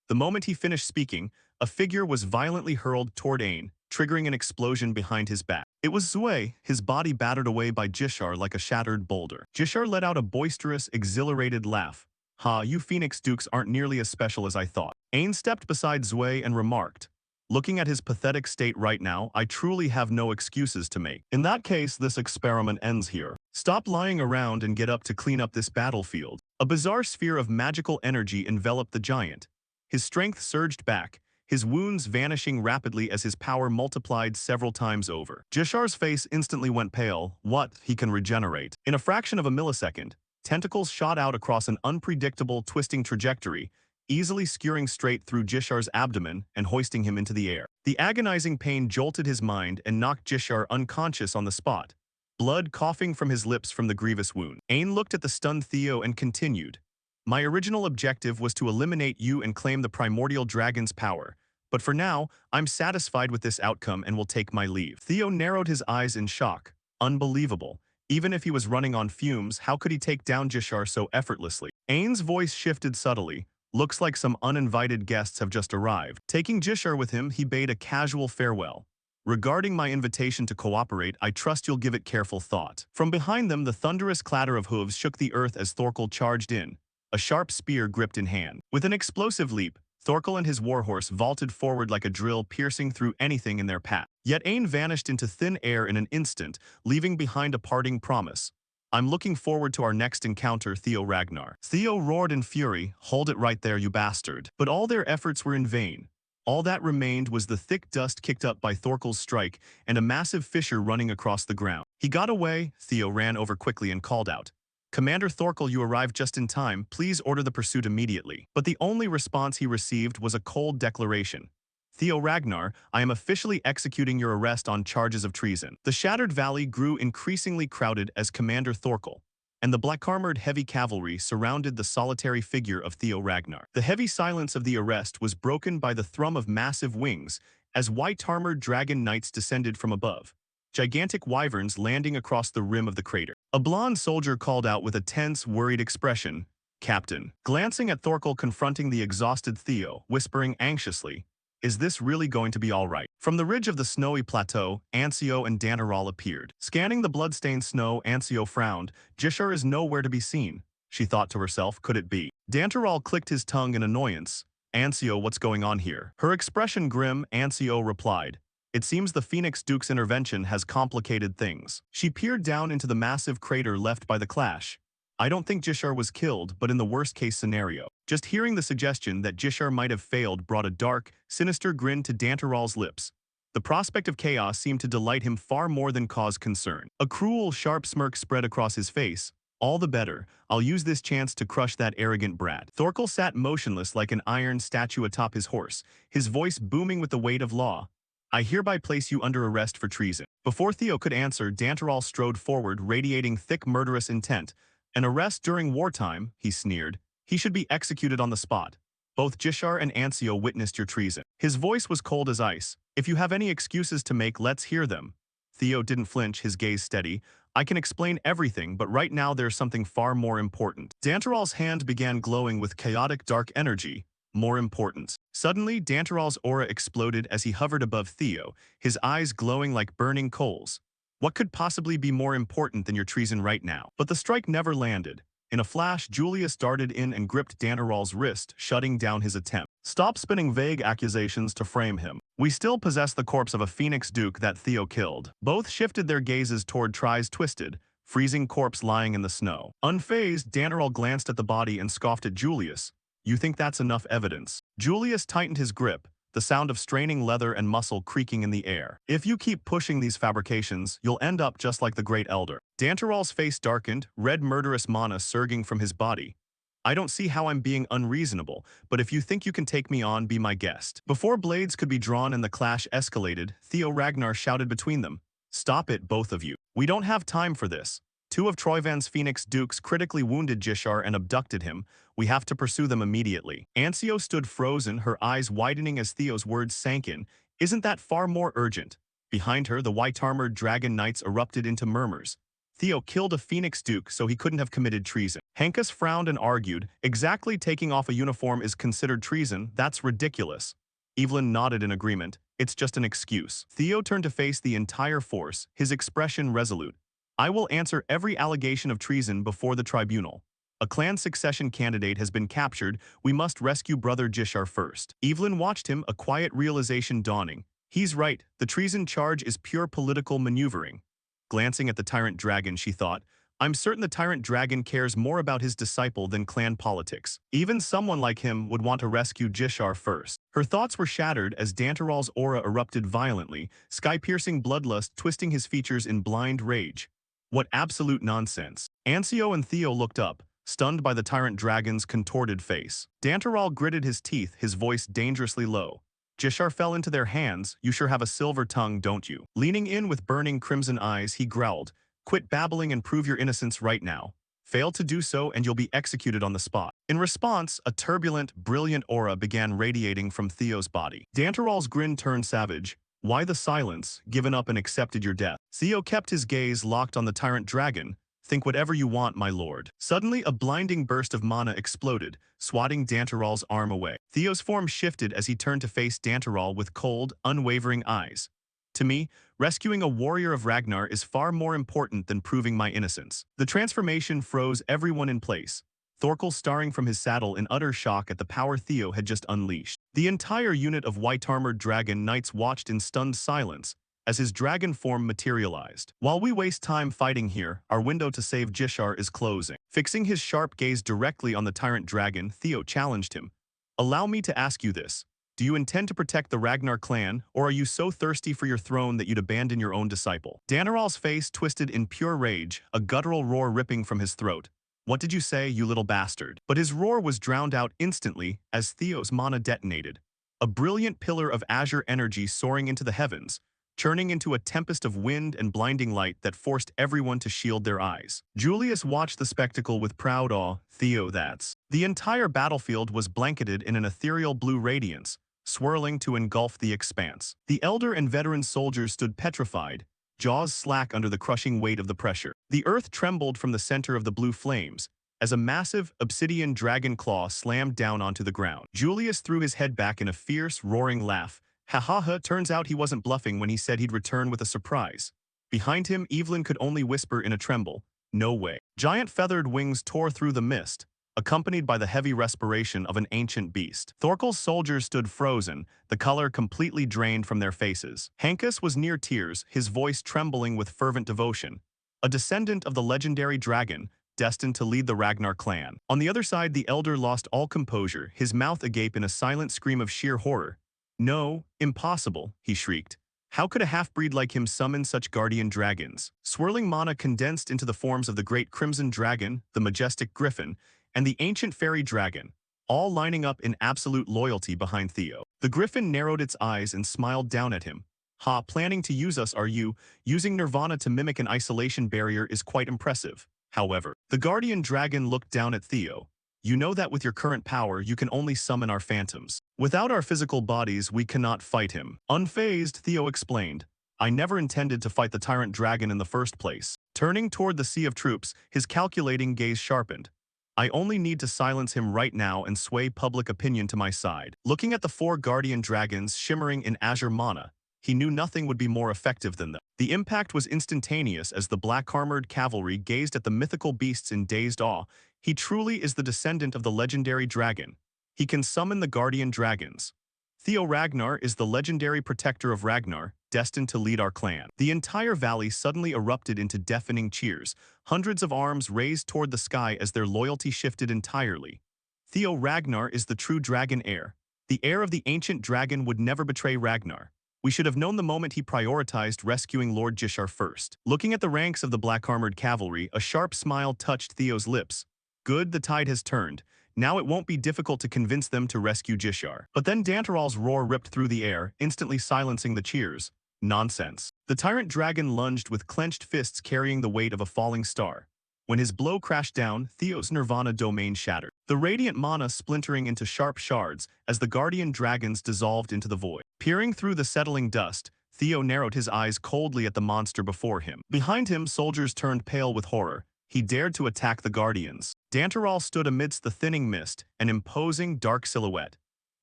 The moment he finished speaking, a figure was violently hurled toward Ain, triggering an explosion behind his back. It was Zue, his body battered away by Jishar like a shattered boulder. Jishar let out a boisterous, exhilarated laugh. Ha, you Phoenix Dukes aren't nearly as special as I thought. Ain stepped beside Zue and remarked, looking at his pathetic state right now, I truly have no excuses to make. In that case, this experiment ends here. Stop lying around and get up to clean up this battlefield. A bizarre sphere of magical energy enveloped the giant. His strength surged back, his wounds vanishing rapidly as his power multiplied several times over. Jishar's face instantly went pale. What? He can regenerate. In a fraction of a millisecond, tentacles shot out across an unpredictable, twisting trajectory, easily skewering straight through Jishar's abdomen and hoisting him into the air. The agonizing pain jolted his mind and knocked Jishar unconscious on the spot, blood coughing from his lips from the grievous wound. Ain looked at the stunned Theo and continued. My original objective was to eliminate you and claim the primordial dragon's power, but for now, I'm satisfied with this outcome and will take my leave. Theo narrowed his eyes in shock. Unbelievable. Even if he was running on fumes, how could he take down Jishar so effortlessly? Ain's voice shifted subtly. Looks like some uninvited guests have just arrived. Taking Jishar with him, he bade a casual farewell. Regarding my invitation to cooperate, I trust you'll give it careful thought. From behind them, the thunderous clatter of hooves shook the earth as Thorkel charged in, a sharp spear gripped in hand. With an explosive leap, Thorkel and his warhorse vaulted forward like a drill, piercing through anything in their path. Yet Ain vanished into thin air in an instant, leaving behind a parting promise. I'm looking forward to our next encounter, Theo Ragnar. Theo roared in fury, hold it right there, you bastard. But all their efforts were in vain. All that remained was the thick dust kicked up by Thorkel's strike and a massive fissure running across the ground. He got away. Theo ran over quickly and called out, Commander Thorkel, you arrived just in time. Please order the pursuit immediately. But the only response he received was a cold declaration. Theo Ragnar, I am officially executing your arrest on charges of treason. The shattered valley grew increasingly crowded as Commander Thorkel, and the black-armored heavy cavalry surrounded the solitary figure of Theo Ragnar. The heavy silence of the arrest was broken by the thrum of massive wings as white-armored dragon knights descended from above, gigantic wyverns landing across the rim of the crater. A blonde soldier called out with a tense, worried expression, Captain. Glancing at Thorkel confronting the exhausted Theo, whispering anxiously, is this really going to be all right? From the ridge of the snowy plateau, Ancio and Dantaral appeared. Scanning the blood-stained snow, Ancio frowned. Jishar is nowhere to be seen. She thought to herself, could it be? Dantaral clicked his tongue in annoyance. Ancio, what's going on here? Her expression grim, Ancio replied, it seems the Phoenix Duke's intervention has complicated things. She peered down into the massive crater left by the clash. I don't think Jishar was killed, but in the worst-case scenario. Just hearing the suggestion that Jishar might have failed brought a dark, sinister grin to Dantaral's lips. The prospect of chaos seemed to delight him far more than cause concern. A cruel, sharp smirk spread across his face. All the better. I'll use this chance to crush that arrogant brat. Thorkel sat motionless like an iron statue atop his horse, his voice booming with the weight of law. I hereby place you under arrest for treason. Before Theo could answer, Dantaral strode forward, radiating thick murderous intent. An arrest during wartime, he sneered. He should be executed on the spot. Both Jishar and Ancio witnessed your treason. His voice was cold as ice. If you have any excuses to make, let's hear them. Theo didn't flinch, his gaze steady. I can explain everything, but right now there's something far more important. Dantaral's hand began glowing with chaotic dark energy. More important. Suddenly, Dantaral's aura exploded as he hovered above Theo, his eyes glowing like burning coals. What could possibly be more important than your treason right now? But the strike never landed. In a flash, Julius darted in and gripped Danteral's wrist, shutting down his attempt. Stop spinning vague accusations to frame him. We still possess the corpse of a Phoenix Duke that Theo killed. Both shifted their gazes toward Try's twisted, freezing corpse lying in the snow. Unfazed, Danteral glanced at the body and scoffed at Julius. You think that's enough evidence? Julius tightened his grip, the sound of straining leather and muscle creaking in the air. If you keep pushing these fabrications, you'll end up just like the Great Elder. Danteral's face darkened, red murderous mana surging from his body. I don't see how I'm being unreasonable, but if you think you can take me on, be my guest. Before blades could be drawn and the clash escalated, Theo Ragnar shouted between them. Stop it, both of you. We don't have time for this. Two of Troyvan's Phoenix Dukes critically wounded Jishar and abducted him. We have to pursue them immediately. Ancio stood frozen, her eyes widening as Theo's words sank in. Isn't that far more urgent? Behind her, the white-armored dragon knights erupted into murmurs. Theo killed a Phoenix Duke, so he couldn't have committed treason. Hankus frowned and argued, exactly taking off a uniform is considered treason, that's ridiculous. Evelyn nodded in agreement, it's just an excuse. Theo turned to face the entire force, his expression resolute. I will answer every allegation of treason before the tribunal. A clan succession candidate has been captured, we must rescue Brother Jishar first. Evelyn watched him, a quiet realization dawning. He's right, the treason charge is pure political maneuvering. Glancing at the Tyrant Dragon, she thought, I'm certain the Tyrant Dragon cares more about his disciple than clan politics. Even someone like him would want to rescue Jishar first. Her thoughts were shattered as Danteral's aura erupted violently, sky-piercing bloodlust twisting his features in blind rage. What absolute nonsense. Ancio and Theo looked up, stunned by the Tyrant Dragon's contorted face. Danteral gritted his teeth, his voice dangerously low. Jishar fell into their hands, you sure have a silver tongue, don't you? Leaning in with burning crimson eyes, he growled, quit babbling and prove your innocence right now. Fail to do so and you'll be executed on the spot. In response, a turbulent, brilliant aura began radiating from Theo's body. Danteral's grin turned savage. Why the silence? Given up and accepted your death. Theo kept his gaze locked on the Tyrant Dragon. Think whatever you want, my lord. Suddenly, a blinding burst of mana exploded, swatting Danteral's arm away. Theo's form shifted as he turned to face Danteral with cold, unwavering eyes. To me, rescuing a warrior of Ragnar is far more important than proving my innocence. The transformation froze everyone in place. Thorkel starring from his saddle in utter shock at the power Theo had just unleashed. The entire unit of white-armored dragon knights watched in stunned silence as his dragon form materialized. While we waste time fighting here, our window to save Jishar is closing. Fixing his sharp gaze directly on the Tyrant Dragon, Theo challenged him. Allow me to ask you this. Do you intend to protect the Ragnar clan, or are you so thirsty for your throne that you'd abandon your own disciple? Danteral's face twisted in pure rage, a guttural roar ripping from his throat. What did you say, you little bastard? But his roar was drowned out instantly as Theo's mana detonated. A brilliant pillar of azure energy soaring into the heavens, churning into a tempest of wind and blinding light that forced everyone to shield their eyes. Julius watched the spectacle with proud awe. Theo, that's. The entire battlefield was blanketed in an ethereal blue radiance, swirling to engulf the expanse. The elder and veteran soldiers stood petrified, jaws slack under the crushing weight of the pressure. The earth trembled from the center of the blue flames, as a massive, obsidian dragon claw slammed down onto the ground. Julius threw his head back in a fierce, roaring laugh. Ha ha ha, turns out he wasn't bluffing when he said he'd return with a surprise. Behind him, Evelyn could only whisper in a tremble, no way. Giant feathered wings tore through the mist, accompanied by the heavy respiration of an ancient beast. Thorkel's soldiers stood frozen, the color completely drained from their faces. Hankus was near tears, his voice trembling with fervent devotion. A descendant of the legendary dragon, destined to lead the Ragnar clan. On the other side, the elder lost all composure, his mouth agape in a silent scream of sheer horror. No, impossible, he shrieked. How could a half-breed like him summon such guardian dragons? Swirling mana condensed into the forms of the great crimson dragon, the majestic griffin, and the ancient fairy dragon, all lining up in absolute loyalty behind Theo. The griffin narrowed its eyes and smiled down at him. Ha, planning to use us, are you? Using Nirvana to mimic an isolation barrier is quite impressive. However, the guardian dragon looked down at Theo. You know that with your current power, you can only summon our phantoms. Without our physical bodies, we cannot fight him. Unfazed, Theo explained. I never intended to fight the tyrant dragon in the first place. Turning toward the sea of troops, his calculating gaze sharpened. I only need to silence him right now and sway public opinion to my side. Looking at the four guardian dragons shimmering in azure mana, he knew nothing would be more effective than them. The impact was instantaneous as the black-armored cavalry gazed at the mythical beasts in dazed awe. He truly is the descendant of the legendary dragon. He can summon the guardian dragons. Theo Ragnar is the legendary protector of Ragnar, destined to lead our clan. The entire valley suddenly erupted into deafening cheers, hundreds of arms raised toward the sky as their loyalty shifted entirely. Theo Ragnar is the true dragon heir. The heir of the ancient dragon would never betray Ragnar. We should have known the moment he prioritized rescuing Lord Jishar first. Looking at the ranks of the black-armored cavalry, a sharp smile touched Theo's lips. Good, the tide has turned. Now it won't be difficult to convince them to rescue Jishar. But then Dantaral's roar ripped through the air, instantly silencing the cheers. Nonsense. The tyrant dragon lunged with clenched fists carrying the weight of a falling star. When his blow crashed down, Theo's Nirvana domain shattered, the radiant mana splintering into sharp shards as the guardian dragons dissolved into the void. Peering through the settling dust, Theo narrowed his eyes coldly at the monster before him. Behind him, soldiers turned pale with horror. He dared to attack the guardians. Dantaral stood amidst the thinning mist, an imposing, dark silhouette.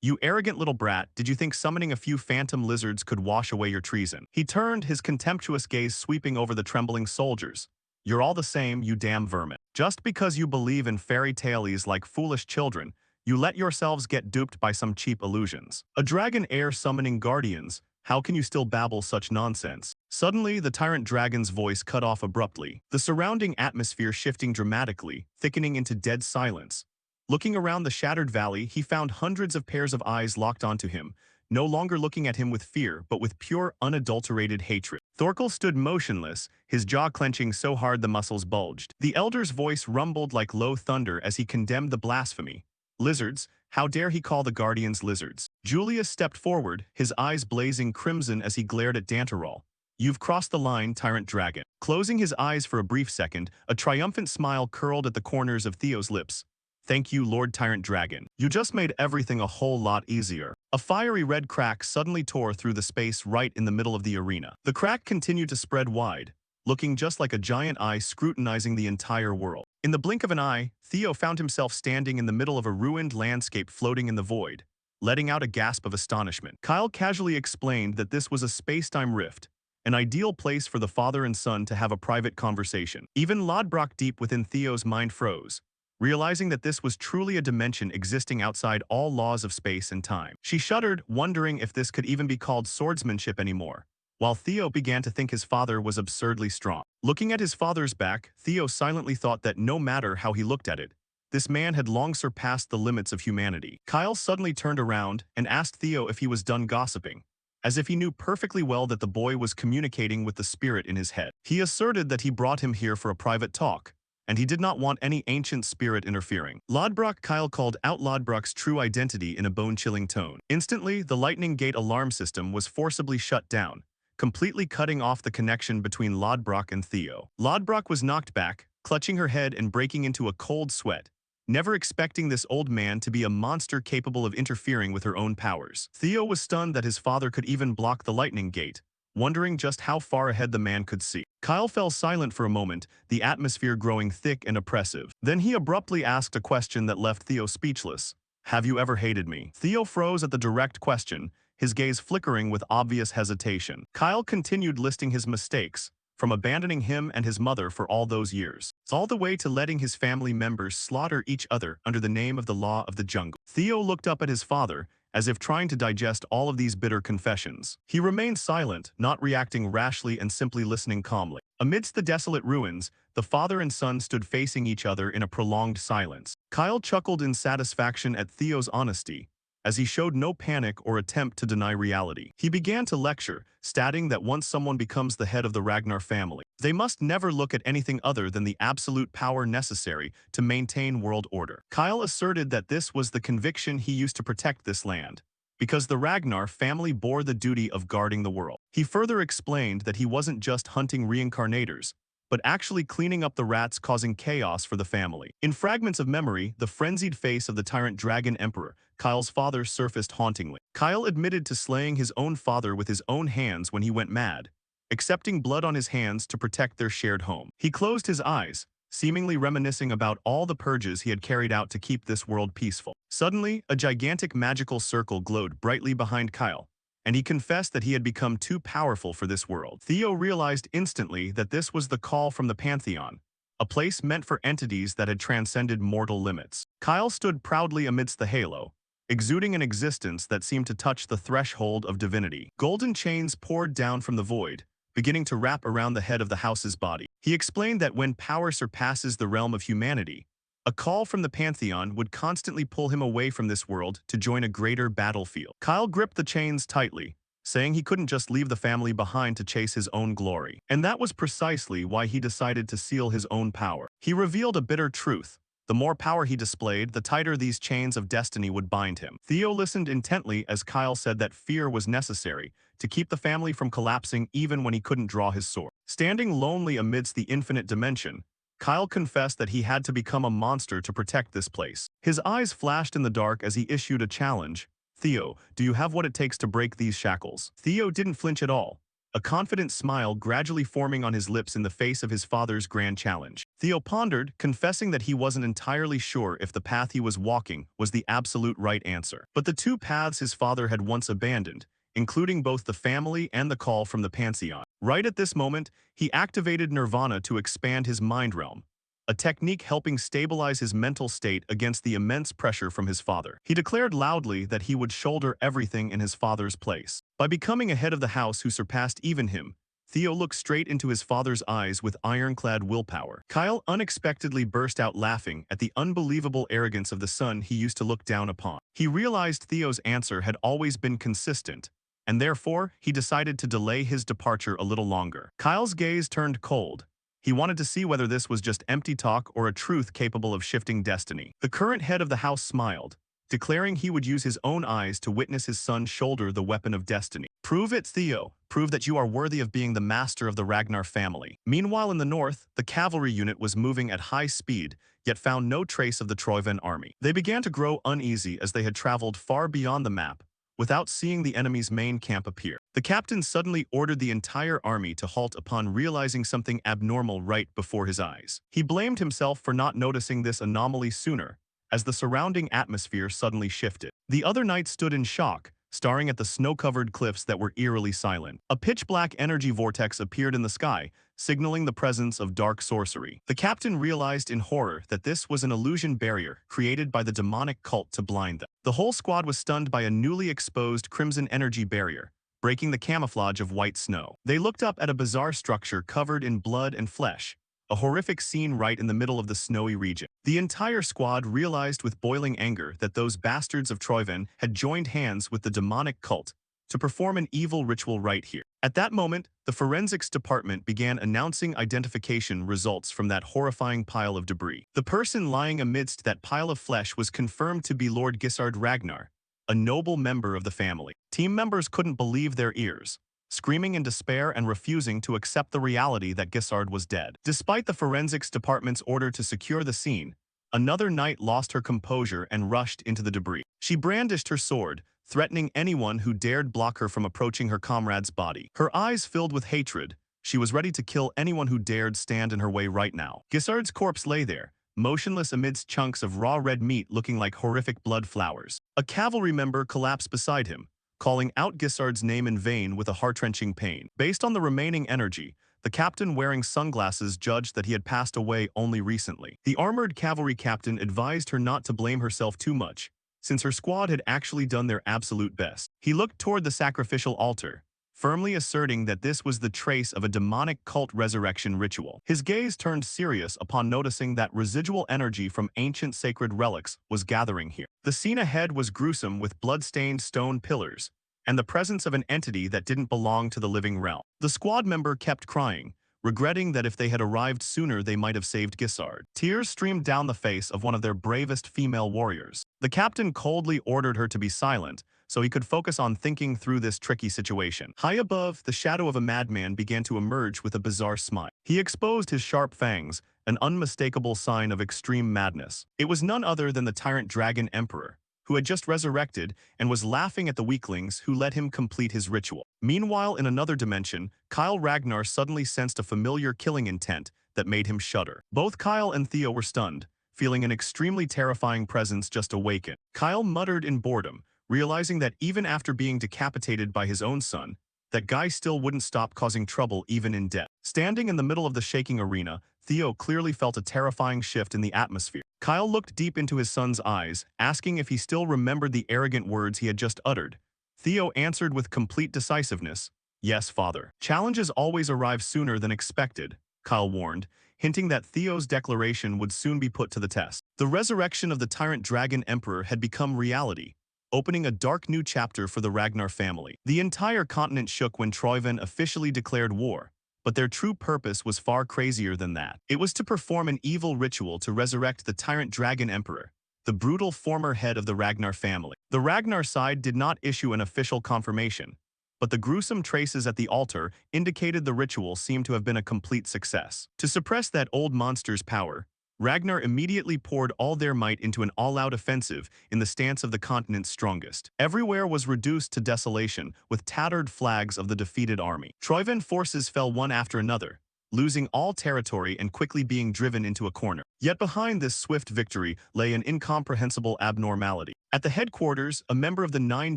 You arrogant little brat, did you think summoning a few phantom lizards could wash away your treason? He turned, his contemptuous gaze sweeping over the trembling soldiers. You're all the same, you damn vermin. Just because you believe in fairy tales like foolish children, you let yourselves get duped by some cheap illusions. A dragon heir summoning guardians, how can you still babble such nonsense? Suddenly, the tyrant dragon's voice cut off abruptly, the surrounding atmosphere shifting dramatically, thickening into dead silence. Looking around the shattered valley, he found hundreds of pairs of eyes locked onto him, no longer looking at him with fear, but with pure, unadulterated hatred. Thorkel stood motionless, his jaw clenching so hard the muscles bulged. The elder's voice rumbled like low thunder as he condemned the blasphemy. Lizards, how dare he call the guardians lizards? Julius stepped forward, his eyes blazing crimson as he glared at Dantaral. You've crossed the line, tyrant dragon. Closing his eyes for a brief second, a triumphant smile curled at the corners of Theo's lips. Thank you, Lord Tyrant Dragon. You just made everything a whole lot easier. A fiery red crack suddenly tore through the space right in the middle of the arena. The crack continued to spread wide, looking just like a giant eye scrutinizing the entire world. In the blink of an eye, Theo found himself standing in the middle of a ruined landscape floating in the void, letting out a gasp of astonishment. Kyle casually explained that this was a space-time rift, an ideal place for the father and son to have a private conversation. Even Lodbrok deep within Theo's mind froze, realizing that this was truly a dimension existing outside all laws of space and time. She shuddered, wondering if this could even be called swordsmanship anymore, while Theo began to think his father was absurdly strong. Looking at his father's back, Theo silently thought that no matter how he looked at it, this man had long surpassed the limits of humanity. Kyle suddenly turned around and asked Theo if he was done gossiping, as if he knew perfectly well that the boy was communicating with the spirit in his head. He asserted that he brought him here for a private talk, and he did not want any ancient spirit interfering. Lodbrok Kyle called out Lodbrok's true identity in a bone-chilling tone. Instantly, the lightning gate alarm system was forcibly shut down, completely cutting off the connection between Lodbrok and Theo. Lodbrok was knocked back, clutching her head and breaking into a cold sweat, never expecting this old man to be a monster capable of interfering with her own powers. Theo was stunned that his father could even block the lightning gate, wondering just how far ahead the man could see. Kyle fell silent for a moment, the atmosphere growing thick and oppressive. Then he abruptly asked a question that left Theo speechless. Have you ever hated me? Theo froze at the direct question, his gaze flickering with obvious hesitation. Kyle continued listing his mistakes, from abandoning him and his mother for all those years, all the way to letting his family members slaughter each other under the name of the law of the jungle. Theo looked up at his father, as if trying to digest all of these bitter confessions. He remained silent, not reacting rashly and simply listening calmly. Amidst the desolate ruins, the father and son stood facing each other in a prolonged silence. Kyle chuckled in satisfaction at Theo's honesty, as he showed no panic or attempt to deny reality. He began to lecture, stating that once someone becomes the head of the Ragnar family, they must never look at anything other than the absolute power necessary to maintain world order. Kyle asserted that this was the conviction he used to protect this land, because the Ragnar family bore the duty of guarding the world. He further explained that he wasn't just hunting reincarnators, but actually cleaning up the rats causing chaos for the family. In fragments of memory, the frenzied face of the tyrant dragon emperor, Kyle's father, surfaced hauntingly. Kyle admitted to slaying his own father with his own hands when he went mad, accepting blood on his hands to protect their shared home. He closed his eyes, seemingly reminiscing about all the purges he had carried out to keep this world peaceful. Suddenly, a gigantic magical circle glowed brightly behind Kyle, and he confessed that he had become too powerful for this world. Theo realized instantly that this was the call from the Pantheon, a place meant for entities that had transcended mortal limits. Kyle stood proudly amidst the halo, exuding an existence that seemed to touch the threshold of divinity. Golden chains poured down from the void, beginning to wrap around the head of the house's body. He explained that when power surpasses the realm of humanity, a call from the Pantheon would constantly pull him away from this world to join a greater battlefield. Kyle gripped the chains tightly, saying he couldn't just leave the family behind to chase his own glory. And that was precisely why he decided to seal his own power. He revealed a bitter truth. The more power he displayed, the tighter these chains of destiny would bind him. Theo listened intently as Kyle said that fear was necessary to keep the family from collapsing even when he couldn't draw his sword. Standing lonely amidst the infinite dimension, Kyle confessed that he had to become a monster to protect this place. His eyes flashed in the dark as he issued a challenge. Theo, do you have what it takes to break these shackles? Theo didn't flinch at all, a confident smile gradually forming on his lips in the face of his father's grand challenge. Theo pondered, confessing that he wasn't entirely sure if the path he was walking was the absolute right answer. But the two paths his father had once abandoned, including both the family and the call from the Pantheon. Right at this moment, he activated Nirvana to expand his mind realm, a technique helping stabilize his mental state against the immense pressure from his father. He declared loudly that he would shoulder everything in his father's place. By becoming a head of the house who surpassed even him, Theo looked straight into his father's eyes with ironclad willpower. Kyle unexpectedly burst out laughing at the unbelievable arrogance of the son he used to look down upon. He realized Theo's answer had always been consistent, and therefore he decided to delay his departure a little longer. Kyle's gaze turned cold. He wanted to see whether this was just empty talk or a truth capable of shifting destiny. The current head of the house smiled, declaring he would use his own eyes to witness his son shoulder the weapon of destiny. Prove it, Theo. Prove that you are worthy of being the master of the Ragnar family. Meanwhile, in the north, the cavalry unit was moving at high speed, yet found no trace of the Troyven army. They began to grow uneasy as they had traveled far beyond the map, without seeing the enemy's main camp appear. The captain suddenly ordered the entire army to halt upon realizing something abnormal right before his eyes. He blamed himself for not noticing this anomaly sooner, as the surrounding atmosphere suddenly shifted. The other knights stood in shock, staring at the snow-covered cliffs that were eerily silent. A pitch-black energy vortex appeared in the sky, signaling the presence of dark sorcery. The captain realized in horror that this was an illusion barrier created by the demonic cult to blind them. The whole squad was stunned by a newly exposed crimson energy barrier, breaking the camouflage of white snow. They looked up at a bizarre structure covered in blood and flesh, a horrific scene right in the middle of the snowy region. The entire squad realized with boiling anger that those bastards of Troyven had joined hands with the demonic cult to perform an evil ritual right here. At that moment, the forensics department began announcing identification results from that horrifying pile of debris. The person lying amidst that pile of flesh was confirmed to be Lord Gisard Ragnar, a noble member of the family. Team members couldn't believe their ears, screaming in despair and refusing to accept the reality that Gisard was dead. Despite the forensics department's order to secure the scene, another knight lost her composure and rushed into the debris. She brandished her sword, threatening anyone who dared block her from approaching her comrade's body. Her eyes filled with hatred, she was ready to kill anyone who dared stand in her way right now. Gisard's corpse lay there, motionless amidst chunks of raw red meat looking like horrific blood flowers. A cavalry member collapsed beside him, calling out Gisard's name in vain with a heart-wrenching pain. Based on the remaining energy, the captain wearing sunglasses judged that he had passed away only recently. The armored cavalry captain advised her not to blame herself too much, since her squad had actually done their absolute best. He looked toward the sacrificial altar, firmly asserting that this was the trace of a demonic cult resurrection ritual. His gaze turned serious upon noticing that residual energy from ancient sacred relics was gathering here. The scene ahead was gruesome with blood-stained stone pillars, and the presence of an entity that didn't belong to the living realm. The squad member kept crying, regretting that if they had arrived sooner they might have saved Gisard. Tears streamed down the face of one of their bravest female warriors. The captain coldly ordered her to be silent, so he could focus on thinking through this tricky situation. High above, the shadow of a madman began to emerge with a bizarre smile. He exposed his sharp fangs, an unmistakable sign of extreme madness. It was none other than the tyrant dragon emperor, who had just resurrected and was laughing at the weaklings who let him complete his ritual. Meanwhile, in another dimension, Kyle Ragnar suddenly sensed a familiar killing intent that made him shudder. Both Kyle and Theo were stunned, feeling an extremely terrifying presence just awaken. Kyle muttered in boredom, realizing that even after being decapitated by his own son, that guy still wouldn't stop causing trouble even in death. Standing in the middle of the shaking arena, Theo clearly felt a terrifying shift in the atmosphere. Kyle looked deep into his son's eyes, asking if he still remembered the arrogant words he had just uttered. Theo answered with complete decisiveness, "Yes, father." Challenges always arrive sooner than expected, Kyle warned, hinting that Theo's declaration would soon be put to the test. The resurrection of the Tyrant Dragon Emperor had become reality, opening a dark new chapter for the Ragnar family. The entire continent shook when Troyven officially declared war, but their true purpose was far crazier than that. It was to perform an evil ritual to resurrect the Tyrant Dragon Emperor, the brutal former head of the Ragnar family. The Ragnar side did not issue an official confirmation, but the gruesome traces at the altar indicated the ritual seemed to have been a complete success. To suppress that old monster's power, Ragnar immediately poured all their might into an all-out offensive in the stance of the continent's strongest. Everywhere was reduced to desolation, with tattered flags of the defeated army. Troyven forces fell one after another, losing all territory and quickly being driven into a corner. Yet behind this swift victory lay an incomprehensible abnormality. At the headquarters, a member of the Nine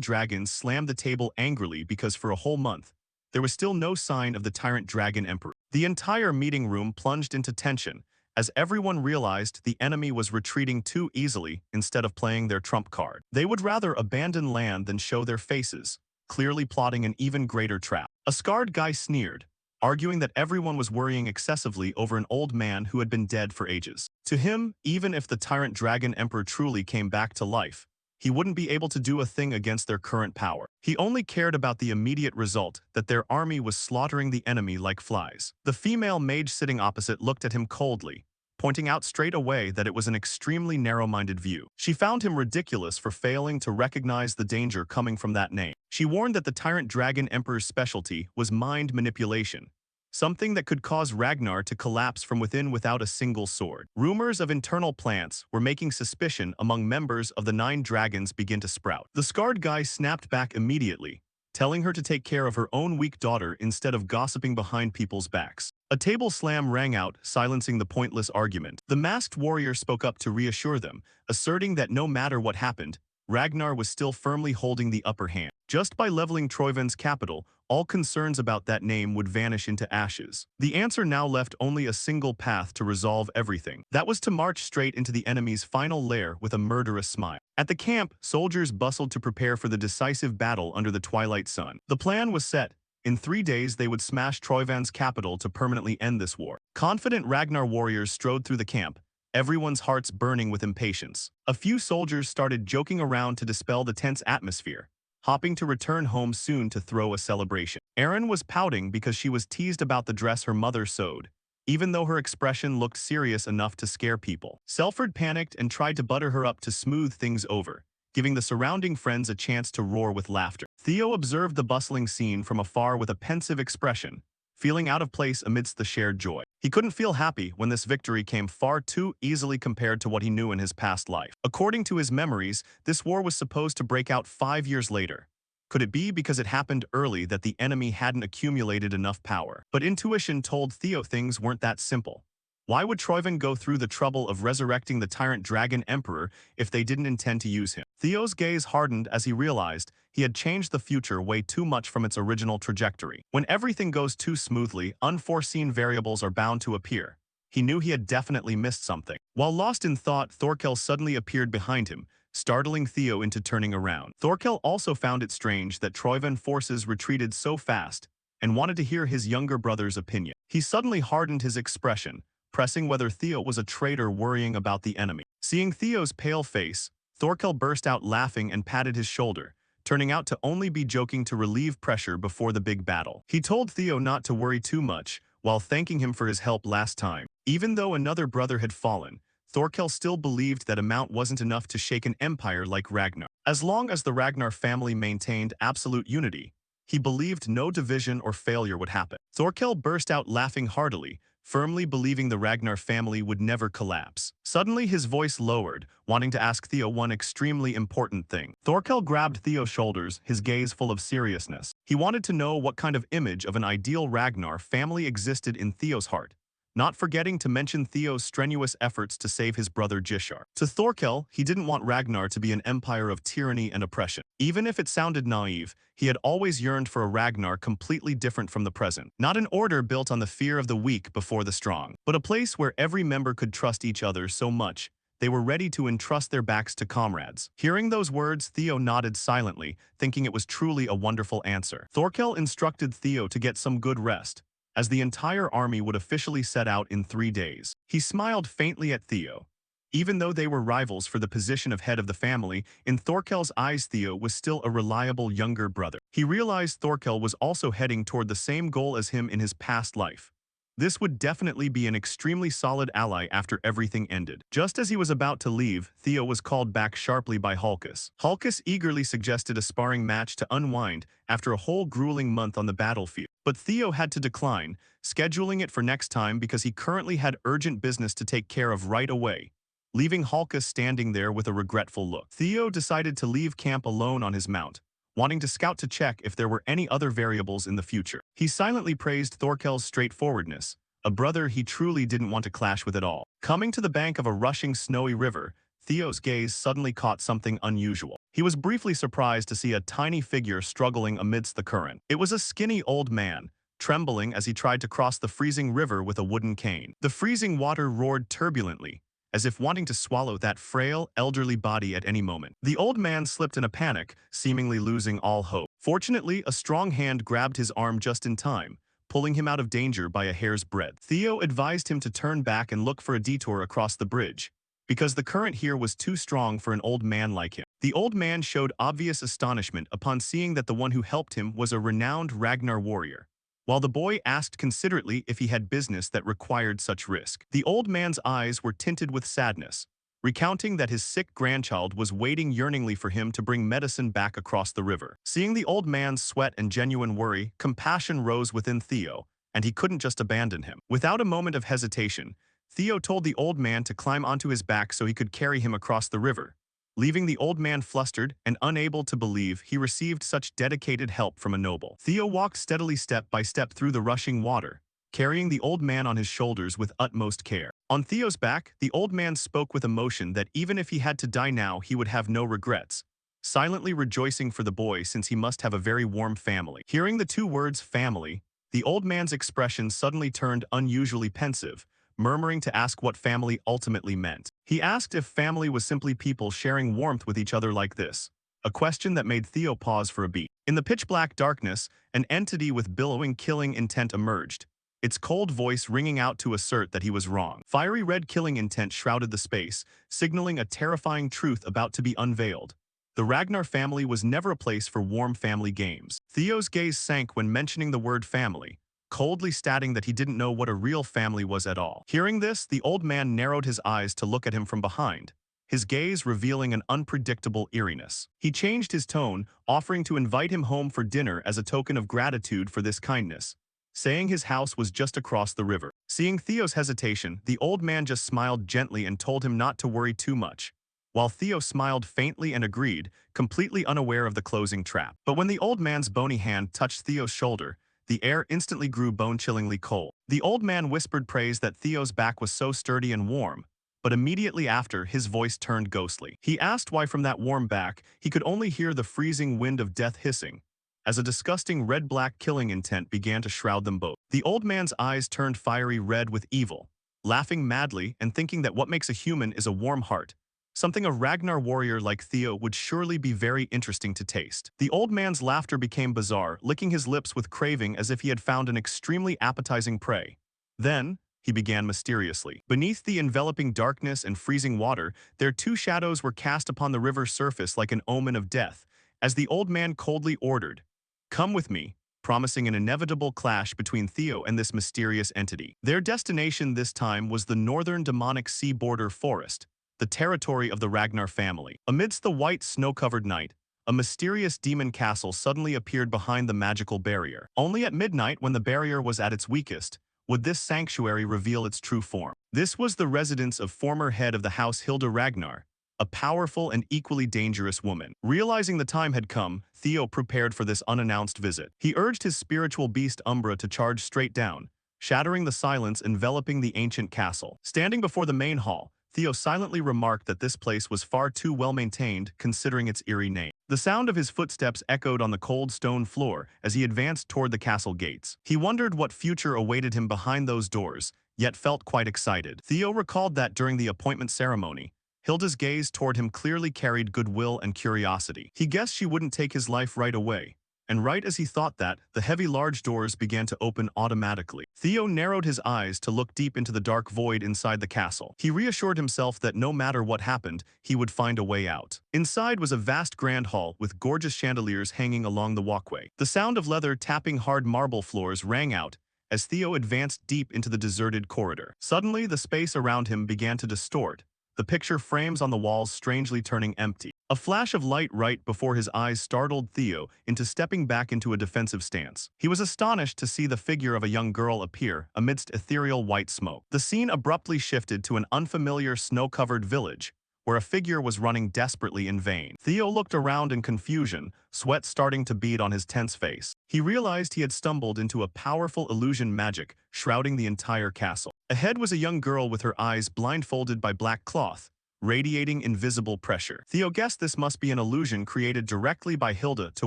Dragons slammed the table angrily because for a whole month, there was still no sign of the Tyrant Dragon Emperor. The entire meeting room plunged into tension, as everyone realized the enemy was retreating too easily instead of playing their trump card. They would rather abandon land than show their faces, clearly plotting an even greater trap. A scarred guy sneered, arguing that everyone was worrying excessively over an old man who had been dead for ages. To him, even if the Tyrant Dragon Emperor truly came back to life, he wouldn't be able to do a thing against their current power. He only cared about the immediate result, that their army was slaughtering the enemy like flies. The female mage sitting opposite looked at him coldly, pointing out straight away that it was an extremely narrow-minded view. She found him ridiculous for failing to recognize the danger coming from that name. She warned that the Tyrant Dragon Emperor's specialty was mind manipulation, something that could cause Ragnar to collapse from within without a single sword. Rumors of internal plants were making suspicion among members of the Nine Dragons begin to sprout. The scarred guy snapped back immediately, telling her to take care of her own weak daughter instead of gossiping behind people's backs. A table slam rang out, silencing the pointless argument. The masked warrior spoke up to reassure them, asserting that no matter what happened, Ragnar was still firmly holding the upper hand. Just by leveling Troyven's capital, all concerns about that name would vanish into ashes. The answer now left only a single path to resolve everything. That was to march straight into the enemy's final lair with a murderous smile. At the camp, soldiers bustled to prepare for the decisive battle under the twilight sun. The plan was set. In 3 days, they would smash Troyven's capital to permanently end this war. Confident Ragnar warriors strode through the camp, everyone's hearts burning with impatience. A few soldiers started joking around to dispel the tense atmosphere, hoping to return home soon to throw a celebration. Erin was pouting because she was teased about the dress her mother sewed, even though her expression looked serious enough to scare people. Selford panicked and tried to butter her up to smooth things over, giving the surrounding friends a chance to roar with laughter. Theo observed the bustling scene from afar with a pensive expression, feeling out of place amidst the shared joy. He couldn't feel happy when this victory came far too easily compared to what he knew in his past life. According to his memories, this war was supposed to break out 5 years later. Could it be because it happened early that the enemy hadn't accumulated enough power? But intuition told Theo things weren't that simple. Why would Troyven go through the trouble of resurrecting the Tyrant Dragon Emperor if they didn't intend to use him? Theo's gaze hardened as he realized he had changed the future way too much from its original trajectory. When everything goes too smoothly, unforeseen variables are bound to appear. He knew he had definitely missed something. While lost in thought, Thorkel suddenly appeared behind him, startling Theo into turning around. Thorkel also found it strange that Troyven forces retreated so fast and wanted to hear his younger brother's opinion. He suddenly hardened his expression, pressing whether Theo was a traitor worrying about the enemy. Seeing Theo's pale face, Thorkel burst out laughing and patted his shoulder, turning out to only be joking to relieve pressure before the big battle. He told Theo not to worry too much, while thanking him for his help last time. Even though another brother had fallen, Thorkel still believed that amount wasn't enough to shake an empire like Ragnar. As long as the Ragnar family maintained absolute unity, he believed no division or failure would happen. Thorkel burst out laughing heartily, firmly believing the Ragnar family would never collapse. Suddenly his voice lowered, wanting to ask Theo one extremely important thing. Thorkel grabbed Theo's shoulders, his gaze full of seriousness. He wanted to know what kind of image of an ideal Ragnar family existed in Theo's heart, not forgetting to mention Theo's strenuous efforts to save his brother Gishar. To Thorkel, he didn't want Ragnar to be an empire of tyranny and oppression. Even if it sounded naive, he had always yearned for a Ragnar completely different from the present. Not an order built on the fear of the weak before the strong, but a place where every member could trust each other so much they were ready to entrust their backs to comrades. Hearing those words, Theo nodded silently, thinking it was truly a wonderful answer. Thorkel instructed Theo to get some good rest, as the entire army would officially set out in 3 days. He smiled faintly at Theo. Even though they were rivals for the position of head of the family, in Thorkel's eyes Theo was still a reliable younger brother. He realized Thorkel was also heading toward the same goal as him in his past life. This would definitely be an extremely solid ally after everything ended. Just as he was about to leave, Theo was called back sharply by Hulkus. Hulkus eagerly suggested a sparring match to unwind after a whole grueling month on the battlefield. But Theo had to decline, scheduling it for next time because he currently had urgent business to take care of right away, leaving Hulkus standing there with a regretful look. Theo decided to leave camp alone on his mount, wanting to scout to check if there were any other variables in the future. He silently praised Thorkel's straightforwardness, a brother he truly didn't want to clash with at all. Coming to the bank of a rushing snowy river, Theo's gaze suddenly caught something unusual. He was briefly surprised to see a tiny figure struggling amidst the current. It was a skinny old man, trembling as he tried to cross the freezing river with a wooden cane. The freezing water roared turbulently, as if wanting to swallow that frail, elderly body at any moment. The old man slipped in a panic, seemingly losing all hope. Fortunately, a strong hand grabbed his arm just in time, pulling him out of danger by a hair's breadth. Theo advised him to turn back and look for a detour across the bridge, because the current here was too strong for an old man like him. The old man showed obvious astonishment upon seeing that the one who helped him was a renowned Ragnar warrior, while the boy asked considerately if he had business that required such risk. The old man's eyes were tinted with sadness, recounting that his sick grandchild was waiting yearningly for him to bring medicine back across the river. Seeing the old man's sweat and genuine worry, compassion rose within Theo, and he couldn't just abandon him. Without a moment of hesitation, Theo told the old man to climb onto his back so he could carry him across the river, leaving the old man flustered and unable to believe he received such dedicated help from a noble. Theo walked steadily step by step through the rushing water, carrying the old man on his shoulders with utmost care. On Theo's back, the old man spoke with emotion that even if he had to die now, he would have no regrets, silently rejoicing for the boy since he must have a very warm family. Hearing the two words family, the old man's expression suddenly turned unusually pensive, murmuring to ask what family ultimately meant. He asked if family was simply people sharing warmth with each other like this, a question that made Theo pause for a beat. In the pitch-black darkness, an entity with billowing killing intent emerged, its cold voice ringing out to assert that he was wrong. Fiery red killing intent shrouded the space, signaling a terrifying truth about to be unveiled. The Ragnar family was never a place for warm family games. Theo's gaze sank when mentioning the word family, coldly stating that he didn't know what a real family was at all. Hearing this, the old man narrowed his eyes to look at him from behind, his gaze revealing an unpredictable eeriness. He changed his tone, offering to invite him home for dinner as a token of gratitude for this kindness, saying his house was just across the river. Seeing Theo's hesitation, the old man just smiled gently and told him not to worry too much, while Theo smiled faintly and agreed, completely unaware of the closing trap. But when the old man's bony hand touched Theo's shoulder, the air instantly grew bone-chillingly cold. The old man whispered praise that Theo's back was so sturdy and warm, but immediately after, his voice turned ghostly. He asked why from that warm back, he could only hear the freezing wind of death hissing, as a disgusting red-black killing intent began to shroud them both. The old man's eyes turned fiery red with evil, laughing madly and thinking that what makes a human is a warm heart, something a Ragnar warrior like Theo would surely be very interesting to taste. The old man's laughter became bizarre, licking his lips with craving as if he had found an extremely appetizing prey. Then, he began mysteriously. Beneath the enveloping darkness and freezing water, their two shadows were cast upon the river's surface like an omen of death, as the old man coldly ordered, "Come with me," promising an inevitable clash between Theo and this mysterious entity. Their destination this time was the northern demonic sea border forest, the territory of the Ragnar family. Amidst the white snow-covered night, a mysterious demon castle suddenly appeared behind the magical barrier. Only at midnight, when the barrier was at its weakest, would this sanctuary reveal its true form. This was the residence of former head of the house Hilda Ragnar, a powerful and equally dangerous woman. Realizing the time had come, Theo prepared for this unannounced visit. He urged his spiritual beast Umbra to charge straight down, shattering the silence enveloping the ancient castle. Standing before the main hall, Theo silently remarked that this place was far too well-maintained considering its eerie name. The sound of his footsteps echoed on the cold stone floor as he advanced toward the castle gates. He wondered what future awaited him behind those doors, yet felt quite excited. Theo recalled that during the appointment ceremony, Hilda's gaze toward him clearly carried goodwill and curiosity. He guessed she wouldn't take his life right away. And right as he thought that, the heavy large doors began to open automatically. Theo narrowed his eyes to look deep into the dark void inside the castle. He reassured himself that no matter what happened, he would find a way out. Inside was a vast grand hall with gorgeous chandeliers hanging along the walkway. The sound of leather tapping hard marble floors rang out as Theo advanced deep into the deserted corridor. Suddenly, the space around him began to distort, the picture frames on the walls strangely turning empty. A flash of light right before his eyes startled Theo into stepping back into a defensive stance. He was astonished to see the figure of a young girl appear amidst ethereal white smoke. The scene abruptly shifted to an unfamiliar snow-covered village, where a figure was running desperately in vain. Theo looked around in confusion, sweat starting to bead on his tense face. He realized he had stumbled into a powerful illusion magic shrouding the entire castle. Ahead was a young girl with her eyes blindfolded by black cloth, radiating invisible pressure. Theo guessed this must be an illusion created directly by Hilda to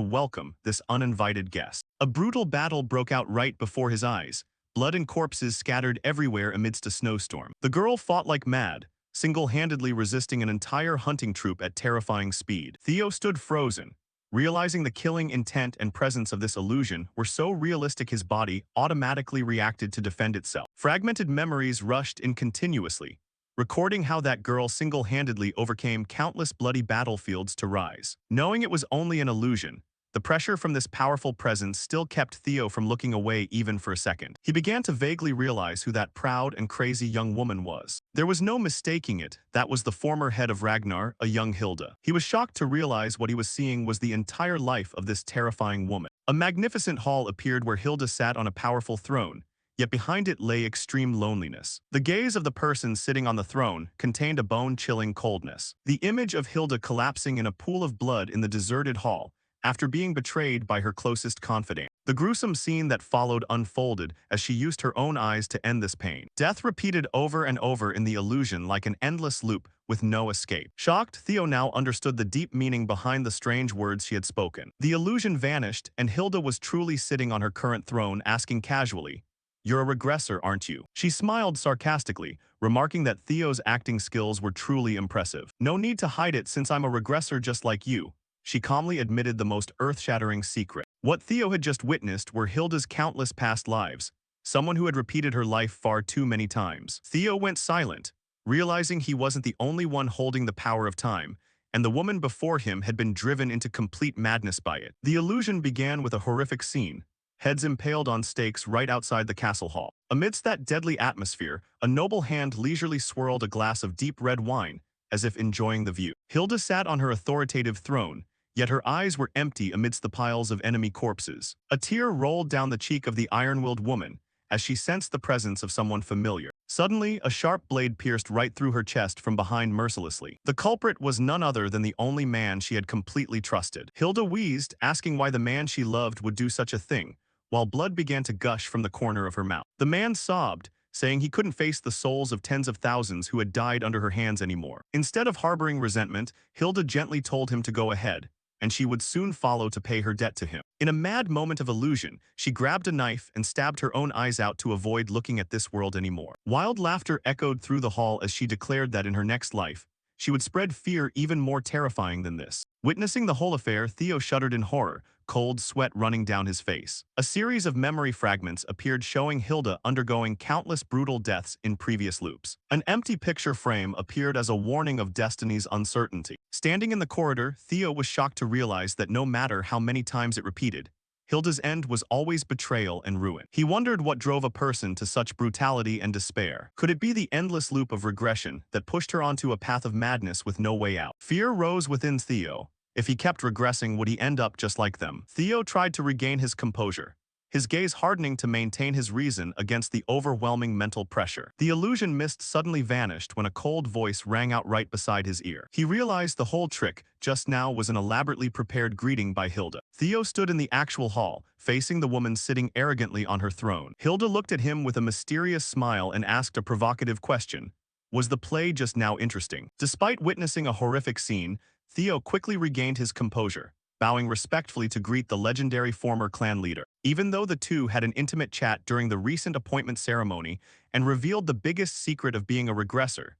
welcome this uninvited guest. A brutal battle broke out right before his eyes, blood and corpses scattered everywhere amidst a snowstorm. The girl fought like mad, single-handedly resisting an entire hunting troop at terrifying speed. Theo stood frozen, realizing the killing intent and presence of this illusion were so realistic his body automatically reacted to defend itself. Fragmented memories rushed in continuously, recording how that girl single-handedly overcame countless bloody battlefields to rise. Knowing it was only an illusion, the pressure from this powerful presence still kept Theo from looking away even for a second. He began to vaguely realize who that proud and crazy young woman was. There was no mistaking it, that was the former head of Ragnar, a young Hilda. He was shocked to realize what he was seeing was the entire life of this terrifying woman. A magnificent hall appeared where Hilda sat on a powerful throne, yet behind it lay extreme loneliness. The gaze of the person sitting on the throne contained a bone-chilling coldness. The image of Hilda collapsing in a pool of blood in the deserted hall after being betrayed by her closest confidant. The gruesome scene that followed unfolded as she used her own eyes to end this pain. Death repeated over and over in the illusion like an endless loop with no escape. Shocked, Theo now understood the deep meaning behind the strange words she had spoken. The illusion vanished, and Hilda was truly sitting on her current throne asking casually, "You're a regressor, aren't you?" She smiled sarcastically, remarking that Theo's acting skills were truly impressive. "No need to hide it since I'm a regressor just like you," she calmly admitted the most earth-shattering secret. What Theo had just witnessed were Hilda's countless past lives, someone who had repeated her life far too many times. Theo went silent, realizing he wasn't the only one holding the power of time, and the woman before him had been driven into complete madness by it. The illusion began with a horrific scene, heads impaled on stakes right outside the castle hall. Amidst that deadly atmosphere, a noble hand leisurely swirled a glass of deep red wine, as if enjoying the view. Hilda sat on her authoritative throne, yet her eyes were empty amidst the piles of enemy corpses. A tear rolled down the cheek of the iron-willed woman as she sensed the presence of someone familiar. Suddenly, a sharp blade pierced right through her chest from behind mercilessly. The culprit was none other than the only man she had completely trusted. Hilda wheezed, asking why the man she loved would do such a thing, while blood began to gush from the corner of her mouth. The man sobbed, saying he couldn't face the souls of tens of thousands who had died under her hands anymore. Instead of harboring resentment, Hilda gently told him to go ahead, and she would soon follow to pay her debt to him. In a mad moment of illusion, she grabbed a knife and stabbed her own eyes out to avoid looking at this world anymore. Wild laughter echoed through the hall as she declared that in her next life, she would spread fear even more terrifying than this. Witnessing the whole affair, Theo shuddered in horror, cold sweat running down his face. A series of memory fragments appeared showing Hilda undergoing countless brutal deaths in previous loops. An empty picture frame appeared as a warning of destiny's uncertainty. Standing in the corridor, Theo was shocked to realize that no matter how many times it repeated, Hilda's end was always betrayal and ruin. He wondered what drove a person to such brutality and despair. Could it be the endless loop of regression that pushed her onto a path of madness with no way out? Fear rose within Theo. If he kept regressing, would he end up just like them? Theo tried to regain his composure, his gaze hardening to maintain his reason against the overwhelming mental pressure. The illusion mist suddenly vanished when a cold voice rang out right beside his ear. He realized the whole trick just now was an elaborately prepared greeting by Hilda. Theo stood in the actual hall, facing the woman sitting arrogantly on her throne. Hilda looked at him with a mysterious smile and asked a provocative question. Was the play just now interesting? Despite witnessing a horrific scene, Theo quickly regained his composure, bowing respectfully to greet the legendary former clan leader. Even though the two had an intimate chat during the recent appointment ceremony and revealed the biggest secret of being a regressor,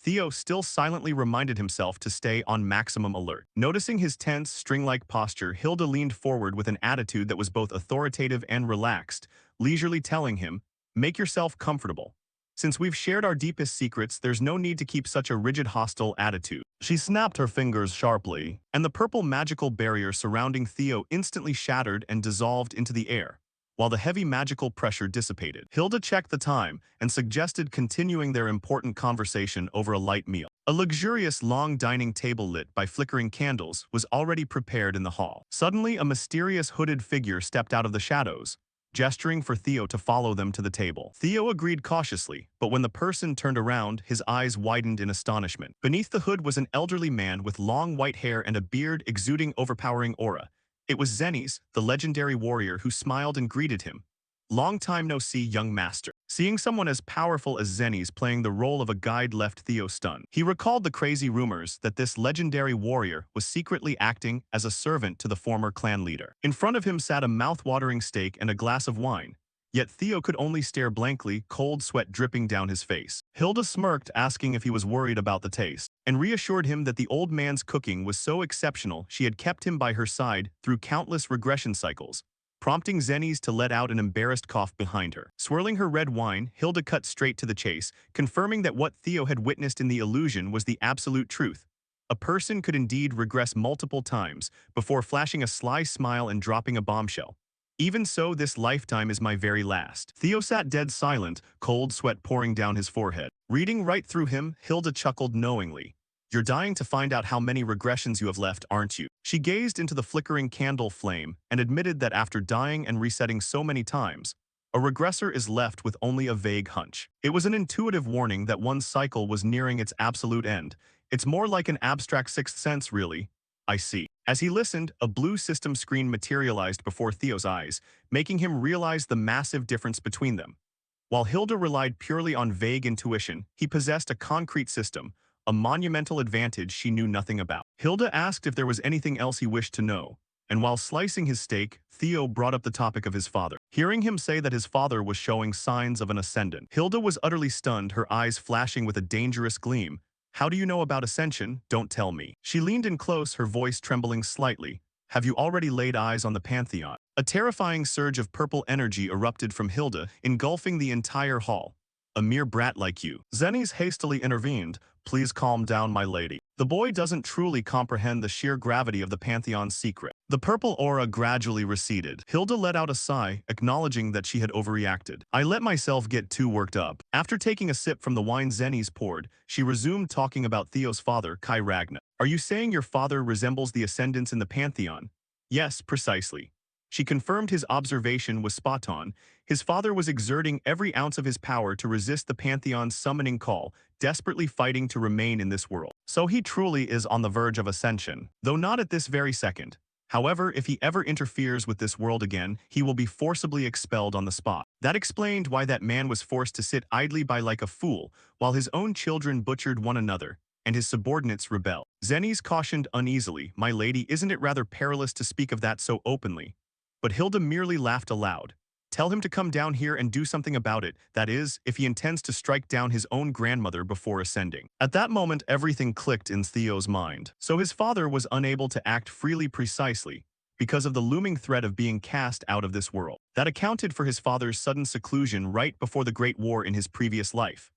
Theo still silently reminded himself to stay on maximum alert. Noticing his tense, string-like posture, Hilda leaned forward with an attitude that was both authoritative and relaxed, leisurely telling him, "Make yourself comfortable. Since we've shared our deepest secrets, there's no need to keep such a rigid, hostile attitude." She snapped her fingers sharply, and the purple magical barrier surrounding Theo instantly shattered and dissolved into the air, while the heavy magical pressure dissipated. Hilda checked the time and suggested continuing their important conversation over a light meal. A luxurious long dining table lit by flickering candles was already prepared in the hall. Suddenly, a mysterious hooded figure stepped out of the shadows, gesturing for Theo to follow them to the table. Theo agreed cautiously, but when the person turned around, his eyes widened in astonishment. Beneath the hood was an elderly man with long white hair and a beard exuding overpowering aura. It was Zennis, the legendary warrior who smiled and greeted him. "Long time no see, young master." Seeing someone as powerful as Zennis playing the role of a guide left Theo stunned. He recalled the crazy rumors that this legendary warrior was secretly acting as a servant to the former clan leader. In front of him sat a mouth-watering steak and a glass of wine, yet Theo could only stare blankly, cold sweat dripping down his face. Hilda smirked, asking if he was worried about the taste, and reassured him that the old man's cooking was so exceptional she had kept him by her side through countless regression cycles, prompting Zennis to let out an embarrassed cough behind her. Swirling her red wine, Hilda cut straight to the chase, confirming that what Theo had witnessed in the illusion was the absolute truth. A person could indeed regress multiple times before flashing a sly smile and dropping a bombshell. "Even so, this lifetime is my very last." Theo sat dead silent, cold sweat pouring down his forehead. Reading right through him, Hilda chuckled knowingly. "You're dying to find out how many regressions you have left, aren't you?" She gazed into the flickering candle flame and admitted that after dying and resetting so many times, a regressor is left with only a vague hunch. It was an intuitive warning that one's cycle was nearing its absolute end. "It's more like an abstract sixth sense, really." "I see." As he listened, a blue system screen materialized before Theo's eyes, making him realize the massive difference between them. While Hilda relied purely on vague intuition, he possessed a concrete system, a monumental advantage she knew nothing about. Hilda asked if there was anything else he wished to know, and while slicing his steak, Theo brought up the topic of his father. Hearing him say that his father was showing signs of an ascendant, Hilda was utterly stunned, her eyes flashing with a dangerous gleam. "How do you know about ascension? Don't tell me." She leaned in close, her voice trembling slightly. "Have you already laid eyes on the Pantheon?" A terrifying surge of purple energy erupted from Hilda, engulfing the entire hall. "A mere brat like you." Zennis hastily intervened. "Please calm down, my lady. The boy doesn't truly comprehend the sheer gravity of the Pantheon's secret." The purple aura gradually receded. Hilda let out a sigh, acknowledging that she had overreacted. "I let myself get too worked up." After taking a sip from the wine Zennis poured, she resumed talking about Theo's father, Kai Ragna. "Are you saying your father resembles the ascendants in the Pantheon?" "Yes, precisely." She confirmed his observation was spot on. His father was exerting every ounce of his power to resist the Pantheon's summoning call, desperately fighting to remain in this world. So he truly is on the verge of ascension, though not at this very second. However, if he ever interferes with this world again, he will be forcibly expelled on the spot. That explained why that man was forced to sit idly by like a fool, while his own children butchered one another, and his subordinates rebelled. Zennis cautioned uneasily, "My lady, isn't it rather perilous to speak of that so openly?" But Hilda merely laughed aloud. "Tell him to come down here and do something about it, that is, if he intends to strike down his own grandmother before ascending." At that moment, everything clicked in Theo's mind. So his father was unable to act freely precisely because of the looming threat of being cast out of this world. That accounted for his father's sudden seclusion right before the Great War in his previous life.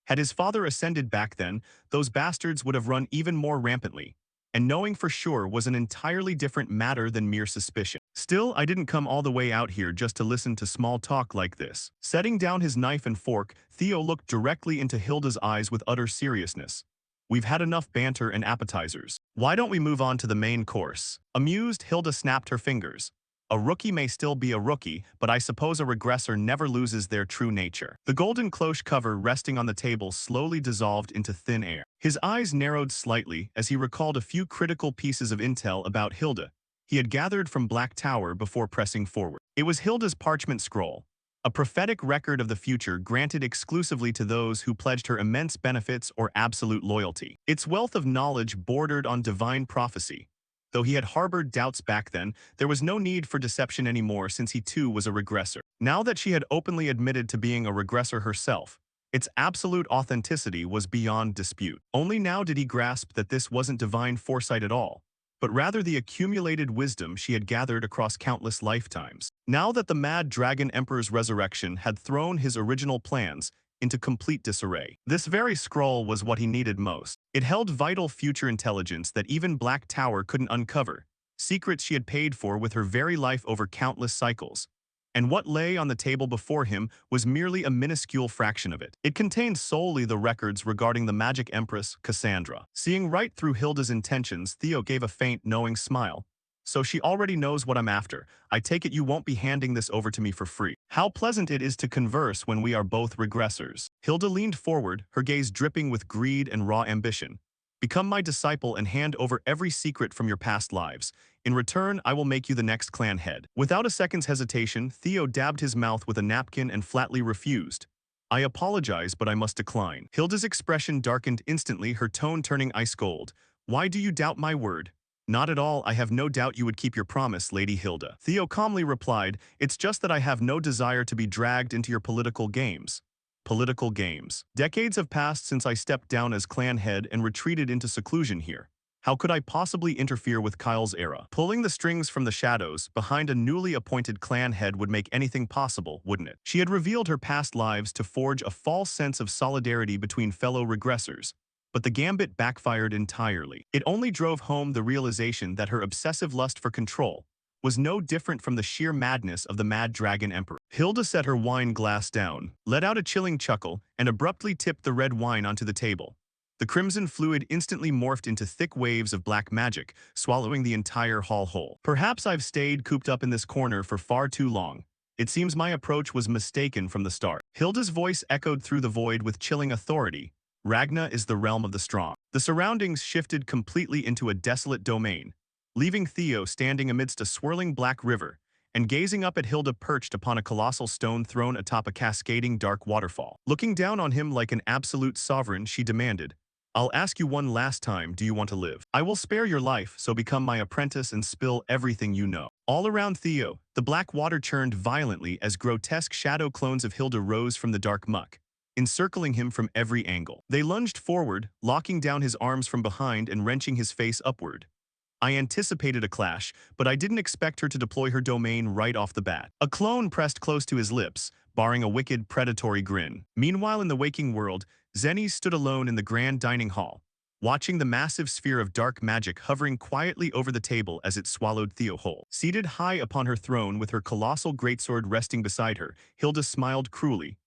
Had his father ascended back then, those bastards would have run even more rampantly. And knowing for sure was an entirely different matter than mere suspicion. "Still, I didn't come all the way out here just to listen to small talk like this." Setting down his knife and fork, Theo looked directly into Hilda's eyes with utter seriousness. "We've had enough banter and appetizers. Why don't we move on to the main course?" Amused, Hilda snapped her fingers. A rookie may still be a rookie, but I suppose a regressor never loses their true nature. The golden cloche cover resting on the table slowly dissolved into thin air. His eyes narrowed slightly as he recalled a few critical pieces of intel about Hilda he had gathered from Black Tower before pressing forward. It was Hilda's parchment scroll, a prophetic record of the future granted exclusively to those who pledged her immense benefits or absolute loyalty. Its wealth of knowledge bordered on divine prophecy. Though he had harbored doubts back then, there was no need for deception anymore since he too was a regressor. Now that she had openly admitted to being a regressor herself, its absolute authenticity was beyond dispute. Only now did he grasp that this wasn't divine foresight at all, but rather the accumulated wisdom she had gathered across countless lifetimes. Now that the Mad Dragon Emperor's resurrection had thrown his original plans into complete disarray, this very scroll was what he needed most. It held vital future intelligence that even Black Tower couldn't uncover, secrets she had paid for with her very life over countless cycles. And what lay on the table before him was merely a minuscule fraction of it. It contained solely the records regarding the Magic Empress, Cassandra. Seeing right through Hilda's intentions, Theo gave a faint, knowing smile. So she already knows what I'm after. I take it you won't be handing this over to me for free. How pleasant it is to converse when we are both regressors. Hilda leaned forward, her gaze dripping with greed and raw ambition. Become my disciple and hand over every secret from your past lives. In return, I will make you the next clan head. Without a second's hesitation, Theo dabbed his mouth with a napkin and flatly refused. I apologize, but I must decline. Hilda's expression darkened instantly, her tone turning ice cold. Why do you doubt my word? Not at all, I have no doubt you would keep your promise, Lady Hilda. Theo calmly replied, it's just that I have no desire to be dragged into your political games. Political games. Decades have passed since I stepped down as clan head and retreated into seclusion here. How could I possibly interfere with Kyle's era? Pulling the strings from the shadows behind a newly appointed clan head would make anything possible, wouldn't it? She had revealed her past lives to forge a false sense of solidarity between fellow regressors, but the gambit backfired entirely. It only drove home the realization that her obsessive lust for control was no different from the sheer madness of the Mad Dragon Emperor. Hilda set her wine glass down, let out a chilling chuckle, and abruptly tipped the red wine onto the table. The crimson fluid instantly morphed into thick waves of black magic, swallowing the entire hall whole. Perhaps I've stayed cooped up in this corner for far too long. It seems my approach was mistaken from the start. Hilda's voice echoed through the void with chilling authority. Ragna is the realm of the strong. The surroundings shifted completely into a desolate domain, leaving Theo standing amidst a swirling black river and gazing up at Hilda perched upon a colossal stone throne atop a cascading dark waterfall. Looking down on him like an absolute sovereign, she demanded, I'll ask you one last time, do you want to live? I will spare your life, so become my apprentice and spill everything you know. All around Theo, the black water churned violently as grotesque shadow clones of Hilda rose from the dark muck, encircling him from every angle. They lunged forward, locking down his arms from behind and wrenching his face upward. I anticipated a clash, but I didn't expect her to deploy her domain right off the bat. A clone pressed close to his lips, barring a wicked, predatory grin. Meanwhile, in the waking world, Zenny stood alone in the grand dining hall, watching the massive sphere of dark magic hovering quietly over the table as it swallowed Theo whole. Seated high upon her throne with her colossal greatsword resting beside her, Hilda smiled cruelly.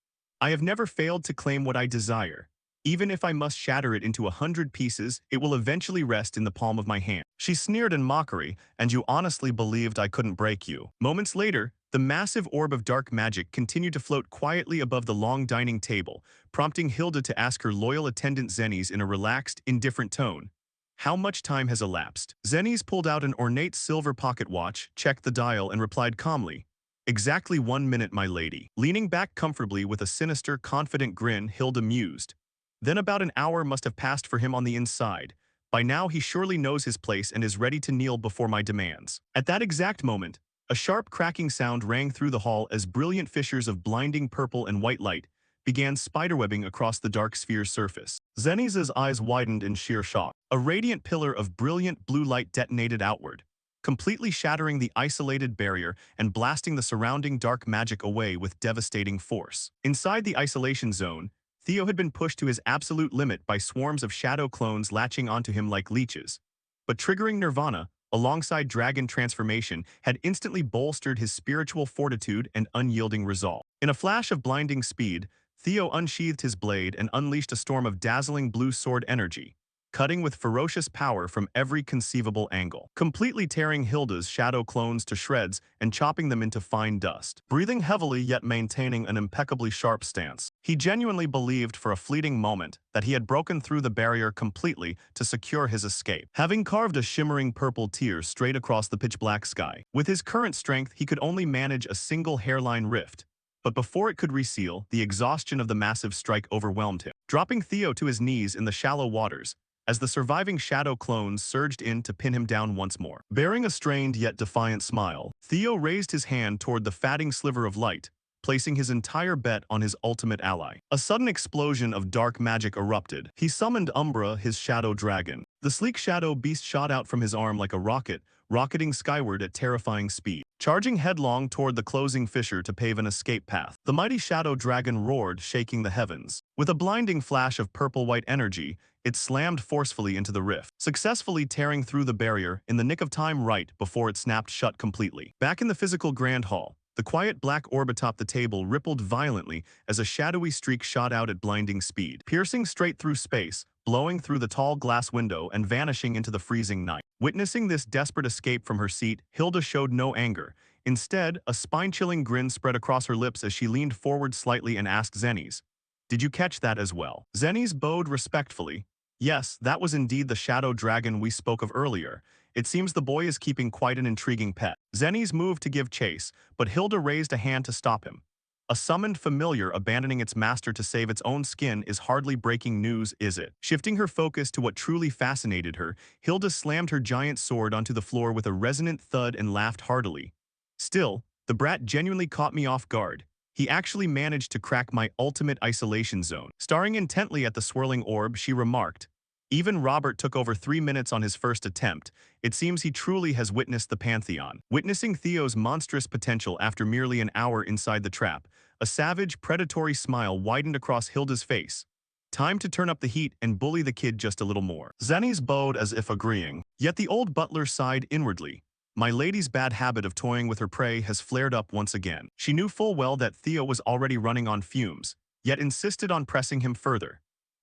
I have never failed to claim what I desire. Even if I must shatter it into 100 pieces, it will eventually rest in the palm of my hand. She sneered in mockery, and you honestly believed I couldn't break you. Moments later, the massive orb of dark magic continued to float quietly above the long dining table, prompting Hilda to ask her loyal attendant Zennies in a relaxed, indifferent tone, how much time has elapsed? Zennies pulled out an ornate silver pocket watch, checked the dial, and replied calmly, exactly 1 minute, my lady. Leaning back comfortably with a sinister, confident grin, Hilda mused. Then about an hour must have passed for him on the inside. By now he surely knows his place and is ready to kneel before my demands. At that exact moment, a sharp cracking sound rang through the hall as brilliant fissures of blinding purple and white light began spiderwebbing across the dark sphere's surface. Zenny's eyes widened in sheer shock. A radiant pillar of brilliant blue light detonated outward, completely shattering the isolated barrier and blasting the surrounding dark magic away with devastating force. Inside the isolation zone, Theo had been pushed to his absolute limit by swarms of shadow clones latching onto him like leeches. But triggering Nirvana, alongside Dragon Transformation, had instantly bolstered his spiritual fortitude and unyielding resolve. In a flash of blinding speed, Theo unsheathed his blade and unleashed a storm of dazzling blue sword energy, cutting with ferocious power from every conceivable angle, completely tearing Hilda's shadow clones to shreds and chopping them into fine dust. Breathing heavily yet maintaining an impeccably sharp stance, he genuinely believed for a fleeting moment that he had broken through the barrier completely to secure his escape, having carved a shimmering purple tear straight across the pitch-black sky. With his current strength, he could only manage a single hairline rift, but before it could reseal, the exhaustion of the massive strike overwhelmed him, dropping Theo to his knees in the shallow waters as the surviving shadow clones surged in to pin him down once more. Bearing a strained yet defiant smile, Theo raised his hand toward the fatting sliver of light, placing his entire bet on his ultimate ally. A sudden explosion of dark magic erupted. He summoned Umbra, his shadow dragon. The sleek shadow beast shot out from his arm like a rocket, rocketing skyward at terrifying speed, charging headlong toward the closing fissure to pave an escape path. The mighty shadow dragon roared, shaking the heavens. With a blinding flash of purple-white energy, it slammed forcefully into the rift, successfully tearing through the barrier in the nick of time right before it snapped shut completely. Back in the physical grand hall, the quiet black orb atop the table rippled violently as a shadowy streak shot out at blinding speed, piercing straight through space, blowing through the tall glass window and vanishing into the freezing night. Witnessing this desperate escape from her seat, Hilda showed no anger. Instead, a spine-chilling grin spread across her lips as she leaned forward slightly and asked Zennies, "Did you catch that as well?" Zennies bowed respectfully. "Yes, that was indeed the shadow dragon we spoke of earlier. It seems the boy is keeping quite an intriguing pet." Zennies moved to give chase, but Hilda raised a hand to stop him. A summoned familiar abandoning its master to save its own skin is hardly breaking news, is it? Shifting her focus to what truly fascinated her, Hilda slammed her giant sword onto the floor with a resonant thud and laughed heartily. "Still, the brat genuinely caught me off guard. He actually managed to crack my ultimate isolation zone." Staring intently at the swirling orb, she remarked, "Even Robert took over 3 minutes on his first attempt. It seems he truly has witnessed the Pantheon." Witnessing Theo's monstrous potential after merely an hour inside the trap, a savage, predatory smile widened across Hilda's face. Time to turn up the heat and bully the kid just a little more. Zennies bowed as if agreeing, yet the old butler sighed inwardly. My lady's bad habit of toying with her prey has flared up once again. She knew full well that Theo was already running on fumes, yet insisted on pressing him further.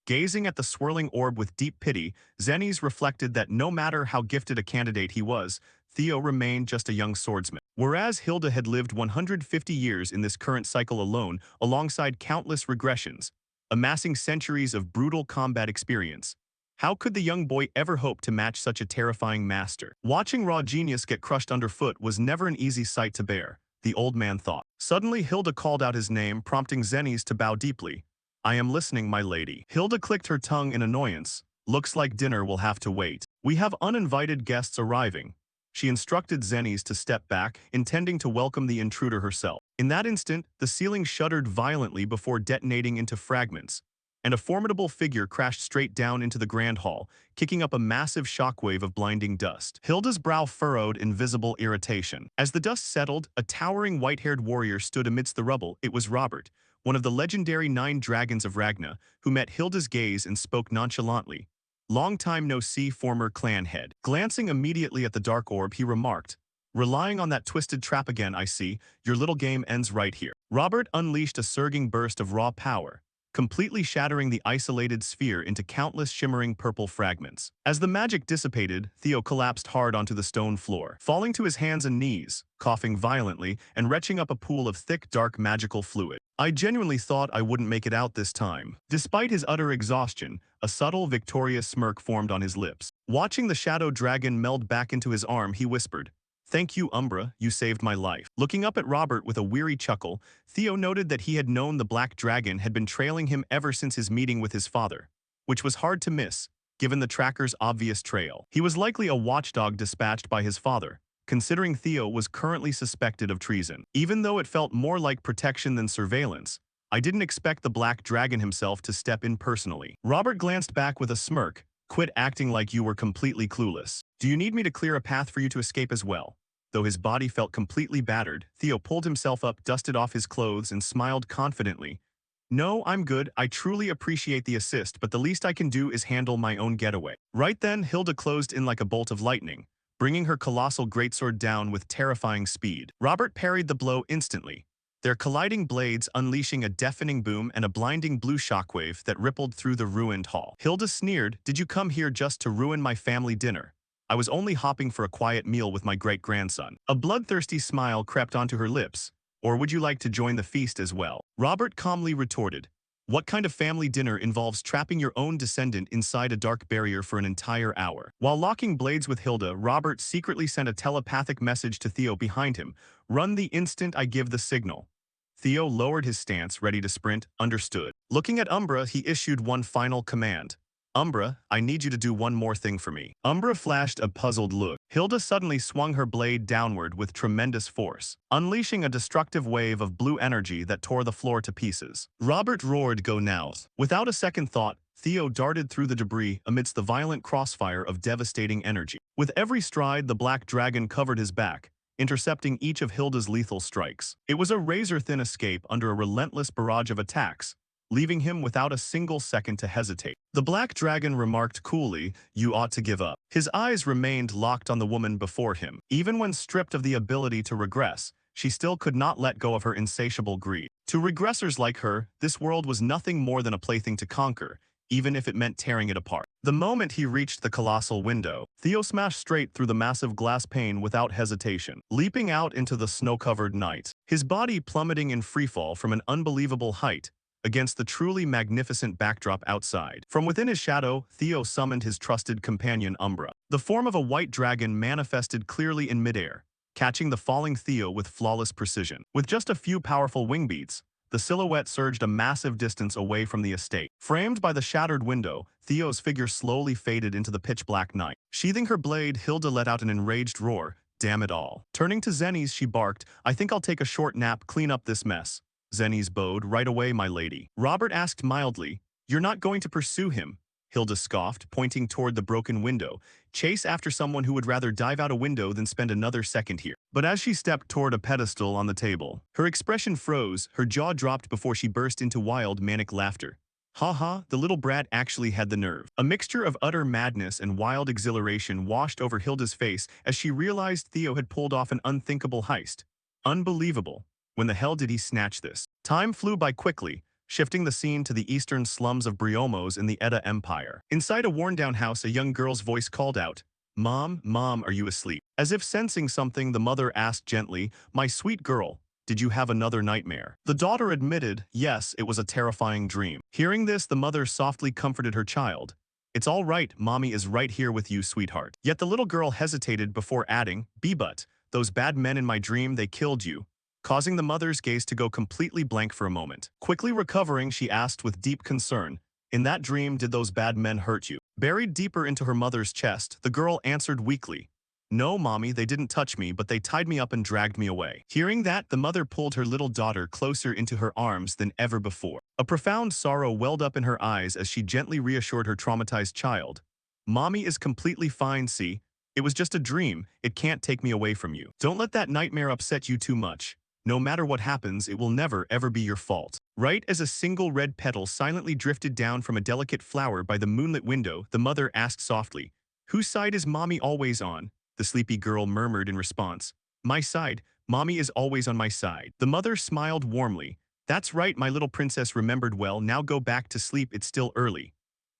Gazing at the swirling orb with deep pity, Zennies reflected that no matter how gifted a candidate he was, Theo remained just a young swordsman. Whereas Hilda had lived 150 years in this current cycle alone, alongside countless regressions, amassing centuries of brutal combat experience, how could the young boy ever hope to match such a terrifying master? Watching raw genius get crushed underfoot was never an easy sight to bear, the old man thought. Suddenly Hilda called out his name, prompting Zennies to bow deeply. "I am listening, my lady." Hilda clicked her tongue in annoyance. "Looks like dinner will have to wait. We have uninvited guests arriving." She instructed Zennies to step back, intending to welcome the intruder herself. In that instant, the ceiling shuddered violently before detonating into fragments, and a formidable figure crashed straight down into the grand hall, kicking up a massive shockwave of blinding dust. Hilda's brow furrowed in visible irritation. As the dust settled, a towering white-haired warrior stood amidst the rubble. It was Robert, one of the legendary 9 dragons of Ragna, who met Hilda's gaze and spoke nonchalantly. "Long time no see, former clan head." Glancing immediately at the dark orb, he remarked, "Relying on that twisted trap again, I see. Your little game ends right here." Robert unleashed a surging burst of raw power, completely shattering the isolated sphere into countless shimmering purple fragments. As the magic dissipated, Theo collapsed hard onto the stone floor, falling to his hands and knees, coughing violently and retching up a pool of thick, dark magical fluid. "I genuinely thought I wouldn't make it out this time." Despite his utter exhaustion, a subtle, victorious smirk formed on his lips. Watching the shadow dragon meld back into his arm, he whispered, "Thank you, Umbra, you saved my life." Looking up at Robert with a weary chuckle, Theo noted that he had known the black dragon had been trailing him ever since his meeting with his father, which was hard to miss, given the tracker's obvious trail. He was likely a watchdog dispatched by his father, considering Theo was currently suspected of treason. Even though it felt more like protection than surveillance, I didn't expect the black dragon himself to step in personally. Robert glanced back with a smirk. "Quit acting like you were completely clueless. Do you need me to clear a path for you to escape as well?" Though his body felt completely battered, Theo pulled himself up, dusted off his clothes, and smiled confidently. "No, I'm good. I truly appreciate the assist, but the least I can do is handle my own getaway." Right then, Hilda closed in like a bolt of lightning, bringing her colossal greatsword down with terrifying speed. Robert parried the blow instantly, their colliding blades unleashing a deafening boom and a blinding blue shockwave that rippled through the ruined hall. Hilda sneered, "Did you come here just to ruin my family dinner? I was only hopping for a quiet meal with my great-grandson." A bloodthirsty smile crept onto her lips. "Or would you like to join the feast as well?" Robert calmly retorted, "What kind of family dinner involves trapping your own descendant inside a dark barrier for an entire hour?" While locking blades with Hilda, Robert secretly sent a telepathic message to Theo behind him. "Run the instant I give the signal." Theo lowered his stance, ready to sprint. "Understood." Looking at Umbra, he issued one final command. "Umbra, I need you to do one more thing for me." Umbra flashed a puzzled look. Hilda suddenly swung her blade downward with tremendous force, unleashing a destructive wave of blue energy that tore the floor to pieces. Robert roared, "Go now." Without a second thought, Theo darted through the debris amidst the violent crossfire of devastating energy. With every stride, the black dragon covered his back, intercepting each of Hilda's lethal strikes. It was a razor-thin escape under a relentless barrage of attacks, leaving him without a single second to hesitate. The black dragon remarked coolly, "You ought to give up." His eyes remained locked on the woman before him. Even when stripped of the ability to regress, she still could not let go of her insatiable greed. To regressors like her, this world was nothing more than a plaything to conquer, even if it meant tearing it apart. The moment he reached the colossal window, Theo smashed straight through the massive glass pane without hesitation, leaping out into the snow-covered night. His body plummeting in freefall from an unbelievable height, against the truly magnificent backdrop outside. From within his shadow, Theo summoned his trusted companion Umbra. The form of a white dragon manifested clearly in midair, catching the falling Theo with flawless precision. With just a few powerful wing beats, the silhouette surged a massive distance away from the estate. Framed by the shattered window, Theo's figure slowly faded into the pitch-black night. Sheathing her blade, Hilda let out an enraged roar. "Damn it all." Turning to Zenny's, she barked, "I think I'll take a short nap, clean up this mess." Zenny's bowed, "Right away, my lady." Robert asked mildly, "You're not going to pursue him?" Hilda scoffed, pointing toward the broken window. "Chase after someone who would rather dive out a window than spend another second here." But as she stepped toward a pedestal on the table, her expression froze, her jaw dropped before she burst into wild, manic laughter. "Ha ha, the little brat actually had the nerve." A mixture of utter madness and wild exhilaration washed over Hilda's face as she realized Theo had pulled off an unthinkable heist. Unbelievable. When the hell did he snatch this? Time flew by quickly, shifting the scene to the eastern slums of Briomos in the Edda Empire. Inside a worn-down house, a young girl's voice called out, "Mom, Mom, are you asleep?" As if sensing something, the mother asked gently, "My sweet girl, did you have another nightmare?" The daughter admitted, yes, it was a terrifying dream. Hearing this, the mother softly comforted her child. "It's all right, Mommy is right here with you, sweetheart." Yet the little girl hesitated before adding, "But those bad men in my dream, they killed you," causing the mother's gaze to go completely blank for a moment. Quickly recovering, she asked with deep concern, "In that dream, did those bad men hurt you?" Buried deeper into her mother's chest, the girl answered weakly, "No, Mommy, they didn't touch me, but they tied me up and dragged me away." Hearing that, the mother pulled her little daughter closer into her arms than ever before. A profound sorrow welled up in her eyes as she gently reassured her traumatized child. "Mommy is completely fine, see? It was just a dream. It can't take me away from you. Don't let that nightmare upset you too much. No matter what happens, it will never, ever be your fault." Right as a single red petal silently drifted down from a delicate flower by the moonlit window, the mother asked softly, "Whose side is Mommy always on?" The sleepy girl murmured in response, "My side. Mommy is always on my side." The mother smiled warmly. "That's right, my little princess remembered well. Now go back to sleep, it's still early."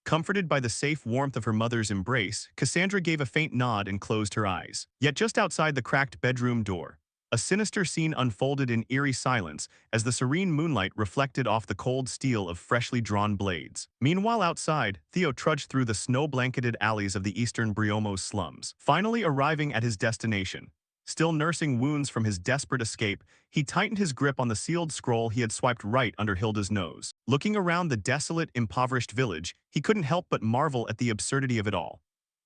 Comforted by the safe warmth of her mother's embrace, Cassandra gave a faint nod and closed her eyes. Yet just outside the cracked bedroom door, a sinister scene unfolded in eerie silence as the serene moonlight reflected off the cold steel of freshly drawn blades. Meanwhile outside, Theo trudged through the snow-blanketed alleys of the eastern Briomos slums, finally arriving at his destination. Still nursing wounds from his desperate escape, he tightened his grip on the sealed scroll he had swiped right under Hilda's nose. Looking around the desolate, impoverished village, he couldn't help but marvel at the absurdity of it all.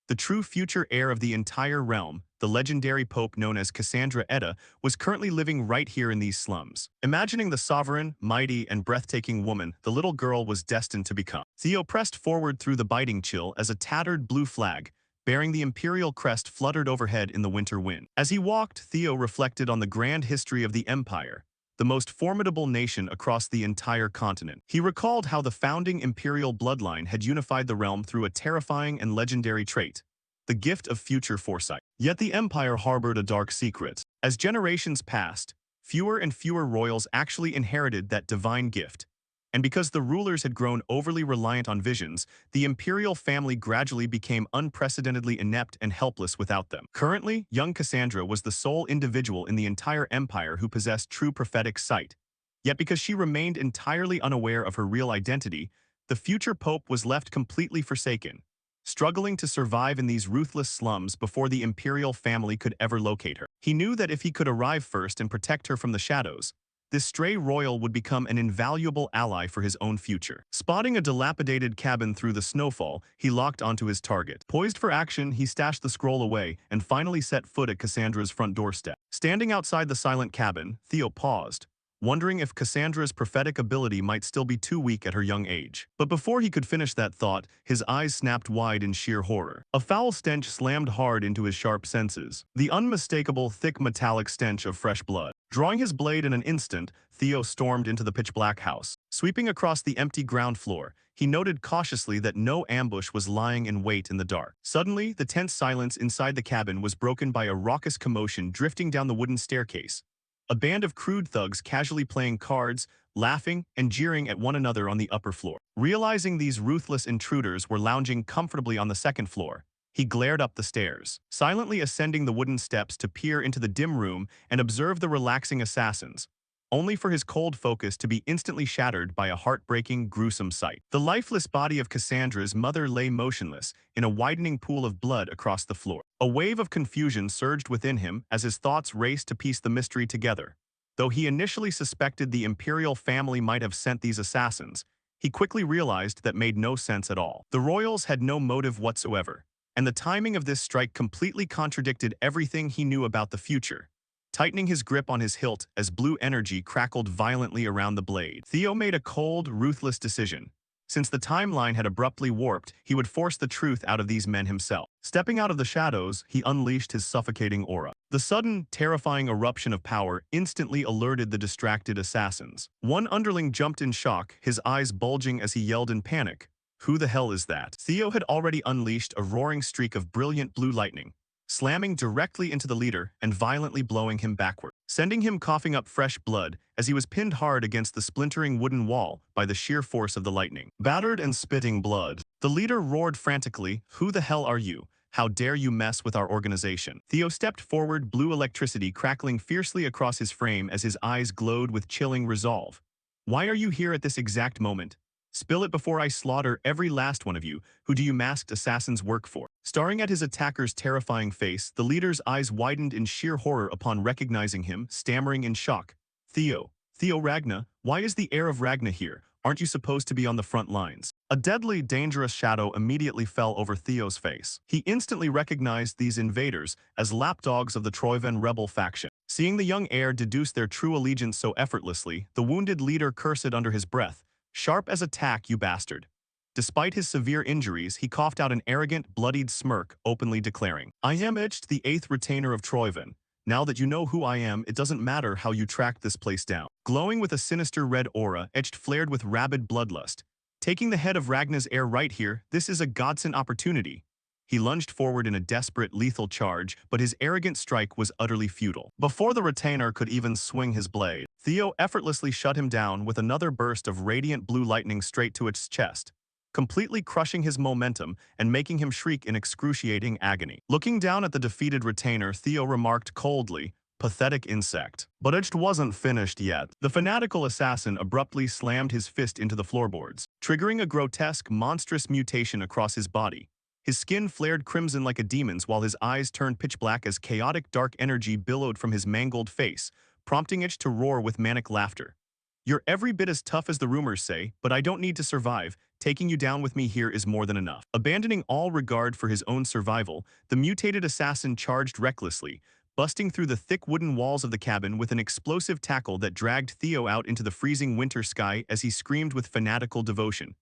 The true future heir of the entire realm, the legendary pope known as Cassandra Edda, was currently living right here in these slums. Imagining the sovereign, mighty, and breathtaking woman the little girl was destined to become, Theo pressed forward through the biting chill as a tattered blue flag, bearing the imperial crest, fluttered overhead in the winter wind. As he walked, Theo reflected on the grand history of the empire, the most formidable nation across the entire continent. He recalled how the founding imperial bloodline had unified the realm through a terrifying and legendary trait, the gift of future foresight. Yet the empire harbored a dark secret. As generations passed, fewer and fewer royals actually inherited that divine gift. And because the rulers had grown overly reliant on visions, the imperial family gradually became unprecedentedly inept and helpless without them. Currently, young Cassandra was the sole individual in the entire empire who possessed true prophetic sight. Yet because she remained entirely unaware of her real identity, the future pope was left completely forsaken, struggling to survive in these ruthless slums before the imperial family could ever locate her. He knew that if he could arrive first and protect her from the shadows, this stray royal would become an invaluable ally for his own future. Spotting a dilapidated cabin through the snowfall, he locked onto his target. Poised for action, he stashed the scroll away and finally set foot at Cassandra's front doorstep. Standing outside the silent cabin, Theo paused, wondering if Cassandra's prophetic ability might still be too weak at her young age. But before he could finish that thought, his eyes snapped wide in sheer horror. A foul stench slammed hard into his sharp senses, the unmistakable, thick metallic stench of fresh blood. Drawing his blade in an instant, Theo stormed into the pitch-black house. Sweeping across the empty ground floor, he noted cautiously that no ambush was lying in wait in the dark. Suddenly, the tense silence inside the cabin was broken by a raucous commotion drifting down the wooden staircase. A band of crude thugs casually playing cards, laughing, and jeering at one another on the upper floor. Realizing these ruthless intruders were lounging comfortably on the second floor, he glared up the stairs, silently ascending the wooden steps to peer into the dim room and observe the relaxing assassins, only for his cold focus to be instantly shattered by a heartbreaking, gruesome sight. The lifeless body of Cassandra's mother lay motionless in a widening pool of blood across the floor. A wave of confusion surged within him as his thoughts raced to piece the mystery together. Though he initially suspected the imperial family might have sent these assassins, he quickly realized that made no sense at all. The royals had no motive whatsoever, and the timing of this strike completely contradicted everything he knew about the future. Tightening his grip on his hilt as blue energy crackled violently around the blade, Theo made a cold, ruthless decision. Since the timeline had abruptly warped, he would force the truth out of these men himself. Stepping out of the shadows, he unleashed his suffocating aura. The sudden, terrifying eruption of power instantly alerted the distracted assassins. One underling jumped in shock, his eyes bulging as he yelled in panic, "Who the hell is that?" Theo had already unleashed a roaring streak of brilliant blue lightning, slamming directly into the leader and violently blowing him backward, sending him coughing up fresh blood as he was pinned hard against the splintering wooden wall by the sheer force of the lightning. Battered and spitting blood, the leader roared frantically, "Who the hell are you? How dare you mess with our organization?" Theo stepped forward, blue electricity crackling fiercely across his frame as his eyes glowed with chilling resolve. "Why are you here at this exact moment? Spill it before I slaughter every last one of you. Who do you masked assassins work for?" Staring at his attacker's terrifying face, the leader's eyes widened in sheer horror upon recognizing him, stammering in shock. Theo Ragna, why is the heir of Ragna here? Aren't you supposed to be on the front lines?" A deadly, dangerous shadow immediately fell over Theo's face. He instantly recognized these invaders as lapdogs of the Troyven rebel faction. Seeing the young heir deduce their true allegiance so effortlessly, the wounded leader cursed under his breath, "Sharp as a tack, you bastard." Despite his severe injuries, he coughed out an arrogant, bloodied smirk, openly declaring, "I am Etched, the 8th retainer of Troyven. Now that you know who I am, it doesn't matter how you tracked this place down." Glowing with a sinister red aura, Etched flared with rabid bloodlust. "Taking the head of Ragna's heir right here, this is a godsend opportunity." He lunged forward in a desperate, lethal charge, but his arrogant strike was utterly futile. Before the retainer could even swing his blade, Theo effortlessly shut him down with another burst of radiant blue lightning straight to its chest, completely crushing his momentum and making him shriek in excruciating agony. Looking down at the defeated retainer, Theo remarked coldly, "Pathetic insect." But Etched wasn't finished yet. The fanatical assassin abruptly slammed his fist into the floorboards, triggering a grotesque, monstrous mutation across his body. His skin flared crimson like a demon's while his eyes turned pitch black as chaotic dark energy billowed from his mangled face, prompting Etched to roar with manic laughter. "You're every bit as tough as the rumors say, but I don't need to survive. Taking you down with me here is more than enough." Abandoning all regard for his own survival, the mutated assassin charged recklessly, busting through the thick wooden walls of the cabin with an explosive tackle that dragged Theo out into the freezing winter sky as he screamed with fanatical devotion,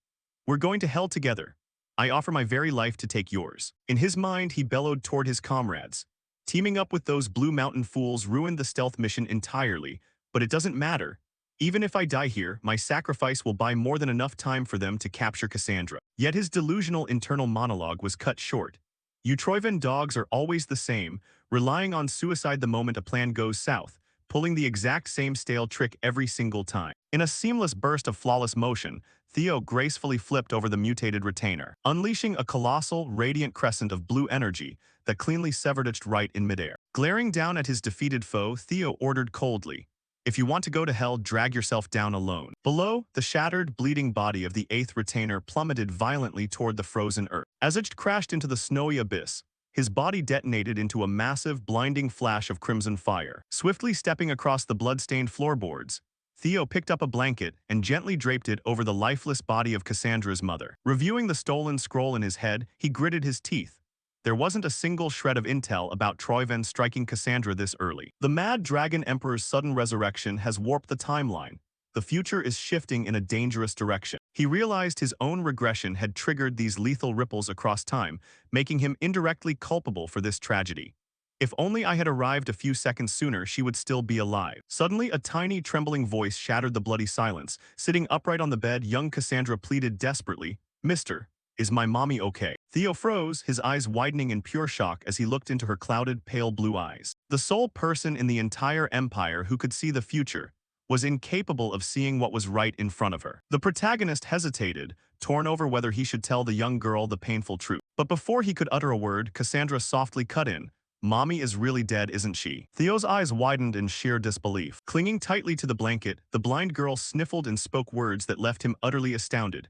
"We're going to hell together. I offer my very life to take yours." In his mind, he bellowed toward his comrades. "Teaming up with those Blue Mountain fools ruined the stealth mission entirely, but it doesn't matter. Even if I die here, my sacrifice will buy more than enough time for them to capture Cassandra." Yet his delusional internal monologue was cut short. "You Troyven dogs are always the same, relying on suicide the moment a plan goes south, pulling the exact same stale trick every single time. In a seamless burst of flawless motion, Theo gracefully flipped over the mutated retainer, unleashing a colossal, radiant crescent of blue energy that cleanly severed it right in midair. Glaring down at his defeated foe, Theo ordered coldly, "If you want to go to hell, drag yourself down alone." Below, the shattered, bleeding body of the eighth retainer plummeted violently toward the frozen earth. As it crashed into the snowy abyss, his body detonated into a massive, blinding flash of crimson fire. Swiftly stepping across the blood-stained floorboards, Theo picked up a blanket and gently draped it over the lifeless body of Cassandra's mother. Reviewing the stolen scroll in his head, he gritted his teeth. There wasn't a single shred of intel about Troyven striking Cassandra this early. The Mad Dragon Emperor's sudden resurrection has warped the timeline. The future is shifting in a dangerous direction. He realized his own regression had triggered these lethal ripples across time, making him indirectly culpable for this tragedy. If only I had arrived a few seconds sooner, she would still be alive. Suddenly, a tiny, trembling voice shattered the bloody silence. Sitting upright on the bed, young Cassandra pleaded desperately, "Mister, is my mommy okay?" Theo froze, his eyes widening in pure shock as he looked into her clouded, pale blue eyes. The sole person in the entire empire who could see the future was incapable of seeing what was right in front of her. The protagonist hesitated, torn over whether he should tell the young girl the painful truth. But before he could utter a word, Cassandra softly cut in, "Mommy is really dead, isn't she?" Theo's eyes widened in sheer disbelief. Clinging tightly to the blanket, the blind girl sniffled and spoke words that left him utterly astounded.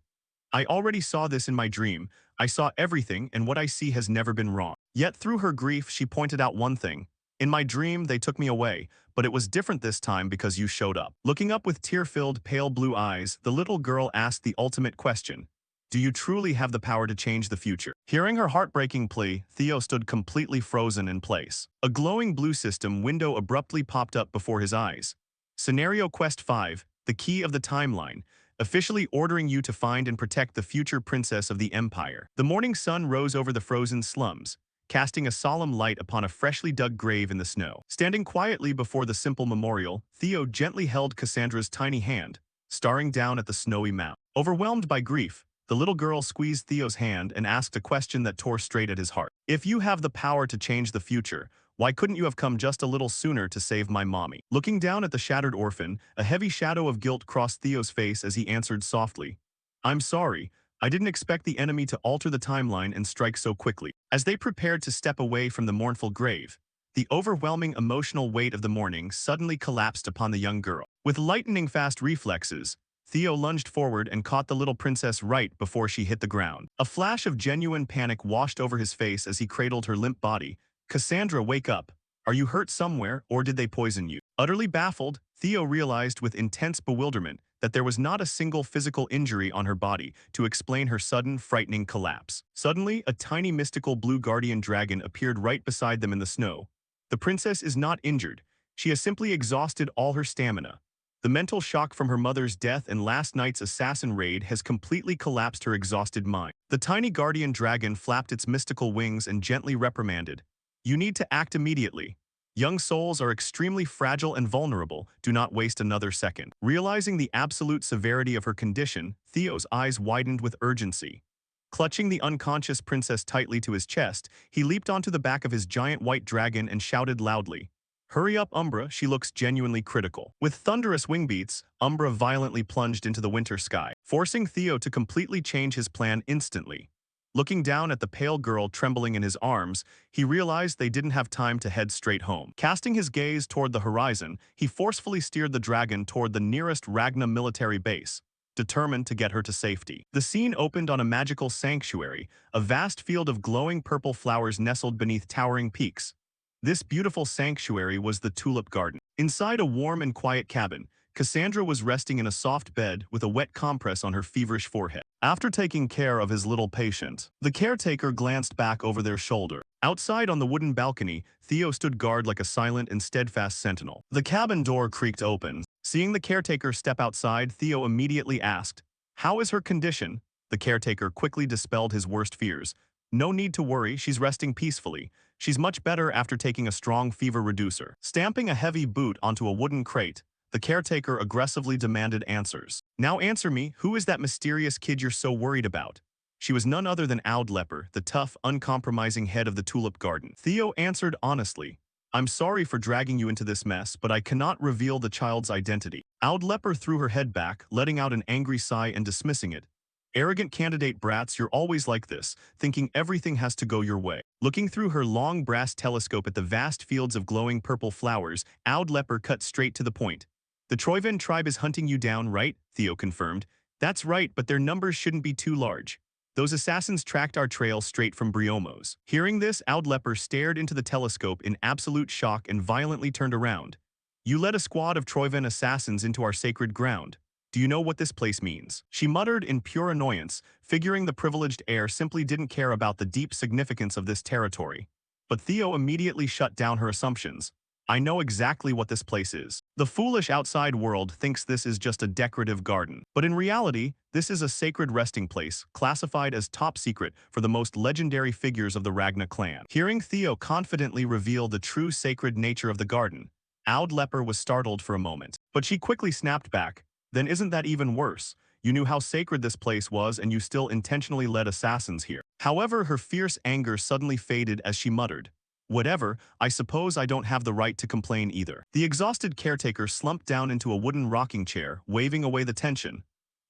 "I already saw this in my dream. I saw everything, and what I see has never been wrong." Yet through her grief, she pointed out one thing. "In my dream, they took me away, but it was different this time because you showed up." Looking up with tear-filled, pale blue eyes, the little girl asked the ultimate question. "Do you truly have the power to change the future?" Hearing her heartbreaking plea, Theo stood completely frozen in place. A glowing blue system window abruptly popped up before his eyes. Scenario Quest 5, the key of the timeline, officially ordering you to find and protect the future princess of the Empire. The morning sun rose over the frozen slums, casting a solemn light upon a freshly dug grave in the snow. Standing quietly before the simple memorial, Theo gently held Cassandra's tiny hand, staring down at the snowy mound. Overwhelmed by grief, the little girl squeezed Theo's hand and asked a question that tore straight at his heart. "If you have the power to change the future, why couldn't you have come just a little sooner to save my mommy?" Looking down at the shattered orphan, a heavy shadow of guilt crossed Theo's face as he answered softly, "I'm sorry. I didn't expect the enemy to alter the timeline and strike so quickly." As they prepared to step away from the mournful grave, the overwhelming emotional weight of the morning suddenly collapsed upon the young girl. With lightning-fast reflexes, Theo lunged forward and caught the little princess right before she hit the ground. A flash of genuine panic washed over his face as he cradled her limp body. "Cassandra, wake up. Are you hurt somewhere, or did they poison you?" Utterly baffled, Theo realized with intense bewilderment that there was not a single physical injury on her body to explain her sudden, frightening collapse. Suddenly, a tiny mystical blue guardian dragon appeared right beside them in the snow. "The princess is not injured. She has simply exhausted all her stamina. The mental shock from her mother's death and last night's assassin raid has completely collapsed her exhausted mind." The tiny guardian dragon flapped its mystical wings and gently reprimanded, "You need to act immediately. Young souls are extremely fragile and vulnerable. Do not waste another second." Realizing the absolute severity of her condition, Theo's eyes widened with urgency. Clutching the unconscious princess tightly to his chest, he leaped onto the back of his giant white dragon and shouted loudly, "Hurry up, Umbra, she looks genuinely critical." With thunderous wing beats, Umbra violently plunged into the winter sky, forcing Theo to completely change his plan instantly. Looking down at the pale girl trembling in his arms, he realized they didn't have time to head straight home. Casting his gaze toward the horizon, he forcefully steered the dragon toward the nearest Ragna military base, determined to get her to safety. The scene opened on a magical sanctuary, a vast field of glowing purple flowers nestled beneath towering peaks. This beautiful sanctuary was the Tulip Garden. Inside a warm and quiet cabin, Cassandra was resting in a soft bed with a wet compress on her feverish forehead. After taking care of his little patient, the caretaker glanced back over their shoulder. Outside on the wooden balcony, Theo stood guard like a silent and steadfast sentinel. The cabin door creaked open. Seeing the caretaker step outside, Theo immediately asked, "How is her condition?" The caretaker quickly dispelled his worst fears. "No need to worry, she's resting peacefully. She's much better after taking a strong fever reducer." Stamping a heavy boot onto a wooden crate, the caretaker aggressively demanded answers. "Now answer me, who is that mysterious kid you're so worried about?" She was none other than Oud Leper, the tough, uncompromising head of the Tulip Garden. Theo answered honestly, I'm sorry for dragging you into this mess, but I cannot reveal the child's identity. Oud Leper threw her head back, letting out an angry sigh and dismissing it. Arrogant candidate brats, you're always like this, thinking everything has to go your way. Looking through her long brass telescope at the vast fields of glowing purple flowers, Oud Leper cut straight to the point. The Troiven tribe is hunting you down, right? Theo confirmed. That's right, but their numbers shouldn't be too large. Those assassins tracked our trail straight from Briomos. Hearing this, Oud Leper stared into the telescope in absolute shock and violently turned around. You led a squad of Troiven assassins into our sacred ground. Do you know what this place means? She muttered in pure annoyance, figuring the privileged heir simply didn't care about the deep significance of this territory. But Theo immediately shut down her assumptions. I know exactly what this place is. The foolish outside world thinks this is just a decorative garden. But in reality, this is a sacred resting place, classified as top secret for the most legendary figures of the Ragna clan. Hearing Theo confidently reveal the true sacred nature of the garden, Oud Leper was startled for a moment. But she quickly snapped back. Then isn't that even worse? You knew how sacred this place was and you still intentionally led assassins here. However, her fierce anger suddenly faded as she muttered. Whatever, I suppose I don't have the right to complain either. The exhausted caretaker slumped down into a wooden rocking chair, waving away the tension.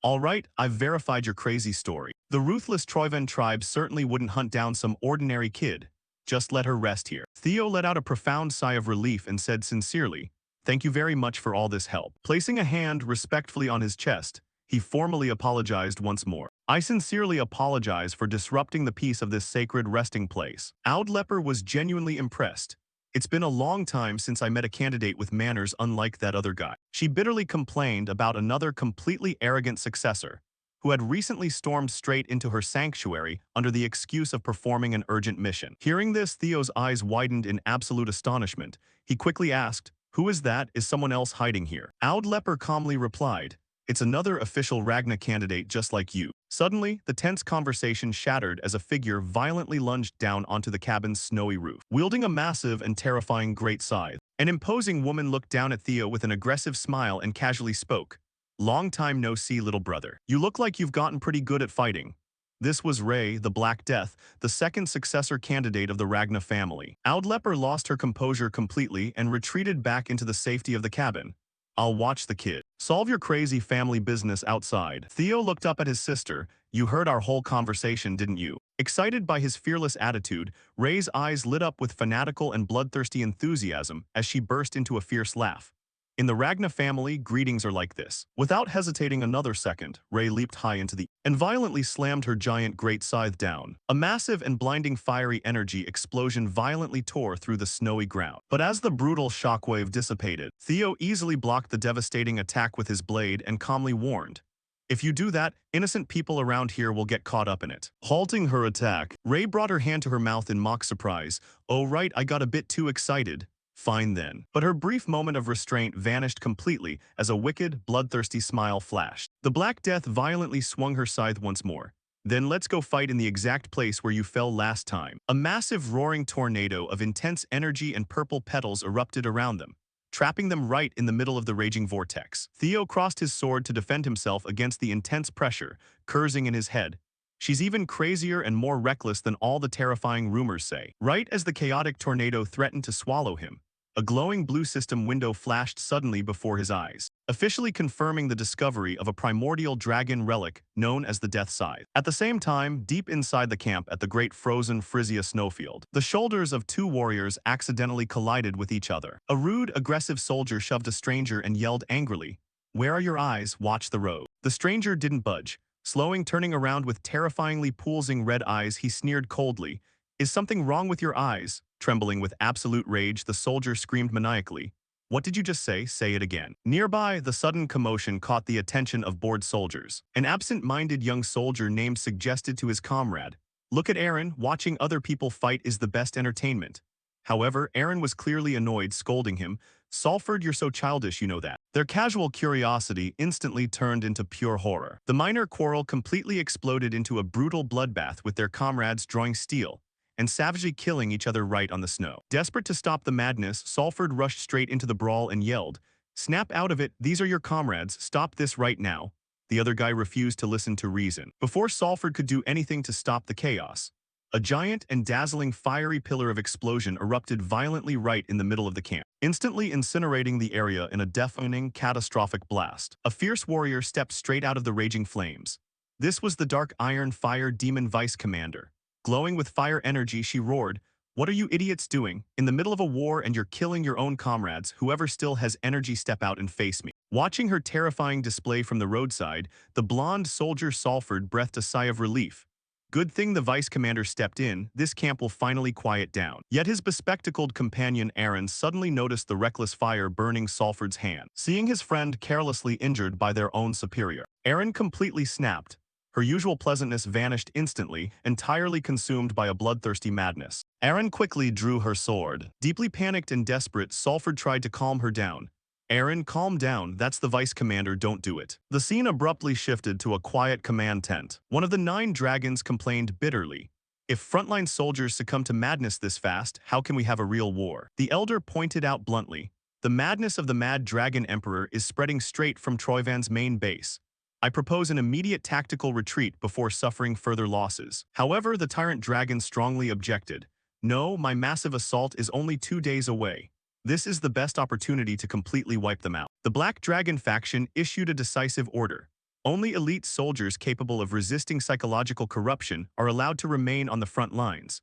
All right, I've verified your crazy story. The ruthless Troiven tribe certainly wouldn't hunt down some ordinary kid. Just let her rest here. Theo let out a profound sigh of relief and said sincerely, thank you very much for all this help. Placing a hand respectfully on his chest, he formally apologized once more. I sincerely apologize for disrupting the peace of this sacred resting place. Oud Leper was genuinely impressed. It's been a long time since I met a candidate with manners unlike that other guy. She bitterly complained about another completely arrogant successor, who had recently stormed straight into her sanctuary under the excuse of performing an urgent mission. Hearing this, Theo's eyes widened in absolute astonishment. He quickly asked, who is that? Is someone else hiding here? Oud Leper calmly replied, it's another official Ragna candidate just like you. Suddenly, the tense conversation shattered as a figure violently lunged down onto the cabin's snowy roof. Wielding a massive and terrifying great scythe, an imposing woman looked down at Theo with an aggressive smile and casually spoke. Long time no see, little brother. You look like you've gotten pretty good at fighting. This was Ray, the Black Death, the second successor candidate of the Ragna family. Oud Leper lost her composure completely and retreated back into the safety of the cabin. I'll watch the kid. Solve your crazy family business outside. Theo looked up at his sister. You heard our whole conversation, didn't you? Excited by his fearless attitude, Ray's eyes lit up with fanatical and bloodthirsty enthusiasm as she burst into a fierce laugh. In the Ragna family, greetings are like this. Without hesitating another second, Ray leaped high into the and violently slammed her giant great scythe down. A massive and blinding fiery energy explosion violently tore through the snowy ground. But as the brutal shockwave dissipated, Theo easily blocked the devastating attack with his blade and calmly warned, if you do that, innocent people around here will get caught up in it. Halting her attack, Ray brought her hand to her mouth in mock surprise. Oh right, I got a bit too excited. Fine then. But her brief moment of restraint vanished completely as a wicked, bloodthirsty smile flashed. The Black Death violently swung her scythe once more. Then let's go fight in the exact place where you fell last time. A massive roaring tornado of intense energy and purple petals erupted around them, trapping them right in the middle of the raging vortex. Theo crossed his sword to defend himself against the intense pressure, cursing in his head. She's even crazier and more reckless than all the terrifying rumors say. Right as the chaotic tornado threatened to swallow him, a glowing blue system window flashed suddenly before his eyes, officially confirming the discovery of a primordial dragon relic known as the Death Scythe. At the same time, deep inside the camp at the great frozen Frisia snowfield, the shoulders of two warriors accidentally collided with each other. A rude, aggressive soldier shoved a stranger and yelled angrily, "Where are your eyes? Watch the road." The stranger didn't budge. Slowing, turning around with terrifyingly pulsing red eyes, he sneered coldly, "Is something wrong with your eyes?" Trembling with absolute rage, the soldier screamed maniacally, "What did you just say? Say it again." Nearby, the sudden commotion caught the attention of bored soldiers. An absent-minded young soldier named suggested to his comrade, "Look at Aaron, watching other people fight is the best entertainment." However, Aaron was clearly annoyed, scolding him, "Salford, you're so childish, you know that." Their casual curiosity instantly turned into pure horror. The minor quarrel completely exploded into a brutal bloodbath with their comrades drawing steel and savagely killing each other right on the snow. Desperate to stop the madness, Salford rushed straight into the brawl and yelled, "Snap out of it, these are your comrades, stop this right now." The other guy refused to listen to reason. Before Salford could do anything to stop the chaos, A giant and dazzling fiery pillar of explosion erupted violently right in the middle of the camp, instantly incinerating the area in a deafening, catastrophic blast. A fierce warrior stepped straight out of the raging flames. This was the dark iron fire demon vice commander. Glowing with fire energy, she roared, "What are you idiots doing? In the middle of a war and you're killing your own comrades. Whoever still has energy, step out and face me." Watching her terrifying display from the roadside, the blonde soldier Salford breathed a sigh of relief. Good thing the vice commander stepped in, this camp will finally quiet down. Yet his bespectacled companion Aaron suddenly noticed the reckless fire burning Salford's hand. Seeing his friend carelessly injured by their own superior, Aaron completely snapped. Her usual pleasantness vanished instantly, entirely consumed by a bloodthirsty madness. Aaron quickly drew her sword. Deeply panicked and desperate, Salford tried to calm her down. "Aaron, calm down, that's the vice commander, don't do it." The scene abruptly shifted to a quiet command tent. One of the 9 dragons complained bitterly. "If frontline soldiers succumb to madness this fast, how can we have a real war?" The elder pointed out bluntly. "The madness of the Mad Dragon Emperor is spreading straight from Troyvan's main base. I propose an immediate tactical retreat before suffering further losses." However, the tyrant dragon strongly objected. "No, my massive assault is only 2 days away. This is the best opportunity to completely wipe them out." The Black Dragon faction issued a decisive order. Only elite soldiers capable of resisting psychological corruption are allowed to remain on the front lines.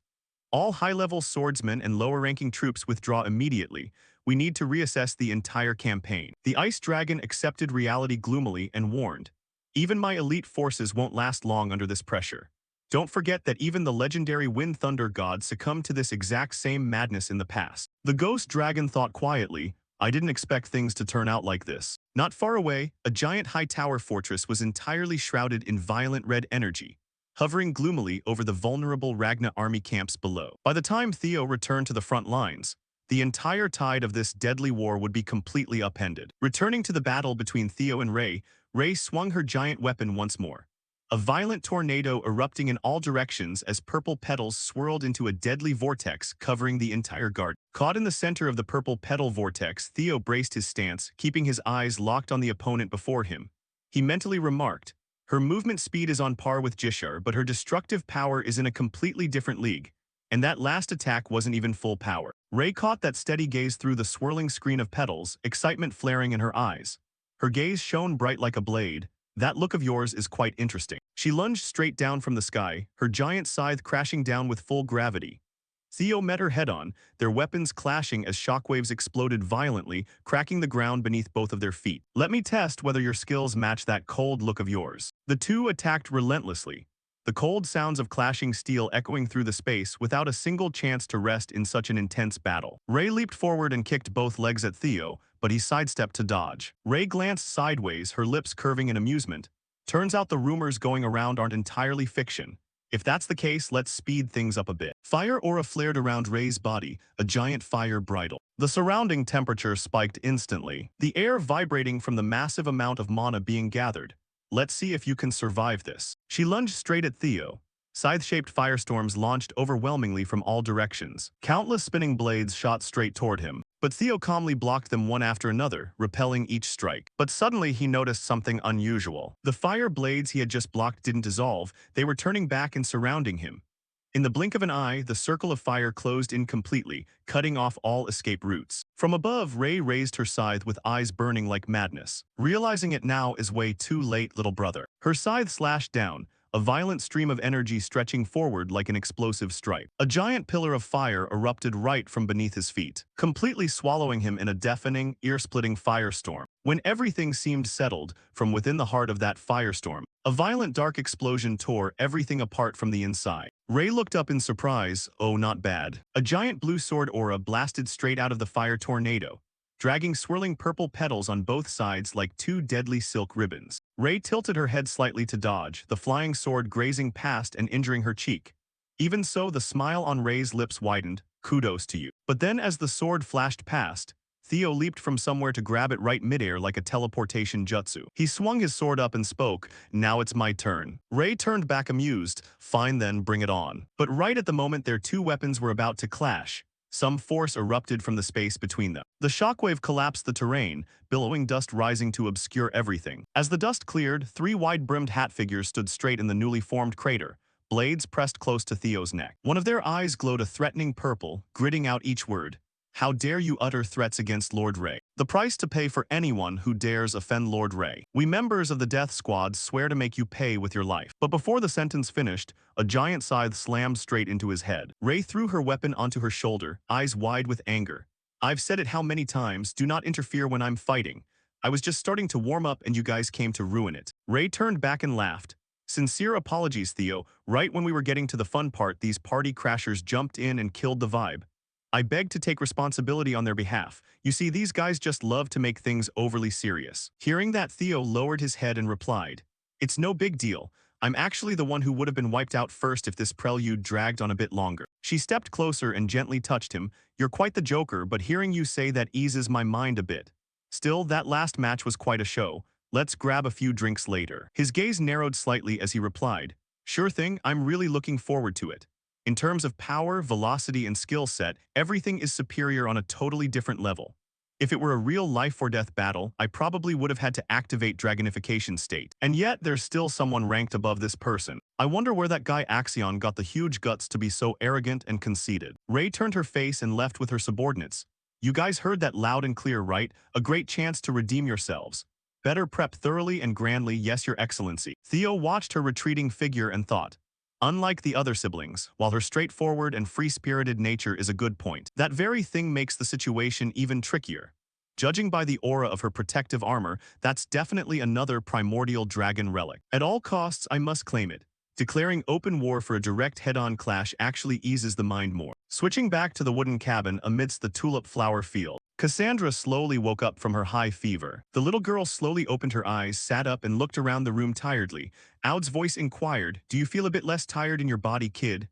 All high-level swordsmen and lower-ranking troops withdraw immediately. We need to reassess the entire campaign. The Ice Dragon accepted reality gloomily and warned, "Even my elite forces won't last long under this pressure. Don't forget that even the legendary Wind Thunder god succumbed to this exact same madness in the past." The Ghost Dragon thought quietly, "I didn't expect things to turn out like this." Not far away, a giant high-tower fortress was entirely shrouded in violent red energy, hovering gloomily over the vulnerable Ragna army camps below. By the time Theo returned to the front lines, the entire tide of this deadly war would be completely upended. Returning to the battle between Theo and Ray, Ray swung her giant weapon once more. A violent tornado erupting in all directions as purple petals swirled into a deadly vortex covering the entire garden. Caught in the center of the purple petal vortex, Theo braced his stance, keeping his eyes locked on the opponent before him. He mentally remarked, "Her movement speed is on par with Jishar, but her destructive power is in a completely different league. And that last attack wasn't even full power." Ray caught that steady gaze through the swirling screen of petals, excitement flaring in her eyes. Her gaze shone bright like a blade. "That look of yours is quite interesting." She lunged straight down from the sky, her giant scythe crashing down with full gravity. Theo met her head-on, their weapons clashing as shockwaves exploded violently, cracking the ground beneath both of their feet. "Let me test whether your skills match that cold look of yours." The two attacked relentlessly, the cold sounds of clashing steel echoing through the space without a single chance to rest in such an intense battle. Ray leaped forward and kicked both legs at Theo, but he sidestepped to dodge. Ray glanced sideways, her lips curving in amusement. "Turns out the rumors going around aren't entirely fiction. If that's the case, let's speed things up a bit." Fire aura flared around Ray's body, a giant fire bridle. The surrounding temperature spiked instantly, the air vibrating from the massive amount of mana being gathered. "Let's see if you can survive this." She lunged straight at Theo. Scythe-shaped firestorms launched overwhelmingly from all directions. Countless spinning blades shot straight toward him, but Theo calmly blocked them one after another, repelling each strike. But suddenly he noticed something unusual. The fire blades he had just blocked didn't dissolve, they were turning back and surrounding him. In the blink of an eye, the circle of fire closed in completely, cutting off all escape routes. From above, Ray raised her scythe with eyes burning like madness. Realizing it now is way too late, little brother. Her scythe slashed down, a violent stream of energy stretching forward like an explosive stripe. A giant pillar of fire erupted right from beneath his feet, completely swallowing him in a deafening, ear-splitting firestorm. When everything seemed settled, from within the heart of that firestorm, a violent dark explosion tore everything apart from the inside. Ray looked up in surprise. Oh, not bad. A giant blue sword aura blasted straight out of the fire tornado, dragging swirling purple petals on both sides like 2 deadly silk ribbons. Ray tilted her head slightly to dodge, the flying sword grazing past and injuring her cheek. Even so, the smile on Ray's lips widened. "Kudos to you." But then as the sword flashed past, Theo leaped from somewhere to grab it right midair like a teleportation jutsu. He swung his sword up and spoke, "Now it's my turn." Ray turned back amused. "Fine then, bring it on." But right at the moment their two weapons were about to clash, some force erupted from the space between them. The shockwave collapsed the terrain, billowing dust rising to obscure everything. As the dust cleared, 3 wide-brimmed hat figures stood straight in the newly formed crater, blades pressed close to Theo's neck. One of their eyes glowed a threatening purple, gritting out each word. How dare you utter threats against Lord Ray? The price to pay for anyone who dares offend Lord Ray. We members of the Death Squad swear to make you pay with your life. But before the sentence finished, a giant scythe slammed straight into his head. Ray threw her weapon onto her shoulder, eyes wide with anger. I've said it how many times, do not interfere when I'm fighting. I was just starting to warm up and you guys came to ruin it. Ray turned back and laughed. Sincere apologies, Theo. Right when we were getting to the fun part, these party crashers jumped in and killed the vibe. I beg to take responsibility on their behalf. You see, these guys just love to make things overly serious. Hearing that, Theo lowered his head and replied, It's no big deal. I'm actually the one who would have been wiped out first if this prelude dragged on a bit longer. She stepped closer and gently touched him. You're quite the joker, but hearing you say that eases my mind a bit. Still, that last match was quite a show. Let's grab a few drinks later. His gaze narrowed slightly as he replied, Sure thing, I'm really looking forward to it. In terms of power, velocity, and skill set, everything is superior on a totally different level. If it were a real life-or-death battle, I probably would have had to activate Dragonification state. And yet, there's still someone ranked above this person. I wonder where that guy Axion got the huge guts to be so arrogant and conceited. Ray turned her face and left with her subordinates. You guys heard that loud and clear, right? A great chance to redeem yourselves. Better prep thoroughly and grandly, yes, your excellency. Theo watched her retreating figure and thought, unlike the other siblings, while her straightforward and free-spirited nature is a good point, that very thing makes the situation even trickier. Judging by the aura of her protective armor, that's definitely another primordial dragon relic. At all costs, I must claim it. Declaring open war for a direct head-on clash actually eases the mind more. Switching back to the wooden cabin amidst the tulip flower field, Cassandra slowly woke up from her high fever. The little girl slowly opened her eyes, sat up, and looked around the room tiredly. Aud's voice inquired, Do you feel a bit less tired in your body, kid?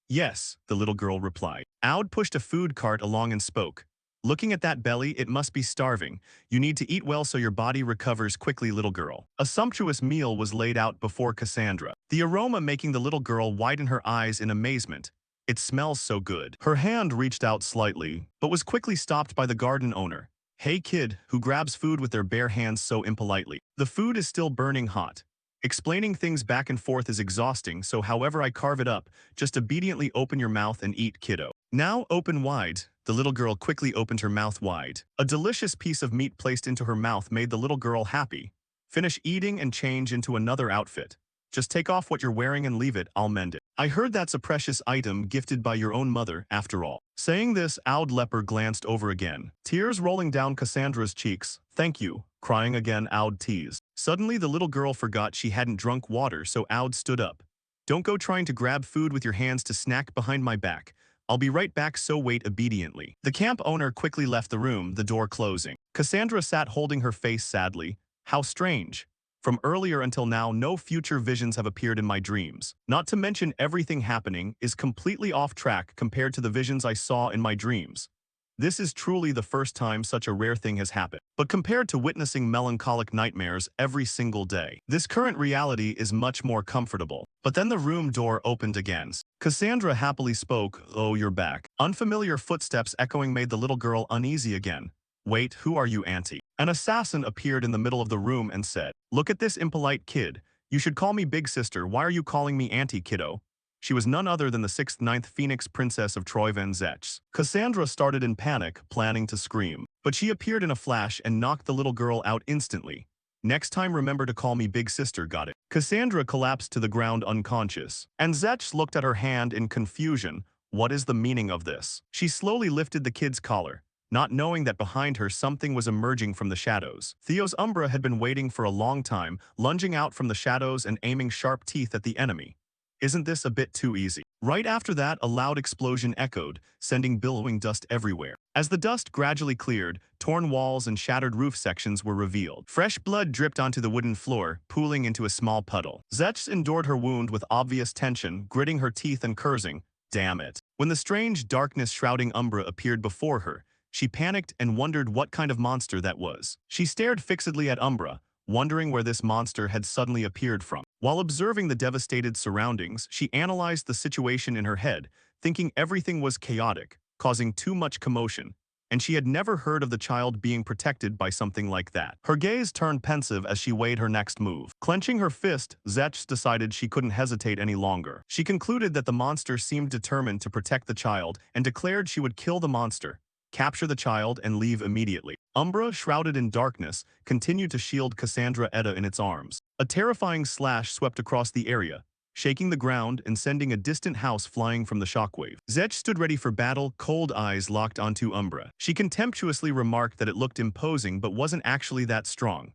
Yes, the little girl replied. Aud pushed a food cart along and spoke. Looking at that belly, it must be starving. You need to eat well so your body recovers quickly, little girl. A sumptuous meal was laid out before Cassandra, the aroma making the little girl widen her eyes in amazement. It smells so good. Her hand reached out slightly, but was quickly stopped by the garden owner. Hey kid, who grabs food with their bare hands so impolitely. The food is still burning hot. Explaining things back and forth is exhausting, so however I carve it up, just obediently open your mouth and eat, kiddo. Now open wide. The little girl quickly opened her mouth wide. A delicious piece of meat placed into her mouth made the little girl happy. Finish eating and change into another outfit. Just take off what you're wearing and leave it, I'll mend it. I heard that's a precious item gifted by your own mother, after all. Saying this, Aud Leper glanced over again, tears rolling down Cassandra's cheeks. Thank you. Crying again, Aud teased. Suddenly, the little girl forgot she hadn't drunk water, so Aud stood up. Don't go trying to grab food with your hands to snack behind my back. I'll be right back, so wait obediently. The camp owner quickly left the room, the door closing. Cassandra sat holding her face sadly. How strange. From earlier until now, no future visions have appeared in my dreams. Not to mention everything happening is completely off track compared to the visions I saw in my dreams. This is truly the first time such a rare thing has happened. But compared to witnessing melancholic nightmares every single day, this current reality is much more comfortable. But then the room door opened again. Cassandra happily spoke, Oh, you're back. Unfamiliar footsteps echoing made the little girl uneasy again. Wait, who are you, auntie? An assassin appeared in the middle of the room and said, Look at this impolite kid. You should call me big sister. Why are you calling me auntie, kiddo? She was none other than the 6th-9th Phoenix Princess of Troy Van Zetch. Cassandra started in panic, planning to scream. But she appeared in a flash and knocked the little girl out instantly. Next time remember to call me big sister, got it? Cassandra collapsed to the ground unconscious. And Zetch looked at her hand in confusion. What is the meaning of this? She slowly lifted the kid's collar, not knowing that behind her something was emerging from the shadows. Theo's Umbra had been waiting for a long time, lunging out from the shadows and aiming sharp teeth at the enemy. Isn't this a bit too easy? Right after that, a loud explosion echoed, sending billowing dust everywhere. As the dust gradually cleared, torn walls and shattered roof sections were revealed. Fresh blood dripped onto the wooden floor, pooling into a small puddle. Zetch endured her wound with obvious tension, gritting her teeth and cursing, Damn it. When the strange darkness-shrouding Umbra appeared before her, she panicked and wondered what kind of monster that was. She stared fixedly at Umbra, wondering where this monster had suddenly appeared from. While observing the devastated surroundings, she analyzed the situation in her head, thinking everything was chaotic, causing too much commotion. and she had never heard of the child being protected by something like that. Her gaze turned pensive as she weighed her next move. Clenching her fist, Zech decided she couldn't hesitate any longer. She concluded that the monster seemed determined to protect the child and declared she would kill the monster, capture the child, and leave immediately. Umbra, shrouded in darkness, continued to shield Cassandra Etta in its arms. A terrifying slash swept across the area, shaking the ground and sending a distant house flying from the shockwave. Zech stood ready for battle, cold eyes locked onto Umbra. She contemptuously remarked that it looked imposing but wasn't actually that strong.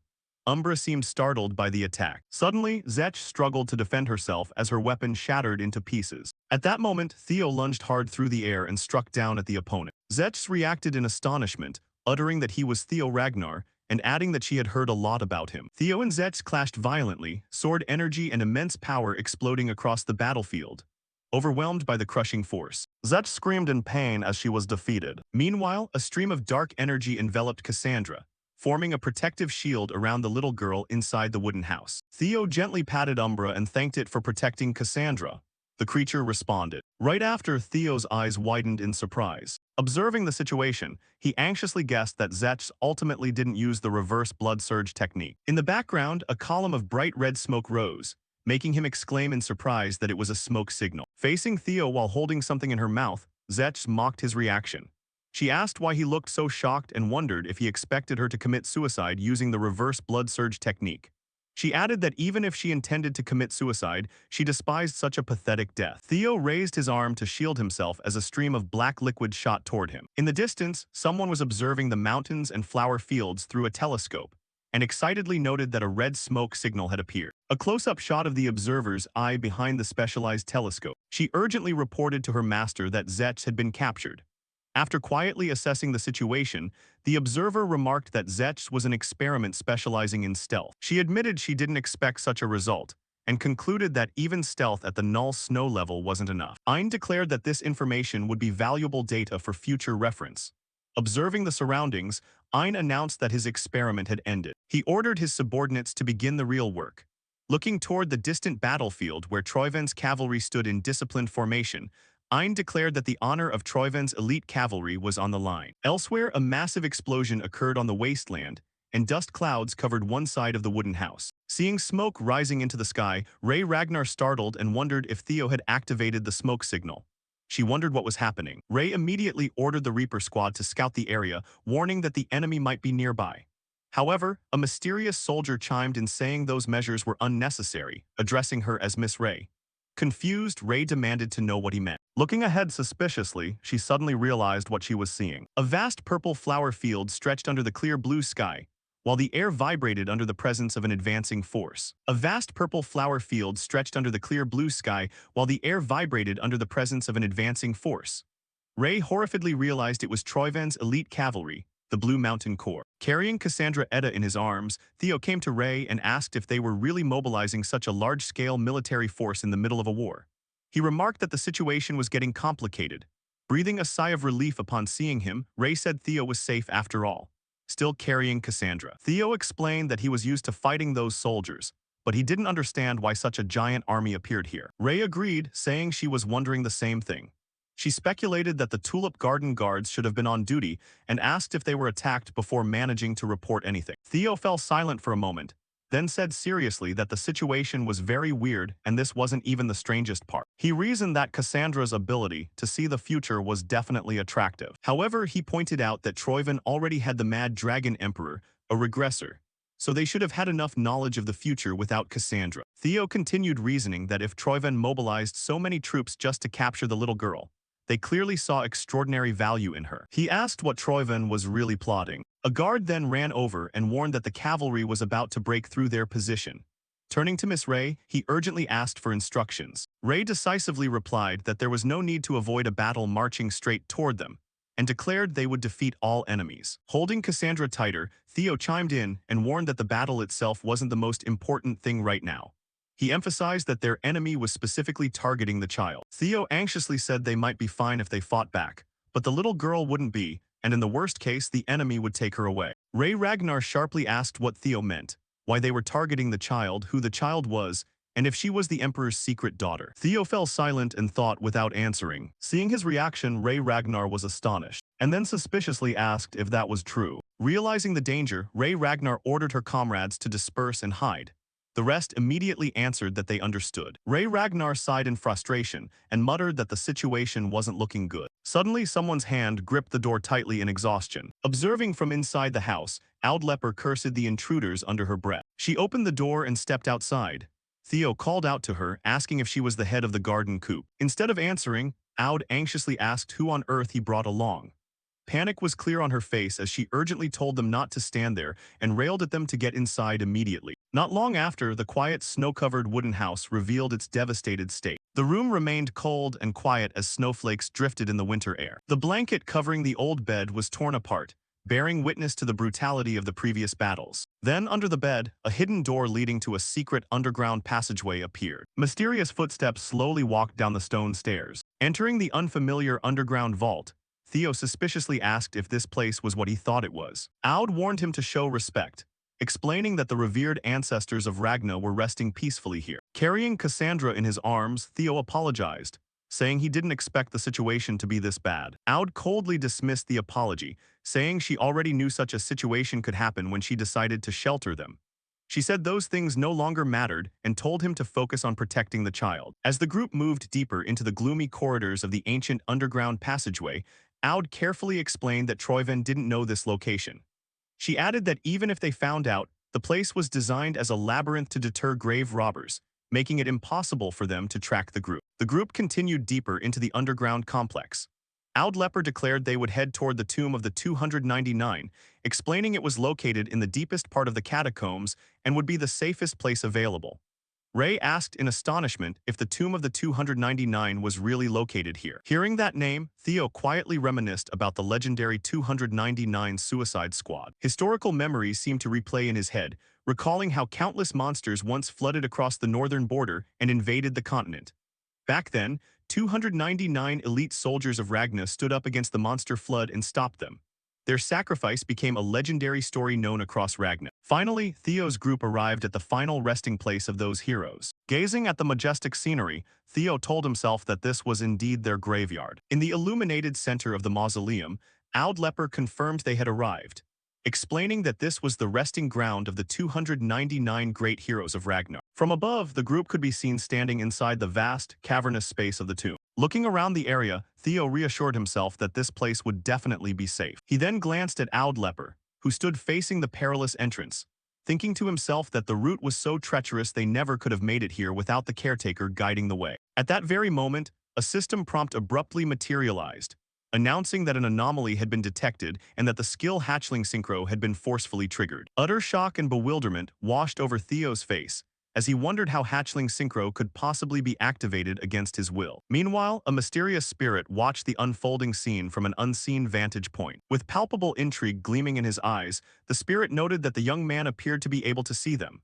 Umbra seemed startled by the attack. Suddenly, Zech struggled to defend herself as her weapon shattered into pieces. At that moment, Theo lunged hard through the air and struck down at the opponent. Zech reacted in astonishment, uttering that he was Theo Ragnar, and adding that she had heard a lot about him. Theo and Zech clashed violently, sword energy and immense power exploding across the battlefield, overwhelmed by the crushing force. Zech screamed in pain as she was defeated. Meanwhile, a stream of dark energy enveloped Cassandra, forming a protective shield around the little girl inside the wooden house. Theo gently patted Umbra and thanked it for protecting Cassandra. The creature responded. Right after, Theo's eyes widened in surprise. Observing the situation, he anxiously guessed that Zech ultimately didn't use the reverse blood surge technique. In the background, a column of bright red smoke rose, making him exclaim in surprise that it was a smoke signal. Facing Theo while holding something in her mouth, Zech mocked his reaction. She asked why he looked so shocked and wondered if he expected her to commit suicide using the reverse blood surge technique. She added that even if she intended to commit suicide, she despised such a pathetic death. Theo raised his arm to shield himself as a stream of black liquid shot toward him. In the distance, someone was observing the mountains and flower fields through a telescope, and excitedly noted that a red smoke signal had appeared. A close-up shot of the observer's eye behind the specialized telescope. She urgently reported to her master that Zech had been captured. After quietly assessing the situation, the observer remarked that Zech was an experiment specializing in stealth. She admitted she didn't expect such a result, and concluded that even stealth at the null snow level wasn't enough. Ein declared that this information would be valuable data for future reference. Observing the surroundings, Ein announced that his experiment had ended. He ordered his subordinates to begin the real work. Looking toward the distant battlefield where Troiven's cavalry stood in disciplined formation, Ein declared that the honor of Troiven's elite cavalry was on the line. Elsewhere, a massive explosion occurred on the wasteland, and dust clouds covered one side of the wooden house. Seeing smoke rising into the sky, Ragnar startled and wondered if Theo had activated the smoke signal. She wondered what was happening. Ray immediately ordered the Reaper squad to scout the area, warning that the enemy might be nearby. However, a mysterious soldier chimed in saying those measures were unnecessary, addressing her as Miss Ray. Confused, Ray demanded to know what he meant. Looking ahead suspiciously, she suddenly realized what she was seeing. A vast purple flower field stretched under the clear blue sky, while the air vibrated under the presence of an advancing force. A vast purple flower field stretched under the clear blue sky, while the air vibrated under the presence of an advancing force. Ray horrifiedly realized it was Troiven's elite cavalry, the Blue Mountain Corps. Carrying Cassandra Etta in his arms, Theo came to Ray and asked if they were really mobilizing such a large-scale military force in the middle of a war. He remarked that the situation was getting complicated. Breathing a sigh of relief upon seeing him, Ray said Theo was safe after all, still carrying Cassandra. Theo explained that he was used to fighting those soldiers, but he didn't understand why such a giant army appeared here. Ray agreed, saying she was wondering the same thing. She speculated that the Tulip Garden guards should have been on duty and asked if they were attacked before managing to report anything. Theo fell silent for a moment, then said seriously that the situation was very weird and this wasn't even the strangest part. He reasoned that Cassandra's ability to see the future was definitely attractive. However, he pointed out that Troiven already had the Mad Dragon Emperor, a regressor, so they should have had enough knowledge of the future without Cassandra. Theo continued reasoning that if Troiven mobilized so many troops just to capture the little girl, they clearly saw extraordinary value in her. He asked what Troiven was really plotting. A guard then ran over and warned that the cavalry was about to break through their position. Turning to Miss Ray, he urgently asked for instructions. Ray decisively replied that there was no need to avoid a battle marching straight toward them, and declared they would defeat all enemies. Holding Cassandra tighter, Theo chimed in and warned that the battle itself wasn't the most important thing right now. He emphasized that their enemy was specifically targeting the child. Theo anxiously said they might be fine if they fought back, but the little girl wouldn't be, and in the worst case, the enemy would take her away. Ragnar sharply asked what Theo meant, why they were targeting the child, who the child was, and if she was the Emperor's secret daughter. Theo fell silent and thought without answering. Seeing his reaction, Ray Ragnar was astonished, and then suspiciously asked if that was true. Realizing the danger, Ray Ragnar ordered her comrades to disperse and hide. The rest immediately answered that they understood. Ray Ragnar sighed in frustration and muttered that the situation wasn't looking good. Suddenly, someone's hand gripped the door tightly in exhaustion. Observing from inside the house, Audleper cursed the intruders under her breath. She opened the door and stepped outside. Theo called out to her, asking if she was the head of the garden coop. Instead of answering, Aud anxiously asked who on earth he brought along. Panic was clear on her face as she urgently told them not to stand there and railed at them to get inside immediately. Not long after, the quiet, snow-covered wooden house revealed its devastated state. The room remained cold and quiet as snowflakes drifted in the winter air. The blanket covering the old bed was torn apart, bearing witness to the brutality of the previous battles. Then, under the bed, a hidden door leading to a secret underground passageway appeared. Mysterious footsteps slowly walked down the stone stairs. Entering the unfamiliar underground vault, Theo suspiciously asked if this place was what he thought it was. Aud warned him to show respect, explaining that the revered ancestors of Ragna were resting peacefully here. Carrying Cassandra in his arms, Theo apologized, saying he didn't expect the situation to be this bad. Aud coldly dismissed the apology, saying she already knew such a situation could happen when she decided to shelter them. She said those things no longer mattered and told him to focus on protecting the child. As the group moved deeper into the gloomy corridors of the ancient underground passageway, Aud carefully explained that Troyven didn't know this location. She added that even if they found out, the place was designed as a labyrinth to deter grave robbers, making it impossible for them to track the group. The group continued deeper into the underground complex. Audleper declared they would head toward the Tomb of the 299, explaining it was located in the deepest part of the catacombs and would be the safest place available. Ray asked in astonishment if the Tomb of the 299 was really located here. Hearing that name, Theo quietly reminisced about the legendary 299 Suicide Squad. Historical memories seemed to replay in his head, recalling how countless monsters once flooded across the northern border and invaded the continent. Back then, 299 elite soldiers of Ragna stood up against the monster flood and stopped them. Their sacrifice became a legendary story known across Ragna. Finally, Theo's group arrived at the final resting place of those heroes. Gazing at the majestic scenery, Theo told himself that this was indeed their graveyard. In the illuminated center of the mausoleum, Audleper confirmed they had arrived, explaining that this was the resting ground of the 299 great heroes of Ragnar. From above, the group could be seen standing inside the vast, cavernous space of the tomb. Looking around the area, Theo reassured himself that this place would definitely be safe. He then glanced at Audleper, who stood facing the perilous entrance, thinking to himself that the route was so treacherous they never could have made it here without the caretaker guiding the way. At that very moment, a system prompt abruptly materialized, announcing that an anomaly had been detected and that the skill hatchling synchro had been forcefully triggered. Utter shock and bewilderment washed over Theo's face as he wondered how hatchling synchro could possibly be activated against his will. Meanwhile, a mysterious spirit watched the unfolding scene from an unseen vantage point. With palpable intrigue gleaming in his eyes, the spirit noted that the young man appeared to be able to see them.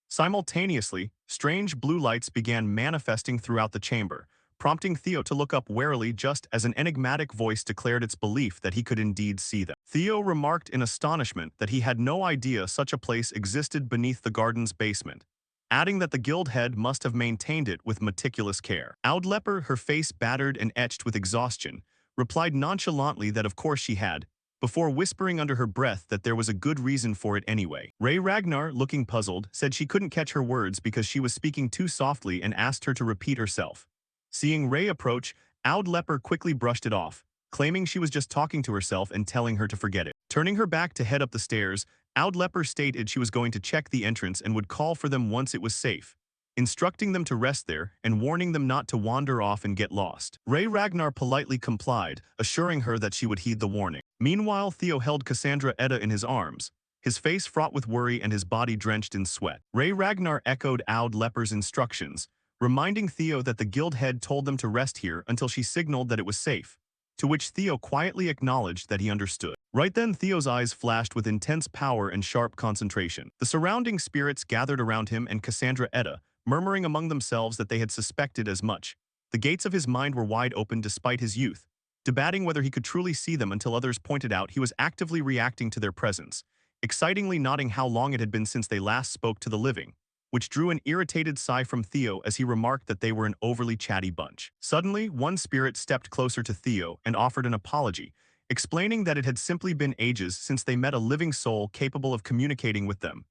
Simultaneously, strange blue lights began manifesting throughout the chamber, prompting Theo to look up warily just as an enigmatic voice declared its belief that he could indeed see them. Theo remarked in astonishment that he had no idea such a place existed beneath the garden's basement, adding that the guild head must have maintained it with meticulous care. Audleper, her face battered and etched with exhaustion, replied nonchalantly that of course she had, before whispering under her breath that there was a good reason for it anyway. Ray Ragnar, looking puzzled, said she couldn't catch her words because she was speaking too softly and asked her to repeat herself. Seeing Ray approach, Audleper quickly brushed it off, claiming she was just talking to herself and telling her to forget it. Turning her back to head up the stairs, Audleper stated she was going to check the entrance and would call for them once it was safe, instructing them to rest there and warning them not to wander off and get lost. Ray Ragnar politely complied, assuring her that she would heed the warning. Meanwhile, Theo held Cassandra Edda in his arms, his face fraught with worry and his body drenched in sweat. Ray Ragnar echoed Audleper's instructions, reminding Theo that the guild head told them to rest here until she signaled that it was safe, to which Theo quietly acknowledged that he understood. Right then, Theo's eyes flashed with intense power and sharp concentration. The surrounding spirits gathered around him and Cassandra Edda, murmuring among themselves that they had suspected as much. The gates of his mind were wide open despite his youth, debating whether he could truly see them until others pointed out he was actively reacting to their presence, excitingly noting how long it had been since they last spoke to the living. which drew an irritated sigh from Theo as he remarked that they were an overly chatty bunch. Suddenly, one spirit stepped closer to Theo and offered an apology, explaining that it had simply been ages since they met a living soul capable of communicating with them,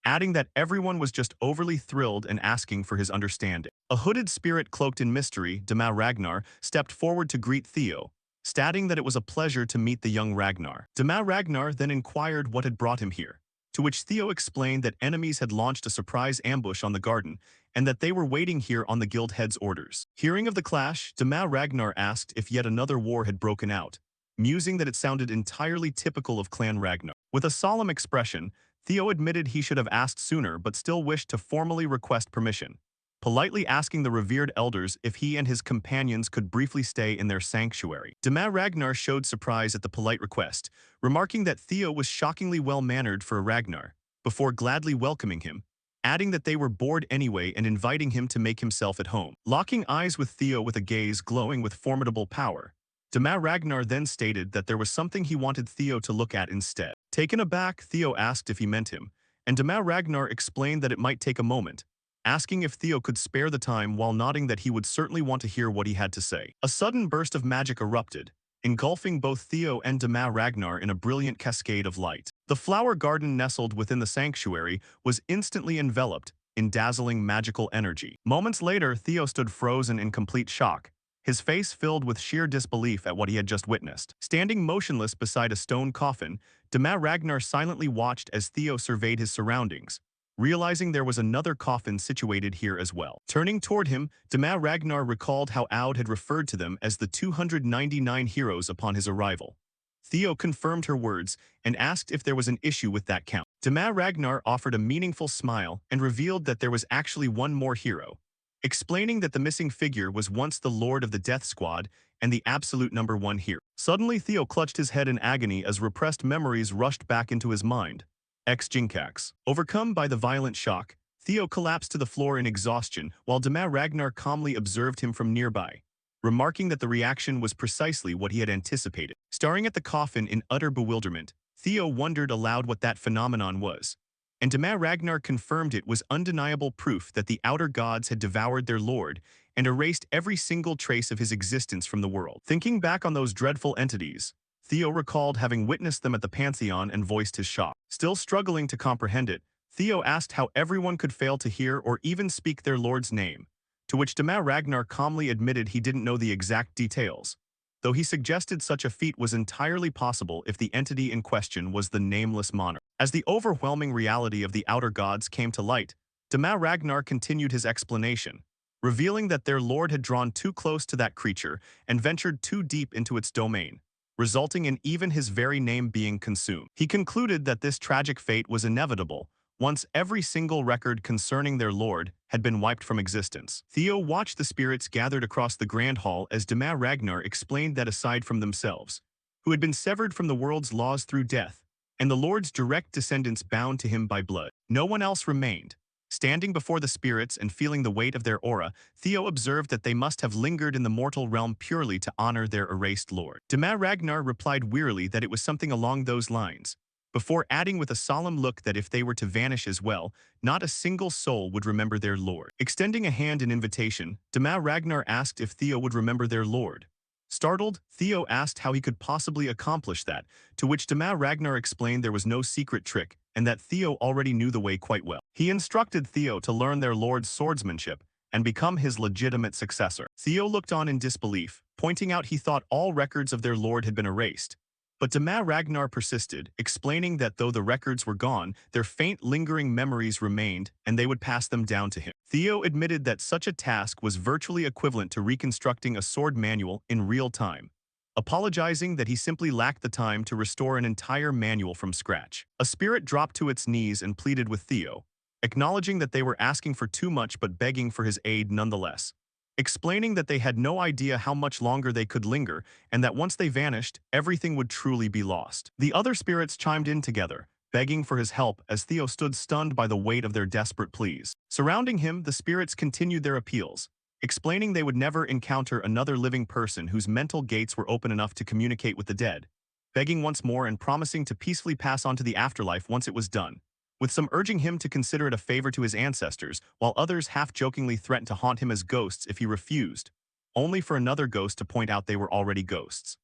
adding that everyone was just overly thrilled and asking for his understanding. A hooded spirit cloaked in mystery, Dema Ragnar, stepped forward to greet Theo, stating that it was a pleasure to meet the young Ragnar. Dema Ragnar then inquired what had brought him here, to which Theo explained that enemies had launched a surprise ambush on the garden and that they were waiting here on the guild head's orders. Hearing of the clash, Dema Ragnar asked if yet another war had broken out, musing that it sounded entirely typical of Clan Ragnar. With a solemn expression, Theo admitted he should have asked sooner but still wished to formally request permission, politely asking the revered elders if he and his companions could briefly stay in their sanctuary. Dema Ragnar showed surprise at the polite request, remarking that Theo was shockingly well-mannered for a Ragnar, before gladly welcoming him, adding that they were bored anyway and inviting him to make himself at home. Locking eyes with Theo with a gaze glowing with formidable power, Dema Ragnar then stated that there was something he wanted Theo to look at instead. Taken aback, Theo asked if he meant him, and Dema Ragnar explained that it might take a moment, asking if Theo could spare the time while nodding that he would certainly want to hear what he had to say. A sudden burst of magic erupted, engulfing both Theo and Dema Ragnar in a brilliant cascade of light. The flower garden nestled within the sanctuary was instantly enveloped in dazzling magical energy. Moments later, Theo stood frozen in complete shock, his face filled with sheer disbelief at what he had just witnessed. Standing motionless beside a stone coffin, Dema Ragnar silently watched as Theo surveyed his surroundings, realizing there was another coffin situated here as well. Turning toward him, Dema Ragnar recalled how Aud had referred to them as the 299 heroes upon his arrival. Theo confirmed her words and asked if there was an issue with that count. Dema Ragnar offered a meaningful smile and revealed that there was actually one more hero, explaining that the missing figure was once the Lord of the Death Squad and the absolute #1 hero. Suddenly, Theo clutched his head in agony as repressed memories rushed back into his mind. Jinkax. Overcome by the violent shock, Theo collapsed to the floor in exhaustion while Dema Ragnar calmly observed him from nearby, remarking that the reaction was precisely what he had anticipated. Staring at the coffin in utter bewilderment, Theo wondered aloud what that phenomenon was, and Dema Ragnar confirmed it was undeniable proof that the outer gods had devoured their lord and erased every single trace of his existence from the world. Thinking back on those dreadful entities, Theo recalled having witnessed them at the Pantheon and voiced his shock. Still struggling to comprehend it, Theo asked how everyone could fail to hear or even speak their lord's name, to which Dema Ragnar calmly admitted he didn't know the exact details, though he suggested such a feat was entirely possible if the entity in question was the nameless monarch. As the overwhelming reality of the outer gods came to light, Dema Ragnar continued his explanation, revealing that their lord had drawn too close to that creature and ventured too deep into its domain, resulting in even his very name being consumed. He concluded that this tragic fate was inevitable once every single record concerning their lord had been wiped from existence. Theo watched the spirits gathered across the grand hall as Dema Ragnar explained that aside from themselves, who had been severed from the world's laws through death, and the lord's direct descendants bound to him by blood, no one else remained. Standing before the spirits and feeling the weight of their aura, Theo observed that they must have lingered in the mortal realm purely to honor their erased lord. Dema Ragnar replied wearily that it was something along those lines, before adding with a solemn look that if they were to vanish as well, not a single soul would remember their lord. Extending a hand in invitation, Dema Ragnar asked if Theo would remember their lord. Startled, Theo asked how he could possibly accomplish that, to which Dema Ragnar explained there was no secret trick and that Theo already knew the way quite well. He instructed Theo to learn their lord's swordsmanship and become his legitimate successor. Theo looked on in disbelief, pointing out he thought all records of their lord had been erased. But Dema Ragnar persisted, explaining that though the records were gone, their faint lingering memories remained and they would pass them down to him. Theo admitted that such a task was virtually equivalent to reconstructing a sword manual in real time, apologizing that he simply lacked the time to restore an entire manual from scratch. A spirit dropped to its knees and pleaded with Theo, acknowledging that they were asking for too much but begging for his aid nonetheless, explaining that they had no idea how much longer they could linger and that once they vanished, everything would truly be lost. The other spirits chimed in together, begging for his help as Theo stood stunned by the weight of their desperate pleas. Surrounding him, the spirits continued their appeals, explaining they would never encounter another living person whose mental gates were open enough to communicate with the dead, begging once more and promising to peacefully pass on to the afterlife once it was done, with some urging him to consider it a favor to his ancestors, while others half-jokingly threatened to haunt him as ghosts if he refused, only for another ghost to point out they were already ghosts,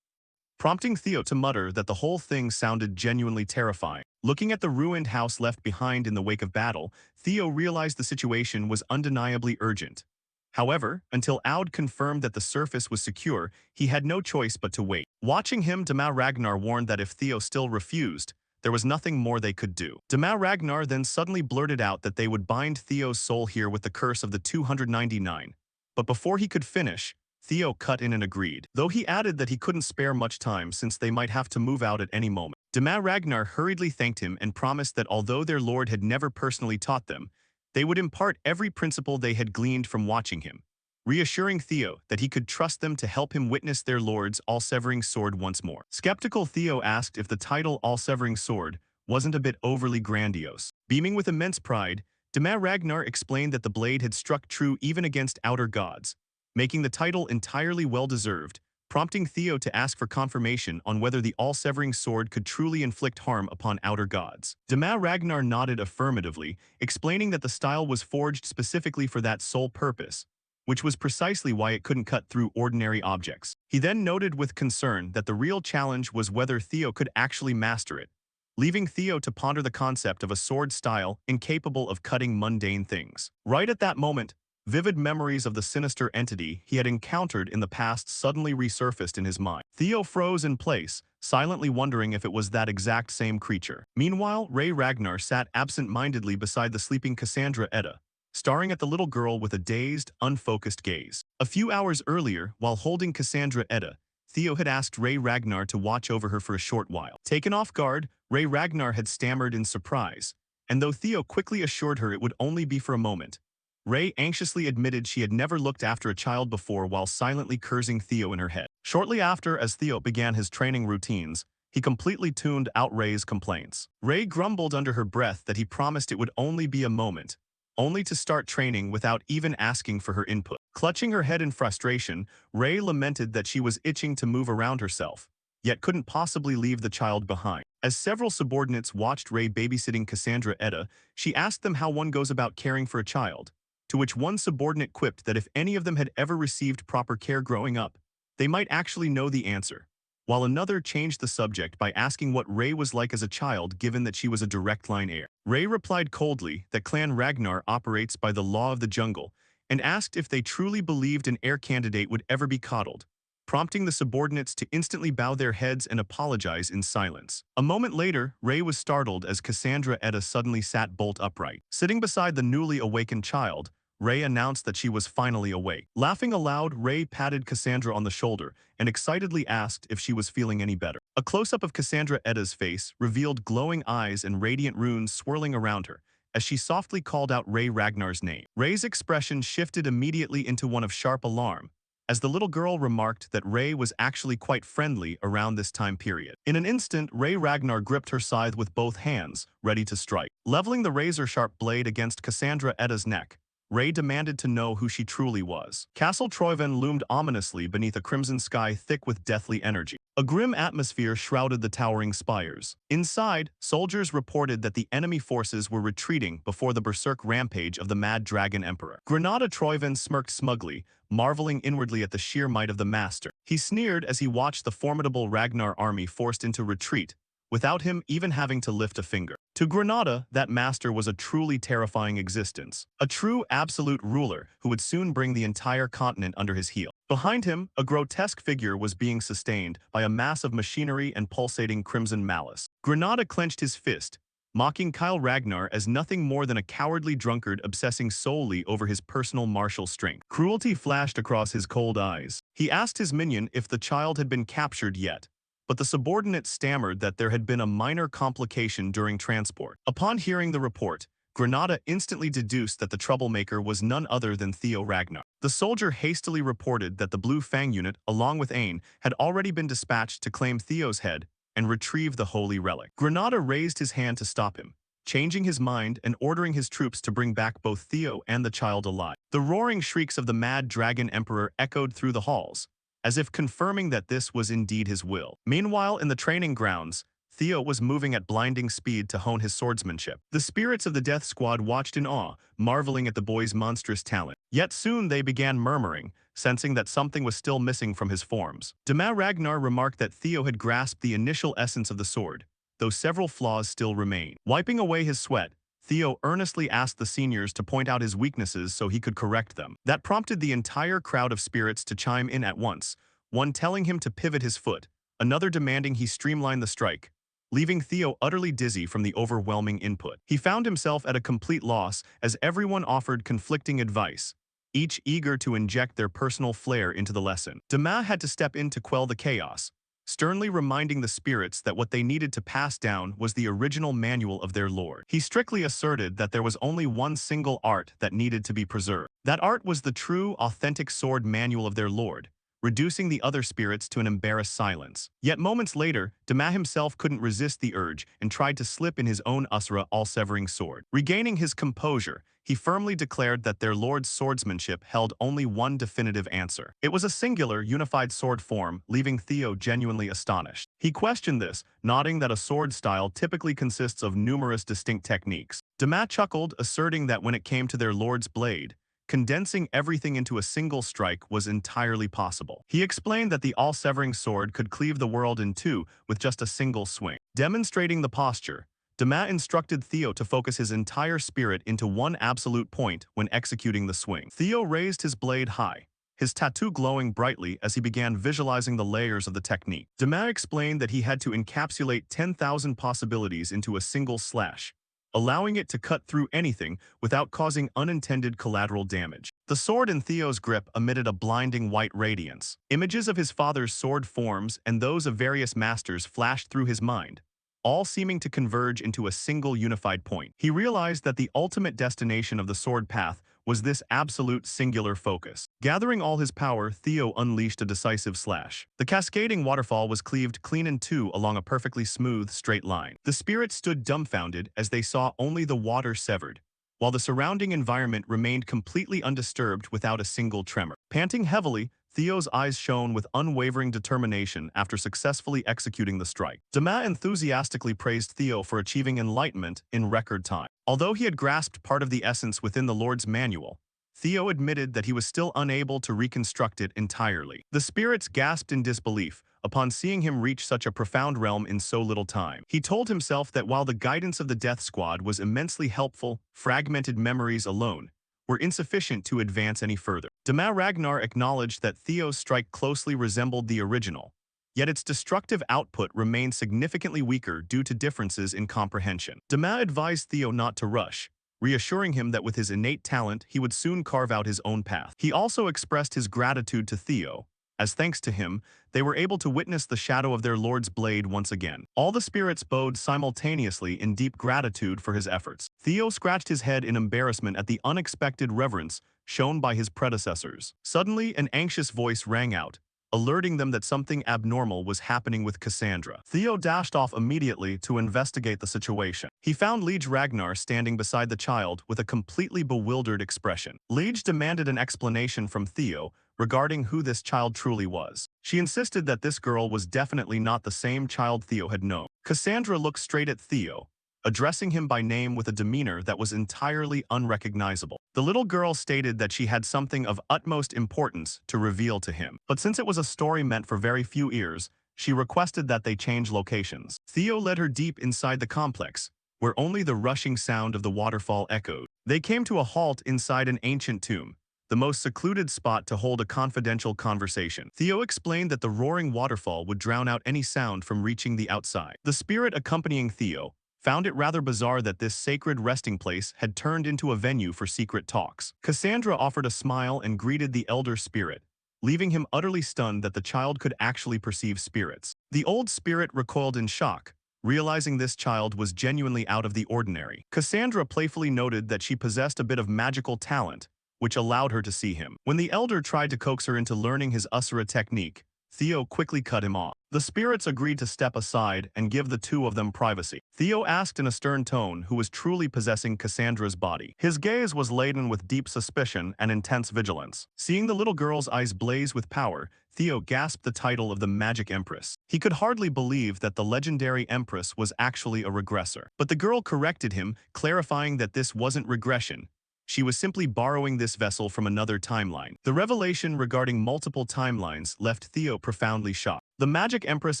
prompting Theo to mutter that the whole thing sounded genuinely terrifying. Looking at the ruined house left behind in the wake of battle, Theo realized the situation was undeniably urgent. However, until Aud confirmed that the surface was secure, he had no choice but to wait. Watching him, Dama Ragnar warned that if Theo still refused, there was nothing more they could do. Dama Ragnar then suddenly blurted out that they would bind Theo's soul here with the curse of the 299. But before he could finish, Theo cut in and agreed, though he added that he couldn't spare much time since they might have to move out at any moment. Dama Ragnar hurriedly thanked him and promised that although their lord had never personally taught them, they would impart every principle they had gleaned from watching him, reassuring Theo that he could trust them to help him witness their lord's all-severing sword once more. Skeptical Theo asked if the title all-severing sword wasn't a bit overly grandiose. Beaming with immense pride, Dama Ragnar explained that the blade had struck true even against outer gods, making the title entirely well-deserved, prompting Theo to ask for confirmation on whether the all-severing sword could truly inflict harm upon outer gods. Dama Ragnar nodded affirmatively, explaining that the style was forged specifically for that sole purpose, which was precisely why it couldn't cut through ordinary objects. He then noted with concern that the real challenge was whether Theo could actually master it, leaving Theo to ponder the concept of a sword style incapable of cutting mundane things. Right at that moment, vivid memories of the sinister entity he had encountered in the past suddenly resurfaced in his mind. Theo froze in place, silently wondering if it was that exact same creature. Meanwhile, Ray Ragnar sat absent-mindedly beside the sleeping Cassandra Edda, staring at the little girl with a dazed, unfocused gaze. A few hours earlier, while holding Cassandra Edda, Theo had asked Ray Ragnar to watch over her for a short while. Taken off guard, Ray Ragnar had stammered in surprise, and though Theo quickly assured her it would only be for a moment, Ray anxiously admitted she had never looked after a child before while silently cursing Theo in her head. Shortly after, as Theo began his training routines, he completely tuned out Ray's complaints. Ray grumbled under her breath that he promised it would only be a moment, only to start training without even asking for her input. Clutching her head in frustration, Ray lamented that she was itching to move around herself, yet couldn't possibly leave the child behind. As several subordinates watched Ray babysitting Cassandra Edda, she asked them how one goes about caring for a child, to which one subordinate quipped that if any of them had ever received proper care growing up, they might actually know the answer, while another changed the subject by asking what Ray was like as a child given that she was a direct-line heir. Ray replied coldly that Clan Ragnar operates by the law of the jungle and asked if they truly believed an heir candidate would ever be coddled, prompting the subordinates to instantly bow their heads and apologize in silence. A moment later, Ray was startled as Cassandra Edda suddenly sat bolt upright. Sitting beside the newly awakened child, Ray announced that she was finally awake. Laughing aloud, Ray patted Cassandra on the shoulder and excitedly asked if she was feeling any better. A close-up of Cassandra Edda's face revealed glowing eyes and radiant runes swirling around her as she softly called out Ray Ragnar's name. Ray's expression shifted immediately into one of sharp alarm, as the little girl remarked that Ray was actually quite friendly around this time period. In an instant, Ray Ragnar gripped her scythe with both hands, ready to strike. Leveling the razor-sharp blade against Cassandra Edda's neck, Ray demanded to know who she truly was. Castle Troyven loomed ominously beneath a crimson sky thick with deathly energy. A grim atmosphere shrouded the towering spires. Inside, soldiers reported that the enemy forces were retreating before the berserk rampage of the Mad Dragon Emperor. Granada Troyven smirked smugly, marveling inwardly at the sheer might of the master. He sneered as he watched the formidable Ragnar army forced into retreat, without him even having to lift a finger. To Granada, that master was a truly terrifying existence, a true absolute ruler who would soon bring the entire continent under his heel. Behind him, a grotesque figure was being sustained by a mass of machinery and pulsating crimson malice. Granada clenched his fist, mocking Kyle Ragnar as nothing more than a cowardly drunkard obsessing solely over his personal martial strength. Cruelty flashed across his cold eyes. He asked his minion if the child had been captured yet, but the subordinate stammered that there had been a minor complication during transport. Upon hearing the report, Granada instantly deduced that the troublemaker was none other than Theo Ragnar. The soldier hastily reported that the Blue Fang unit, along with Ain, had already been dispatched to claim Theo's head and retrieve the holy relic. Granada raised his hand to stop him, changing his mind and ordering his troops to bring back both Theo and the child alive. The roaring shrieks of the Mad Dragon Emperor echoed through the halls, as if confirming that this was indeed his will. Meanwhile, in the training grounds, Theo was moving at blinding speed to hone his swordsmanship. The spirits of the Death Squad watched in awe, marveling at the boy's monstrous talent. Yet soon they began murmuring, sensing that something was still missing from his forms. Dema Ragnar remarked that Theo had grasped the initial essence of the sword, though several flaws still remained. Wiping away his sweat, Theo earnestly asked the seniors to point out his weaknesses so he could correct them. That prompted the entire crowd of spirits to chime in at once, one telling him to pivot his foot, another demanding he streamline the strike, leaving Theo utterly dizzy from the overwhelming input. He found himself at a complete loss as everyone offered conflicting advice, each eager to inject their personal flair into the lesson. Dema had to step in to quell the chaos, sternly reminding the spirits that what they needed to pass down was the original manual of their lord. He strictly asserted that there was only one single art that needed to be preserved. That art was the true, authentic sword manual of their lord, reducing the other spirits to an embarrassed silence. Yet moments later, Dema himself couldn't resist the urge and tried to slip in his own Asura all-severing sword. Regaining his composure, he firmly declared that their lord's swordsmanship held only one definitive answer. It was a singular, unified sword form, leaving Theo genuinely astonished. He questioned this, nodding that a sword style typically consists of numerous distinct techniques. Dema chuckled, asserting that when it came to their lord's blade, condensing everything into a single strike was entirely possible. He explained that the all-severing sword could cleave the world in two with just a single swing. Demonstrating the posture, Dema instructed Theo to focus his entire spirit into one absolute point when executing the swing. Theo raised his blade high, his tattoo glowing brightly as he began visualizing the layers of the technique. Dema explained that he had to encapsulate 10,000 possibilities into a single slash, allowing it to cut through anything without causing unintended collateral damage. The sword in Theo's grip emitted a blinding white radiance. Images of his father's sword forms and those of various masters flashed through his mind, all seeming to converge into a single unified point. He realized that the ultimate destination of the sword path was this absolute singular focus. Gathering all his power, Theo unleashed a decisive slash. The cascading waterfall was cleaved clean in two along a perfectly smooth, straight line. The spirits stood dumbfounded as they saw only the water severed, while the surrounding environment remained completely undisturbed without a single tremor. Panting heavily, Theo's eyes shone with unwavering determination after successfully executing the strike. Dema enthusiastically praised Theo for achieving enlightenment in record time. Although he had grasped part of the essence within the Lord's manual, Theo admitted that he was still unable to reconstruct it entirely. The spirits gasped in disbelief upon seeing him reach such a profound realm in so little time. He told himself that while the guidance of the Death Squad was immensely helpful, fragmented memories alone were insufficient to advance any further. Dema Ragnar acknowledged that Theo's strike closely resembled the original, yet its destructive output remained significantly weaker due to differences in comprehension. Dema advised Theo not to rush, reassuring him that with his innate talent he would soon carve out his own path. He also expressed his gratitude to Theo, as thanks to him, they were able to witness the shadow of their lord's blade once again. All the spirits bowed simultaneously in deep gratitude for his efforts. Theo scratched his head in embarrassment at the unexpected reverence shown by his predecessors. Suddenly, an anxious voice rang out, alerting them that something abnormal was happening with Cassandra. Theo dashed off immediately to investigate the situation. He found Liege Ragnar standing beside the child with a completely bewildered expression. Liege demanded an explanation from Theo regarding who this child truly was. She insisted that this girl was definitely not the same child Theo had known. Cassandra looked straight at Theo, addressing him by name with a demeanor that was entirely unrecognizable. The little girl stated that she had something of utmost importance to reveal to him, but since it was a story meant for very few ears, she requested that they change locations. Theo led her deep inside the complex, where only the rushing sound of the waterfall echoed. They came to a halt inside an ancient tomb, the most secluded spot to hold a confidential conversation. Theo explained that the roaring waterfall would drown out any sound from reaching the outside. The spirit accompanying Theo found it rather bizarre that this sacred resting place had turned into a venue for secret talks. Cassandra offered a smile and greeted the elder spirit, leaving him utterly stunned that the child could actually perceive spirits. The old spirit recoiled in shock, realizing this child was genuinely out of the ordinary. Cassandra playfully noted that she possessed a bit of magical talent, which allowed her to see him. When the elder tried to coax her into learning his Asura technique, Theo quickly cut him off. The spirits agreed to step aside and give the two of them privacy. Theo asked in a stern tone who was truly possessing Cassandra's body. His gaze was laden with deep suspicion and intense vigilance. Seeing the little girl's eyes blaze with power, Theo gasped the title of the Magic Empress. He could hardly believe that the legendary Empress was actually a regressor. But the girl corrected him, clarifying that this wasn't regression. She was simply borrowing this vessel from another timeline. The revelation regarding multiple timelines left Theo profoundly shocked. The Magic Empress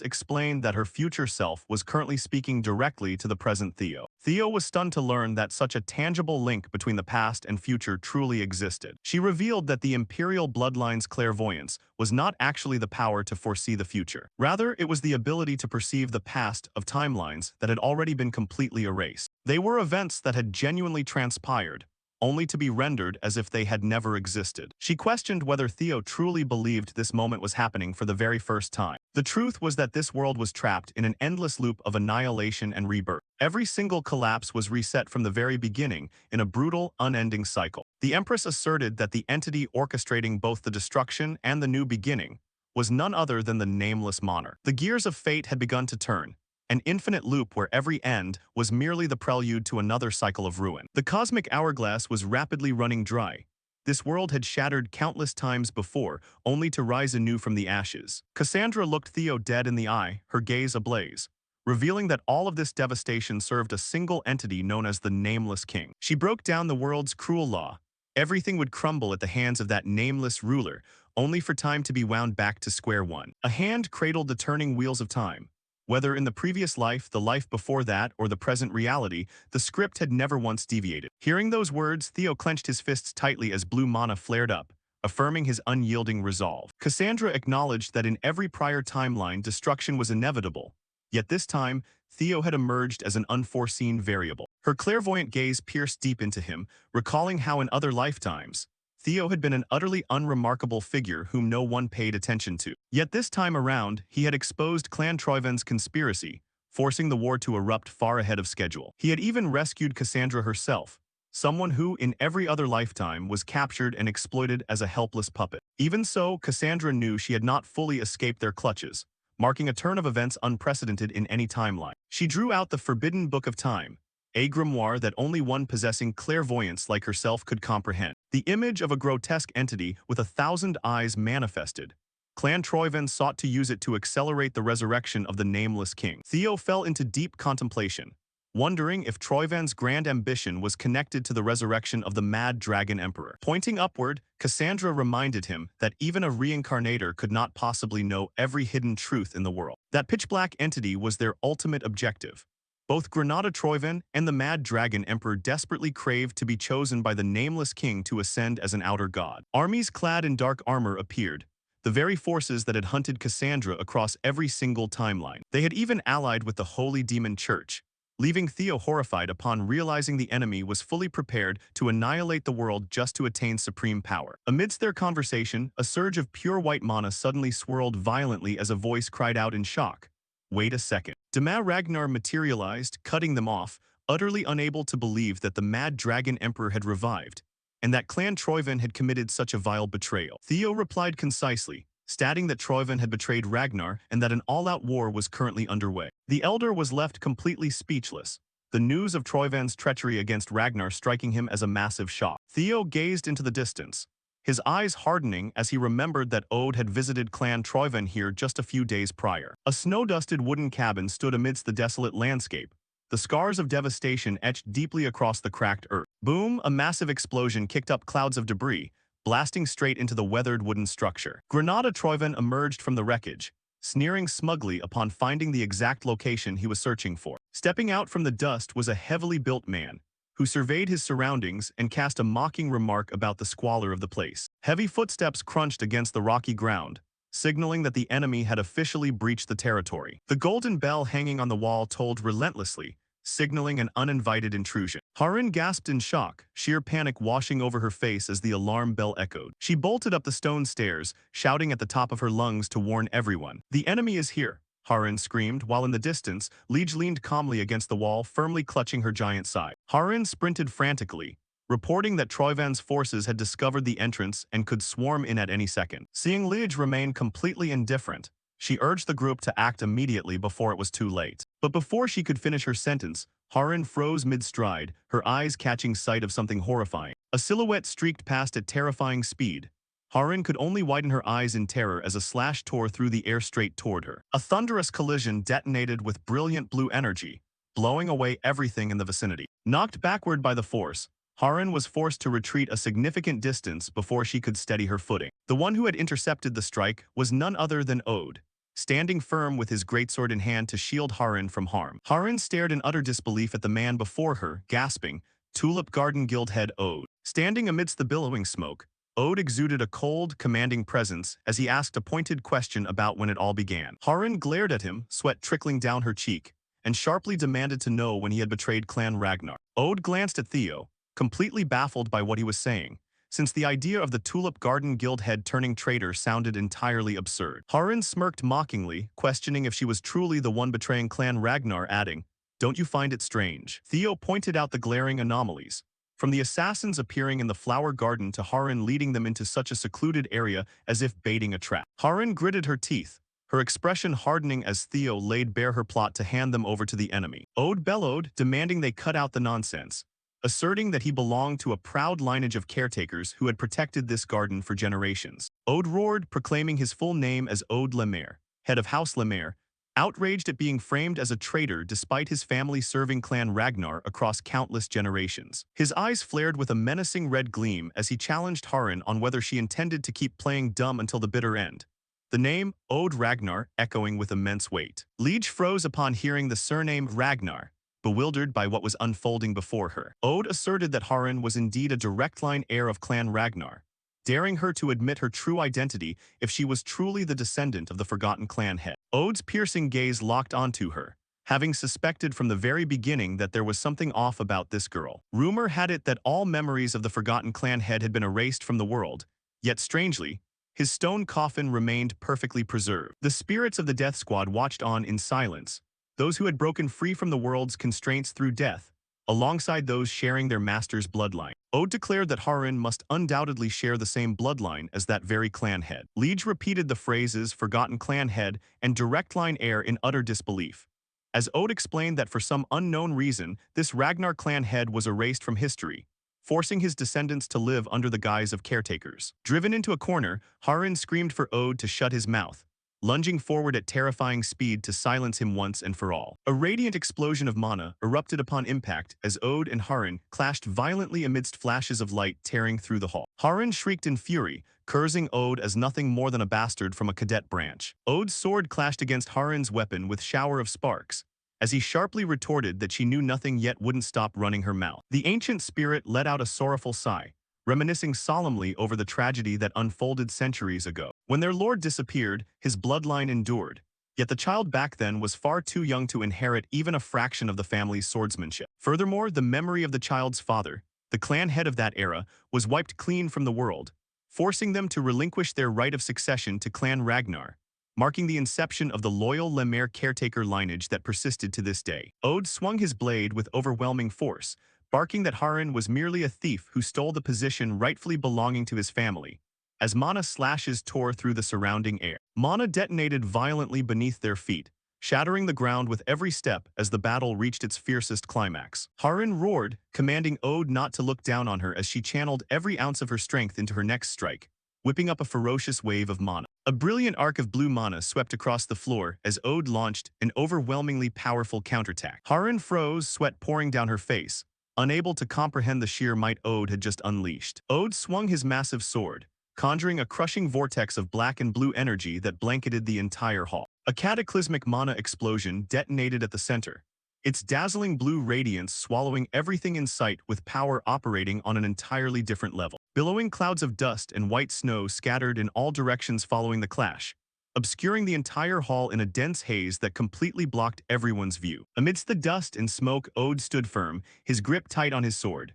explained that her future self was currently speaking directly to the present Theo. Theo was stunned to learn that such a tangible link between the past and future truly existed. She revealed that the Imperial Bloodline's clairvoyance was not actually the power to foresee the future. Rather, it was the ability to perceive the past of timelines that had already been completely erased. They were events that had genuinely transpired, only to be rendered as if they had never existed. She questioned whether Theo truly believed this moment was happening for the very first time. The truth was that this world was trapped in an endless loop of annihilation and rebirth. Every single collapse was reset from the very beginning in a brutal, unending cycle. The Empress asserted that the entity orchestrating both the destruction and the new beginning was none other than the nameless monarch. The gears of fate had begun to turn, an infinite loop where every end was merely the prelude to another cycle of ruin. The cosmic hourglass was rapidly running dry. This world had shattered countless times before, only to rise anew from the ashes. Cassandra looked Theo dead in the eye, her gaze ablaze, revealing that all of this devastation served a single entity known as the Nameless King. She broke down the world's cruel law. Everything would crumble at the hands of that nameless ruler, only for time to be wound back to square one. A hand cradled the turning wheels of time. Whether in the previous life, the life before that, or the present reality, the script had never once deviated. Hearing those words, Theo clenched his fists tightly as blue mana flared up, affirming his unyielding resolve. Cassandra acknowledged that in every prior timeline, destruction was inevitable. Yet this time, Theo had emerged as an unforeseen variable. Her clairvoyant gaze pierced deep into him, recalling how in other lifetimes, Theo had been an utterly unremarkable figure whom no one paid attention to. Yet this time around, he had exposed Clan Troiven's conspiracy, forcing the war to erupt far ahead of schedule. He had even rescued Cassandra herself, someone who, in every other lifetime, was captured and exploited as a helpless puppet. Even so, Cassandra knew she had not fully escaped their clutches, marking a turn of events unprecedented in any timeline. She drew out the Forbidden Book of Time, a grimoire that only one possessing clairvoyance like herself could comprehend. The image of a grotesque entity with 1,000 eyes manifested. Clan Troiven sought to use it to accelerate the resurrection of the Nameless King. Theo fell into deep contemplation, wondering if Troiven's grand ambition was connected to the resurrection of the Mad Dragon Emperor. Pointing upward, Cassandra reminded him that even a reincarnator could not possibly know every hidden truth in the world. That pitch-black entity was their ultimate objective. Both Granada Troiven and the Mad Dragon Emperor desperately craved to be chosen by the Nameless King to ascend as an outer god. Armies clad in dark armor appeared, the very forces that had hunted Cassandra across every single timeline. They had even allied with the Holy Demon Church, leaving Theo horrified upon realizing the enemy was fully prepared to annihilate the world just to attain supreme power. Amidst their conversation, a surge of pure white mana suddenly swirled violently as a voice cried out in shock. Wait a second. Dema Ragnar materialized, cutting them off, utterly unable to believe that the Mad Dragon Emperor had revived, and that Clan Troiven had committed such a vile betrayal. Theo replied concisely, stating that Troiven had betrayed Ragnar and that an all-out war was currently underway. The elder was left completely speechless, the news of Troiven's treachery against Ragnar striking him as a massive shock. Theo gazed into the distance, his eyes hardening as he remembered that Ode had visited Clan Troiven here just a few days prior. A snow-dusted wooden cabin stood amidst the desolate landscape, the scars of devastation etched deeply across the cracked earth. Boom! A massive explosion kicked up clouds of debris, blasting straight into the weathered wooden structure. Granada Troiven emerged from the wreckage, sneering smugly upon finding the exact location he was searching for. Stepping out from the dust was a heavily built man, who surveyed his surroundings and cast a mocking remark about the squalor of the place. Heavy footsteps crunched against the rocky ground, signaling that the enemy had officially breached the territory. The golden bell hanging on the wall tolled relentlessly, signaling an uninvited intrusion. Harin gasped in shock, sheer panic washing over her face as the alarm bell echoed. She bolted up the stone stairs, shouting at the top of her lungs to warn everyone. The enemy is here, Harin screamed, while in the distance, Liege leaned calmly against the wall, firmly clutching her giant side. Harin sprinted frantically, reporting that Troivan's forces had discovered the entrance and could swarm in at any second. Seeing Lige remain completely indifferent, she urged the group to act immediately before it was too late. But before she could finish her sentence, Harin froze mid-stride, her eyes catching sight of something horrifying. A silhouette streaked past at terrifying speed. Harin could only widen her eyes in terror as a slash tore through the air straight toward her. A thunderous collision detonated with brilliant blue energy, blowing away everything in the vicinity. Knocked backward by the force, Harin was forced to retreat a significant distance before she could steady her footing. The one who had intercepted the strike was none other than Ode, standing firm with his greatsword in hand to shield Harin from harm. Harin stared in utter disbelief at the man before her, gasping, "Tulip Garden Guildhead Ode." Standing amidst the billowing smoke, Ode exuded a cold, commanding presence as he asked a pointed question about when it all began. Harin glared at him, sweat trickling down her cheek, and sharply demanded to know when he had betrayed Clan Ragnar. Ode glanced at Theo, completely baffled by what he was saying, since the idea of the Tulip Garden Guildhead turning traitor sounded entirely absurd. Harin smirked mockingly, questioning if she was truly the one betraying Clan Ragnar, adding, "Don't you find it strange?" Theo pointed out the glaring anomalies, from the assassins appearing in the flower garden to Harin leading them into such a secluded area as if baiting a trap. Harin gritted her teeth, her expression hardening as Theo laid bare her plot to hand them over to the enemy. Ode bellowed, demanding they cut out the nonsense, asserting that he belonged to a proud lineage of caretakers who had protected this garden for generations. Ode roared, proclaiming his full name as Ode Lemaire, head of House Lemaire, outraged at being framed as a traitor despite his family serving Clan Ragnar across countless generations. His eyes flared with a menacing red gleam as he challenged Harin on whether she intended to keep playing dumb until the bitter end. The name, Ode Ragnar, echoing with immense weight. Lige froze upon hearing the surname Ragnar, bewildered by what was unfolding before her. Ode asserted that Harin was indeed a direct-line heir of Clan Ragnar, daring her to admit her true identity if she was truly the descendant of the forgotten clan head. Ode's piercing gaze locked onto her, having suspected from the very beginning that there was something off about this girl. Rumor had it that all memories of the forgotten clan head had been erased from the world, yet strangely, his stone coffin remained perfectly preserved. The spirits of the death squad watched on in silence, those who had broken free from the world's constraints through death, alongside those sharing their master's bloodline. Ode declared that Harin must undoubtedly share the same bloodline as that very clan head. Lige repeated the phrases "forgotten clan head" and "direct line heir" in utter disbelief, as Ode explained that for some unknown reason, this Ragnar clan head was erased from history, forcing his descendants to live under the guise of caretakers. Driven into a corner, Harin screamed for Ode to shut his mouth, lunging forward at terrifying speed to silence him once and for all. A radiant explosion of mana erupted upon impact as Ode and Harin clashed violently amidst flashes of light tearing through the hall. Harin shrieked in fury, cursing Ode as nothing more than a bastard from a cadet branch. Ode's sword clashed against Harin's weapon with shower of sparks, as he sharply retorted that she knew nothing yet wouldn't stop running her mouth. The ancient spirit let out a sorrowful sigh, reminiscing solemnly over the tragedy that unfolded centuries ago. When their lord disappeared, his bloodline endured, yet the child back then was far too young to inherit even a fraction of the family's swordsmanship. Furthermore, the memory of the child's father, the clan head of that era, was wiped clean from the world, forcing them to relinquish their right of succession to Clan Ragnar, marking the inception of the loyal Lemaire caretaker lineage that persisted to this day. Ode swung his blade with overwhelming force, barking that Harin was merely a thief who stole the position rightfully belonging to his family, as mana slashes tore through the surrounding air. Mana detonated violently beneath their feet, shattering the ground with every step as the battle reached its fiercest climax. Harin roared, commanding Ode not to look down on her as she channeled every ounce of her strength into her next strike, whipping up a ferocious wave of mana. A brilliant arc of blue mana swept across the floor as Ode launched an overwhelmingly powerful counterattack. Harin froze, sweat pouring down her face, unable to comprehend the sheer might Ode had just unleashed. Ode swung his massive sword, conjuring a crushing vortex of black and blue energy that blanketed the entire hall. A cataclysmic mana explosion detonated at the center, its dazzling blue radiance swallowing everything in sight with power operating on an entirely different level. Billowing clouds of dust and white snow scattered in all directions following the clash, obscuring the entire hall in a dense haze that completely blocked everyone's view. Amidst the dust and smoke, Ode stood firm, his grip tight on his sword.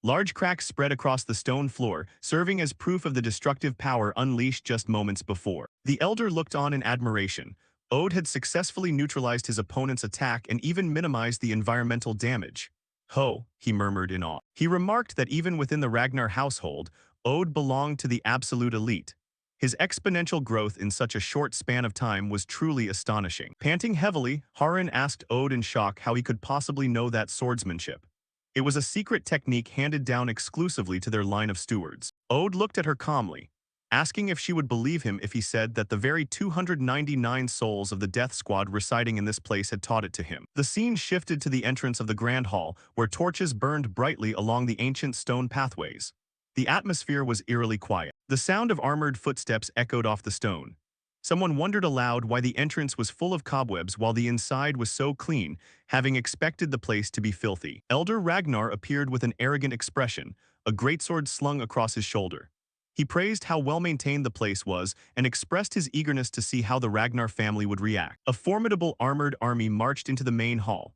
Large cracks spread across the stone floor, serving as proof of the destructive power unleashed just moments before. The elder looked on in admiration. Ode had successfully neutralized his opponent's attack and even minimized the environmental damage, Ho, he murmured in awe. He remarked that even within the Ragnar household, Ode belonged to the absolute elite. His exponential growth in such a short span of time was truly astonishing. Panting heavily, Harin asked Ode in shock how he could possibly know that swordsmanship. It was a secret technique handed down exclusively to their line of stewards. Ode looked at her calmly, asking if she would believe him if he said that the very 299 souls of the death squad residing in this place had taught it to him. The scene shifted to the entrance of the Grand Hall, where torches burned brightly along the ancient stone pathways. The atmosphere was eerily quiet. The sound of armored footsteps echoed off the stone. Someone wondered aloud why the entrance was full of cobwebs while the inside was so clean, having expected the place to be filthy. Elder Ragnar appeared with an arrogant expression, a greatsword slung across his shoulder. He praised how well-maintained the place was and expressed his eagerness to see how the Ragnar family would react. A formidable armored army marched into the main hall.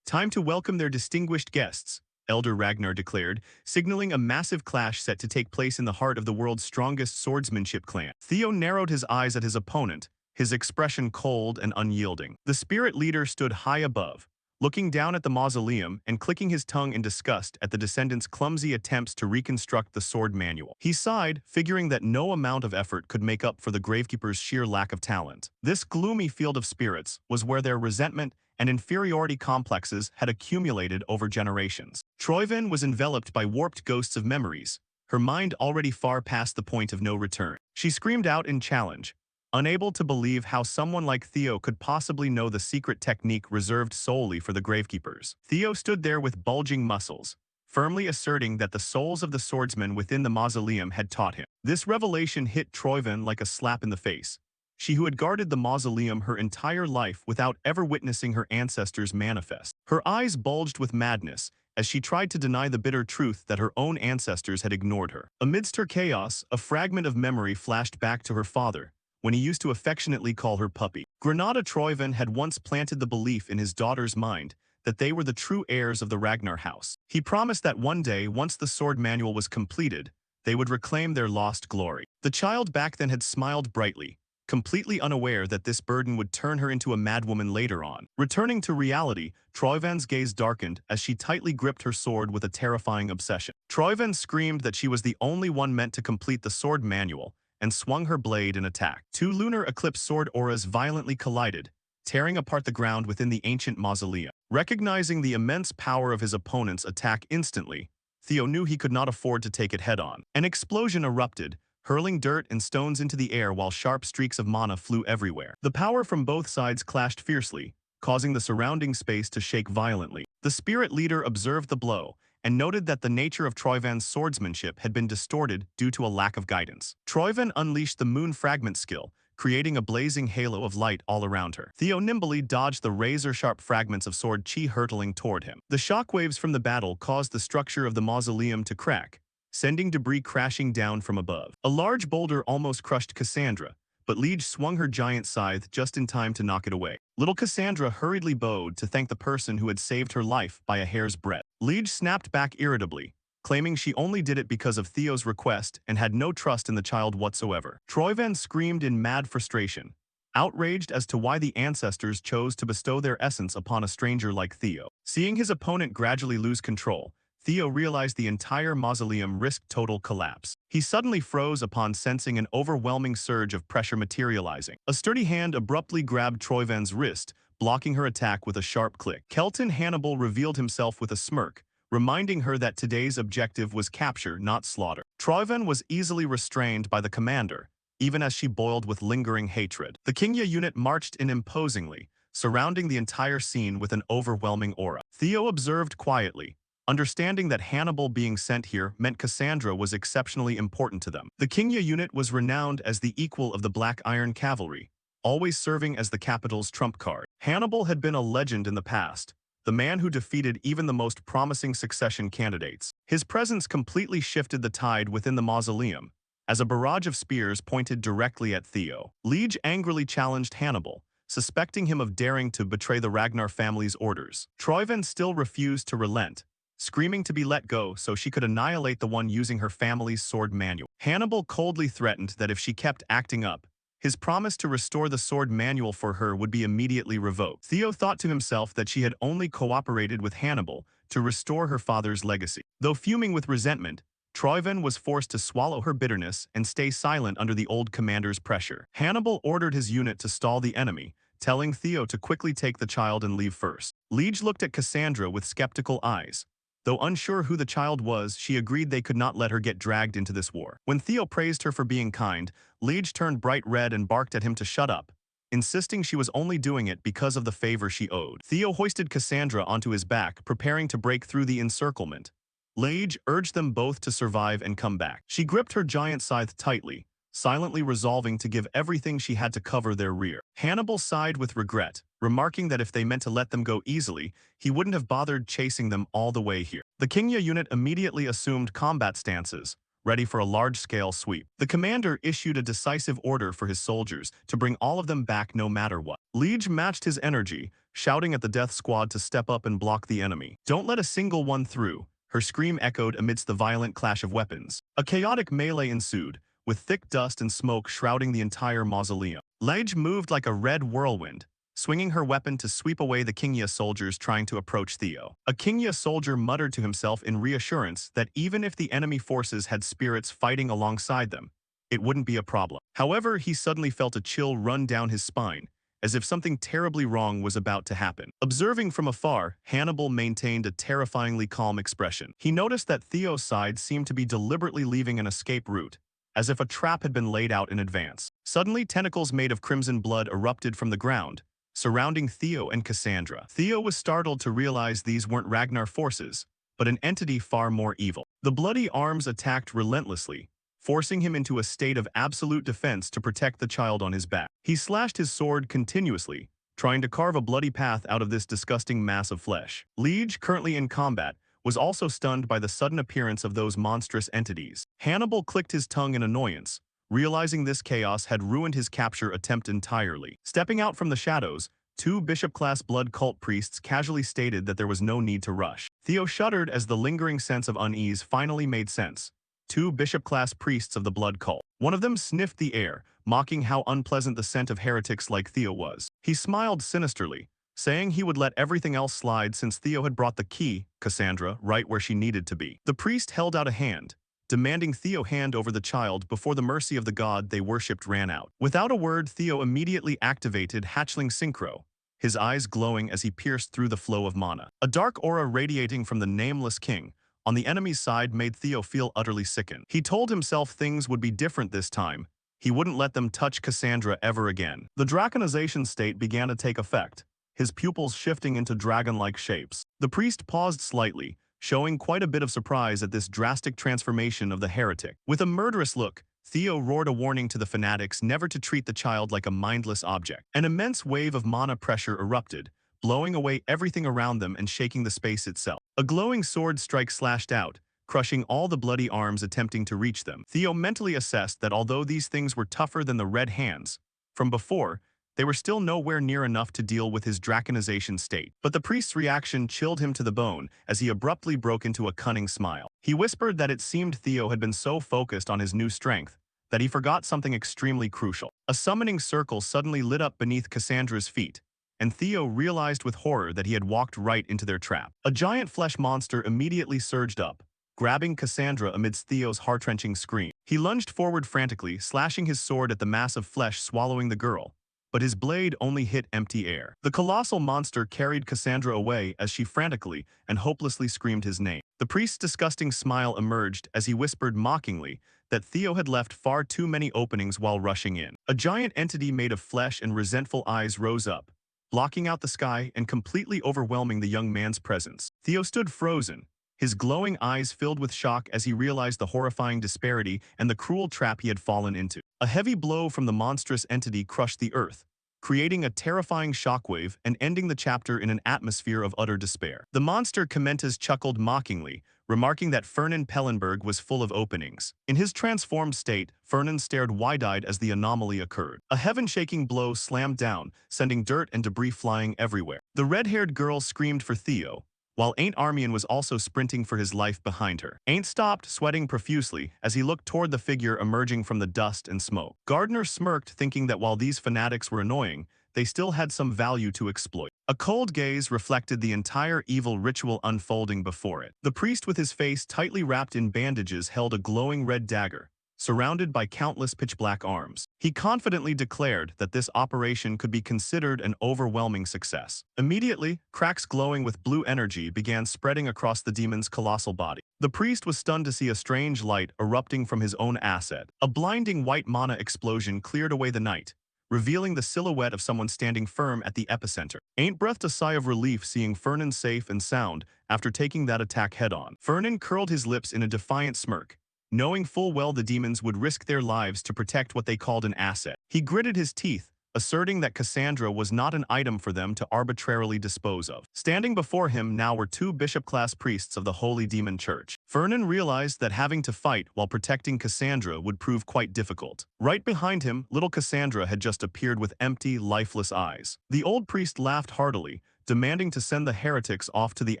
Time to welcome their distinguished guests, Elder Ragnar declared, signaling a massive clash set to take place in the heart of the world's strongest swordsmanship clan. Theo narrowed his eyes at his opponent, his expression cold and unyielding. The spirit leader stood high above, looking down at the mausoleum and clicking his tongue in disgust at the descendants' clumsy attempts to reconstruct the sword manual. He sighed, figuring that no amount of effort could make up for the gravekeeper's sheer lack of talent. This gloomy field of spirits was where their resentment and inferiority complexes had accumulated over generations. Troyven was enveloped by warped ghosts of memories, her mind already far past the point of no return. She screamed out in challenge, unable to believe how someone like Theo could possibly know the secret technique reserved solely for the gravekeepers. Theo stood there with bulging muscles, firmly asserting that the souls of the swordsmen within the mausoleum had taught him. This revelation hit Troyven like a slap in the face. She who had guarded the mausoleum her entire life without ever witnessing her ancestors manifest. Her eyes bulged with madness as she tried to deny the bitter truth that her own ancestors had ignored her. Amidst her chaos, a fragment of memory flashed back to her father, when he used to affectionately call her puppy. Granada Troyven had once planted the belief in his daughter's mind that they were the true heirs of the Ragnar house. He promised that one day, once the sword manual was completed, they would reclaim their lost glory. The child back then had smiled brightly, completely unaware that this burden would turn her into a madwoman later on. Returning to reality, Troyven's gaze darkened as she tightly gripped her sword with a terrifying obsession. Troyven screamed that she was the only one meant to complete the sword manual and swung her blade in attack. Two lunar eclipse sword auras violently collided, tearing apart the ground within the ancient mausoleum. Recognizing the immense power of his opponent's attack instantly, Theo knew he could not afford to take it head-on. An explosion erupted, hurling dirt and stones into the air while sharp streaks of mana flew everywhere. The power from both sides clashed fiercely, causing the surrounding space to shake violently. The spirit leader observed the blow and noted that the nature of Troyven's swordsmanship had been distorted due to a lack of guidance. Troyven unleashed the moon fragment skill, creating a blazing halo of light all around her. Theo nimbly dodged the razor-sharp fragments of sword chi hurtling toward him. The shockwaves from the battle caused the structure of the mausoleum to crack, sending debris crashing down from above. A large boulder almost crushed Cassandra, but Liege swung her giant scythe just in time to knock it away. Little Cassandra hurriedly bowed to thank the person who had saved her life by a hair's breadth. Liege snapped back irritably, claiming she only did it because of Theo's request and had no trust in the child whatsoever. Troyven screamed in mad frustration, outraged as to why the ancestors chose to bestow their essence upon a stranger like Theo. Seeing his opponent gradually lose control, Theo realized the entire mausoleum risked total collapse. He suddenly froze upon sensing an overwhelming surge of pressure materializing. A sturdy hand abruptly grabbed Troyven's wrist, blocking her attack with a sharp click. Kelton Hannibal revealed himself with a smirk, reminding her that today's objective was capture, not slaughter. Troyven was easily restrained by the commander, even as she boiled with lingering hatred. The Kingya unit marched in imposingly, surrounding the entire scene with an overwhelming aura. Theo observed quietly, understanding that Hannibal being sent here meant Cassandra was exceptionally important to them. The Kingya unit was renowned as the equal of the Black Iron Cavalry, always serving as the capital's trump card. Hannibal had been a legend in the past, the man who defeated even the most promising succession candidates. His presence completely shifted the tide within the mausoleum, as a barrage of spears pointed directly at Theo. Liege angrily challenged Hannibal, suspecting him of daring to betray the Ragnar family's orders. Troyven still refused to relent, screaming to be let go so she could annihilate the one using her family's sword manual. Hannibal coldly threatened that if she kept acting up, his promise to restore the sword manual for her would be immediately revoked. Theo thought to himself that she had only cooperated with Hannibal to restore her father's legacy. Though fuming with resentment, Troiven was forced to swallow her bitterness and stay silent under the old commander's pressure. Hannibal ordered his unit to stall the enemy, telling Theo to quickly take the child and leave first. Liege looked at Cassandra with skeptical eyes. Though unsure who the child was, she agreed they could not let her get dragged into this war. When Theo praised her for being kind, Liege turned bright red and barked at him to shut up, insisting she was only doing it because of the favor she owed. Theo hoisted Cassandra onto his back, preparing to break through the encirclement. Liege urged them both to survive and come back. She gripped her giant scythe tightly, silently resolving to give everything she had to cover their rear. Hannibal sighed with regret, remarking that if they meant to let them go easily, he wouldn't have bothered chasing them all the way here. The Kingya unit immediately assumed combat stances, ready for a large-scale sweep. The commander issued a decisive order for his soldiers to bring all of them back no matter what. Liege matched his energy, shouting at the death squad to step up and block the enemy. "Don't let a single one through," her scream echoed amidst the violent clash of weapons. A chaotic melee ensued, with thick dust and smoke shrouding the entire mausoleum. Liege moved like a red whirlwind, swinging her weapon to sweep away the Kingya soldiers trying to approach Theo. A Kingya soldier muttered to himself in reassurance that even if the enemy forces had spirits fighting alongside them, it wouldn't be a problem. However, he suddenly felt a chill run down his spine, as if something terribly wrong was about to happen. Observing from afar, Hannibal maintained a terrifyingly calm expression. He noticed that Theo's side seemed to be deliberately leaving an escape route, as if a trap had been laid out in advance. Suddenly, tentacles made of crimson blood erupted from the ground, surrounding Theo and Cassandra. Theo was startled to realize these weren't Ragnar forces, but an entity far more evil. The bloody arms attacked relentlessly, forcing him into a state of absolute defense to protect the child on his back. He slashed his sword continuously, trying to carve a bloody path out of this disgusting mass of flesh. Liege, currently in combat, was also stunned by the sudden appearance of those monstrous entities. Hannibal clicked his tongue in annoyance, realizing this chaos had ruined his capture attempt entirely. Stepping out from the shadows, two bishop-class blood cult priests casually stated that there was no need to rush. Theo shuddered as the lingering sense of unease finally made sense. Two bishop-class priests of the blood cult. One of them sniffed the air, mocking how unpleasant the scent of heretics like Theo was. He smiled sinisterly, saying he would let everything else slide since Theo had brought the key, Cassandra, right where she needed to be. The priest held out a hand, demanding Theo hand over the child before the mercy of the god they worshipped ran out. Without a word, Theo immediately activated Hatchling Synchro, his eyes glowing as he pierced through the flow of mana. A dark aura radiating from the nameless king on the enemy's side made Theo feel utterly sickened. He told himself things would be different this time. He wouldn't let them touch Cassandra ever again. The draconization state began to take effect, his pupils shifting into dragon-like shapes. The priest paused slightly, showing quite a bit of surprise at this drastic transformation of the heretic. With a murderous look, Theo roared a warning to the fanatics never to treat the child like a mindless object. An immense wave of mana pressure erupted, blowing away everything around them and shaking the space itself. A glowing sword strike slashed out, crushing all the bloody arms attempting to reach them. Theo mentally assessed that although these things were tougher than the red hands from before, they were still nowhere near enough to deal with his draconization state. But the priest's reaction chilled him to the bone as he abruptly broke into a cunning smile. He whispered that it seemed Theo had been so focused on his new strength that he forgot something extremely crucial. A summoning circle suddenly lit up beneath Cassandra's feet, and Theo realized with horror that he had walked right into their trap. A giant flesh monster immediately surged up, grabbing Cassandra amidst Theo's heart-wrenching scream. He lunged forward frantically, slashing his sword at the mass of flesh swallowing the girl, but his blade only hit empty air. The colossal monster carried Cassandra away as she frantically and hopelessly screamed his name. The priest's disgusting smile emerged as he whispered mockingly that Theo had left far too many openings while rushing in. A giant entity made of flesh and resentful eyes rose up, blocking out the sky and completely overwhelming the young man's presence. Theo stood frozen, his glowing eyes filled with shock as he realized the horrifying disparity and the cruel trap he had fallen into. A heavy blow from the monstrous entity crushed the earth, creating a terrifying shockwave and ending the chapter in an atmosphere of utter despair. The monster Commentas chuckled mockingly, remarking that Fernan Pellenberg was full of openings. In his transformed state, Fernan stared wide-eyed as the anomaly occurred. A heaven-shaking blow slammed down, sending dirt and debris flying everywhere. The red-haired girl screamed for Theo, while Ain't Armian was also sprinting for his life behind her. Ain't stopped, sweating profusely, as he looked toward the figure emerging from the dust and smoke. Gardner smirked, thinking that while these fanatics were annoying, they still had some value to exploit. A cold gaze reflected the entire evil ritual unfolding before it. The priest, with his face tightly wrapped in bandages, held a glowing red dagger, surrounded by countless pitch-black arms. He confidently declared that this operation could be considered an overwhelming success. Immediately, cracks glowing with blue energy began spreading across the demon's colossal body. The priest was stunned to see a strange light erupting from his own asset. A blinding white mana explosion cleared away the night, revealing the silhouette of someone standing firm at the epicenter. Ain't breathed a sigh of relief seeing Fernan safe and sound after taking that attack head-on. Fernan curled his lips in a defiant smirk, knowing full well the demons would risk their lives to protect what they called an asset. He gritted his teeth, asserting that Cassandra was not an item for them to arbitrarily dispose of. Standing before him now were two bishop-class priests of the Holy Demon Church. Fernan realized that having to fight while protecting Cassandra would prove quite difficult. Right behind him, little Cassandra had just appeared with empty, lifeless eyes. The old priest laughed heartily, demanding to send the heretics off to the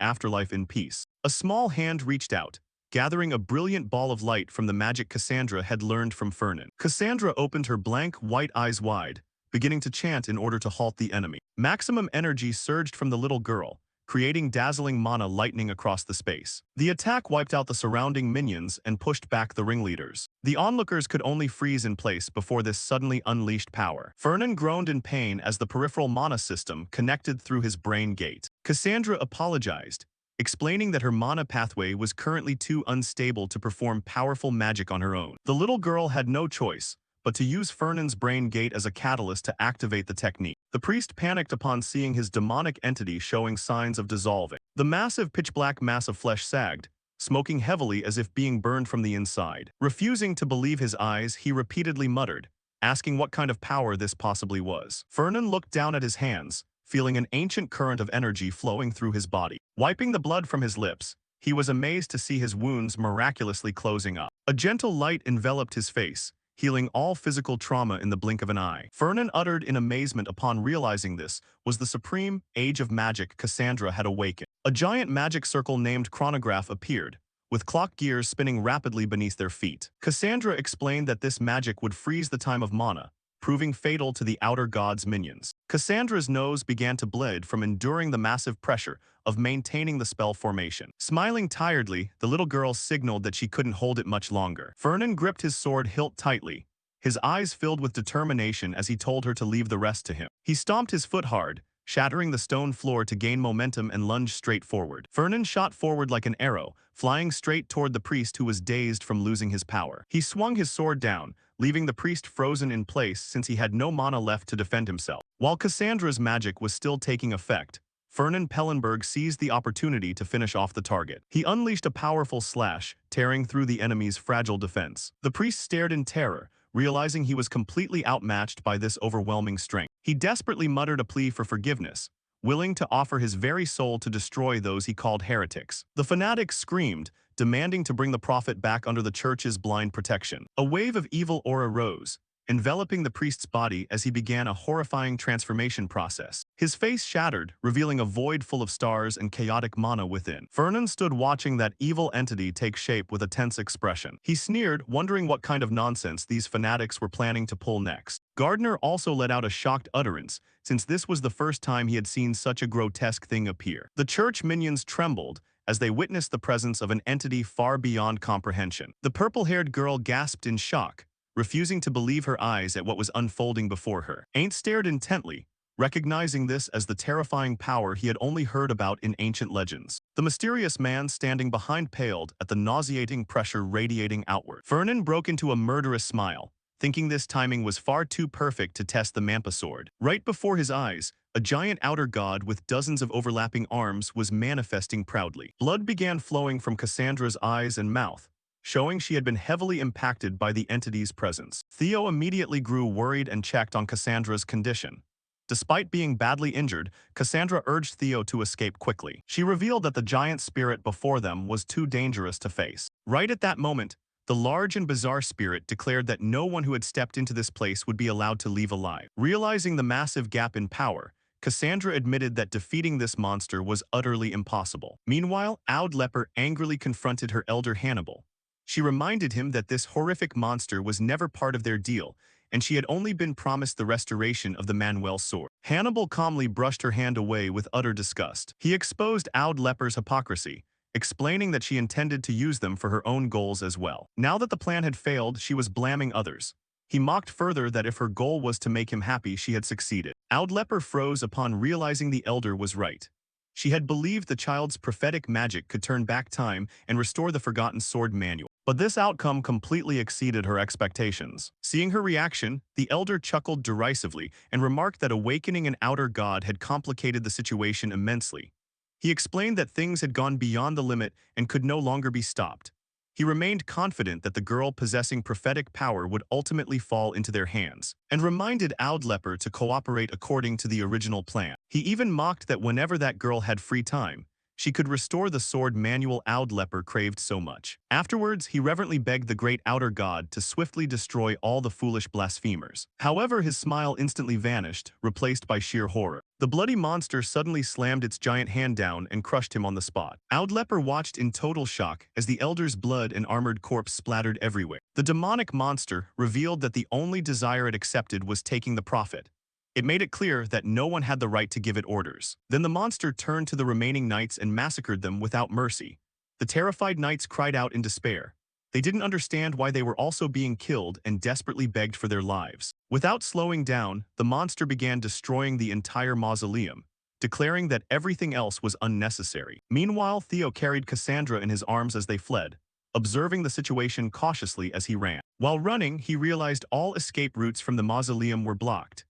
afterlife in peace. A small hand reached out, gathering a brilliant ball of light from the magic Cassandra had learned from Fernan. Cassandra opened her blank, white eyes wide, beginning to chant in order to halt the enemy. Maximum energy surged from the little girl, creating dazzling mana lightning across the space. The attack wiped out the surrounding minions and pushed back the ringleaders. The onlookers could only freeze in place before this suddenly unleashed power. Fernan groaned in pain as the peripheral mana system connected through his brain gate. Cassandra apologized, explaining that her mana pathway was currently too unstable to perform powerful magic on her own. The little girl had no choice but to use Fernan's brain gate as a catalyst to activate the technique. The priest panicked upon seeing his demonic entity showing signs of dissolving. The massive pitch-black mass of flesh sagged, smoking heavily as if being burned from the inside. Refusing to believe his eyes, he repeatedly muttered, asking what kind of power this possibly was. Fernan looked down at his hands, feeling an ancient current of energy flowing through his body. Wiping the blood from his lips, he was amazed to see his wounds miraculously closing up. A gentle light enveloped his face, healing all physical trauma in the blink of an eye. Fernan uttered in amazement upon realizing this was the supreme age of magic Cassandra had awakened. A giant magic circle named Chronograph appeared, with clock gears spinning rapidly beneath their feet. Cassandra explained that this magic would freeze the time of mana, proving fatal to the outer god's minions. Cassandra's nose began to bleed from enduring the massive pressure of maintaining the spell formation. Smiling tiredly, the little girl signaled that she couldn't hold it much longer. Fernan gripped his sword hilt tightly, his eyes filled with determination as he told her to leave the rest to him. He stomped his foot hard, shattering the stone floor to gain momentum and lunged straight forward. Fernan shot forward like an arrow, flying straight toward the priest who was dazed from losing his power. He swung his sword down, leaving the priest frozen in place since he had no mana left to defend himself. While Cassandra's magic was still taking effect, Fernan Pellenberg seized the opportunity to finish off the target. He unleashed a powerful slash, tearing through the enemy's fragile defense. The priest stared in terror, realizing he was completely outmatched by this overwhelming strength. He desperately muttered a plea for forgiveness, willing to offer his very soul to destroy those he called heretics. The fanatics screamed, demanding to bring the prophet back under the church's blind protection. A wave of evil aura rose, enveloping the priest's body as he began a horrifying transformation process. His face shattered, revealing a void full of stars and chaotic mana within. Fernan stood watching that evil entity take shape with a tense expression. He sneered, wondering what kind of nonsense these fanatics were planning to pull next. Gardner also let out a shocked utterance, since this was the first time he had seen such a grotesque thing appear. The church minions trembled as they witnessed the presence of an entity far beyond comprehension. The purple-haired girl gasped in shock, refusing to believe her eyes at what was unfolding before her. Ain't stared intently, recognizing this as the terrifying power he had only heard about in ancient legends. The mysterious man standing behind paled at the nauseating pressure radiating outward. Fernan broke into a murderous smile, thinking this timing was far too perfect to test the Mampa sword. Right before his eyes, a giant outer god with dozens of overlapping arms was manifesting proudly. Blood began flowing from Cassandra's eyes and mouth, showing she had been heavily impacted by the entity's presence. Theo immediately grew worried and checked on Cassandra's condition. Despite being badly injured, Cassandra urged Theo to escape quickly. She revealed that the giant spirit before them was too dangerous to face. Right at that moment, the large and bizarre spirit declared that no one who had stepped into this place would be allowed to leave alive. Realizing the massive gap in power, Cassandra admitted that defeating this monster was utterly impossible. Meanwhile, Oud Leper angrily confronted her elder Hannibal. She reminded him that this horrific monster was never part of their deal, and she had only been promised the restoration of the Manuel sword. Hannibal calmly brushed her hand away with utter disgust. He exposed Oud Leper's hypocrisy, explaining that she intended to use them for her own goals as well. Now that the plan had failed, she was blaming others. He mocked further that if her goal was to make him happy, she had succeeded. Oud Leper froze upon realizing the elder was right. She had believed the child's prophetic magic could turn back time and restore the forgotten sword manual. But this outcome completely exceeded her expectations. Seeing her reaction, the elder chuckled derisively and remarked that awakening an outer god had complicated the situation immensely. He explained that things had gone beyond the limit and could no longer be stopped. He remained confident that the girl possessing prophetic power would ultimately fall into their hands, and reminded Oud Leper to cooperate according to the original plan. He even mocked that whenever that girl had free time, she could restore the sword manual Oud Leper craved so much. Afterwards, he reverently begged the great outer god to swiftly destroy all the foolish blasphemers. However, his smile instantly vanished, replaced by sheer horror. The bloody monster suddenly slammed its giant hand down and crushed him on the spot. Oud Leper watched in total shock as the elder's blood and armored corpse splattered everywhere. The demonic monster revealed that the only desire it accepted was taking the profit. It made it clear that no one had the right to give it orders. Then the monster turned to the remaining knights and massacred them without mercy. The terrified knights cried out in despair. They didn't understand why they were also being killed and desperately begged for their lives. Without slowing down, the monster began destroying the entire mausoleum, declaring that everything else was unnecessary. Meanwhile, Theo carried Cassandra in his arms as they fled, observing the situation cautiously as he ran. While running, he realized all escape routes from the mausoleum were blocked.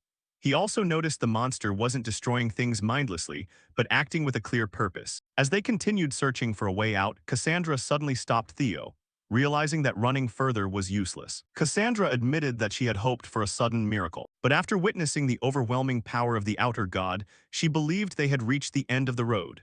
He also noticed the monster wasn't destroying things mindlessly, but acting with a clear purpose. As they continued searching for a way out, Cassandra suddenly stopped Theo, realizing that running further was useless. Cassandra admitted that she had hoped for a sudden miracle, but after witnessing the overwhelming power of the outer god, she believed they had reached the end of the road.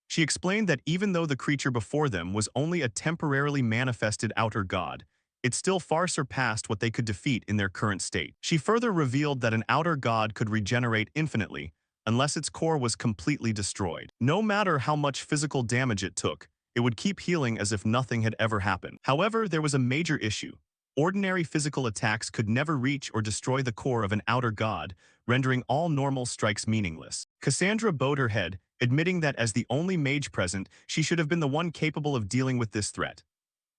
She explained that even though the creature before them was only a temporarily manifested outer god, it still far surpassed what they could defeat in their current state. She further revealed that an outer god could regenerate infinitely unless its core was completely destroyed. No matter how much physical damage it took, it would keep healing as if nothing had ever happened. However, there was a major issue. Ordinary physical attacks could never reach or destroy the core of an outer god, rendering all normal strikes meaningless. Cassandra bowed her head, admitting that as the only mage present, she should have been the one capable of dealing with this threat.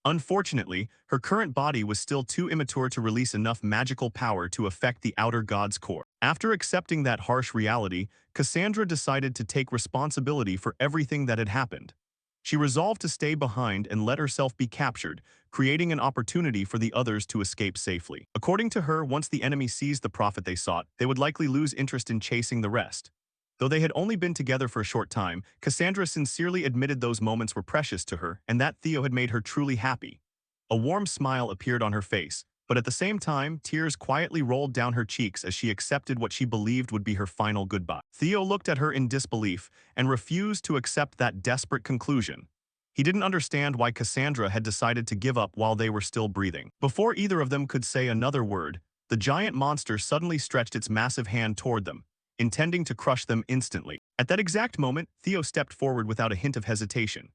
Unfortunately, her current body was still too immature to release enough magical power to affect the outer god's core. After accepting that harsh reality, Cassandra decided to take responsibility for everything that had happened. She resolved to stay behind and let herself be captured, creating an opportunity for the others to escape safely. According to her, once the enemy seized the profit they sought, they would likely lose interest in chasing the rest. Though they had only been together for a short time, Cassandra sincerely admitted those moments were precious to her and that Theo had made her truly happy. A warm smile appeared on her face, but at the same time, tears quietly rolled down her cheeks as she accepted what she believed would be her final goodbye. Theo looked at her in disbelief and refused to accept that desperate conclusion. He didn't understand why Cassandra had decided to give up while they were still breathing. Before either of them could say another word, the giant monster suddenly stretched its massive hand toward them, intending to crush them instantly. At that exact moment, Theo stepped forward without a hint of hesitation.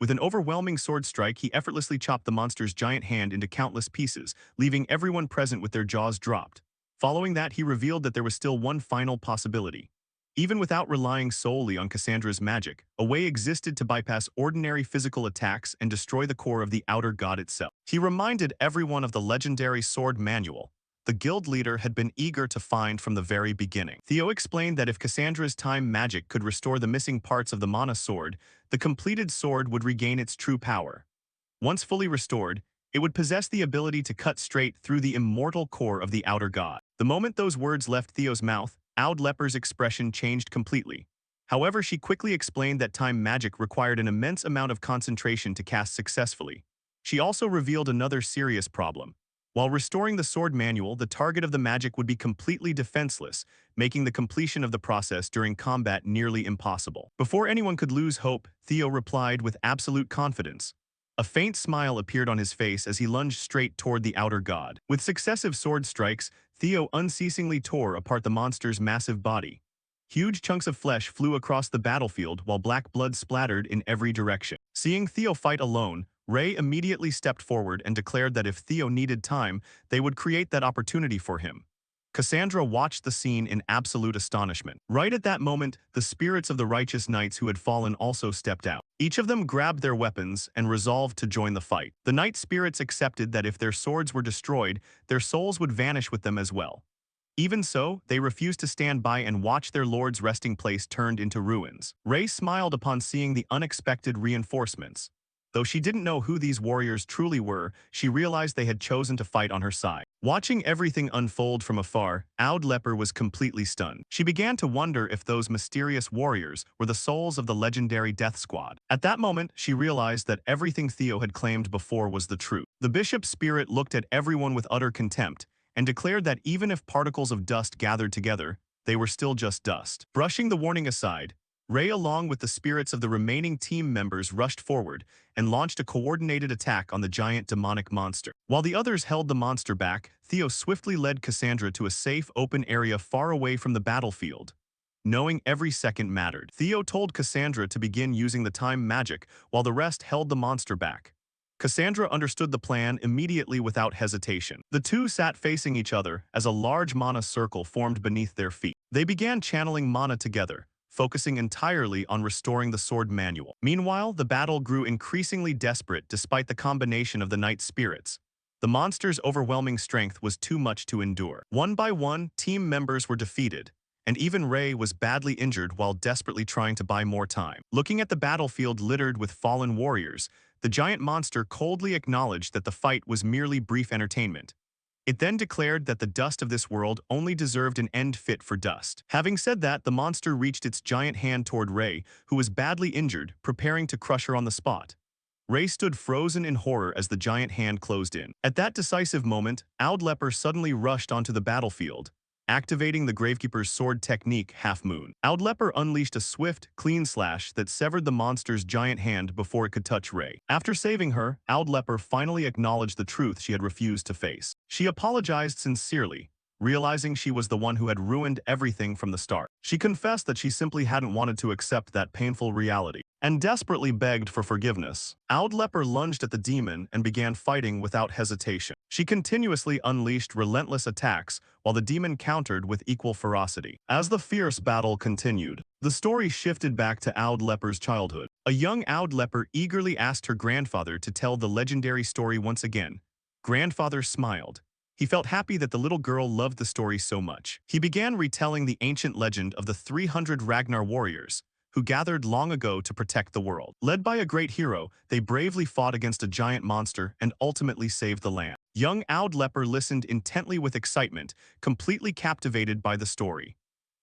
With an overwhelming sword strike, he effortlessly chopped the monster's giant hand into countless pieces, leaving everyone present with their jaws dropped. Following that, he revealed that there was still one final possibility. Even without relying solely on Cassandra's magic, a way existed to bypass ordinary physical attacks and destroy the core of the outer god itself. He reminded everyone of the legendary sword manual the guild leader had been eager to find from the very beginning. Theo explained that if Cassandra's time magic could restore the missing parts of the mana sword, the completed sword would regain its true power. Once fully restored, it would possess the ability to cut straight through the immortal core of the outer god. The moment those words left Theo's mouth, Oud Leper's expression changed completely. However, she quickly explained that time magic required an immense amount of concentration to cast successfully. She also revealed another serious problem. While restoring the sword manual, the target of the magic would be completely defenseless, making the completion of the process during combat nearly impossible. Before anyone could lose hope, Theo replied with absolute confidence. A faint smile appeared on his face as he lunged straight toward the outer god. With successive sword strikes, Theo unceasingly tore apart the monster's massive body. Huge chunks of flesh flew across the battlefield while black blood splattered in every direction. Seeing Theo fight alone, Ray immediately stepped forward and declared that if Theo needed time, they would create that opportunity for him. Cassandra watched the scene in absolute astonishment. Right at that moment, the spirits of the righteous knights who had fallen also stepped out. Each of them grabbed their weapons and resolved to join the fight. The knight spirits accepted that if their swords were destroyed, their souls would vanish with them as well. Even so, they refused to stand by and watch their lord's resting place turned into ruins. Ray smiled upon seeing the unexpected reinforcements. Though she didn't know who these warriors truly were, she realized they had chosen to fight on her side. Watching everything unfold from afar, Oud Leper was completely stunned. She began to wonder if those mysterious warriors were the souls of the legendary Death Squad. At that moment, she realized that everything Theo had claimed before was the truth. The bishop's spirit looked at everyone with utter contempt and declared that even if particles of dust gathered together, they were still just dust. Brushing the warning aside, Ray along with the spirits of the remaining team members rushed forward and launched a coordinated attack on the giant demonic monster. While the others held the monster back, Theo swiftly led Cassandra to a safe, open area far away from the battlefield. Knowing every second mattered, Theo told Cassandra to begin using the time magic while the rest held the monster back. Cassandra understood the plan immediately without hesitation. The two sat facing each other as a large mana circle formed beneath their feet. They began channeling mana together, focusing entirely on restoring the sword manual. Meanwhile, the battle grew increasingly desperate despite the combination of the night spirits. The monster's overwhelming strength was too much to endure. One by one, team members were defeated, and even Ray was badly injured while desperately trying to buy more time. Looking at the battlefield littered with fallen warriors, the giant monster coldly acknowledged that the fight was merely brief entertainment. It then declared that the dust of this world only deserved an end fit for dust. Having said that, the monster reached its giant hand toward Ray, who was badly injured, preparing to crush her on the spot. Ray stood frozen in horror as the giant hand closed in. At that decisive moment, Oud Leper suddenly rushed onto the battlefield, activating the Gravekeeper's sword technique, Half Moon. Oud Leper unleashed a swift, clean slash that severed the monster's giant hand before it could touch Ray. After saving her, Oud Leper finally acknowledged the truth she had refused to face. She apologized sincerely, realizing she was the one who had ruined everything from the start. She confessed that she simply hadn't wanted to accept that painful reality, and desperately begged for forgiveness. Oud Leper lunged at the demon and began fighting without hesitation. She continuously unleashed relentless attacks, while the demon countered with equal ferocity. As the fierce battle continued, the story shifted back to Oud Leper's childhood. A young Oud Leper eagerly asked her grandfather to tell the legendary story once again. Grandfather smiled. He felt happy that the little girl loved the story so much. He began retelling the ancient legend of the 300 Ragnar warriors, who gathered long ago to protect the world. Led by a great hero, they bravely fought against a giant monster and ultimately saved the land. Young Oud Leper listened intently with excitement, completely captivated by the story.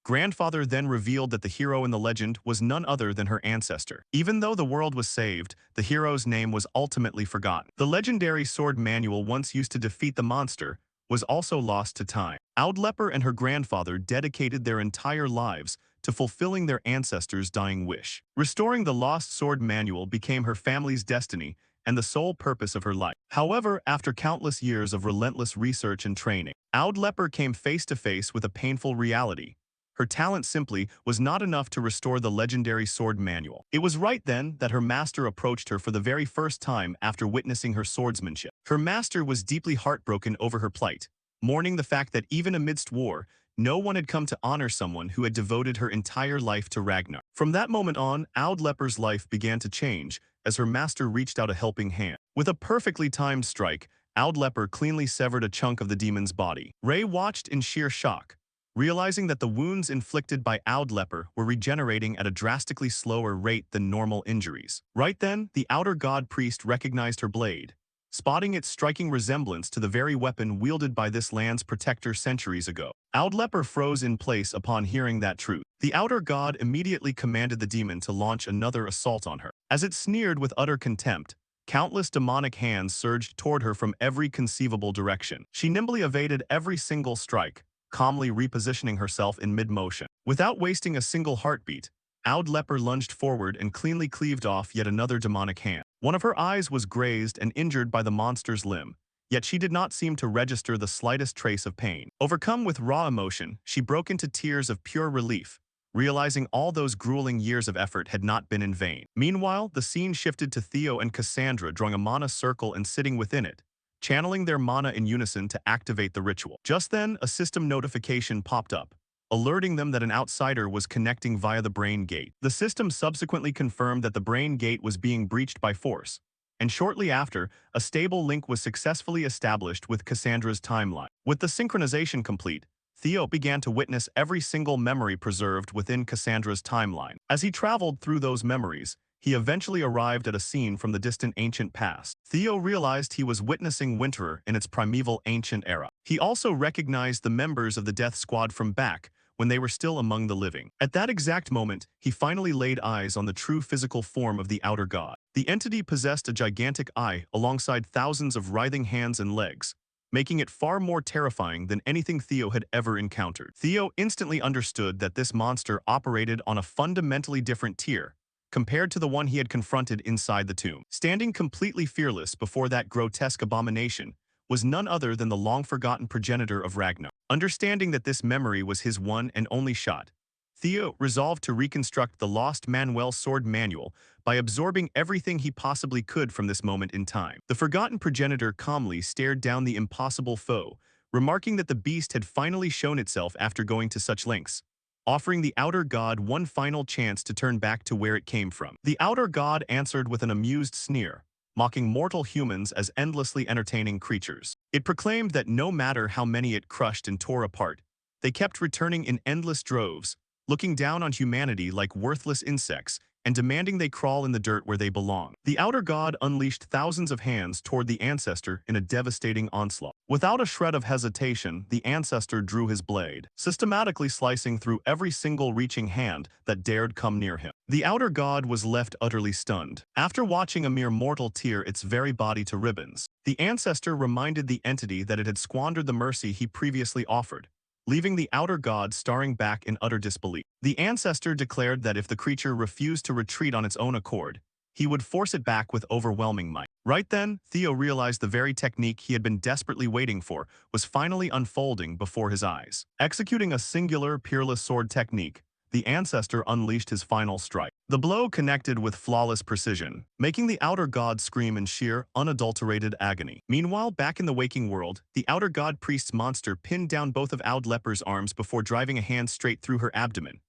Grandfather then revealed that the hero in the legend was none other than her ancestor. Even though the world was saved, the hero's name was ultimately forgotten. The legendary sword manual once used to defeat the monster was also lost to time. Oud Leper and her grandfather dedicated their entire lives to fulfilling their ancestors' dying wish. Restoring the lost sword manual became her family's destiny and the sole purpose of her life. However, after countless years of relentless research and training, Oud Leper came face to face with a painful reality. Her talent simply was not enough to restore the legendary sword manual. It was right then that her master approached her for the very first time after witnessing her swordsmanship. Her master was deeply heartbroken over her plight, mourning the fact that even amidst war, no one had come to honor someone who had devoted her entire life to Ragnar. From that moment on, Oud Leper's life began to change as her master reached out a helping hand. With a perfectly timed strike, Oud Leper cleanly severed a chunk of the demon's body. Ray watched in sheer shock, realizing that the wounds inflicted by Oud Leper were regenerating at a drastically slower rate than normal injuries. Right then, the outer god priest recognized her blade, spotting its striking resemblance to the very weapon wielded by this land's protector centuries ago. Oud Leper froze in place upon hearing that truth. The outer god immediately commanded the demon to launch another assault on her. As it sneered with utter contempt, countless demonic hands surged toward her from every conceivable direction. She nimbly evaded every single strike, calmly repositioning herself in mid-motion. Without wasting a single heartbeat, Oud Leper lunged forward and cleanly cleaved off yet another demonic hand. One of her eyes was grazed and injured by the monster's limb, yet she did not seem to register the slightest trace of pain. Overcome with raw emotion, she broke into tears of pure relief, realizing all those grueling years of effort had not been in vain. Meanwhile, the scene shifted to Theo and Cassandra drawing a mana circle and sitting within it, channeling their mana in unison to activate the ritual. Just then, a system notification popped up, alerting them that an outsider was connecting via the Brain Gate. The system subsequently confirmed that the Brain Gate was being breached by force, and shortly after, a stable link was successfully established with Cassandra's timeline. With the synchronization complete, Theo began to witness every single memory preserved within Cassandra's timeline. As he traveled through those memories, he eventually arrived at a scene from the distant ancient past. Theo realized he was witnessing Winterer in its primeval ancient era. He also recognized the members of the Death Squad from back when they were still among the living. At that exact moment, he finally laid eyes on the true physical form of the Outer God. The entity possessed a gigantic eye alongside thousands of writhing hands and legs, making it far more terrifying than anything Theo had ever encountered. Theo instantly understood that this monster operated on a fundamentally different tier compared to the one he had confronted inside the tomb. Standing completely fearless before that grotesque abomination was none other than the long-forgotten progenitor of Ragnar. Understanding that this memory was his one and only shot, Theo resolved to reconstruct the lost Manuel sword manual by absorbing everything he possibly could from this moment in time. The forgotten progenitor calmly stared down the impossible foe, remarking that the beast had finally shown itself after going to such lengths, offering the Outer God one final chance to turn back to where it came from. The Outer God answered with an amused sneer, mocking mortal humans as endlessly entertaining creatures. It proclaimed that no matter how many it crushed and tore apart, they kept returning in endless droves, looking down on humanity like worthless insects and demanding they crawl in the dirt where they belong. The Outer God unleashed thousands of hands toward the Ancestor in a devastating onslaught. Without a shred of hesitation, the Ancestor drew his blade, systematically slicing through every single reaching hand that dared come near him. The Outer God was left utterly stunned. After watching a mere mortal tear its very body to ribbons, the Ancestor reminded the entity that it had squandered the mercy he previously offered, leaving the Outer God staring back in utter disbelief. The Ancestor declared that if the creature refused to retreat on its own accord, he would force it back with overwhelming might. Right then, Theo realized the very technique he had been desperately waiting for was finally unfolding before his eyes. Executing a singular, peerless sword technique, the Ancestor unleashed his final strike. The blow connected with flawless precision, making the Outer God scream in sheer, unadulterated agony. Meanwhile, back in the waking world, the Outer God Priest's monster pinned down both of Leper's arms before driving a hand straight through her abdomen.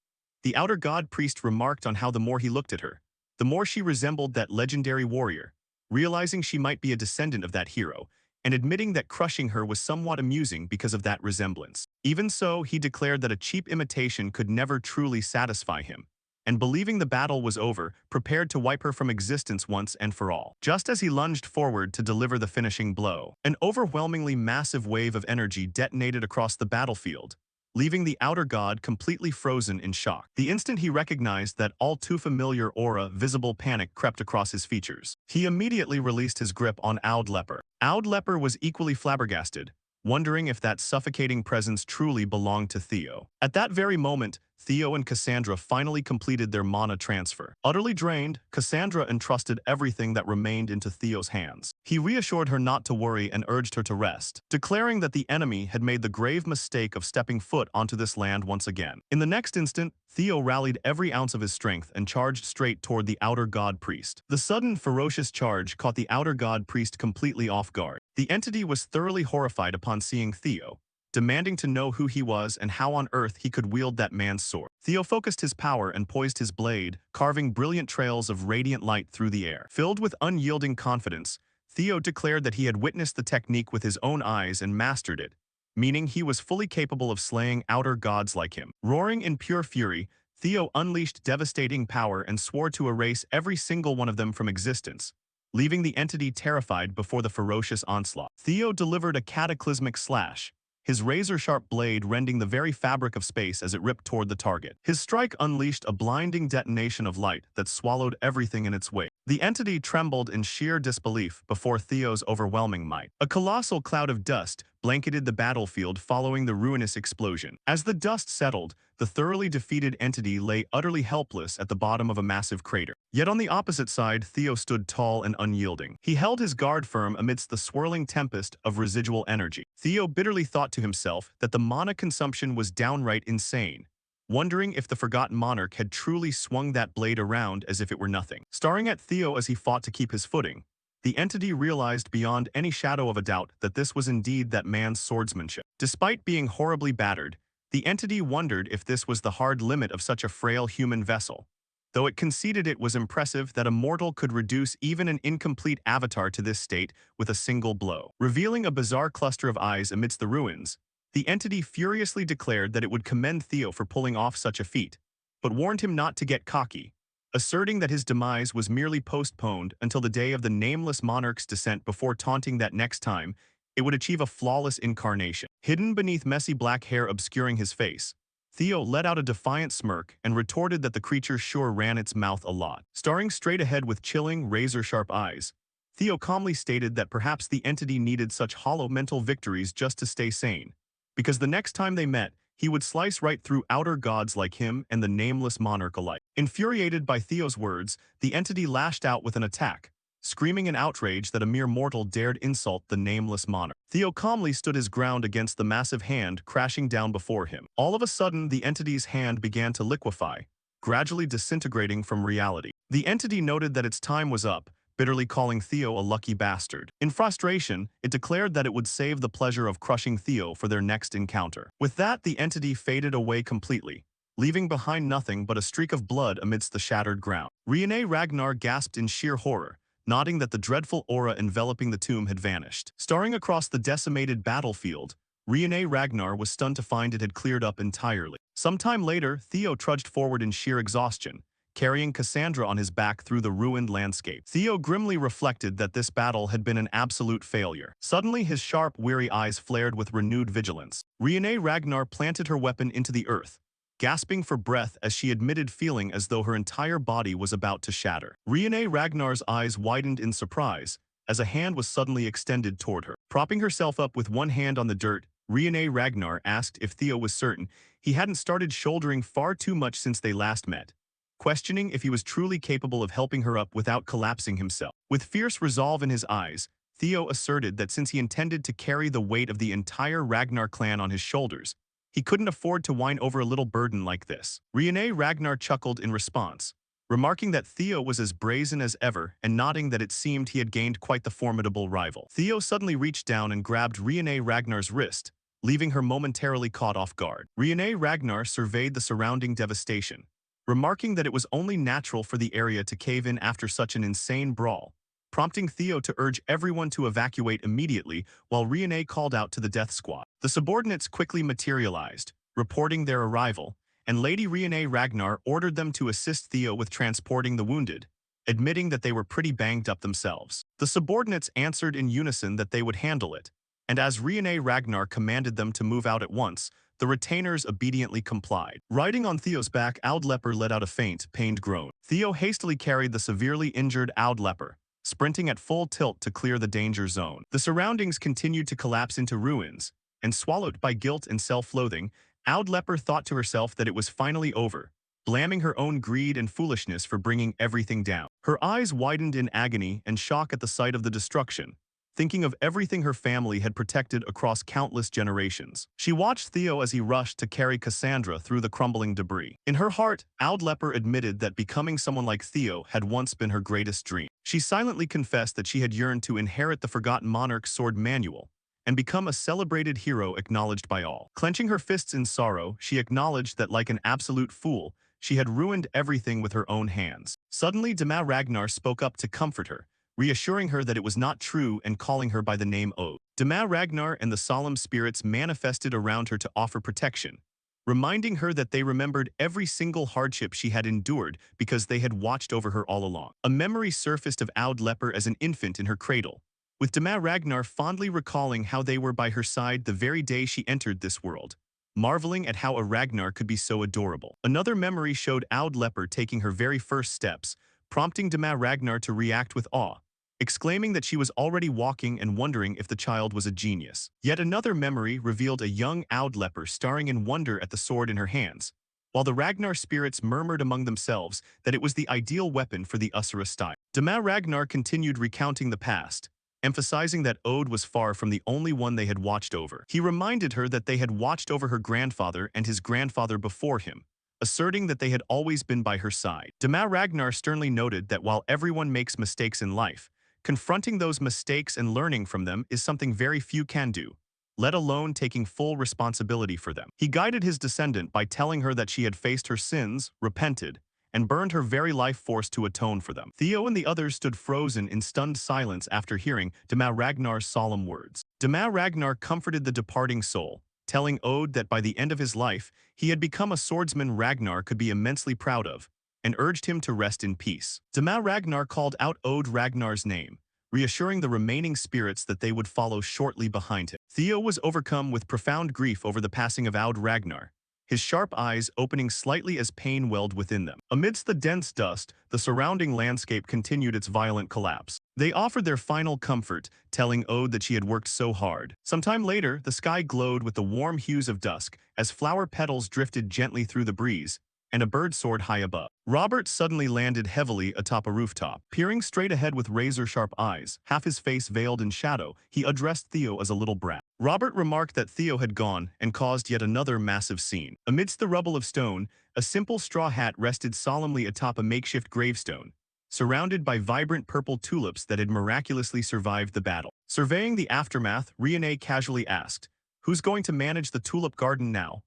The Outer God Priest remarked on how the more he looked at her, the more she resembled that legendary warrior, realizing she might be a descendant of that hero, and admitting that crushing her was somewhat amusing because of that resemblance. Even so, he declared that a cheap imitation could never truly satisfy him, and believing the battle was over, prepared to wipe her from existence once and for all. Just as he lunged forward to deliver the finishing blow, an overwhelmingly massive wave of energy detonated across the battlefield, leaving the Outer God completely frozen in shock. The instant he recognized that all too familiar aura, visible panic crept across his features. He immediately released his grip on Leper. Leper was equally flabbergasted, wondering if that suffocating presence truly belonged to Theo. At that very moment, Theo and Cassandra finally completed their mana transfer. Utterly drained, Cassandra entrusted everything that remained into Theo's hands. He reassured her not to worry and urged her to rest, declaring that the enemy had made the grave mistake of stepping foot onto this land once again. In the next instant, Theo rallied every ounce of his strength and charged straight toward the Outer God Priest. The sudden, ferocious charge caught the Outer God Priest completely off guard. The entity was thoroughly horrified upon seeing Theo, demanding to know who he was and how on earth he could wield that man's sword. Theo focused his power and poised his blade, carving brilliant trails of radiant light through the air. Filled with unyielding confidence, Theo declared that he had witnessed the technique with his own eyes and mastered it, meaning he was fully capable of slaying outer gods like him. Roaring in pure fury, Theo unleashed devastating power and swore to erase every single one of them from existence, leaving the entity terrified before the ferocious onslaught. Theo delivered a cataclysmic slash, his razor-sharp blade rending the very fabric of space as it ripped toward the target. His strike unleashed a blinding detonation of light that swallowed everything in its wake. The entity trembled in sheer disbelief before Theo's overwhelming might. A colossal cloud of dust blanketed the battlefield following the ruinous explosion. As the dust settled, the thoroughly defeated entity lay utterly helpless at the bottom of a massive crater. Yet on the opposite side, Theo stood tall and unyielding. He held his guard firm amidst the swirling tempest of residual energy. Theo bitterly thought to himself that the mana consumption was downright insane, wondering if the forgotten monarch had truly swung that blade around as if it were nothing. Staring at Theo as he fought to keep his footing, the entity realized beyond any shadow of a doubt that this was indeed that man's swordsmanship. Despite being horribly battered, the entity wondered if this was the hard limit of such a frail human vessel, though it conceded it was impressive that a mortal could reduce even an incomplete avatar to this state with a single blow. Revealing a bizarre cluster of eyes amidst the ruins, the entity furiously declared that it would commend Theo for pulling off such a feat, but warned him not to get cocky, asserting that his demise was merely postponed until the day of the nameless monarch's descent before taunting that next time, it would achieve a flawless incarnation. Hidden beneath messy black hair obscuring his face, Theo let out a defiant smirk and retorted that the creature sure ran its mouth a lot. Staring straight ahead with chilling, razor-sharp eyes, Theo calmly stated that perhaps the entity needed such hollow mental victories just to stay sane, because the next time they met, he would slice right through outer gods like him and the nameless monarch alike. Infuriated by Theo's words, the entity lashed out with an attack, screaming in outrage that a mere mortal dared insult the nameless monarch. Theo calmly stood his ground against the massive hand crashing down before him. All of a sudden, the entity's hand began to liquefy, gradually disintegrating from reality. The entity noted that its time was up, bitterly calling Theo a lucky bastard. In frustration, it declared that it would save the pleasure of crushing Theo for their next encounter. With that, the entity faded away completely, leaving behind nothing but a streak of blood amidst the shattered ground. Riene Ragnar gasped in sheer horror, nodding that the dreadful aura enveloping the tomb had vanished. Staring across the decimated battlefield, Riene Ragnar was stunned to find it had cleared up entirely. Sometime later, Theo trudged forward in sheer exhaustion, carrying Cassandra on his back through the ruined landscape. Theo grimly reflected that this battle had been an absolute failure. Suddenly, his sharp, weary eyes flared with renewed vigilance. Riene Ragnar planted her weapon into the earth, gasping for breath as she admitted feeling as though her entire body was about to shatter. Riene Ragnar's eyes widened in surprise as a hand was suddenly extended toward her. Propping herself up with one hand on the dirt, Riene Ragnar asked if Theo was certain he hadn't started shouldering far too much since they last met, questioning if he was truly capable of helping her up without collapsing himself. With fierce resolve in his eyes, Theo asserted that since he intended to carry the weight of the entire Ragnar clan on his shoulders, he couldn't afford to whine over a little burden like this. Riene Ragnar chuckled in response, remarking that Theo was as brazen as ever and nodding that it seemed he had gained quite the formidable rival. Theo suddenly reached down and grabbed Riene Ragnar's wrist, leaving her momentarily caught off guard. Riene Ragnar surveyed the surrounding devastation, remarking that it was only natural for the area to cave in after such an insane brawl, prompting Theo to urge everyone to evacuate immediately while Riene called out to the death squad. The subordinates quickly materialized, reporting their arrival, and Lady Riene Ragnar ordered them to assist Theo with transporting the wounded, admitting that they were pretty banged up themselves. The subordinates answered in unison that they would handle it, and as Riene Ragnar commanded them to move out at once, the retainers obediently complied. Riding on Theo's back, Leper let out a faint, pained groan. Theo hastily carried the severely injured Leper, sprinting at full tilt to clear the danger zone. The surroundings continued to collapse into ruins, and swallowed by guilt and self-loathing, Leper thought to herself that it was finally over, blaming her own greed and foolishness for bringing everything down. Her eyes widened in agony and shock at the sight of the destruction, thinking of everything her family had protected across countless generations. She watched Theo as he rushed to carry Cassandra through the crumbling debris. In her heart, Leper admitted that becoming someone like Theo had once been her greatest dream. She silently confessed that she had yearned to inherit the forgotten monarch's sword manual and become a celebrated hero acknowledged by all. Clenching her fists in sorrow, she acknowledged that like an absolute fool, she had ruined everything with her own hands. Suddenly, Dama Ragnar spoke up to comfort her, reassuring her that it was not true and calling her by the name Ode. Dama Ragnar and the solemn spirits manifested around her to offer protection, reminding her that they remembered every single hardship she had endured because they had watched over her all along. A memory surfaced of Aud Leper as an infant in her cradle, with Dama Ragnar fondly recalling how they were by her side the very day she entered this world, marveling at how a Ragnar could be so adorable. Another memory showed Aud Leper taking her very first steps, prompting Dama Ragnar to react with awe, exclaiming that she was already walking and wondering if the child was a genius. Yet another memory revealed a young Aud Leper staring in wonder at the sword in her hands, while the Ragnar spirits murmured among themselves that it was the ideal weapon for the Asura style. Dama Ragnar continued recounting the past, emphasizing that Ode was far from the only one they had watched over. He reminded her that they had watched over her grandfather and his grandfather before him, asserting that they had always been by her side. Dama Ragnar sternly noted that while everyone makes mistakes in life, confronting those mistakes and learning from them is something very few can do, let alone taking full responsibility for them. He guided his descendant by telling her that she had faced her sins, repented, and burned her very life force to atone for them. Theo and the others stood frozen in stunned silence after hearing Dama Ragnar's solemn words. Dama Ragnar comforted the departing soul, telling Ode that by the end of his life, he had become a swordsman Ragnar could be immensely proud of, and urged him to rest in peace. Dama Ragnar called out Ode Ragnar's name, reassuring the remaining spirits that they would follow shortly behind him. Theo was overcome with profound grief over the passing of Aud Ragnar, his sharp eyes opening slightly as pain welled within them. Amidst the dense dust, the surrounding landscape continued its violent collapse. They offered their final comfort, telling Ode that she had worked so hard. Sometime later, the sky glowed with the warm hues of dusk as flower petals drifted gently through the breeze, and a bird soared high above. Robert suddenly landed heavily atop a rooftop. Peering straight ahead with razor-sharp eyes, half his face veiled in shadow, he addressed Theo as a little brat. Robert remarked that Theo had gone and caused yet another massive scene. Amidst the rubble of stone, a simple straw hat rested solemnly atop a makeshift gravestone, surrounded by vibrant purple tulips that had miraculously survived the battle. Surveying the aftermath, Riene casually asked, "Who's going to manage the tulip garden now?"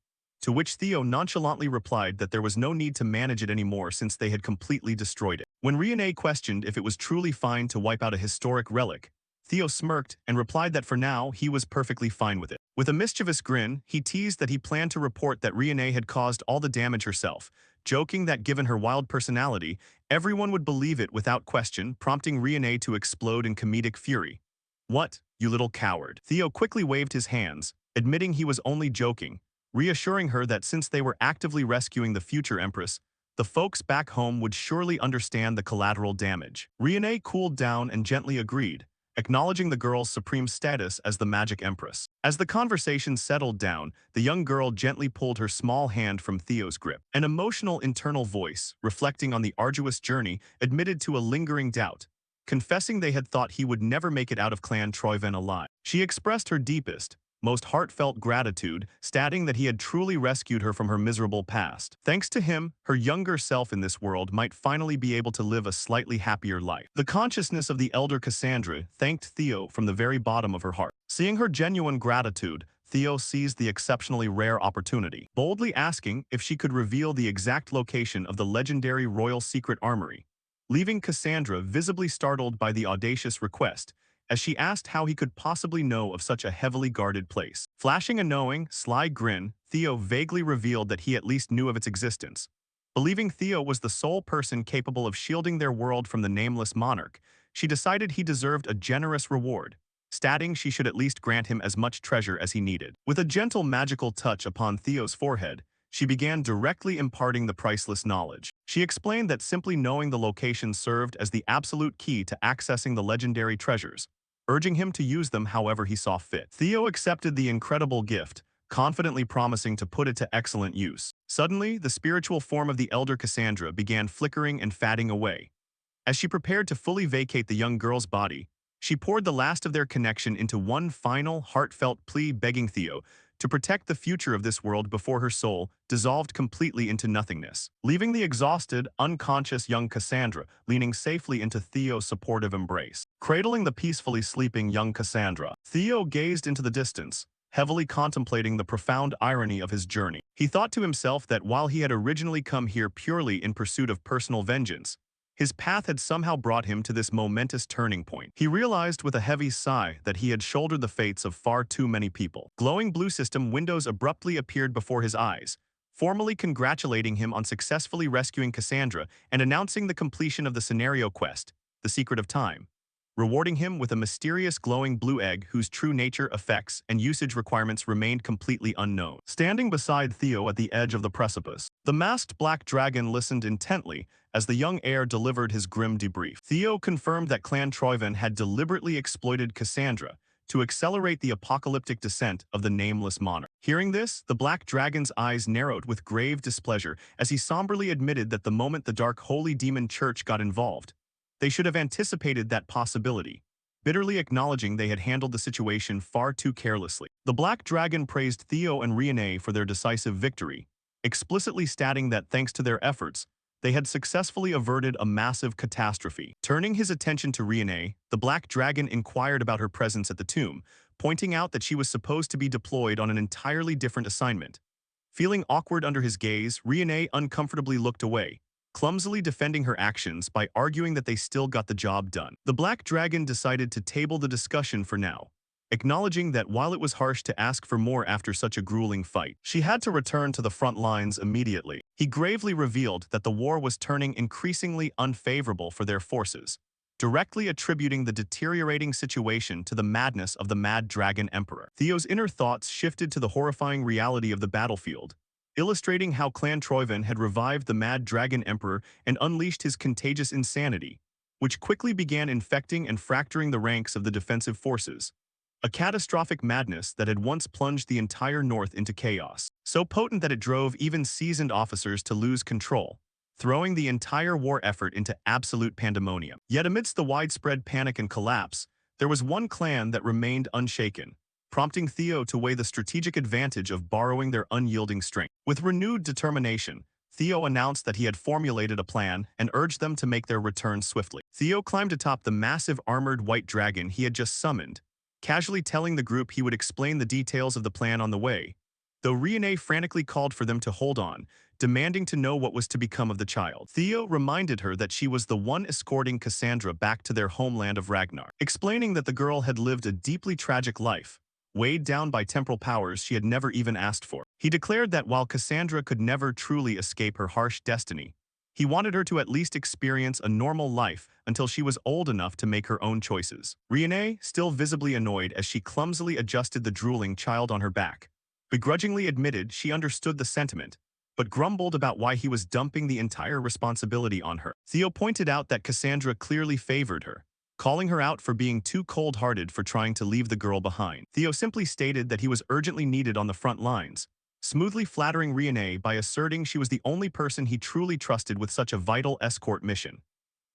To which Theo nonchalantly replied that there was no need to manage it anymore since they had completely destroyed it. When Riene questioned if it was truly fine to wipe out a historic relic, Theo smirked and replied that for now he was perfectly fine with it. With a mischievous grin, he teased that he planned to report that Riene had caused all the damage herself, joking that given her wild personality, everyone would believe it without question, prompting Riene to explode in comedic fury. "What, you little coward?" Theo quickly waved his hands, admitting he was only joking, reassuring her that since they were actively rescuing the future Empress, the folks back home would surely understand the collateral damage. Riene cooled down and gently agreed, acknowledging the girl's supreme status as the Magic Empress. As the conversation settled down, the young girl gently pulled her small hand from Theo's grip. An emotional internal voice, reflecting on the arduous journey, admitted to a lingering doubt, confessing they had thought he would never make it out of Clan Troyven alive. She expressed her deepest, most heartfelt gratitude, stating that he had truly rescued her from her miserable past. Thanks to him, her younger self in this world might finally be able to live a slightly happier life. The consciousness of the elder Cassandra thanked Theo from the very bottom of her heart. Seeing her genuine gratitude, Theo seized the exceptionally rare opportunity, boldly asking if she could reveal the exact location of the legendary royal secret armory, leaving Cassandra visibly startled by the audacious request, as she asked how he could possibly know of such a heavily guarded place. Flashing a knowing, sly grin, Theo vaguely revealed that he at least knew of its existence. Believing Theo was the sole person capable of shielding their world from the nameless monarch, she decided he deserved a generous reward, stating she should at least grant him as much treasure as he needed. With a gentle magical touch upon Theo's forehead, she began directly imparting the priceless knowledge. She explained that simply knowing the location served as the absolute key to accessing the legendary treasures, urging him to use them however he saw fit. Theo accepted the incredible gift, confidently promising to put it to excellent use. Suddenly, the spiritual form of the elder Cassandra began flickering and fading away. As she prepared to fully vacate the young girl's body, she poured the last of their connection into one final, heartfelt plea, begging Theo to protect the future of this world before her soul dissolved completely into nothingness, leaving the exhausted, unconscious young Cassandra leaning safely into Theo's supportive embrace. Cradling the peacefully sleeping young Cassandra, Theo gazed into the distance, heavily contemplating the profound irony of his journey. He thought to himself that while he had originally come here purely in pursuit of personal vengeance, his path had somehow brought him to this momentous turning point. He realized with a heavy sigh that he had shouldered the fates of far too many people. Glowing blue system windows abruptly appeared before his eyes, formally congratulating him on successfully rescuing Cassandra and announcing the completion of the scenario quest, The Secret of Time, rewarding him with a mysterious glowing blue egg whose true nature, effects, and usage requirements remained completely unknown. Standing beside Theo at the edge of the precipice, the masked black dragon listened intently as the young heir delivered his grim debrief. Theo confirmed that Clan Troyven had deliberately exploited Cassandra to accelerate the apocalyptic descent of the nameless monarch. Hearing this, the black dragon's eyes narrowed with grave displeasure as he somberly admitted that the moment the dark holy demon church got involved, they should have anticipated that possibility, bitterly acknowledging they had handled the situation far too carelessly. The Black Dragon praised Theo and Riene for their decisive victory, explicitly stating that thanks to their efforts, they had successfully averted a massive catastrophe. Turning his attention to Riene, the Black Dragon inquired about her presence at the tomb, pointing out that she was supposed to be deployed on an entirely different assignment. Feeling awkward under his gaze, Riene uncomfortably looked away, clumsily defending her actions by arguing that they still got the job done. The Black Dragon decided to table the discussion for now, acknowledging that while it was harsh to ask for more after such a grueling fight, she had to return to the front lines immediately. He gravely revealed that the war was turning increasingly unfavorable for their forces, directly attributing the deteriorating situation to the madness of the Mad Dragon Emperor. Theo's inner thoughts shifted to the horrifying reality of the battlefield, illustrating how Clan Troyven had revived the Mad Dragon Emperor and unleashed his contagious insanity, which quickly began infecting and fracturing the ranks of the defensive forces. A catastrophic madness that had once plunged the entire North into chaos, so potent that it drove even seasoned officers to lose control, throwing the entire war effort into absolute pandemonium. Yet amidst the widespread panic and collapse, there was one clan that remained unshaken, prompting Theo to weigh the strategic advantage of borrowing their unyielding strength. With renewed determination, Theo announced that he had formulated a plan and urged them to make their return swiftly. Theo climbed atop the massive armored white dragon he had just summoned, casually telling the group he would explain the details of the plan on the way, though Riene frantically called for them to hold on, demanding to know what was to become of the child. Theo reminded her that she was the one escorting Cassandra back to their homeland of Ragnar, explaining that the girl had lived a deeply tragic life, weighed down by temporal powers she had never even asked for. He declared that while Cassandra could never truly escape her harsh destiny, he wanted her to at least experience a normal life until she was old enough to make her own choices. Riene, still visibly annoyed as she clumsily adjusted the drooling child on her back, begrudgingly admitted she understood the sentiment, but grumbled about why he was dumping the entire responsibility on her. Theo pointed out that Cassandra clearly favored her, calling her out for being too cold-hearted for trying to leave the girl behind. Theo simply stated that he was urgently needed on the front lines, smoothly flattering Riene by asserting she was the only person he truly trusted with such a vital escort mission.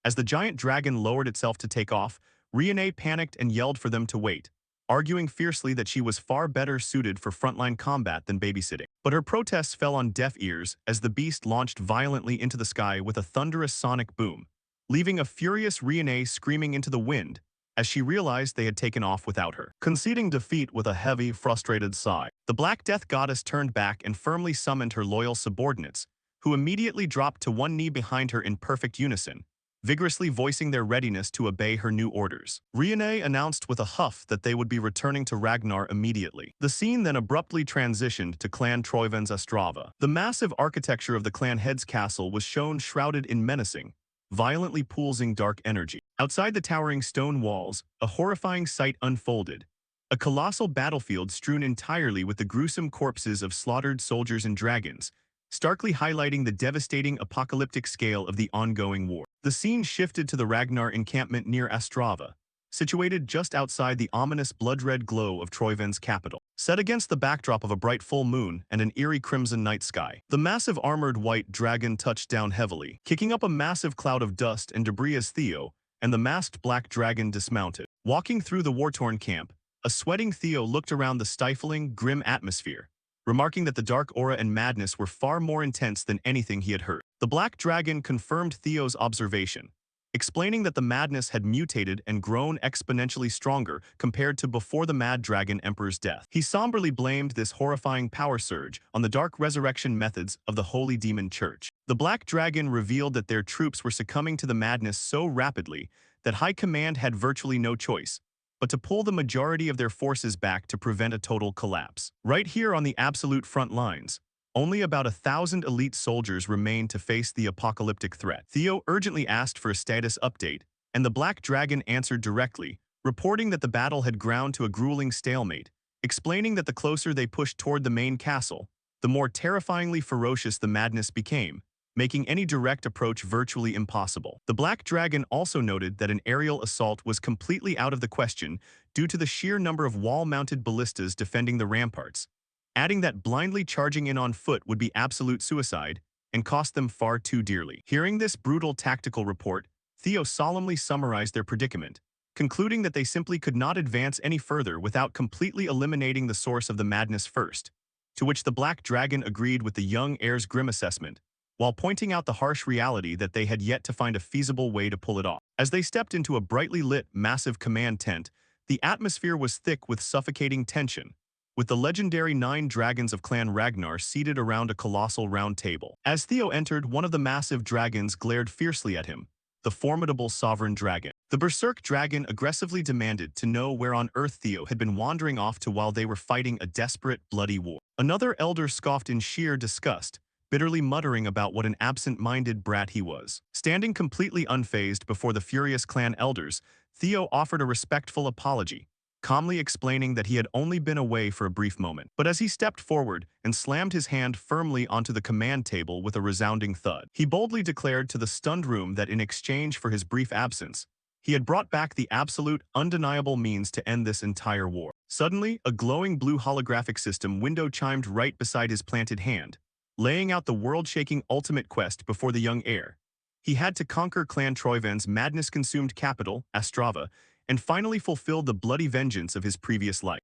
As the giant dragon lowered itself to take off, Riene panicked and yelled for them to wait, arguing fiercely that she was far better suited for frontline combat than babysitting. But her protests fell on deaf ears as the beast launched violently into the sky with a thunderous sonic boom, leaving a furious Riene screaming into the wind as she realized they had taken off without her. Conceding defeat with a heavy, frustrated sigh, the Black Death Goddess turned back and firmly summoned her loyal subordinates, who immediately dropped to one knee behind her in perfect unison, vigorously voicing their readiness to obey her new orders. Riene announced with a huff that they would be returning to Ragnar immediately. The scene then abruptly transitioned to Clan Troyven's Astrava. The massive architecture of the clan head's castle was shown shrouded in menacing, violently pulsing dark energy. Outside the towering stone walls, a horrifying sight unfolded. A colossal battlefield strewn entirely with the gruesome corpses of slaughtered soldiers and dragons, starkly highlighting the devastating apocalyptic scale of the ongoing war. The scene shifted to the Ragnar encampment near Astrava, situated just outside the ominous blood-red glow of Troyven's capital. Set against the backdrop of a bright full moon and an eerie crimson night sky, the massive armored white dragon touched down heavily, kicking up a massive cloud of dust and debris as Theo and the masked black dragon dismounted. Walking through the war-torn camp, a sweating Theo looked around the stifling, grim atmosphere, remarking that the dark aura and madness were far more intense than anything he had heard. The black dragon confirmed Theo's observation, explaining that the madness had mutated and grown exponentially stronger compared to before the Mad Dragon Emperor's death. He somberly blamed this horrifying power surge on the dark resurrection methods of the Holy Demon Church. The Black Dragon revealed that their troops were succumbing to the madness so rapidly that High Command had virtually no choice but to pull the majority of their forces back to prevent a total collapse. Right here on the absolute front lines, only about 1,000 elite soldiers remained to face the apocalyptic threat. Theo urgently asked for a status update, and the Black Dragon answered directly, reporting that the battle had ground to a grueling stalemate, explaining that the closer they pushed toward the main castle, the more terrifyingly ferocious the madness became, making any direct approach virtually impossible. The Black Dragon also noted that an aerial assault was completely out of the question due to the sheer number of wall-mounted ballistas defending the ramparts, adding that blindly charging in on foot would be absolute suicide and cost them far too dearly. Hearing this brutal tactical report, Theo solemnly summarized their predicament, concluding that they simply could not advance any further without completely eliminating the source of the madness first, to which the Black Dragon agreed with the young heir's grim assessment, while pointing out the harsh reality that they had yet to find a feasible way to pull it off. As they stepped into a brightly lit, massive command tent, the atmosphere was thick with suffocating tension, with the legendary 9 dragons of Clan Ragnar seated around a colossal round table. As Theo entered, one of the massive dragons glared fiercely at him, the formidable sovereign dragon. The berserk dragon aggressively demanded to know where on earth Theo had been wandering off to while they were fighting a desperate, bloody war. Another elder scoffed in sheer disgust, bitterly muttering about what an absent-minded brat he was. Standing completely unfazed before the furious clan elders, Theo offered a respectful apology, calmly explaining that he had only been away for a brief moment. But as he stepped forward and slammed his hand firmly onto the command table with a resounding thud, he boldly declared to the stunned room that in exchange for his brief absence, he had brought back the absolute, undeniable means to end this entire war. Suddenly, a glowing blue holographic system window chimed right beside his planted hand, laying out the world-shaking ultimate quest before the young heir. He had to conquer Clan Troyvan's madness-consumed capital, Astrava, and finally fulfill the bloody vengeance of his previous life.